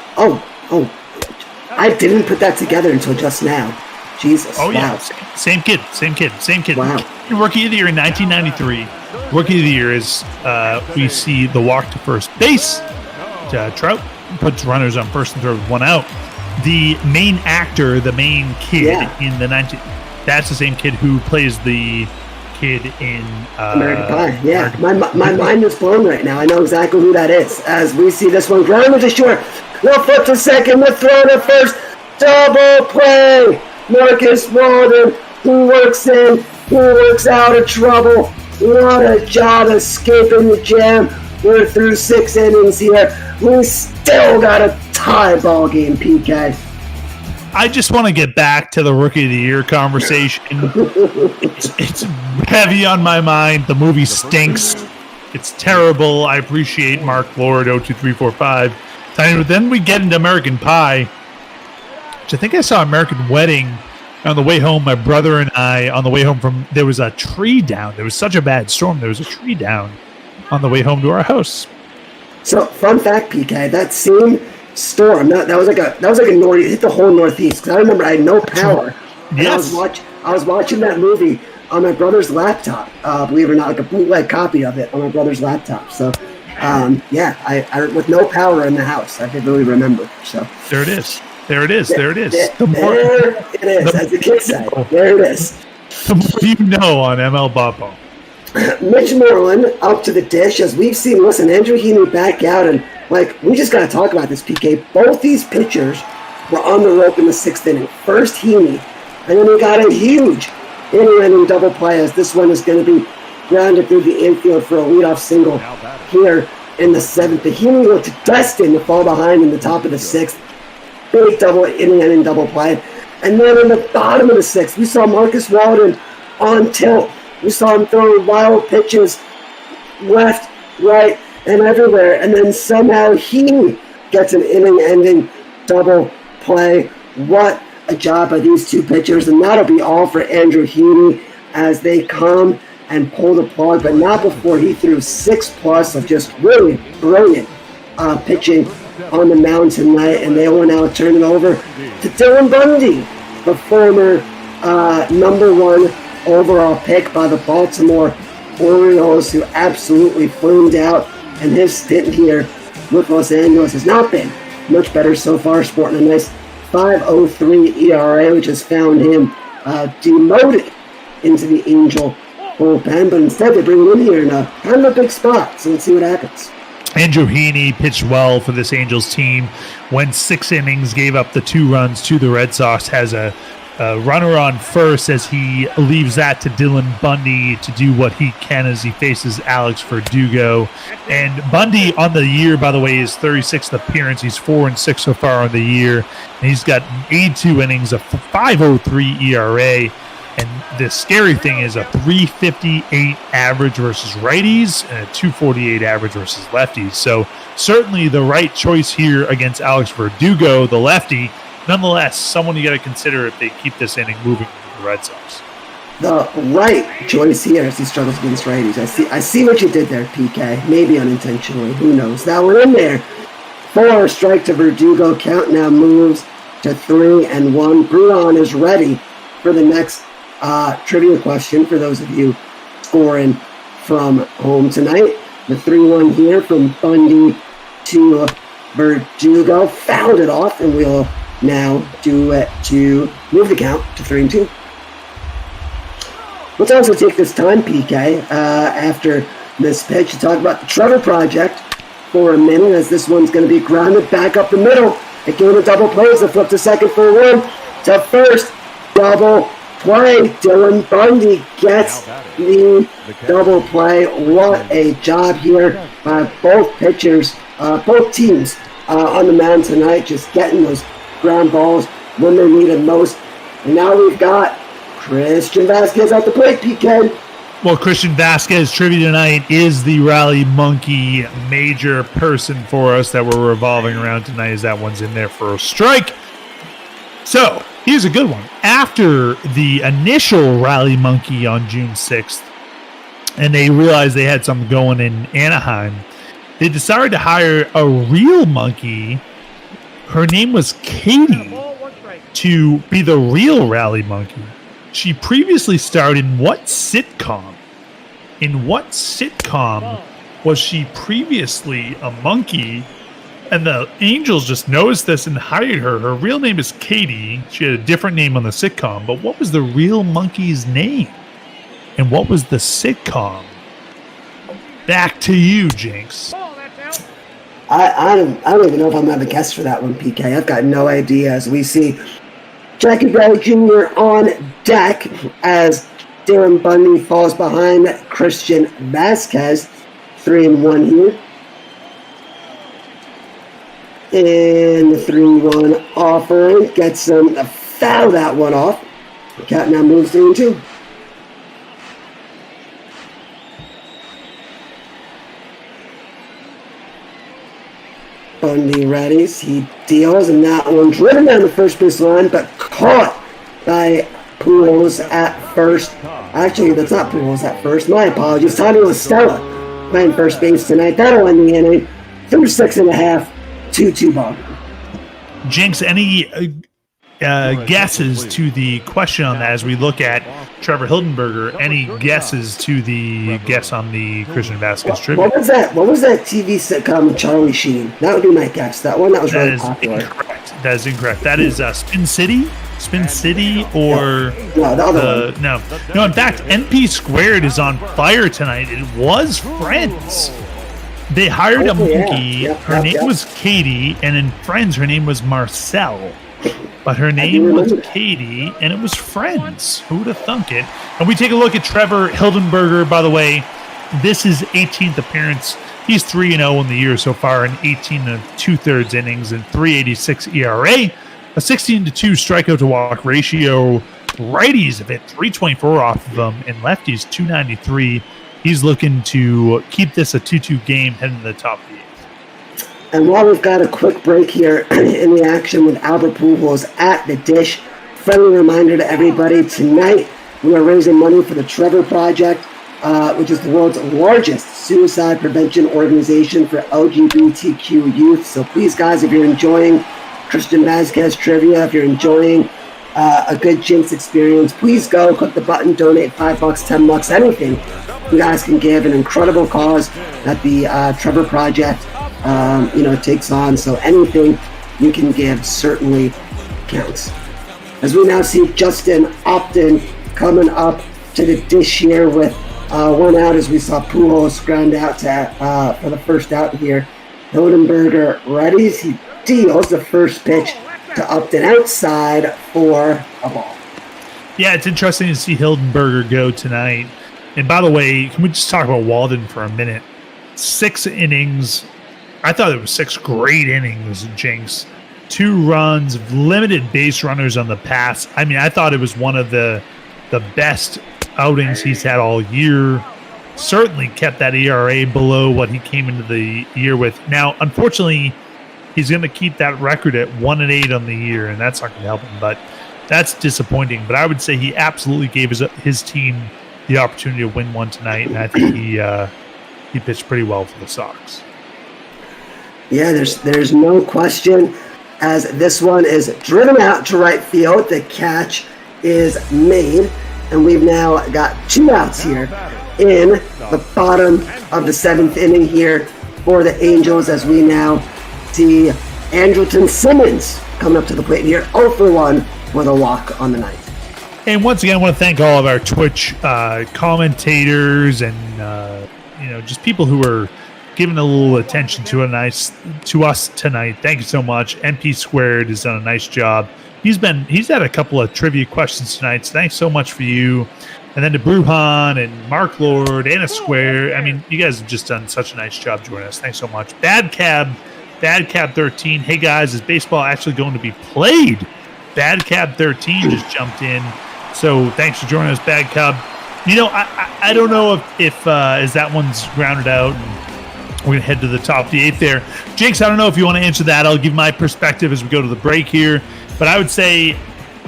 I didn't put that together until just now. Jesus. Oh, yeah. Wow. Same kid. Wow. Rookie of the year in 1993. Rookie of the year is we see the walk to first base. Trout puts runners on first and third with one out. The main actor, the main kid in the 19... That's the same kid who plays the kid in... American Pie. Yeah. My mind is blown right now. I know exactly who that is. As we see this one grounded to short. No flip to second. The throw to first. Double play. Marcus Walden, who works in, who works out of trouble. What a job escaping the jam. We're through 6 innings here. We still got a tie ball game, PK. I just want to get back to the Rookie of the Year conversation. It's heavy on my mind. The movie stinks. It's terrible. I appreciate Mark Lord, 02345. And then we get into American Pie, which I think I saw American Wedding on the way home. My brother and I, on the way home from, there was a tree down. There was such a bad storm. There was a tree down on the way home to our house. So, fun fact, PK, that same storm, that was like a north, it hit the whole Northeast. Because I remember I had no power. Yes. I was watching that movie on my brother's laptop. Believe it or not, like a bootleg copy of it on my brother's laptop. So, I with no power in the house, I could really remember. So there it is. There it is. There it is, as the kids say. There it is. The more you know on ML Boppo. Mitch Moreland up to the dish, as we've seen. Listen, Andrew Heaney back out, and we just got to talk about this, PK. Both these pitchers were on the rope in the 6th inning. First Heaney, and then we got a huge inning double play, as this one is going to be grounded through the infield for a leadoff single here in the 7th. The Heaney looked destined to fall behind in the top of the 6th. Big double inning double play. And then in the bottom of the 6th, we saw Marcus Walden on tilt. We saw him throwing wild pitches left, right, and everywhere. And then somehow he gets an inning-ending double play. What a job by these two pitchers. And that'll be all for Andrew Heaney as they come and pull the plug, but not before he threw 6+ of just really brilliant pitching on the mound tonight. And they will now turn it over to Dylan Bundy, the former number 1 overall pick by the Baltimore Orioles, who absolutely flamed out, and his stint here with Los Angeles has not been much better so far, sporting a nice 5.03 ERA, which has found him demoted into the Angel bullpen, but instead they bring him in here in a kind of a big spot, so let's see what happens. Andrew Heaney pitched well for this Angels team. Went 6 innings, gave up the 2 runs to the Red Sox, has a runner on first as he leaves that to Dylan Bundy to do what he can as he faces Alex Verdugo. And Bundy on the year, by the way, is 36th appearance. He's 4-6 so far on the year. And he's got 82 innings, a 5.03 ERA. And the scary thing is a 358 average versus righties and a 248 average versus lefties. So certainly the right choice here against Alex Verdugo, the lefty. Nonetheless, someone you got to consider if they keep this inning moving for the Red Sox. The right choice here as he struggles against righties. I see what you did there, PK. Maybe unintentionally. Who knows? That one in there. 4 strike to Verdugo. Count now moves to 3-1. Bruon is ready for the next trivia question for those of you scoring from home tonight. The 3-1 here from Bundy to Verdugo. Fouled it off, and we'll now do it to move the count to 3-2. Let's also take this time, PK, after this pitch, to talk about the Trevor Project for a minute, as this one's going to be grounded back up the middle. A game of double plays. A flip to second for 1. To first, double play. Dylan Bundy gets the double play. What a job here by both pitchers, both teams on the mound tonight, just getting those ground balls when they're needed most. And now we've got Christian Vasquez at the plate, PK. Well, Christian Vasquez, trivia tonight, is the Rally Monkey major person for us that we're revolving around tonight, as that one's in there for a strike. So, here's a good one. After the initial Rally Monkey on June 6th, and they realized they had something going in Anaheim, they decided to hire a real monkey her name was Katie to be the real Rally Monkey. She previously starred in what sitcom? In what sitcom was she previously a monkey? And the Angels just noticed this and hired her. Her real name is Katie. She had a different name on the sitcom, but what was the real monkey's name? And what was the sitcom? Back to you, Jinx. I don't even know if I'm going to have a guess for that one, PK. I've got no idea. As we see Jackie Bradley Jr. on deck as Darren Bundy falls behind Christian Vasquez. 3-1 here. And the 3-1 offer gets them to foul that one off. The Cat now moves 3-2. Bundy readies. He deals, and that one driven down the first base line, but caught by Pujols at first. Actually, that's not Pujols at first. My apologies. Tony LaStella playing first base tonight. That'll end the inning. Through 6.5, 2-2 ball. Jinx, any guesses to the question on that as we look at Trevor Hildenberger? Any guesses to the guess on the Christian Vasquez tribute? What was that? What was that TV sitcom with Charlie Sheen? That would be my guess. That one that was really popular. Incorrect. That is incorrect. That is Spin City. Spin City or no, the other one. No. In fact, NP Squared is on fire tonight. It was Friends. They hired a monkey. Her name was Katie, and in Friends, her name was Marcel. But her name was Katie, and it was Friends. Who would have thunk it? And we take a look at Trevor Hildenberger, by the way. This is 18th appearance. He's 3-0 in the year so far in 18 and 2/3 innings and 3.86 ERA. A 16-2 strikeout to walk ratio. Righties have hit 324 off of them, and lefties 293. He's looking to keep this a 2-2 game heading to the top of the eighth. And while we've got a quick break here in the action with Albert Pujols at the dish, friendly reminder to everybody, tonight we are raising money for the Trevor Project, which is the world's largest suicide prevention organization for LGBTQ youth. So please, guys, if you're enjoying Christian Vasquez trivia, if you're enjoying a good Jinx experience, please go click the button, donate $5, $10, anything. You guys can give an incredible cause that the Trevor Project takes on. So anything you can give certainly counts. As we now see Justin Upton coming up to the dish here with one out, as we saw Pujols ground out to, for the first out here. Hildenberger readies. He deals the first pitch to Upton outside for a ball. Yeah, it's interesting to see Hildenberger go tonight. And by the way, can we just talk about Walden for a minute? 6 innings. I thought it was 6 great innings, Jinx. 2 runs, limited base runners on the pass. I mean, I thought it was one of the best outings he's had all year. Certainly kept that ERA below what he came into the year with. Now, unfortunately, he's going to keep that record at 1-8 on the year, and that's not going to help him. But that's disappointing. But I would say he absolutely gave his team the opportunity to win one tonight, and I think he pitched pretty well for the Sox. Yeah, there's no question, as this one is driven out to right field. The catch is made, and we've now got 2 outs here in the bottom of the 7th inning here for the Angels, as we now see Andrelton Simmons coming up to the plate here, 0 for 1 with a walk on the night. And once again, I want to thank all of our Twitch commentators and just people who are giving a little attention to us tonight. Thank you so much. NP Squared has done a nice job. He's had a couple of trivia questions tonight, so thanks so much for you. And then to Bruhan and Mark Lord, Anna Square. I mean, you guys have just done such a nice job joining us. Thanks so much. Bad Cab 13. Hey guys, is baseball actually going to be played? Bad Cab 13 just jumped in. So thanks for joining us, Bad Cab. I don't know if as that one's rounded out, and we're going to head to the top of the 8th there. Jinx, I don't know if you want to answer that. I'll give my perspective as we go to the break here. But I would say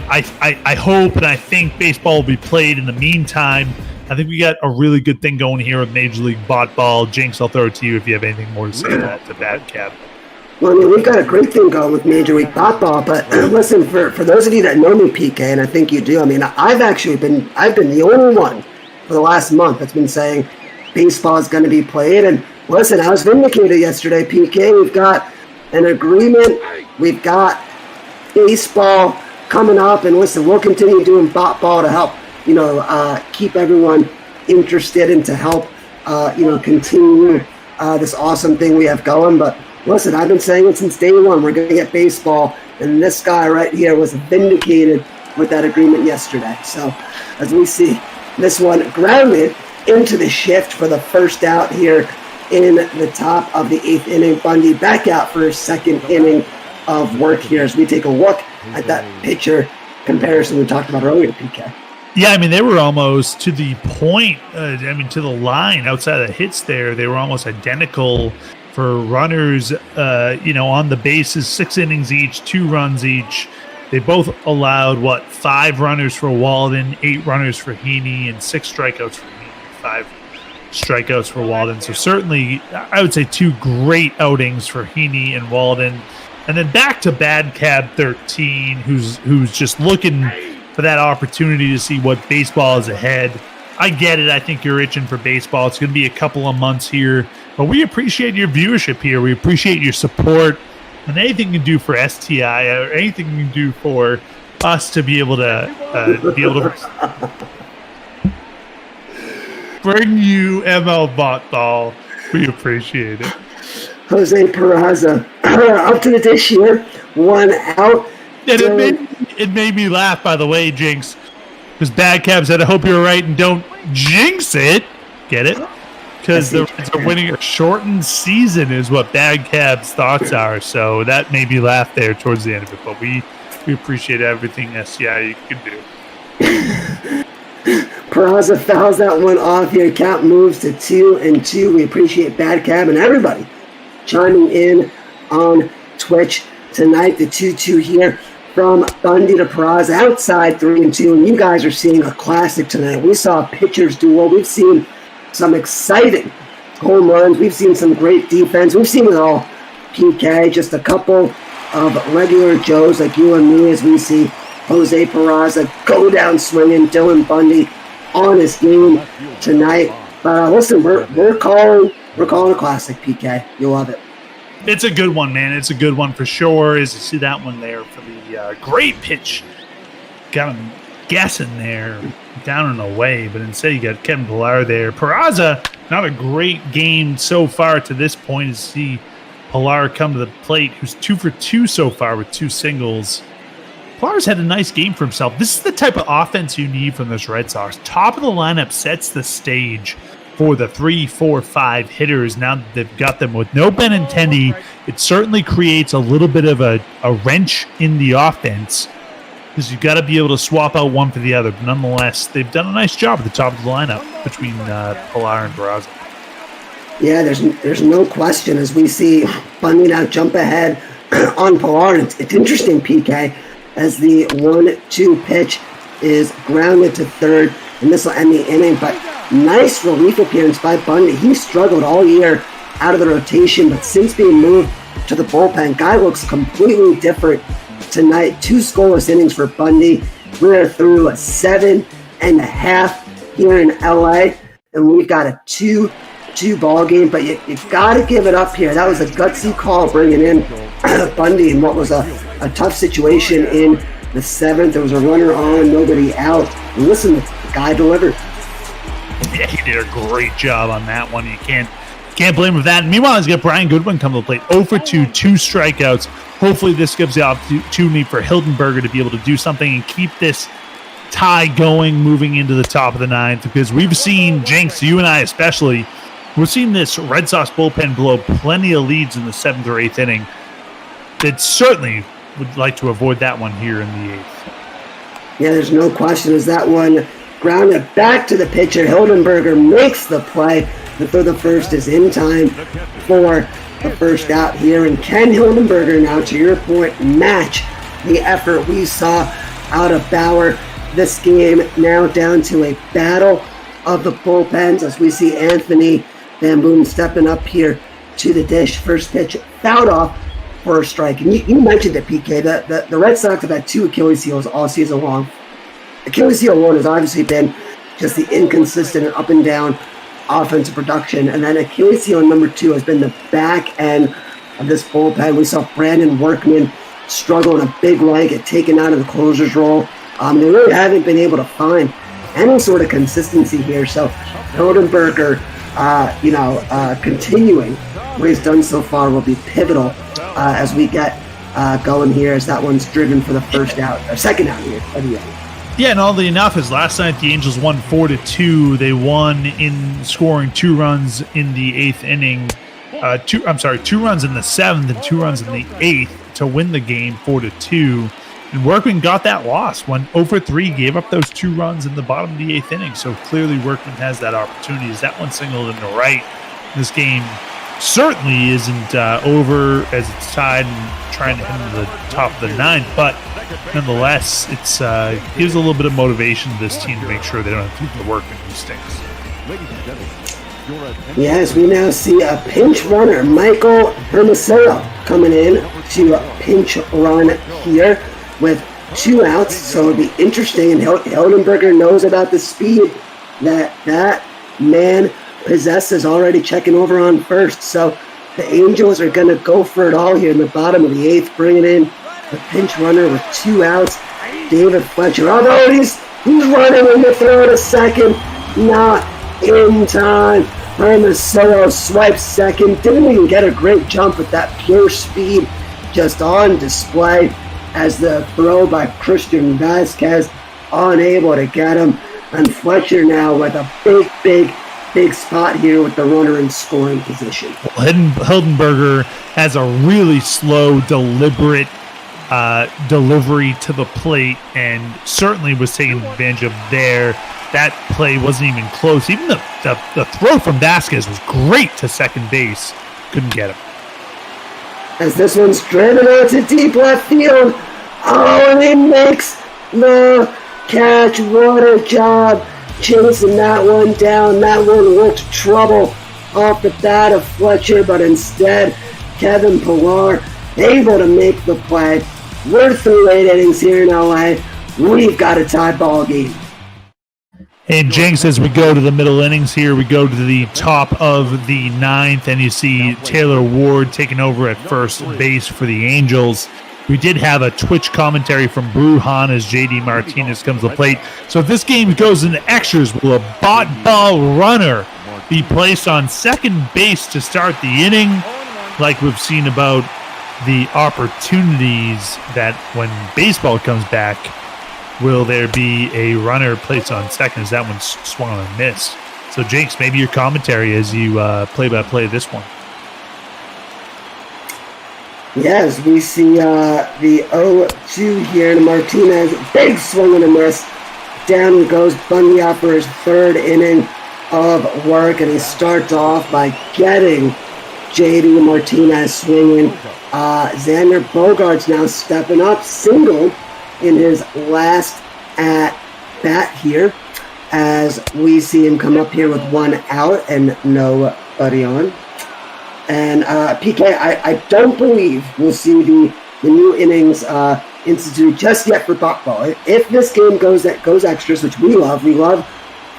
I hope and I think baseball will be played in the meantime. I think we got a really good thing going here with Major League Bot Ball. Jinx, I'll throw it to you if you have anything more to say to Bad Cab. Well, I mean, we've got a great thing going with Major League Baseball, but listen, for those of you that know me, PK, and I think you do, I mean, I've been the only one for the last month that's been saying baseball is going to be played. And listen, I was vindicated yesterday, PK. We've got an agreement. We've got baseball coming up, and listen, we'll continue doing ball to help, keep everyone interested and to help, continue this awesome thing we have going. But listen, I've been saying it since day one. We're going to get baseball, and this guy right here was vindicated with that agreement yesterday. So as we see this one grounded into the shift for the first out here in the top of the 8th inning. Bundy back out for his second inning of work here as we take a look at that pitcher comparison we talked about earlier, PK. Yeah, I mean, they were almost to the point, to the line outside of the hits there. They were almost identical for runners, on the bases, 6 innings each, 2 runs each. They both allowed, 5 runners for Walden, 8 runners for Heaney, and 6 strikeouts for Heaney, 5 strikeouts for Walden. So certainly, I would say 2 great outings for Heaney and Walden. And then back to Bad Cab 13, who's just looking for that opportunity to see what baseball is ahead. I get it. I think you're itching for baseball. It's going to be a couple of months here. But we appreciate your viewership here. We appreciate your support. And anything you can do for STI or anything you can do for us to be able to bring you ML Ball, we appreciate it. Jose Peraza up to the dish here. 1 out. And it made me laugh, by the way, Jinx, because Bad Cab said, I hope you're right and don't jinx it. Get it? Because the Reds are winning a shortened season is what Bad Cab's thoughts are. So that made me laugh there towards the end of it. But we appreciate everything SCI you can do. Peraza fouls that one off here. Count moves to 2-2. We appreciate Bad Cab and everybody chiming in on Twitch tonight. The 2-2 here from Bundy to Peraza outside 3-2. And you guys are seeing a classic tonight. We saw pitchers duel. We've seen some exciting home runs. We've seen some great defense. We've seen it all, PK. Just a couple of regular Joes like you and me as we see Jose Peraza go down swinging. Dylan Bundy on his game tonight. But listen, we're calling a classic, PK. You'll love it. It's a good one, man. It's a good one for sure. As you see that one there for the great pitch. Got him guessing there, down and away, but instead you got Kevin Pillar there. Peraza, not a great game so far to this point. As you see Pillar come to the plate, who's 2 for 2 so far with 2 singles. Pillar's had a nice game for himself. This is the type of offense you need from this Red Sox. Top of the lineup sets the stage for the 3, 4, 5 hitters. Now that they've got them with no Benintendi, it certainly creates a little bit of a wrench in the offense because you've got to be able to swap out one for the other. But nonetheless, they've done a nice job at the top of the lineup between Pillar and Peraza. Yeah, there's no question as we see Bundy now jump ahead on Pillar. It's interesting, PK, as the 1-2 pitch is grounded to third, and this will end the inning. But nice relief appearance by Bundy. He struggled all year out of the rotation, but since being moved to the bullpen, guy looks completely different tonight. 2 scoreless innings for Bundy. We're through 7.5 here in LA, and we've got a 2-2 ball game, but you got to give it up here. That was a gutsy call bringing in Bundy in what was a tough situation in the 7th. There was a runner on, nobody out. And listen, the guy delivered. Yeah, he did a great job on that one. You can't blame him for that. And meanwhile, he's got Brian Goodwin come to the plate. 0 for 2, 2 strikeouts. Hopefully this gives the opportunity for Hildenberger to be able to do something and keep this tie going moving into the top of the 9th, because we've seen, Jinx, you and I especially, we've seen this Red Sox bullpen blow plenty of leads in the 7th or 8th inning. That certainly would like to avoid that one here in the 8th. Yeah, there's no question as that one grounded back to the pitcher. Hildenberger makes the play. The throw the first is in time for the first out here. And can Hildenberger now, to your point, match the effort we saw out of Bauer? This game now down to a battle of the bullpens as we see Anthony Van Boom stepping up here to the dish. First pitch fouled off for a strike. And you mentioned it, PK. The Red Sox have had 2 Achilles heels all season long. Achilles heel 1 has obviously been just the inconsistent and up and down offensive production. And then Achilles heel number 2 has been the back end of this bullpen. We saw Brandon Workman struggle in a big way, get taken out of the closer's role. They really haven't been able to find any sort of consistency here. So Hildenberger, continuing what he's done so far will be pivotal as we get going here, as that one's driven for the second out here. Yeah, and oddly enough, is last night the Angels won 4-2. They won in scoring 2 runs in the 8th inning. 2 runs in the 7th and 2 runs in the 8th to win the game 4-2. And Workman got that loss. Went 0-3, gave up those 2 runs in the bottom of the 8th inning. So clearly Workman has that opportunity. As that one singled in the right, this game certainly isn't over, as it's tied and trying to hit into the top of the 9th. But nonetheless, it's gives a little bit of motivation to this team to make sure they don't have to do the Workman who stinks. Yes, we now see a pinch runner, Michael Hermosillo, coming in to pinch run here with 2 outs. So it'll be interesting. And Hildenberger knows about the speed that man possesses, already checking over on first. So the Angels are going to go for it all here in the bottom of the 8th, bringing in the pinch runner with 2 outs, David Fletcher. Although he's running in the throw to second, not in time. Hermosillo swipes second. Didn't even get a great jump with that pure speed just on display, as the throw by Christian Vasquez unable to get him. And Fletcher now with a big spot here with the runner in scoring position. Well, Hildenberger has a really slow, deliberate delivery to the plate, and certainly was taking advantage of there. That play wasn't even close. Even the throw from Vasquez was great to second base. Couldn't get him. As this one's driven out to deep left field. Oh, and he makes the catch. What a job chasing that one down. That one looked trouble off the bat of Fletcher, but instead Kevin Pillar able to make the play. We're through 8 innings here in LA. We've got a tie ball game. And Jenks, as we go to the middle innings here, we go to the top of the 9th, and you see Taylor Ward taking over at first base for the Angels. We did have a Twitch commentary from Bruhan as J.D. Martinez comes to the plate. So if this game goes into extras, will a bot ball runner be placed on second base to start the inning, like we've seen about the opportunities that when baseball comes back, will there be a runner placed on second as that one swung on a miss? So, Jenks, maybe your commentary as you play-by-play this one. Yes, we see the 0-2 here to Martinez. Big swing and a miss. Down goes Bundy out for his 3rd inning of work, and he starts off by getting J.D. Martinez swinging. Xander Bogaerts now stepping up, single in his last at bat here, as we see him come up here with 1 out and nobody on. And PK, I don't believe we'll see the new innings institute just yet for bot ball. If this game goes extras, which we love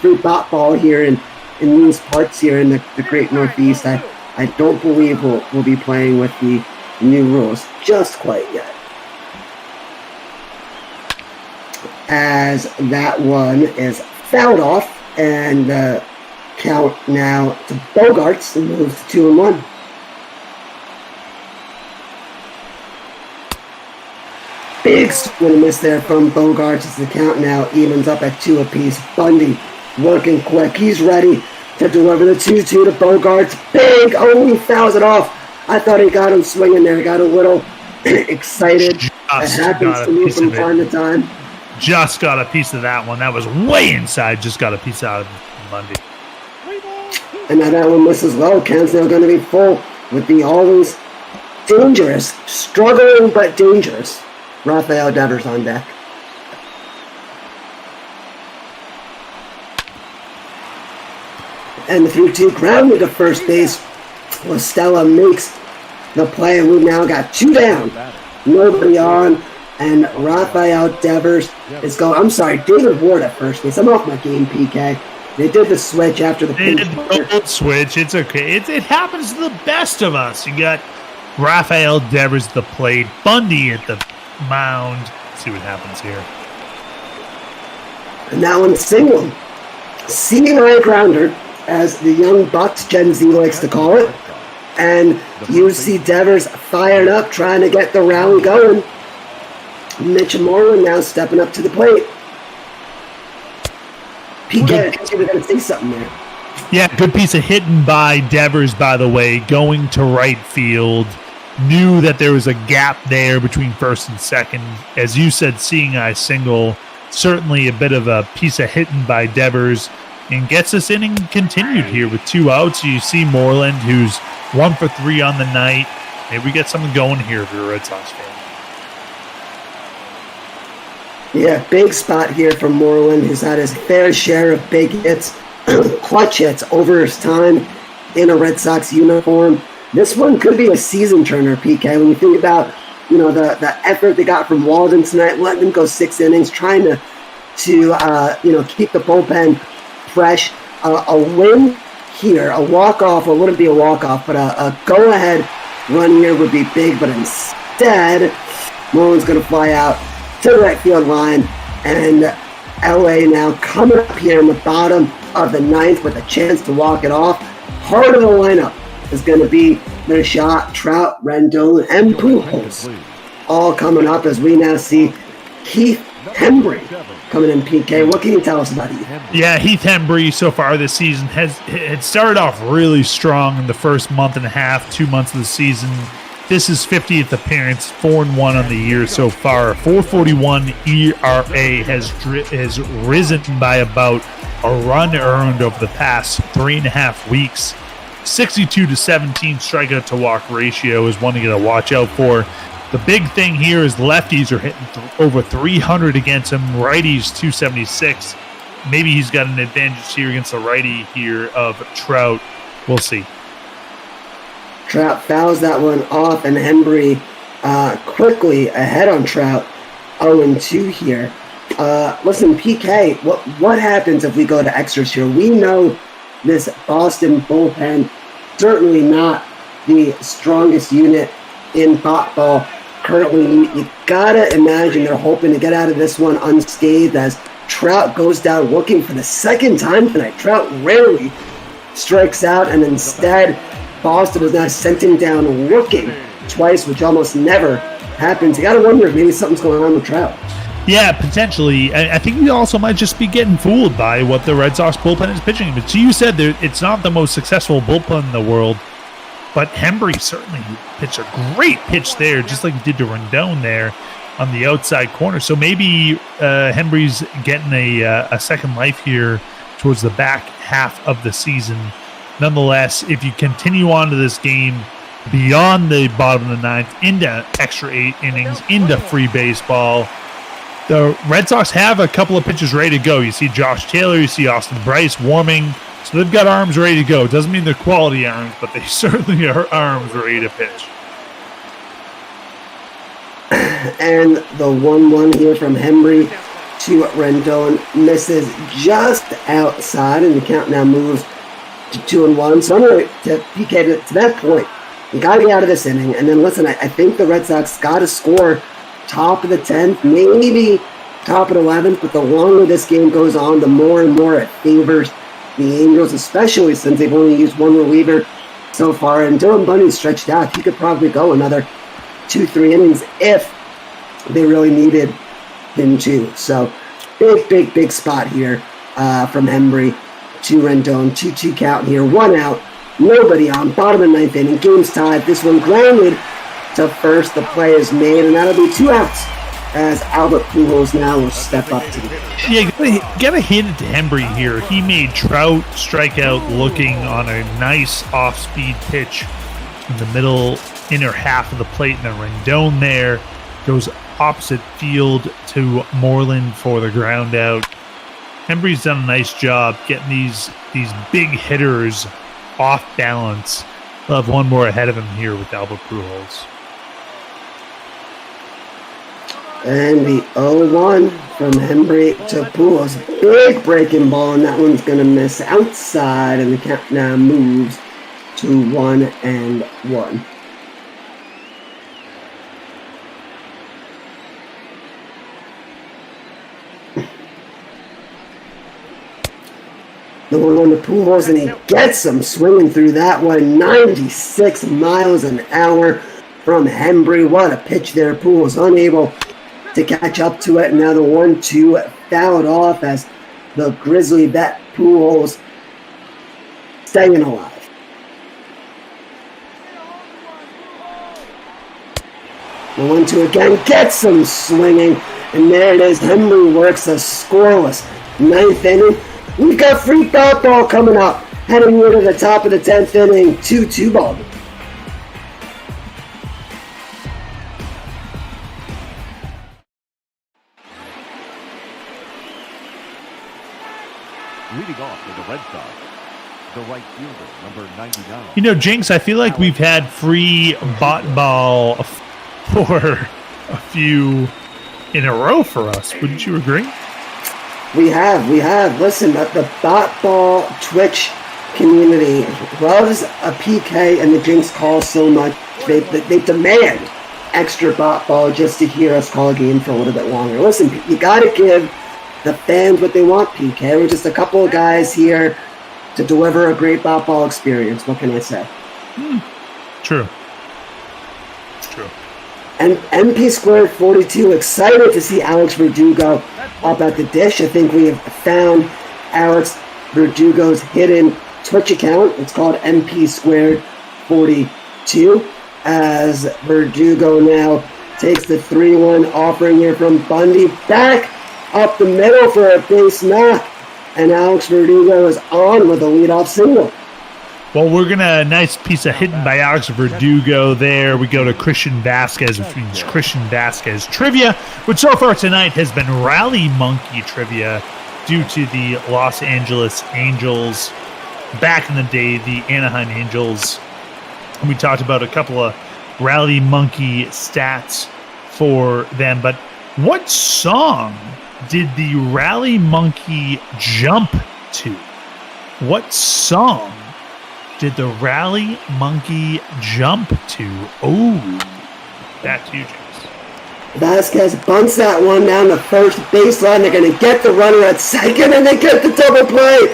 free bot ball here in these parts here in the great Northeast, I don't believe we'll be playing with the new rules just quite yet. As that one is fouled off, and count now to Bogaerts and moves to 2-1. Big swing and miss there from Bogaerts as the count now evens up at 2 apiece. Bundy working quick. He's ready to deliver the 2-2 to Bogaerts. Big! Oh, he fouls it off. I thought he got him swinging there. He got a little excited. It happens to me from time to time. Just got a piece of that one. That was way inside. Just got a piece out of Bundy. And now that one misses low. Count's now going to be full with the always dangerous, struggling but dangerous Rafael Devers on deck. And the 3-2 grounded to first base. Stella makes the play, and we've now got 2 down, nobody on, and Rafael Devers is going. I'm sorry, David Ward at first base. I'm off my game, PK. They did the switch after the They did the switch. It's okay. It happens to the best of us. You got Rafael Devers at the plate, Bundy at the mound. Let's see what happens here. And that one's single. CNI grounder, as the young Bucks Gen Z likes to call it. And you see Devers fired up, trying to get the round going. Mitch Moreland now stepping up to the plate. PK, I think you were going to say something there. Yeah, good piece of hitting by Devers, by the way, going to right field. Knew that there was a gap there between first and second. As you said, seeing eye single, certainly a bit of a piece of hitting by Devers, and gets this inning continued here with 2 outs. You see Moreland, who's 1 for 3 on the night. Maybe we get something going here if you're a Red Sox fan. Yeah, big spot here from Moreland, who's had his fair share of big hits, clutch hits over his time in a Red Sox uniform. This one could be a season turner, PK. When you think about, the effort they got from Walden tonight, letting them go 6 innings, trying to keep the bullpen fresh. A win here, a walk-off, or wouldn't be a walk-off, but a go-ahead run here would be big. But instead, Moreland's going to fly out to the right field line, and LA now coming up here in the bottom of the 9th with a chance to walk it off. Part of the lineup is going to be Kershaw, Trout, Rendon, and Pujols, all coming up as we now see Heath Hembry coming in. PK, what can you tell us about Heath? Yeah, Heath Hembry so far this season had started off really strong in the first month and a half, 2 months of the season. This is 50th appearance, 4-1 on the year so far. 4.41 ERA has risen by about a run earned over the past 3.5 weeks. 62-17 strikeout to walk ratio is one you got to watch out for. The big thing here is lefties are hitting over 300 against him. Righties 276. Maybe he's got an advantage here against the righty here of Trout. We'll see. Trout fouls that one off, and Hembry quickly ahead on Trout, 0-2 here. Listen, PK, what happens if we go to extras here? We know this Boston bullpen, certainly not the strongest unit in ball currently. You gotta imagine they're hoping to get out of this one unscathed as Trout goes down looking for the second time tonight. Trout rarely strikes out, and instead Boston has now sent him down looking twice, which almost never happens. You got to wonder if maybe something's going on with Trout. Yeah, potentially. I think he also might just be getting fooled by what the Red Sox bullpen is pitching. But you said it's not the most successful bullpen in the world, but Hembry certainly pitched a great pitch there, just like he did to Rendon there on the outside corner. So maybe Hembry's getting a second life here towards the back half of the season. Nonetheless, if you continue on to this game beyond the bottom of the 9th, into extra 8 innings, into free baseball, the Red Sox have a couple of pitchers ready to go. You see Josh Taylor, you see Austin Bryce warming, so they've got arms ready to go. Doesn't mean they're quality arms, but they certainly are arms ready to pitch. And the 1-1 here from Hembry to Rendon misses just outside, and the count now moves to 2-1. So I'm going to PK to that point. You got to get out of this inning. And then listen, I think the Red Sox got to score top of the 10th, maybe top of the 11th. But the longer this game goes on, the more and more it favors the Angels, especially since they've only used one reliever so far. And Dylan Bundy's stretched out. He could probably go another 2-3 innings if they really needed him to. So big spot here from Hembry to Rendon. 2-2 count here. 1 out. Nobody on. Bottom of 9th inning. Game's tied. This one grounded to first. The play is made, and that'll be 2 outs as Albert Pujols now will step up to the pitch. Yeah, gotta hand it to Hembry here. He made Trout strike out looking on a nice off-speed pitch in the middle inner half of the plate, and then Rendon there goes opposite field to Moreland for the ground out. Hembry's done a nice job getting these big hitters off balance We'll have one more ahead of him here with Albert Pujols. And the 0-1 from Hendricks to Pujols. Big breaking ball, and that one's going to miss outside, and the count now moves to 1-1. The 1-1 to Pujols, and he gets him swinging through that one. 96 miles an hour from Hendricks. What a pitch there. Pujols unable to catch up to it. Now the 1-2 fouled off as the Grizzly bat Pujols staying alive. The 1-2 again gets him swinging, and there it is. Hendricks works a scoreless 9th inning. We've got free ball coming up, heading to the top of the 10th inning. 2-2 ball. Leading off for the Red Sox, the right fielder, number 99. You know, Jinx, I feel like we've had free ball for a few in a row for us. Wouldn't you agree? We have. Listen, the bot ball Twitch community loves a PK and the Jinx call so much. They demand extra bot ball just to hear us call a game for a little bit longer. Listen, you got to give the fans what they want, PK. We're just a couple of guys here to deliver a great bot ball experience. What can I say? True. And MP squared 42, excited to see Alex Verdugo up at the dish. I think we have found Alex Verdugo's hidden Twitch account. It's called MP squared 42, as Verdugo now takes the 3-1 offering here from Bundy. Back up the middle for a base knock, and Alex Verdugo is on with a leadoff single. Well, we're going to, a nice piece of hidden by Alex Verdugo there. We go to Christian Vasquez, which means Christian Vasquez trivia, which so far tonight has been Rally Monkey trivia due to the Los Angeles Angels. Back in the day, the Anaheim Angels. And we talked about a couple of Rally Monkey stats for them. But what song did the Rally Monkey jump to? What song did the Rally Monkey jump to? Oh, back to you, James. Vasquez bunts that one down the first baseline. They're going to get the runner at second, and they get the double play.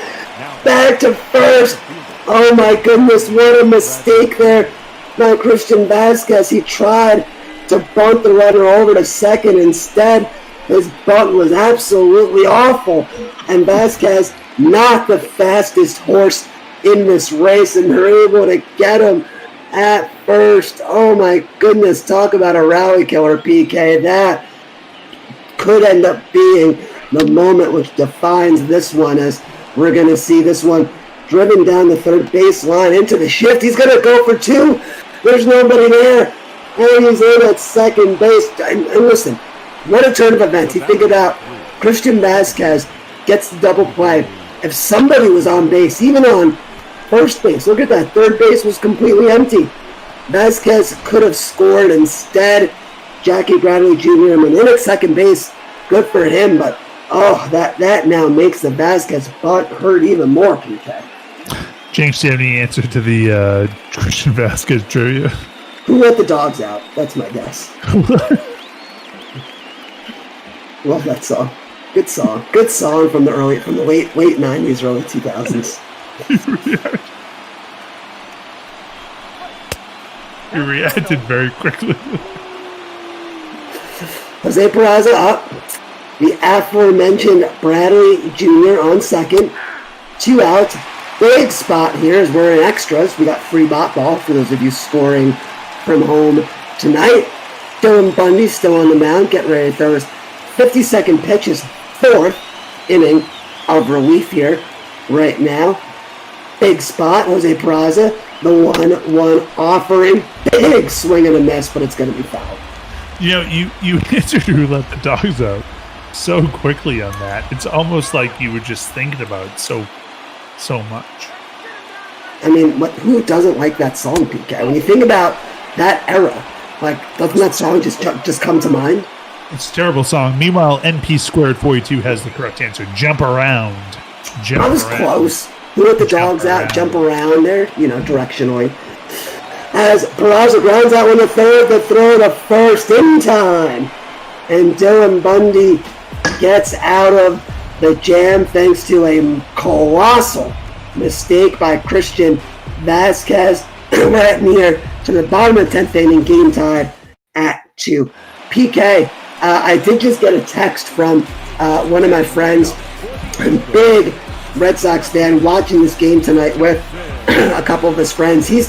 Back to first. Oh my goodness, what a mistake there by Christian Vasquez. He tried to bunt the runner over to second. Instead, his bunt was absolutely awful. And Vasquez, not the fastest horse in this race, and they're able to get him at first. Oh my goodness, talk about a rally killer, PK. That could end up being the moment which defines this one, as we're going to see this one driven down the third base line into the shift. He's going to go for two. There's nobody there, and he's in at second base. And listen, what a turn of events. You think about Christian Vasquez gets the double play. If somebody was on base, even on first base, look at that. Third base was completely empty. Vasquez could have scored. Instead, Jackie Bradley Jr. went in at second base. Good for him, but that now makes the Vasquez bunt hurt even more, PK. James, do you have any answer to the Christian Vasquez trivia? Who let the dogs out? That's my guess. Love that song. Good song. Good song from the late 90s, early 2000s. You reacted very quickly. Jose Peraza up. The aforementioned Bradley Jr. on second. 2 outs. Big spot here as we're in extras. We got free bot ball for those of you scoring from home tonight. Dylan Bundy still on the mound. Get ready to throw his 52nd pitch, his 4th inning of relief here right now. Big spot, Jose Peraza, the 1-1 offering. Big swing and a miss, but it's going to be fouled. You know, you answered who let the dogs out so quickly on that. It's almost like you were just thinking about it so much. I mean, who doesn't like that song, PK? When you think about that era, like, doesn't that song just come to mind? It's a terrible song. Meanwhile, NP squared 42 has the correct answer. Jump around. Jump I was around. close. Who let the dogs out? Jump around there, directionally. As Peraza grounds out one to third, the throw to first in time. And Dylan Bundy gets out of the jam thanks to a colossal mistake by Christian Vasquez. Right near to the bottom of the 10th inning, game tied at 2. PK, I did just get a text from one of my friends, a big Red Sox fan, watching this game tonight with a couple of his friends. He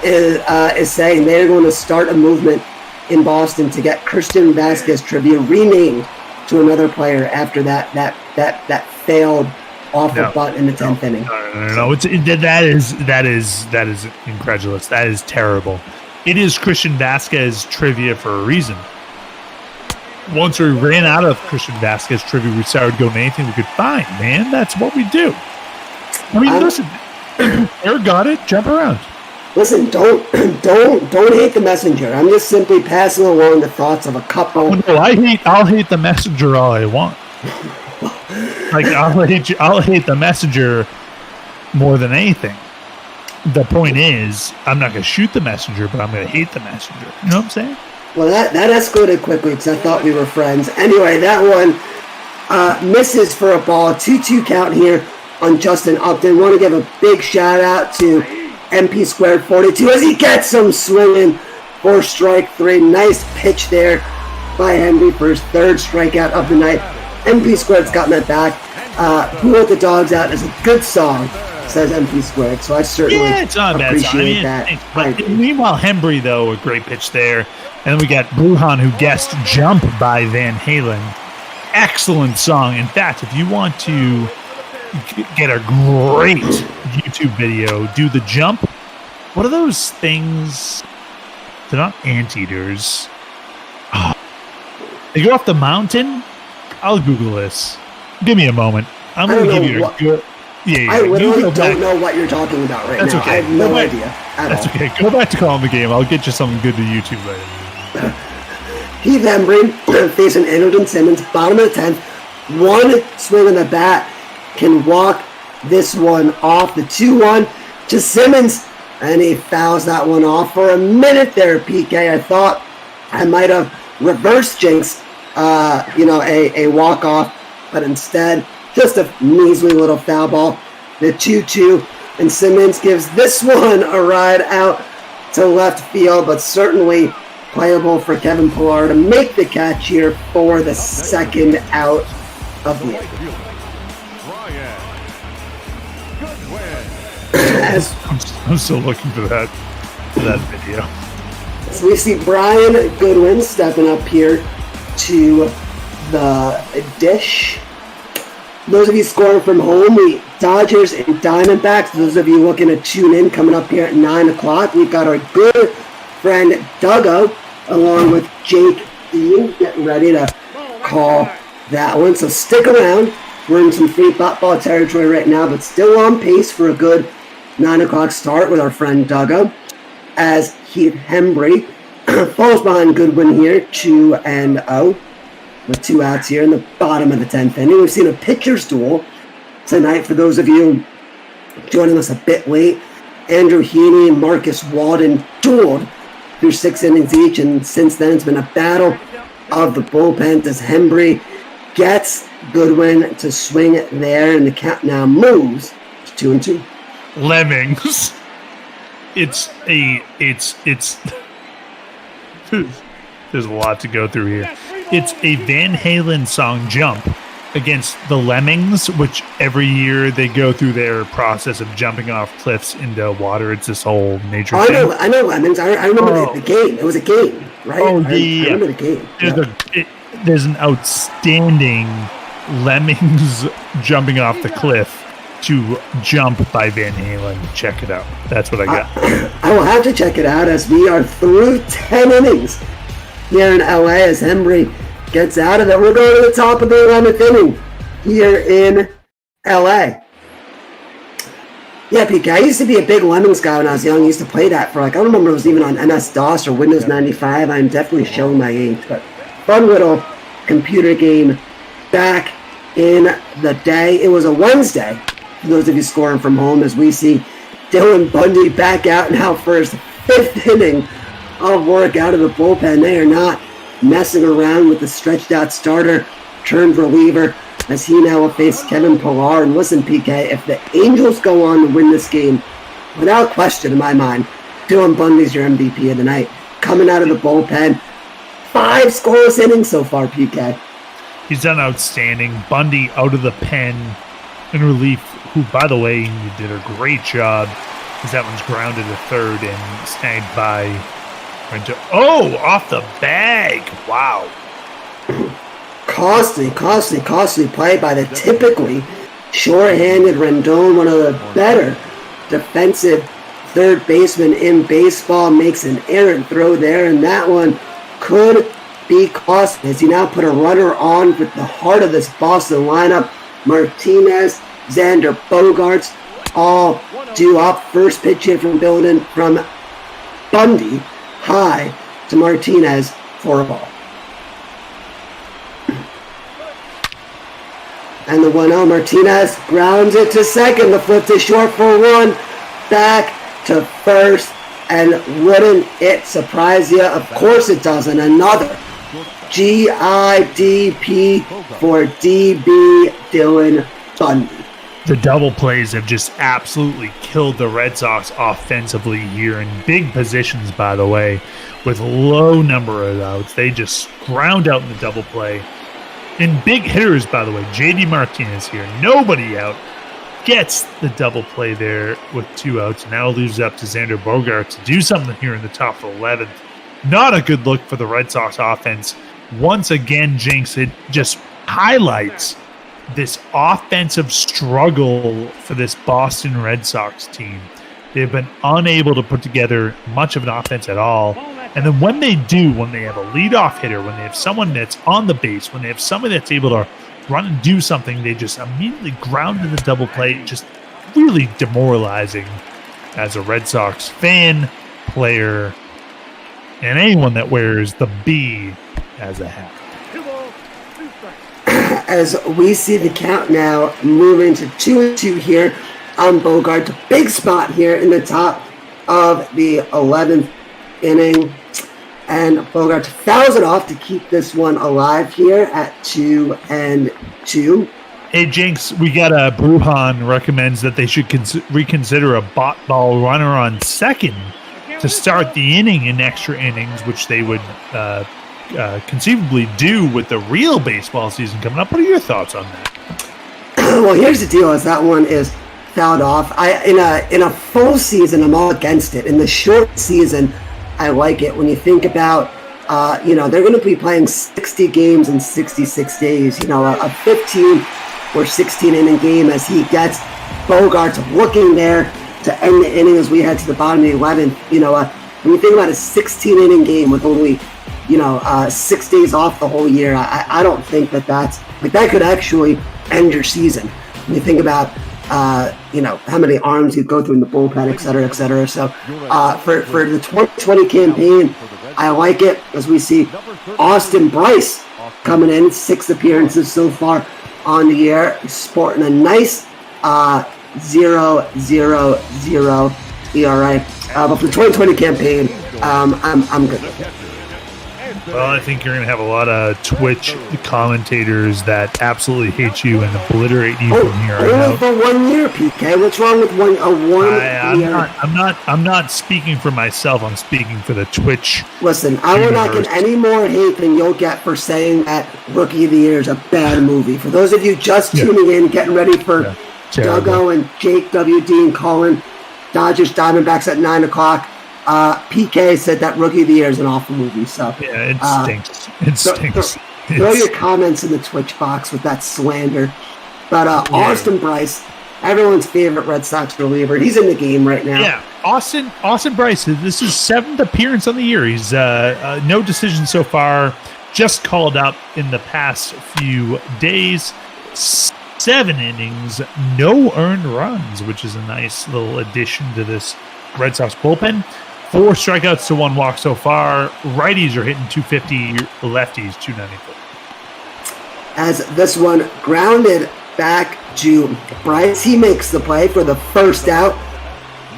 is saying they're going to start a movement in Boston to get Christian Vasquez trivia renamed to another player after that failed awful butt in the 10th inning. No. That is incredulous. That is terrible. It is Christian Vasquez trivia for a reason. Once we ran out of Christian Vasquez trivia, we started going anything we could find. Man, that's what we do. I mean, listen, Eric got it. Jump around. Listen, don't hate the messenger. I'm just simply passing along the thoughts of a couple. Oh, no, I'll hate the messenger all I want. Like I'll hate the messenger more than anything. The point is, I'm not going to shoot the messenger, but I'm going to hate the messenger. You know what I'm saying? Well, that escalated quickly because I thought we were friends. Anyway, that one misses for a ball. 2-2 count here on Justin Upton. Want to give a big shout out to MP squared 42 as he gets some swinging for strike 3. Nice pitch there by Henry for his 3rd strikeout of the night. MP squared's gotten that back. Who Let the Dogs Out is a good song, says MP squared. So I certainly it's not a bad song. appreciate that. But meanwhile, Hembry, though, a great pitch there. And then we got Bruhan, who guessed Jump by Van Halen. Excellent song. In fact, if you want to get a great YouTube video, do the Jump. What are those things? They're not anteaters. Oh. They go off the mountain? I'll Google this. Give me a moment. I'm going to give you a good... Yeah, I literally don't know what you're talking about right now. Okay. I have no idea at all. Okay. Go back to calling the game. I'll get you something good to YouTube later. Heath Embry facing Anderson Simmons, bottom of the 10th. One swing on the bat can walk this one off. The 2-1 to Simmons, and he fouls that one off for a minute there, PK. I thought I might have reverse jinxed, a walk-off, but instead, just a measly little foul ball. The 2-2, and Simmons gives this one a ride out to left field, but certainly playable for Kevin Pillar to make the catch here for the 2nd out of the inning. I'm still looking for that video. So we see Brian Goodwin stepping up here to the dish. Those of you scoring from home, the Dodgers and Diamondbacks. Those of you looking to tune in, coming up here at 9 o'clock, we've got our good friend Duggo along with Jake Ian getting ready to call that one. So stick around. We're in some free ball territory right now, but still on pace for a good 9 o'clock start with our friend Duggo as Heath Hembry falls behind Goodwin here 2-0 with 2 outs here in the bottom of the 10th inning. We've seen a pitcher's duel tonight for those of you joining us a bit late. Andrew Heaney and Marcus Walden dueled through 6 innings each, and since then it's been a battle of the bullpen as Hembry gets Goodwin to swing it there, and the count now moves to 2-2. Lemmings. There's a lot to go through here. It's a Van Halen song, Jump, against the Lemmings, which every year they go through their process of jumping off cliffs into water. It's this whole nature thing. I know Lemmings. I remember the game. It was a game, right? I remember the game. There's an outstanding Lemmings jumping off the cliff to Jump by Van Halen. Check it out. That's what I got. I will have to check it out as we are through 10 innings here in LA as Hembry gets out of it. We're going to the top of the 11th inning here in LA. Yeah, PK. I used to be a big Lemons guy when I was young. I used to play that for I don't remember if it was even on MS-DOS or Windows 95. I'm definitely showing my age, but fun little computer game back in the day. It was a Wednesday, for those of you scoring from home, as we see Dylan Bundy back out now for his 5th inning of work out of the bullpen. They are not messing around with the stretched out starter turned reliever, as he now will face Kevin Pillar. And listen, PK, if the Angels go on to win this game, without question in my mind, Dylan Bundy's your MVP of the night. Coming out of the bullpen, 5 scoreless innings so far, PK. He's done outstanding. Bundy out of the pen in relief, who, by the way, you did a great job, because that one's grounded to third and snagged by off the bag. Wow. Costly play by the typically short-handed Rendon, one of the better defensive third baseman in baseball, makes an errant throw there, and that one could be costly as he now put a runner on with the heart of this Boston lineup. Martinez, Xander Bogaerts, all due up. First pitch hit from Bundy, high to Martinez for a ball. And the 1-0, Martinez grounds it to second. The flip to short for 1. Back to first. And wouldn't it surprise you? Of course it doesn't. Another GIDP for DB Dylan Bundy. The double plays have just absolutely killed the Red Sox offensively here in big positions, by the way, with low number of outs. They just ground out in the double play. And big hitters, by the way, JD Martinez here, nobody out, gets the double play there with 2 outs. Now leaves up to Xander Bogaerts to do something here in the top of the 11th. Not a good look for the Red Sox offense. Once again, Jinx, it just highlights this offensive struggle for this Boston Red Sox team. They've been unable to put together much of an offense at all. And then when they do, when they have a leadoff hitter, when they have someone that's on the base, when they have somebody that's able to run and do something, they just immediately ground to the double play. Just really demoralizing as a Red Sox fan, player, and anyone that wears the B as a hat. As we see the count now moving to 2-2 here on Bogart. A big spot here in the top of the 11th inning. And Bogart fouls it off to keep this one alive here at 2-2. Hey, Jinx, we got a Bruhan recommends that they should reconsider a ball runner on second to start the inning in extra innings, which they would conceivably do with the real baseball season coming up. What are your thoughts on that? Well, here's the deal: is that one is fouled off. In a full season, I'm all against it. In the short season, I like it. When you think about, they're going to be playing 60 games in 66 days. A 15 or 16 inning game as he gets Bogaerts looking there to end the inning as we head to the bottom of the 11th. When you think about a 16 inning game with only 6 days off the whole year, I don't think that could actually end your season. When you think about how many arms you go through in the bullpen, et cetera, et cetera. So for the 2020 campaign, I like it as we see Austin Bryce coming in, 6 appearances so far on the year, sporting a nice 0.000 ERA. But for the 2020 campaign, I'm good with it. Well, I think you're going to have a lot of Twitch commentators that absolutely hate you and obliterate you from here on out. For 1 year, PK. What's wrong with one year? I'm not speaking for myself. I'm speaking for the Twitch. Listen, I will not get any more hate than you'll get for saying that Rookie of the Year is a bad movie. For those of you just tuning in, getting ready for Duggo and Jake, WD, and Colin, Dodgers Diamondbacks at 9 o'clock. PK said that Rookie of the Year is an awful movie. So yeah, it stinks. It stinks. Throw your comments in the Twitch box with that slander. But Austin Bryce, everyone's favorite Red Sox reliever, he's in the game right now. Yeah, Austin Bryce. This is 7th appearance on the year. He's no decision so far. Just called up in the past few days. 7 innings, no earned runs, which is a nice little addition to this Red Sox bullpen. 4 strikeouts to 1 walk so far. Righties are hitting 250, lefties 294. As this one grounded back to Bryce, he makes the play for the first out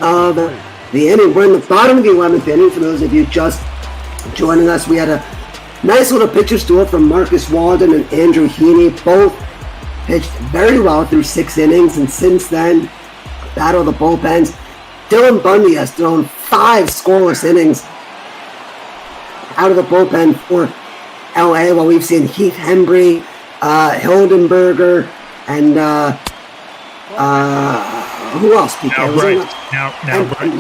of the inning. We're in the bottom of the 11th inning. For those of you just joining us, we had a nice little pitcher's duel from Marcus Walden and Andrew Heaney. Both pitched very well through 6 innings, and since then, battle of the bullpens. Dylan Bundy has thrown 5 scoreless innings out of the bullpen for LA, while we've seen Heath Hembry, Hildenberger, and who else? PK?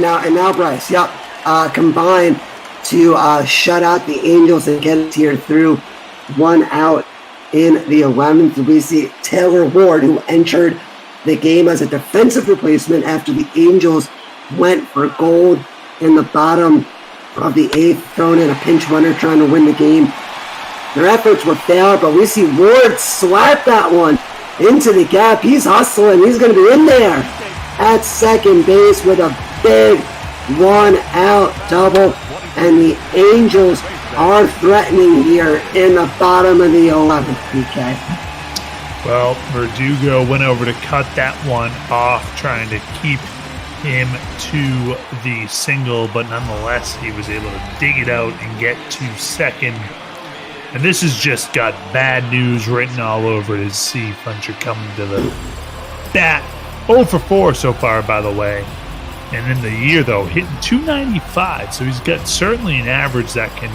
Now Bryce. Yep. Combined to shut out the Angels and get us here through 1 out in the 11th. We see Taylor Ward, who entered the game as a defensive replacement after the Angels went for gold in the bottom of the 8th, throwing in a pinch runner trying to win the game. Their efforts were failed, but we see Ward slap that one into the gap. He's hustling. He's going to be in there at second base with a big 1-out double. And the Angels are threatening here in the bottom of the 11th, PK. Well, Verdugo went over to cut that one off, trying to keep him to the single, but nonetheless, he was able to dig it out and get to second. And this has just got bad news written all over it as C. Funcher coming to the bat. 0 for 4 so far, by the way. And in the year, though, hitting 295. So he's got certainly an average that can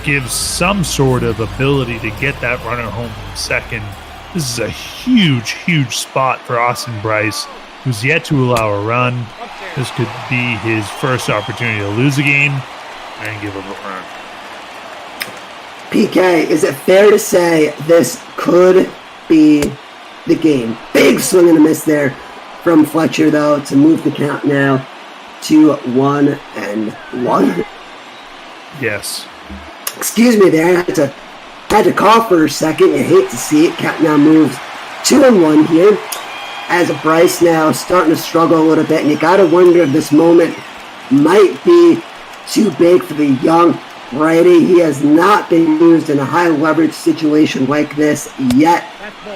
give some sort of ability to get that runner home from second. This is a huge, huge spot for Austin Bryce, who's yet to allow a run. This could be his first opportunity to lose a game and give up a run. PK, is it fair to say this could be the game? Big swing and a miss there from Fletcher, though, to move the count now to 1-1. Yes. Excuse me there. I had to cough for a second. You hate to see it. Count now moves 2-1 here, as Bryce now starting to struggle a little bit, and you got to wonder if this moment might be too big for the young righty. He has not been used in a high leverage situation like this yet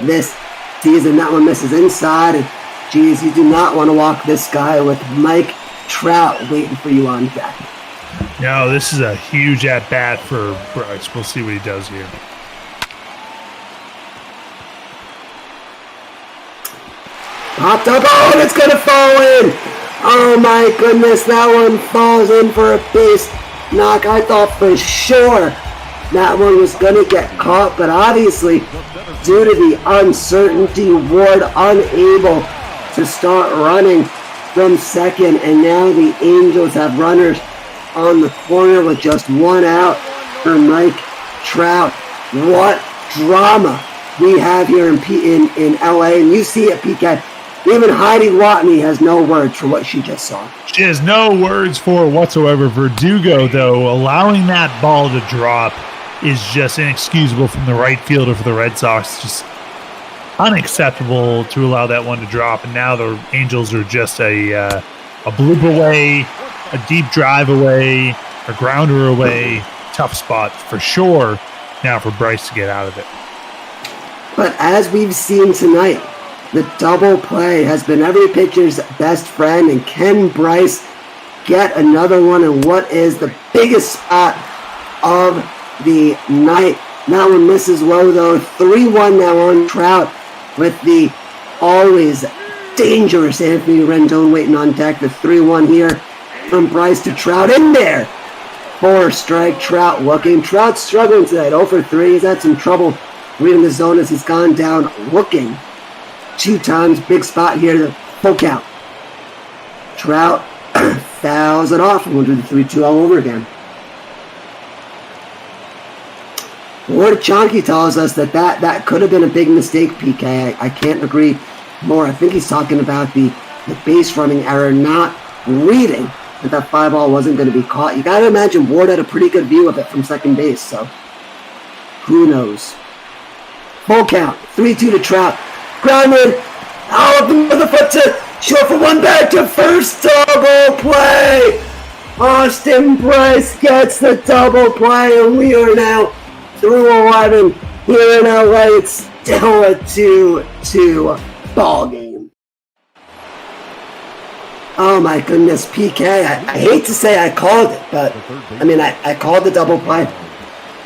this season. That one misses inside, and geez, you do not want to walk this guy with Mike Trout waiting for you on deck. No, this is a huge at-bat for Bryce. We'll see what he does here. Popped up. Oh, and it's going to fall in. Oh, my goodness. That one falls in for a base knock. I thought for sure that one was going to get caught, but obviously, due to the uncertainty, Ward unable to start running from second, and now the Angels have runners on the corner with just 1 out for Mike Trout. What drama we have here in LA, and you see it, PK. Even Heidi Watney has no words for what she just saw. She has no words for it whatsoever. Verdugo, though, allowing that ball to drop is just inexcusable from the right fielder for the Red Sox. Just unacceptable to allow that one to drop. And now the Angels are just a bloop away, a deep drive away, a grounder away. Tough spot for sure now for Bryce to get out of it. But as we've seen tonight, the double play has been every pitcher's best friend, and can Bryce get another one? And what is the biggest spot of the night? That one misses low, though. 3-1 now on Trout with the always dangerous Anthony Rendon waiting on deck. The 3-1 here from Bryce to Trout in there. 4-strike Trout looking. Trout struggling tonight. 0 for 3. He's had some trouble reading the zone as he's gone down looking 2 times. Big spot here to full count. Trout fouls it off, and we'll do the 3-2 all over again. Ward Chonky tells us that could have been a big mistake, PK. I can't agree more. I think he's talking about the base running error, not reading that fly ball wasn't going to be caught. You got to imagine Ward had a pretty good view of it from second base, so who knows. Full count, 3-2 to Trout. Grounded. Out with the foot to short for one back to first. Double play. Austin Bryce gets the double play, and we are now through 11 here in LA. It's still a 2-2 ball game. Oh my goodness, PK. I hate to say I called it, but I mean, I called the double play.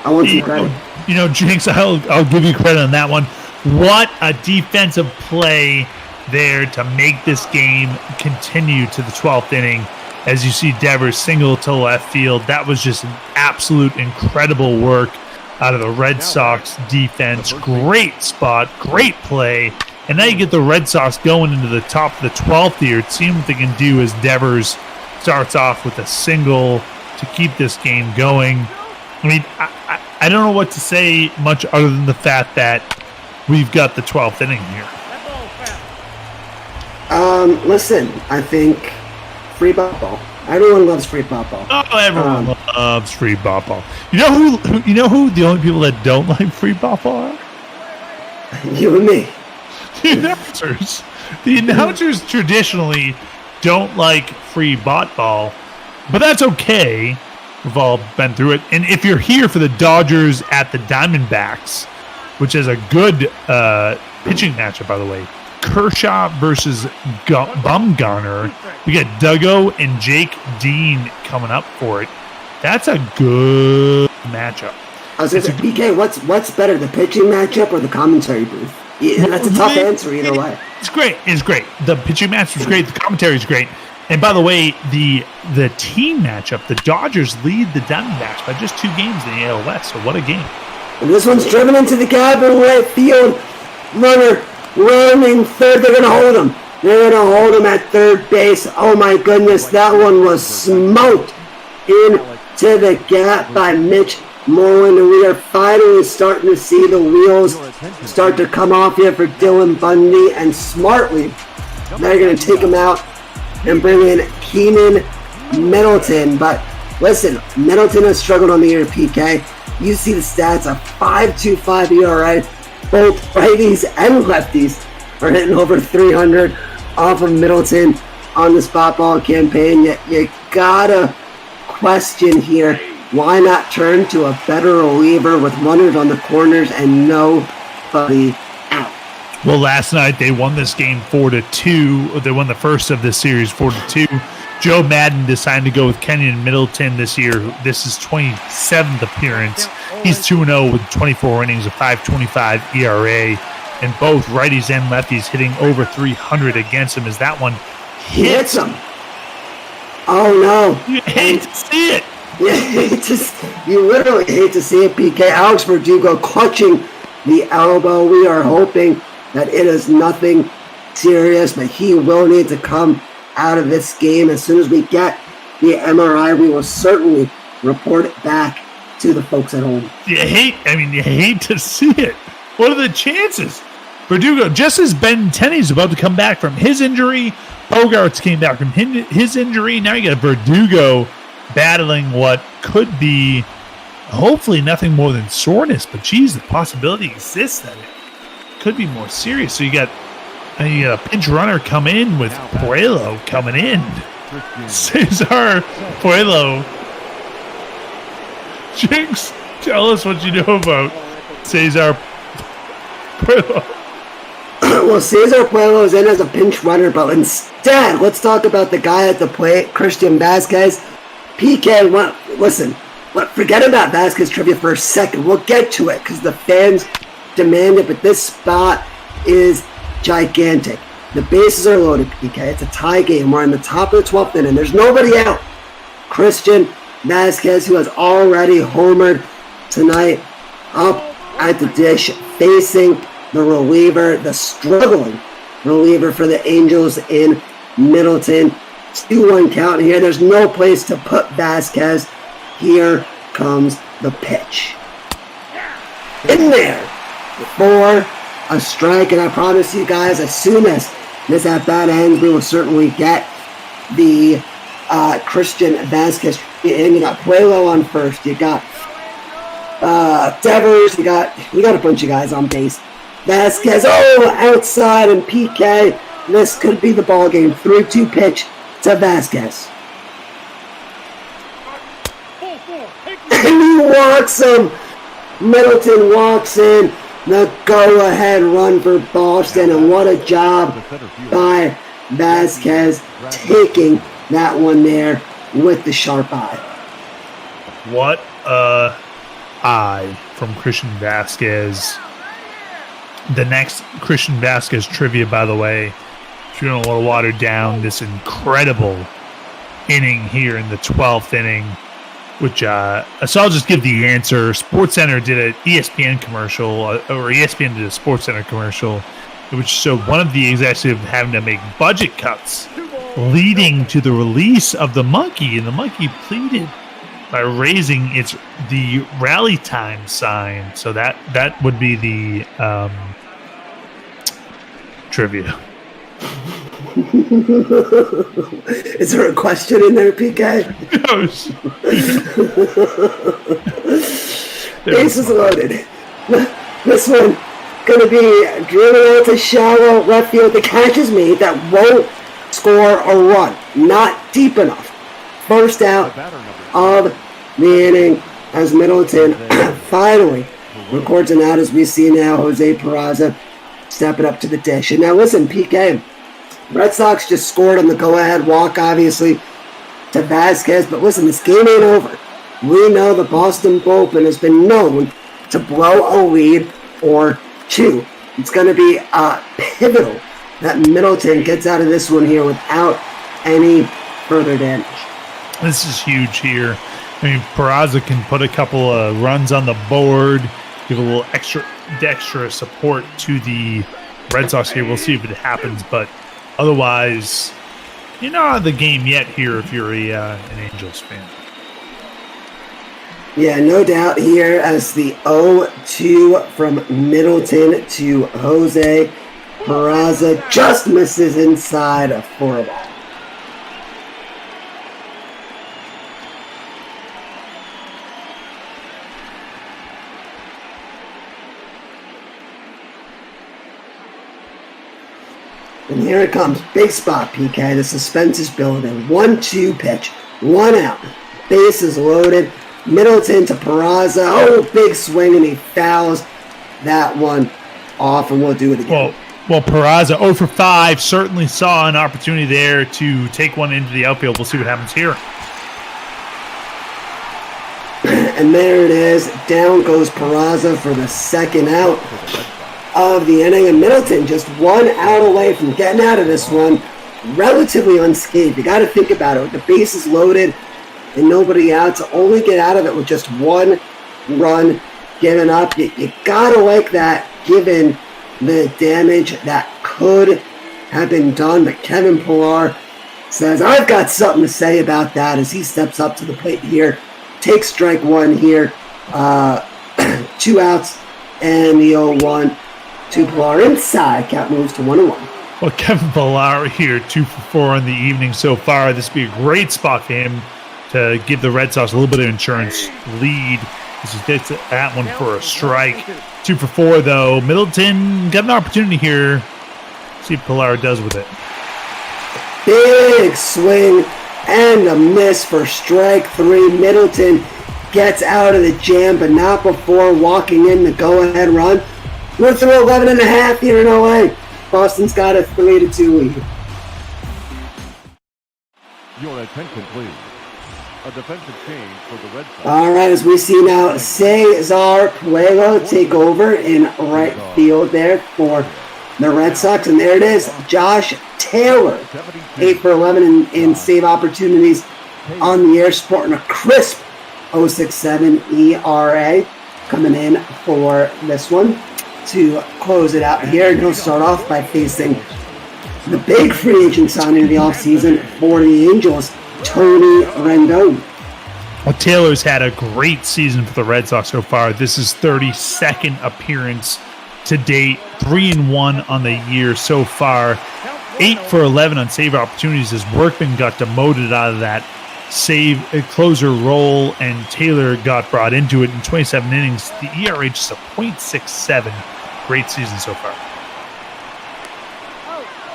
I want some credit. You know, Jinx, I'll give you credit on that one. What a defensive play there to make this game continue to the 12th inning. As you see Devers single to left field, that was just an absolute incredible work out of the Red Sox defense. Great spot, great play. And now you get the Red Sox going into the top of the 12th here. Seeing what they can do as Devers starts off with a single to keep this game going. I mean, I don't know what to say much other than the fact that we've got the 12th inning here. Listen, I think free ball. Everyone loves free ball. Oh, everyone loves free ball. You know who the only people that don't like free ball are? You and me. The announcers. The announcers traditionally don't like free ball, but that's okay. We've all been through it. And if you're here for the Dodgers at the Diamondbacks, which is a good pitching matchup, by the way, Kershaw versus Bumgarner. We got Duggo and Jake Dean coming up for it. That's a good matchup. I was going to say, PK, what's better, the pitching matchup or the commentary booth? Yeah, that's a tough answer either way. It's great. The pitching match was great. The commentary is great. And by the way, the team matchup, the Dodgers lead the Diamondbacks by just 2 games in the AL West. So what a game. And this one's driven into the gap in right field. Runner running third. They're going to hold him. They're going to hold him at third base. Oh my goodness, that one was smoked into the gap by Mitch Moreland. And we are finally starting to see the wheels start to come off here for Dylan Bundy. And smartly, they're going to take him out and bring in Keenan Middleton. But listen, Middleton has struggled on the year, PK. You see the stats, a 5.25 ERA. Both righties and lefties are hitting over 300 off of Middleton on the spot ball campaign. You gotta question here, why not turn to a better reliever with runners on the corners and nobody out? Well, last night they won this game 4-2. They won the first of this series 4-2. Joe Madden decided to go with Kenyon Middleton this year. This is 27th appearance. He's 2-0 with 24 innings, a 5.25 ERA, and both righties and lefties hitting over 300 against him as that one hits him. Oh no! You hate to see it. You literally hate to see it, PK. Alex Verdugo clutching the elbow. We are hoping that it is nothing serious, but he will need to come out of this game. As soon as we get the MRI, we will certainly report it back to the folks at home. You hate to see it. What are the chances? Verdugo, just as Benintendi's about to come back from his injury, Bogarts came back from his injury. Now you got Verdugo battling what could be hopefully nothing more than soreness, but geez, the possibility exists that it could be more serious. So you got a pinch runner come in with Puello coming in. Cesar Puello. Jinx, tell us what you know about Cesar Puello. Well, Cesar Puello is in as a pinch runner, but instead, let's talk about the guy at the plate, Christian Vasquez. PK, forget about Vasquez trivia for a second. We'll get to it because the fans demand it, but this spot is gigantic. The bases are loaded, PK. It's a tie game. We're in the top of the 12th inning. There's nobody out. Christian Vasquez, who has already homered tonight, up at the dish, facing the reliever, the struggling reliever for the Angels in Middleton. 2-1 count here. There's no place to put Vasquez. Here comes the pitch. In there for a strike, and I promise you guys, as soon as this at-bat ends, we will certainly get the Christian Vasquez in. You got Puello on first. You got Devers. We got a bunch of guys on base. Vasquez, outside, and PK. This could be the ball game. 3-2 pitch to Vasquez. And he walks him. Middleton walks in. The go-ahead run for Boston, and what a job by Vasquez taking that one there with the sharp eye. What a eye from Christian Vasquez. The next Christian Vasquez trivia, by the way, if you don't want to water down this incredible inning here in the 12th inning, which so I'll just give the answer. SportsCenter did an ESPN commercial, or ESPN did a SportsCenter commercial, which showed one of the executives having to make budget cuts, leading to the release of the monkey, and the monkey pleaded by raising the rally time sign. So that would be the trivia. Is there a question in there, PK? Bases loaded. This one gonna be driven out to shallow left field. The catch is made. That won't score a run. Not deep enough. First out of the inning as Middleton finally records an out, as we see now Jose Peraza stepping up to the dish. And now listen, PK, Red Sox just scored on the go-ahead walk, obviously, to Vasquez. But listen, this game ain't over. We know the Boston bullpen has been known to blow a lead or two. It's going to be pivotal that Middleton gets out of this one here without any further damage. This is huge here. I mean, Peraza can put a couple of runs on the board, give a little extra support to the Red Sox here. We'll see if it happens, but otherwise, you're not out of the game yet here if you're an Angels fan. Yeah, no doubt here as the 0-2 from Middleton to Jose Peraza just misses inside for a ball. And here it comes. Big spot, PK. The suspense is building. 1-2 pitch. 1 out. Bases loaded. Middleton to Peraza. Big swing, and he fouls that one off, and we'll do it again. Well, Peraza 0 for 5 certainly saw an opportunity there to take one into the outfield. We'll see what happens here. And there it is. Down goes Peraza for the second out of the inning, and Middleton just 1 out away from getting out of this one relatively unscathed. You got to think about it. With the bases loaded and nobody out, to only get out of it with just 1 run given up, you got to like that given the damage that could have been done. But Kevin Pillar says, I've got something to say about that as he steps up to the plate here. Takes strike 1 here. 2 outs and the 0-1. To Pillar inside. Count moves to 1-1. Well, Kevin Pillar here, 2 for 4 in the evening so far. This would be a great spot for him to give the Red Sox a little bit of insurance lead. This is gets that one for a strike. 2 for 4 though. Middleton got an opportunity here. See what Pillar does with it. Big swing and a miss for strike 3. Middleton gets out of the jam, but not before walking in the go-ahead run. We're through 11.5 here in LA. Boston's got a 3-2 lead. Your attention, please. A defensive change for the Red Sox. All right, as we see now, Cesar Puello take over in right field there for the Red Sox. And there it is, Josh Taylor, 8 for 11 in save opportunities on the air, sporting a crisp 0.67 ERA coming in for this one to close it out here. And he'll start off by facing the big free agent signing of the offseason for the Angels, Tony Rendon. Well, Taylor's had a great season for the Red Sox so far. This is 32nd appearance to date, 3-1 on the year so far. 8 for 11 on save opportunities as Workman got demoted out of that closer role, and Taylor got brought into it in 27 innings. The ERA just a .67. Great season so far.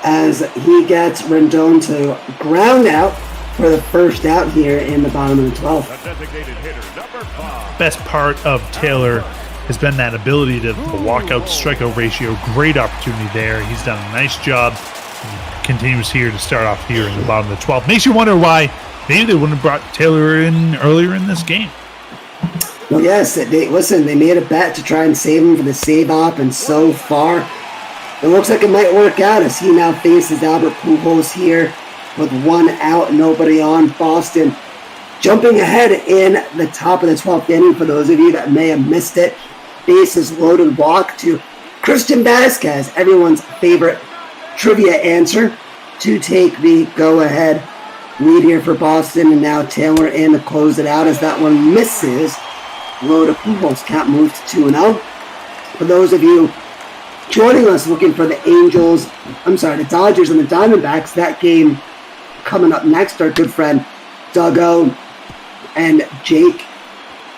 As he gets Rendon to ground out for the first out here in the bottom of the 12th. Best part of Taylor has been that ability to walk-out strikeout ratio. Great opportunity there. He's done a nice job. He continues here to start off here in the bottom of the 12th. Makes you wonder why maybe they wouldn't have brought Taylor in earlier in this game. Well, yes, they made a bet to try and save him for the save op, and so far it looks like it might work out as he now faces Albert Pujols here with one out, nobody on. Boston jumping ahead in the top of the 12th inning for those of you that may have missed it. Bases loaded walk to Christian Vasquez, everyone's favorite trivia answer, to take the go-ahead lead here for Boston. And now Taylor in to close it out as that one misses. Low to Pujols, count moves to 2-0. For those of you joining us looking for the Dodgers and the Diamondbacks, that game coming up next. Our good friend Duggo and Jake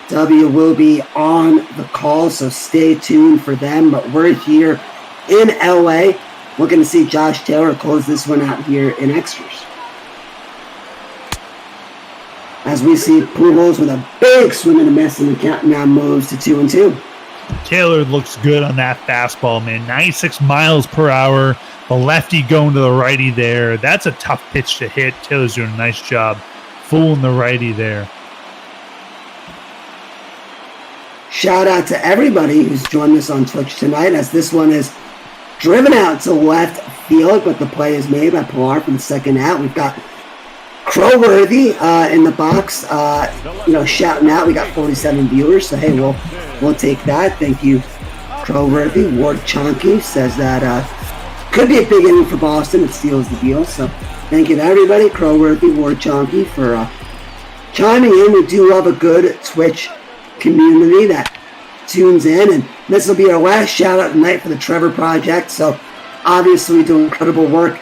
W will be on the call, so stay tuned for them. But we're here in LA looking to see Josh Taylor close this one out here in extras. As we see Pujols with a big swing and a miss, and the count now moves to 2-2. Taylor looks good on that fastball, man. 96 miles per hour. The lefty going to the righty there. That's a tough pitch to hit. Taylor's doing a nice job fooling the righty there. Shout out to everybody who's joined us on Twitch tonight, as this one is driven out to left field, but the play is made by Pilar for the second out. We've got Crowworthy in the box, shouting out. We got 47 viewers, so hey, we'll take that. Thank you, Crowworthy. Ward Chonky says that could be a big inning for Boston. It seals the deal. So thank you to everybody, Crowworthy, Ward Chonky, for chiming in. We do love a good Twitch community that tunes in, and this will be our last shout out tonight for the Trevor Project. So obviously we do incredible work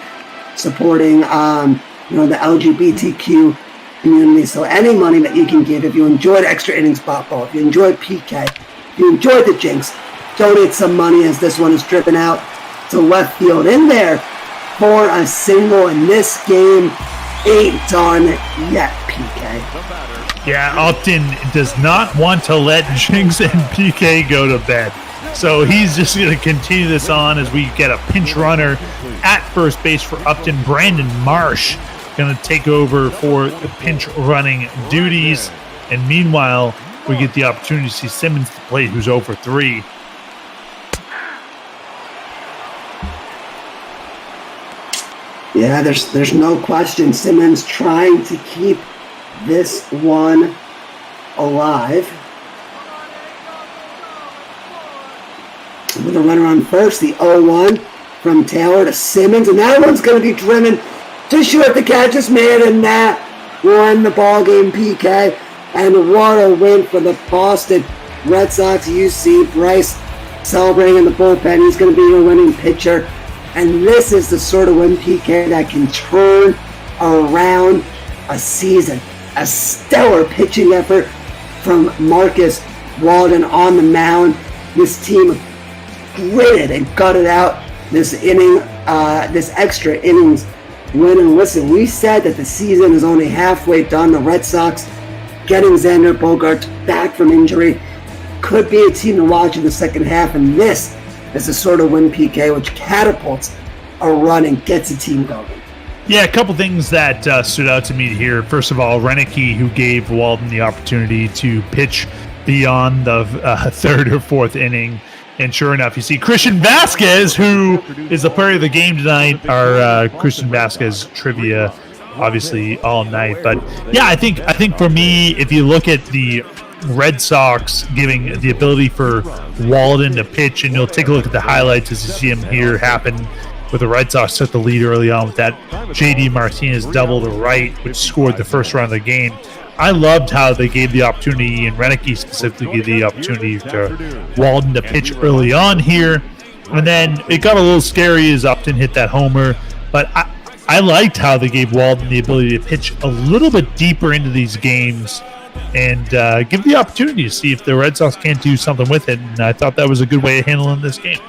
supporting the LGBTQ community. So any money that you can give, if you enjoyed Extra Innings Pop Ball, if you enjoyed PK, if you enjoyed the Jinx, donate some money, as this one is driven out to left field. In there for a single, and this game ain't done yet, PK. Yeah, Upton does not want to let Jinx and PK go to bed. So he's just going to continue this on as we get a pinch runner at first base for Upton. Brandon Marsh going to take over for the pinch running duties. And meanwhile, we get the opportunity to see Simmons to plate, who's 0 for 3. Yeah, there's no question. Simmons trying to keep this one alive. With a runner on first, the 0-1 from Taylor to Simmons, and that one's going to be driven to short. The catch is made, and that won the ball game, PK. And what a win for the Boston Red Sox. You see Bryce celebrating in the bullpen. He's going to be your winning pitcher, and this is the sort of win, PK, that can turn around a season. A stellar pitching effort from Marcus Walden on the mound. This team gritted and gutted out this inning, this extra innings win. And listen, we said that the season is only halfway done. The Red Sox getting Xander Bogaerts back from injury could be a team to watch in the second half, and this is the sort of win, PK, which catapults a run and gets a team going. Yeah, a couple things that stood out to me here. First of all, Greinke, who gave Walden the opportunity to pitch beyond the third or fourth inning. And sure enough, you see Christian Vasquez, who is the player of the game tonight. Our Christian Vasquez trivia, obviously, all night. But yeah, I think for me, if you look at the Red Sox giving the ability for Walden to pitch, and you'll take a look at the highlights as you see him here happen, with the Red Sox took the lead early on with that J.D. Martinez double to right, which scored the first run of the game. I loved how they gave the opportunity, and Greinke specifically gave the opportunity to Walden to pitch early on here. And then it got a little scary as Upton hit that homer. But I liked how they gave Walden the ability to pitch a little bit deeper into these games and give the opportunity to see if the Red Sox can't do something with it. And I thought that was a good way of handling this game.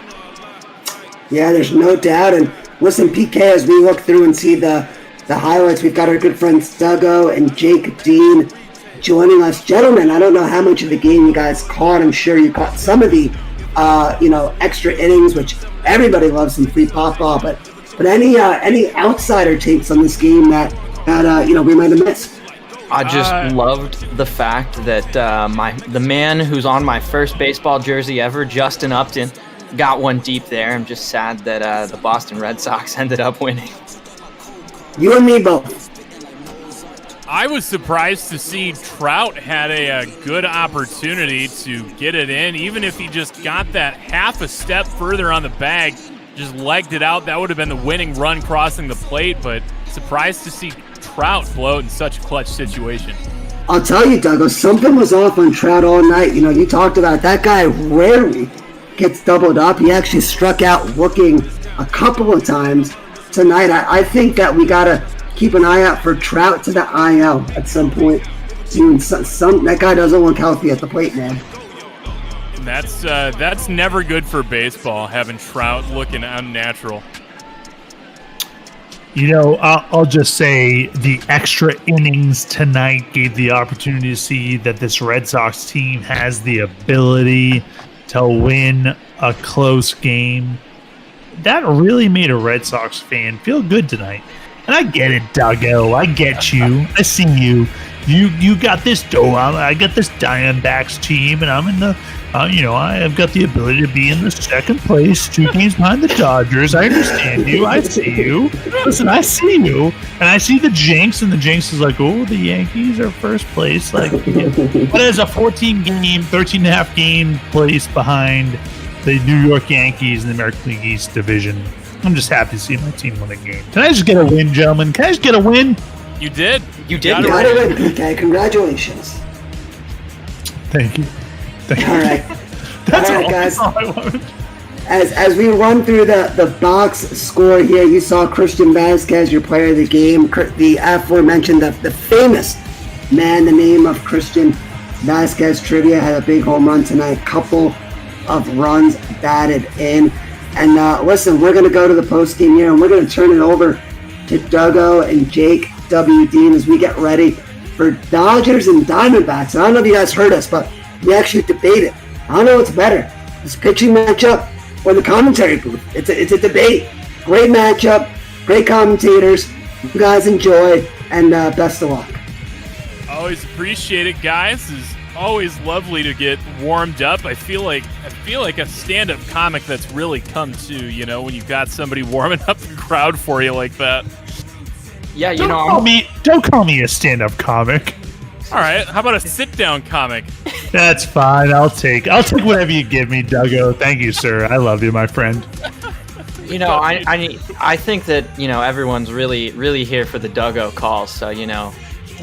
Yeah, there's no doubt. And listen, PK, as we look through and see the highlights, we've got our good friends Duggo and Jake Dean joining us. Gentlemen, I don't know how much of the game you guys caught. I'm sure you caught some of the extra innings, which everybody loves some free pop ball. But any outsider takes on this game that we might have missed? I just loved the fact that the man who's on my first baseball jersey ever, Justin Upton, got one deep there. I'm just sad that the Boston Red Sox ended up winning. You and me both. I was surprised to see Trout had a good opportunity to get it in, even if he just got that half a step further on the bag, just legged it out. That would have been the winning run crossing the plate, but surprised to see Trout blow in such a clutch situation. I'll tell you, Douglas, something was off on Trout all night. You talked about that guy rarely gets doubled up. He actually struck out looking a couple of times tonight. I think that we got to keep an eye out for Trout to the IL at some point. Dude, that guy doesn't look healthy at the plate, man. That's never good for baseball, having Trout looking unnatural. I'll just say the extra innings tonight gave the opportunity to see that this Red Sox team has the ability to win a close game. That really made a Red Sox fan feel good tonight. And I get it, Duggo. I get you. I see you. You got this I got this Diamondbacks team, and I'm in the, I've got the ability to be in the second place, 2 games behind the Dodgers. I understand you. I see you. Listen, I see you. And I see the Jinx, and the Jinx is like, oh, the Yankees are first place. Like, what is a 14-game, 13.5 game place behind the New York Yankees in the American League East Division? I'm just happy to see my team win a game. Can I just get a win, gentlemen? Can I just get a win? You did. You got it win, PK. Congratulations. Thank you. All right. That's all right, all, guys. that's all I wanted. As we run through the box score here, you saw Christian Vasquez, your player of the game. The aforementioned, the famous man, the name of Christian Vasquez trivia, had a big home run tonight. Couple of runs batted in. And listen, we're going to go to the post-game here, and we're going to turn it over to Duggo and Jake W. Dean as we get ready for Dodgers and Diamondbacks. And I don't know if you guys heard us, but we actually debated. I don't know what's better, this pitching matchup or the commentary booth. It's a debate. Great matchup, great commentators. You guys enjoy, and best of luck. Always appreciate it, guys. It's always lovely to get warmed up. I feel like a stand-up comic that's really come to, when you've got somebody warming up the crowd for you like that. Yeah, Don't call me a stand-up comic. All right, how about a sit-down comic? That's fine. I'll take whatever you give me, Duggo. Thank you, sir. I love you, my friend. I think that everyone's really, really here for the Duggo calls. So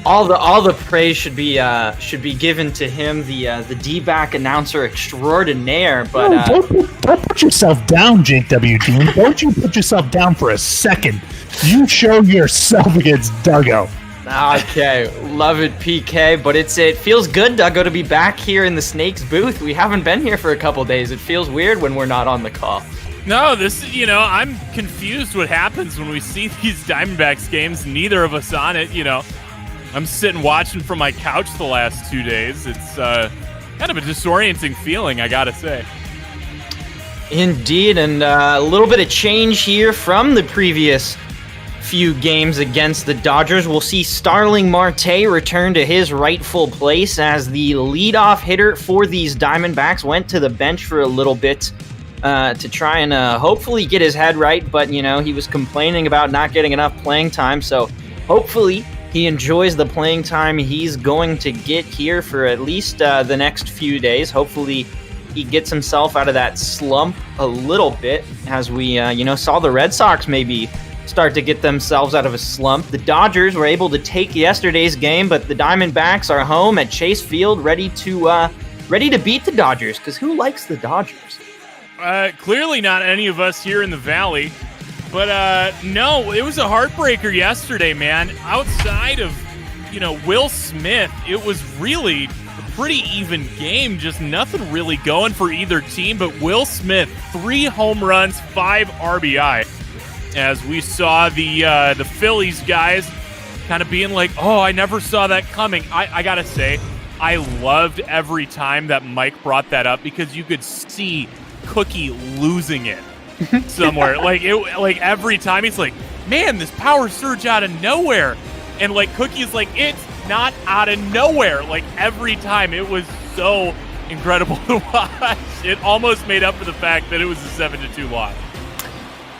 all the praise should be given to him, the D-back announcer extraordinaire. But don't put yourself down, Jake W. Dean. Don't you put yourself down for a second. You show yourself against Duggo. Okay, love it, PK. But it feels good, Duggo, to be back here in the Snakes booth. We haven't been here for a couple days. It feels weird when we're not on the call. No, I'm confused what happens when we see these Diamondbacks games. Neither of us on it, I'm sitting watching from my couch the last 2 days. It's kind of a disorienting feeling, I gotta say. Indeed, and a little bit of change here from the previous few games against the Dodgers. We'll see Starling Marte return to his rightful place as the leadoff hitter for these Diamondbacks. Went to the bench for a little bit to try and hopefully get his head right, but he was complaining about not getting enough playing time, so hopefully he enjoys the playing time he's going to get here for at least the next few days. Hopefully he gets himself out of that slump a little bit, as we saw the Red Sox maybe start to get themselves out of a slump. The Dodgers were able to take yesterday's game, but the Diamondbacks are home at Chase Field, ready to beat the Dodgers, because who likes the Dodgers? Clearly not any of us here in the Valley. But no, it was a heartbreaker yesterday, man. Outside of, Will Smith, it was really pretty even game, just nothing really going for either team. But Will Smith, 3 home runs, 5 RBI. As we saw the Phillies guys kind of being like, oh, I never saw that coming. I gotta say, I loved every time that Mike brought that up because you could see Cookie losing it somewhere. like every time he's like, man, this power surge out of nowhere. And like Cookie's like, it's not out of nowhere. Like every time, it was so incredible to watch. It almost made up for the fact that it was a 7-2 loss.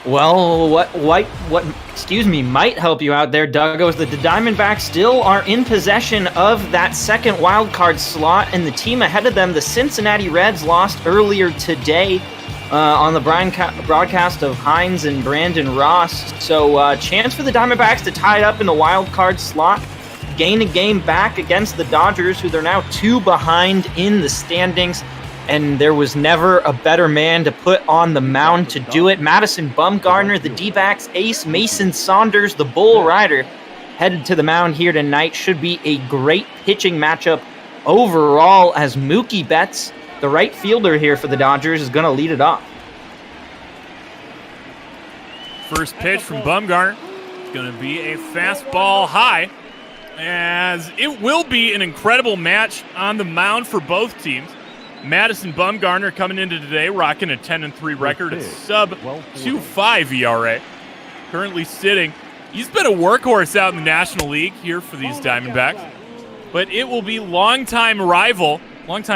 Well, what might help you out there, Duggo, is that the Diamondbacks still are in possession of that second wild card slot, and the team ahead of them, the Cincinnati Reds, lost earlier today on the broadcast of Hines and Brandon Ross. So chance for the Diamondbacks to tie it up in the wild card slot, gain a game back against the Dodgers, who they're now 2 behind in the standings. And there was never a better man to put on the mound to do it. Madison Bumgarner, the D-backs ace, Mason Saunders, the Bull Rider, headed to the mound here tonight. Should be a great pitching matchup overall, as Mookie Betts, the right fielder here for the Dodgers, is going to lead it off. First pitch from Bumgarner. It's going to be a fastball high, as it will be an incredible match on the mound for both teams. Madison Bumgarner coming into today rocking a 10-3 record, a sub-2.5 ERA. Currently sitting. He's been a workhorse out in the National League here for these Diamondbacks. But it will be longtime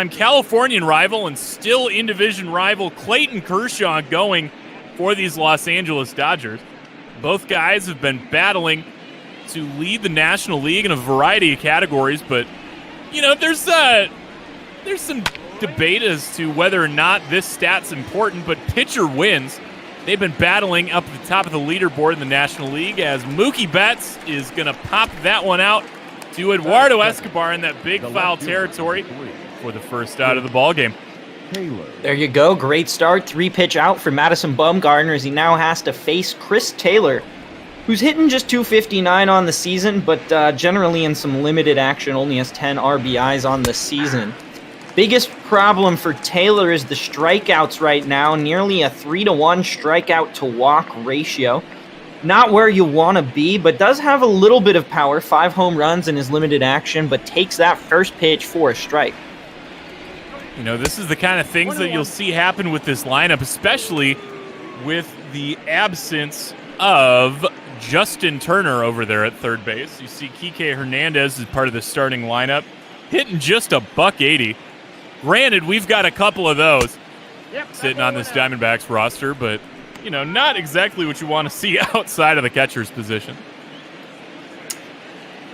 Californian rival, and still in-division rival Clayton Kershaw going for these Los Angeles Dodgers. Both guys have been battling to lead the National League in a variety of categories, but, you know, there's some debate as to whether or not this stat's important, but pitcher wins. They've been battling up at the top of the leaderboard in the National League, as Mookie Betts is going to pop that one out to Eduardo Escobar in that big foul territory for the first out of the ball game. There you go. Great start. 3-pitch out for Madison Bumgarner, as he now has to face Chris Taylor, who's hitting just .259 on the season, but generally in some limited action, only has 10 RBIs on the season. Biggest problem for Taylor is the strikeouts right now, nearly a 3-to-1 strikeout to walk ratio. Not where you want to be, but does have a little bit of power, 5 home runs in his limited action, but takes that first pitch for a strike. You know, this is the kind of things that you'll see happen with this lineup, especially with the absence of Justin Turner over there at third base. You see Kike Hernandez is part of the starting lineup, hitting just a $180. Granted, we've got a couple of those sitting on this Diamondbacks roster, but, you know, not exactly what you want to see outside of the catcher's position.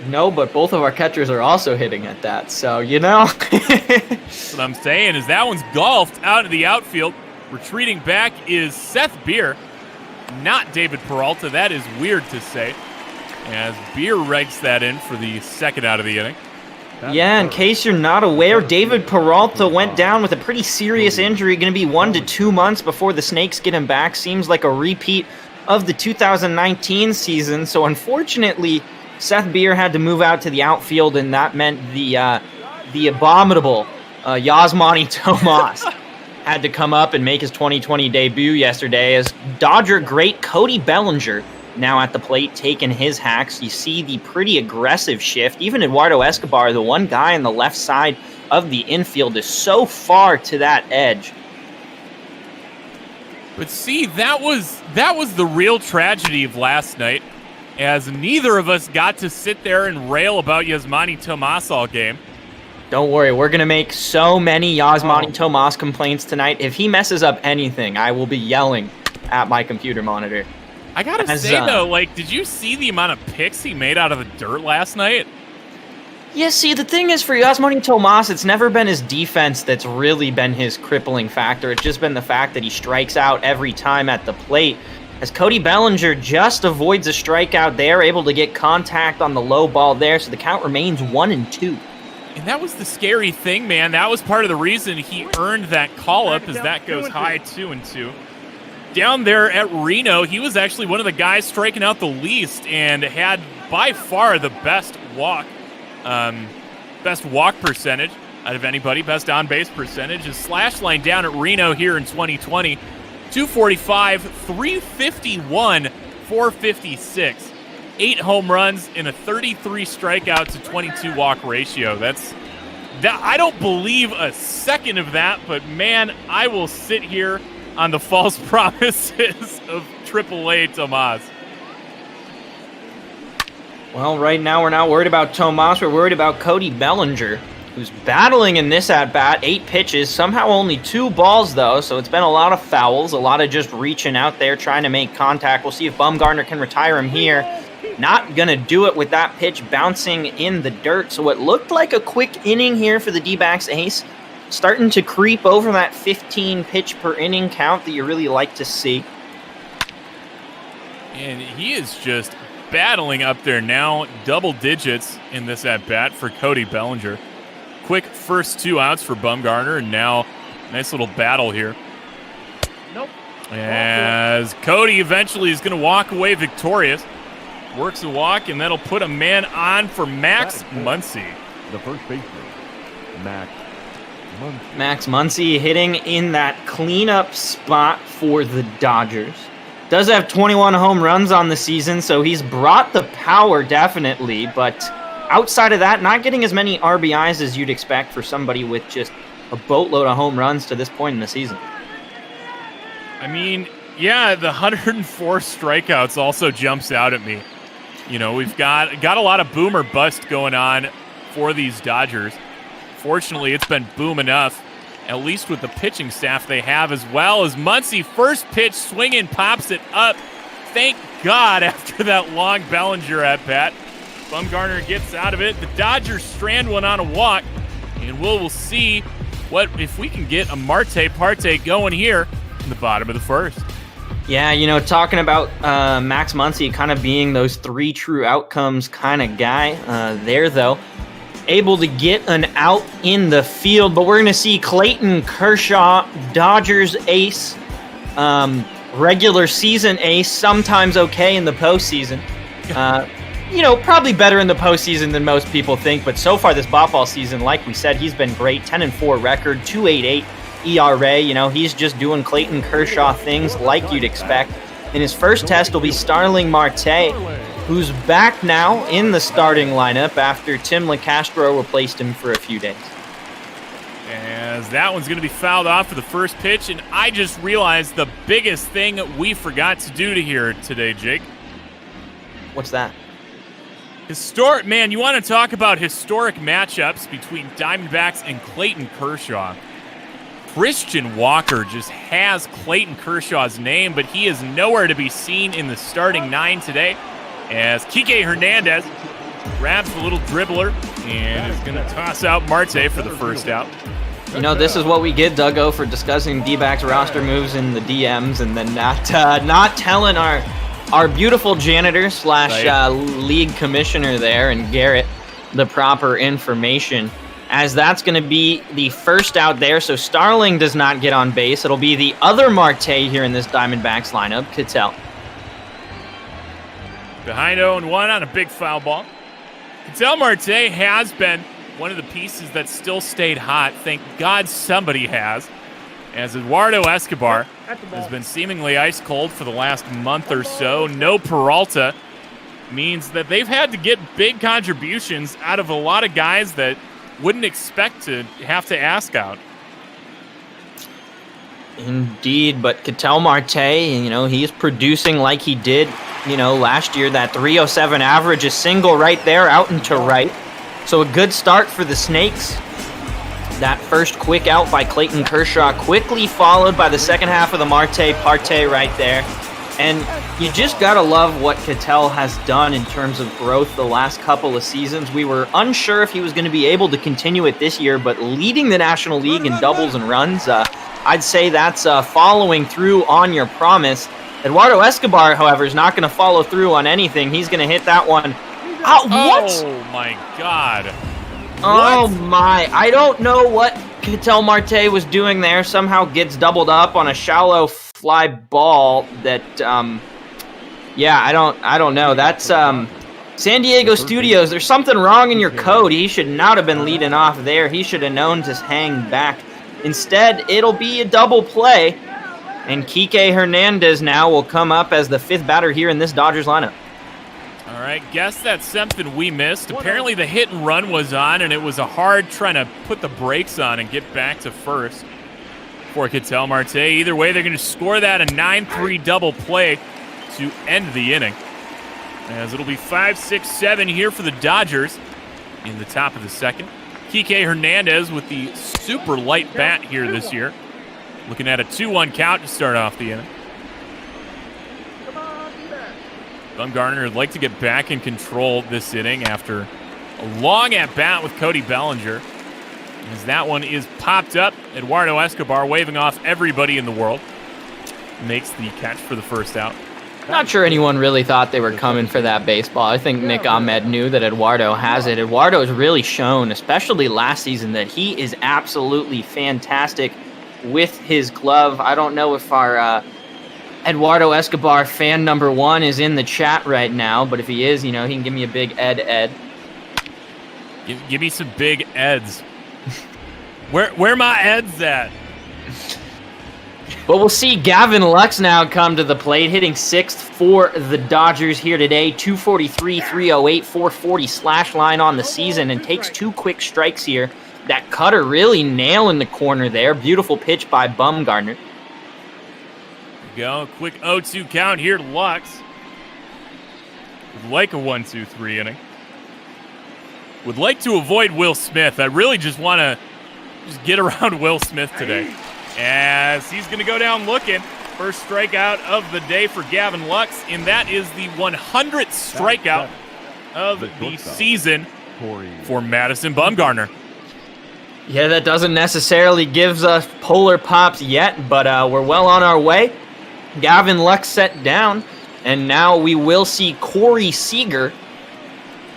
No, but both of our catchers are also hitting at that, so, you know. What I'm saying is that one's golfed out of the outfield. Retreating back is Seth Beer, not David Peralta. That is weird to say, as Beer rakes that in for the second out of the inning. Yeah, in case you're not aware, David Peralta went down with a pretty serious injury, going to be 1 to 2 months before the Snakes get him back. Seems like a repeat of the 2019 season, so unfortunately, Seth Beer had to move out to the outfield, and that meant the abominable Yasmani Tomas had to come up and make his 2020 debut yesterday, as Dodger great Cody Bellinger now at the plate, taking his hacks. You see the pretty aggressive shift. Even Eduardo Escobar, the one guy on the left side of the infield, is so far to that edge. But see, that was the real tragedy of last night, as neither of us got to sit there and rail about Yasmani Tomas all game. Don't worry, we're going to make so many Yasmani Tomas complaints tonight. If he messes up anything, I will be yelling at my computer monitor. I gotta say, though, like, did you see the amount of picks he made out of the dirt last night? Yeah, see, the thing is, for Yasmani Tomas, it's never been his defense that's really been his crippling factor. It's just been the fact that he strikes out every time at the plate. As Cody Bellinger just avoids a strikeout there, able to get contact on the low ball there, so the count remains 1-2. And that was the scary thing, man. That was part of the reason he earned that call-up, as that goes high 2-2. Down there at Reno, he was actually one of the guys striking out the least and had by far the best walk percentage. out of anybody. Best on-base percentage. His slash line down at Reno here in 2020. 245, 351, 456. 8 home runs and a 33 strikeout to 22 walk ratio. That I don't believe a second of that, but man, I will sit here on the false promises of AAA Tomas. Well, right now we're not worried about Tomas. We're worried about Cody Bellinger, who's battling in this at-bat. 8 pitches, somehow only 2 balls, though, so it's been a lot of fouls, a lot of just reaching out there, trying to make contact. We'll see if Bumgarner can retire him here. Not going to do it with that pitch bouncing in the dirt, so it looked like a quick inning here for the D-backs ace. Starting to creep over that 15 pitch per inning count that you really like to see. And he is just battling up there now, double digits in this at-bat for Cody Bellinger. Quick first 2 outs for Bumgarner, and now nice little battle here. Nope. As Cody eventually is going to walk away victorious. Works a walk, and that'll put a man on for Max Muncy. The first baseman, Max Muncy. Max Muncy hitting in that cleanup spot for the Dodgers. Does have 21 home runs on the season, so he's brought the power definitely, but outside of that, not getting as many RBIs as you'd expect for somebody with just a boatload of home runs to this point in the season. I mean, yeah, the 104 strikeouts also jumps out at me. You know, we've got a lot of boom or bust going on for these Dodgers. Fortunately, it's been boom enough, at least with the pitching staff they have, as well as Muncy. First pitch, swinging, pops it up. Thank God after that long Bellinger at bat. Bumgarner gets out of it. The Dodgers strand one on a walk, and we'll see what if we can get a Marte Parte going here in the bottom of the first. Yeah, you know, talking about Max Muncy kind of being those 3 true outcomes kind of guy there, though. Able to get an out in the field, but we're going to see Clayton Kershaw, Dodgers ace, regular season ace, sometimes okay in the postseason. You know, probably better in the postseason than most people think, but so far this ball season, like we said, he's been great. 10-4 record, 2.88 ERA. You know, he's just doing Clayton Kershaw things like you'd expect. In his first test will be Starling Marte, who's back now in the starting lineup after Tim LeCastro replaced him for a few days. As that one's going to be fouled off for the first pitch, and I just realized the biggest thing we forgot to do to here today, Jake. What's that? Historic, man, you want to talk about historic matchups between Diamondbacks and Clayton Kershaw. Christian Walker just has Clayton Kershaw's name, but he is nowhere to be seen in the starting 9 today, as Kike Hernandez grabs the little dribbler and is going to toss out Marte for the first out. You know, this is what we get, Duggo, for discussing D-backs roster moves in the DMs and then not telling our beautiful janitor / league commissioner there and Garrett the proper information, as that's going to be the first out there. So Starling does not get on base. It'll be the other Marte here in this Diamondbacks lineup, Ketel. Behind 0-1 on a big foul ball. Ketel Marte has been one of the pieces that still stayed hot. Thank God somebody has, as Eduardo Escobar has been seemingly ice cold for the last month or so. No Peralta means that they've had to get big contributions out of a lot of guys that wouldn't expect to have to ask out. Indeed, but Ketel Marte, you know, he's producing like he did, you know, last year. That 307 average, a single right there out and to right. So a good start for the Snakes. That first quick out by Clayton Kershaw, quickly followed by the second half of the Marte Parte right there. And you just got to love what Ketel has done in terms of growth the last couple of seasons. We were unsure if he was going to be able to continue it this year, but leading the National League in doubles and runs, I'd say that's following through on your promise. Eduardo Escobar, however, is not going to follow through on anything. He's going to hit that one. What? Oh, my God. Oh, my. I don't know what Ketel Marte was doing there. Somehow gets doubled up on a shallow fly ball that, yeah, I don't know. That's San Diego Studios, there's something wrong in your code. He should not have been leading off there. He should have known to hang back. Instead, it'll be a double play, and Kike Hernandez now will come up as the 5th batter here in this Dodgers lineup. All right, guess that's something we missed. Apparently the hit and run was on, and it was a hard trying to put the brakes on and get back to first for Ketel Marte. Either way, they're going to score that a 9-3 double play to end the inning. As it'll be 5-6-7 here for the Dodgers in the top of the second. Kike Hernandez with the super light bat here this year. Looking at a 2-1 count to start off the inning. Bumgarner would like to get back in control this inning after a long at-bat with Cody Bellinger. As that one is popped up, Eduardo Escobar waving off everybody in the world. Makes the catch for the first out. Not sure anyone really thought they were coming for that baseball. I think Nick Ahmed knew that Eduardo has it. Eduardo has really shown, especially last season, that he is absolutely fantastic with his glove. I don't know if our Eduardo Escobar fan number 1 is in the chat right now, but if he is, he can give me a big Ed. Give me some big Eds. Where my Eds at? But we'll see Gavin Lux now come to the plate, hitting 6th for the Dodgers here today. 243, 308, 440 slash line on the season, and takes 2 quick strikes here. That cutter really nailing the corner there. Beautiful pitch by Bumgarner. Go, quick 0-2 count here to Lux. Would like a 1-2-3 inning. Would like to avoid Will Smith. I really just want to get around Will Smith today. As he's going to go down looking. First strikeout of the day for Gavin Lux, and that is the 100th strikeout of the season for Madison Bumgarner. Yeah, that doesn't necessarily give us polar pops yet, but we're well on our way. Gavin Lux set down, and now we will see Corey Seager,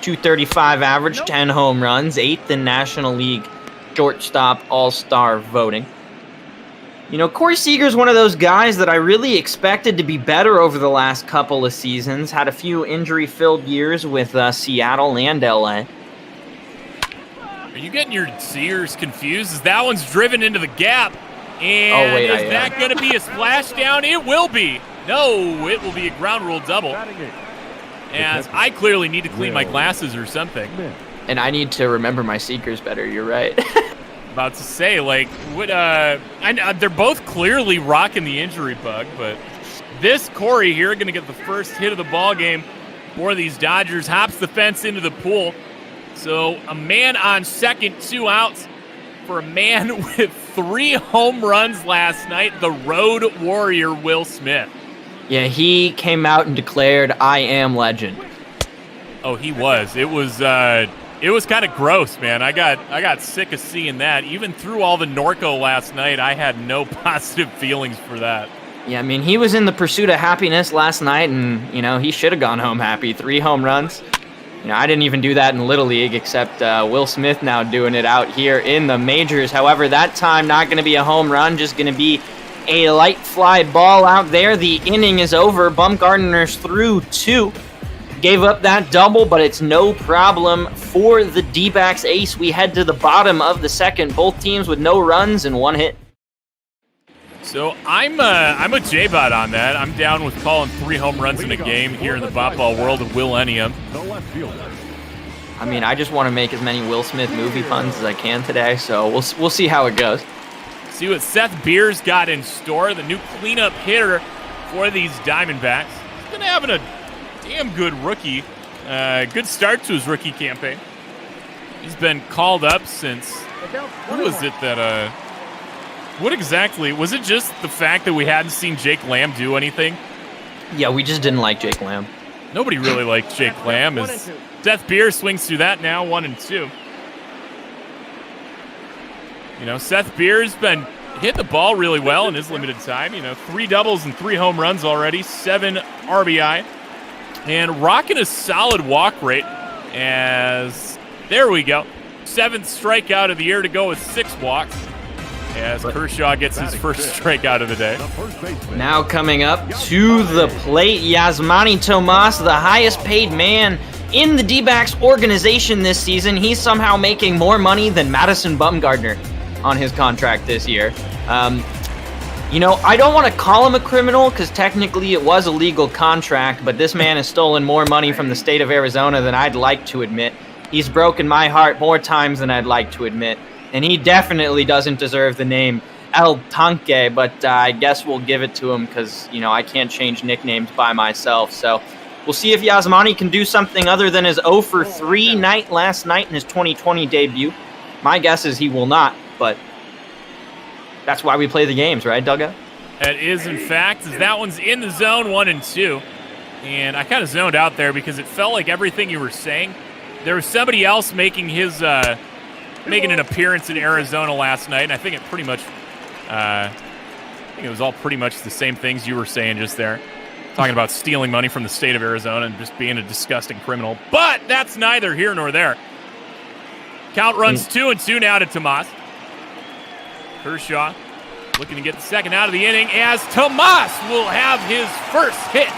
235 average, 10 home runs, 8th in National League shortstop all-star voting. Corey Seager's one of those guys that I really expected to be better over the last couple of seasons. Had a few injury-filled years with Seattle and LA. Are you getting your Sears confused? As that one's driven into the gap. And is that going to be a splashdown? It will be. No, it will be a ground rule double. As I clearly need to clean my glasses or something. And I need to remember my Seekers better, you're right. About to say, they're both clearly rocking the injury bug, but this Corey here going to get the first hit of the ball game for these Dodgers. Hops the fence into the pool. So a man on second, 2 outs for a man with 3 home runs last night, the road warrior Will Smith. Yeah, he came out and declared, "I am legend." Oh, he was. It was kind of gross, man. I got sick of seeing that. Even through all the Norco last night, I had no positive feelings for that. Yeah, I mean, he was in the pursuit of happiness last night, and, he should have gone home happy. 3 home runs. I didn't even do that in Little League, except Will Smith now doing it out here in the majors. However, that time not going to be a home run, just going to be a light fly ball out there. The inning is over. Bumgarner's through 2. Gave up that double, but it's no problem for the D-backs ace. We head to the bottom of the second. Both teams with no runs and 1 hit. So I'm a J-Bot on that. I'm down with calling 3 home runs in a game here in the bot-ball world of Millennium. I mean, I just want to make as many Will Smith movie puns as I can today, so we'll see how it goes. See what Seth Beers got in store, the new cleanup hitter for these Diamondbacks. He's going to have a damn good rookie. Good start to his rookie campaign. He's been called up since, who was it that, what exactly, was it just the fact that we hadn't seen Jake Lamb do anything? Yeah, we just didn't like Jake Lamb. Nobody really liked Jake Lamb, as Seth Beers swings through that now, 1-2. Seth Beers been hit the ball really well in his limited time. 3 doubles and 3 home runs already, 7 RBI. And rocking a solid walk rate as, there we go, 7th strikeout of the year to go with 6 walks. As Kershaw gets his first strikeout of the day. Now coming up to the plate, Yasmani Tomas, the highest paid man in the D-backs organization this season, he's somehow making more money than Madison Bumgarner on his contract this year. You know, I don't want to call him a criminal because technically it was a legal contract, but this man has stolen more money from the state of Arizona than I'd like to admit. He's broken my heart more times than I'd like to admit, and he definitely doesn't deserve the name El Tanque, but I guess we'll give it to him because, you know, I can't change nicknames by myself. So we'll see if Yasmani can do something other than his 0 for 3 night last night in his 2020 debut. My guess is he will not, but that's why we play the games, right, Dugga? That is, in fact, as that one's in the zone 1 and 2. And I kind of zoned out there because it felt like everything you were saying. There was somebody else making his making an appearance in Arizona last night, and I think it pretty much I think it was all pretty much the same things you were saying just there. Talking about stealing money from the state of Arizona and just being a disgusting criminal. But that's neither here nor there. Count runs 2 and 2 now to Tomas. Kershaw looking to get the second out of the inning as Tomas will have his first hit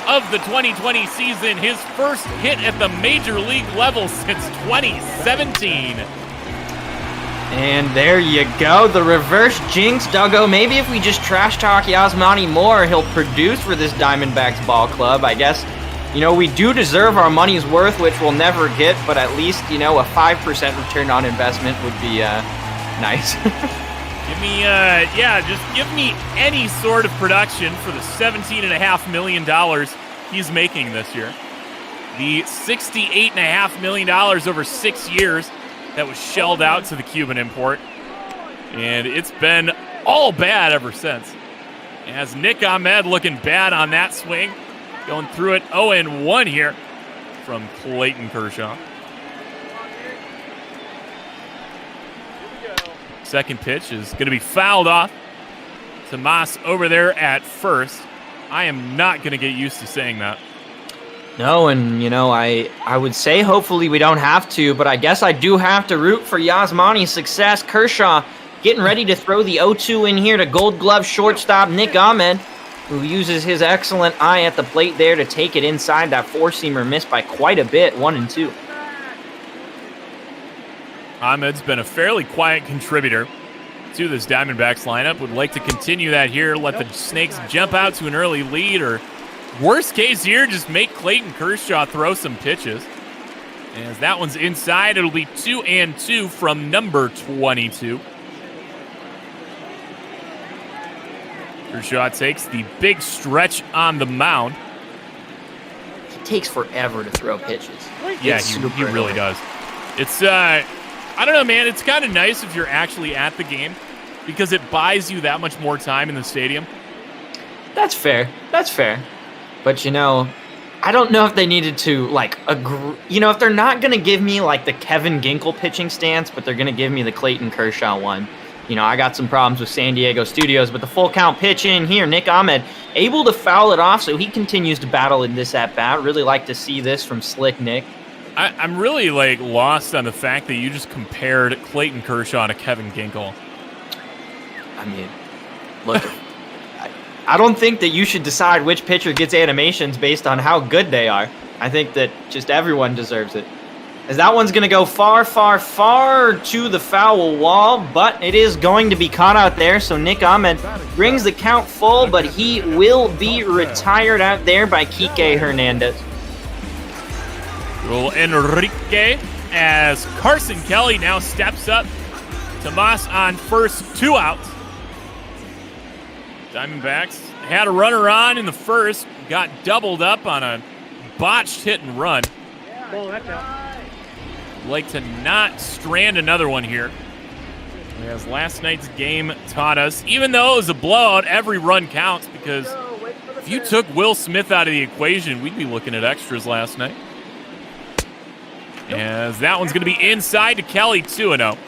of the 2020 season, his first hit at the major league level since 2017. And there you go, the reverse jinx, Duggo. Maybe if we just trash talk Yasmani more, he'll produce for this Diamondbacks ball club. I guess, you know, we do deserve our money's worth, which we'll never get, but at least, you know, a 5% return on investment would be nice. Give me, just give me any sort of production for the $17.5 million he's making this year. The $68.5 million over 6 years that was shelled out to the Cuban import. And it's been all bad ever since. As Nick Ahmed looking bad on that swing. Going through it 0-1 here from Clayton Kershaw. Second pitch is going to be fouled off. Tomas over there at first. I am not going to get used to saying that. No, and, you know, I would say hopefully we don't have to, but I guess I do have to root for Yasmani's success. Kershaw getting ready to throw the 0-2 in here to Gold Glove shortstop Nick Ahmed, who uses his excellent eye at the plate there to take it inside. That four-seamer missed by quite a bit, 1-2. Ahmed's been a fairly quiet contributor to this Diamondbacks lineup. Would like to continue that here, let the Snakes jump out to an early lead, or worst case here, just make Clayton Kershaw throw some pitches. As that one's inside, it'll be 2-2 from number 22. Kershaw takes the big stretch on the mound. He takes forever to throw pitches. Yeah, he really does. It's, I don't know, man. It's kind of nice if you're actually at the game because it buys you that much more time in the stadium. That's fair. That's fair. But, you know, I don't know if they needed to, like, agree. You know, if they're not going to give me, like, the Kevin Ginkel pitching stance, but they're going to give me the Clayton Kershaw one. You know, I got some problems with San Diego Studios, but the full count pitch in here, Nick Ahmed able to foul it off, so he continues to battle in this at-bat. Really like to see this from Slick Nick. I'm really, like, lost on the fact that you just compared Clayton Kershaw to Kevin Ginkel. I mean, look, I don't think that you should decide which pitcher gets animations based on how good they are. I think that just everyone deserves it. As that one's going to go far, far, far to the foul wall, but it is going to be caught out there, so Nick Ahmed brings the count full, but he will be retired out there by Kike Hernandez. Little Enrique as Carson Kelly now steps up. Tomas on first, 2 outs. Diamondbacks had a runner on in the first, got doubled up on a botched hit and run. Like to not strand another one here. As last night's game taught us, even though it was a blowout, every run counts, because if you took Will Smith out of the equation, we'd be looking at extras last night. As that one's going to be inside to Kelly, 2-0.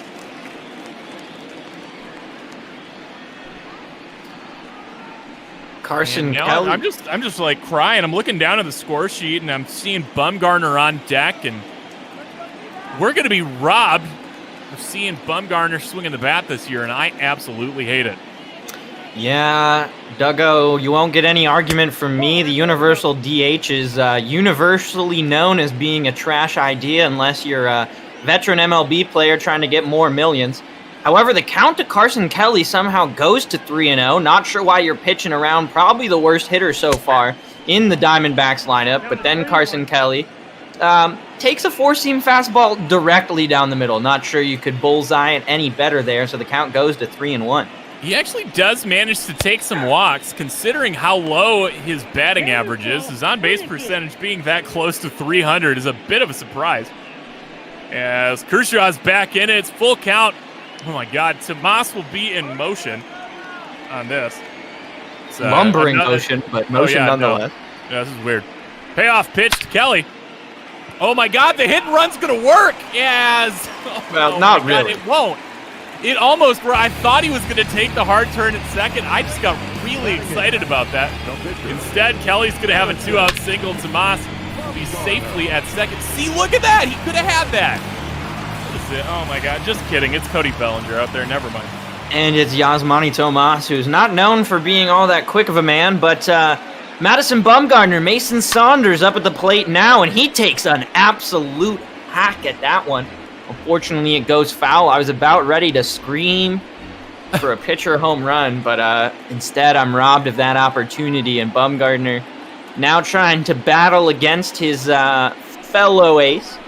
Carson Kelly. I'm just like crying. I'm looking down at the score sheet and I'm seeing Bumgarner on deck, and we're going to be robbed of seeing Bumgarner swinging the bat this year, and I absolutely hate it. Yeah, Duggo, you won't get any argument from me. The universal DH is universally known as being a trash idea unless you're a veteran MLB player trying to get more millions. However, the count to Carson Kelly somehow goes to 3-0. Not sure why you're pitching around probably the worst hitter so far in the Diamondbacks lineup, but then Carson Kelly takes a four-seam fastball directly down the middle. Not sure you could bullseye it any better there, so the count goes to 3-1. He actually does manage to take some walks, considering how low his batting average is. His on-base percentage being that close to 300 is a bit of a surprise. As Kershaw's back in it, it's full count. Oh my God, Tomas will be in motion on this. It's, Lumbering motion, but motion nonetheless. No. Yeah, this is weird. Payoff pitch to Kelly. Oh my God, the hit and run's gonna work. Yes. Well, not really. God, it won't. It almost, where I thought he was going to take the hard turn at second. I just got really excited about that. Instead, Kelly's going to have a 2-out single. Tomas will be safely at second. See, look at that. He could have had that. What is it? Oh, my God. Just kidding. It's Cody Bellinger out there. Never mind. And it's Yasmani Tomas, who's not known for being all that quick of a man, but Madison Bumgarner, Mason Saunders up at the plate now, and he takes an absolute hack at that one. Unfortunately, it goes foul. I was about ready to scream for a pitcher home run, but instead I'm robbed of that opportunity, and Bumgarner now trying to battle against his fellow ace.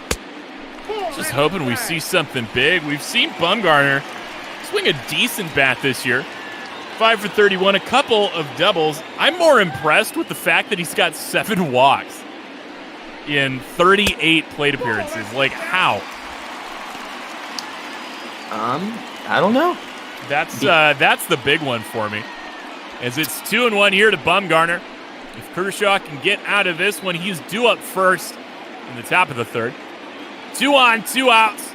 Just hoping we see something big. We've seen Bumgarner swing a decent bat this year. 5 for 31, a couple of doubles. I'm more impressed with the fact that he's got 7 walks in 38 plate appearances. Like, how? I don't know. That's the big one for me. As it's 2-1 here to Bumgarner. If Kershaw can get out of this one, he's due up first in the top of the third. 2 on, 2 outs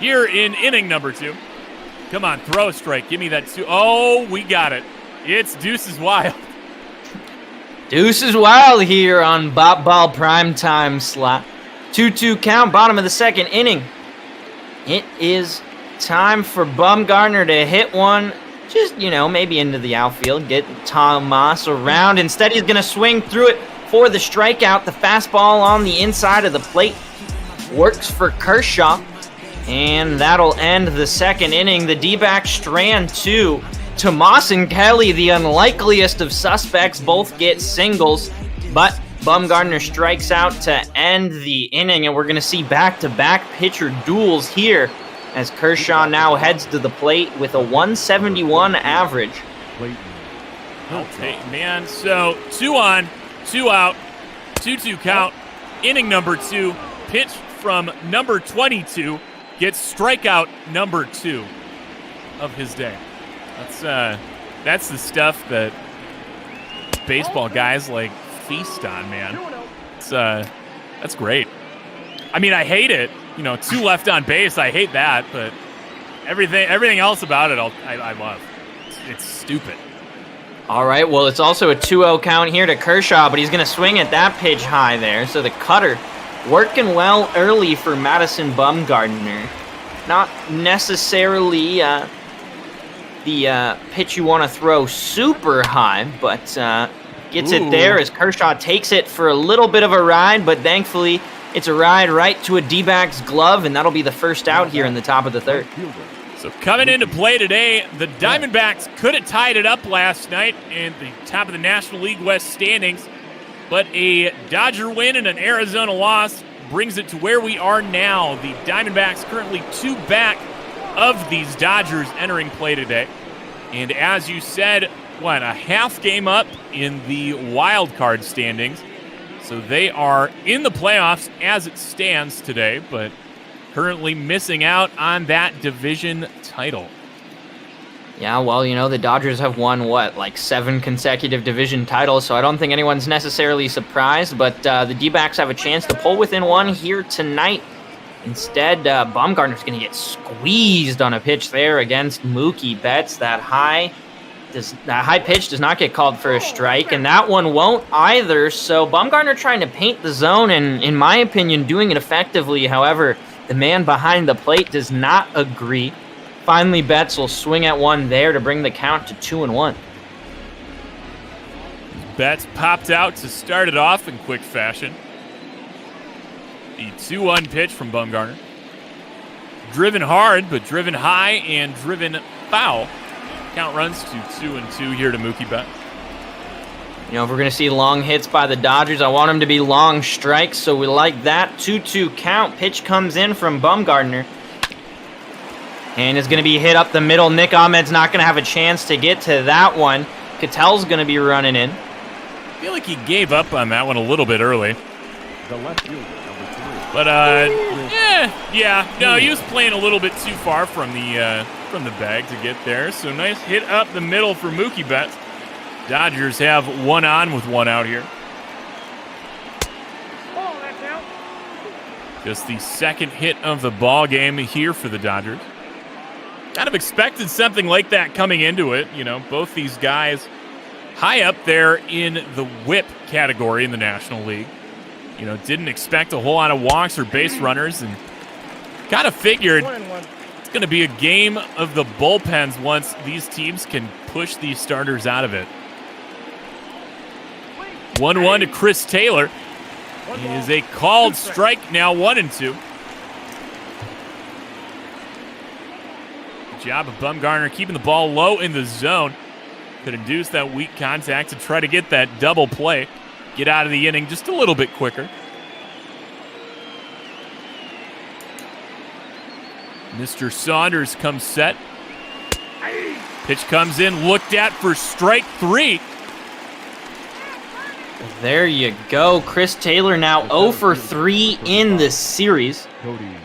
here in inning number 2. Come on, throw a strike. Give me that 2. Oh, we got it. It's Deuces Wild. Deuces Wild here on Bop Ball primetime slot. 2-2 count, bottom of the second inning. It is time for Bumgarner to hit one, just, maybe into the outfield, get Tomas around. Instead, he's going to swing through it for the strikeout. The fastball on the inside of the plate works for Kershaw, and that'll end the second inning. The D-backs strand 2. Tomas and Kelly, the unlikeliest of suspects, both get singles, but Bumgarner strikes out to end the inning, and we're going to see back-to-back pitcher duels here as Kershaw now heads to the plate with a 171 average. Okay, man. So 2 on, 2 out, 2-2 count. Inning number 2. Pitch from number 22 gets strikeout number 2 of his day. That's the stuff that baseball guys like feast on, man. That's great. I mean, I hate it. 2 left on base. I hate that, but everything else about it, I love. It's stupid. All right, well, it's also a 2-0 count here to Kershaw, but he's going to swing at that pitch high there. So the cutter working well early for Madison Bumgarner. Not necessarily the pitch you want to throw super high, but gets it there as Kershaw takes it for a little bit of a ride, but thankfully it's a ride right to a D-backs glove, and that'll be the first out here in the top of the third. So coming into play today, the Diamondbacks could have tied it up last night in the top of the National League West standings, but a Dodger win and an Arizona loss brings it to where we are now. The Diamondbacks currently 2 back of these Dodgers entering play today. And as you said, a half game up in the wild card standings. So they are in the playoffs as it stands today, but currently missing out on that division title. Yeah, well, the Dodgers have won, 7 consecutive division titles, so I don't think anyone's necessarily surprised, but the D-backs have a chance to pull within 1 here tonight. Instead, Bumgarner's going to get squeezed on a pitch there against Mookie Betts. That high pitch does not get called for a strike, and that one won't either. So Bumgarner trying to paint the zone, and in my opinion, doing it effectively. However, the man behind the plate does not agree. Finally, Betts will swing at one there to bring the count to 2-1. Betts popped out to start it off in quick fashion. The 2-1 pitch from Bumgarner. Driven hard, but driven high and driven foul. Count runs to 2-2 here to Mookie Betts. You know, if we're going to see long hits by the Dodgers, I want them to be long strikes, so we like that. 2-2 count. Pitch comes in from Bumgarner. And is going to be hit up the middle. Nick Ahmed's not going to have a chance to get to that one. Ketel's going to be running in. I feel like he gave up on that one a little bit early. The left fielder, number 3. But, no, he was playing a little bit too far from the bag to get there. So nice hit up the middle for Mookie Betts. Dodgers have one on with one out here. Oh, that's out. Just the second hit of the ball game here for the Dodgers. Kind of expected something like that coming into it. You know, both these guys high up there in the whip category in the National League. You know, didn't expect a whole lot of walks or base runners, and kind of figured it's going to be a game of the bullpens once these teams can push these starters out of it. 1-1 to Chris Taylor. It is a called strike now, 1-2. Good job of Bumgarner keeping the ball low in the zone. Could induce that weak contact to try to get that double play. Get out of the inning just a little bit quicker. Mr. Saunders comes set. Pitch comes in, looked at for strike 3. There you go. Chris Taylor now 0 for 3 in this series.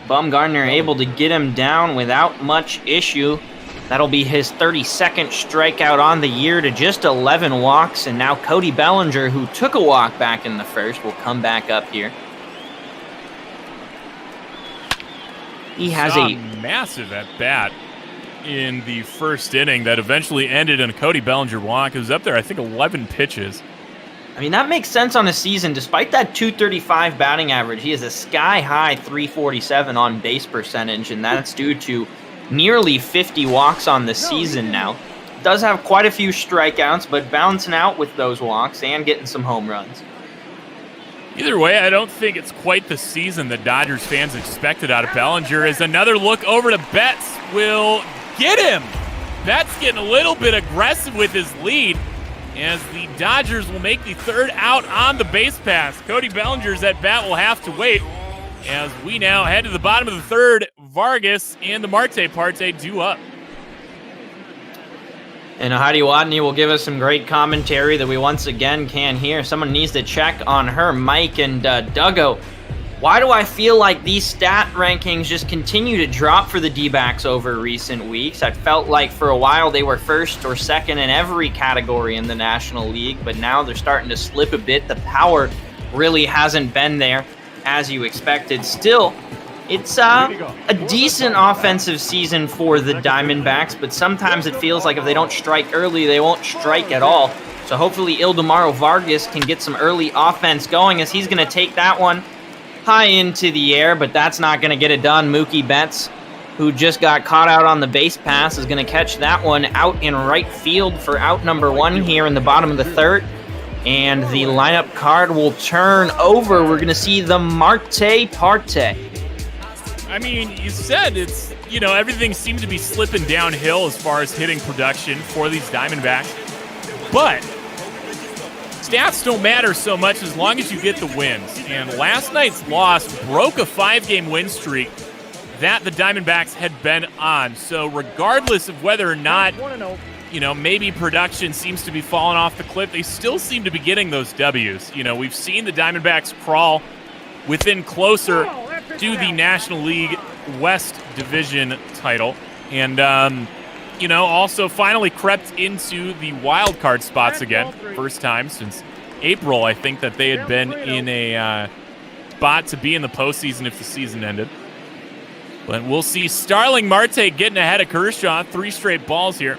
Bumgarner able to get him down without much issue. That'll be his 32nd strikeout on the year to just 11 walks. And now Cody Bellinger, who took a walk back in the first, will come back up here. He has a massive at bat in the first inning that eventually ended in a Cody Bellinger walk. It was up there, I think, 11 pitches. I mean, that makes sense on a season. Despite that .235 batting average, he has a sky-high .347 on base percentage, and that's due to nearly 50 walks on the season now. Does have quite a few strikeouts, but balancing out with those walks and getting some home runs. Either way, I don't think it's quite the season that Dodgers fans expected out of Bellinger. As another look over to Betts will get him. Betts getting a little bit aggressive with his lead, as the Dodgers will make the third out on the base pass. Cody Bellinger's at bat will have to wait, as we now head to the bottom of the third. Vargas and the Marte Parte due up. And Heidi Watney will give us some great commentary that we once again can't hear. Someone needs to check on her mic. And Duggo, why do I feel like these stat rankings just continue to drop for the D-backs over recent weeks? I felt like for a while they were first or second in every category in the National League, but now they're starting to slip a bit. The power really hasn't been there as you expected. Still, it's a decent offensive season for the Diamondbacks, but sometimes it feels like if they don't strike early, they won't strike at all. So hopefully Ildemaro Vargas can get some early offense going, as he's going to take that one high into the air, but that's not going to get it done. Mookie Betts, who just got caught out on the base pass, is going to catch that one out in right field for out number 1 here in the bottom of the third. And the lineup card will turn over. We're going to see the Marte Parte. I mean, you said it's, everything seemed to be slipping downhill as far as hitting production for these Diamondbacks. But stats don't matter so much as long as you get the wins. And last night's loss broke a 5-game win streak that the Diamondbacks had been on. So regardless of whether or not, maybe production seems to be falling off the cliff, they still seem to be getting those W's. We've seen the Diamondbacks crawl within closer to the National League West Division title. And, also finally crept into the wild card spots again. First time since April, I think, that they had been in a spot to be in the postseason if the season ended. But we'll see Starling Marte getting ahead of Kershaw. 3 straight balls here.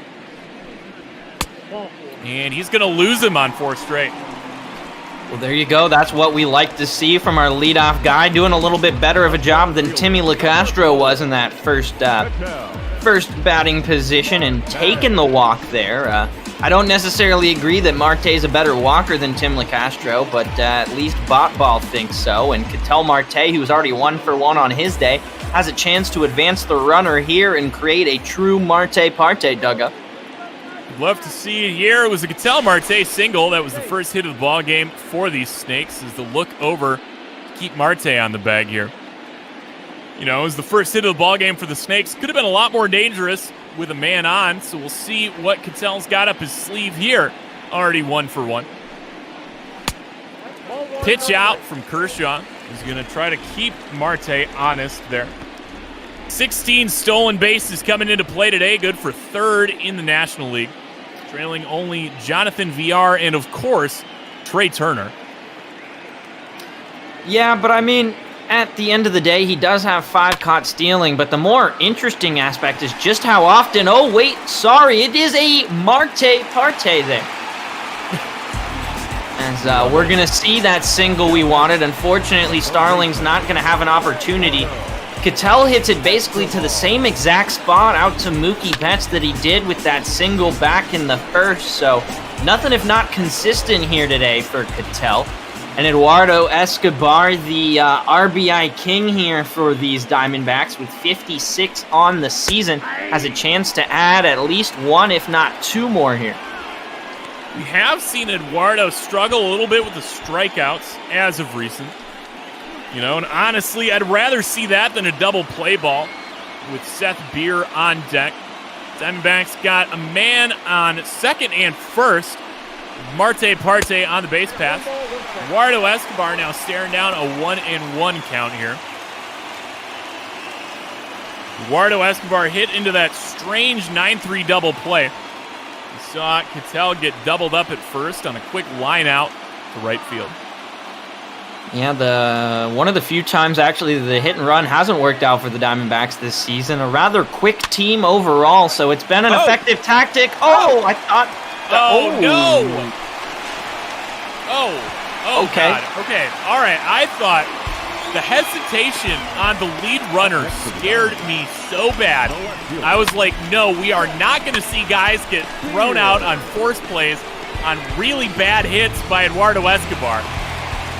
And he's going to lose him on 4 straight. Well, there you go. That's what we like to see from our leadoff guy, doing a little bit better of a job than Timmy LaCastro was in that first batting position and taking the walk there. I don't necessarily agree that Marte's a better walker than Tim LaCastro, but at least Botball thinks so. And Ketel Marte, who's already 1 for 1 on his day, has a chance to advance the runner here and create a true Marte-Parte dugout. Love to see it here. It was a Ketel Marte single. That was the first hit of the ball game for these Snakes, as the look over to keep Marte on the bag here. You know, it was the first hit of the ball game for the Snakes. Could have been a lot more dangerous with a man on, so we'll see what Ketel's got up his sleeve here. Already 1 for 1. Pitch out from Kershaw. He's going to try to keep Marte honest there. 16 stolen bases coming into play today. Good for 3rd in the National League. Trailing only Jonathan VR and, of course, Trey Turner. Yeah, but I mean, at the end of the day, he does have 5 caught stealing, but the more interesting aspect is just how often, oh wait, sorry, it is a Marte-Parte there. As we're going to see that single we wanted. Unfortunately, Starling's not going to have an opportunity. Ketel hits it basically to the same exact spot out to Mookie Betts that he did with that single back in the first, so nothing if not consistent here today for Ketel. And Eduardo Escobar, the RBI king here for these Diamondbacks with 56 on the season, has a chance to add at least 1 if not 2 more here. We have seen Eduardo struggle a little bit with the strikeouts as of recent. You know, and honestly, I'd rather see that than a double play ball with Seth Beer on deck. Diamondbacks got a man on second and first. Marte-Parte on the base pass. Eduardo Escobar now staring down a 1-1 count here. Eduardo Escobar hit into that strange 9-3 double play. We saw Ketel get doubled up at first on a quick line out to right field. Yeah, one of the few times actually the hit and run hasn't worked out for the Diamondbacks this season. A rather quick team overall, so it's been an effective tactic. Oh, I thought. Oh, no! Oh, okay. God. Okay, all right. I thought the hesitation on the lead runner scared me so bad. I was like, no, we are not going to see guys get thrown out on force plays on really bad hits by Eduardo Escobar.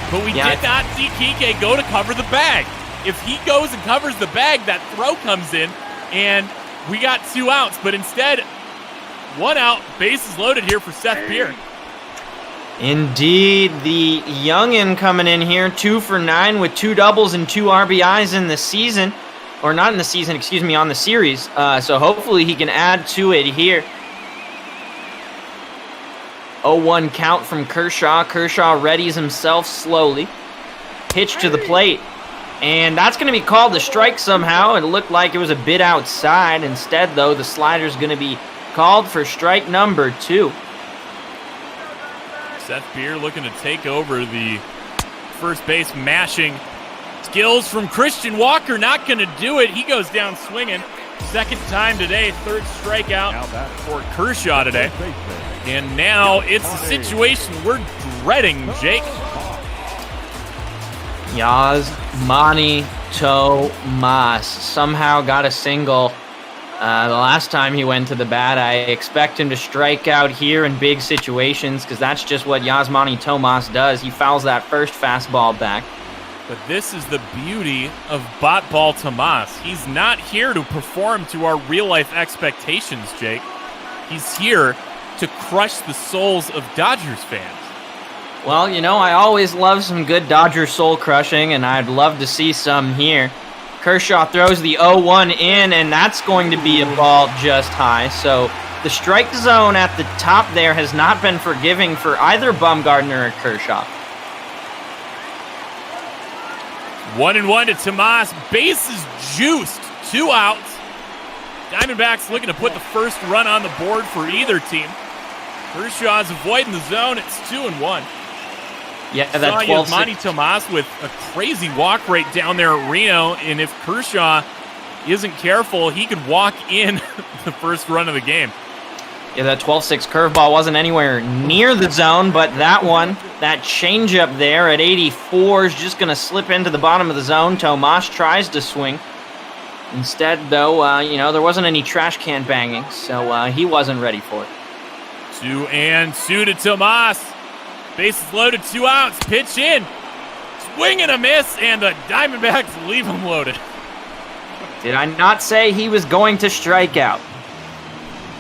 But we did not see Kike go to cover the bag. If he goes and covers the bag, that throw comes in, and we got 2 outs. But instead, 1 out, bases loaded here for Seth Beer. Indeed, the youngin coming in here, 2 for 9 with 2 doubles and 2 RBIs in the season. Or not in the season, excuse me, on the series. So hopefully he can add to it here. 0-1 count from Kershaw. Kershaw readies himself slowly. Pitch to the plate. And that's going to be called a strike somehow. It looked like it was a bit outside. Instead, though, the slider's going to be called for strike number 2. Seth Beer looking to take over the first base mashing skills from Christian Walker. Not going to do it. He goes down swinging. Second time today, 3rd strikeout for Kershaw today. And now it's a situation we're dreading, Jake. Yasmani Tomas somehow got a single the last time he went to the bat. I expect him to strike out here in big situations because that's just what Yasmani Tomas does. He fouls that first fastball back. But this is the beauty of Botball Tomas. He's not here to perform to our real-life expectations, Jake. He's here to crush the souls of Dodgers fans. Well, you know, I always love some good Dodger soul crushing, and I'd love to see some here. Kershaw throws the 0-1 in, and that's going to be a ball just high. So the strike zone at the top there has not been forgiving for either Bumgarner or Kershaw. 1-1 to Tomas. Bases juiced. 2 outs. Diamondbacks looking to put the first run on the board for either team. Kershaw's avoiding the zone. It's 2-1. Yeah, that's 12. Yasmani Tomas with a crazy walk rate down there at Reno, and if Kershaw isn't careful, he could walk in the first run of the game. Yeah, that 12-6 curveball wasn't anywhere near the zone, but that one, that changeup there at 84 is just going to slip into the bottom of the zone. Tomas tries to swing. Instead, though, there wasn't any trash can banging, so he wasn't ready for it. 2-2 to Tomas. Bases loaded, 2 outs. Pitch in. Swing and a miss, and the Diamondbacks leave him loaded. Did I not say he was going to strike out?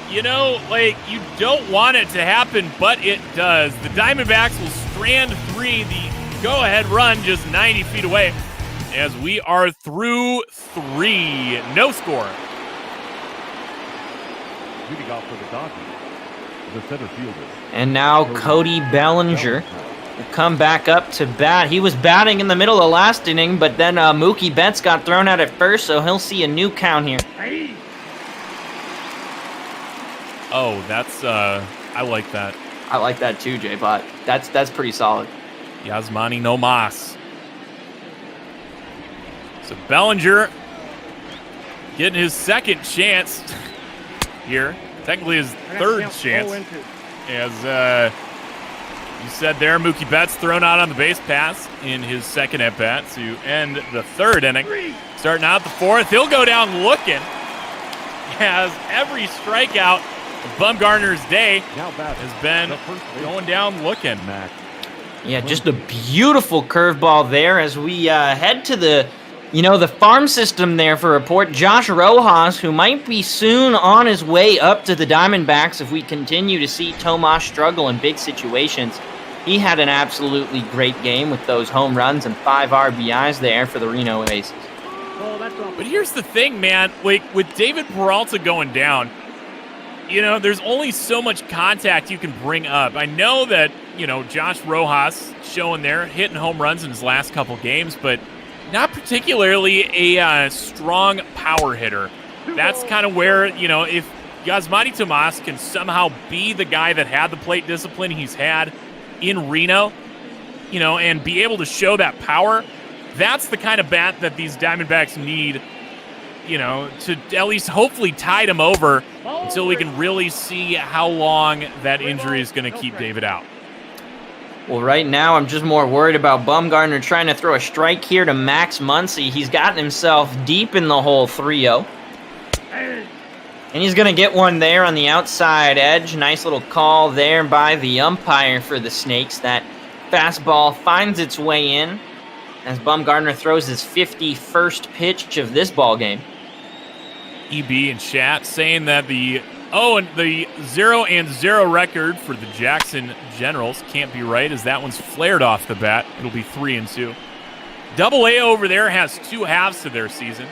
You don't want it to happen, but it does. The Diamondbacks will strand 3, the go-ahead run just 90 feet away, as we are through 3. No score. Leading off for the Dodgers, the center fielder. And now Cody Bellinger will come back up to bat. He was batting in the middle of last inning, but then Mookie Betts got thrown out at first, so he'll see a new count here. Oh, that's, I like that. I like that too, J-Bot. That's pretty solid. Yasmani Nomas. So Bellinger getting his second chance here. Technically his third chance. As you said there, Mookie Betts thrown out on the base pass in his second at-bat to end the third inning. Starting out the fourth, he'll go down looking, as every strikeout of Bumgarner's day has been going down looking. Yeah, just a beautiful curveball there as we head to the farm system there for a report. Josh Rojas, who might be soon on his way up to the Diamondbacks if we continue to see Tomas struggle in big situations. He had an absolutely great game with those home runs and 5 RBIs there for the Reno Aces. But here's the thing, man. With David Peralta going down, there's only so much contact you can bring up. I know that, Josh Rojas showing there, hitting home runs in his last couple games, but not particularly a strong power hitter. That's kind of where, if Yasmani Tomas can somehow be the guy that had the plate discipline he's had in Reno, and be able to show that power, that's the kind of bat that these Diamondbacks need, to at least hopefully tide him over until we can really see how long that injury is going to keep David out. Well, right now I'm just more worried about Bumgarner trying to throw a strike here to Max Muncy. He's gotten himself deep in the hole 3-0. And he's going to get one there on the outside edge. Nice little call there by the umpire for the Snakes. That fastball finds its way in as Bumgarner throws his 51st pitch of this ball game. EB in chat saying that the 0-0 record for the Jackson Generals can't be right, as that one's flared off the bat. It'll be 3-2. AA over there has 2 halves to their season.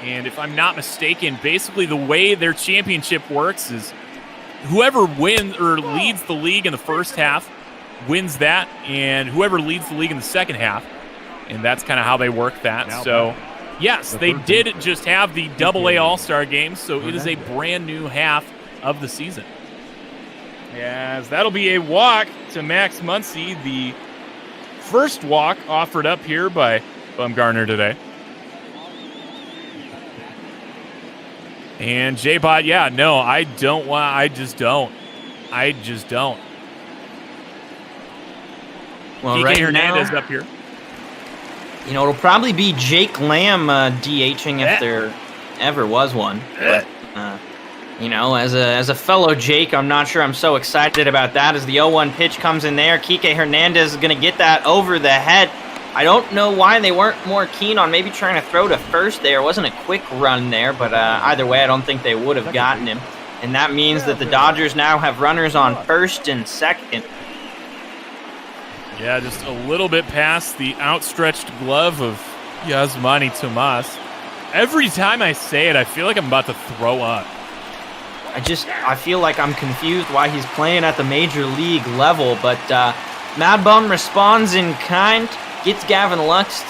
And if I'm not mistaken, basically the way their championship works is whoever wins or leads the league in the first half wins that, and whoever leads the league in the second half. And that's kind of how they work that. So, yes, they did just have the AA All-Star game, so it is a brand new half of the season. As that'll be a walk to Max Muncy, the first walk offered up here by Bumgarner today. And J-Bot, I just don't. Well, right Hernandez now, up here. It'll probably be Jake Lamb DHing if there ever was one. But, as a fellow Jake, I'm not sure I'm so excited about that as the 0-1 pitch comes in there. Kike Hernandez is going to get that over the head. I don't know why they weren't more keen on maybe trying to throw to first there. It wasn't a quick run there, but either way, I don't think they would have gotten him. And that means that the Dodgers now have runners on first and second. Yeah, just a little bit past the outstretched glove of Yasmani Tomas. Every time I say it, I feel like I'm about to throw up. I feel like I'm confused why he's playing at the major league level, but Mad Bum responds in kind, gets Gavin Lux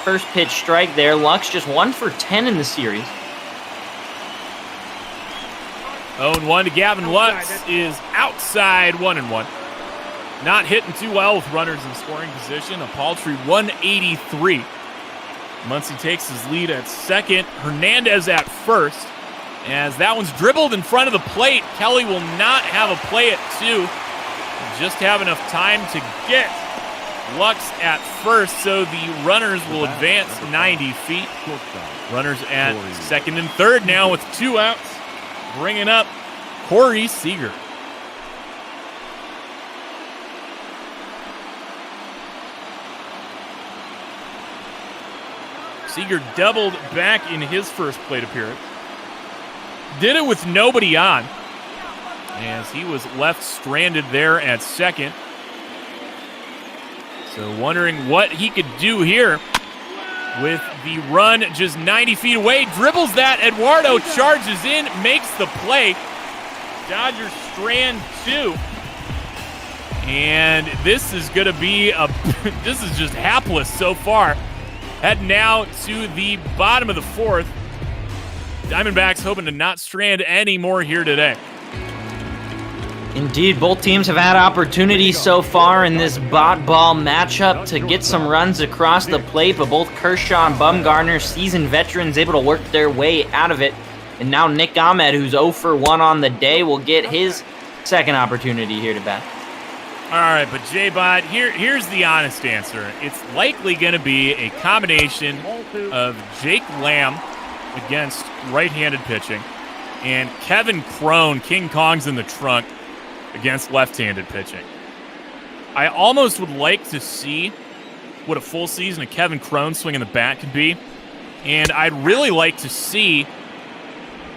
first pitch strike there. Lux just 1 for 10 in the series. 0-1 to Gavin Lux is outside 1-1. Not hitting too well with runners in scoring position. A paltry 183. Muncy takes his lead at second. Hernandez at first. As that one's dribbled in front of the plate. Kelly will not have a play at 2. Just have enough time to get Lux at first, so the runners will advance 90 feet. Runners at second and third now with 2 outs. Bringing up Corey Seager. Seager doubled back in his first plate appearance. Did it with nobody on, as he was left stranded there at second. So wondering what he could do here with the run just 90 feet away. Dribbles that. Eduardo charges in, makes the play. Dodgers strand 2. And this is going to be this is just hapless so far. Heading now to the bottom of the 4th. Diamondbacks hoping to not strand any more here today. Indeed, both teams have had opportunities so far in this bot ball matchup to get some runs across the plate, but both Kershaw and Bumgarner, seasoned veterans, able to work their way out of it. And now Nick Ahmed, who's 0 for 1 on the day, will get his second opportunity here to bat. All right, but J-Bot, here's the honest answer. It's likely going to be a combination of Jake Lamb against right-handed pitching and Kevin Crone, King Kong's in the trunk, against left-handed pitching. I almost would like to see what a full season of Kevin Crone swinging the bat could be, and I'd really like to see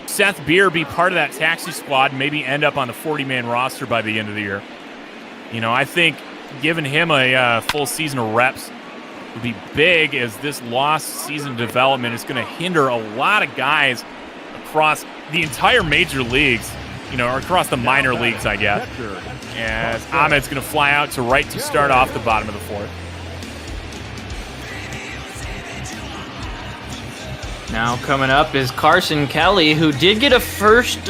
Seth Beer be part of that taxi squad and maybe end up on the 40-man roster by the end of the year. You know, I think giving him a full season of reps would be big, as this lost season development is going to hinder a lot of guys across the entire major leagues, you know, or across the minor leagues, I guess. As Ahmed's going to fly out to right to start off the bottom of the 4th. Now coming up is Carson Kelly, who did get a first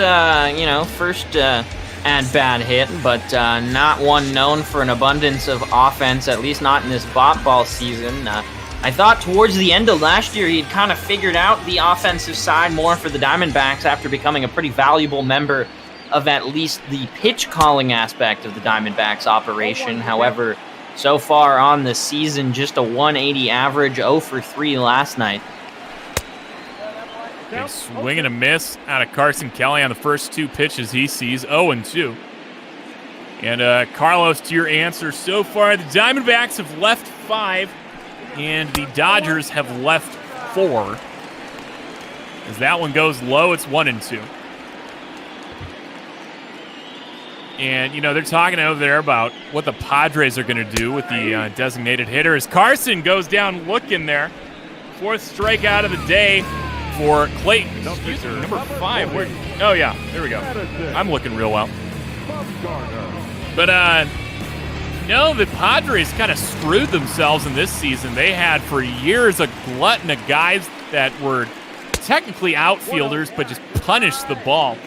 at-bat hit, but not one known for an abundance of offense, at least not in this bot ball season. I thought towards the end of last year he'd kind of figured out the offensive side more for the Diamondbacks after becoming a pretty valuable member of at least the pitch calling aspect of the Diamondbacks operation. However, so far on the season, just a 180 average, 0 for 3 last night. Big swing and a miss out of Carson Kelly on the first 2 pitches he sees, 0-2. And Carlos, to your answer, so far the Diamondbacks have left 5, and the Dodgers have left 4. As that one goes low, it's 1-2. And, you know, they're talking over there about what the Padres are going to do with the designated hitter. As Carson goes down looking there. 4th strikeout of the day for Clayton. Excuse me, number 5. Oh, yeah, there we go. I'm looking real well. But, no, the Padres kind of screwed themselves in this season. They had for years a glutton of guys that were technically outfielders, but just punished the ball.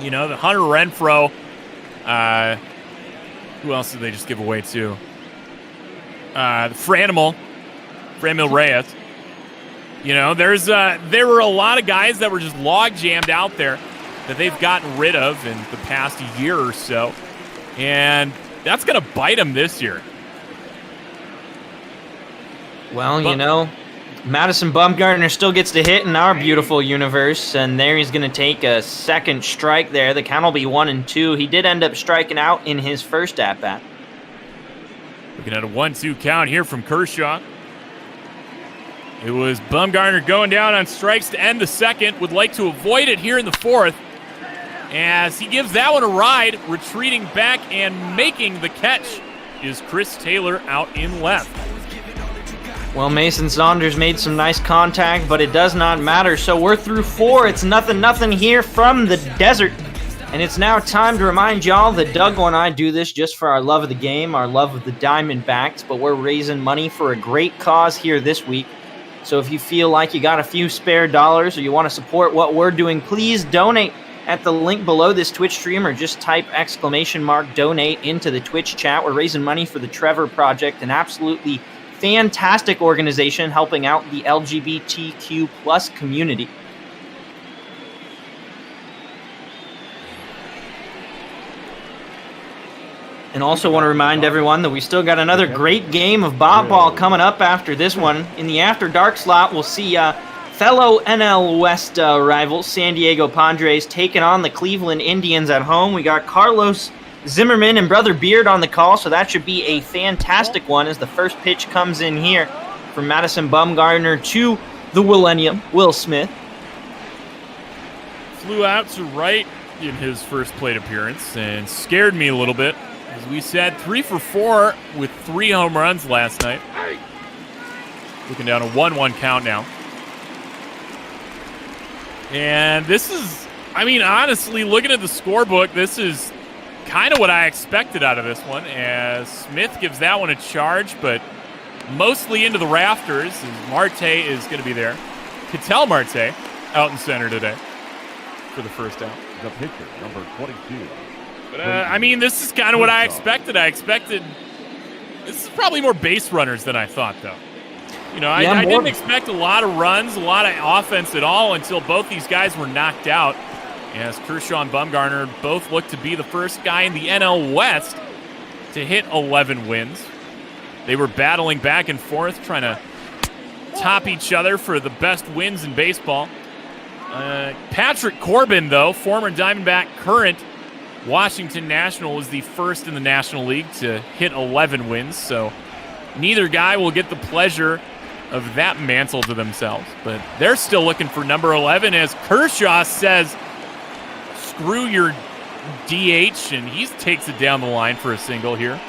You know, the Hunter Renfroe. Who else did they just give away to? Franmil Reyes. You know, there were a lot of guys that were just log jammed out there that they've gotten rid of in the past year or so, and that's going to bite them this year. Well, you know, Madison Bumgarner still gets to hit in our beautiful universe, and there he's going to take a second strike there. The count will be 1-2. He did end up striking out in his first at-bat. Looking at a 1-2 count here from Kershaw. It was Bumgarner going down on strikes to end the second. Would like to avoid it here in the 4th, as he gives that one a ride. Retreating back and making the catch is Chris Taylor out in left. Well, Mason Saunders made some nice contact, but it does not matter. So we're through 4. It's 0-0 here from the desert. And it's now time to remind y'all that Doug and I do this just for our love of the game, our love of the Diamondbacks, but we're raising money for a great cause here this week. So if you feel like you got a few spare dollars or you want to support what we're doing, please donate at the link below this Twitch stream, or just type !donate into the Twitch chat. We're raising money for the Trevor Project, an absolutely fantastic organization helping out the LGBTQ+ community. And also want to remind everyone that we still got another great game of ball coming up after this one. In the After Dark slot, we'll see fellow NL West rivals San Diego Padres taking on the Cleveland Indians at home. We got Carlos Zimmerman and Brother Beard on the call, so that should be a fantastic one as the first pitch comes in here from Madison Bumgarner to the Millennium, Will Smith. Flew out to right in his first plate appearance and scared me a little bit. As we said, 3 for 4 with 3 home runs last night. Looking down a 1-1 count now. And this is, I mean, honestly, looking at the scorebook, this is kind of what I expected out of this one, as Smith gives that one a charge, but mostly into the rafters, as Marte is going to be there. Ketel Marte out in center today for the first out. The pitcher, number 22. But, I mean, this is kind of what I expected. This is probably more base runners than I thought, though. You know, I didn't expect a lot of runs, a lot of offense at all until both these guys were knocked out. As Kershaw and Bumgarner both look to be the first guy in the NL West to hit 11 wins. They were battling back and forth, trying to top each other for the best wins in baseball. Patrick Corbin, though, former Diamondback, current Washington National, was the first in the National League to hit 11 wins, so neither guy will get the pleasure of that mantle to themselves. But they're still looking for number 11 as Kershaw says, screw your DH, and he takes it down the line for a single here.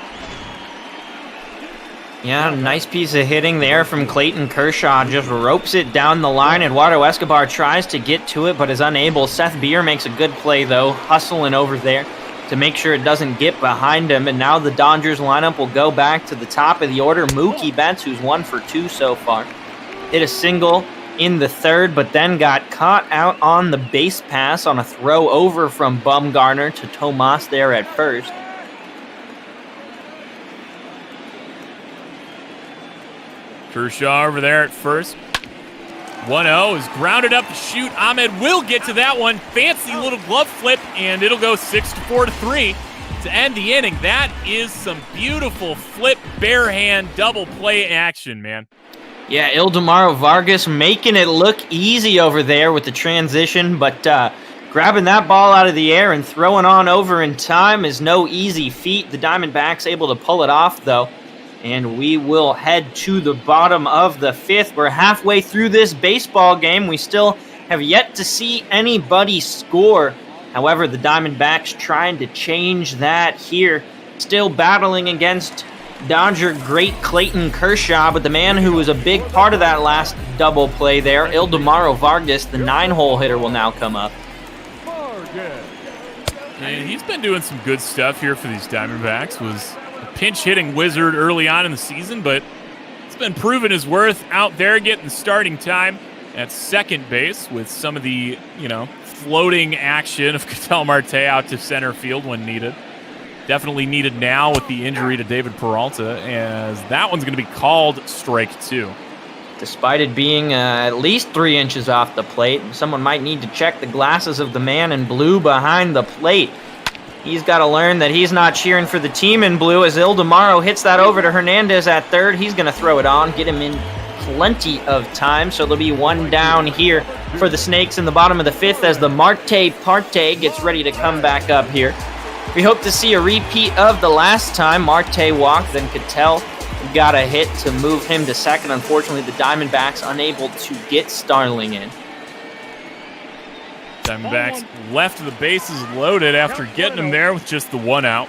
Yeah, nice piece of hitting there from Clayton Kershaw. Just ropes it down the line. Eduardo Escobar tries to get to it, but is unable. Seth Beer makes a good play, though, hustling over there to make sure it doesn't get behind him. And now the Dodgers lineup will go back to the top of the order. Mookie Betts, who's 1 for 2 so far, hit a single in the third, but then got caught out on the base pass on a throw over from Bumgarner to Tomas there at first. Kershaw over there at first. 1-0 is grounded up to shoot. Ahmed will get to that one. Fancy little glove flip, and it'll go 6-4-3 to end the inning. That is some beautiful flip, bare hand, double play action, man. Yeah, Ildemaro Vargas making it look easy over there with the transition, but grabbing that ball out of the air and throwing on over in time is no easy feat. The Diamondbacks able to pull it off, though. And we will head to the bottom of the 5th. We're halfway through this baseball game. We still have yet to see anybody score. However, the Diamondbacks trying to change that here. Still battling against Dodger great Clayton Kershaw, but the man who was a big part of that last double play there, Ildemaro Vargas, the 9-hole hitter, will now come up. And he's been doing some good stuff here for these Diamondbacks. Was pinch hitting wizard early on in the season, but it's been proving his worth out there, getting starting time at second base with some of the, floating action of Ketel Marte out to center field when needed. Definitely needed now with the injury to David Peralta, as that one's going to be called strike 2. Despite it being at least 3 inches off the plate, someone might need to check the glasses of the man in blue behind the plate. He's got to learn that he's not cheering for the team in blue as Ildemaro hits that over to Hernandez at third. He's going to throw it on, get him in plenty of time. So there'll be one down here for the Snakes in the bottom of the 5th as the Marte Parte gets ready to come back up here. We hope to see a repeat of the last time. Marte walked, then Ketel got a hit to move him to second. Unfortunately, the Diamondbacks unable to get Starling in. Diamondbacks left the bases loaded after getting him there with just the 1 out.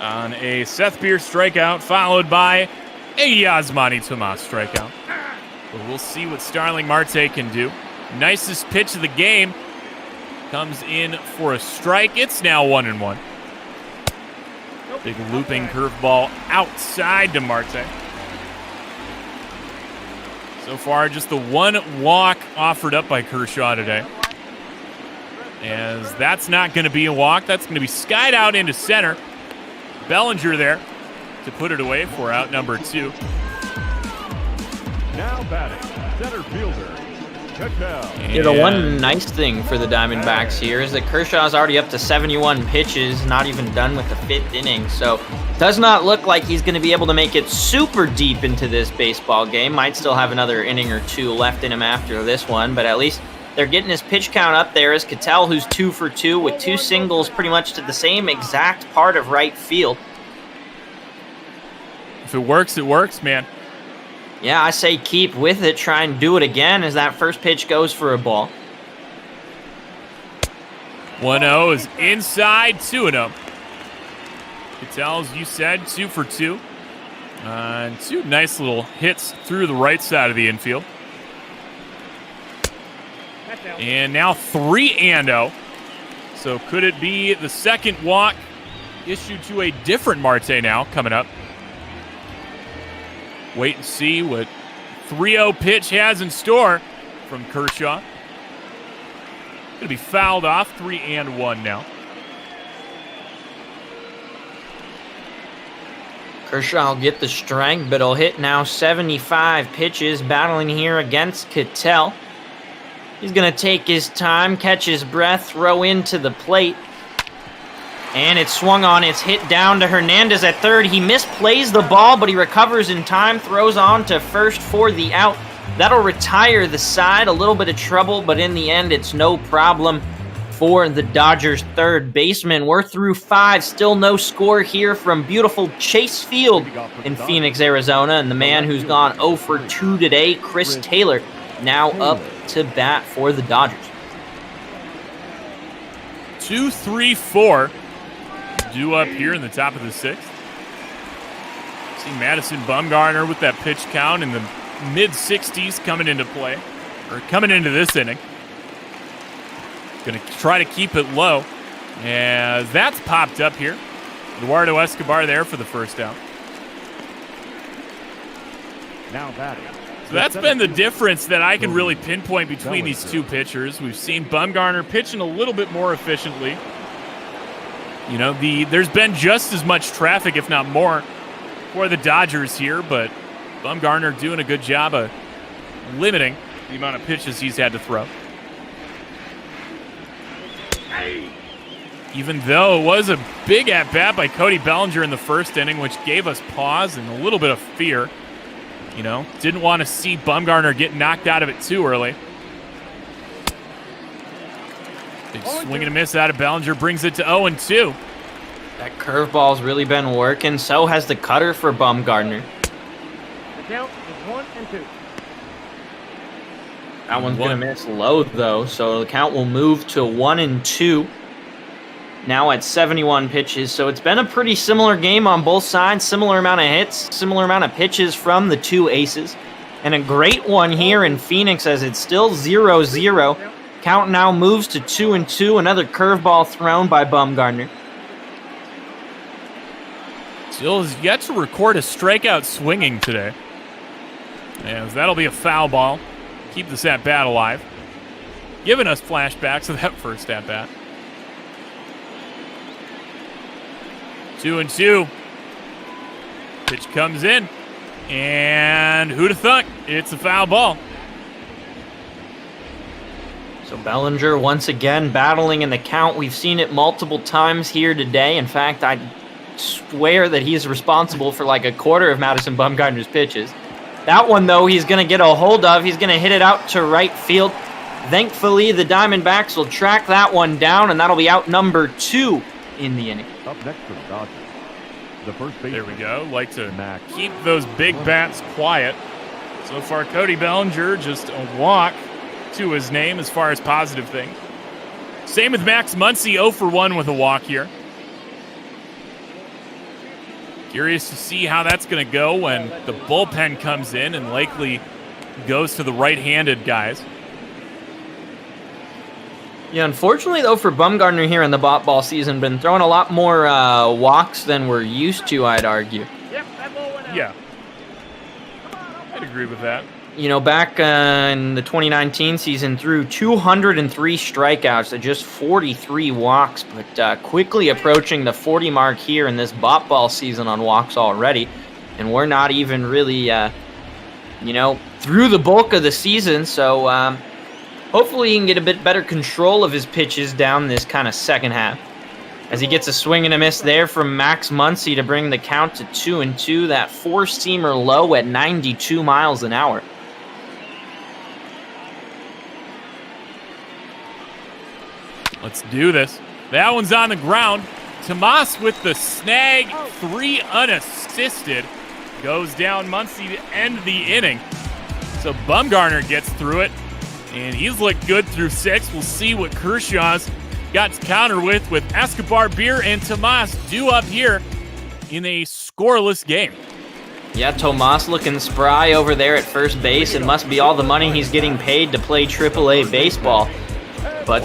On a Seth Beer strikeout, followed by a Yasmani Tomas strikeout. But we'll see what Starling Marte can do. Nicest pitch of the game comes in for a strike. It's now 1-1. Big looping curveball outside to Marte. So far, just the 1 walk offered up by Kershaw today. As that's not going to be a walk. That's going to be skied out into center. Bellinger there to put it away for out number 2. Now batting, center fielder, Yeah, the one nice thing for the Diamondbacks here is that Kershaw's already up to 71 pitches, not even done with the 5th inning. So does not look like he's going to be able to make it super deep into this baseball game. Might still have another inning or two left in him after this one, but at least they're getting his pitch count up there as Ketel, who's 2 for 2 with 2 singles pretty much to the same exact part of right field. If it works, man. Yeah, I say keep with it. Try and do it again as that first pitch goes for a ball. 1-0 is inside, 2-0. Ketel, as you said, 2 for 2. 2 nice little hits through the right side of the infield. And now 3-0. So could it be the second walk issued to a different Marte now coming up? Wait and see what 3-0 pitch has in store from Kershaw. Going to be fouled off, 3-1 now. Kershaw will get the strike, but he'll hit now 75 pitches, battling here against Ketel. He's going to take his time, catch his breath, throw into the plate. And it's swung on. It's hit down to Hernandez at third. He misplays the ball, but he recovers in time, throws on to first for the out. That'll retire the side. A little bit of trouble, but in the end, it's no problem for the Dodgers' third baseman. We're through 5. Still no score here from beautiful Chase Field in Phoenix, Arizona. And the man who's gone 0 for 2 today, Chris Taylor, now up to bat for the Dodgers. 2-3-4 due up here in the top of the 6th. See Madison Bumgarner with that pitch count in the mid-60s coming into play, or coming into this inning. Going to try to keep it low, as that's popped up here. Eduardo Escobar there for the first out. Now batting. So that's been the difference that I can really pinpoint between these two pitchers. We've seen Bumgarner pitching a little bit more efficiently. You know, there's been just as much traffic, if not more, for the Dodgers here, but Bumgarner doing a good job of limiting the amount of pitches he's had to throw. Even though it was a big at-bat by Cody Bellinger in the first inning, which gave us pause and a little bit of fear. You know, didn't want to see Bumgarner get knocked out of it too early. Big swing and a miss out of Bellinger brings it to 0-2. That curveball's really been working. So has the cutter for Bumgarner. The count is 1-2. That one's going to miss low, though, so the count will move to 1-2. Now at 71 pitches, so it's been a pretty similar game on both sides. Similar amount of hits, similar amount of pitches from the two aces. And a great one here in Phoenix as it's still 0-0. Count now moves to 2-2. Another curveball thrown by Bumgarner. Still has yet to record a strikeout swinging today. As that'll be a foul ball. Keep this at-bat alive. Giving us flashbacks of that first at-bat. 2-2. Pitch comes in. And who'd have thunk? It's a foul ball. So Bellinger once again battling in the count. We've seen it multiple times here today. In fact, I swear that he's responsible for like a quarter of Madison Bumgarner's pitches. That one, though, he's going to get a hold of. He's going to hit it out to right field. Thankfully, the Diamondbacks will track that one down, and that'll be out number 2 in the inning. Up next for the Dodgers, the first base. There we go. Like to keep those big bats quiet. So far, Cody Bellinger, just a walk to his name as far as positive things. Same with Max Muncy, 0 for 1 with a walk here. Curious to see how that's going to go when the bullpen comes in and likely goes to the right-handed guys. Yeah, unfortunately, though, for Bumgarner here in the ball season, been throwing a lot more walks than we're used to, I'd argue. Yeah. I'd agree with that. You know, back in the 2019 season, threw 203 strikeouts at just 43 walks, but quickly approaching the 40 mark here in this ball season on walks already. And we're not even really, through the bulk of the season. So Hopefully he can get a bit better control of his pitches down this kind of second half. As he gets a swing and a miss there from Max Muncy to bring the count to 2-2. That four-seamer low at 92 miles an hour. Let's do this. That one's on the ground. Tomas with the snag, 3 unassisted. Goes down Muncy to end the inning. So Bumgarner gets through it, and he's looked good through 6. We'll see what Kershaw's got to counter with Escobar, Bieber, and Tomas due up here in a scoreless game. Yeah, Tomas looking spry over there at first base. It must be all the money he's getting paid to play AAA baseball. But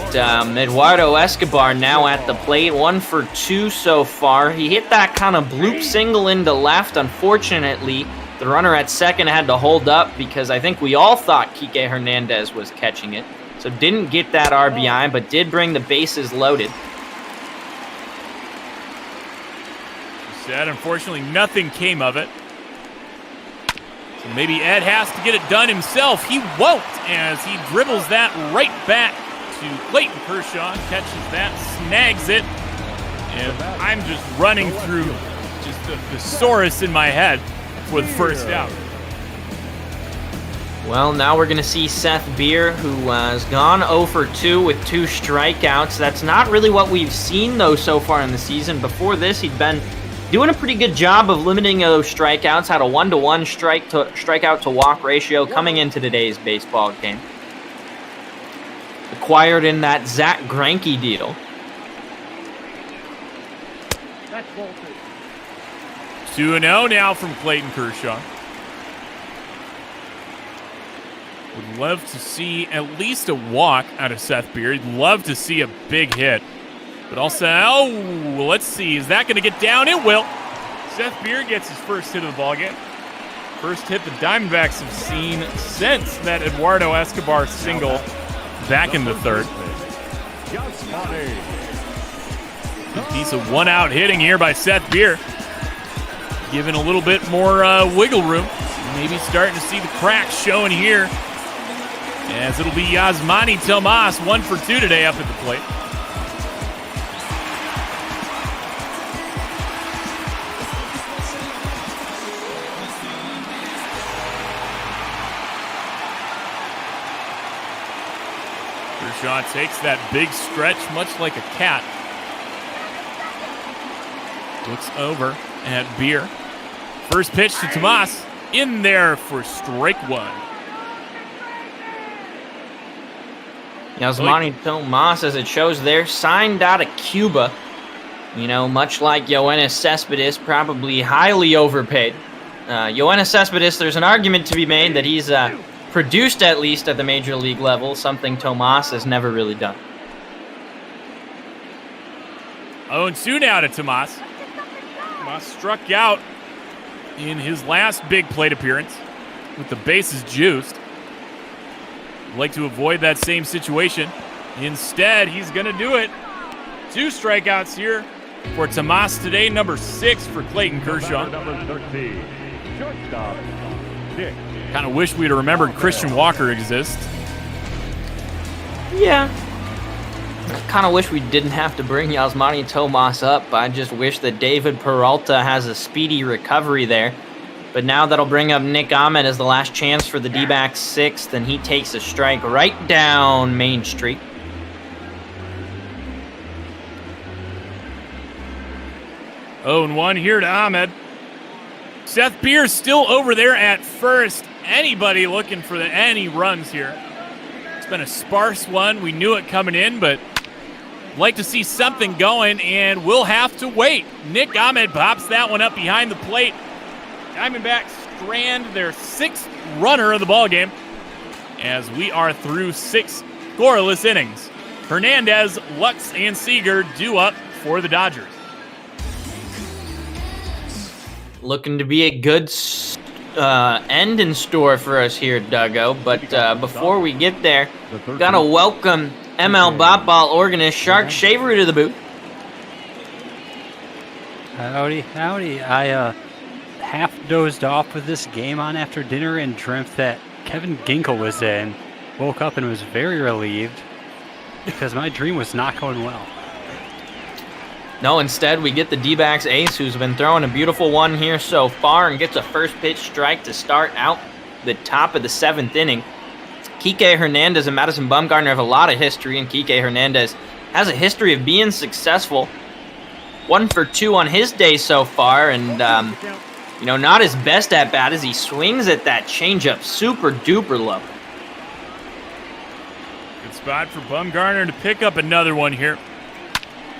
Eduardo Escobar now at the plate, 1 for 2 so far. He hit that kind of bloop single into left. Unfortunately, the runner at second had to hold up because I think we all thought Kike Hernandez was catching it. So didn't get that RBI, but did bring the bases loaded. Said, unfortunately, nothing came of it. So maybe Ed has to get it done himself. He won't, as he dribbles that right back to Clayton Kershaw, catches that, snags it, and I'm just running through just the thesaurus in my head for the first out. Well, now we're going to see Seth Beer, who has gone 0 for 2 with 2 strikeouts. That's not really what we've seen, though, so far in the season. Before this, he'd been doing a pretty good job of limiting those strikeouts, had a 1-to-1 strikeout to walk ratio coming into today's baseball game. Acquired in that Zach Greinke deal. That's Walden. 2-0 now from Clayton Kershaw. Would love to see at least a walk out of Seth Beer. He'd love to see a big hit. But also, let's see. Is that going to get down? It will. Seth Beer gets his first hit of the ballgame. First hit the Diamondbacks have seen since that Eduardo Escobar single back in the third. Good piece of one-out hitting here by Seth Beer. Giving a little bit more wiggle room. Maybe starting to see the cracks showing here. As it'll be Yasmani Tomas, 1 for 2 today up at the plate. Kershaw takes that big stretch, much like a cat. Looks over at Beer. First pitch to Tomas, in there for strike 1. Yasmani Tomas, as it shows there, signed out of Cuba. You know, much like Yoenis Cespedes, probably highly overpaid. Yoenis Cespedes, there's an argument to be made that he's produced at least at the major league level, something Tomas has never really done. 0-2 now to Tomas. Tomas struck out in his last big plate appearance with the bases juiced. Like to avoid that same situation. Instead, he's going to do it. 2 strikeouts here for Tomas today, number 6 for Clayton Kershaw. Kind of wish we'd remembered Christian Walker exists. Yeah. I kind of wish we didn't have to bring Yasmani Tomas up. I just wish that David Peralta has a speedy recovery there. But now that'll bring up Nick Ahmed as the last chance for the D-backs 6th, and he takes a strike right down Main Street. Oh, and 1 here to Ahmed. Seth Beer still over there at first. Anybody looking for any runs here? It's been a sparse one. We knew it coming in, but like to see something going, and we'll have to wait. Nick Ahmed pops that one up behind the plate. Diamondbacks strand their 6th runner of the ballgame as we are through 6 scoreless innings. Hernandez, Lux, and Seager due up for the Dodgers. Looking to be a good end in store for us here, Duggo. But before we get there, gotta welcome ML Botball organist Shark Shavery to the booth. Howdy, howdy. I half dozed off with this game on after dinner and dreamt that Kevin Ginkel was in. woke up and was very relieved because my dream was not going well. No, instead we get the D-backs ace, who's been throwing a beautiful one here so far and gets a first pitch strike to start out the top of the 7th inning. Kike Hernandez and Madison Bumgarner have a lot of history, and Kike Hernandez has a history of being successful. 1 for 2 on his day so far, and not his best at bat as he swings at that changeup super duper low. Good spot for Bumgarner to pick up another one here.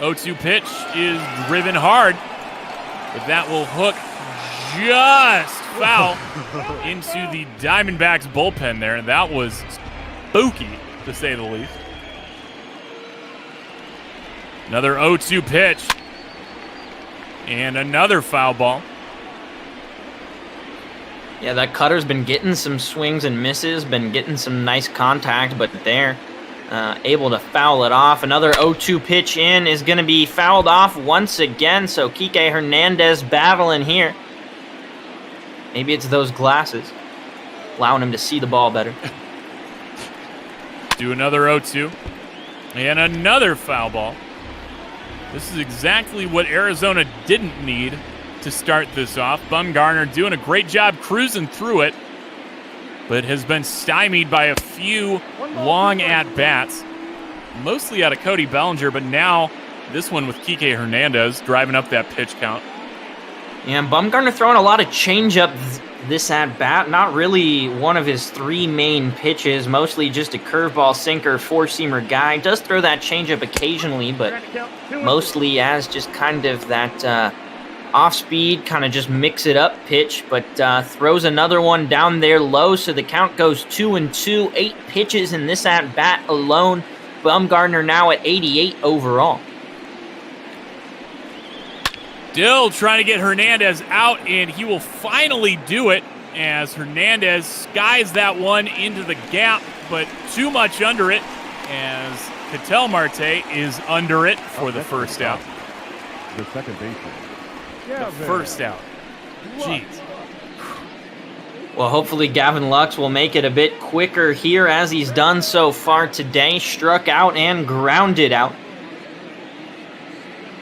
0-2 pitch is driven hard, but that will hook just foul into the Diamondbacks bullpen there, and that was spooky, to say the least. Another 0-2 pitch, and another foul ball. Yeah, that cutter's been getting some swings and misses, been getting some nice contact, but they're able to foul it off. Another 0-2 pitch in is going to be fouled off once again, so Kike Hernandez battling here. Maybe it's those glasses allowing him to see the ball better. Do another 0-2, and another foul ball. This is exactly what Arizona didn't need to start this off. Bumgarner doing a great job cruising through it, but has been stymied by a few long at-bats, mostly out of Cody Bellinger, but now this one with Kike Hernandez driving up that pitch count. Yeah, and Bumgarner throwing a lot of changeup this at-bat. Not really one of his 3 main pitches, mostly just a curveball, sinker, four-seamer guy. Does throw that changeup occasionally, but mostly as just kind of that off-speed, kind of just mix-it-up pitch, but throws another one down there low, so the count goes 2-2, 8 pitches in this at-bat alone. Bumgarner now at 88 overall. Still trying to get Hernandez out, and he will finally do it as Hernandez skies that one into the gap, but too much under it as Ketel Marte is under it for the first out. The second baseman. The first out. Jeez. Well, hopefully Gavin Lux will make it a bit quicker here as he's done so far today. Struck out and grounded out.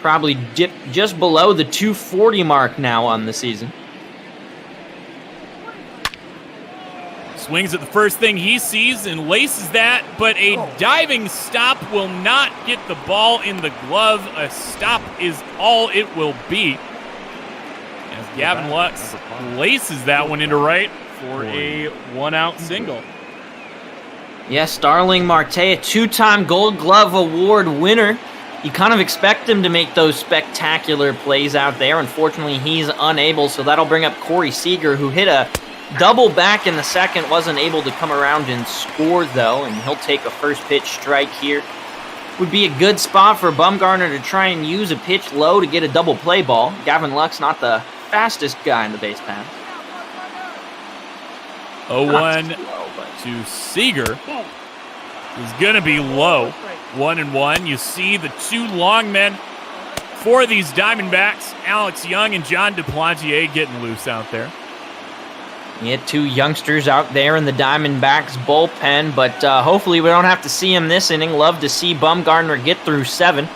Probably just below the 240 mark now on the season. Swings at the first thing he sees and laces that, but a diving stop will not get the ball in the glove. A stop is all it will be. As Gavin Lux laces that one into right for a 1-out single. Yeah, Starling Marte, a 2-time Gold Glove Award winner. You kind of expect him to make those spectacular plays out there. Unfortunately, he's unable, so that'll bring up Corey Seager, who hit a double back in the second, wasn't able to come around and score, though, and he'll take a first pitch strike here. Would be a good spot for Bumgarner to try and use a pitch low to get a double play ball. Gavin Lux, not the fastest guy in the base path. 0-1 to Seager is going to be low. 1-1. You see the 2 long men for these Diamondbacks, Alex Young and John Duplantier, getting loose out there. You get 2 youngsters out there in the Diamondbacks bullpen, but hopefully we don't have to see him this inning. Love to see Bumgarner get through 7.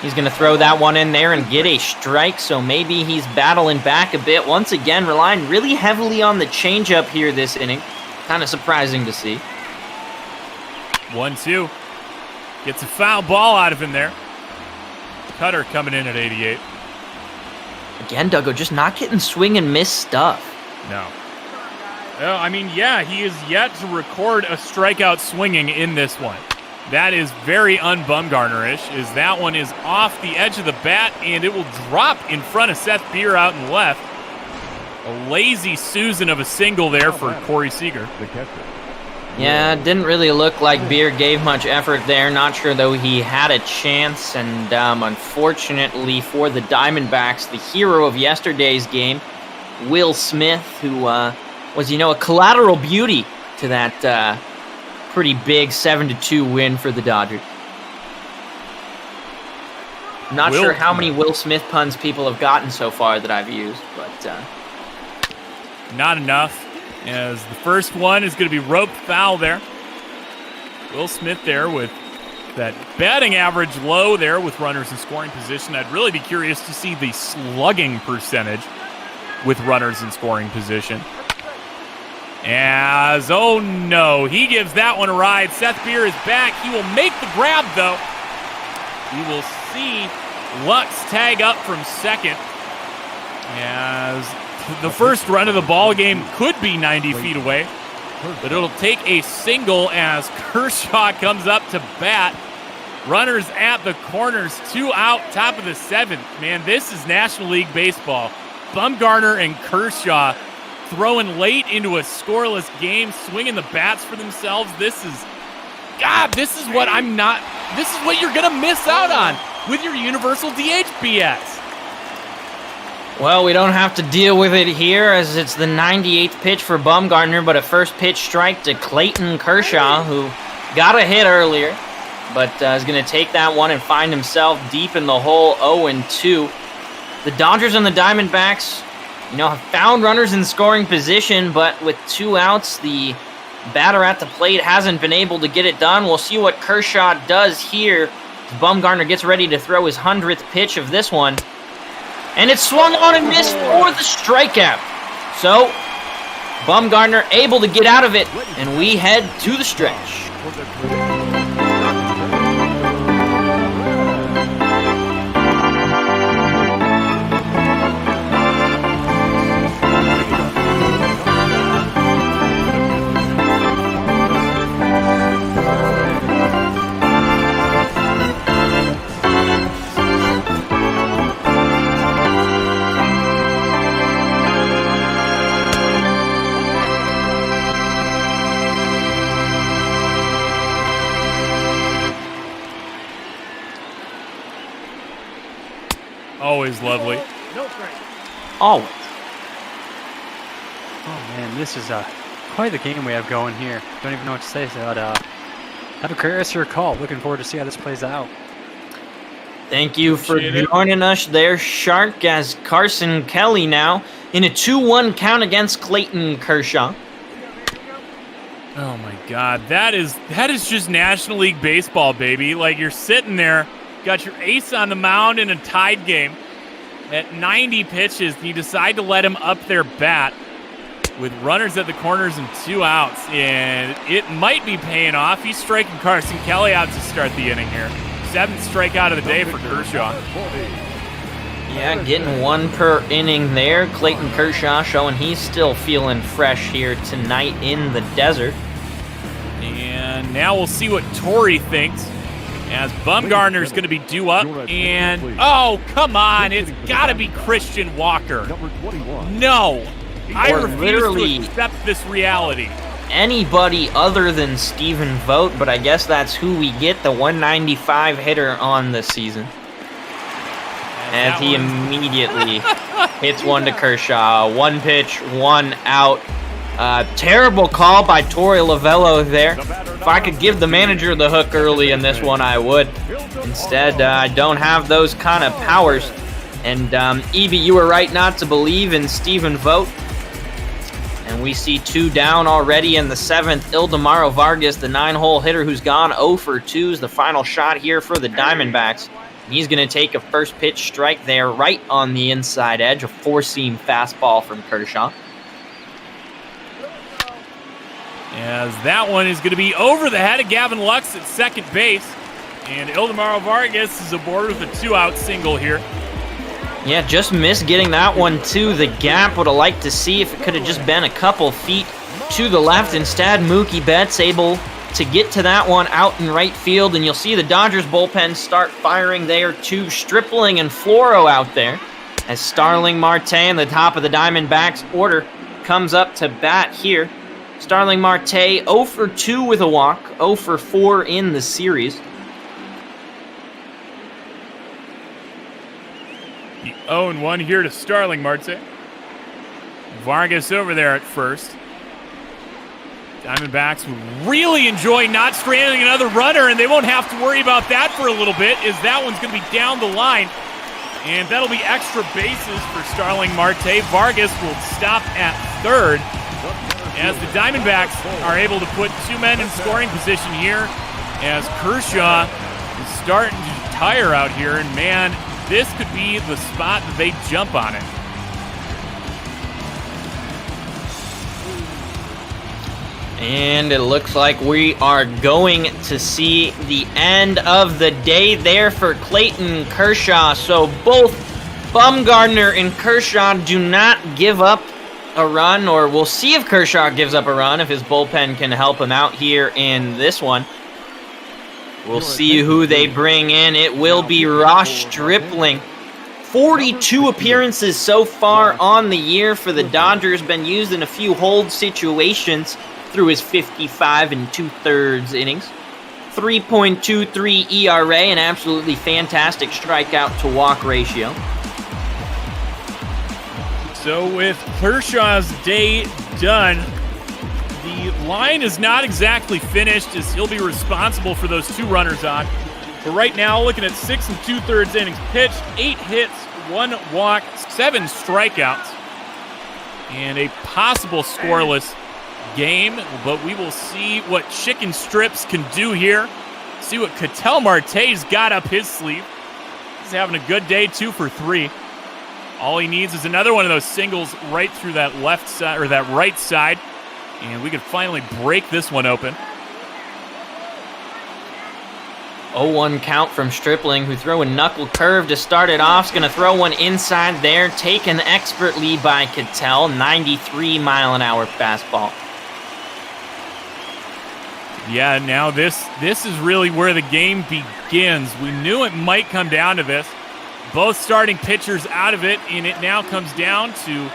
He's going to throw that one in there and get a strike, so maybe he's battling back a bit. Once again, relying really heavily on the changeup here this inning. Kind of surprising to see. 1-2. Gets a foul ball out of him there. Cutter coming in at 88. Again, Duggo, just not getting swing and miss stuff. No. Well, I mean, yeah, he is yet to record a strikeout swinging in this one. That is very un-Bumgarner-ish, as that one is off the edge of the bat, and it will drop in front of Seth Beer out and left. A lazy Susan of a single there for Corey Seager. Yeah, it didn't really look like Beer gave much effort there. Not sure, though, he had a chance. And unfortunately for the Diamondbacks, the hero of yesterday's game, Will Smith, who was, a collateral beauty to that pretty big 7-2 win for the Dodgers. Not sure how many Will Smith puns people have gotten so far that I've used, but... Not enough. As the first one is going to be roped foul there. Will Smith there with that batting average low there with runners in scoring position. I'd really be curious to see the slugging percentage with runners in scoring position. Oh no, he gives that one a ride. Seth Beer is back. He will make the grab though. We will see Lux tag up from second as the first run of the ball game could be 90 feet away, but it'll take a single as Kershaw comes up to bat. Runners at the corners, 2 out, top of the 7th. Man, this is National League Baseball. Bumgarner and Kershaw throwing late into a scoreless game, swinging the bats for themselves. This is what you're going to miss out on with your universal DH BS. Well, we don't have to deal with it here as it's the 98th pitch for Bumgarner, but a first pitch strike to Clayton Kershaw, who got a hit earlier, but is going to take that one and find himself deep in the hole, 0-2. The Dodgers and the Diamondbacks, have found runners in scoring position, but with 2 outs, the batter at the plate hasn't been able to get it done. We'll see what Kershaw does here. Bumgarner gets ready to throw his 100th pitch of this one. And it's swung on and missed for the strikeout. So, Bumgarner able to get out of it, and we head to the stretch. Always lovely. Always. Oh man, this is quite the game we have going here. Don't even know what to say. So have a curious your call. Looking forward to see how this plays out. Thank you for joining us there, Shark, as Carson Kelly now in a 2-1 count against Clayton Kershaw. Oh my God, that is just National League Baseball, baby. Like, you're sitting there, got your ace on the mound in a tied game at 90 pitches, and you decide to let him up their bat with runners at the corners and 2 outs, and it might be paying off. He's striking Carson Kelly out to start the inning here. 7th strikeout of the day for Kershaw. Yeah, getting 1 per inning there. Clayton Kershaw showing he's still feeling fresh here tonight in the desert. And now we'll see what Torrey thinks, as Bumgarner's going to be due up, and oh, come on, it's got to be Christian Walker. No, I refuse to accept this reality. Anybody other than Stephen Vogt, but I guess that's who we get, the 195 hitter on the season. As he immediately hits one to Kershaw. 1 pitch, 1 out. Terrible call by Torey Lovello there. If I could give the manager the hook early in this one, I would. Instead, I don't have those kind of powers. And Evie, you were right not to believe in Stephen Vogt. And we see 2 down already in the 7th. Ildemaro Vargas, the 9-hole hitter who's gone 0 for 2, is the final shot here for the Diamondbacks. He's going to take a first pitch strike there right on the inside edge, a 4-seam fastball from Kershaw. As that one is going to be over the head of Gavin Lux at second base. And Ildemaro Vargas is aboard with a 2-out single here. Yeah, just missed getting that one to the gap. Would have liked to see if it could have just been a couple feet to the left. Instead, Mookie Betts able to get to that one out in right field. And you'll see the Dodgers bullpen start firing there to Stripling and Floro out there. As Starling Marte in the top of the Diamondbacks order comes up to bat here. Starling Marte 0 for 2 with a walk, 0 for 4 in the series. The 0-1 here to Starling Marte. Vargas over there at first. Diamondbacks would really enjoy not stranding another runner, and they won't have to worry about that for a little bit, as that one's going to be down the line. And that'll be extra bases for Starling Marte. Vargas will stop at third, as the Diamondbacks are able to put 2 men in scoring position here as Kershaw is starting to tire out here, and man, this could be the spot that they jump on it. And it looks like we are going to see the end of the day there for Clayton Kershaw. So both Bumgarner and Kershaw do not give up a run, or we'll see if Kershaw gives up a run, if his bullpen can help him out here in this one. We'll see who they bring in. It will be Ross Stripling. 42 appearances so far on the year for the Dodgers. Been used in a few hold situations through his 55 2/3 innings. 3.23 ERA, an absolutely fantastic strikeout to walk ratio. So with Kershaw's day done, the line is not exactly finished, as he'll be responsible for those 2 runners on. But right now, looking at 6 2/3 innings pitched, 8 hits, 1 walk, 7 strikeouts, and a possible scoreless game. But we will see what Chicken Strips can do here. See what Ketel Marte's got up his sleeve. He's having a good day, 2 for 3. All he needs is another one of those singles right through that left side, or that right side, and we could finally break this one open. 0-1 count from Stripling, who threw a knuckle curve to start it off. Is going to throw one inside there, taken expertly by Ketel. 93-mile-an-hour fastball. Yeah, now this is really where the game begins. We knew it might come down to this. Both starting pitchers out of it, and it now comes down to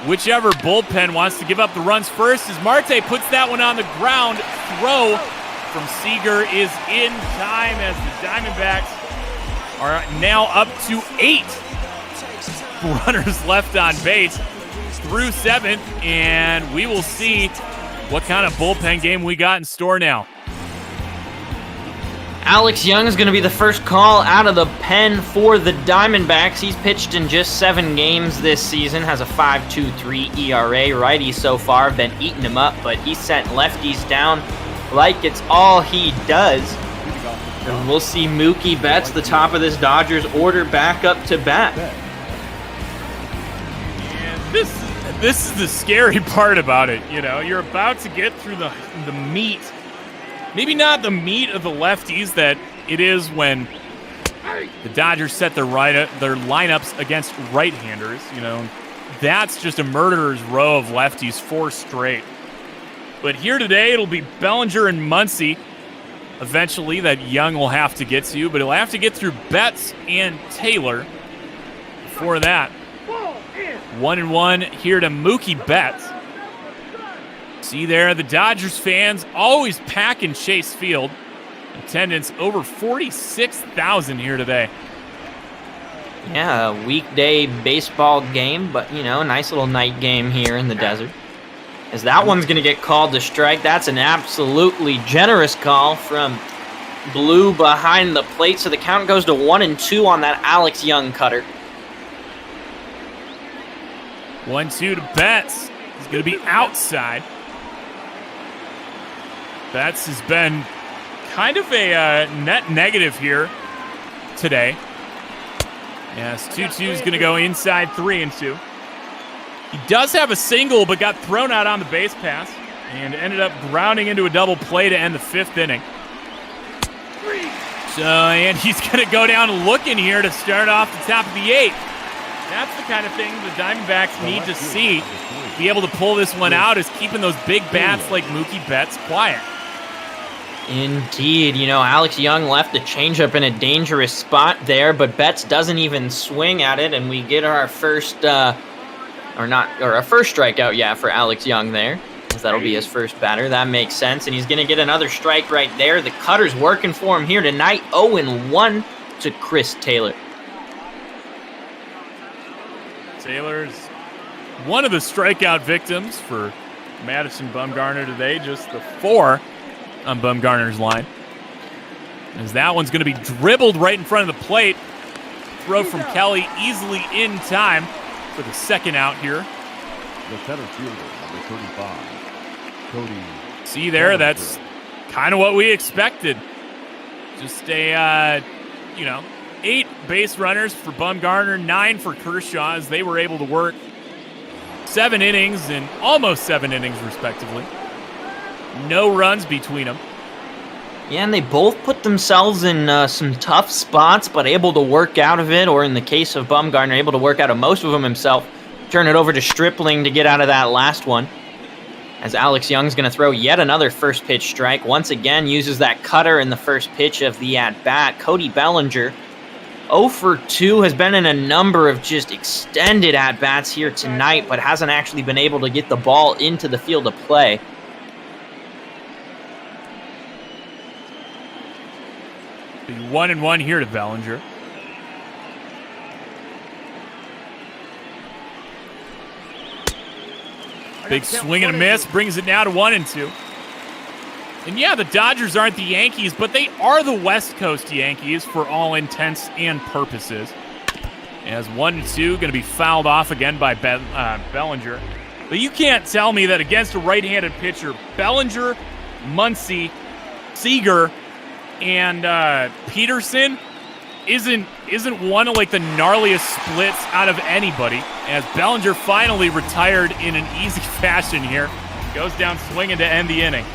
whichever bullpen wants to give up the runs first, as Marte puts that one on the ground. Throw from Seager is in time, as the Diamondbacks are now up to 8 runners left on base through 7th, and we will see what kind of bullpen game we got in store now. Alex Young is going to be the first call out of the pen for the Diamondbacks. He's pitched in just 7 games this season, has a 5.23 ERA. Righties so far have been eating him up, but he sent lefties down like it's all he does. And we'll see Mookie Betts, the top of this Dodgers order, back up to bat. And this is the scary part about it. You know, you're about to get through the meat. Maybe not the meat of the lefties that it is when the Dodgers set their lineups against right-handers. You know, that's just a murderer's row of lefties, 4 straight. But here today, it'll be Bellinger and Muncy. Eventually, that Young will have to get to, but he'll have to get through Betts and Taylor. Before that, 1-1 here to Mookie Betts. See there, the Dodgers fans always packing Chase Field. Attendance over 46,000 here today. Yeah, a weekday baseball game, but, you know, nice little night game here in the desert. As that one's going to get called to strike. That's an absolutely generous call from Blue behind the plate. So the count goes to 1-2 on that Alex Young cutter. 1-2 to Betts. He's going to be outside. Betts has been kind of a net negative here today. Yes, 2-2 is going to go inside 3-2. He does have a single, but got thrown out on the base pass and ended up grounding into a double play to end the 5th inning. So, and he's going to go down looking here to start off the top of the 8th. That's the kind of thing the Diamondbacks need to see to be able to pull this one out, is keeping those big bats like Mookie Betts quiet. Indeed. You know, Alex Young left the changeup in a dangerous spot there, but Betts doesn't even swing at it, and we get our first first strikeout, yeah, for Alex Young there, as that'll be his first batter. That makes sense, and he's going to get another strike right there. The cutter's working for him here tonight. 0-1 to Chris Taylor. Taylor's one of the strikeout victims for Madison Bumgarner today, just the 4 on Bumgarner's line. As that one's going to be dribbled right in front of the plate. Throw from Kelly easily in time for the second out here. The center fielder, number 35, Cody. See there, that's kind of what we expected. Just a, 8 base runners for Bumgarner, 9 for Kershaw, as they were able to work 7 innings and almost 7 innings, respectively. No runs between them. Yeah, and they both put themselves in some tough spots, but able to work out of it, or in the case of Bumgarner, able to work out of most of them himself. Turn it over to Stripling to get out of that last one. As Alex Young's going to throw yet another first pitch strike. Once again, uses that cutter in the first pitch of the at-bat. Cody Bellinger, 0 for 2, has been in a number of just extended at-bats here tonight, but hasn't actually been able to get the ball into the field of play. The 1-1 here to Bellinger. Big swing and a miss, brings it now to 1-2. And yeah, the Dodgers aren't the Yankees, but they are the West Coast Yankees for all intents and purposes. As 1-2, going to be fouled off again by Bellinger. But you can't tell me that against a right-handed pitcher, Bellinger, Muncy, Seager, and Peterson isn't one of like the gnarliest splits out of anybody, as Bellinger finally retired in an easy fashion here. Goes down swinging to end the inning.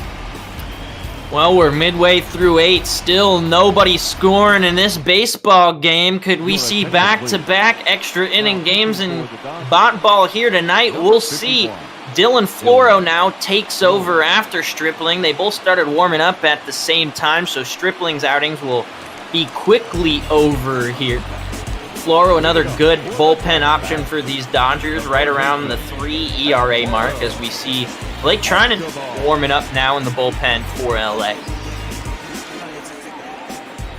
Well, we're midway through 8, still nobody scoring in this baseball game. Could we see back-to-back extra inning games in bot ball here tonight? We'll see. Dylan Floro now takes over after Stripling. They both started warming up at the same time, so Stripling's outings will be quickly over here. Floro, another good bullpen option for these Dodgers, right around the 3 ERA mark, as we see Blake Trinan warming up now in the bullpen for LA.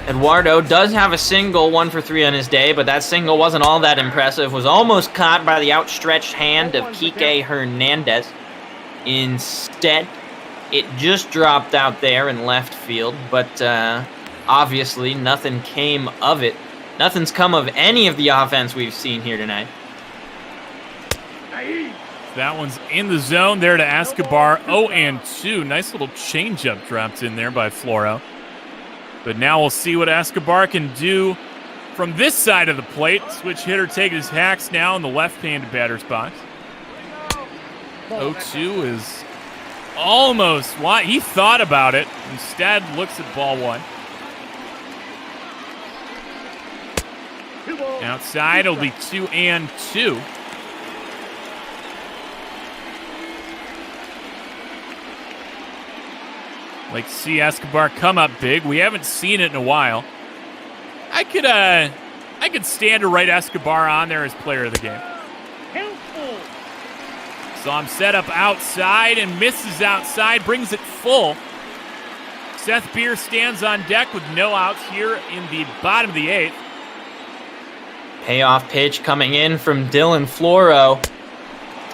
Eduardo does have a single, 1 for 3 on his day, but that single wasn't all that impressive. Was almost caught by the outstretched hand of Kike Hernandez. Instead, it just dropped out there in left field, but obviously nothing came of it. Nothing's come of any of the offense we've seen here tonight. That one's in the zone there to Escobar. 0-2. Nice little changeup dropped in there by Floro. But now we'll see what Escobar can do from this side of the plate. Switch hitter taking his hacks now in the left-handed batter's box. 0-2 is almost wide. He thought about it. Instead, looks at ball 1. Outside, it'll be 2-2. Like to see Escobar come up big. We haven't seen it in a while. I could stand to write Escobar on there as player of the game. Saw him set up outside and misses outside, brings it full. Seth Beer stands on deck with no outs here in the bottom of the 8th. Payoff pitch coming in from Dylan Floro.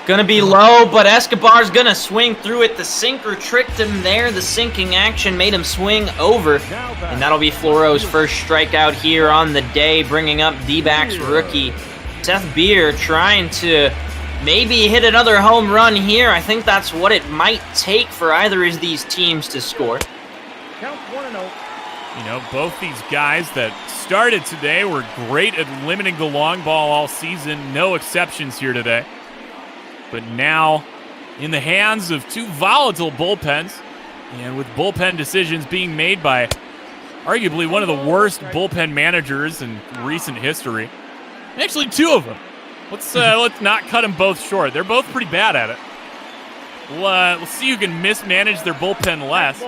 Gonna be low, but Escobar's gonna swing through it. The sinker tricked him there. The sinking action made him swing over. And that'll be Floro's first strikeout here on the day, bringing up D-backs rookie Seth Beer, trying to maybe hit another home run here. I think that's what it might take for either of these teams to score. Count 1-0. You know, both these guys that started today were great at limiting the long ball all season. No exceptions here today. But now, in the hands of 2 volatile bullpens, and with bullpen decisions being made by arguably one of the worst bullpen managers in recent history. Actually, 2 of them. Let's not cut them both short. They're both pretty bad at it. We'll see who can mismanage their bullpen less.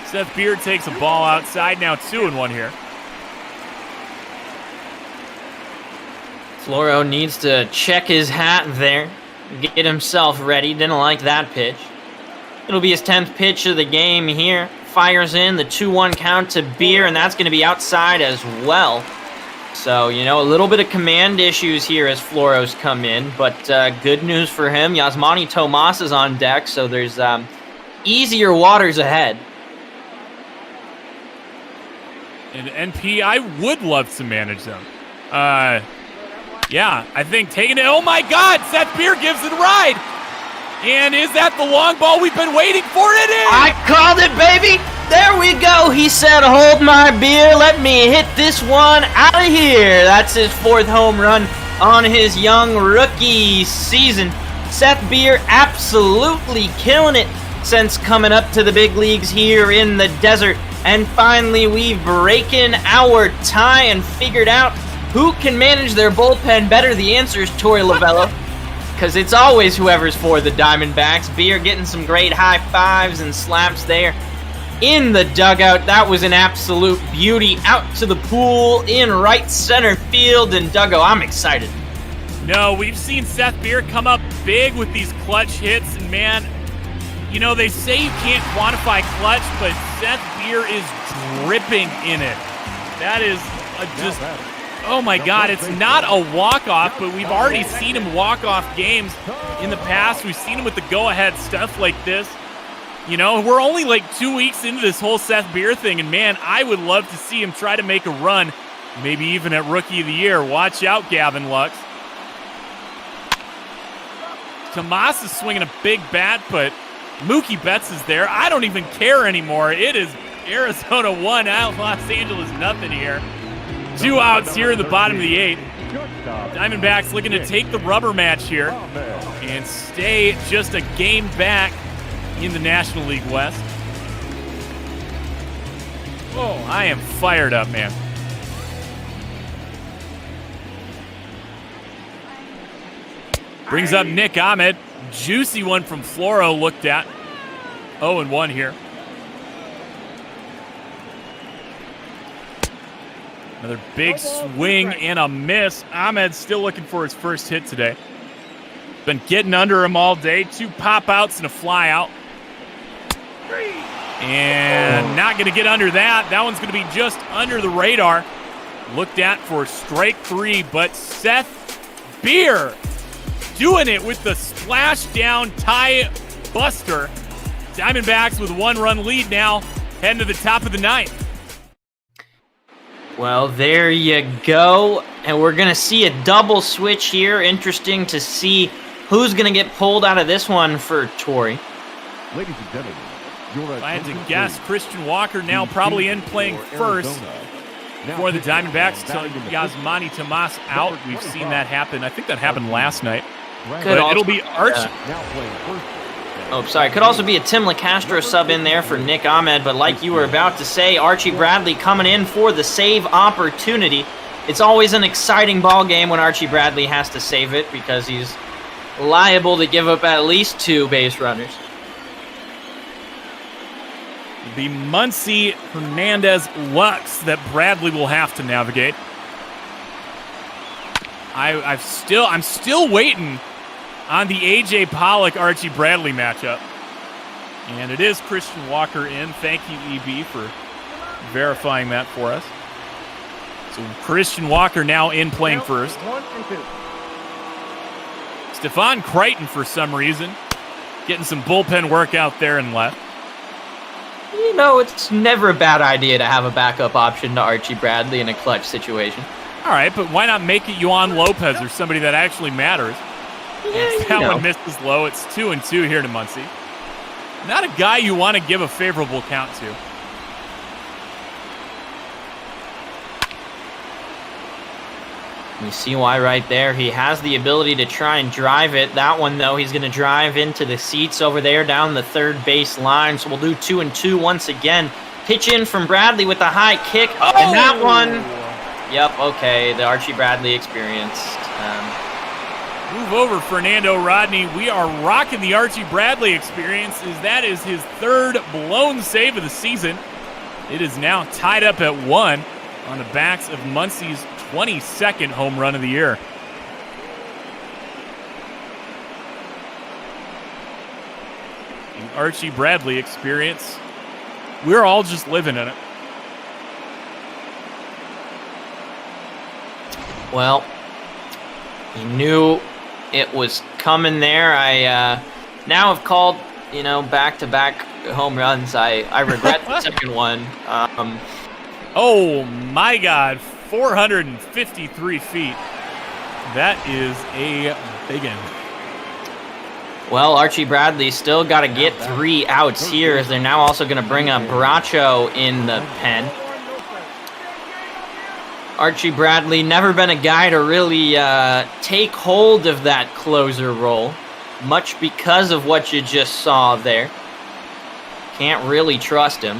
Seth Beard takes a ball outside, now 2-1 here. Floro needs to check his hat there, get himself ready. Didn't like that pitch. It'll be his 10th pitch of the game here. Fires in the 2-1 count to Beer, and that's going to be outside as well. So, you know, a little bit of command issues here as Floro's come in, but good news for him. Yasmani Tomas is on deck, so there's easier waters ahead. And NP, I would love to manage them. Yeah, I think taking it. Oh my God, Seth Beer gives it a ride. And is that the long ball we've been waiting for? It is! I called it, baby! There we go! He said, hold my beer, let me hit this one out of here! That's his 4th home run on his young rookie season. Seth Beer absolutely killing it since coming up to the big leagues here in the desert. And finally, we've broken our tie and figured out who can manage their bullpen better. The answer is Torey Lovello, because it's always whoever's for the Diamondbacks. Beer getting some great high fives and slaps there in the dugout. That was an absolute beauty. Out to the pool in right center field. And Duggo, I'm excited. No, we've seen Seth Beer come up big with these clutch hits, and man, you know, they say you can't quantify clutch, but Seth Beer is dripping in it. That is just, oh my God, it's not a walk-off, but we've already seen him walk off games in the past. We've seen him with the go-ahead stuff like this. You know, we're only like 2 weeks into this whole Seth Beer thing, and man, I would love to see him try to make a run, maybe even at Rookie of the Year. Watch out, Gavin Lux. Tomas is swinging a big bat, but Mookie Betts is there. I don't even care anymore. It is Arizona 1 out, Los Angeles nothing here. 2 outs here in the bottom of the 8th. Diamondbacks looking to take the rubber match here and stay just a game back in the National League West. Oh, I am fired up, man. Brings up Nick Ahmed. Juicy one from Floro looked at. 0-1 here. Another big swing and a miss. Ahmed still looking for his first hit today. Been getting under him all day. 2 pop-outs and a fly-out. And not going to get under that. That one's going to be just under the radar. Looked at for strike 3, but Seth Beer doing it with the splash-down tie buster. Diamondbacks with a 1-run lead now, heading to the top of the 9th. Well, there you go. And we're going to see a double switch here. Interesting to see who's going to get pulled out of this one for Torey. Ladies and gentlemen, if I had to guess, Christian Walker now probably in playing first for the Diamondbacks. Yasmani Tomas out. We've seen that happen. I think that happened last night. But it'll be Archie. Oh, sorry. Could also be a Tim LeCastro sub in there for Nick Ahmed. But like you were about to say, Archie Bradley coming in for the save opportunity. It's always an exciting ball game when Archie Bradley has to save it because he's liable to give up at least 2 base runners. The Muncy Hernandez Lux that Bradley will have to navigate. I'm still waiting on the A.J. Pollock Archie Bradley matchup. And it is Christian Walker in. Thank you, EB, for verifying that for us. So Christian Walker now in playing first. 1 and 2. Stefan Crichton, for some reason, getting some bullpen work out there and left. You know, it's never a bad idea to have a backup option to Archie Bradley in a clutch situation. All right, but why not make it Yohan Lopez or somebody that actually matters? Yeah, that one misses low. It's 2-2 here to Muncy. Not a guy you want to give a favorable count to. You see why right there. He has the ability to try and drive it. That one, though, he's going to drive into the seats over there down the third base line. So we'll do 2-2 once again. Pitch in from Bradley with a high kick. Oh! And that one, yep, okay, the Archie Bradley experience. Move over, Fernando Rodney. We are rocking the Archie Bradley experience as that is his 3rd blown save of the season. It is now tied up at 1 on the backs of Muncy's 22nd home run of the year. The Archie Bradley experience. We're all just living in it. Well, he knew it was coming there. I now have called, back-to-back home runs. I regret the second one. Oh, my God. 453 feet. That is a big one. Well, Archie Bradley still got to get 3 outs here, as they're now also going to bring up Bracho in the pen. Archie Bradley never been a guy to really take hold of that closer role, much because of what you just saw there. Can't really trust him.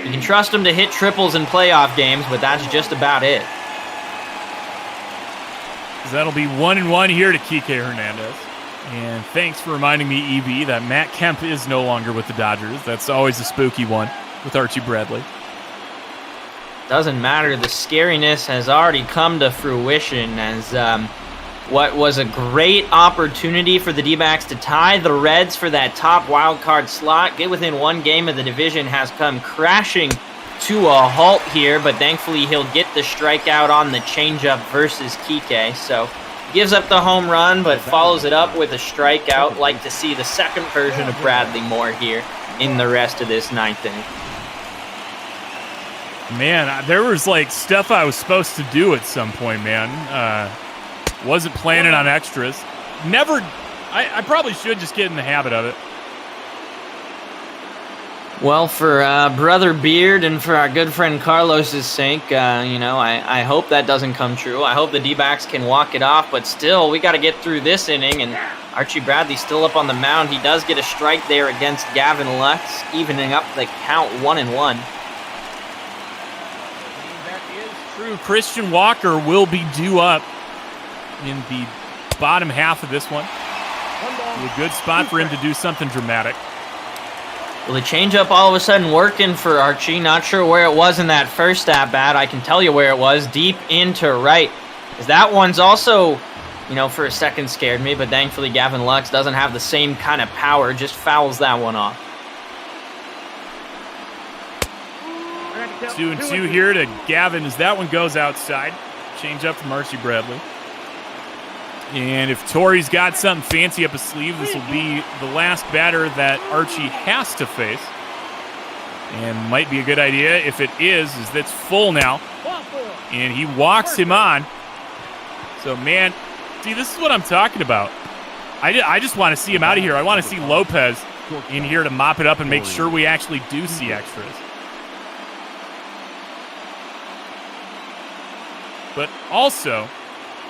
You can trust him to hit triples in playoff games, but that's just about it. That'll be 1-1 here to Kike Hernandez. And thanks for reminding me, EB, that Matt Kemp is no longer with the Dodgers. That's always a spooky one with Archie Bradley. Doesn't matter. The scariness has already come to fruition, as what was a great opportunity for the D-backs to tie the Reds for that top wild card slot, get within 1 game of the division, has come crashing to a halt here, but thankfully he'll get the strikeout on the changeup versus Kike. So gives up the home run, but follows it up with a strikeout. Like to see the second version of Bradley Moore here in the rest of this 9th inning. Man, there was like stuff I was supposed to do at some point, man. Wasn't planning on extras. Never. I probably should just get in the habit of it. Well, for Brother Beard and for our good friend Carlos's sake, I hope that doesn't come true. I hope the D-backs can walk it off, but still, we got to get through this inning, and Archie Bradley's still up on the mound. He does get a strike there against Gavin Lux, evening up the count 1-1. That is true. Christian Walker will be due up in the bottom half of this one. A good spot for him to do something dramatic. Well, the changeup all of a sudden working for Archie. Not sure where it was in that first at-bat. I can tell you where it was, deep into right. As that one's also, for a second scared me, but thankfully Gavin Lux doesn't have the same kind of power, just fouls that one off. 2-2 here to Gavin as that one goes outside. Changeup from Archie Bradley. And if Torrey's got something fancy up his sleeve, this will be the last batter that Archie has to face. And might be a good idea. If it is that's full now. And he walks him on. So, man, see, this is what I'm talking about. I just want to see him out of here. I want to see Lopez in here to mop it up and make sure we actually do see extras. But also,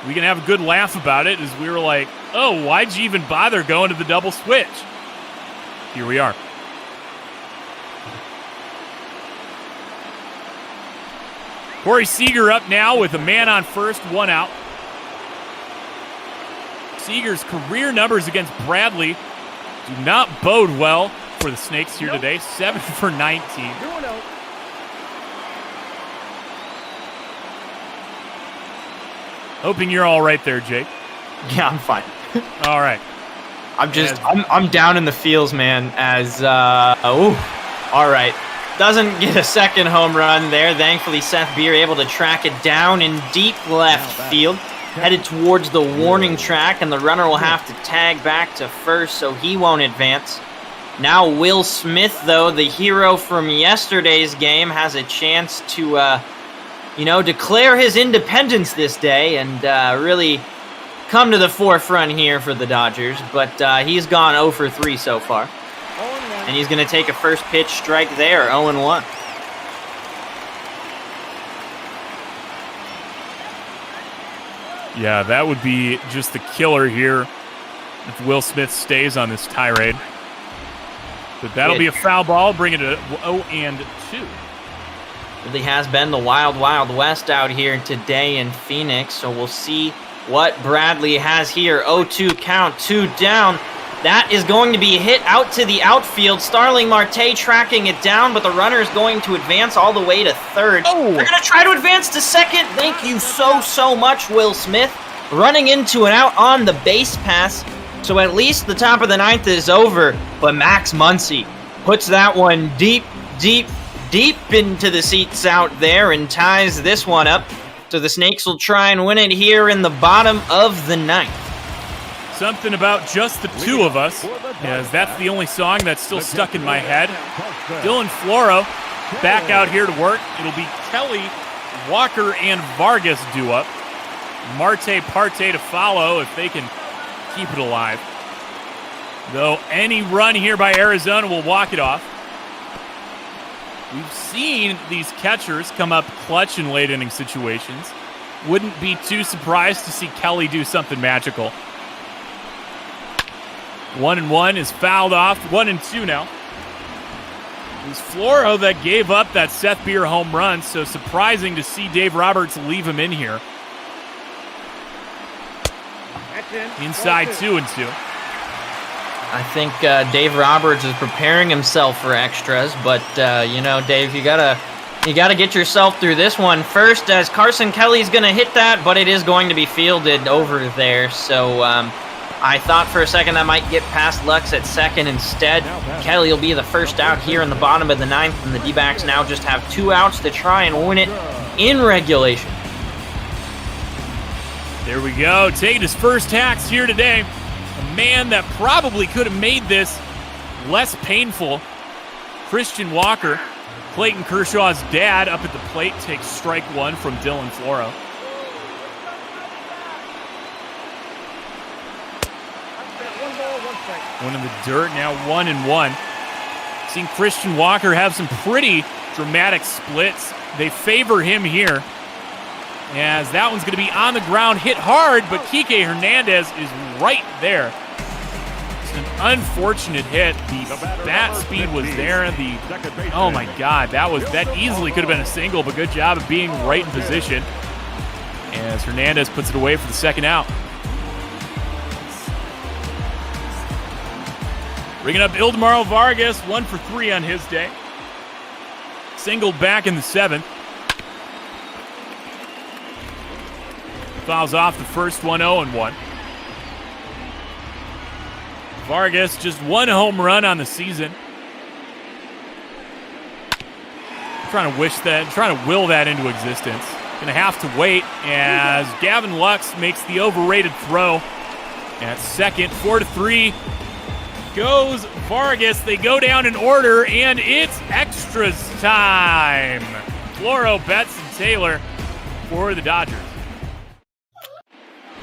we can have a good laugh about it as we were like, oh, why'd you even bother going to the double switch? Here we are. Corey Seager up now with a man on first, 1 out. Seager's career numbers against Bradley do not bode well for the Snakes here today. 7 for 19. Hoping you're all right there, Jake. Yeah, I'm fine. All right. I'm down in the feels, man, as, all right. Doesn't get a second home run there. Thankfully, Seth Beer able to track it down in deep left field. Headed towards the warning track, and the runner will have to tag back to first, so he won't advance. Now Will Smith, though, the hero from yesterday's game, has a chance to, declare his independence this day and really come to the forefront here for the Dodgers. But he's gone 0 for 3 so far. And he's going to take a first pitch strike there, 0-1. Yeah, that would be just the killer here if Will Smith stays on this tirade. But that'll be a foul ball, bring it to 0-2. Really has been the wild, wild west out here today in Phoenix, so we'll see what Bradley has here. 0-2 count, 2 down. That is going to be hit out to the outfield. Starling Marte tracking it down, but the runner is going to advance all the way to third. Oh. They're going to try to advance to second. Thank you so much, Will Smith. Running into an out on the base pass. So at least the top of the 9th is over, but Max Muncy puts that one deep into the seats out there and ties this one up. So the Snakes will try and win it here in the bottom of the 9th. Something about just the two of us, as that's the only song that's still stuck in my head. Dylan Floro back out here to work. It'll be Kelly, Walker, and Vargas due up. Marte Parte to follow if they can keep it alive. Though any run here by Arizona will walk it off. We've seen these catchers come up clutch in late inning situations. Wouldn't be too surprised to see Kelly do something magical. 1-1 is fouled off. 1-2 now. It was Floro that gave up that Seth Beer home run, so surprising to see Dave Roberts leave him in here. Inside 2-2. I think Dave Roberts is preparing himself for extras, but you know, Dave, you gotta get yourself through this one first, as Carson Kelly's gonna hit that, but it is going to be fielded over there. So I thought for a second that might get past Lux at second instead. Kelly will be the first out here in the bottom of the ninth, and the D-backs now just have 2 outs to try and win it in regulation. There we go, taking his first hacks here today. A man that probably could have made this less painful. Christian Walker, Clayton Kershaw's dad, up at the plate, takes strike 1 from Dylan Floro. One in the dirt, now 1-1. Seen Christian Walker have some pretty dramatic splits. They favor him here, as that one's going to be on the ground, hit hard, but Kike Hernandez is right there. It's an unfortunate hit. The bat speed was there. Oh my God, that easily could have been a single, but good job of being right in position, as Hernandez puts it away for the second out. Bringing up Ildemaro Vargas, 1 for 3 on his day. Singled back in the 7th. Fouls off the first one, 0-1. Vargas, just 1 home run on the season. Trying to will that into existence. Gonna have to wait as Gavin Lux makes the overrated throw at second. 4-3 goes Vargas. They go down in order, and it's extras time. Floro, Betts, and Taylor for the Dodgers.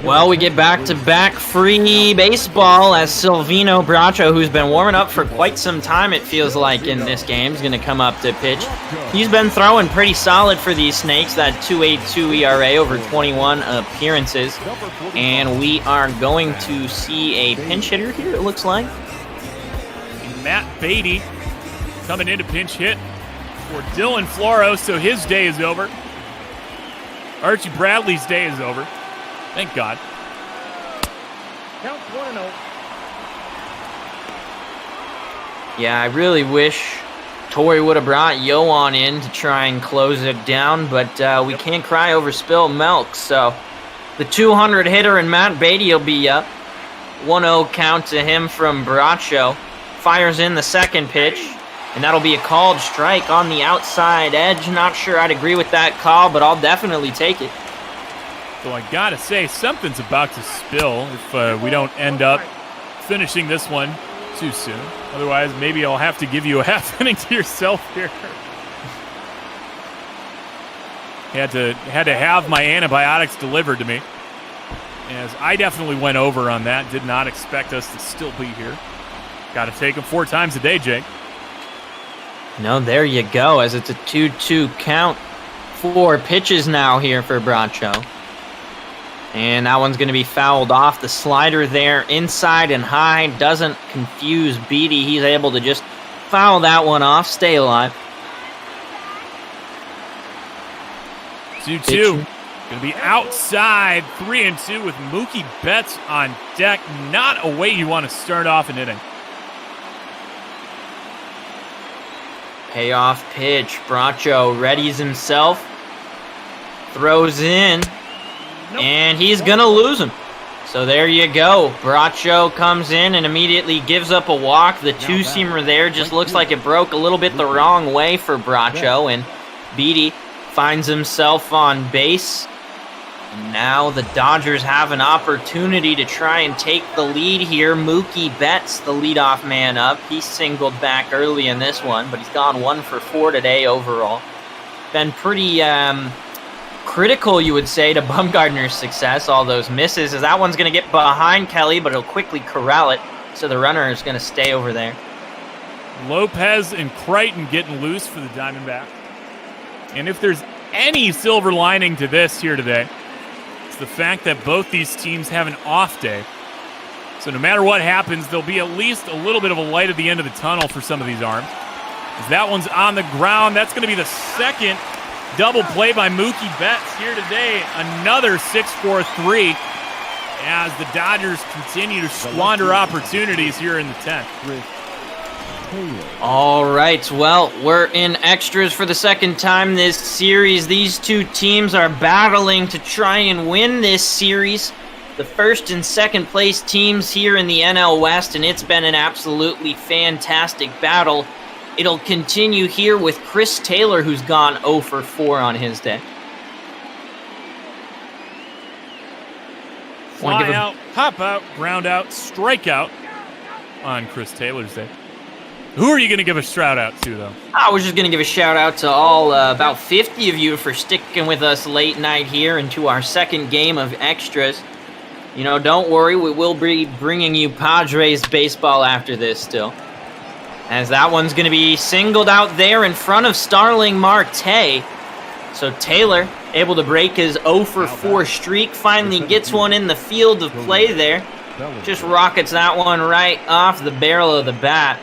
Well, we get back-to-back free baseball as Silvino Bracho, who's been warming up for quite some time, it feels like, in this game, is going to come up to pitch. He's been throwing pretty solid for these Snakes, that 2.82 ERA over 21 appearances. And we are going to see a pinch hitter here, it looks like. Matt Beatty coming in to pinch hit for Dylan Floro, so his day is over. Archie Bradley's day is over. Thank God. Count 1-0. Yeah, I really wish Torrey would have brought Yoan in to try and close it down, but we can't cry over spilled milk. So the 200 hitter and Matt Beatty will be up. 1-0 count to him from Bracho. Fires in the second pitch, and that'll be a called strike on the outside edge. Not sure I'd agree with that call, but I'll definitely take it. So I gotta say, something's about to spill if we don't end up finishing this one too soon. Otherwise, maybe I'll have to give you a half inning to yourself here. Had to have my antibiotics delivered to me, as I definitely went over on that. Did not expect us to still be here. Got to take them 4 times a day, Jake. No, there you go, as it's a 2-2 count. 4 pitches now here for Bracho. And that one's going to be fouled off. The slider there, inside and high, doesn't confuse Beatty. He's able to just foul that one off, stay alive. 2-2. Going to be outside, 3-2 with Mookie Betts on deck. Not a way you want to start off an inning. Payoff pitch. Bracho readies himself. Throws in. And he's going to lose him. So there you go. Bracho comes in and immediately gives up a walk. The two-seamer there just looks like it broke a little bit the wrong way for Bracho. And Beatty finds himself on base. And now the Dodgers have an opportunity to try and take the lead here. Mookie Betts, the leadoff man up. He singled back early in this one, but he's gone 1 for 4 today overall. Been pretty critical, you would say, to Bumgarner's success. All those misses, as that one's going to get behind Kelly, but he'll quickly corral it. so the runner is going to stay over there. Lopez and Crichton getting loose for the Diamondbacks. And if there's any silver lining to this here today, it's the fact that both these teams have an off day. So no matter what happens, there'll be at least a little bit of a light at the end of the tunnel for some of these arms. As that one's on the ground, that's going to be the second double play by Mookie Betts here today. Another 6-4-3 as the Dodgers continue to squander opportunities here in the 10th. All right, well, we're in extras for the second time this series. These two teams are battling to try and win this series. The first and second place teams here in the NL West, and it's been an absolutely fantastic battle. It'll continue here with Chris Taylor, who's gone 0 for 4 on his day. Fly out, pop out, ground out, strikeout on Chris Taylor's day. Who are you going to give a shout out to, though? I was just going to give a shout out to all about 50 of you for sticking with us late night here into our second game of extras. You know, don't worry, we will be bringing you Padres baseball after this still. As that one's going to be singled out there in front of Starling Marte. So Taylor able to break his 0 for 4 streak, finally gets one in the field of play there. Just rockets that one right off the barrel of the bat.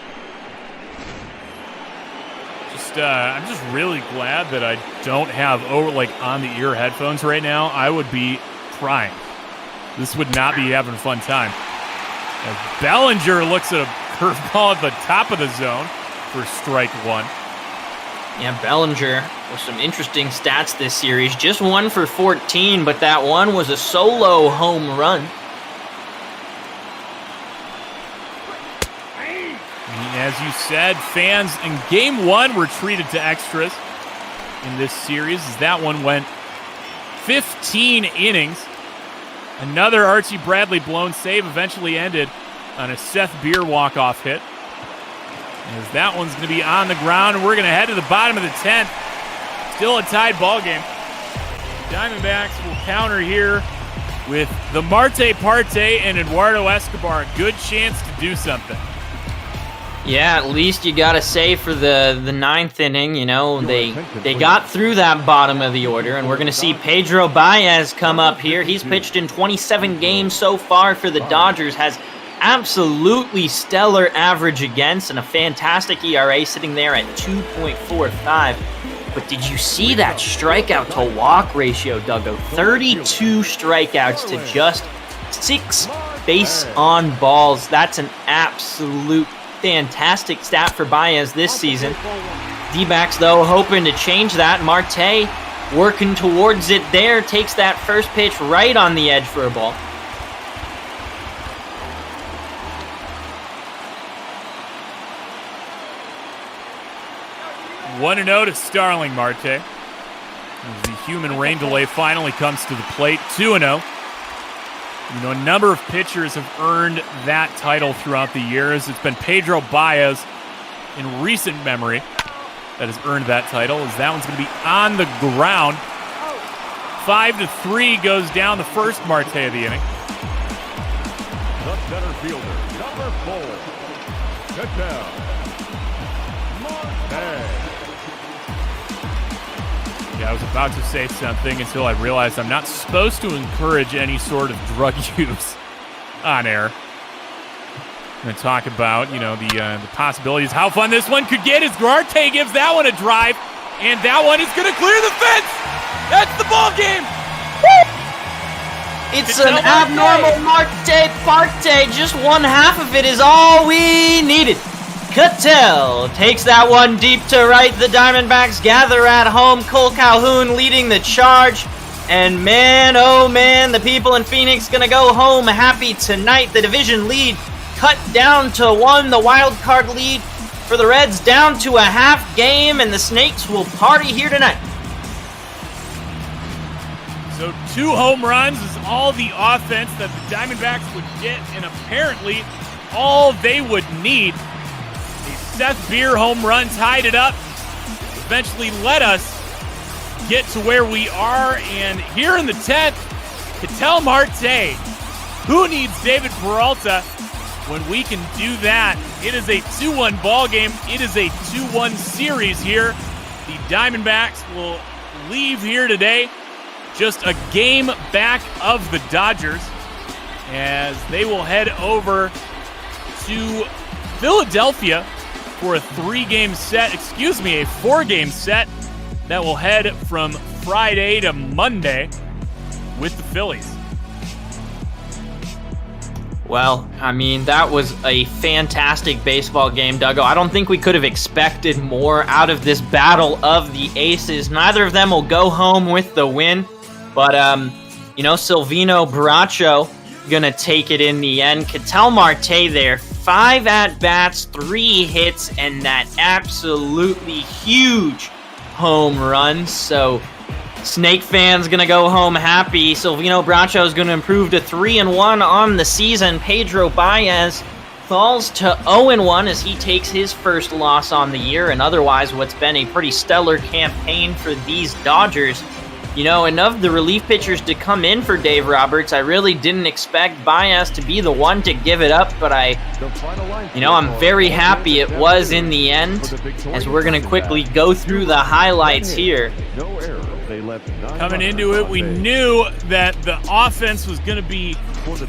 I'm just really glad that I don't have on-the-ear headphones right now. I would be crying. This would not be having a fun time. As Bellinger looks at a curveball at the top of the zone for strike one. Yeah, Bellinger with some interesting stats this series. Just 1 for 14, but that one was a solo home run. As you said, fans in Game 1 were treated to extras in this series as that one went 15 innings. Another Archie Bradley blown save eventually ended on a Seth Beer walk-off hit. As that one's going to be on the ground, and we're going to head to the bottom of the 10th. Still a tied ball game. Diamondbacks will counter here with the Marte Parte and Eduardo Escobar. A good chance to do something. Yeah, at least you got to say for the ninth inning, you know, they got through that bottom of the order, and we're going to see Pedro Baez come up here. He's pitched in 27 games so far for the Dodgers, has absolutely stellar average against and a fantastic ERA sitting there at 2.45. But did you see that strikeout to walk ratio, Duggo? 32 strikeouts to just 6 base on balls. That's an absolute fantastic stat for Baez this season. D-backs, though, hoping to change that. Marte working towards it there, takes that first pitch right on the edge for a ball. One and 0 to Starling Marte. As the human rain delay finally comes to the plate. 2-0. You know, a number of pitchers have earned that title throughout the years. It's been Pedro Baez in recent memory that has earned that title, as that one's going to be on the ground. 5-3 goes down the first Marte of the inning. The center fielder, number 4. Get down. Marte. Yeah, I was about to say something until I realized I'm not supposed to encourage any sort of drug use on air. I'm going to talk about, you know, the possibilities, how fun this one could get as Marte gives that one a drive, and that one is going to clear the fence. That's the ball game. It's an abnormal Marte Parte. Just one half of it is all we needed. Cattell takes that one deep to right. The Diamondbacks gather at home. Cole Calhoun leading the charge. And man, oh man, the people in Phoenix gonna go home happy tonight. The division lead cut down to 1. The wild card lead for the Reds down to a half game. And the Snakes will party here tonight. So 2 home runs is all the offense that the Diamondbacks would get, and apparently all they would need. Seth Beer home run tied it up, eventually let us get to where we are, and here in the 10th, Ketel Marte, who needs David Peralta, When we can do that, it is a 2-1 ball game. It is a 2-1 series here. The Diamondbacks will leave here today just a game back of the Dodgers as they will head over to Philadelphia for a 4-game set that will head from Friday to Monday with the Phillies. Well, I mean, that was a fantastic baseball game, Duggo. I don't think we could have expected more out of this battle of the aces. Neither of them will go home with the win, but, Silvino Bracho gonna take it in the end. Ketel Marte there, 5 at-bats, 3 hits, and that absolutely huge home run. So Snake fans gonna go home happy. Silvino Bracho is gonna improve to 3-1 on the season. Pedro Baez falls to 0-1 as he takes his first loss on the year, and otherwise what's been a pretty stellar campaign for these Dodgers. And of the relief pitchers to come in for Dave Roberts, I really didn't expect Baez to be the one to give it up, but I'm very happy it was in the end, as we're going to quickly go through the highlights here. Coming into it, we knew that the offense was going to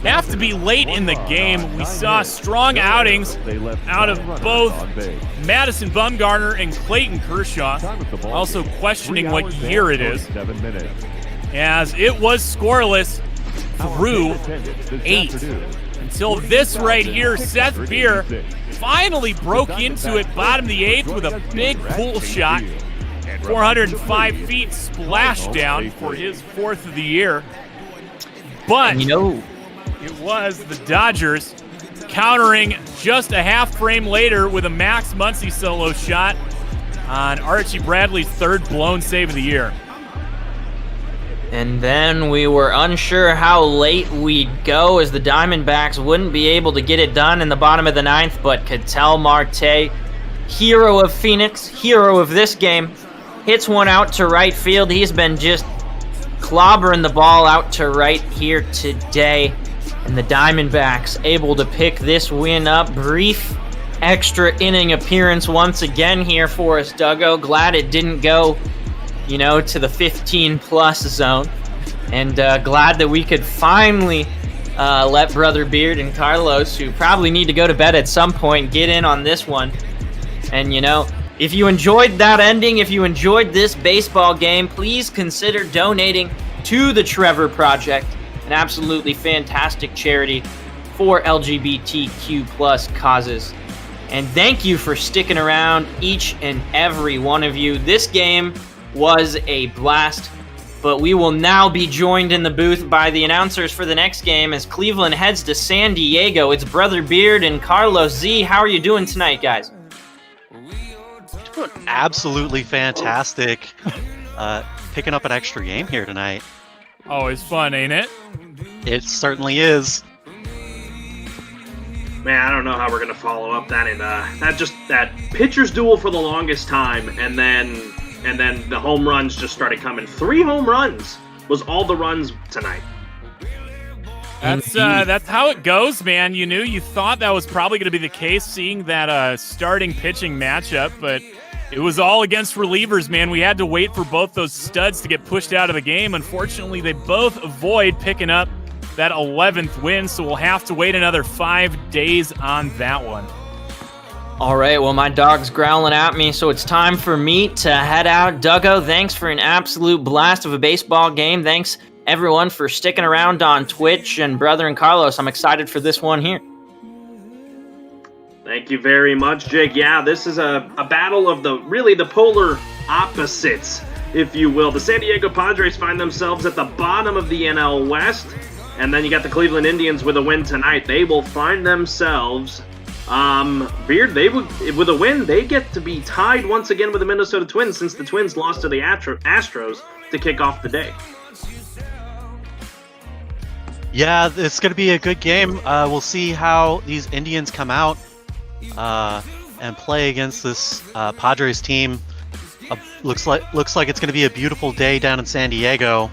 have to be late in the game. We saw strong outings out of both Madison Bumgarner and Clayton Kershaw, also questioning what year it is, as it was scoreless through 8 until this right here. Seth Beer finally broke into it bottom of the 8th with a big pull shot, 405 feet splashdown for his 4th of the year. But it was the Dodgers countering just a half frame later with a Max Muncy solo shot on Archie Bradley's 3rd blown save of the year. And then we were unsure how late we'd go, as the Diamondbacks wouldn't be able to get it done in the bottom of the 9th, but Ketel Marte, hero of Phoenix, hero of this game, hits one out to right field. He's been just clobbering the ball out to right here today. And the Diamondbacks able to pick this win up. Brief extra inning appearance once again here for us, Duggo. Glad it didn't go, to the 15-plus zone. And glad that we could finally let Brother Beard and Carlos, who probably need to go to bed at some point, get in on this one. And, if you enjoyed that ending, if you enjoyed this baseball game, please consider donating to the Trevor Project, an absolutely fantastic charity for LGBTQ plus causes. And thank you for sticking around, each and every one of you. This game was a blast, but we will now be joined in the booth by the announcers for the next game as Cleveland heads to San Diego. It's Brother Beard and Carlos Z. How are you doing tonight, guys? Absolutely fantastic. Picking up an extra game here tonight. Always fun, ain't it? It certainly is. Man, I don't know how we're gonna follow up that in that pitcher's duel for the longest time, and then the home runs just started coming. 3 home runs was all the runs tonight. That's how it goes, man. You thought that was probably going to be the case, seeing that starting pitching matchup, but it was all against relievers, man. We had to wait for both those studs to get pushed out of the game. Unfortunately, they both avoid picking up that 11th win, so we'll have to wait another 5 days on that one. All right, well, my dog's growling at me, so it's time for me to head out. Duggo, thanks for an absolute blast of a baseball game. Thanks, everyone, for sticking around on Twitch. And Brother and Carlos, I'm excited for this one here. Thank you very much, Jake. Yeah, this is a battle of the polar opposites, if you will. The San Diego Padres find themselves at the bottom of the NL West, and then you got the Cleveland Indians with a win tonight. They will find themselves, Beard, with a win, they get to be tied once again with the Minnesota Twins, since the Twins lost to the Astros to kick off the day. Yeah, it's going to be a good game. We'll see how these Indians come out and play against this Padres team. Looks like it's going to be a beautiful day down in San Diego.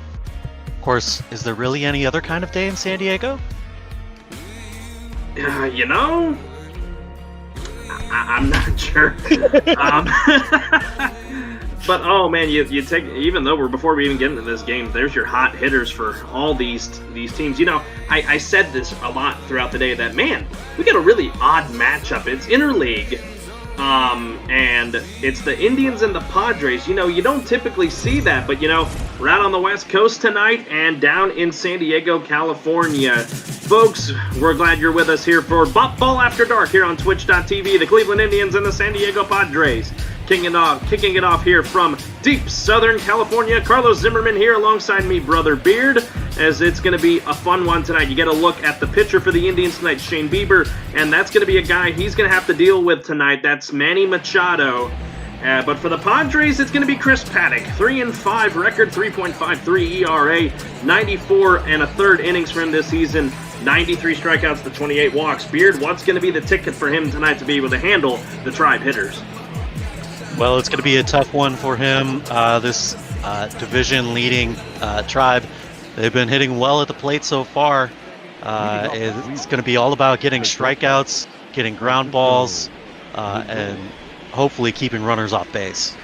Of course, is there really any other kind of day in San Diego? You know, I'm not sure. But oh man, you take, even though before we even get into this game, there's your hot hitters for all these teams. You know, I said this a lot throughout the day that, man, we got a really odd matchup. It's interleague, and it's the Indians and the Padres. You know, you don't typically see that, but you know, we're out on the West Coast tonight and down in San Diego, California. Folks, we're glad you're with us here for Ball After Dark here on Twitch.tv. The Cleveland Indians and the San Diego Padres. Kicking it off here from deep Southern California. Carlos Zimmerman here alongside me, Brother Beard, as it's going to be a fun one tonight. You get a look at the pitcher for the Indians tonight, Shane Bieber, and that's going to be a guy he's going to have to deal with tonight. That's Manny Machado. But for the Padres, it's going to be Chris Paddack. 3-5 record, 3.53 ERA, 94 and a third innings for him this season. 93 strikeouts to 28 walks. Beard, what's going to be the ticket for him tonight to be able to handle the Tribe hitters? Well, it's going to be a tough one for him. This division-leading Tribe, they've been hitting well at the plate so far. It's going to be all about getting strikeouts, getting ground balls, and hopefully keeping runners off base.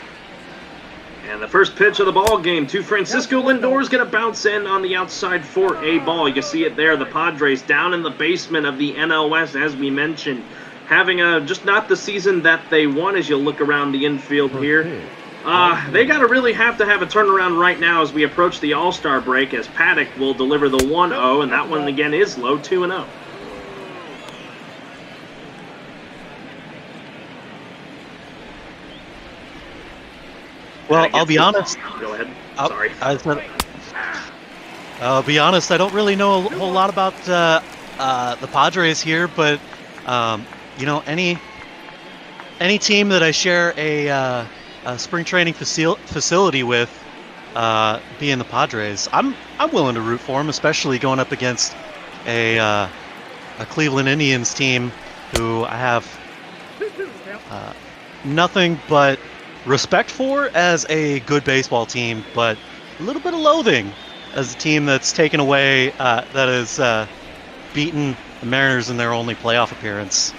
And the first pitch of the ball game to Francisco Lindor is going to bounce in on the outside for a ball. You can see it there. The Padres down in the basement of the NL West, as we mentioned, having just not the season that they want as you look around the infield here. They got to really have a turnaround right now as we approach the All-Star break, as Paddack will deliver the 1-0, and that one again is low, 2-0. Well, I'll be honest. Go ahead. Sorry. I'll be honest. I don't really know a whole lot about the Padres here, but you know, any team that I share a spring training facility with, being the Padres, I'm willing to root for them, especially going up against a Cleveland Indians team who I have nothing but respect for as a good baseball team, but a little bit of loathing as a team that's taken away, that has beaten the Mariners in their only playoff appearance.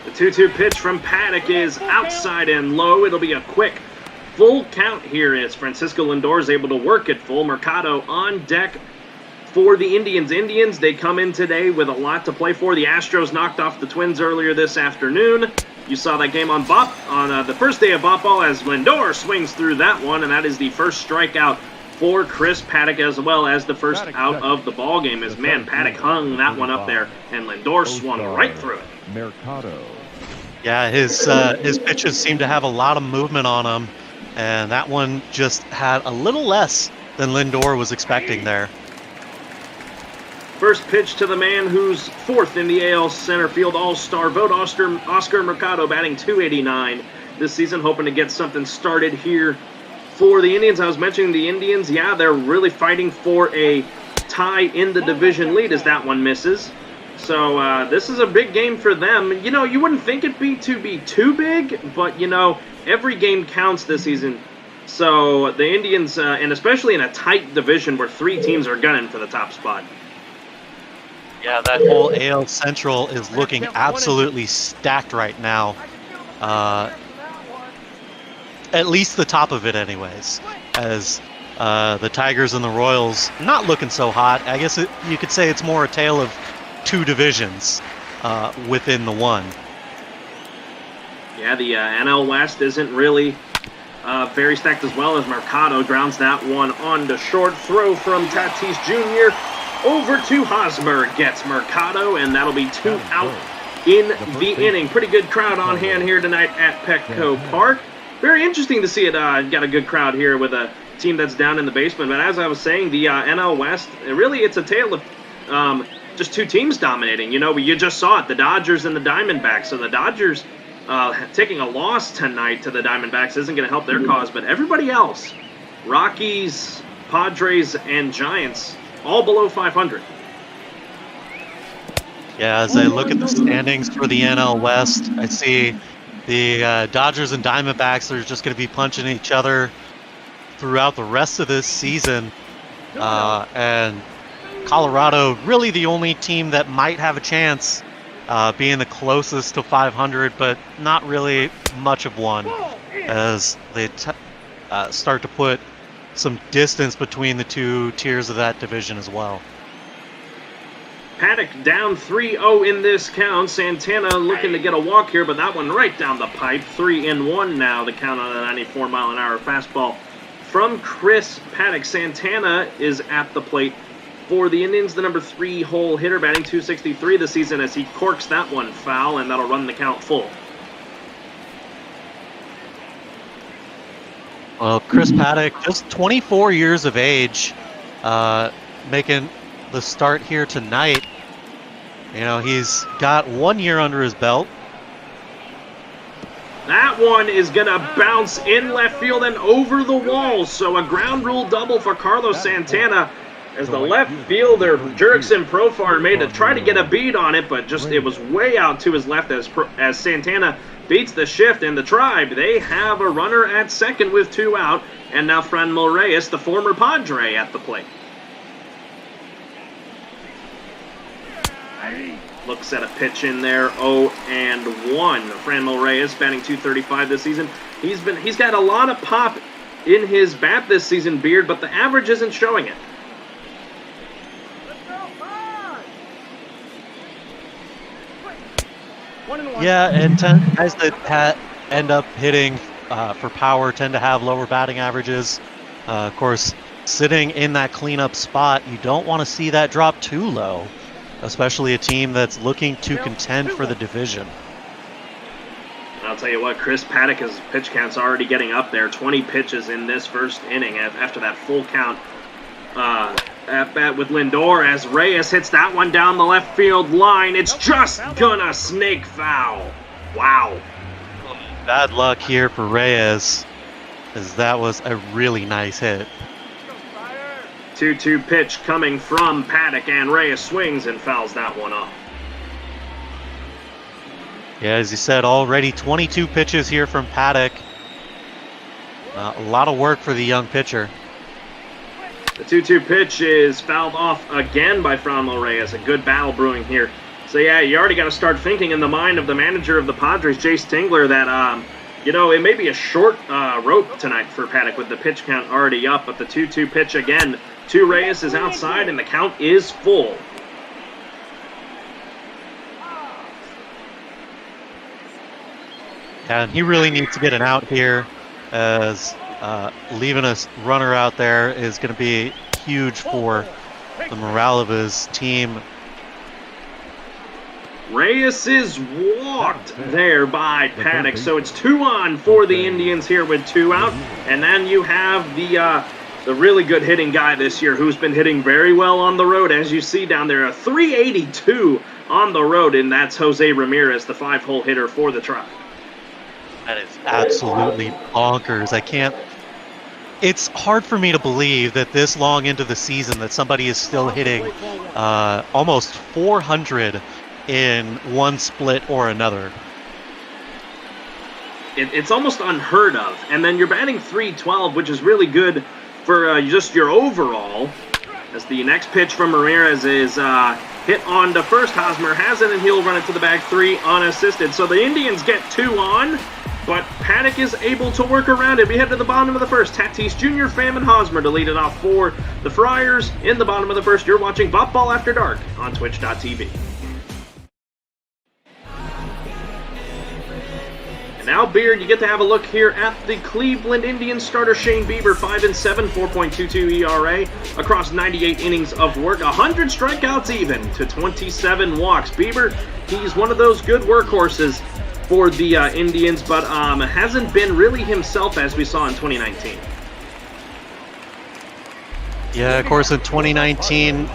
The 2-2 pitch from Paddack is outside and low. It'll be a quick full count here as Francisco Lindor is able to work at full. Mercado on deck for the Indians. They come in today with a lot to play for. The Astros knocked off the Twins earlier this afternoon. You saw that game on the first day of Bop Ball as Lindor swings through that one, and that is the first strikeout for Chris Paddack, as well as the first out of the ball game. As man, Paddack hung that one up there, and Lindor swung right through it. Mercado. Yeah, his pitches seem to have a lot of movement on them, and that one just had a little less than Lindor was expecting there. First pitch to the man who's fourth in the AL center field all-star vote, Oscar Mercado, batting .289 this season, hoping to get something started here for the Indians. I was mentioning the Indians, yeah, they're really fighting for a tie in the division lead as that one misses. So this is a big game for them. You know, you wouldn't think it'd be too big, but, you know, every game counts this season. So the Indians, and especially in a tight division where three teams are gunning for the top spot. Yeah, that whole AL Central is looking absolutely stacked right now. At least the top of it anyways, as the Tigers and the Royals not looking so hot. I guess you could say it's more a tale of two divisions within the one. Yeah, the NL West isn't really very stacked as well, as Mercado drowns that one on the short throw from Tatis Jr. over to Hosmer, gets Mercado, and that'll be 2 out in the inning. Pretty good crowd on hand here tonight at Petco Park. Very interesting to see it. Got a good crowd here with a team that's down in the basement. But as I was saying, the NL West, it's a tale of just two teams dominating. You know, you just saw it, the Dodgers and the Diamondbacks. So the Dodgers taking a loss tonight to the Diamondbacks isn't going to help their cause. But everybody else, Rockies, Padres, and Giants, all below 500. Yeah, as I look at the standings for the NL West, I see the Dodgers and Diamondbacks are just going to be punching each other throughout the rest of this season. And Colorado really the only team that might have a chance, being the closest to 500, but not really much of one, as they start to put some distance between the two tiers of that division as well. Paddack down 3-0 in this count. Santana looking to get a walk here, but that one right down the pipe. 3-1 now, the count on a 94-mile-an-hour fastball from Chris Paddack. Santana is at the plate for the Indians, the number 3 hole hitter, batting .263 this season as he corks that one foul, and that'll run the count full. Well, Chris Paddack, just 24 years of age, making the start here tonight. You know, he's got 1 year under his belt. That one is going to bounce in left field and over the wall. So a ground rule double for Carlos Santana as the left fielder, Jurickson Profar, made to try to get a beat on it, but just it was way out to his left as Santana beats the shift. And the Tribe, they have a runner at second with 2 out. And now Franmil Reyes, the former Padre, at the plate. Looks at a pitch in there, 0-1. Franmil Reyes batting .235 this season. He's got a lot of pop in his bat this season, Beard, but the average isn't showing it. Yeah, and guys that end up hitting for power tend to have lower batting averages. Of course, sitting in that cleanup spot, you don't want to see that drop too low, especially a team that's looking to contend for the division. I'll tell you what, Chris Paddack's pitch count's already getting up there. 20 pitches in this first inning after that full count at bat with Lindor as Reyes hits that one down the left field line. It's just gonna snake foul. Wow. Bad luck here for Reyes, as that was a really nice hit. 2-2 pitch coming from Paddack, and Reyes swings and fouls that one off. Yeah, as you said, already 22 pitches here from Paddack. A lot of work for the young pitcher. The 2-2 pitch is fouled off again by Franmil Reyes. A good battle brewing here. So yeah, you already got to start thinking in the mind of the manager of the Padres, Jace Tingler, that you know, it may be a short rope tonight for Paddack with the pitch count already up, but the 2-2 pitch again to Reyes is outside, and the count is full. And he really needs to get an out here, as leaving a runner out there is going to be huge for the morale of his team. Reyes is walked there by Paddack, so it's 2 on for the Indians here with 2 out, and then you have the really good hitting guy this year who's been hitting very well on the road, as you see down there, a 382 on the road, and that's Jose Ramirez, the 5-hole hitter for the Tribe. That is absolutely bonkers. It's hard for me to believe that this long into the season that somebody is still hitting almost 400 in one split or another. It's almost unheard of. And then you're batting .312, which is really good for just your overall. As the next pitch from Ramirez is hit on to first. Hosmer has it, and he'll run it to the bag 3 unassisted. So the Indians get 2 on, but Paddack is able to work around it. We head to the bottom of the first. Tatis Jr., Pham, and Hosmer to lead it off for the Friars. In the bottom of the first, you're watching Bop Ball After Dark on Twitch.tv. And now, Beard, you get to have a look here at the Cleveland Indians starter Shane Bieber, 5-7, 4.22 ERA across 98 innings of work, 100 strikeouts even to 27 walks. Bieber, he's one of those good workhorses for the Indians, but hasn't been really himself as we saw in 2019. Yeah, of course, in 2019,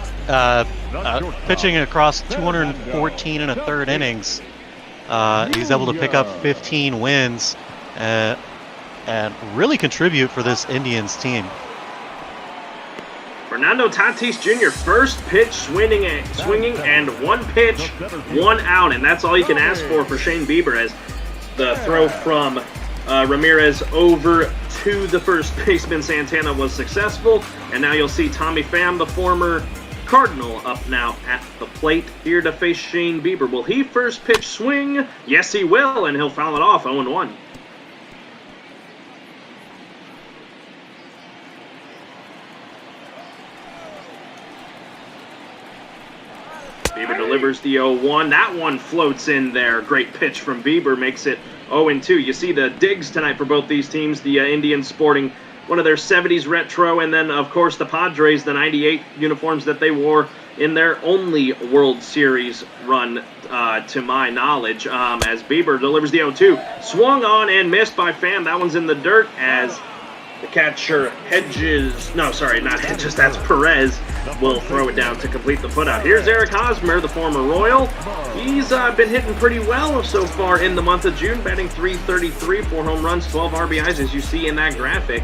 pitching across 214 and a third innings. He's able to pick up 15 wins and really contribute for this Indians team. Fernando Tatis Jr., first pitch swinging, and 1 pitch, 1 out, and that's all you can ask for Shane Bieber, as the throw from Ramirez over to the first baseman Santana was successful. And now you'll see Tommy Pham, the former Cardinal up now at the plate, here to face Shane Bieber. Will he first pitch swing? Yes, he will, and he'll foul it off, 0-1. Bieber delivers the 0-1. That one floats in there. Great pitch from Bieber, makes it 0-2. You see the digs tonight for both these teams. The Indians sporting one of their 70s retro, and then, of course, the Padres, the 98 uniforms that they wore in their only World Series run, to my knowledge, as Bieber delivers the 0-2. Swung on and missed by Pham. That one's in the dirt as the catcher Hedges, no, sorry, not Hedges, that's Perez, will throw it down to complete the putout. Here's Eric Hosmer, the former Royal. He's been hitting pretty well so far in the month of June, batting .333, 4 home runs, 12 RBIs, as you see in that graphic.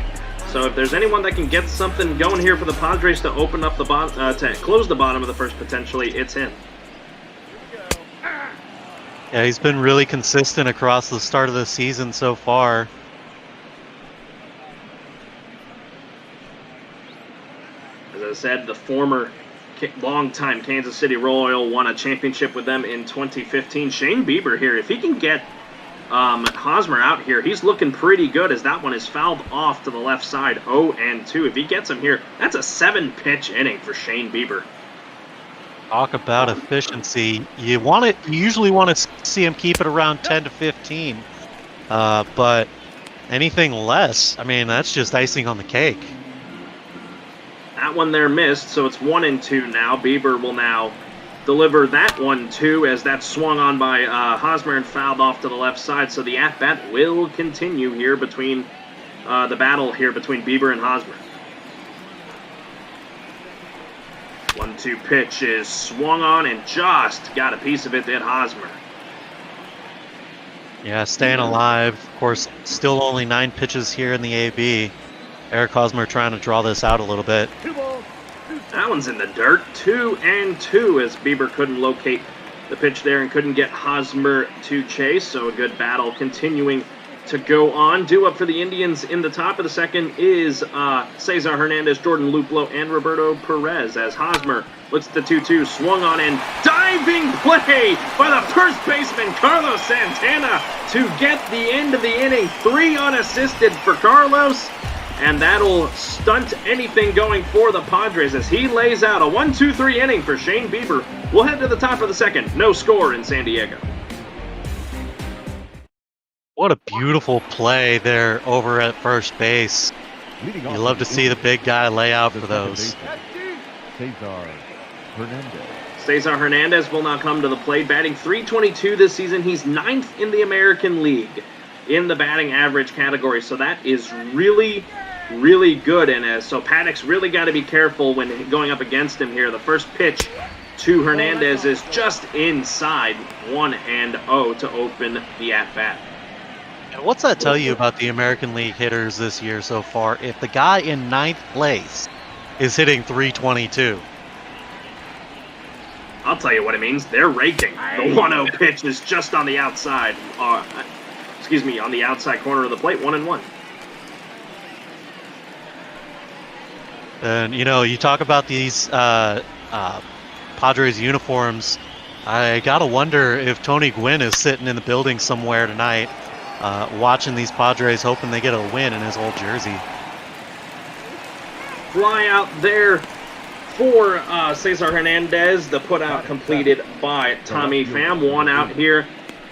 So if there's anyone that can get something going here for the Padres to open up the to close the bottom of the first potentially, it's him. Yeah, he's been really consistent across the start of the season so far. As I said, the former longtime Kansas City Royal won a championship with them in 2015. Shane Bieber here, if he can get Hosmer out here, he's looking pretty good as that one is fouled off to the left side, 0-2. If he gets him here, that's a 7-pitch inning for Shane Bieber. Talk about efficiency. You usually want to see him keep it around 10 to 15, but anything less, I mean, that's just icing on the cake. That one there missed, so it's 1-2 now. Bieber will now deliver that one too, as that swung on by Hosmer and fouled off to the left side. So the at-bat will continue here between the battle here between Bieber and Hosmer. 1-2 pitch is swung on and just got a piece of it to hit Hosmer. Yeah, staying alive. Of course, still only 9 pitches here in the AB. Eric Hosmer trying to draw this out a little bit. That one's in the dirt, 2-2, as Bieber couldn't locate the pitch there and couldn't get Hosmer to chase. So a good battle continuing to go on. Due up for the Indians in the top of the second is Cesar Hernandez, Jordan Luplow, and Roberto Perez, as Hosmer looks at the 2-2, swung on and diving play by the first baseman Carlos Santana to get the end of the inning. 3 unassisted for Carlos. And that'll stunt anything going for the Padres as he lays out a 1-2-3 inning for Shane Bieber. We'll head to the top of the second. No score in San Diego. What a beautiful play there over at first base. You love to see the big guy lay out for those. Cesar Hernandez will now come to the plate, batting .322 this season. He's 9th in the American League in the batting average category, so that is really good. And so Paddack's really got to be careful when going up against him here. The first pitch to Hernandez is just inside, 1-0 to open the at-bat. What's that tell you about the American League hitters this year so far? If the guy in 9th place is hitting .322. I'll tell you what it means. They're raking. The 1-0 pitch is just on the outside. On the outside corner of the plate, 1-1. And, you talk about these Padres uniforms. I got to wonder if Tony Gwynn is sitting in the building somewhere tonight watching these Padres, hoping they get a win in his old jersey. Fly out there for Cesar Hernandez. The putout completed by Tommy Pham. 1 out here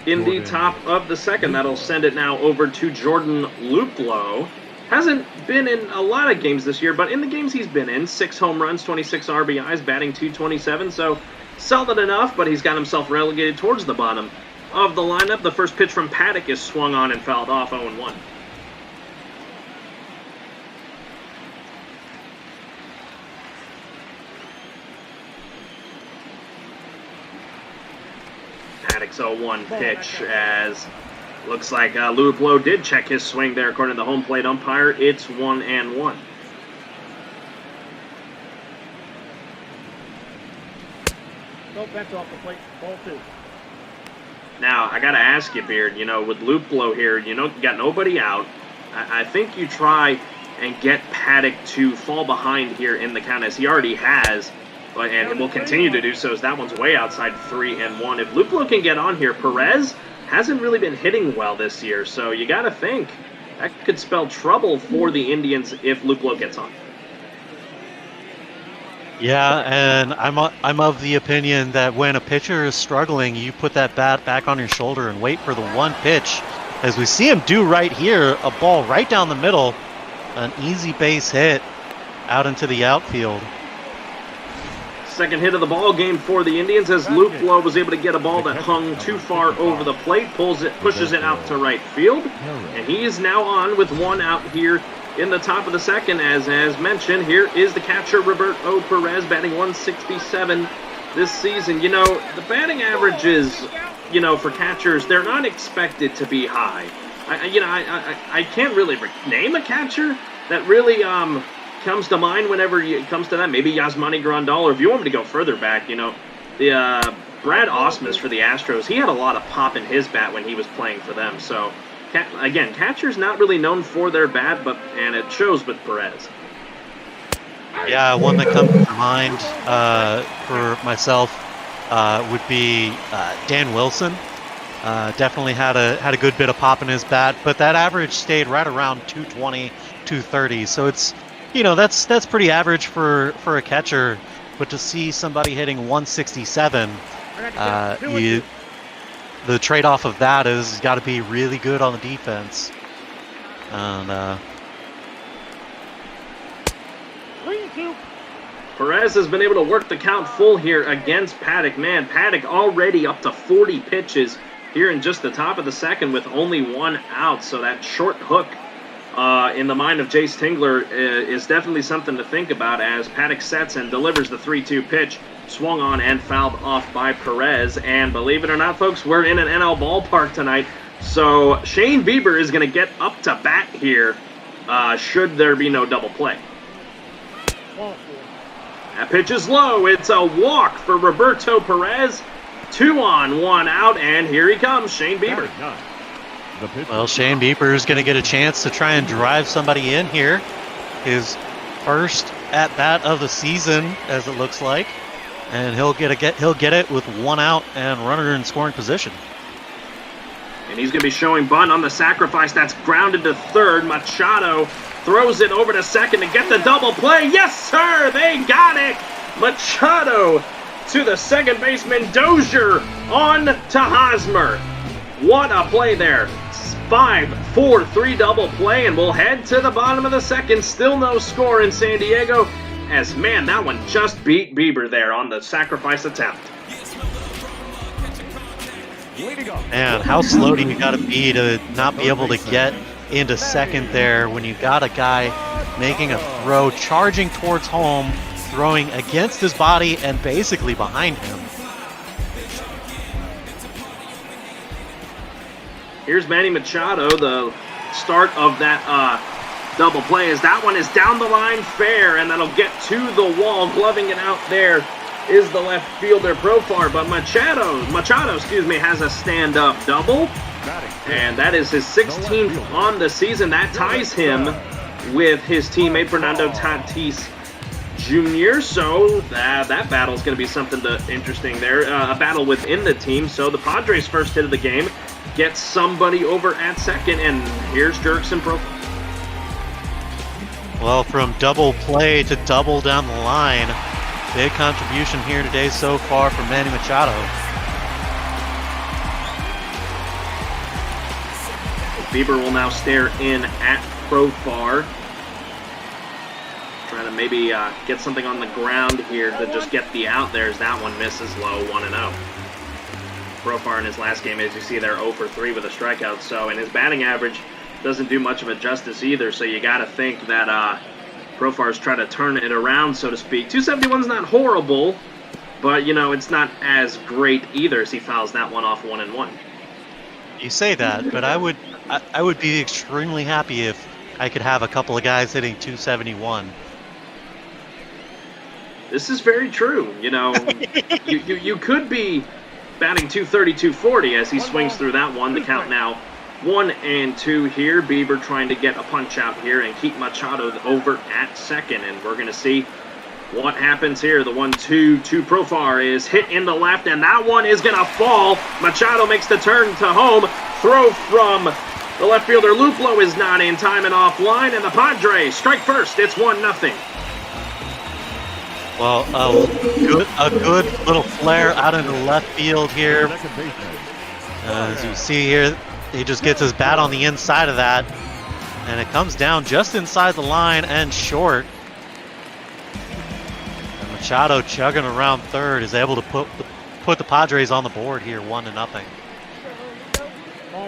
in the top of the second. That'll send it now over to Jordan Luplow. Hasn't been in a lot of games this year, but in the games he's been in, 6 home runs, 26 RBIs, batting .227, so solid enough, but he's got himself relegated towards the bottom of the lineup. The first pitch from Paddack is swung on and fouled off, 0-1. Paddack's 0-1 pitch, as looks like Luplow did check his swing there according to the home plate umpire. It's 1-1. That's off the plate, ball 2. Now, I got to ask you, Beard, with Luplow here, you got nobody out. I think you try and get Paddack to fall behind here in the count, as he already has. and will continue to do so as that one's way outside 3-1. If Luplo can get on here, Perez hasn't really been hitting well this year, so you got to think that could spell trouble for the Indians if Luplo gets on. Yeah, and I'm of the opinion that when a pitcher is struggling, you put that bat back on your shoulder and wait for the one pitch. As we see him do right here, a ball right down the middle, an easy base hit out into the outfield. Second hit of the ball game for the Indians as Luplo was able to get a ball that hung too far over the plate, pushes it out to right field, and he is now on with one out here in the top of the second. As mentioned, here is the catcher Roberto Perez batting 167 this season. You know, the batting averages, you know, for catchers, they're not expected to be high. I can't really name a catcher that really comes to mind whenever it comes to that. Maybe Yasmani Grandal, or if you want me to go further back, you know, the Brad Ausmus for the Astros, he had a lot of pop in his bat when he was playing for them. So, again, catchers not really known for their bat, and it shows with Perez. Yeah, one that comes to mind for myself would be Dan Wilson. Definitely had a good bit of pop in his bat, but that average stayed right around 220, 230. So it's, you know, that's pretty average for a catcher. But to see somebody hitting 167, the trade-off of that is he's got to be really good on the defense. And Perez has been able to work the count full here against Paddack. Man, Paddack already up to 40 pitches here in just the top of the second with only one out. So that short hook in the mind of Jace Tingler is definitely something to think about as Paddack sets and delivers the 3-2 pitch. Swung on and fouled off by Perez. And believe it or not, folks, we're in an NL ballpark tonight. So Shane Bieber is going to get up to bat here should there be no double play. That pitch is low. It's a walk for Roberto Perez. 2 on, 1 out, and here he comes, Shane Bieber. Well, Shane Bieber is going to get a chance to try and drive somebody in here. His first at-bat of the season, as it looks like. And he'll get it with 1 out and runner in scoring position. And he's going to be showing bunt on the sacrifice. That's grounded to third. Machado throws it over to second to get the double play. Yes, sir, they got it. Machado to the second baseman. Dozier on to Hosmer. What a play there. 5-4-3 double play, and we'll head to the bottom of the second. Still no score in San Diego. As, man, that one just beat Bieber there on the sacrifice attempt. Man, how slow do you got to be to not be able to get into second there when you got a guy making a throw, charging towards home, throwing against his body and basically behind him. Here's Manny Machado, the start of that double play, as that one is down the line fair, and that'll get to the wall. Gloving it out there is the left fielder Profar, but Machado, has a stand-up double, and that is his 16th on the season. That ties him with his teammate Fernando Tatis Jr., so that battle is going to be something interesting there, a battle within the team. So the Padres' first hit of the game gets somebody over at second, and here's Jurickson Profar. Well, from double play to double down the line, big contribution here today so far from Manny Machado. Bieber will now stare in at Profar. Trying to maybe get something on the ground here to just get the out there as that one misses low, 1-0. Profar in his last game, as you see there, 0-for-3 with a strikeout. So, and his batting average doesn't do much of it justice either. So you got to think that Profar's trying to turn it around, so to speak. 271's not horrible, but you know it's not as great either as he fouls that one off 1-1. You say that, but I would be extremely happy if I could have a couple of guys hitting 271. This is very true. You know, you could be batting 230, 240 as he swings through that one. The count now 1-2 here. Bieber trying to get a punch out here and keep Machado over at second. And we're going to see What happens here? The 1-2 to Profar is hit in the left, and that one is going to fall. Machado makes the turn to home. Throw from the left fielder. Luplo is not in time and offline, and the Padres strike first. It's 1-0. Well, a good little flare out into left field here. As you see here, he just gets his bat on the inside of that, and it comes down just inside the line and short. And Machado chugging around third is able to put the Padres on the board here, 1-0.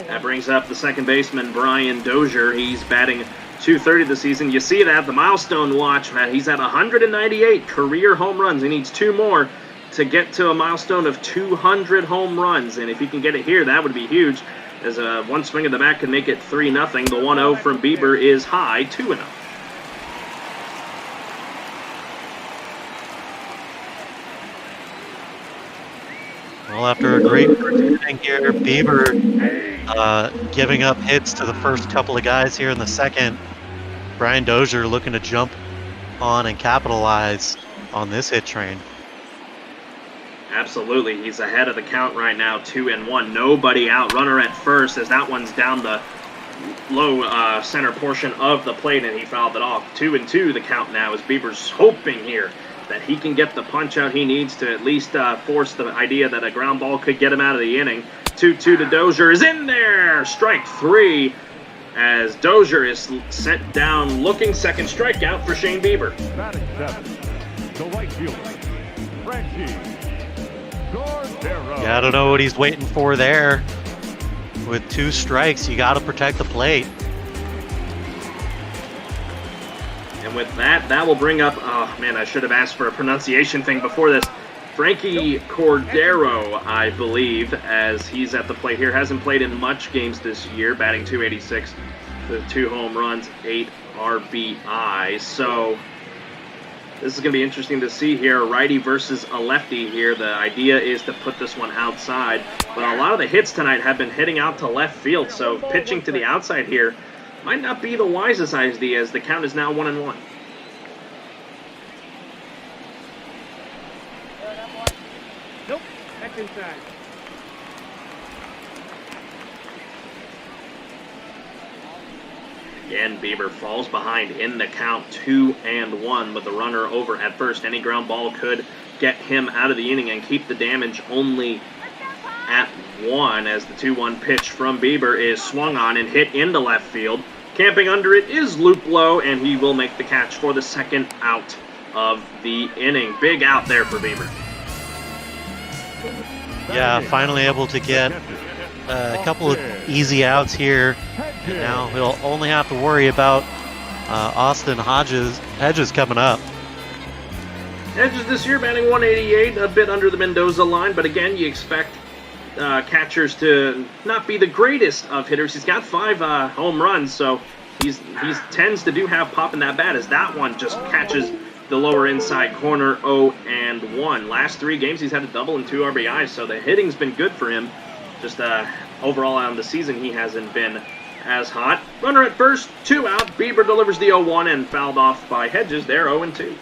That brings up the second baseman, Brian Dozier. He's batting .230 this season. You see that, the milestone watch. He's at 198 career home runs. He needs 2 more to get to a milestone of 200 home runs. And if he can get it here, that would be huge, as one swing of the bat could make it 3-0. The 1-0 from Bieber is high, 2-0. Well, after a great inning here, Bieber giving up hits to the first couple of guys here in the second. Brian Dozier looking to jump on and capitalize on this hit train. Absolutely. He's ahead of the count right now, 2-1. Nobody out. Runner at first, as that one's down the low center portion of the plate, and he fouled it off. 2-2 the count now, as Bieber's hoping here that he can get the punch out he needs to at least force the idea that a ground ball could get him out of the inning. 2-2 to Dozier is in there. Strike 3, as Dozier is sent down looking. Second strikeout for Shane Bieber. Batting 7, the right fielder, Yeah, I don't know what he's waiting for there. With 2 strikes, you got to protect the plate. And with that, that will bring up, oh man, I should have asked for a pronunciation thing before this. Frankie Cordero, I believe, as he's at the plate here. Hasn't played in much games this year, batting .286 with 2 home runs, 8 RBI. So this is going to be interesting to see here. A righty versus a lefty here. The idea is to put this one outside. But a lot of the hits tonight have been hitting out to left field. So pitching to the outside here might not be the wisest idea, as the count is now 1-1. Nope, that's inside. Again, Bieber falls behind in the count, 2-1, with the runner over at first. Any ground ball could get him out of the inning and keep the damage only at 1, as the 2-1 pitch from Bieber is swung on and hit into left field. Camping under it is Luplo, and he will make the catch for the second out of the inning. Big out there for Bieber. Yeah, finally able to get a couple of easy outs here. And now he'll only have to worry about Austin Hedges coming up. Hedges this year batting 188, a bit under the Mendoza line, but again, you expect catchers to not be the greatest of hitters. He's got 5 home runs, so he tends to do have pop in that bat, as that one just catches the lower inside corner. 0-1. Last 3 games he's had a double and 2 RBIs, so the hitting's been good for him. Just overall on the season, he hasn't been as hot. Runner at first, 2 out. Bieber delivers the 0-1 and fouled off by Hedges there, 0-2.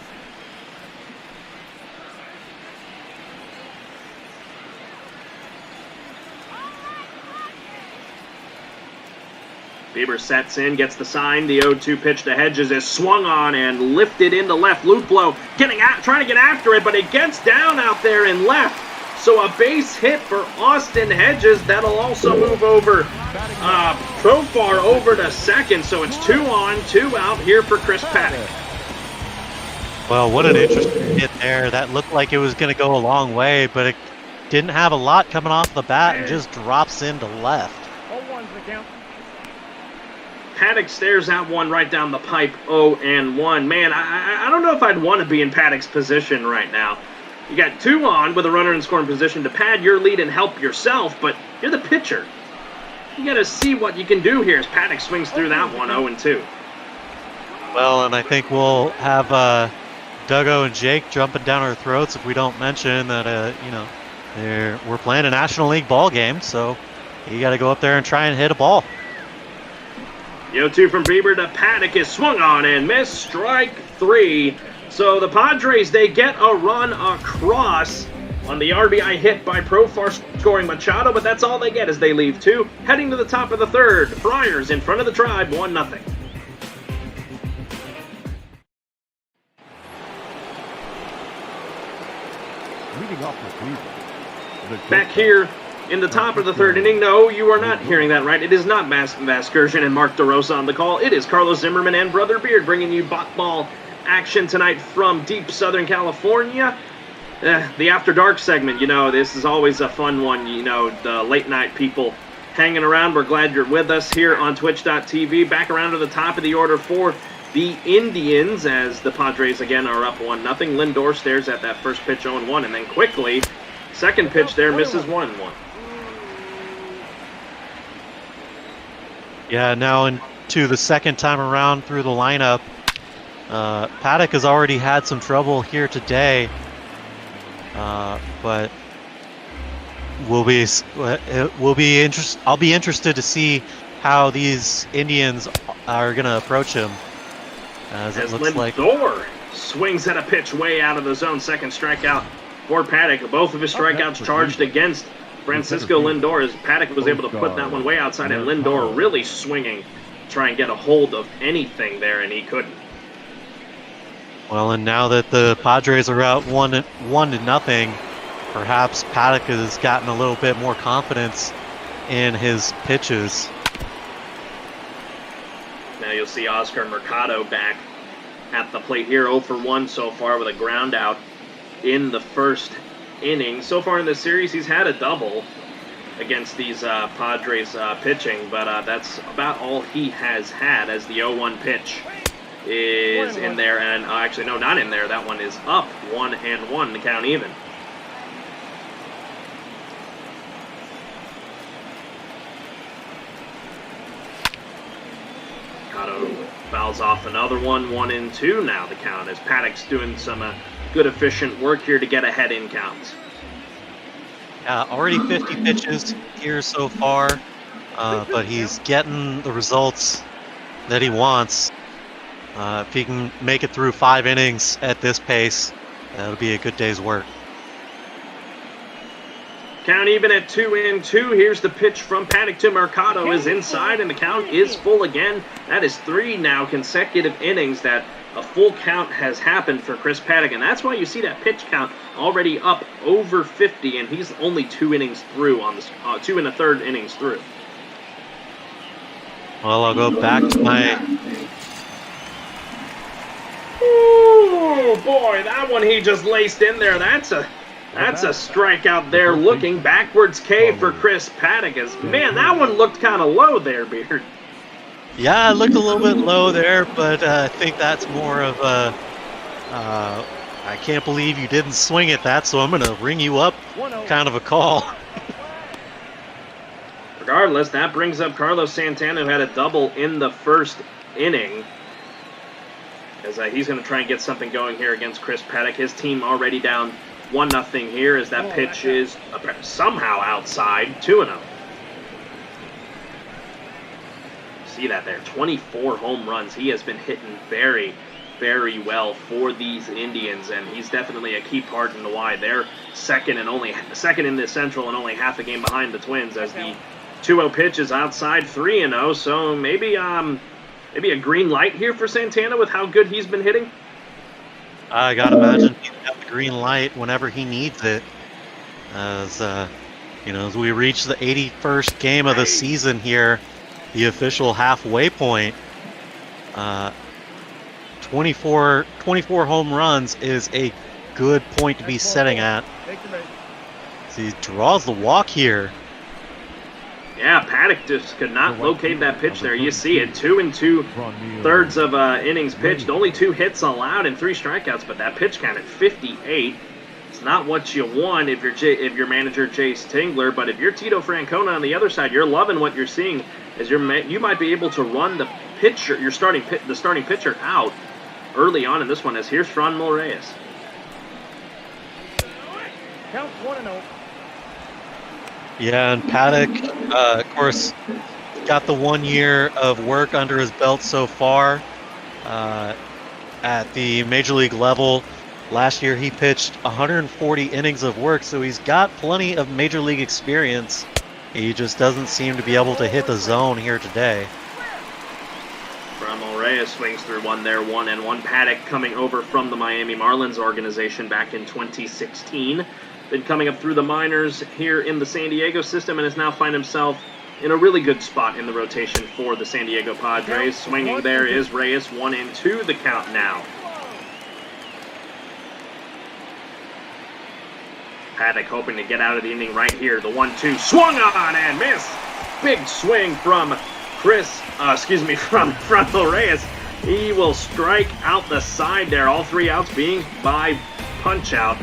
Bieber sets in, gets the sign. The 0-2 pitch to Hedges is swung on and lifted into left. Luplo trying to get after it, but it gets down out there in left. So a base hit for Austin Hedges. That'll also move over Profar over to second. So it's 2 on, 2 out here for Chris Paddack. Well, what an interesting hit there. That looked like it was going to go a long way, but it didn't have a lot coming off the bat and just drops into left. 0-1's the count. Paddack stares at one right down the pipe, 0-1. Man, I don't know if I'd want to be in Paddack's position right now. You got 2 on with a runner in scoring position to pad your lead and help yourself, but you're the pitcher. You got to see what you can do here as Paddack swings through that one, 0-2. Well, and I think we'll have Duggo and Jake jumping down our throats if we don't mention that, we're playing a National League ball game, so you got to go up there and try and hit a ball. The 0-2 from Bieber to Paddack is swung on and missed. Strike 3. So the Padres, they get a run across on the RBI hit by Profar scoring Machado, but that's all they get as they leave 2. Heading to the top of the 3rd, Friars in front of the Tribe, 1-0. Back here in the top of the 3rd inning, no, you are not hearing that right. It is not Vasgersian and Mark DeRosa on the call. It is Carlos Zimmerman and Brother Beard bringing you ball action tonight from deep Southern California. The After Dark segment, you know, this is always a fun one. You know, the late night people hanging around. We're glad you're with us here on Twitch.tv. Back around to the top of the order for the Indians as the Padres again are up 1-0. Lindor stares at that first pitch 0-1, and then quickly, second pitch there misses 1-1. Yeah, now into the second time around through the lineup. Paddack has already had some trouble here today, but I'll be interested to see how these Indians are going to approach him. As it looks Lindor swings at a pitch way out of the zone. Second strikeout for Paddack. Both of his strikeouts charged against Francisco Lindor as Paddack was able to put that one way outside, and Lindor really swinging to try and get a hold of anything there, and he couldn't. Well, and now that the Padres are out 1-0, perhaps Paddack has gotten a little bit more confidence in his pitches. Now you'll see Oscar Mercado back at the plate here, 0-for-1 so far with a ground out in the first inning. So far in this series, he's had a double against these Padres pitching, but that's about all he has had as the 0-1 pitch is in there, and actually no, not in there. That one is up 1-1 to count even. Mercado fouls off another one, 1-2 now the count as Paddack's doing some good efficient work here to get ahead in counts. Already 50 pitches here so far, but he's getting the results that he wants. If he can make it through 5 innings at this pace, that'll be a good day's work. Count even at 2-2. Here's the pitch from Paddack to Mercado is inside, and the count is full again. That is 3 now consecutive innings that a full count has happened for Chris Paddack, and that's why you see that pitch count already up over 50, and he's only 2 innings through on this, 2 1/3 innings through. Well, I'll go back to my... Oh boy, that one he just laced in there. That's a strikeout there. Looking backwards K for Chris Paddack. Man, that one looked kind of low there, Beard. Yeah, it looked a little bit low there, but I think that's more of a I can't believe you didn't swing at that, so I'm going to ring you up kind of a call. Regardless, that brings up Carlos Santana, who had a double in the first inning. As he's going to try and get something going here against Chris Paddack. His team already down 1-0 here as that pitch is somehow outside, 2-0. See that there, 24 home runs. He has been hitting very, very well for these Indians, and he's definitely a key part in the why they're second in the Central and only half a game behind the Twins as the 2-0 pitch is outside, 3-0. So maybe a green light here for Santana with how good he's been hitting. I gotta imagine he's got the green light whenever he needs it. As as we reach the 81st game of the season here, the official halfway point. 24 home runs is a good point to be setting at. So he draws the walk here. Yeah, Paddack just could not locate that pitch there. You see it, 2 2/3 of innings pitched, only 2 hits allowed and 3 strikeouts, but that pitch count at 58. It's not what you want if you're manager Jace Tingler, but if you're Tito Francona on the other side, you're loving what you're seeing. As you might be able to run the pitcher, the starting pitcher out early on in this one. As here's Franmil Reyes. Count 1-0. Yeah, and Paddack, of course, got the 1 year of work under his belt so far. at the major league level. Last year he pitched 140 innings of work, so he's got plenty of major league experience. He just doesn't seem to be able to hit the zone here today. Reyes swings through one there, 1-1. Paddack coming over from the Miami Marlins organization back in 2016. Been coming up through the minors here in the San Diego system and has now found himself in a really good spot in the rotation for the San Diego Padres. Swinging there is Reyes, 1-2 the count now. Paddack hoping to get out of the inning right here. The 1-2 swung on and missed. Big swing from from Reyes. He will strike out the side there. All 3 outs being by punch out.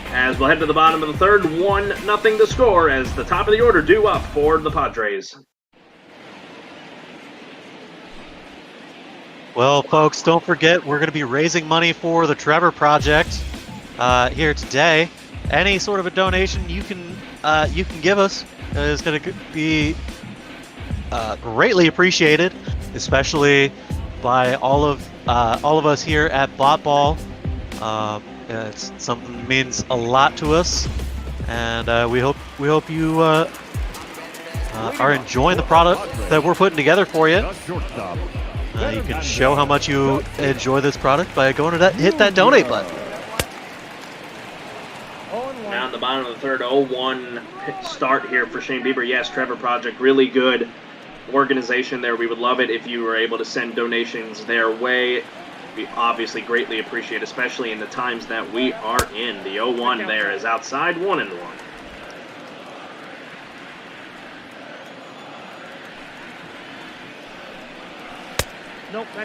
As we'll head to the bottom of the third, 1-0 the score as the top of the order due up for the Padres. Well, folks, don't forget we're going to be raising money for the Trevor Project here today. Any sort of a donation you can give us is going to be greatly appreciated, especially by all of us here at Ball. It's something that means a lot to us, and we hope you are enjoying the product that we're putting together for you. You can show how much you enjoy this product by going to hit that donate button. Now in the bottom of the third, 0-1 start here for Shane Bieber. Yes, Trevor Project, really good organization there. We would love it if you were able to send donations their way. We obviously greatly appreciate, especially in the times that we are in. The 0-1 there is outside, 1-1.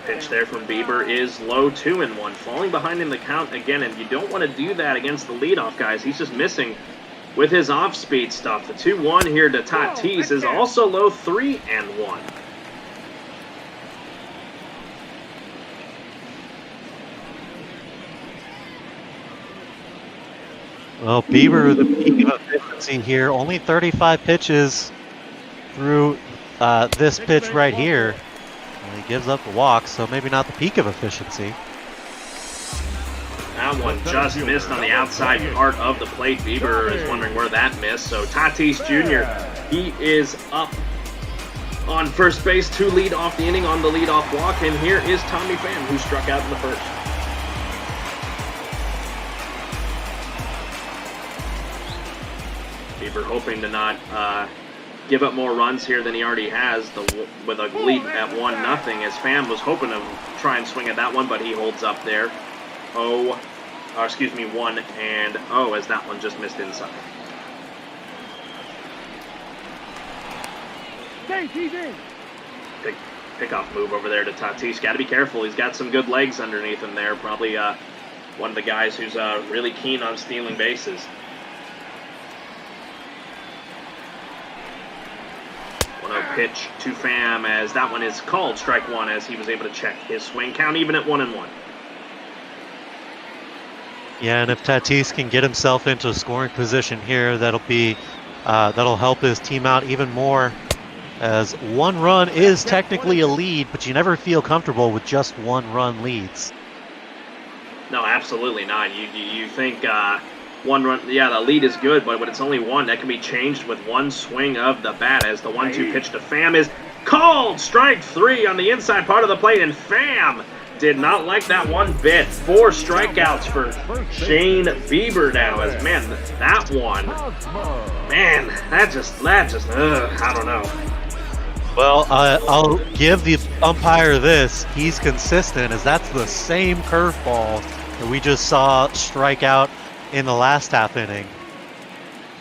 Pitch there from Bieber is low, 2-1. Falling behind in the count again, and you don't want to do that against the leadoff guys. He's just missing with his off-speed stuff. The 2-1 here to Tatis is also low, 3-1. Well, Bieber, the peak of efficiency here, only 35 pitches through this pitch right here. He gives up the walk, so maybe not the peak of efficiency. That one just missed on the outside part of the plate. Bieber is wondering where that missed. So Tatis Jr., he is up on first base to lead off the inning on the leadoff walk. And here is Tommy Pham, who struck out in the first. Bieber hoping to not give up more runs here than he already has with a lead at 1-0, as Pham was hoping to try and swing at that one, but he holds up there. 1-0 as that one just missed inside. Pick-off move over there to Tatis. Got to be careful. He's got some good legs underneath him there. Probably one of the guys who's really keen on stealing bases. 1-0 pitch to Pham as that one is called strike 1 as he was able to check his swing count even at 1-1. Yeah, and if Tatis can get himself into a scoring position here, that'll help his team out even more, as 1 run is technically a lead, but you never feel comfortable with just 1-run leads. No, absolutely not. You think 1 run, yeah, the lead is good, but when it's only 1, that can be changed with 1 swing of the bat, as the 1-2 pitch to Pham is called strike 3 on the inside part of the plate, and Pham did not like that one bit. 4 strikeouts for Shane Bieber now, as man, that one, man, that just, I don't know. Well, I'll give the umpire this. He's consistent, as that's the same curveball that we just saw strike out in the last half inning.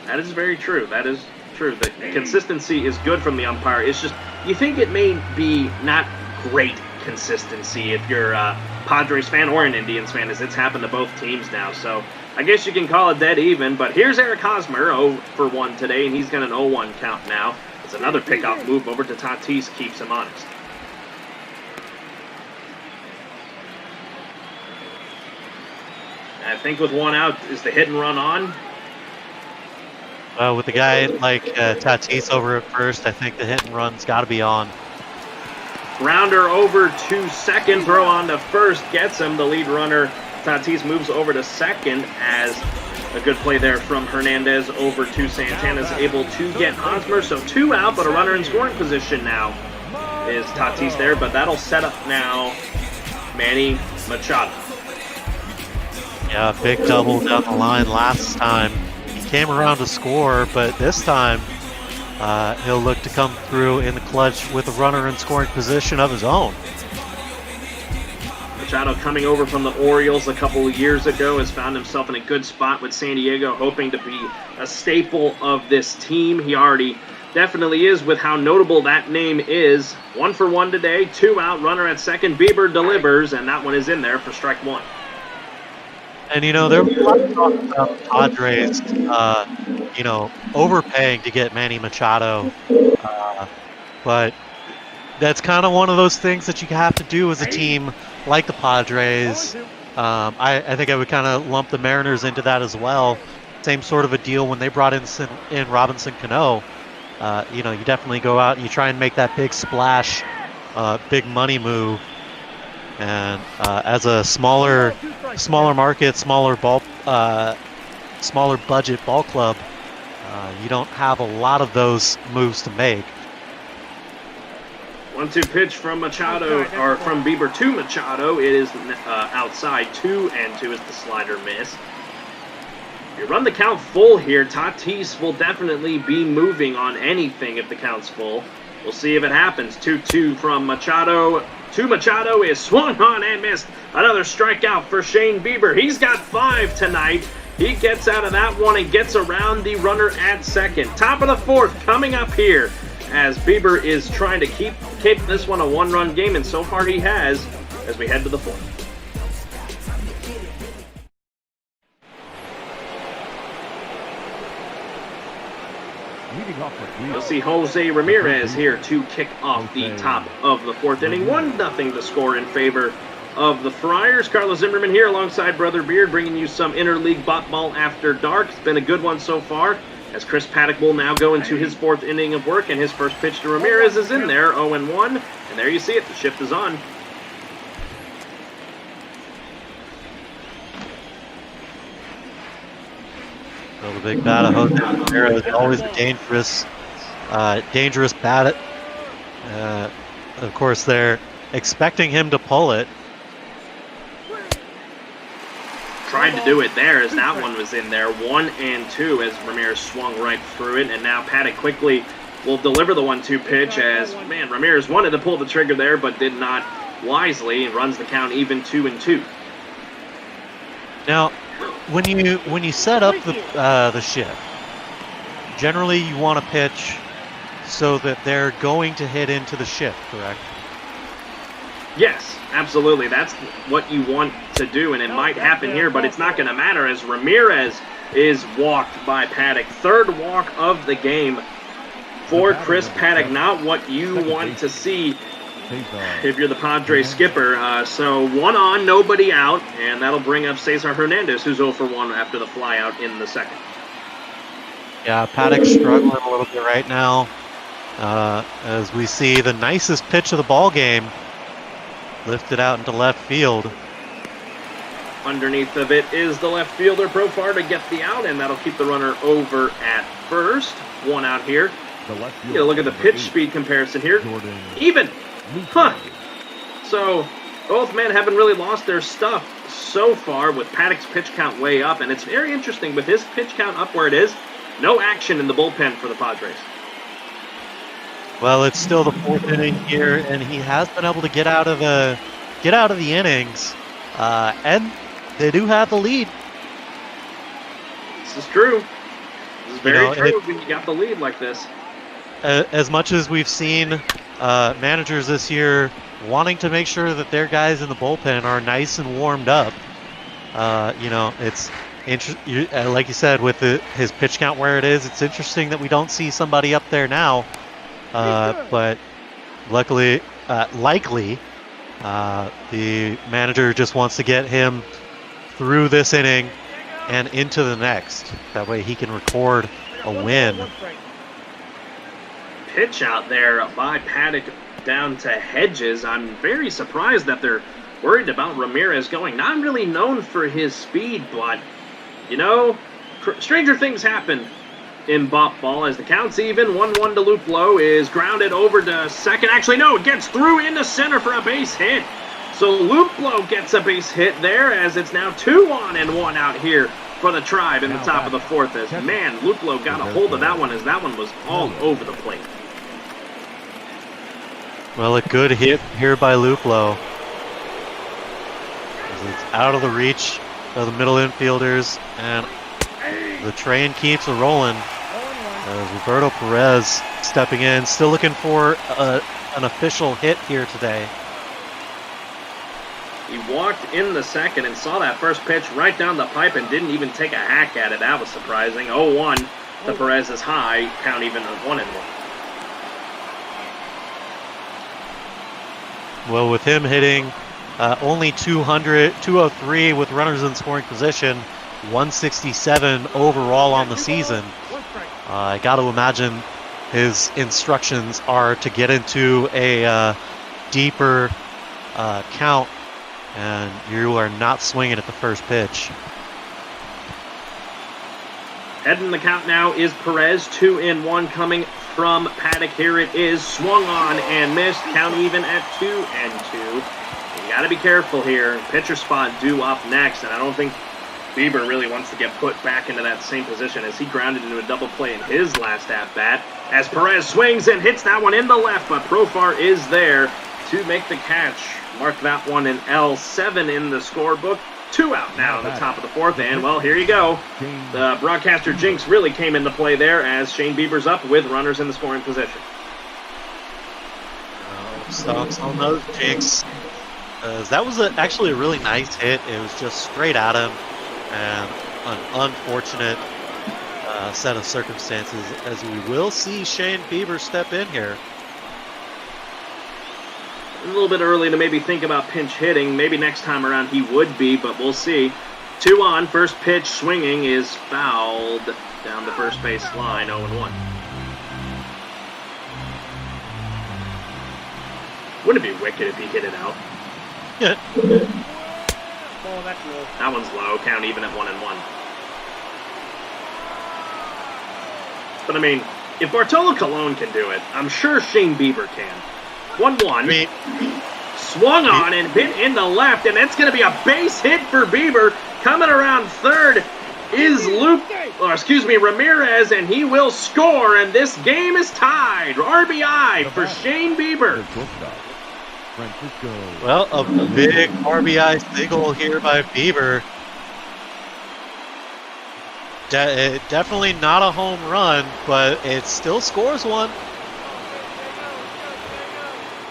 That is very true. That is true. The consistency is good from the umpire. It's just, you think it may be not great consistency if you're a Padres fan or an Indians fan, as it's happened to both teams now. So I guess you can call it dead even, but here's Eric Hosmer, 0-for-1 today, and he's got an 0-1 count now. It's another pickoff move over to Tatis, keeps him honest. I think with 1 out, is the hit and run on? With a guy like Tatis over at first, I think the hit and run's got to be on. Grounder over to second, throw on to first, gets him. The lead runner, Tatis, moves over to second as a good play there from Hernandez over to Santana is able to get Hosmer. So 2 out, but a runner in scoring position now is Tatis there, but that'll set up now Manny Machado. Yeah, big double down the line last time. He came around to score, but this time he'll look to come through in the clutch with a runner in scoring position of his own. Machado, coming over from the Orioles a couple of years ago, has found himself in a good spot with San Diego, hoping to be a staple of this team. He already definitely is with how notable that name is. 1 for 1 today, 2 out, runner at second. Bieber delivers, and that one is in there for strike 1. And, you know, there was a lot of talk about the Padres, you know, overpaying to get Manny Machado. But that's kind of one of those things that you have to do as a team like the Padres. I think I would kind of lump the Mariners into that as well. Same sort of a deal when they brought in Robinson Cano. You know, you definitely go out and you try and make that big splash, big money move. And as a smaller market, smaller budget ball club, you don't have a lot of those moves to make. 1-2 pitch from Machado, or from Bieber to Machado. It is outside 2-2 is the slider miss. You run the count full here. Tatis will definitely be moving on anything if the count's full. We'll see if it happens. 2-2 from Machado to Machado is swung on and missed. Another strikeout for Shane Bieber. He's got 5 tonight. He gets out of that one and gets around the runner at second. Top of the 4th coming up here as Bieber is trying to keep this one a 1-run game, and so far he has as we head to the 4th. You'll see Jose Ramirez here to kick off the top of the 4th inning. 1-0 to score in favor of the Friars. Carlos Zimmerman here alongside Brother Beard, bringing you some interleague ball after dark. It's been a good one so far, as Chris Paddack will now go into his 4th inning of work, and his first pitch to Ramirez is in there, 0-1. And there you see it, the shift is on. Well, the big bat of Jose Ramirez is always a dangerous bat. Of course, they're expecting him to pull it. Tried to do it there as that one was in there. 1-2 as Ramirez swung right through it, and now Paddack quickly will deliver the 1-2 pitch as, man, Ramirez wanted to pull the trigger there but did not wisely, and runs the count even 2-2. Now, when you set up the shift, generally you want to pitch so that they're going to hit into the shift, correct? Yes, absolutely. That's what you want to do, and it might happen here, but it's not going to matter as Ramirez is walked by Paddack. 3rd walk of the game for Chris Paddack. Not what you want to see if you're the Padres skipper. So 1 on, nobody out, and that'll bring up Cesar Hernandez, who's 0 for 1 after the flyout in the 2nd. Yeah, Paddack's struggling a little bit right now, as we see the nicest pitch of the ball game lifted out into left field. Underneath of it is the left fielder Profar to get the out, and that'll keep the runner over at first. 1 out here. You gotta look at the pitch speed comparison here. Even. Huh. So both men haven't really lost their stuff so far, with Paddack's pitch count way up, and it's very interesting with his pitch count up where it is. No action in the bullpen for the Padres. Well, it's still the 4th inning here, and he has been able to get out of the innings, and they do have the lead. This is true. This is very true when you got the lead like this. As much as we've seen managers this year wanting to make sure that their guys in the bullpen are nice and warmed up, you know, it's like you said, with his pitch count where it is, it's interesting that we don't see somebody up there now. But likely, the manager just wants to get him through this inning and into the next. That way he can record a win. Pitch out there by Paddack down to Hedges. I'm very surprised that they're worried about Ramirez going. Not really known for his speed, but, you know, stranger things happen in bop ball as the count's even. 1-1 to Luplo is grounded over to second. Actually, no, it gets through into center for a base hit. So Luplo gets a base hit there as it's now 2 on and 1 out here for the Tribe in the top of the fourth. As, man, Luplo got a hold of that one as that one was all over the plate. Well, a good hit here by Luplo. It's out of the reach of the middle infielders, and the train keeps rolling. Roberto Perez stepping in, still looking for an official hit here today. He walked in the second and saw that first pitch right down the pipe and didn't even take a hack at it. That was surprising. 0-1 to Perez's high, count even of 1-1. Well, with him hitting only 203 with runners in scoring position, 167 overall on the season. I got to imagine his instructions are to get into a deeper count, and you are not swinging at the first pitch. Heading the count now is Perez, 2-1 coming from Paddack. Here it is, swung on and missed, count even at 2-2. You got to be careful here. Pitcher spot due up next, and I don't think Bieber really wants to get put back into that same position as he grounded into a double play in his last at-bat. As Perez swings and hits that one in the left, but Profar is there to make the catch. Mark that one an L7 in the scorebook. 2 out now in the top of the fourth, and, well, here you go. The broadcaster jinx really came into play there as Shane Bieber's up with runners in the scoring position. Stocks on those jinx. That was actually a really nice hit. It was just straight at him, and an unfortunate set of circumstances as we will see Shane Bieber step in here. A little bit early to maybe think about pinch hitting. Maybe next time around he would be, but we'll see. 2 on, first pitch swinging is fouled down the first base line, 0-1. Wouldn't it be wicked if he hit it out? Yeah. Oh, that's low. That one's low, count even at 1-1. But I mean, if Bartolo Colon can do it, I'm sure Shane Bieber can. 1-1. Swung on and hit in the left, and it's going to be a base hit for Bieber. Coming around third is Ramirez, and he will score, and this game is tied. RBI for Shane Bieber. Well, a big RBI single here by Bieber. Definitely not a home run, but it still scores one.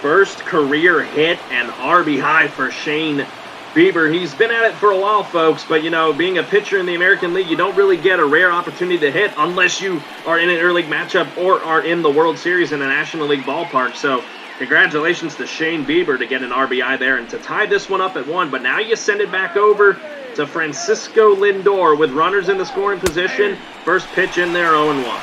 First career hit and RBI for Shane Bieber. He's been at it for a while, folks, but, you know, being a pitcher in the American League, you don't really get a rare opportunity to hit unless you are in an interleague matchup or are in the World Series in a National League ballpark. So congratulations to Shane Bieber to get an RBI there and to tie this one up at 1. But now you send it back over to Francisco Lindor with runners in the scoring position. First pitch in there, 0-1.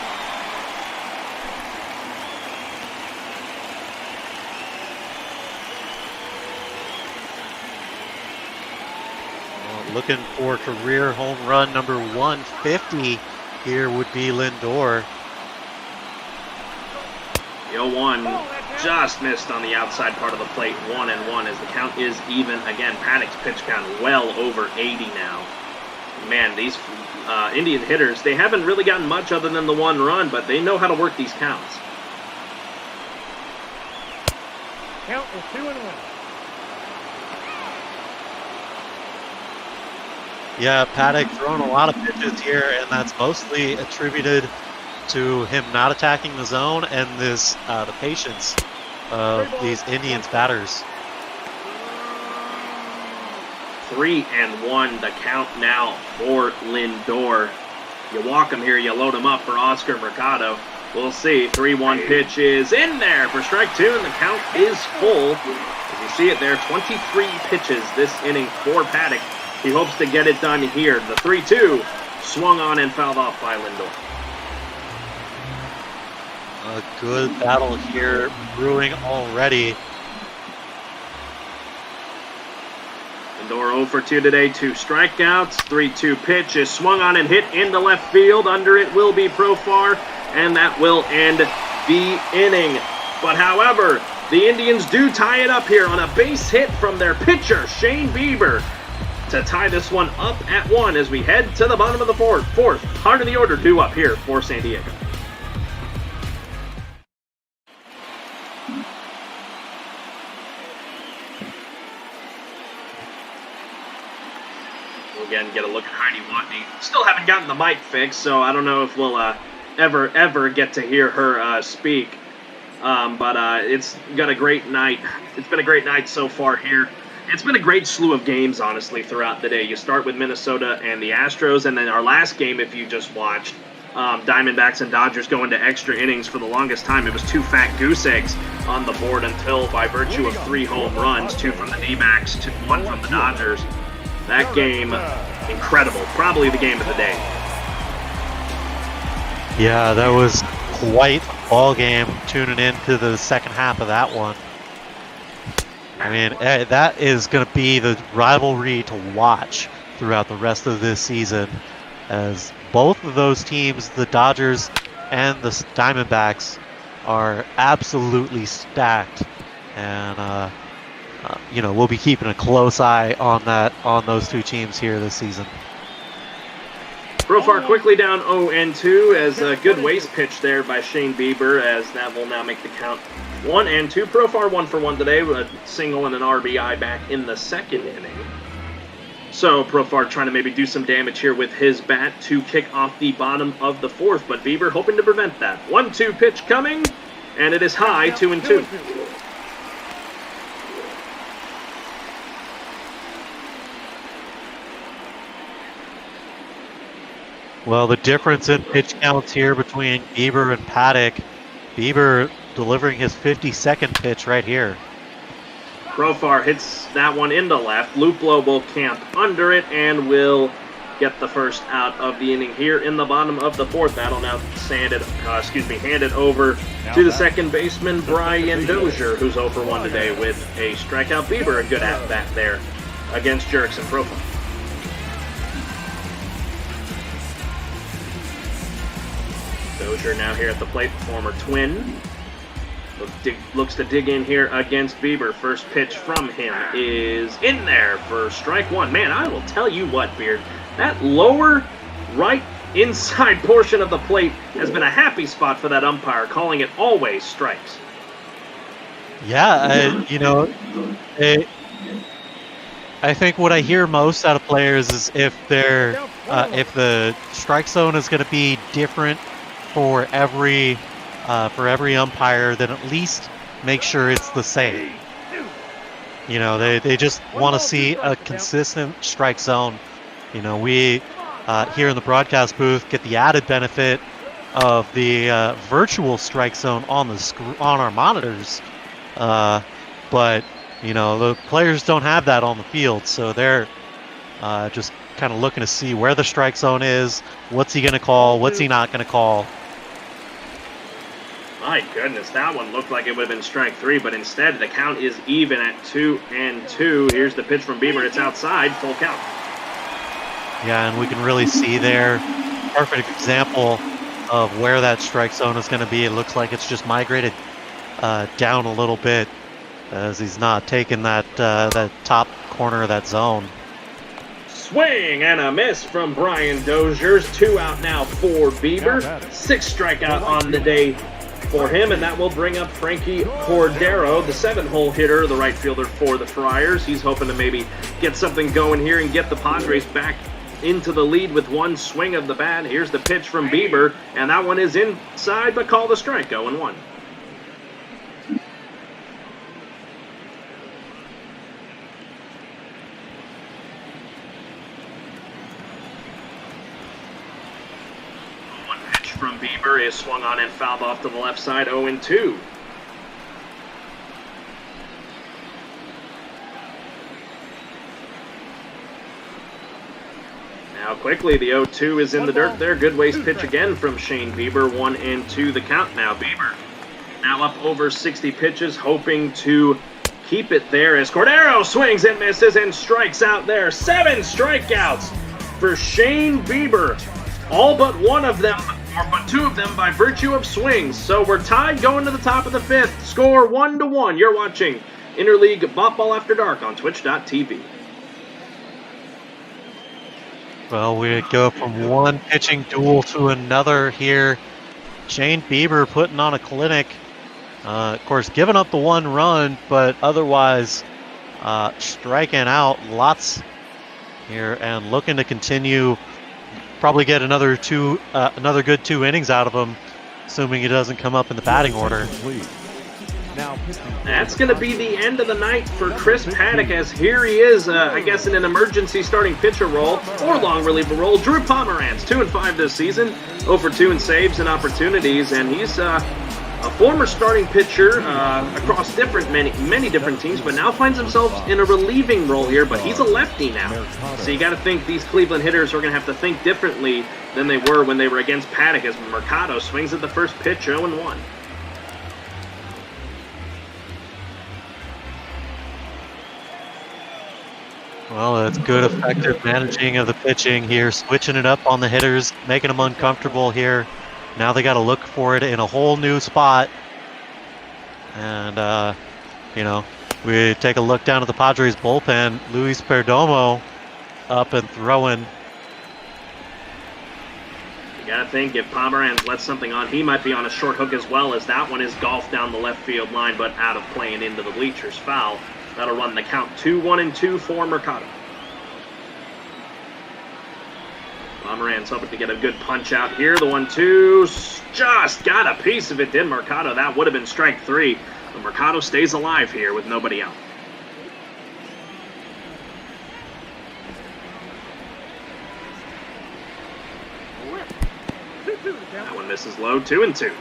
Looking for career home run number 150 here would be Lindor. 0-1 just missed on the outside part of the plate. 1-1 as the count is even. Again, Paddack's pitch count well over 80 now. Man, these Indian hitters, they haven't really gotten much other than the 1 run, but they know how to work these counts. Count is 2-1. Yeah, Paddack throwing a lot of pitches here, and that's mostly attributed to him not attacking the zone and this the patience of these Indians batters. 3-1 the count now for Lindor. You walk him here, you load him up for Oscar Mercado. We'll see. 3-1 pitch is in there for strike 2, and the count is full. As you see it there, 23 pitches this inning for Paddack. He hopes to get it done here. The 3-2 swung on and fouled off by Lindor. A good battle here brewing already. Lindor 0 for 2 today, 2 strikeouts, 3-2 pitch is swung on and hit into left field. Under it will be Profar, and that will end the inning. But however, the Indians do tie it up here on a base hit from their pitcher, Shane Bieber, to tie this one up at 1 as we head to the bottom of the fourth. Heart of the order due up here for San Diego. Again, get a look at Heidi Watney. Still haven't gotten the mic fixed, so I don't know if we'll ever get to hear her speak. But it's got a great night. It's been a great night so far here. It's been a great slew of games, honestly, throughout the day. You start with Minnesota and the Astros, and then our last game, if you just watched, Diamondbacks and Dodgers go into extra innings. For the longest time, it was 2 fat goose eggs on the board until, by virtue of 3 home runs, 2 from the D-backs, 1 from the Dodgers. That game, incredible. Probably the game of the day. Yeah, that was quite a ball game tuning into the second half of that one. I mean, that is going to be the rivalry to watch throughout the rest of this season, as both of those teams, the Dodgers and the Diamondbacks, are absolutely stacked. And, you know, we'll be keeping a close eye on those 2 teams here this season. Profar quickly down 0-2 as a good waste pitch there by Shane Bieber, as that will now make the count 1-2. Profar 1 for 1 today with a single and an RBI back in the second inning. So Profar trying to maybe do some damage here with his bat to kick off the bottom of the fourth, but Bieber hoping to prevent that. 1-2 pitch coming, and it is high, 2-2. Well, the difference in pitch counts here between Bieber and Paddack. Bieber delivering his 52nd pitch right here. Profar hits that one into left. Luplo will camp under it and will get the first out of the inning here in the bottom of the fourth. That'll now handed over to the second baseman, Brian Dozier, who's 0 for 1 today with a strikeout. Bieber, a good at-bat there against Jerickson. Profar. Dozier now here at the plate, former Twin. Looks to dig in here against Bieber. First pitch from him is in there for strike 1. Man, I will tell you what, Beard, that lower right inside portion of the plate has been a happy spot for that umpire, calling it always strikes. Yeah, you know, I think what I hear most out of players is if the strike zone is going to be different for every umpire, then at least make sure it's the same. You know, they just want to see a consistent strike zone. You know, we here in the broadcast booth get the added benefit of the virtual strike zone on our monitors, but you know, the players don't have that on the field, so they're just kind of looking to see where the strike zone is, what's he going to call, what's he not going to call. My goodness, that one looked like it would have been strike 3, but instead the count is even at 2-2. Here's the pitch from Bieber. It's outside, full count. Yeah, and we can really see there, perfect example of where that strike zone is going to be. It looks like it's just migrated down a little bit as he's not taking that top corner of that zone. Swing and a miss from Brian Dozier's. 2 out now for Bieber. 6 strikeout on the day for him, and that will bring up Frankie Cordero, the 7-hole hitter, the right fielder for the Friars. He's hoping to maybe get something going here and get the Padres back into the lead with 1 swing of the bat. Here's the pitch from Bieber, and that one is inside, but called a strike, 0-1. From Bieber is swung on and fouled off to the left side, 0-2. Now quickly. The 0-2 is in the dirt there. Good waste pitch again from Shane Bieber. 1-2 the count now. Bieber now up over 60 pitches, hoping to keep it there as Cordero swings and misses and strikes out there. 7 strikeouts for Shane Bieber. All but one of them, or but 2 of them by virtue of swings. So we're tied going to the top of the 5th. Score 1-1. You're watching Interleague Ball After Dark on Twitch.tv. Well, we go from one pitching duel to another here. Shane Bieber putting on a clinic. Of course, giving up the 1 run, but otherwise striking out lots here and looking to continue. Probably get another good 2 innings out of him, assuming he doesn't come up in the batting order. That's going to be the end of the night for Chris Paddack, as here he is, I guess, in an emergency starting pitcher role or long reliever role. Drew Pomeranz, 2-5 this season, 0-2 in saves and opportunities, and he's a former starting pitcher across many different teams, but now finds himself in a relieving role here, but he's a lefty now. So you got to think these Cleveland hitters are going to have to think differently than they were when they were against Paddack, as Mercado swings at the first pitch, 0-1. Well, that's good, effective managing of the pitching here, switching it up on the hitters, making them uncomfortable here. Now they got to look for it in a whole new spot. And, we take a look down at the Padres bullpen. Luis Perdomo up and throwing. You got to think if Pomeranz lets something on, he might be on a short hook as well, as that one is golfed down the left field line, but out of play and into the bleachers. Foul. That'll run the count 2-1-2 for Mercado. Pomeranz hoping to get a good punch out here. The 1-2 just got a piece of it, did Mercado. That would have been strike 3. But Mercado stays alive here with nobody out. That one misses low, 2-2.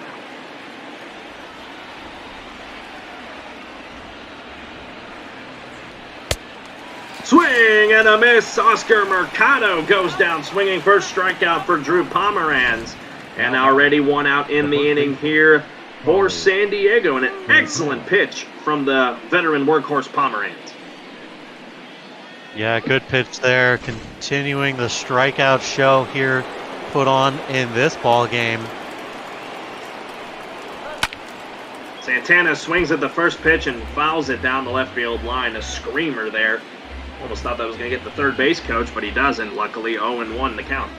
Swing and a miss. Oscar Mercado goes down swinging. First strikeout for Drew Pomeranz. And already 1 out in the inning here for San Diego. And an excellent pitch from the veteran workhorse Pomeranz. Yeah, good pitch there. Continuing the strikeout show here put on in this ball game. Santana swings at the first pitch and fouls it down the left field line. A screamer there. Almost thought that was going to get the third base coach, but he doesn't. Luckily, 0-1 the count.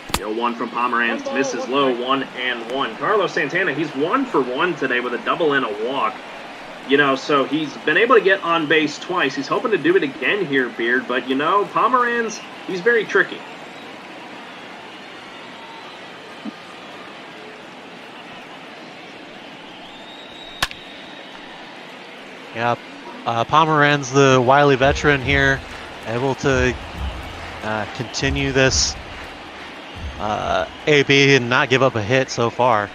The 0-1 from Pomeranz misses low, 1-1. Carlos Santana, he's 1 for 1 today with a double and a walk. So he's been able to get on base twice. He's hoping to do it again here, Beard, but Pomeranz, he's very tricky. Yeah, Pomeranz, the wily veteran here, able to continue this AB and not give up a hit so far.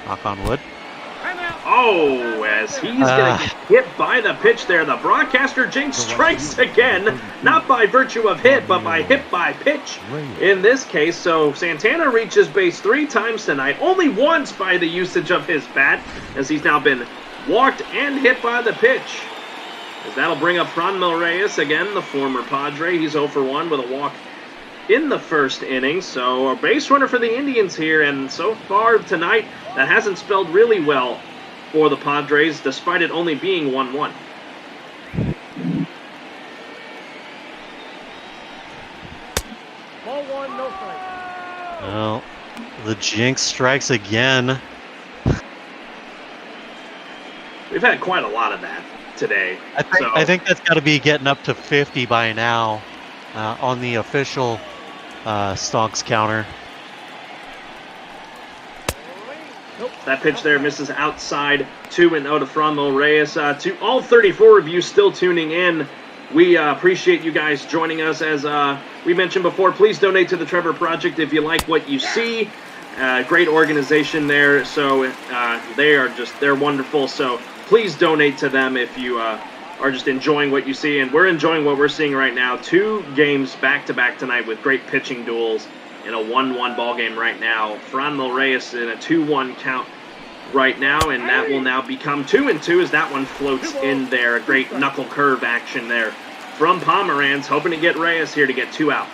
Knock on wood. Oh, as he's going to get hit by the pitch there. The broadcaster Jinx strikes again, not by virtue of hit, but by hit by pitch in this case. So Santana reaches base 3 times tonight, only once by the usage of his bat, as he's now been walked and hit by the pitch. As that'll bring up Franmil Reyes again, the former Padre. He's 0 for 1 with a walk in the first inning. So a base runner for the Indians here, and so far tonight, that hasn't spelled really well for the Padres, despite it only being 1-1. Ball 1, no strike. Well, the Jinx strikes again. We've had quite a lot of that today. I think that's got to be getting up to 50 by now on the official stonks counter. Nope. That pitch there misses outside, 2-0 to Franmil Reyes. To all 34 of you still tuning in, we appreciate you guys joining us. As we mentioned before, please donate to the Trevor Project if you like what you see. Great organization there, so they're wonderful. So please donate to them if you are just enjoying what you see. And we're enjoying what we're seeing right now. 2 games back-to-back tonight with great pitching duels in a 1-1 ball game right now. Fran Reyes in a 2-1 count right now, and that will now become 2-2 as that one floats in there. A great knuckle curve action there from Pomeranz, hoping to get Reyes here to get 2 out.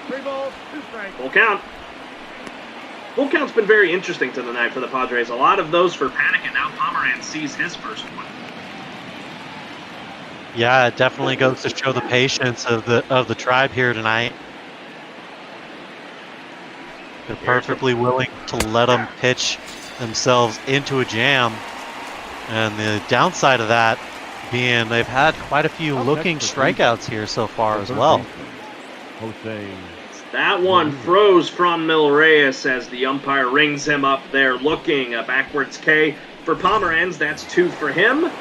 3 balls, 2 strikes. Full count. Full count's been very interesting tonight for the Padres. A lot of those for Paddack, and now Pomeranz sees his first one. Yeah, it definitely goes to show the patience of the tribe here tonight. They're perfectly willing to let them pitch themselves into a jam. And the downside of that being they've had quite a few looking strikeouts here so far as well. That one froze from Reyes as the umpire rings him up there looking. A backwards K for Pomeranz. That's 2 for him.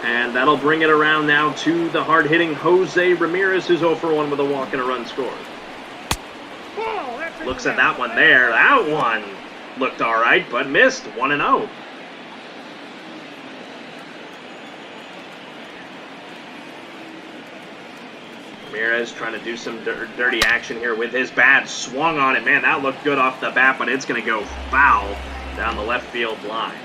And that'll bring it around now to the hard-hitting Jose Ramirez, who's 0 for 1 with a walk and a run scored. Looks at that one there. That one looked all right, but missed. 1-0. Ramirez trying to do some dirty action here with his bat. Swung on it. Man, that looked good off the bat, but it's going to go foul down the left field line.